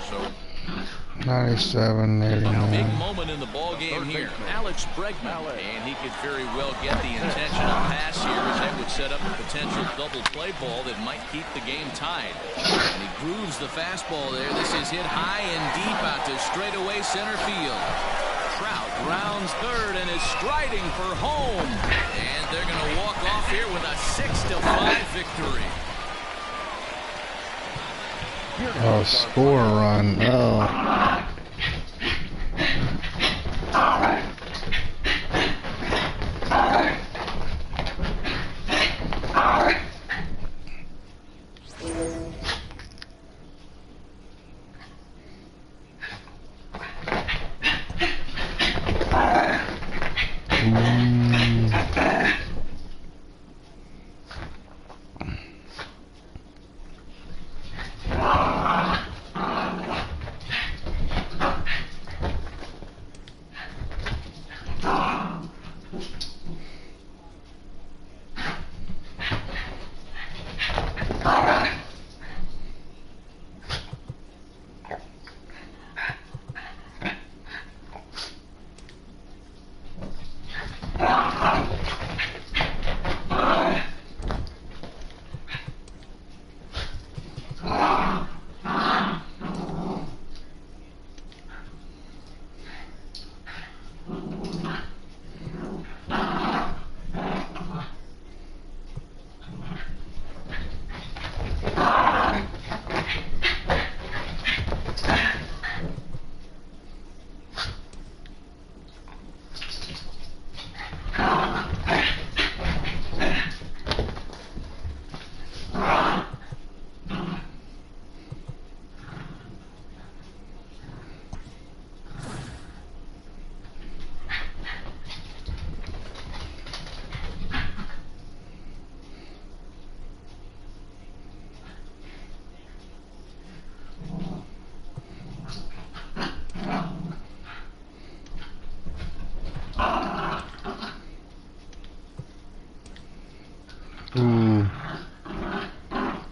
B: So,
A: 97,
B: Now, big
A: 89.
B: moment in the ball game here. Alex Bregman, and he could very well get the intentional pass here as that would set up a potential double play ball that might keep the game tied. And he grooves the fastball there. This is hit high and deep out to straightaway center field. Trout rounds third and is striding for home. And they're going to walk off here with a 6-5 victory.
A: Oh, score run. Oh.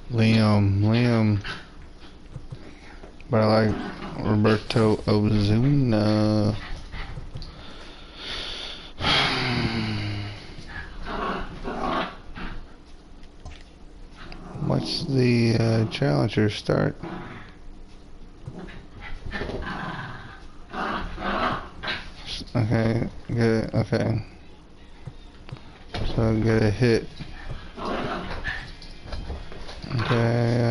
A: Liam. But I like Roberto Ozuna. What's the challenger start? Okay, get it, okay. So get a hit. Okay,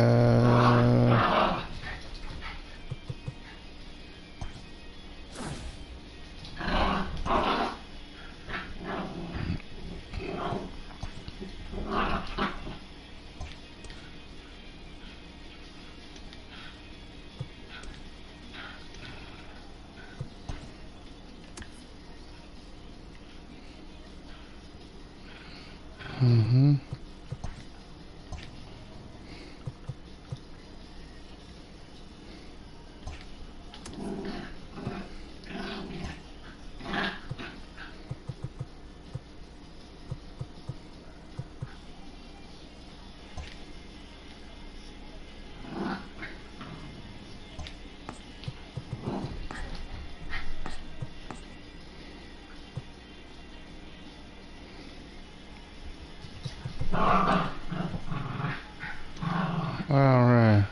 A: alright.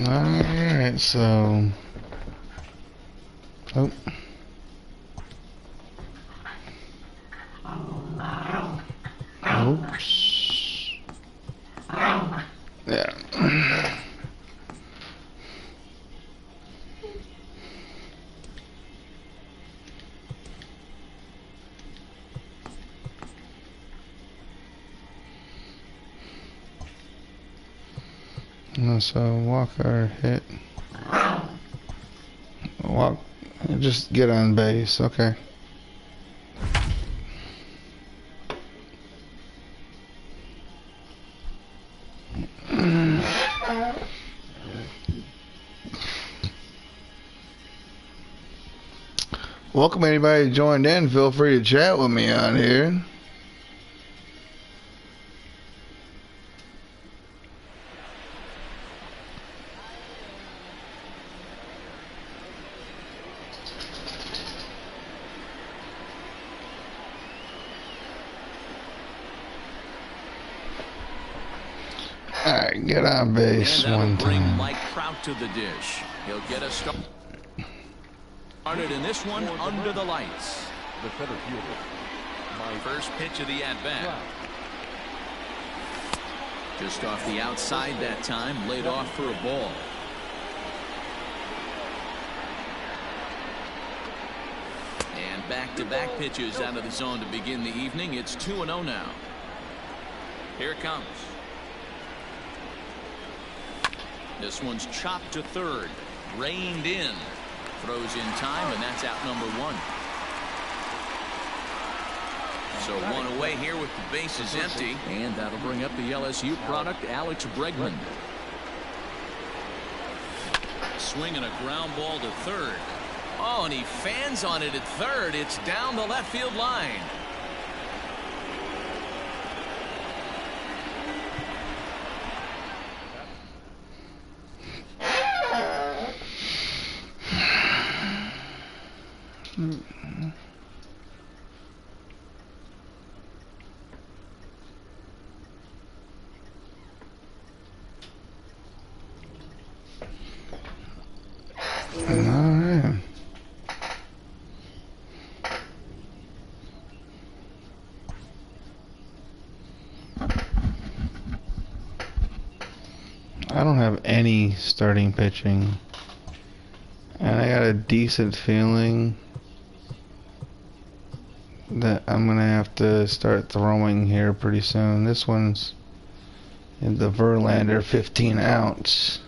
A: Alright, so oops. Yeah. So Walker hit. Walk. Just get on base. Okay. Welcome anybody who joined in. Feel free to chat with me on here. Alright, get on base one
B: bring
A: time.
B: Mike Trout to the dish. He'll get us started in this one under the lights.
H: The center fielder.
B: My first pitch of the at-bat. Just off the outside that time, laid off for a ball. And back-to-back pitches out of the zone to begin the evening. It's 2-0 now. Here it comes. This one's chopped to third. Reined in. Throws in time, and that's out number one. So one away here with the bases empty. And that'll bring up the LSU product, Alex Bregman. Swinging a ground ball to third. Oh, and he fans on it at third. It's down the left field line.
A: Alright. I don't have any starting pitching, and I got a decent feeling that I'm gonna have to start throwing here pretty soon. This one's in the Verlander 15 ounce.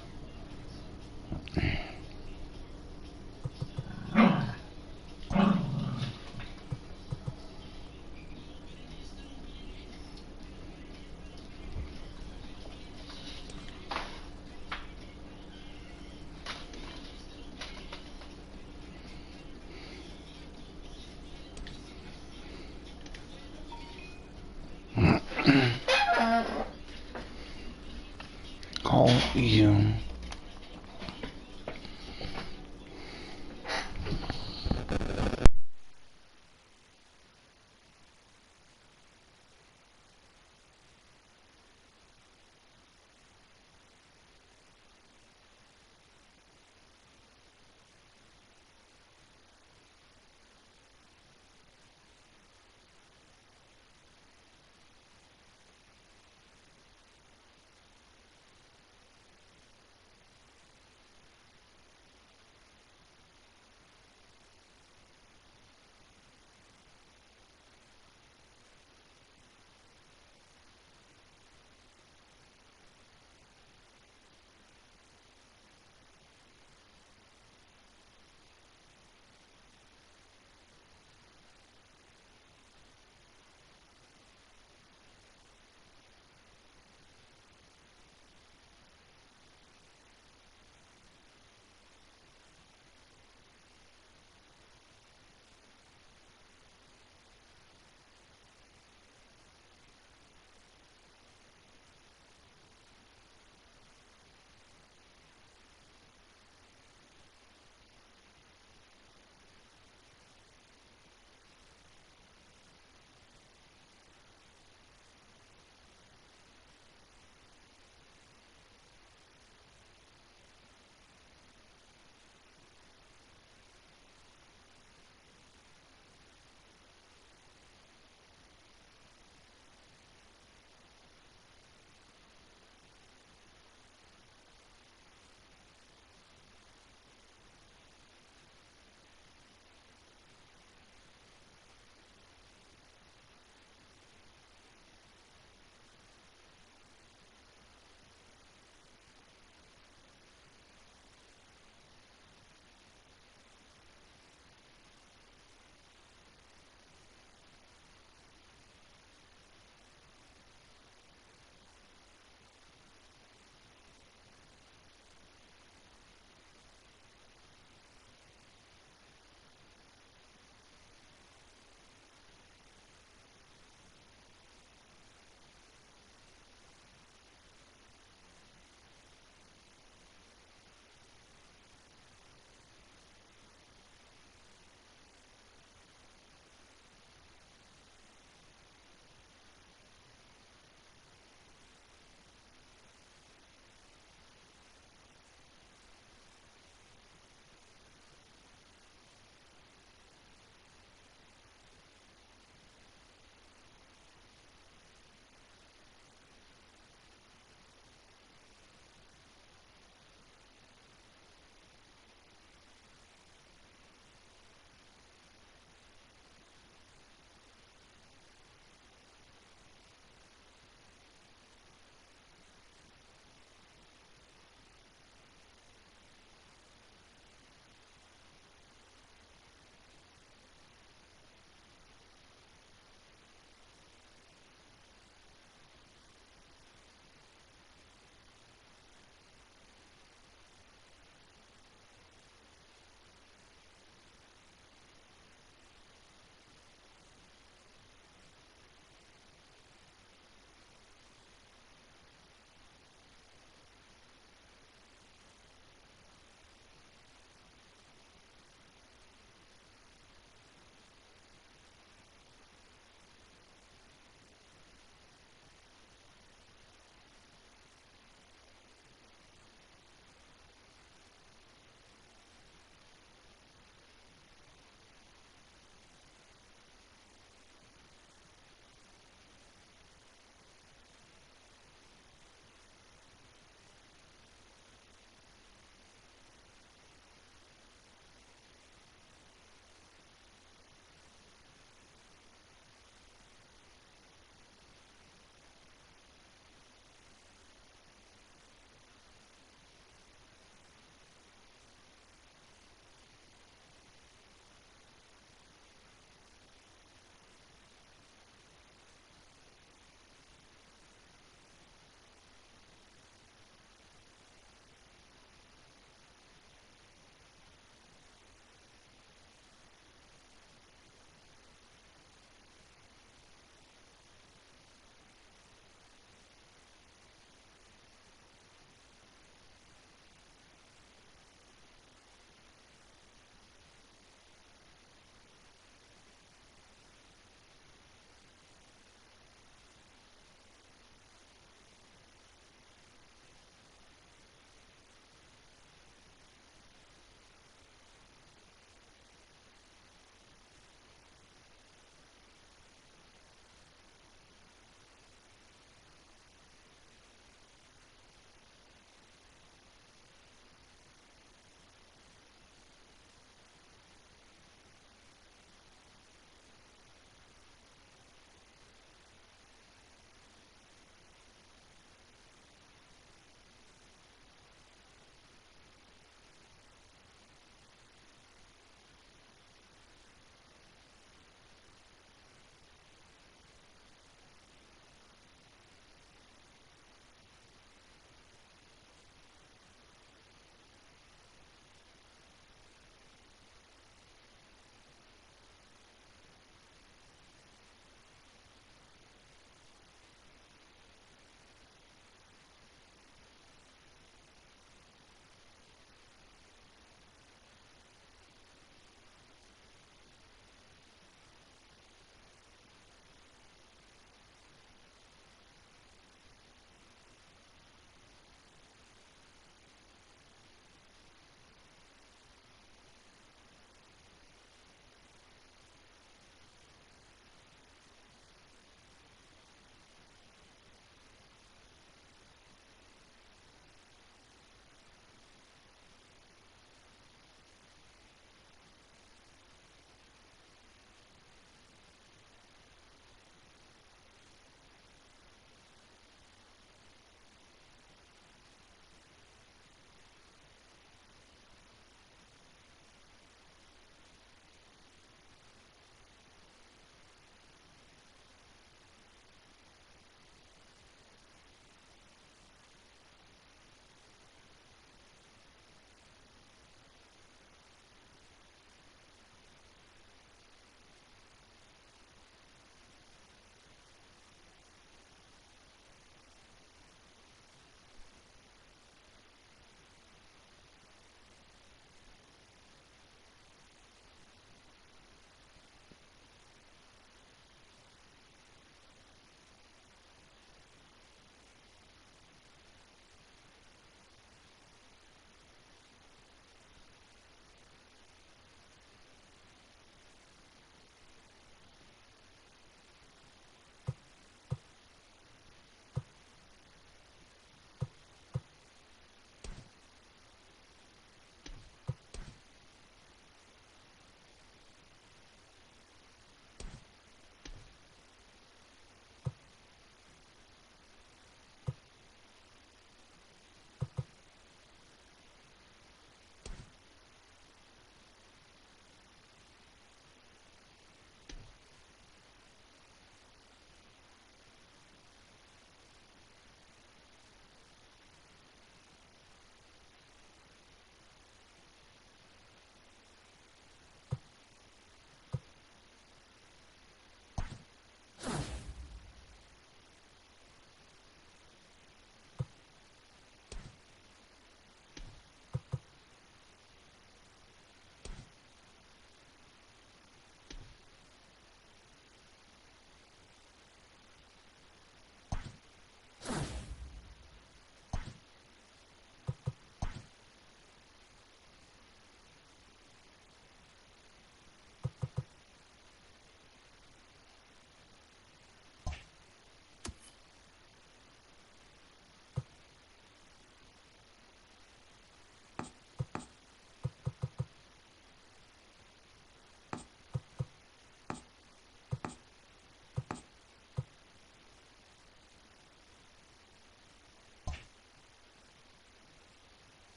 A: Call you.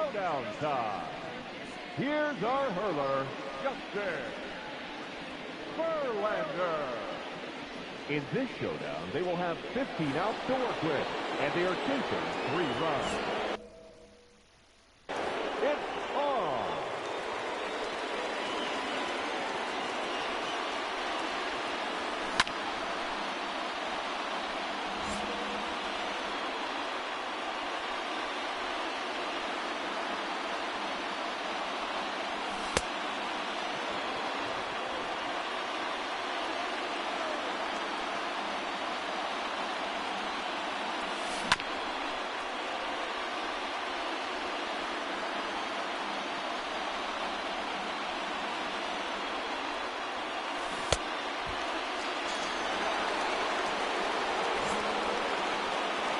H: showdown time. Here's our hurler, Justin Verlander. In this showdown, they will have 15 outs to work with, and they are chasing 3 runs. It's on.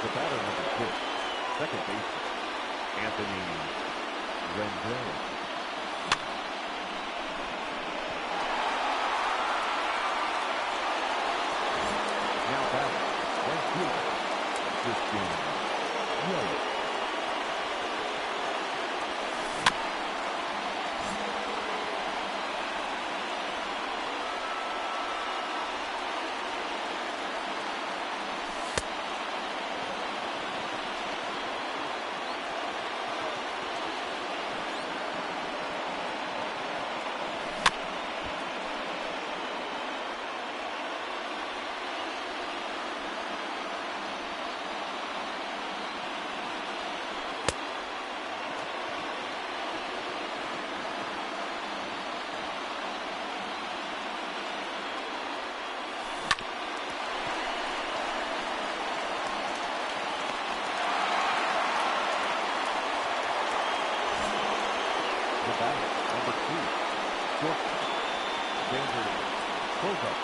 H: The batter number 6, second baseman, Anthony Rendon. Now batting, right fielder, Christian Yelich. Number 2, shortstop, Xander Bogaerts.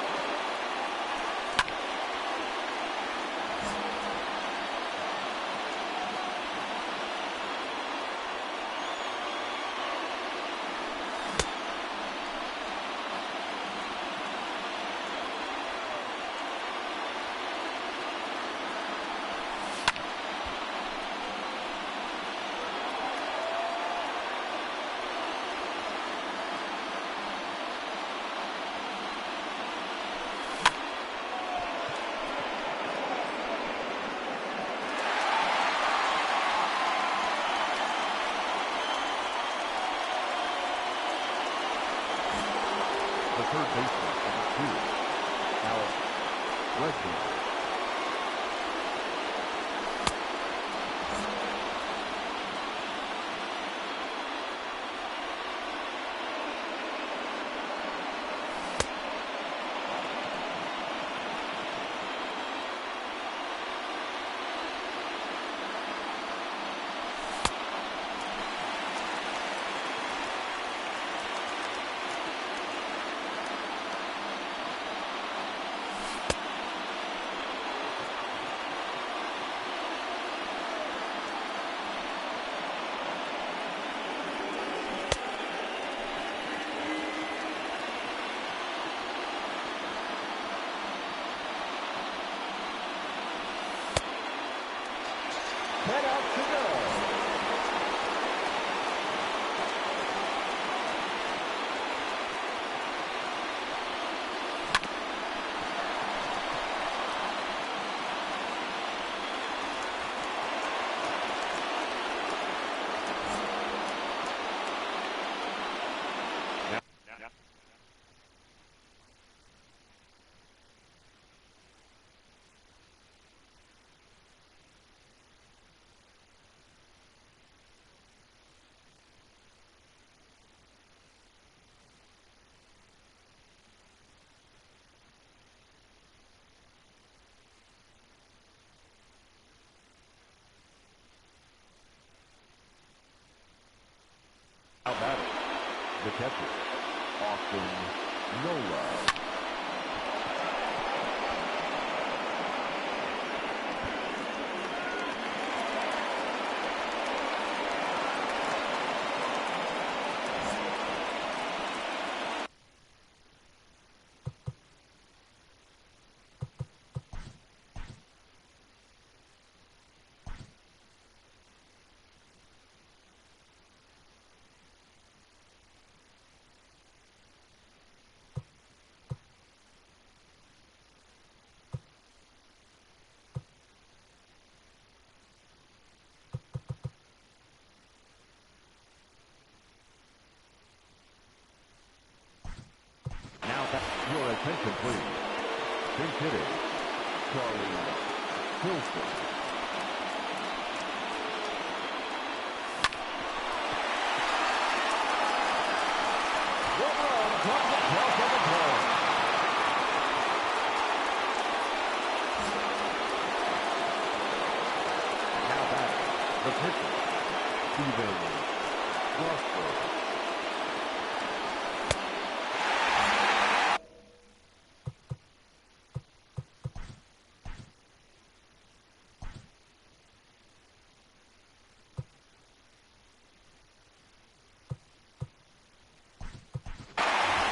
H: The third baseman, number 2, Alex Bregman. Head out to go. Now batting, the catcher, Austin Nola. Attention, please. Pinch hitting, Charlie Hilson. The pitcher, Steven Strasburg.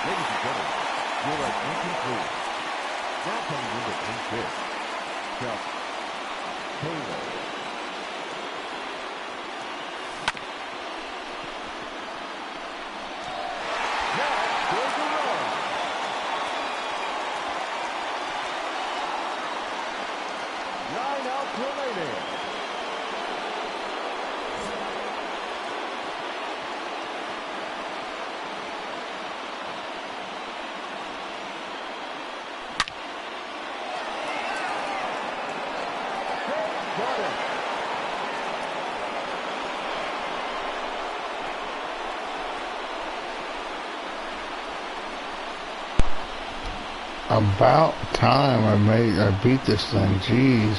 H: Ladies and gentlemen, you're at incomplete. Now coming in the pinch hit, Chuck Taylor.
A: About time I beat this thing, jeez.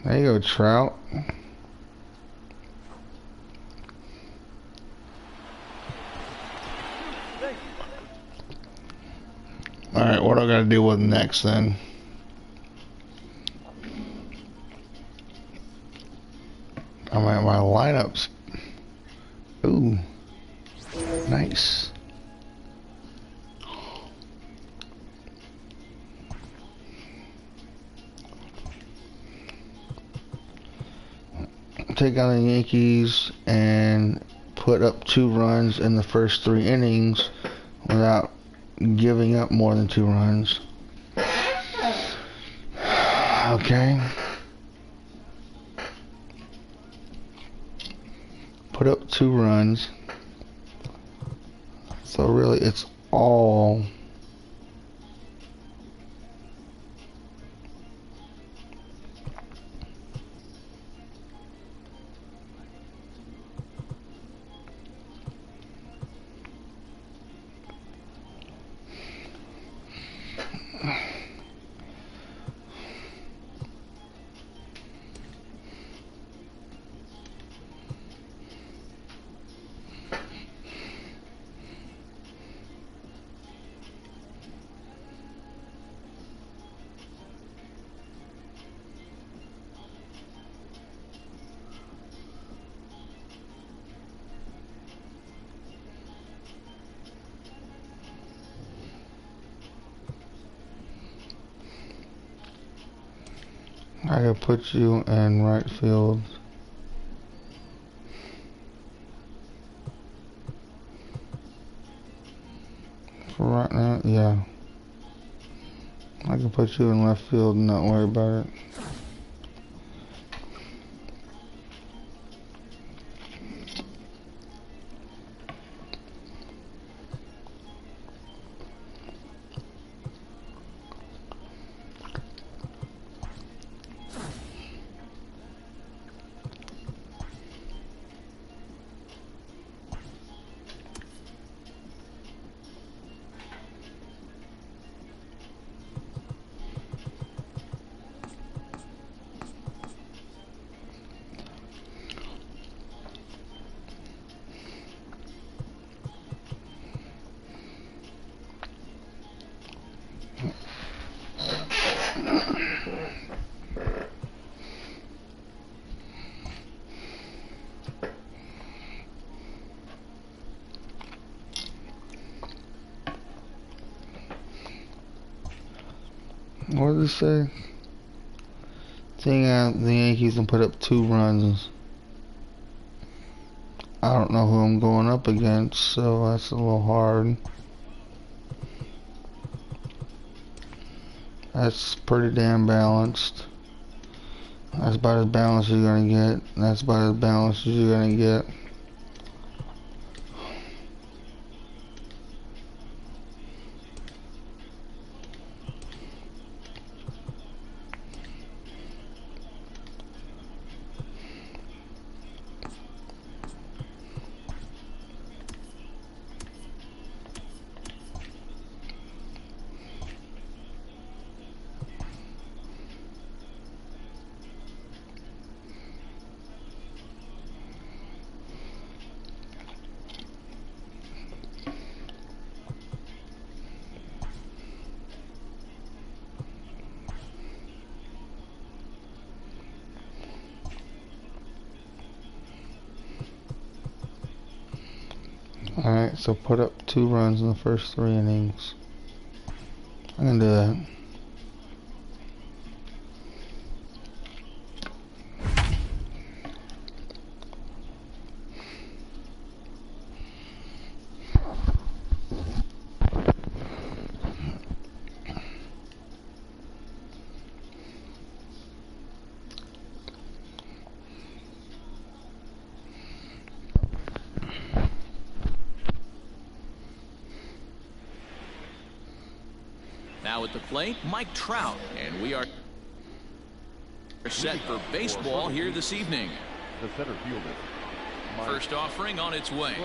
A: There you go, Trout. Alright, what do I gotta deal with next then? I'm at my lineups. Ooh. Nice. Take out the Yankees and put up 2 runs in the first 3 innings without giving up more than 2 runs. Okay. Put up 2 runs. So really it's all I gotta put you in right field. For right now, yeah. I can put you in left field and not worry about it. What did it say? Taking out the Yankees and put up 2 runs. I don't know who I'm going up against, so that's a little hard. That's pretty damn balanced. That's about as balanced as you're gonna get. That's about as balanced as you're gonna get. Alright, so put up 2 runs in the first 3 innings. I'm gonna do that.
B: Now at the plate, Mike Trout, and we are set for baseball here this evening.
H: The center fielder.
B: First offering on its way.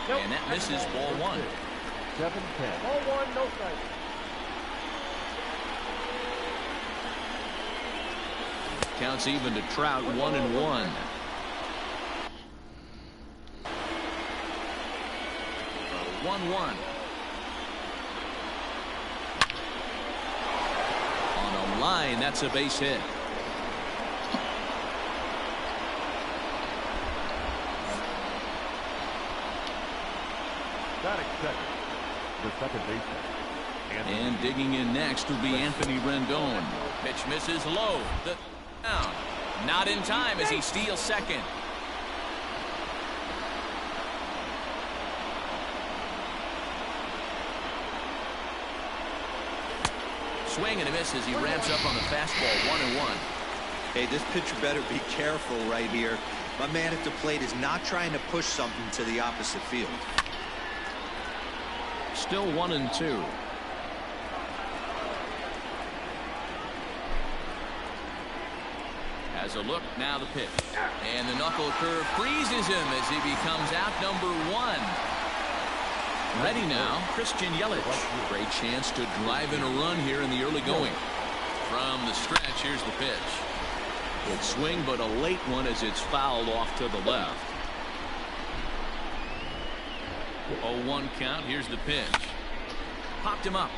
B: And that misses ball 1.
H: 7-10.
J: Ball 1, no strike.
B: Counts even to Trout, 1-1. So 1-1. On a line, that's a base hit.
H: Batting second, the second baseman.
B: And digging in next will be Anthony Rendon. Pitch misses low. The down. Not in time as he steals second. Swing and a miss as he ramps up on the fastball, 1-1.
D: Hey, this pitcher better be careful right here. My man at the plate is not trying to push something to the opposite field.
B: Still 1-2. Has a look, now the pitch. And the knuckle curve freezes him as he becomes out number 1. Ready now, Christian Yelich. Great chance to drive in a run here in the early going. From the stretch, here's the pitch. Good swing, but a late one as it's fouled off to the left. 0-1 count. Here's the pitch. Popped him up.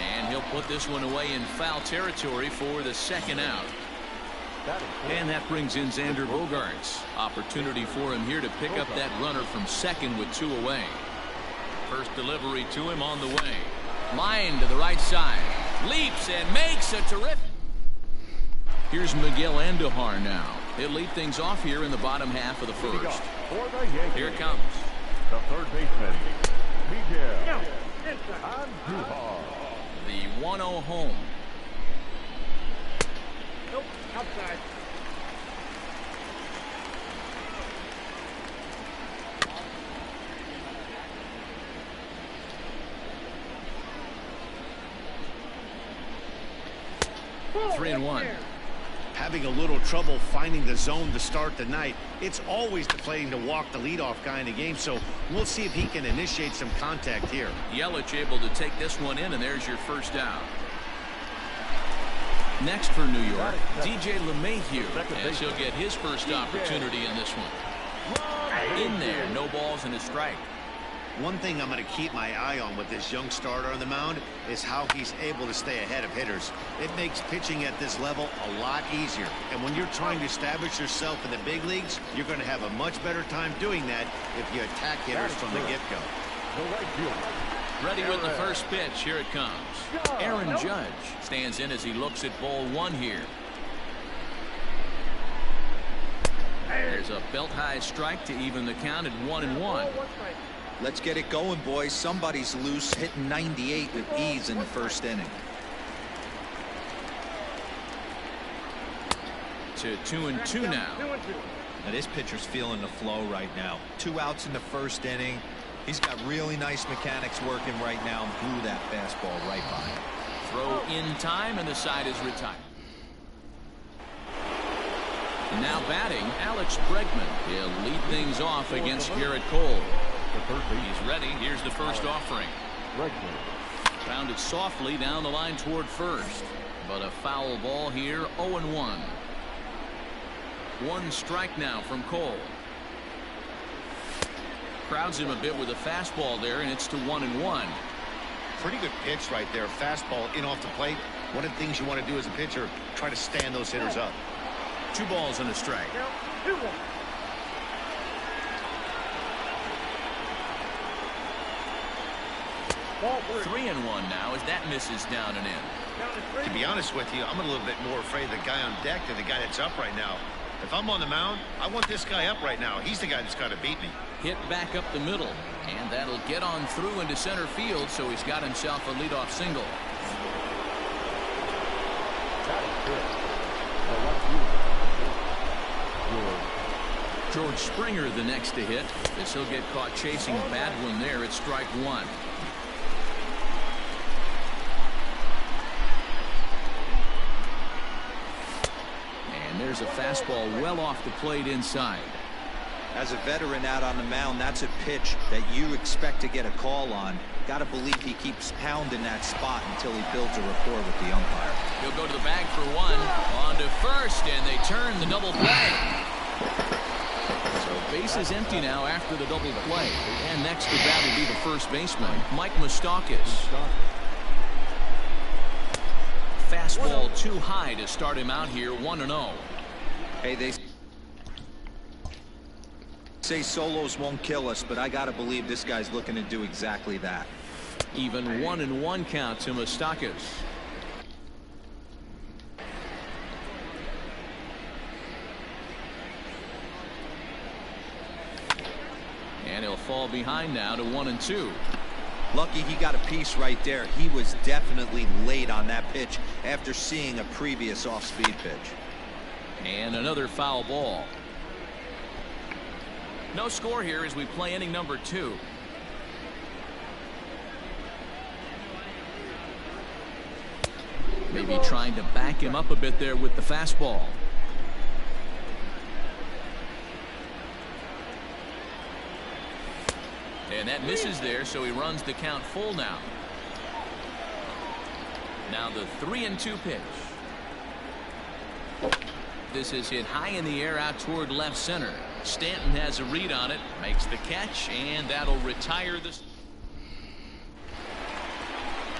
B: And he'll put this one away in foul territory for the second out. And that brings in Xander Bogaerts. Opportunity for him here to pick up that runner from second with 2 away. First delivery to him on the way. Line to the right side. Leaps and makes a terrific. Here's Miguel Andujar now. He'll lead things off here in the bottom half of the first. Here it comes.
H: The third baseman, Miguel Andujar.
B: The 1-0 home.
J: Nope, outside.
B: Three and 1.
G: Having a little trouble finding the zone to start the night. It's always deflating to walk the leadoff guy in the game, so we'll see if he can initiate some contact here.
B: Yelich able to take this one in, and there's your first out. Next for New York, DJ LeMahieu, as he'll get his first opportunity in this one. In there, no balls and a strike.
G: One thing I'm going to keep my eye on with this young starter on the mound is how he's able to stay ahead of hitters. It makes pitching at this level a lot easier. And when you're trying to establish yourself in the big leagues, you're going to have a much better time doing that if you attack hitters from the get-go.
B: Ready with the first pitch. Here it comes. Aaron Judge stands in as he looks at ball 1 here. There's a belt-high strike to even the count at 1-1.
D: Let's get it going, boys. Somebody's loose, hitting 98 with ease in the first inning.
B: To 2-2 now.
D: Now this pitcher's feeling the flow right now. 2 outs in the first inning. He's got really nice mechanics working right now and blew that fastball right by him.
B: Throw in time, and the side is retired. And now batting, Alex Bregman. He'll lead things off against Garrett Cole. He's ready. Here's the first offering. Grounded softly down the line toward first. But a foul ball here, 0-1. 1 strike now from Cole. Crowds him a bit with a fastball there, and it's to 1-1.
G: Pretty good pitch right there. Fastball in off the plate. One of the things you want to do as a pitcher, try to stand those hitters up.
B: 2 balls and a strike.
J: 2-1. Ball
B: 3-1 now as that misses down and in.
G: To be honest with you, I'm a little bit more afraid of the guy on deck than the guy that's up right now. If I'm on the mound, I want this guy up right now. He's the guy that's got to beat me.
B: Hit back up the middle, and that'll get on through into center field, so he's got himself a leadoff single. George Springer the next to hit, as he'll get caught chasing a bad one there at strike 1. And there's a fastball well off the plate inside.
D: As a veteran out on the mound, that's a pitch that you expect to get a call on. Got to believe he keeps pounding that spot until he builds a rapport with the umpire.
B: He'll go to the bag for 1. On to first, and they turn the double play. So base is empty now after the double play. And next to bat will be the first baseman, Mike Moustakas. Fastball too high to start him out here, 1-0.
D: Hey, they say solos won't kill us, but I gotta believe this guy's looking to do exactly that.
B: Even 1-1 count to Moustakas. And he'll fall behind now to 1-2.
D: Lucky he got a piece right there. He was definitely late on that pitch after seeing a previous off-speed pitch.
B: And another foul ball. No score here as we play inning number 2. Maybe trying to back him up a bit there with the fastball. And that misses there, so he runs the count full now. Now the 3-2 pitch. This is hit high in the air out toward left center. Stanton has a read on it, makes the catch, and that'll retire this.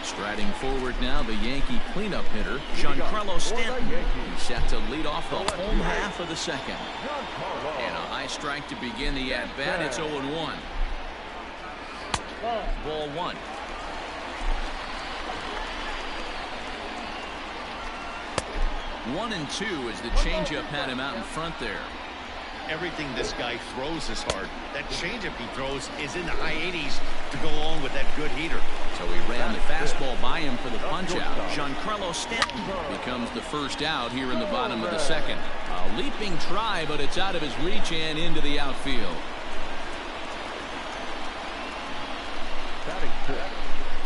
B: Striding forward now, the Yankee cleanup hitter, Giancarlo Stanton. He's set to lead off the home half of the second. And a high strike to begin the at-bat. It's 0-1. Ball 1. One and 2 as the changeup had him out in front there.
G: Everything this guy throws is hard. That changeup he throws is in the high 80s to go along with that good heater.
B: So he ran the fastball by him for the punch-out. Giancarlo Stanton becomes the first out here in the bottom of the second. A leaping try, but it's out of his reach and into the outfield.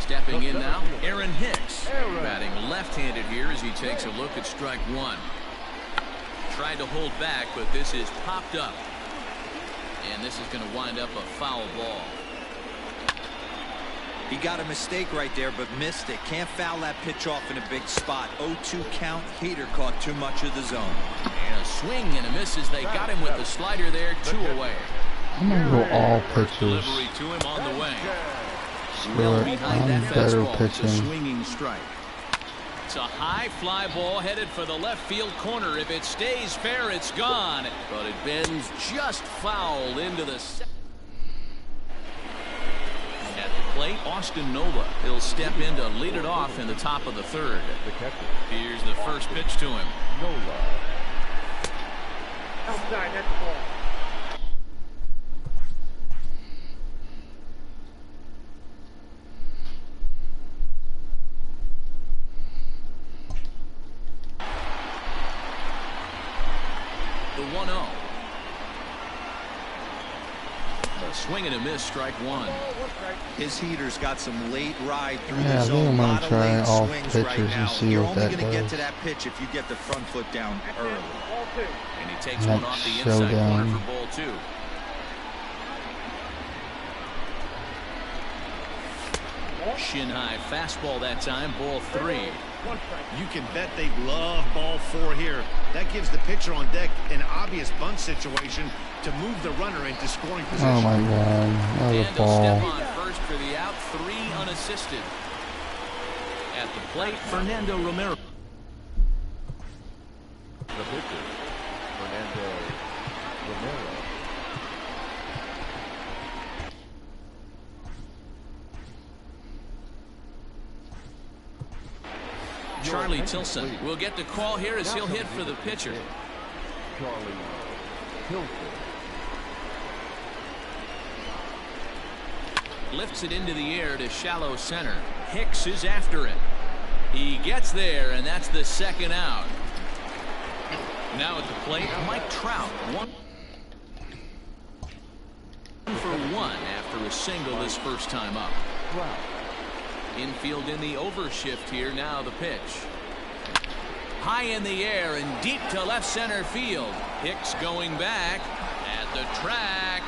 B: Stepping in now, Aaron Hicks. Batting left-handed here as he takes a look at strike 1. Tried to hold back, but this is popped up. And this is going to wind up a foul ball.
D: He got a mistake right there, but missed it. Can't foul that pitch off in a big spot. 0-2 count. Heater caught too much of the zone.
B: And a swing and a miss as they got him with the slider there, 2 away.
A: I'm going to go all pitches.
B: Delivery to him on the way.
A: Well behind that fastball, it's
B: a swinging strike. It's a high fly ball headed for the left field corner. If it stays fair, it's gone. But it bends just foul into the second. At the plate, Austin Nola. He'll step in to lead it off in the top of the third. Here's the first pitch to him.
J: Nola. Outside, that's the ball.
B: The 1-0. A swing and a miss, strike 1.
D: His heater's got some late ride through
A: Yeah,
D: the zone.
A: I'm going to try all
D: swings
A: pitches
D: right
A: and
D: now.
A: see
D: You're
A: what
D: only
A: that
D: going to get
A: does.
D: to that pitch if you get the front foot down early.
B: And he takes one off the inside corner for ball 2. Shin high fastball that time, ball 3.
G: You can bet they love ball 4 here. That gives the pitcher on deck an obvious bunt situation to move the runner into scoring position.
A: Oh my God, another ball.
B: Step on first for the out, 3 unassisted. At the plate, Fernando Romero.
H: The pitcher, Fernando Romero.
B: Charlie Tilson will get the call here as he'll hit for the pitcher.
H: Charlie Tilson.
B: Lifts it into the air to shallow center. Hicks is after it. He gets there, and that's the second out. Now at the plate, Mike Trout. 1 for 1 after a single his first time up. Infield in the overshift here. Now the pitch. High in the air and deep to left center field. Hicks going back at the track.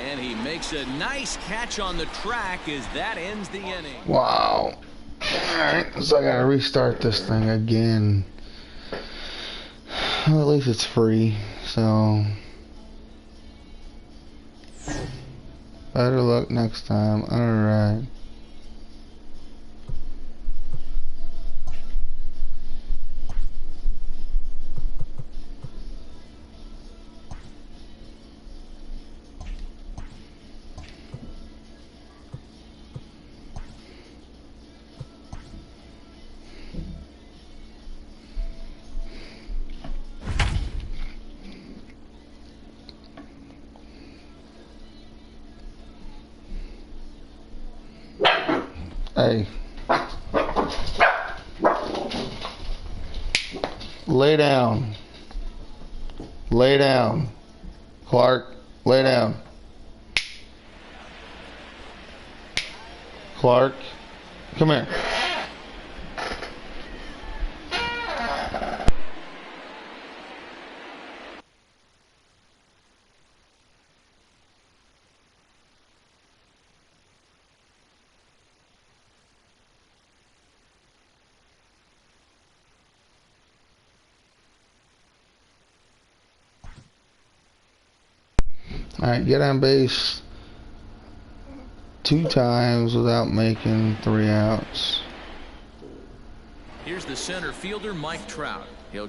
B: And he makes a nice catch on the track as that ends the inning.
A: Wow. Alright, so I gotta restart this thing again. Well, at least it's free, so better luck next time. Alright. Hey. Lay down. Lay down. Clark, lay down. Clark, come here. Alright, get on base 2 times without making 3 outs.
B: Here's the center fielder, Mike Trout. He'll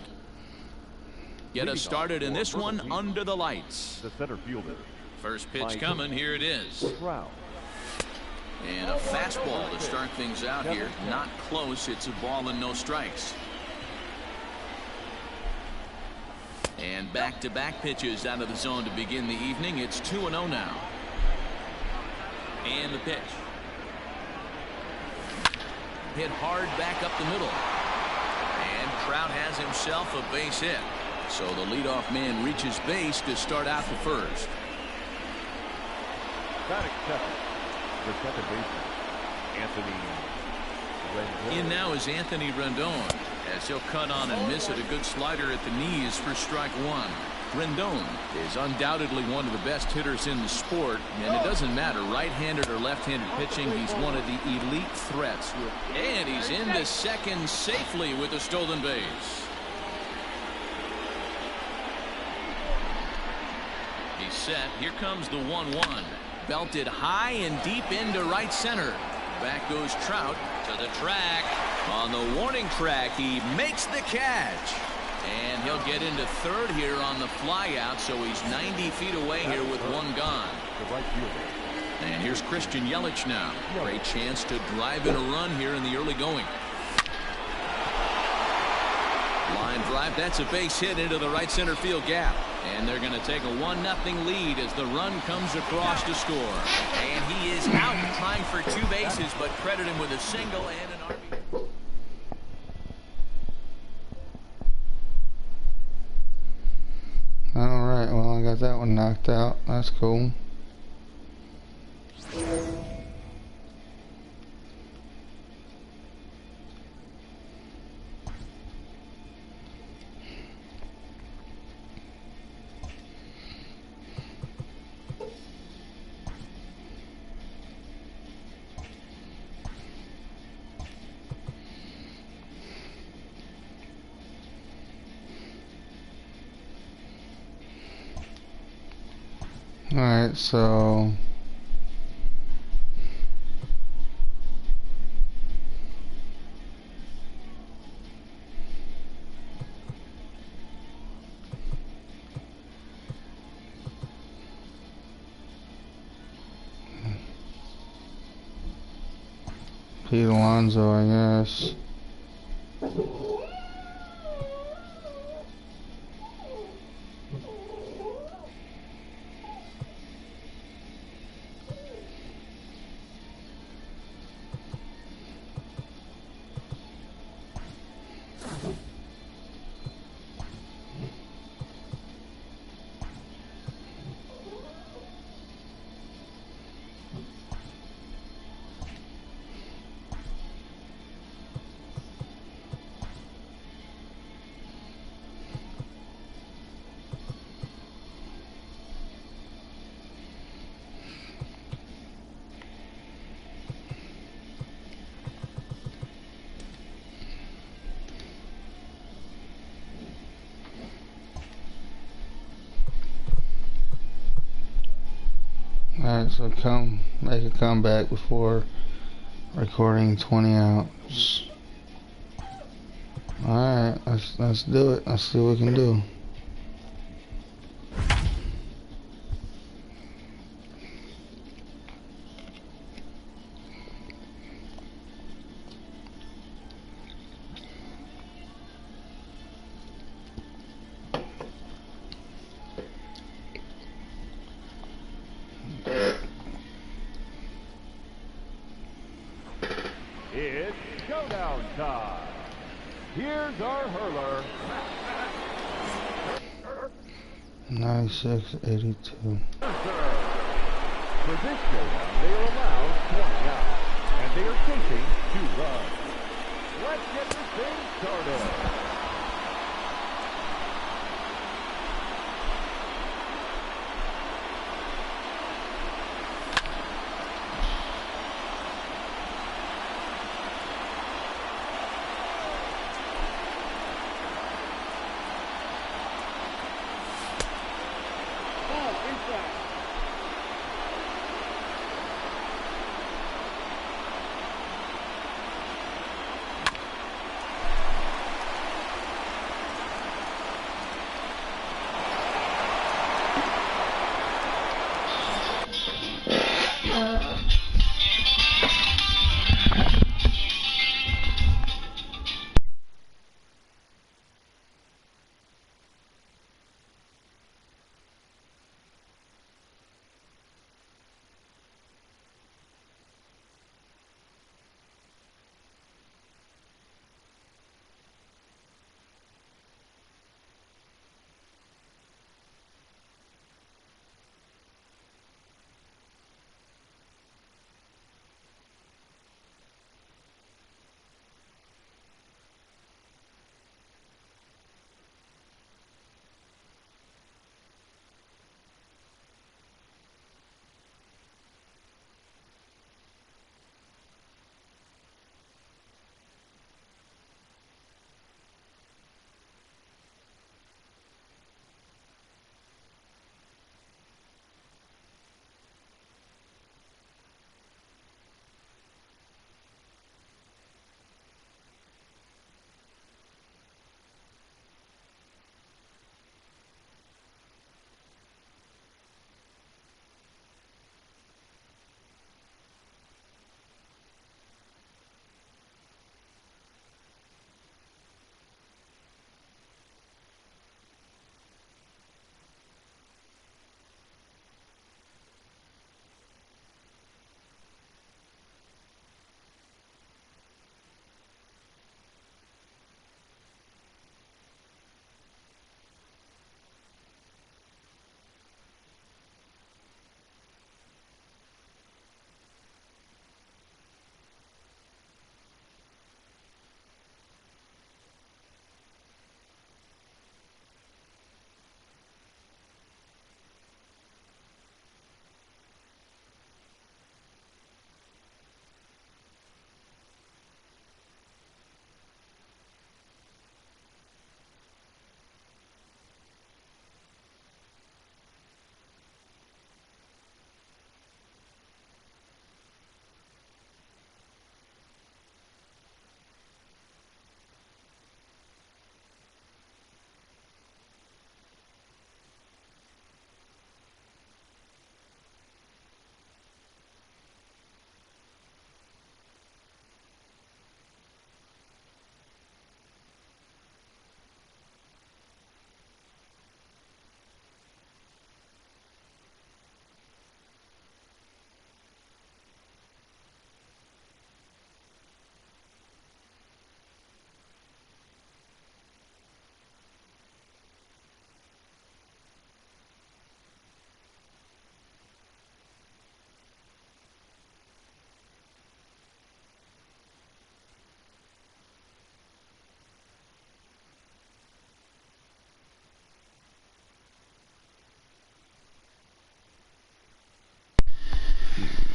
B: get us started in this one under the lights.
H: The center fielder.
B: First pitch coming. Here it is.
H: Trout.
B: And a fastball to start things out here. Not close. It's a ball and no strikes. And back-to-back pitches out of the zone to begin the evening. It's 2-0 now. And the pitch. Hit hard back up the middle. And Trout has himself a base hit. So the leadoff man reaches base to start out the first.
H: Batting second. The second baseman, Anthony Rendon.
B: In now is Anthony Rendon, as he'll cut on and miss it. A good slider at the knees for strike 1. Rendon is undoubtedly one of the best hitters in the sport, and it doesn't matter right-handed or left-handed pitching. He's one of the elite threats. And he's into second safely with a stolen base. He's set. Here comes the 1-1. Belted high and deep into right center. Back goes Trout to the track. On the warning track, he makes the catch. And he'll get into third here on the flyout, so he's 90 feet away here with 1 gone. And here's Christian Yelich now. Great chance to drive in a run here in the early going. Line drive, that's a base hit into the right center field gap. And they're going to take a 1-0 lead as the run comes across to score. And he is out trying for 2 bases, but credit him with a single and an RBI.
A: Alright, well, I got that one knocked out. That's cool. Alright, so Pete Alonso, I guess. Alright, so make a comeback before recording 20 outs. Alright, let's do it. Let's see what we can do.
H: It's showdown time. Here's our hurler.
A: 96-82.
H: For this showdown, they are allowed 20 outs, and they are chasing 2 runs. Let's get this thing started.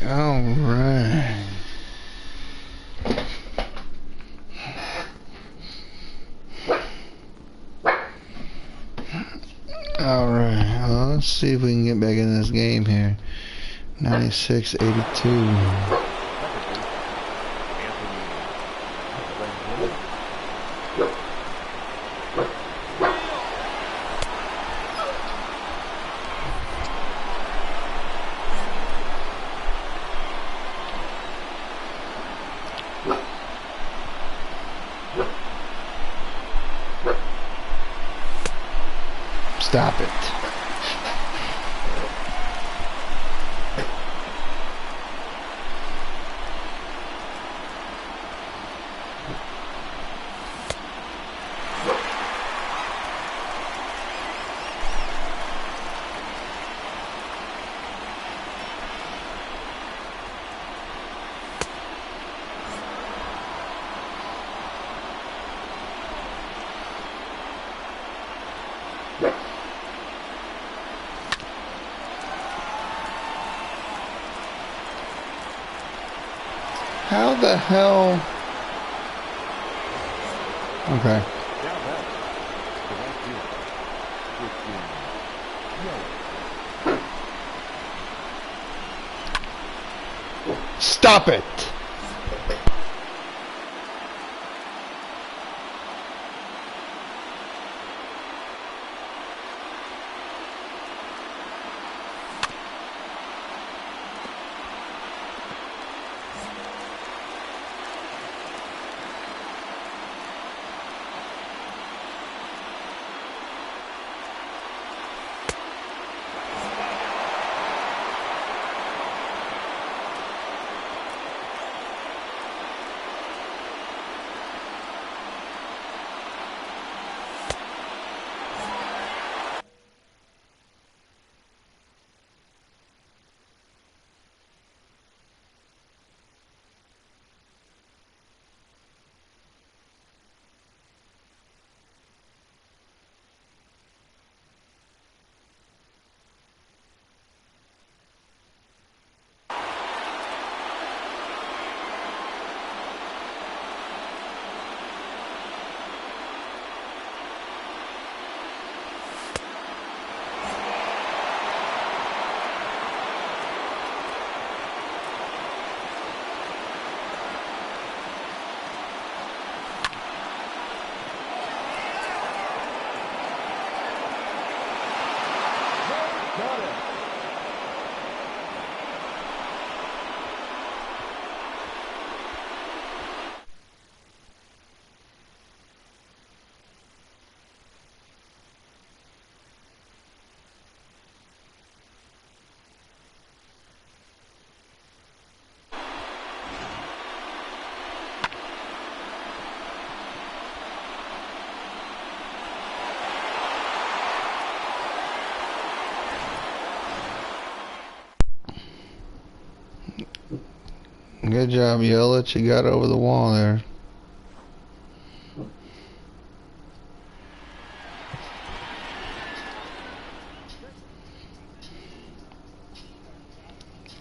A: All right. All right. Well, let's see if we can get back in this game here. 96-82. Stop it. How the hell? Okay. Stop it! Good job, Yelich. You got over the wall there.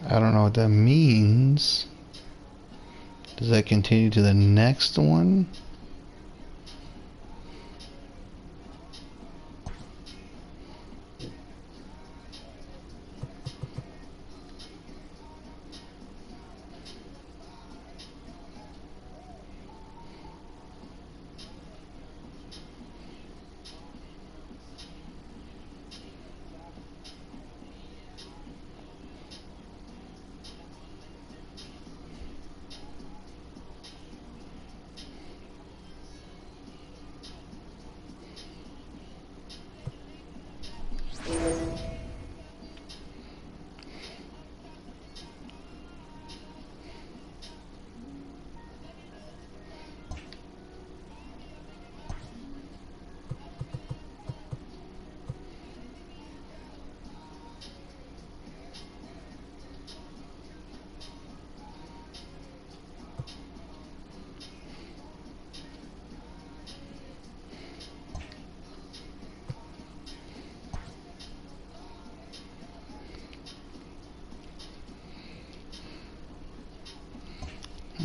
A: I don't know what that means. Does that continue to the next one?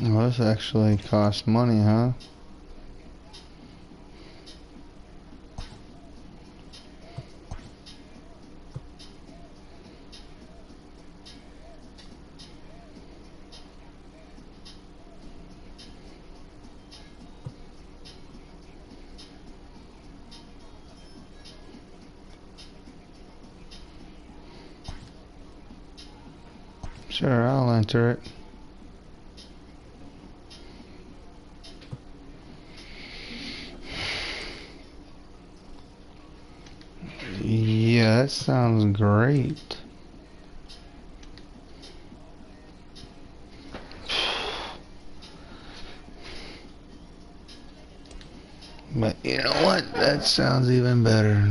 A: Well, this actually costs money, huh? Sure, I'll enter it. Yeah, that sounds great. But you know what? That sounds even better.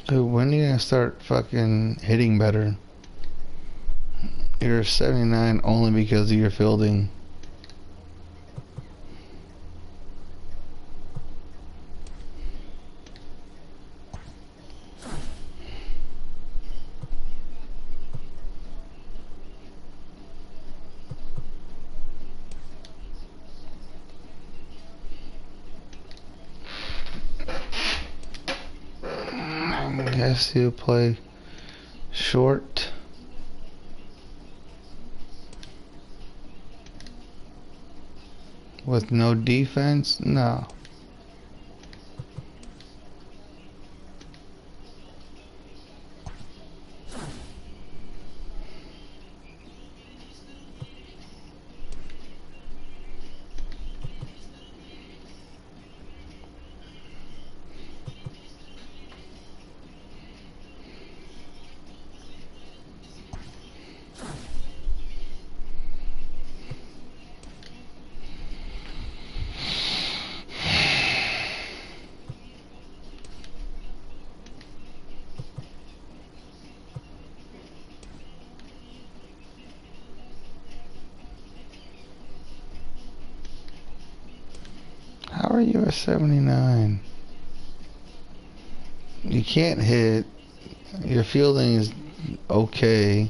A: Dude, when are you gonna start fucking hitting better? You're 79 only because of your fielding. I guess you play short. With no defense? No. How are you a 79? You can't hit. Your fielding is okay.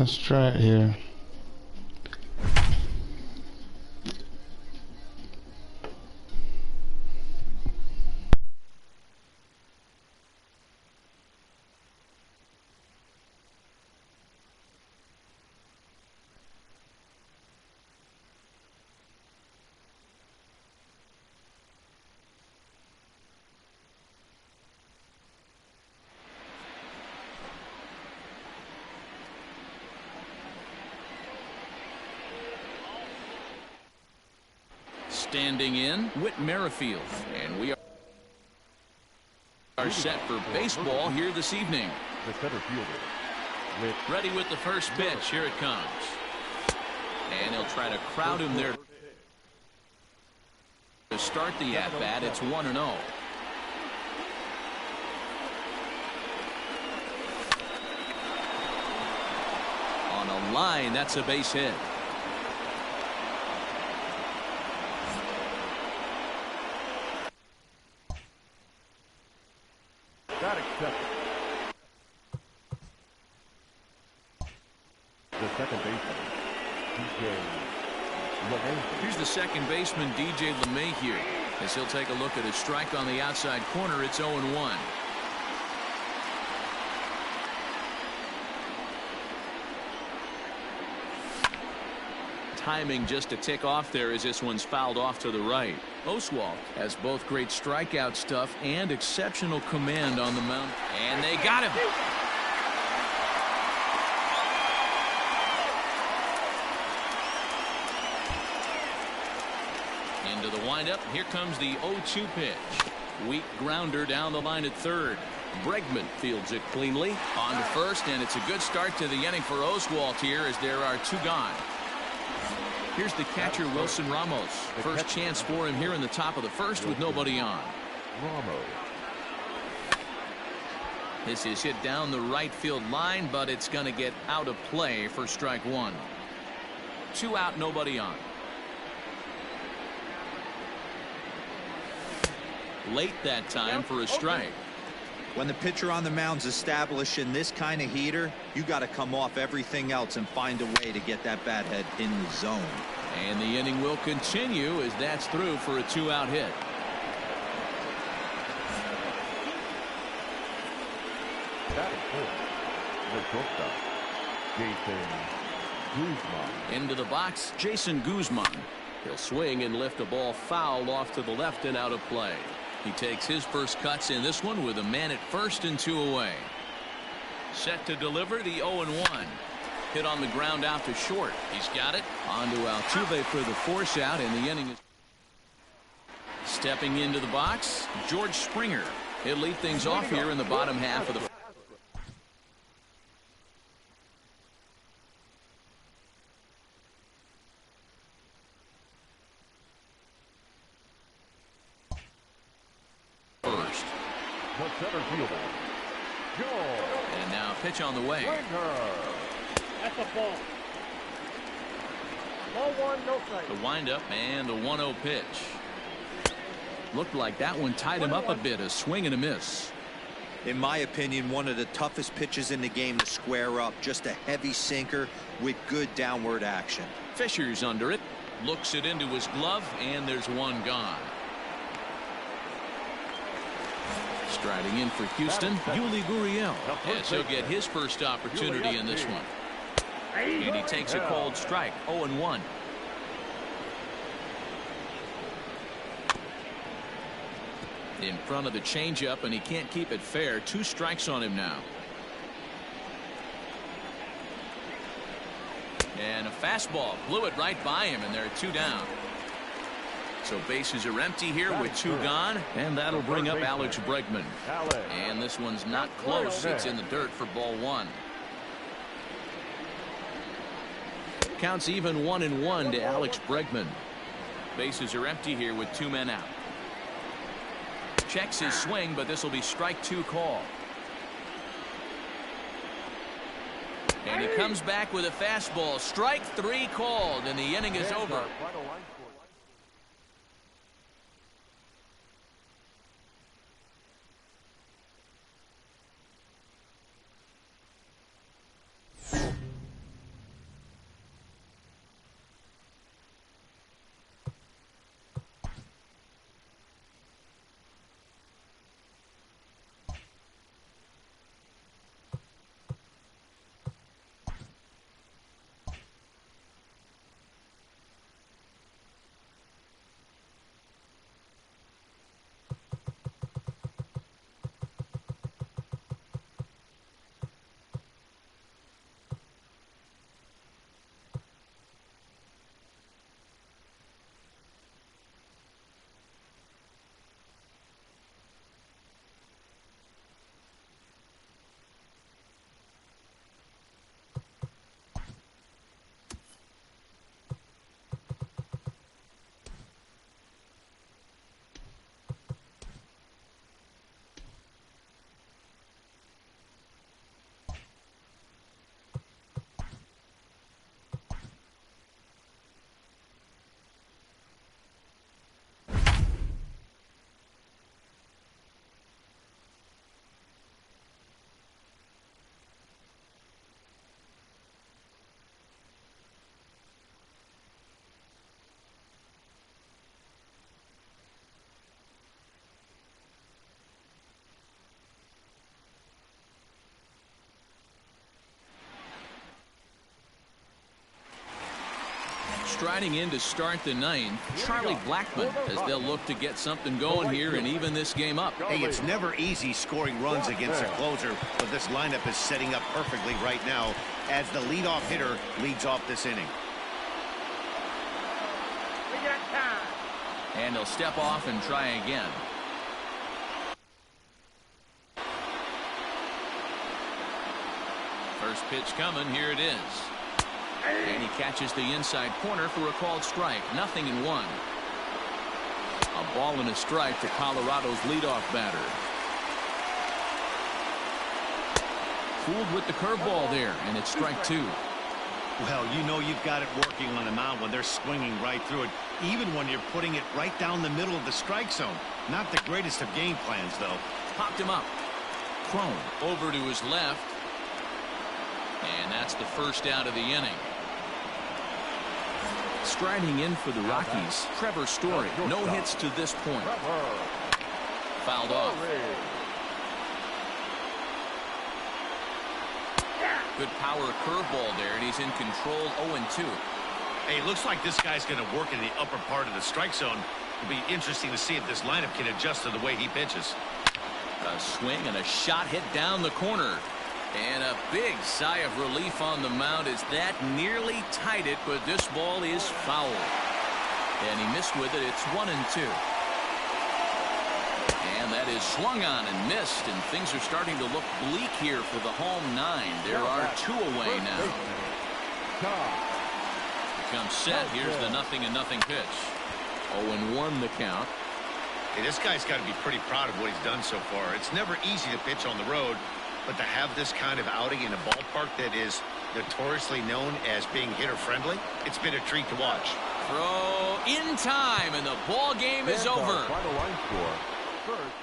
A: Let's try it here.
B: Standing in, Whit Merrifield. And we are set for baseball here this evening.
H: The center fielder.
B: Ready with the first pitch. Here it comes. And he'll try to crowd him there to start the at-bat. It's 1-0. On a line, that's a base hit.
H: Got accepted. The second baseman, DJ LeMahieu.
B: Here's the second baseman, DJ LeMahieu, as he'll take a look at his strike on the outside corner. It's 0-1. Timing just a tick off there as this one's fouled off to the right. Oswalt has both great strikeout stuff and exceptional command on the mound. And they got him. Into the windup. Here comes the 0-2 pitch. Weak grounder down the line at third. Bregman fields it cleanly on to first, and it's a good start to the inning for Oswalt here as there are two gone. Here's the catcher, Wilson Ramos. First chance for him here in the top of the first with nobody on.
H: Ramos.
B: This is hit down the right field line, but it's going to get out of play for strike one. 2 out, nobody on. Late that time for a strike.
D: When the pitcher on the mound's establishing this kind of heater, you got to come off everything else and find a way to get that bat head in the zone.
B: And the inning will continue as that's through for a 2-out hit.
H: Batting fourth, the shortstop, Jason Guzman.
B: Into the box, Jason Guzman. He'll swing and lift a ball foul off to the left and out of play. He takes his first cuts in this one with a man at first and 2 away. Set to deliver the 0-1. Hit on the ground out to short. He's got it. On to Altuve for the force out, and the inning is stepping into the box. George Springer. He'll lead things off here in the bottom half of the first.
H: The center fielder, Joe.
B: And now pitch on the way.
I: That's a ball. Ball one, no strike.
B: The windup and the 1-0 pitch. Looked like that one tied him up a bit. A swing and a miss.
D: In my opinion, one of the toughest pitches in the game to square up. Just a heavy sinker with good downward action.
B: Fisher's under it. Looks it into his glove, and there's one gone. Striding in for Houston, Yuli Gurriel, as he'll get his first opportunity in this one. And he takes a cold strike, 0-1. In front of the changeup, and he can't keep it fair. 2 strikes on him now. And a fastball blew it right by him, and there are 2 down. So bases are empty here with 2 gone, and that'll bring up Alex Bregman. And this one's not close. It's in the dirt for ball 1. Counts even 1-1 to Alex Bregman. Bases are empty here with 2 men out. Checks his swing, but this will be strike 2 call. And he comes back with a fastball. Strike 3 called, and the inning is over. Striding in to start the ninth, Charlie Blackmon, as they'll look to get something going here and even this game up.
G: Hey, it's never easy scoring runs against a closer, but this lineup is setting up perfectly right now as the leadoff hitter leads off this inning.
B: And he'll step off and try again. First pitch coming. Here it is. And he catches the inside corner for a called strike. 0-1. A ball and a strike to Colorado's leadoff batter. Fooled with the curveball there, and it's strike 2.
G: Well, you know you've got it working on the mound when they're swinging right through it, even when you're putting it right down the middle of the strike zone. Not the greatest of game plans, though.
B: Popped him up. Cron over to his left. And that's the first out of the inning. Striding in for the Rockies, Trevor Story. No hits to this point. Fouled off. Good power curveball there, and he's in control. 0-2.
G: Hey, looks like this guy's going to work in the upper part of the strike zone. It'll be interesting to see if this lineup can adjust to the way he pitches.
B: A swing and a shot hit down the corner. And a big sigh of relief on the mound as that nearly tied it, but this ball is foul. And he missed with it. It's 1-2. And that is swung on and missed, and things are starting to look bleak here for the home 9. There are 2 away now. Becomes set. Here's the 0-0 pitch. 0-1 the count.
G: Hey, this guy's got to be pretty proud of what he's done so far. It's never easy to pitch on the road, but to have this kind of outing in a ballpark that is notoriously known as being hitter-friendly, it's been a treat to watch.
B: Throw in time, and the ball game is over.
H: Final line score. First,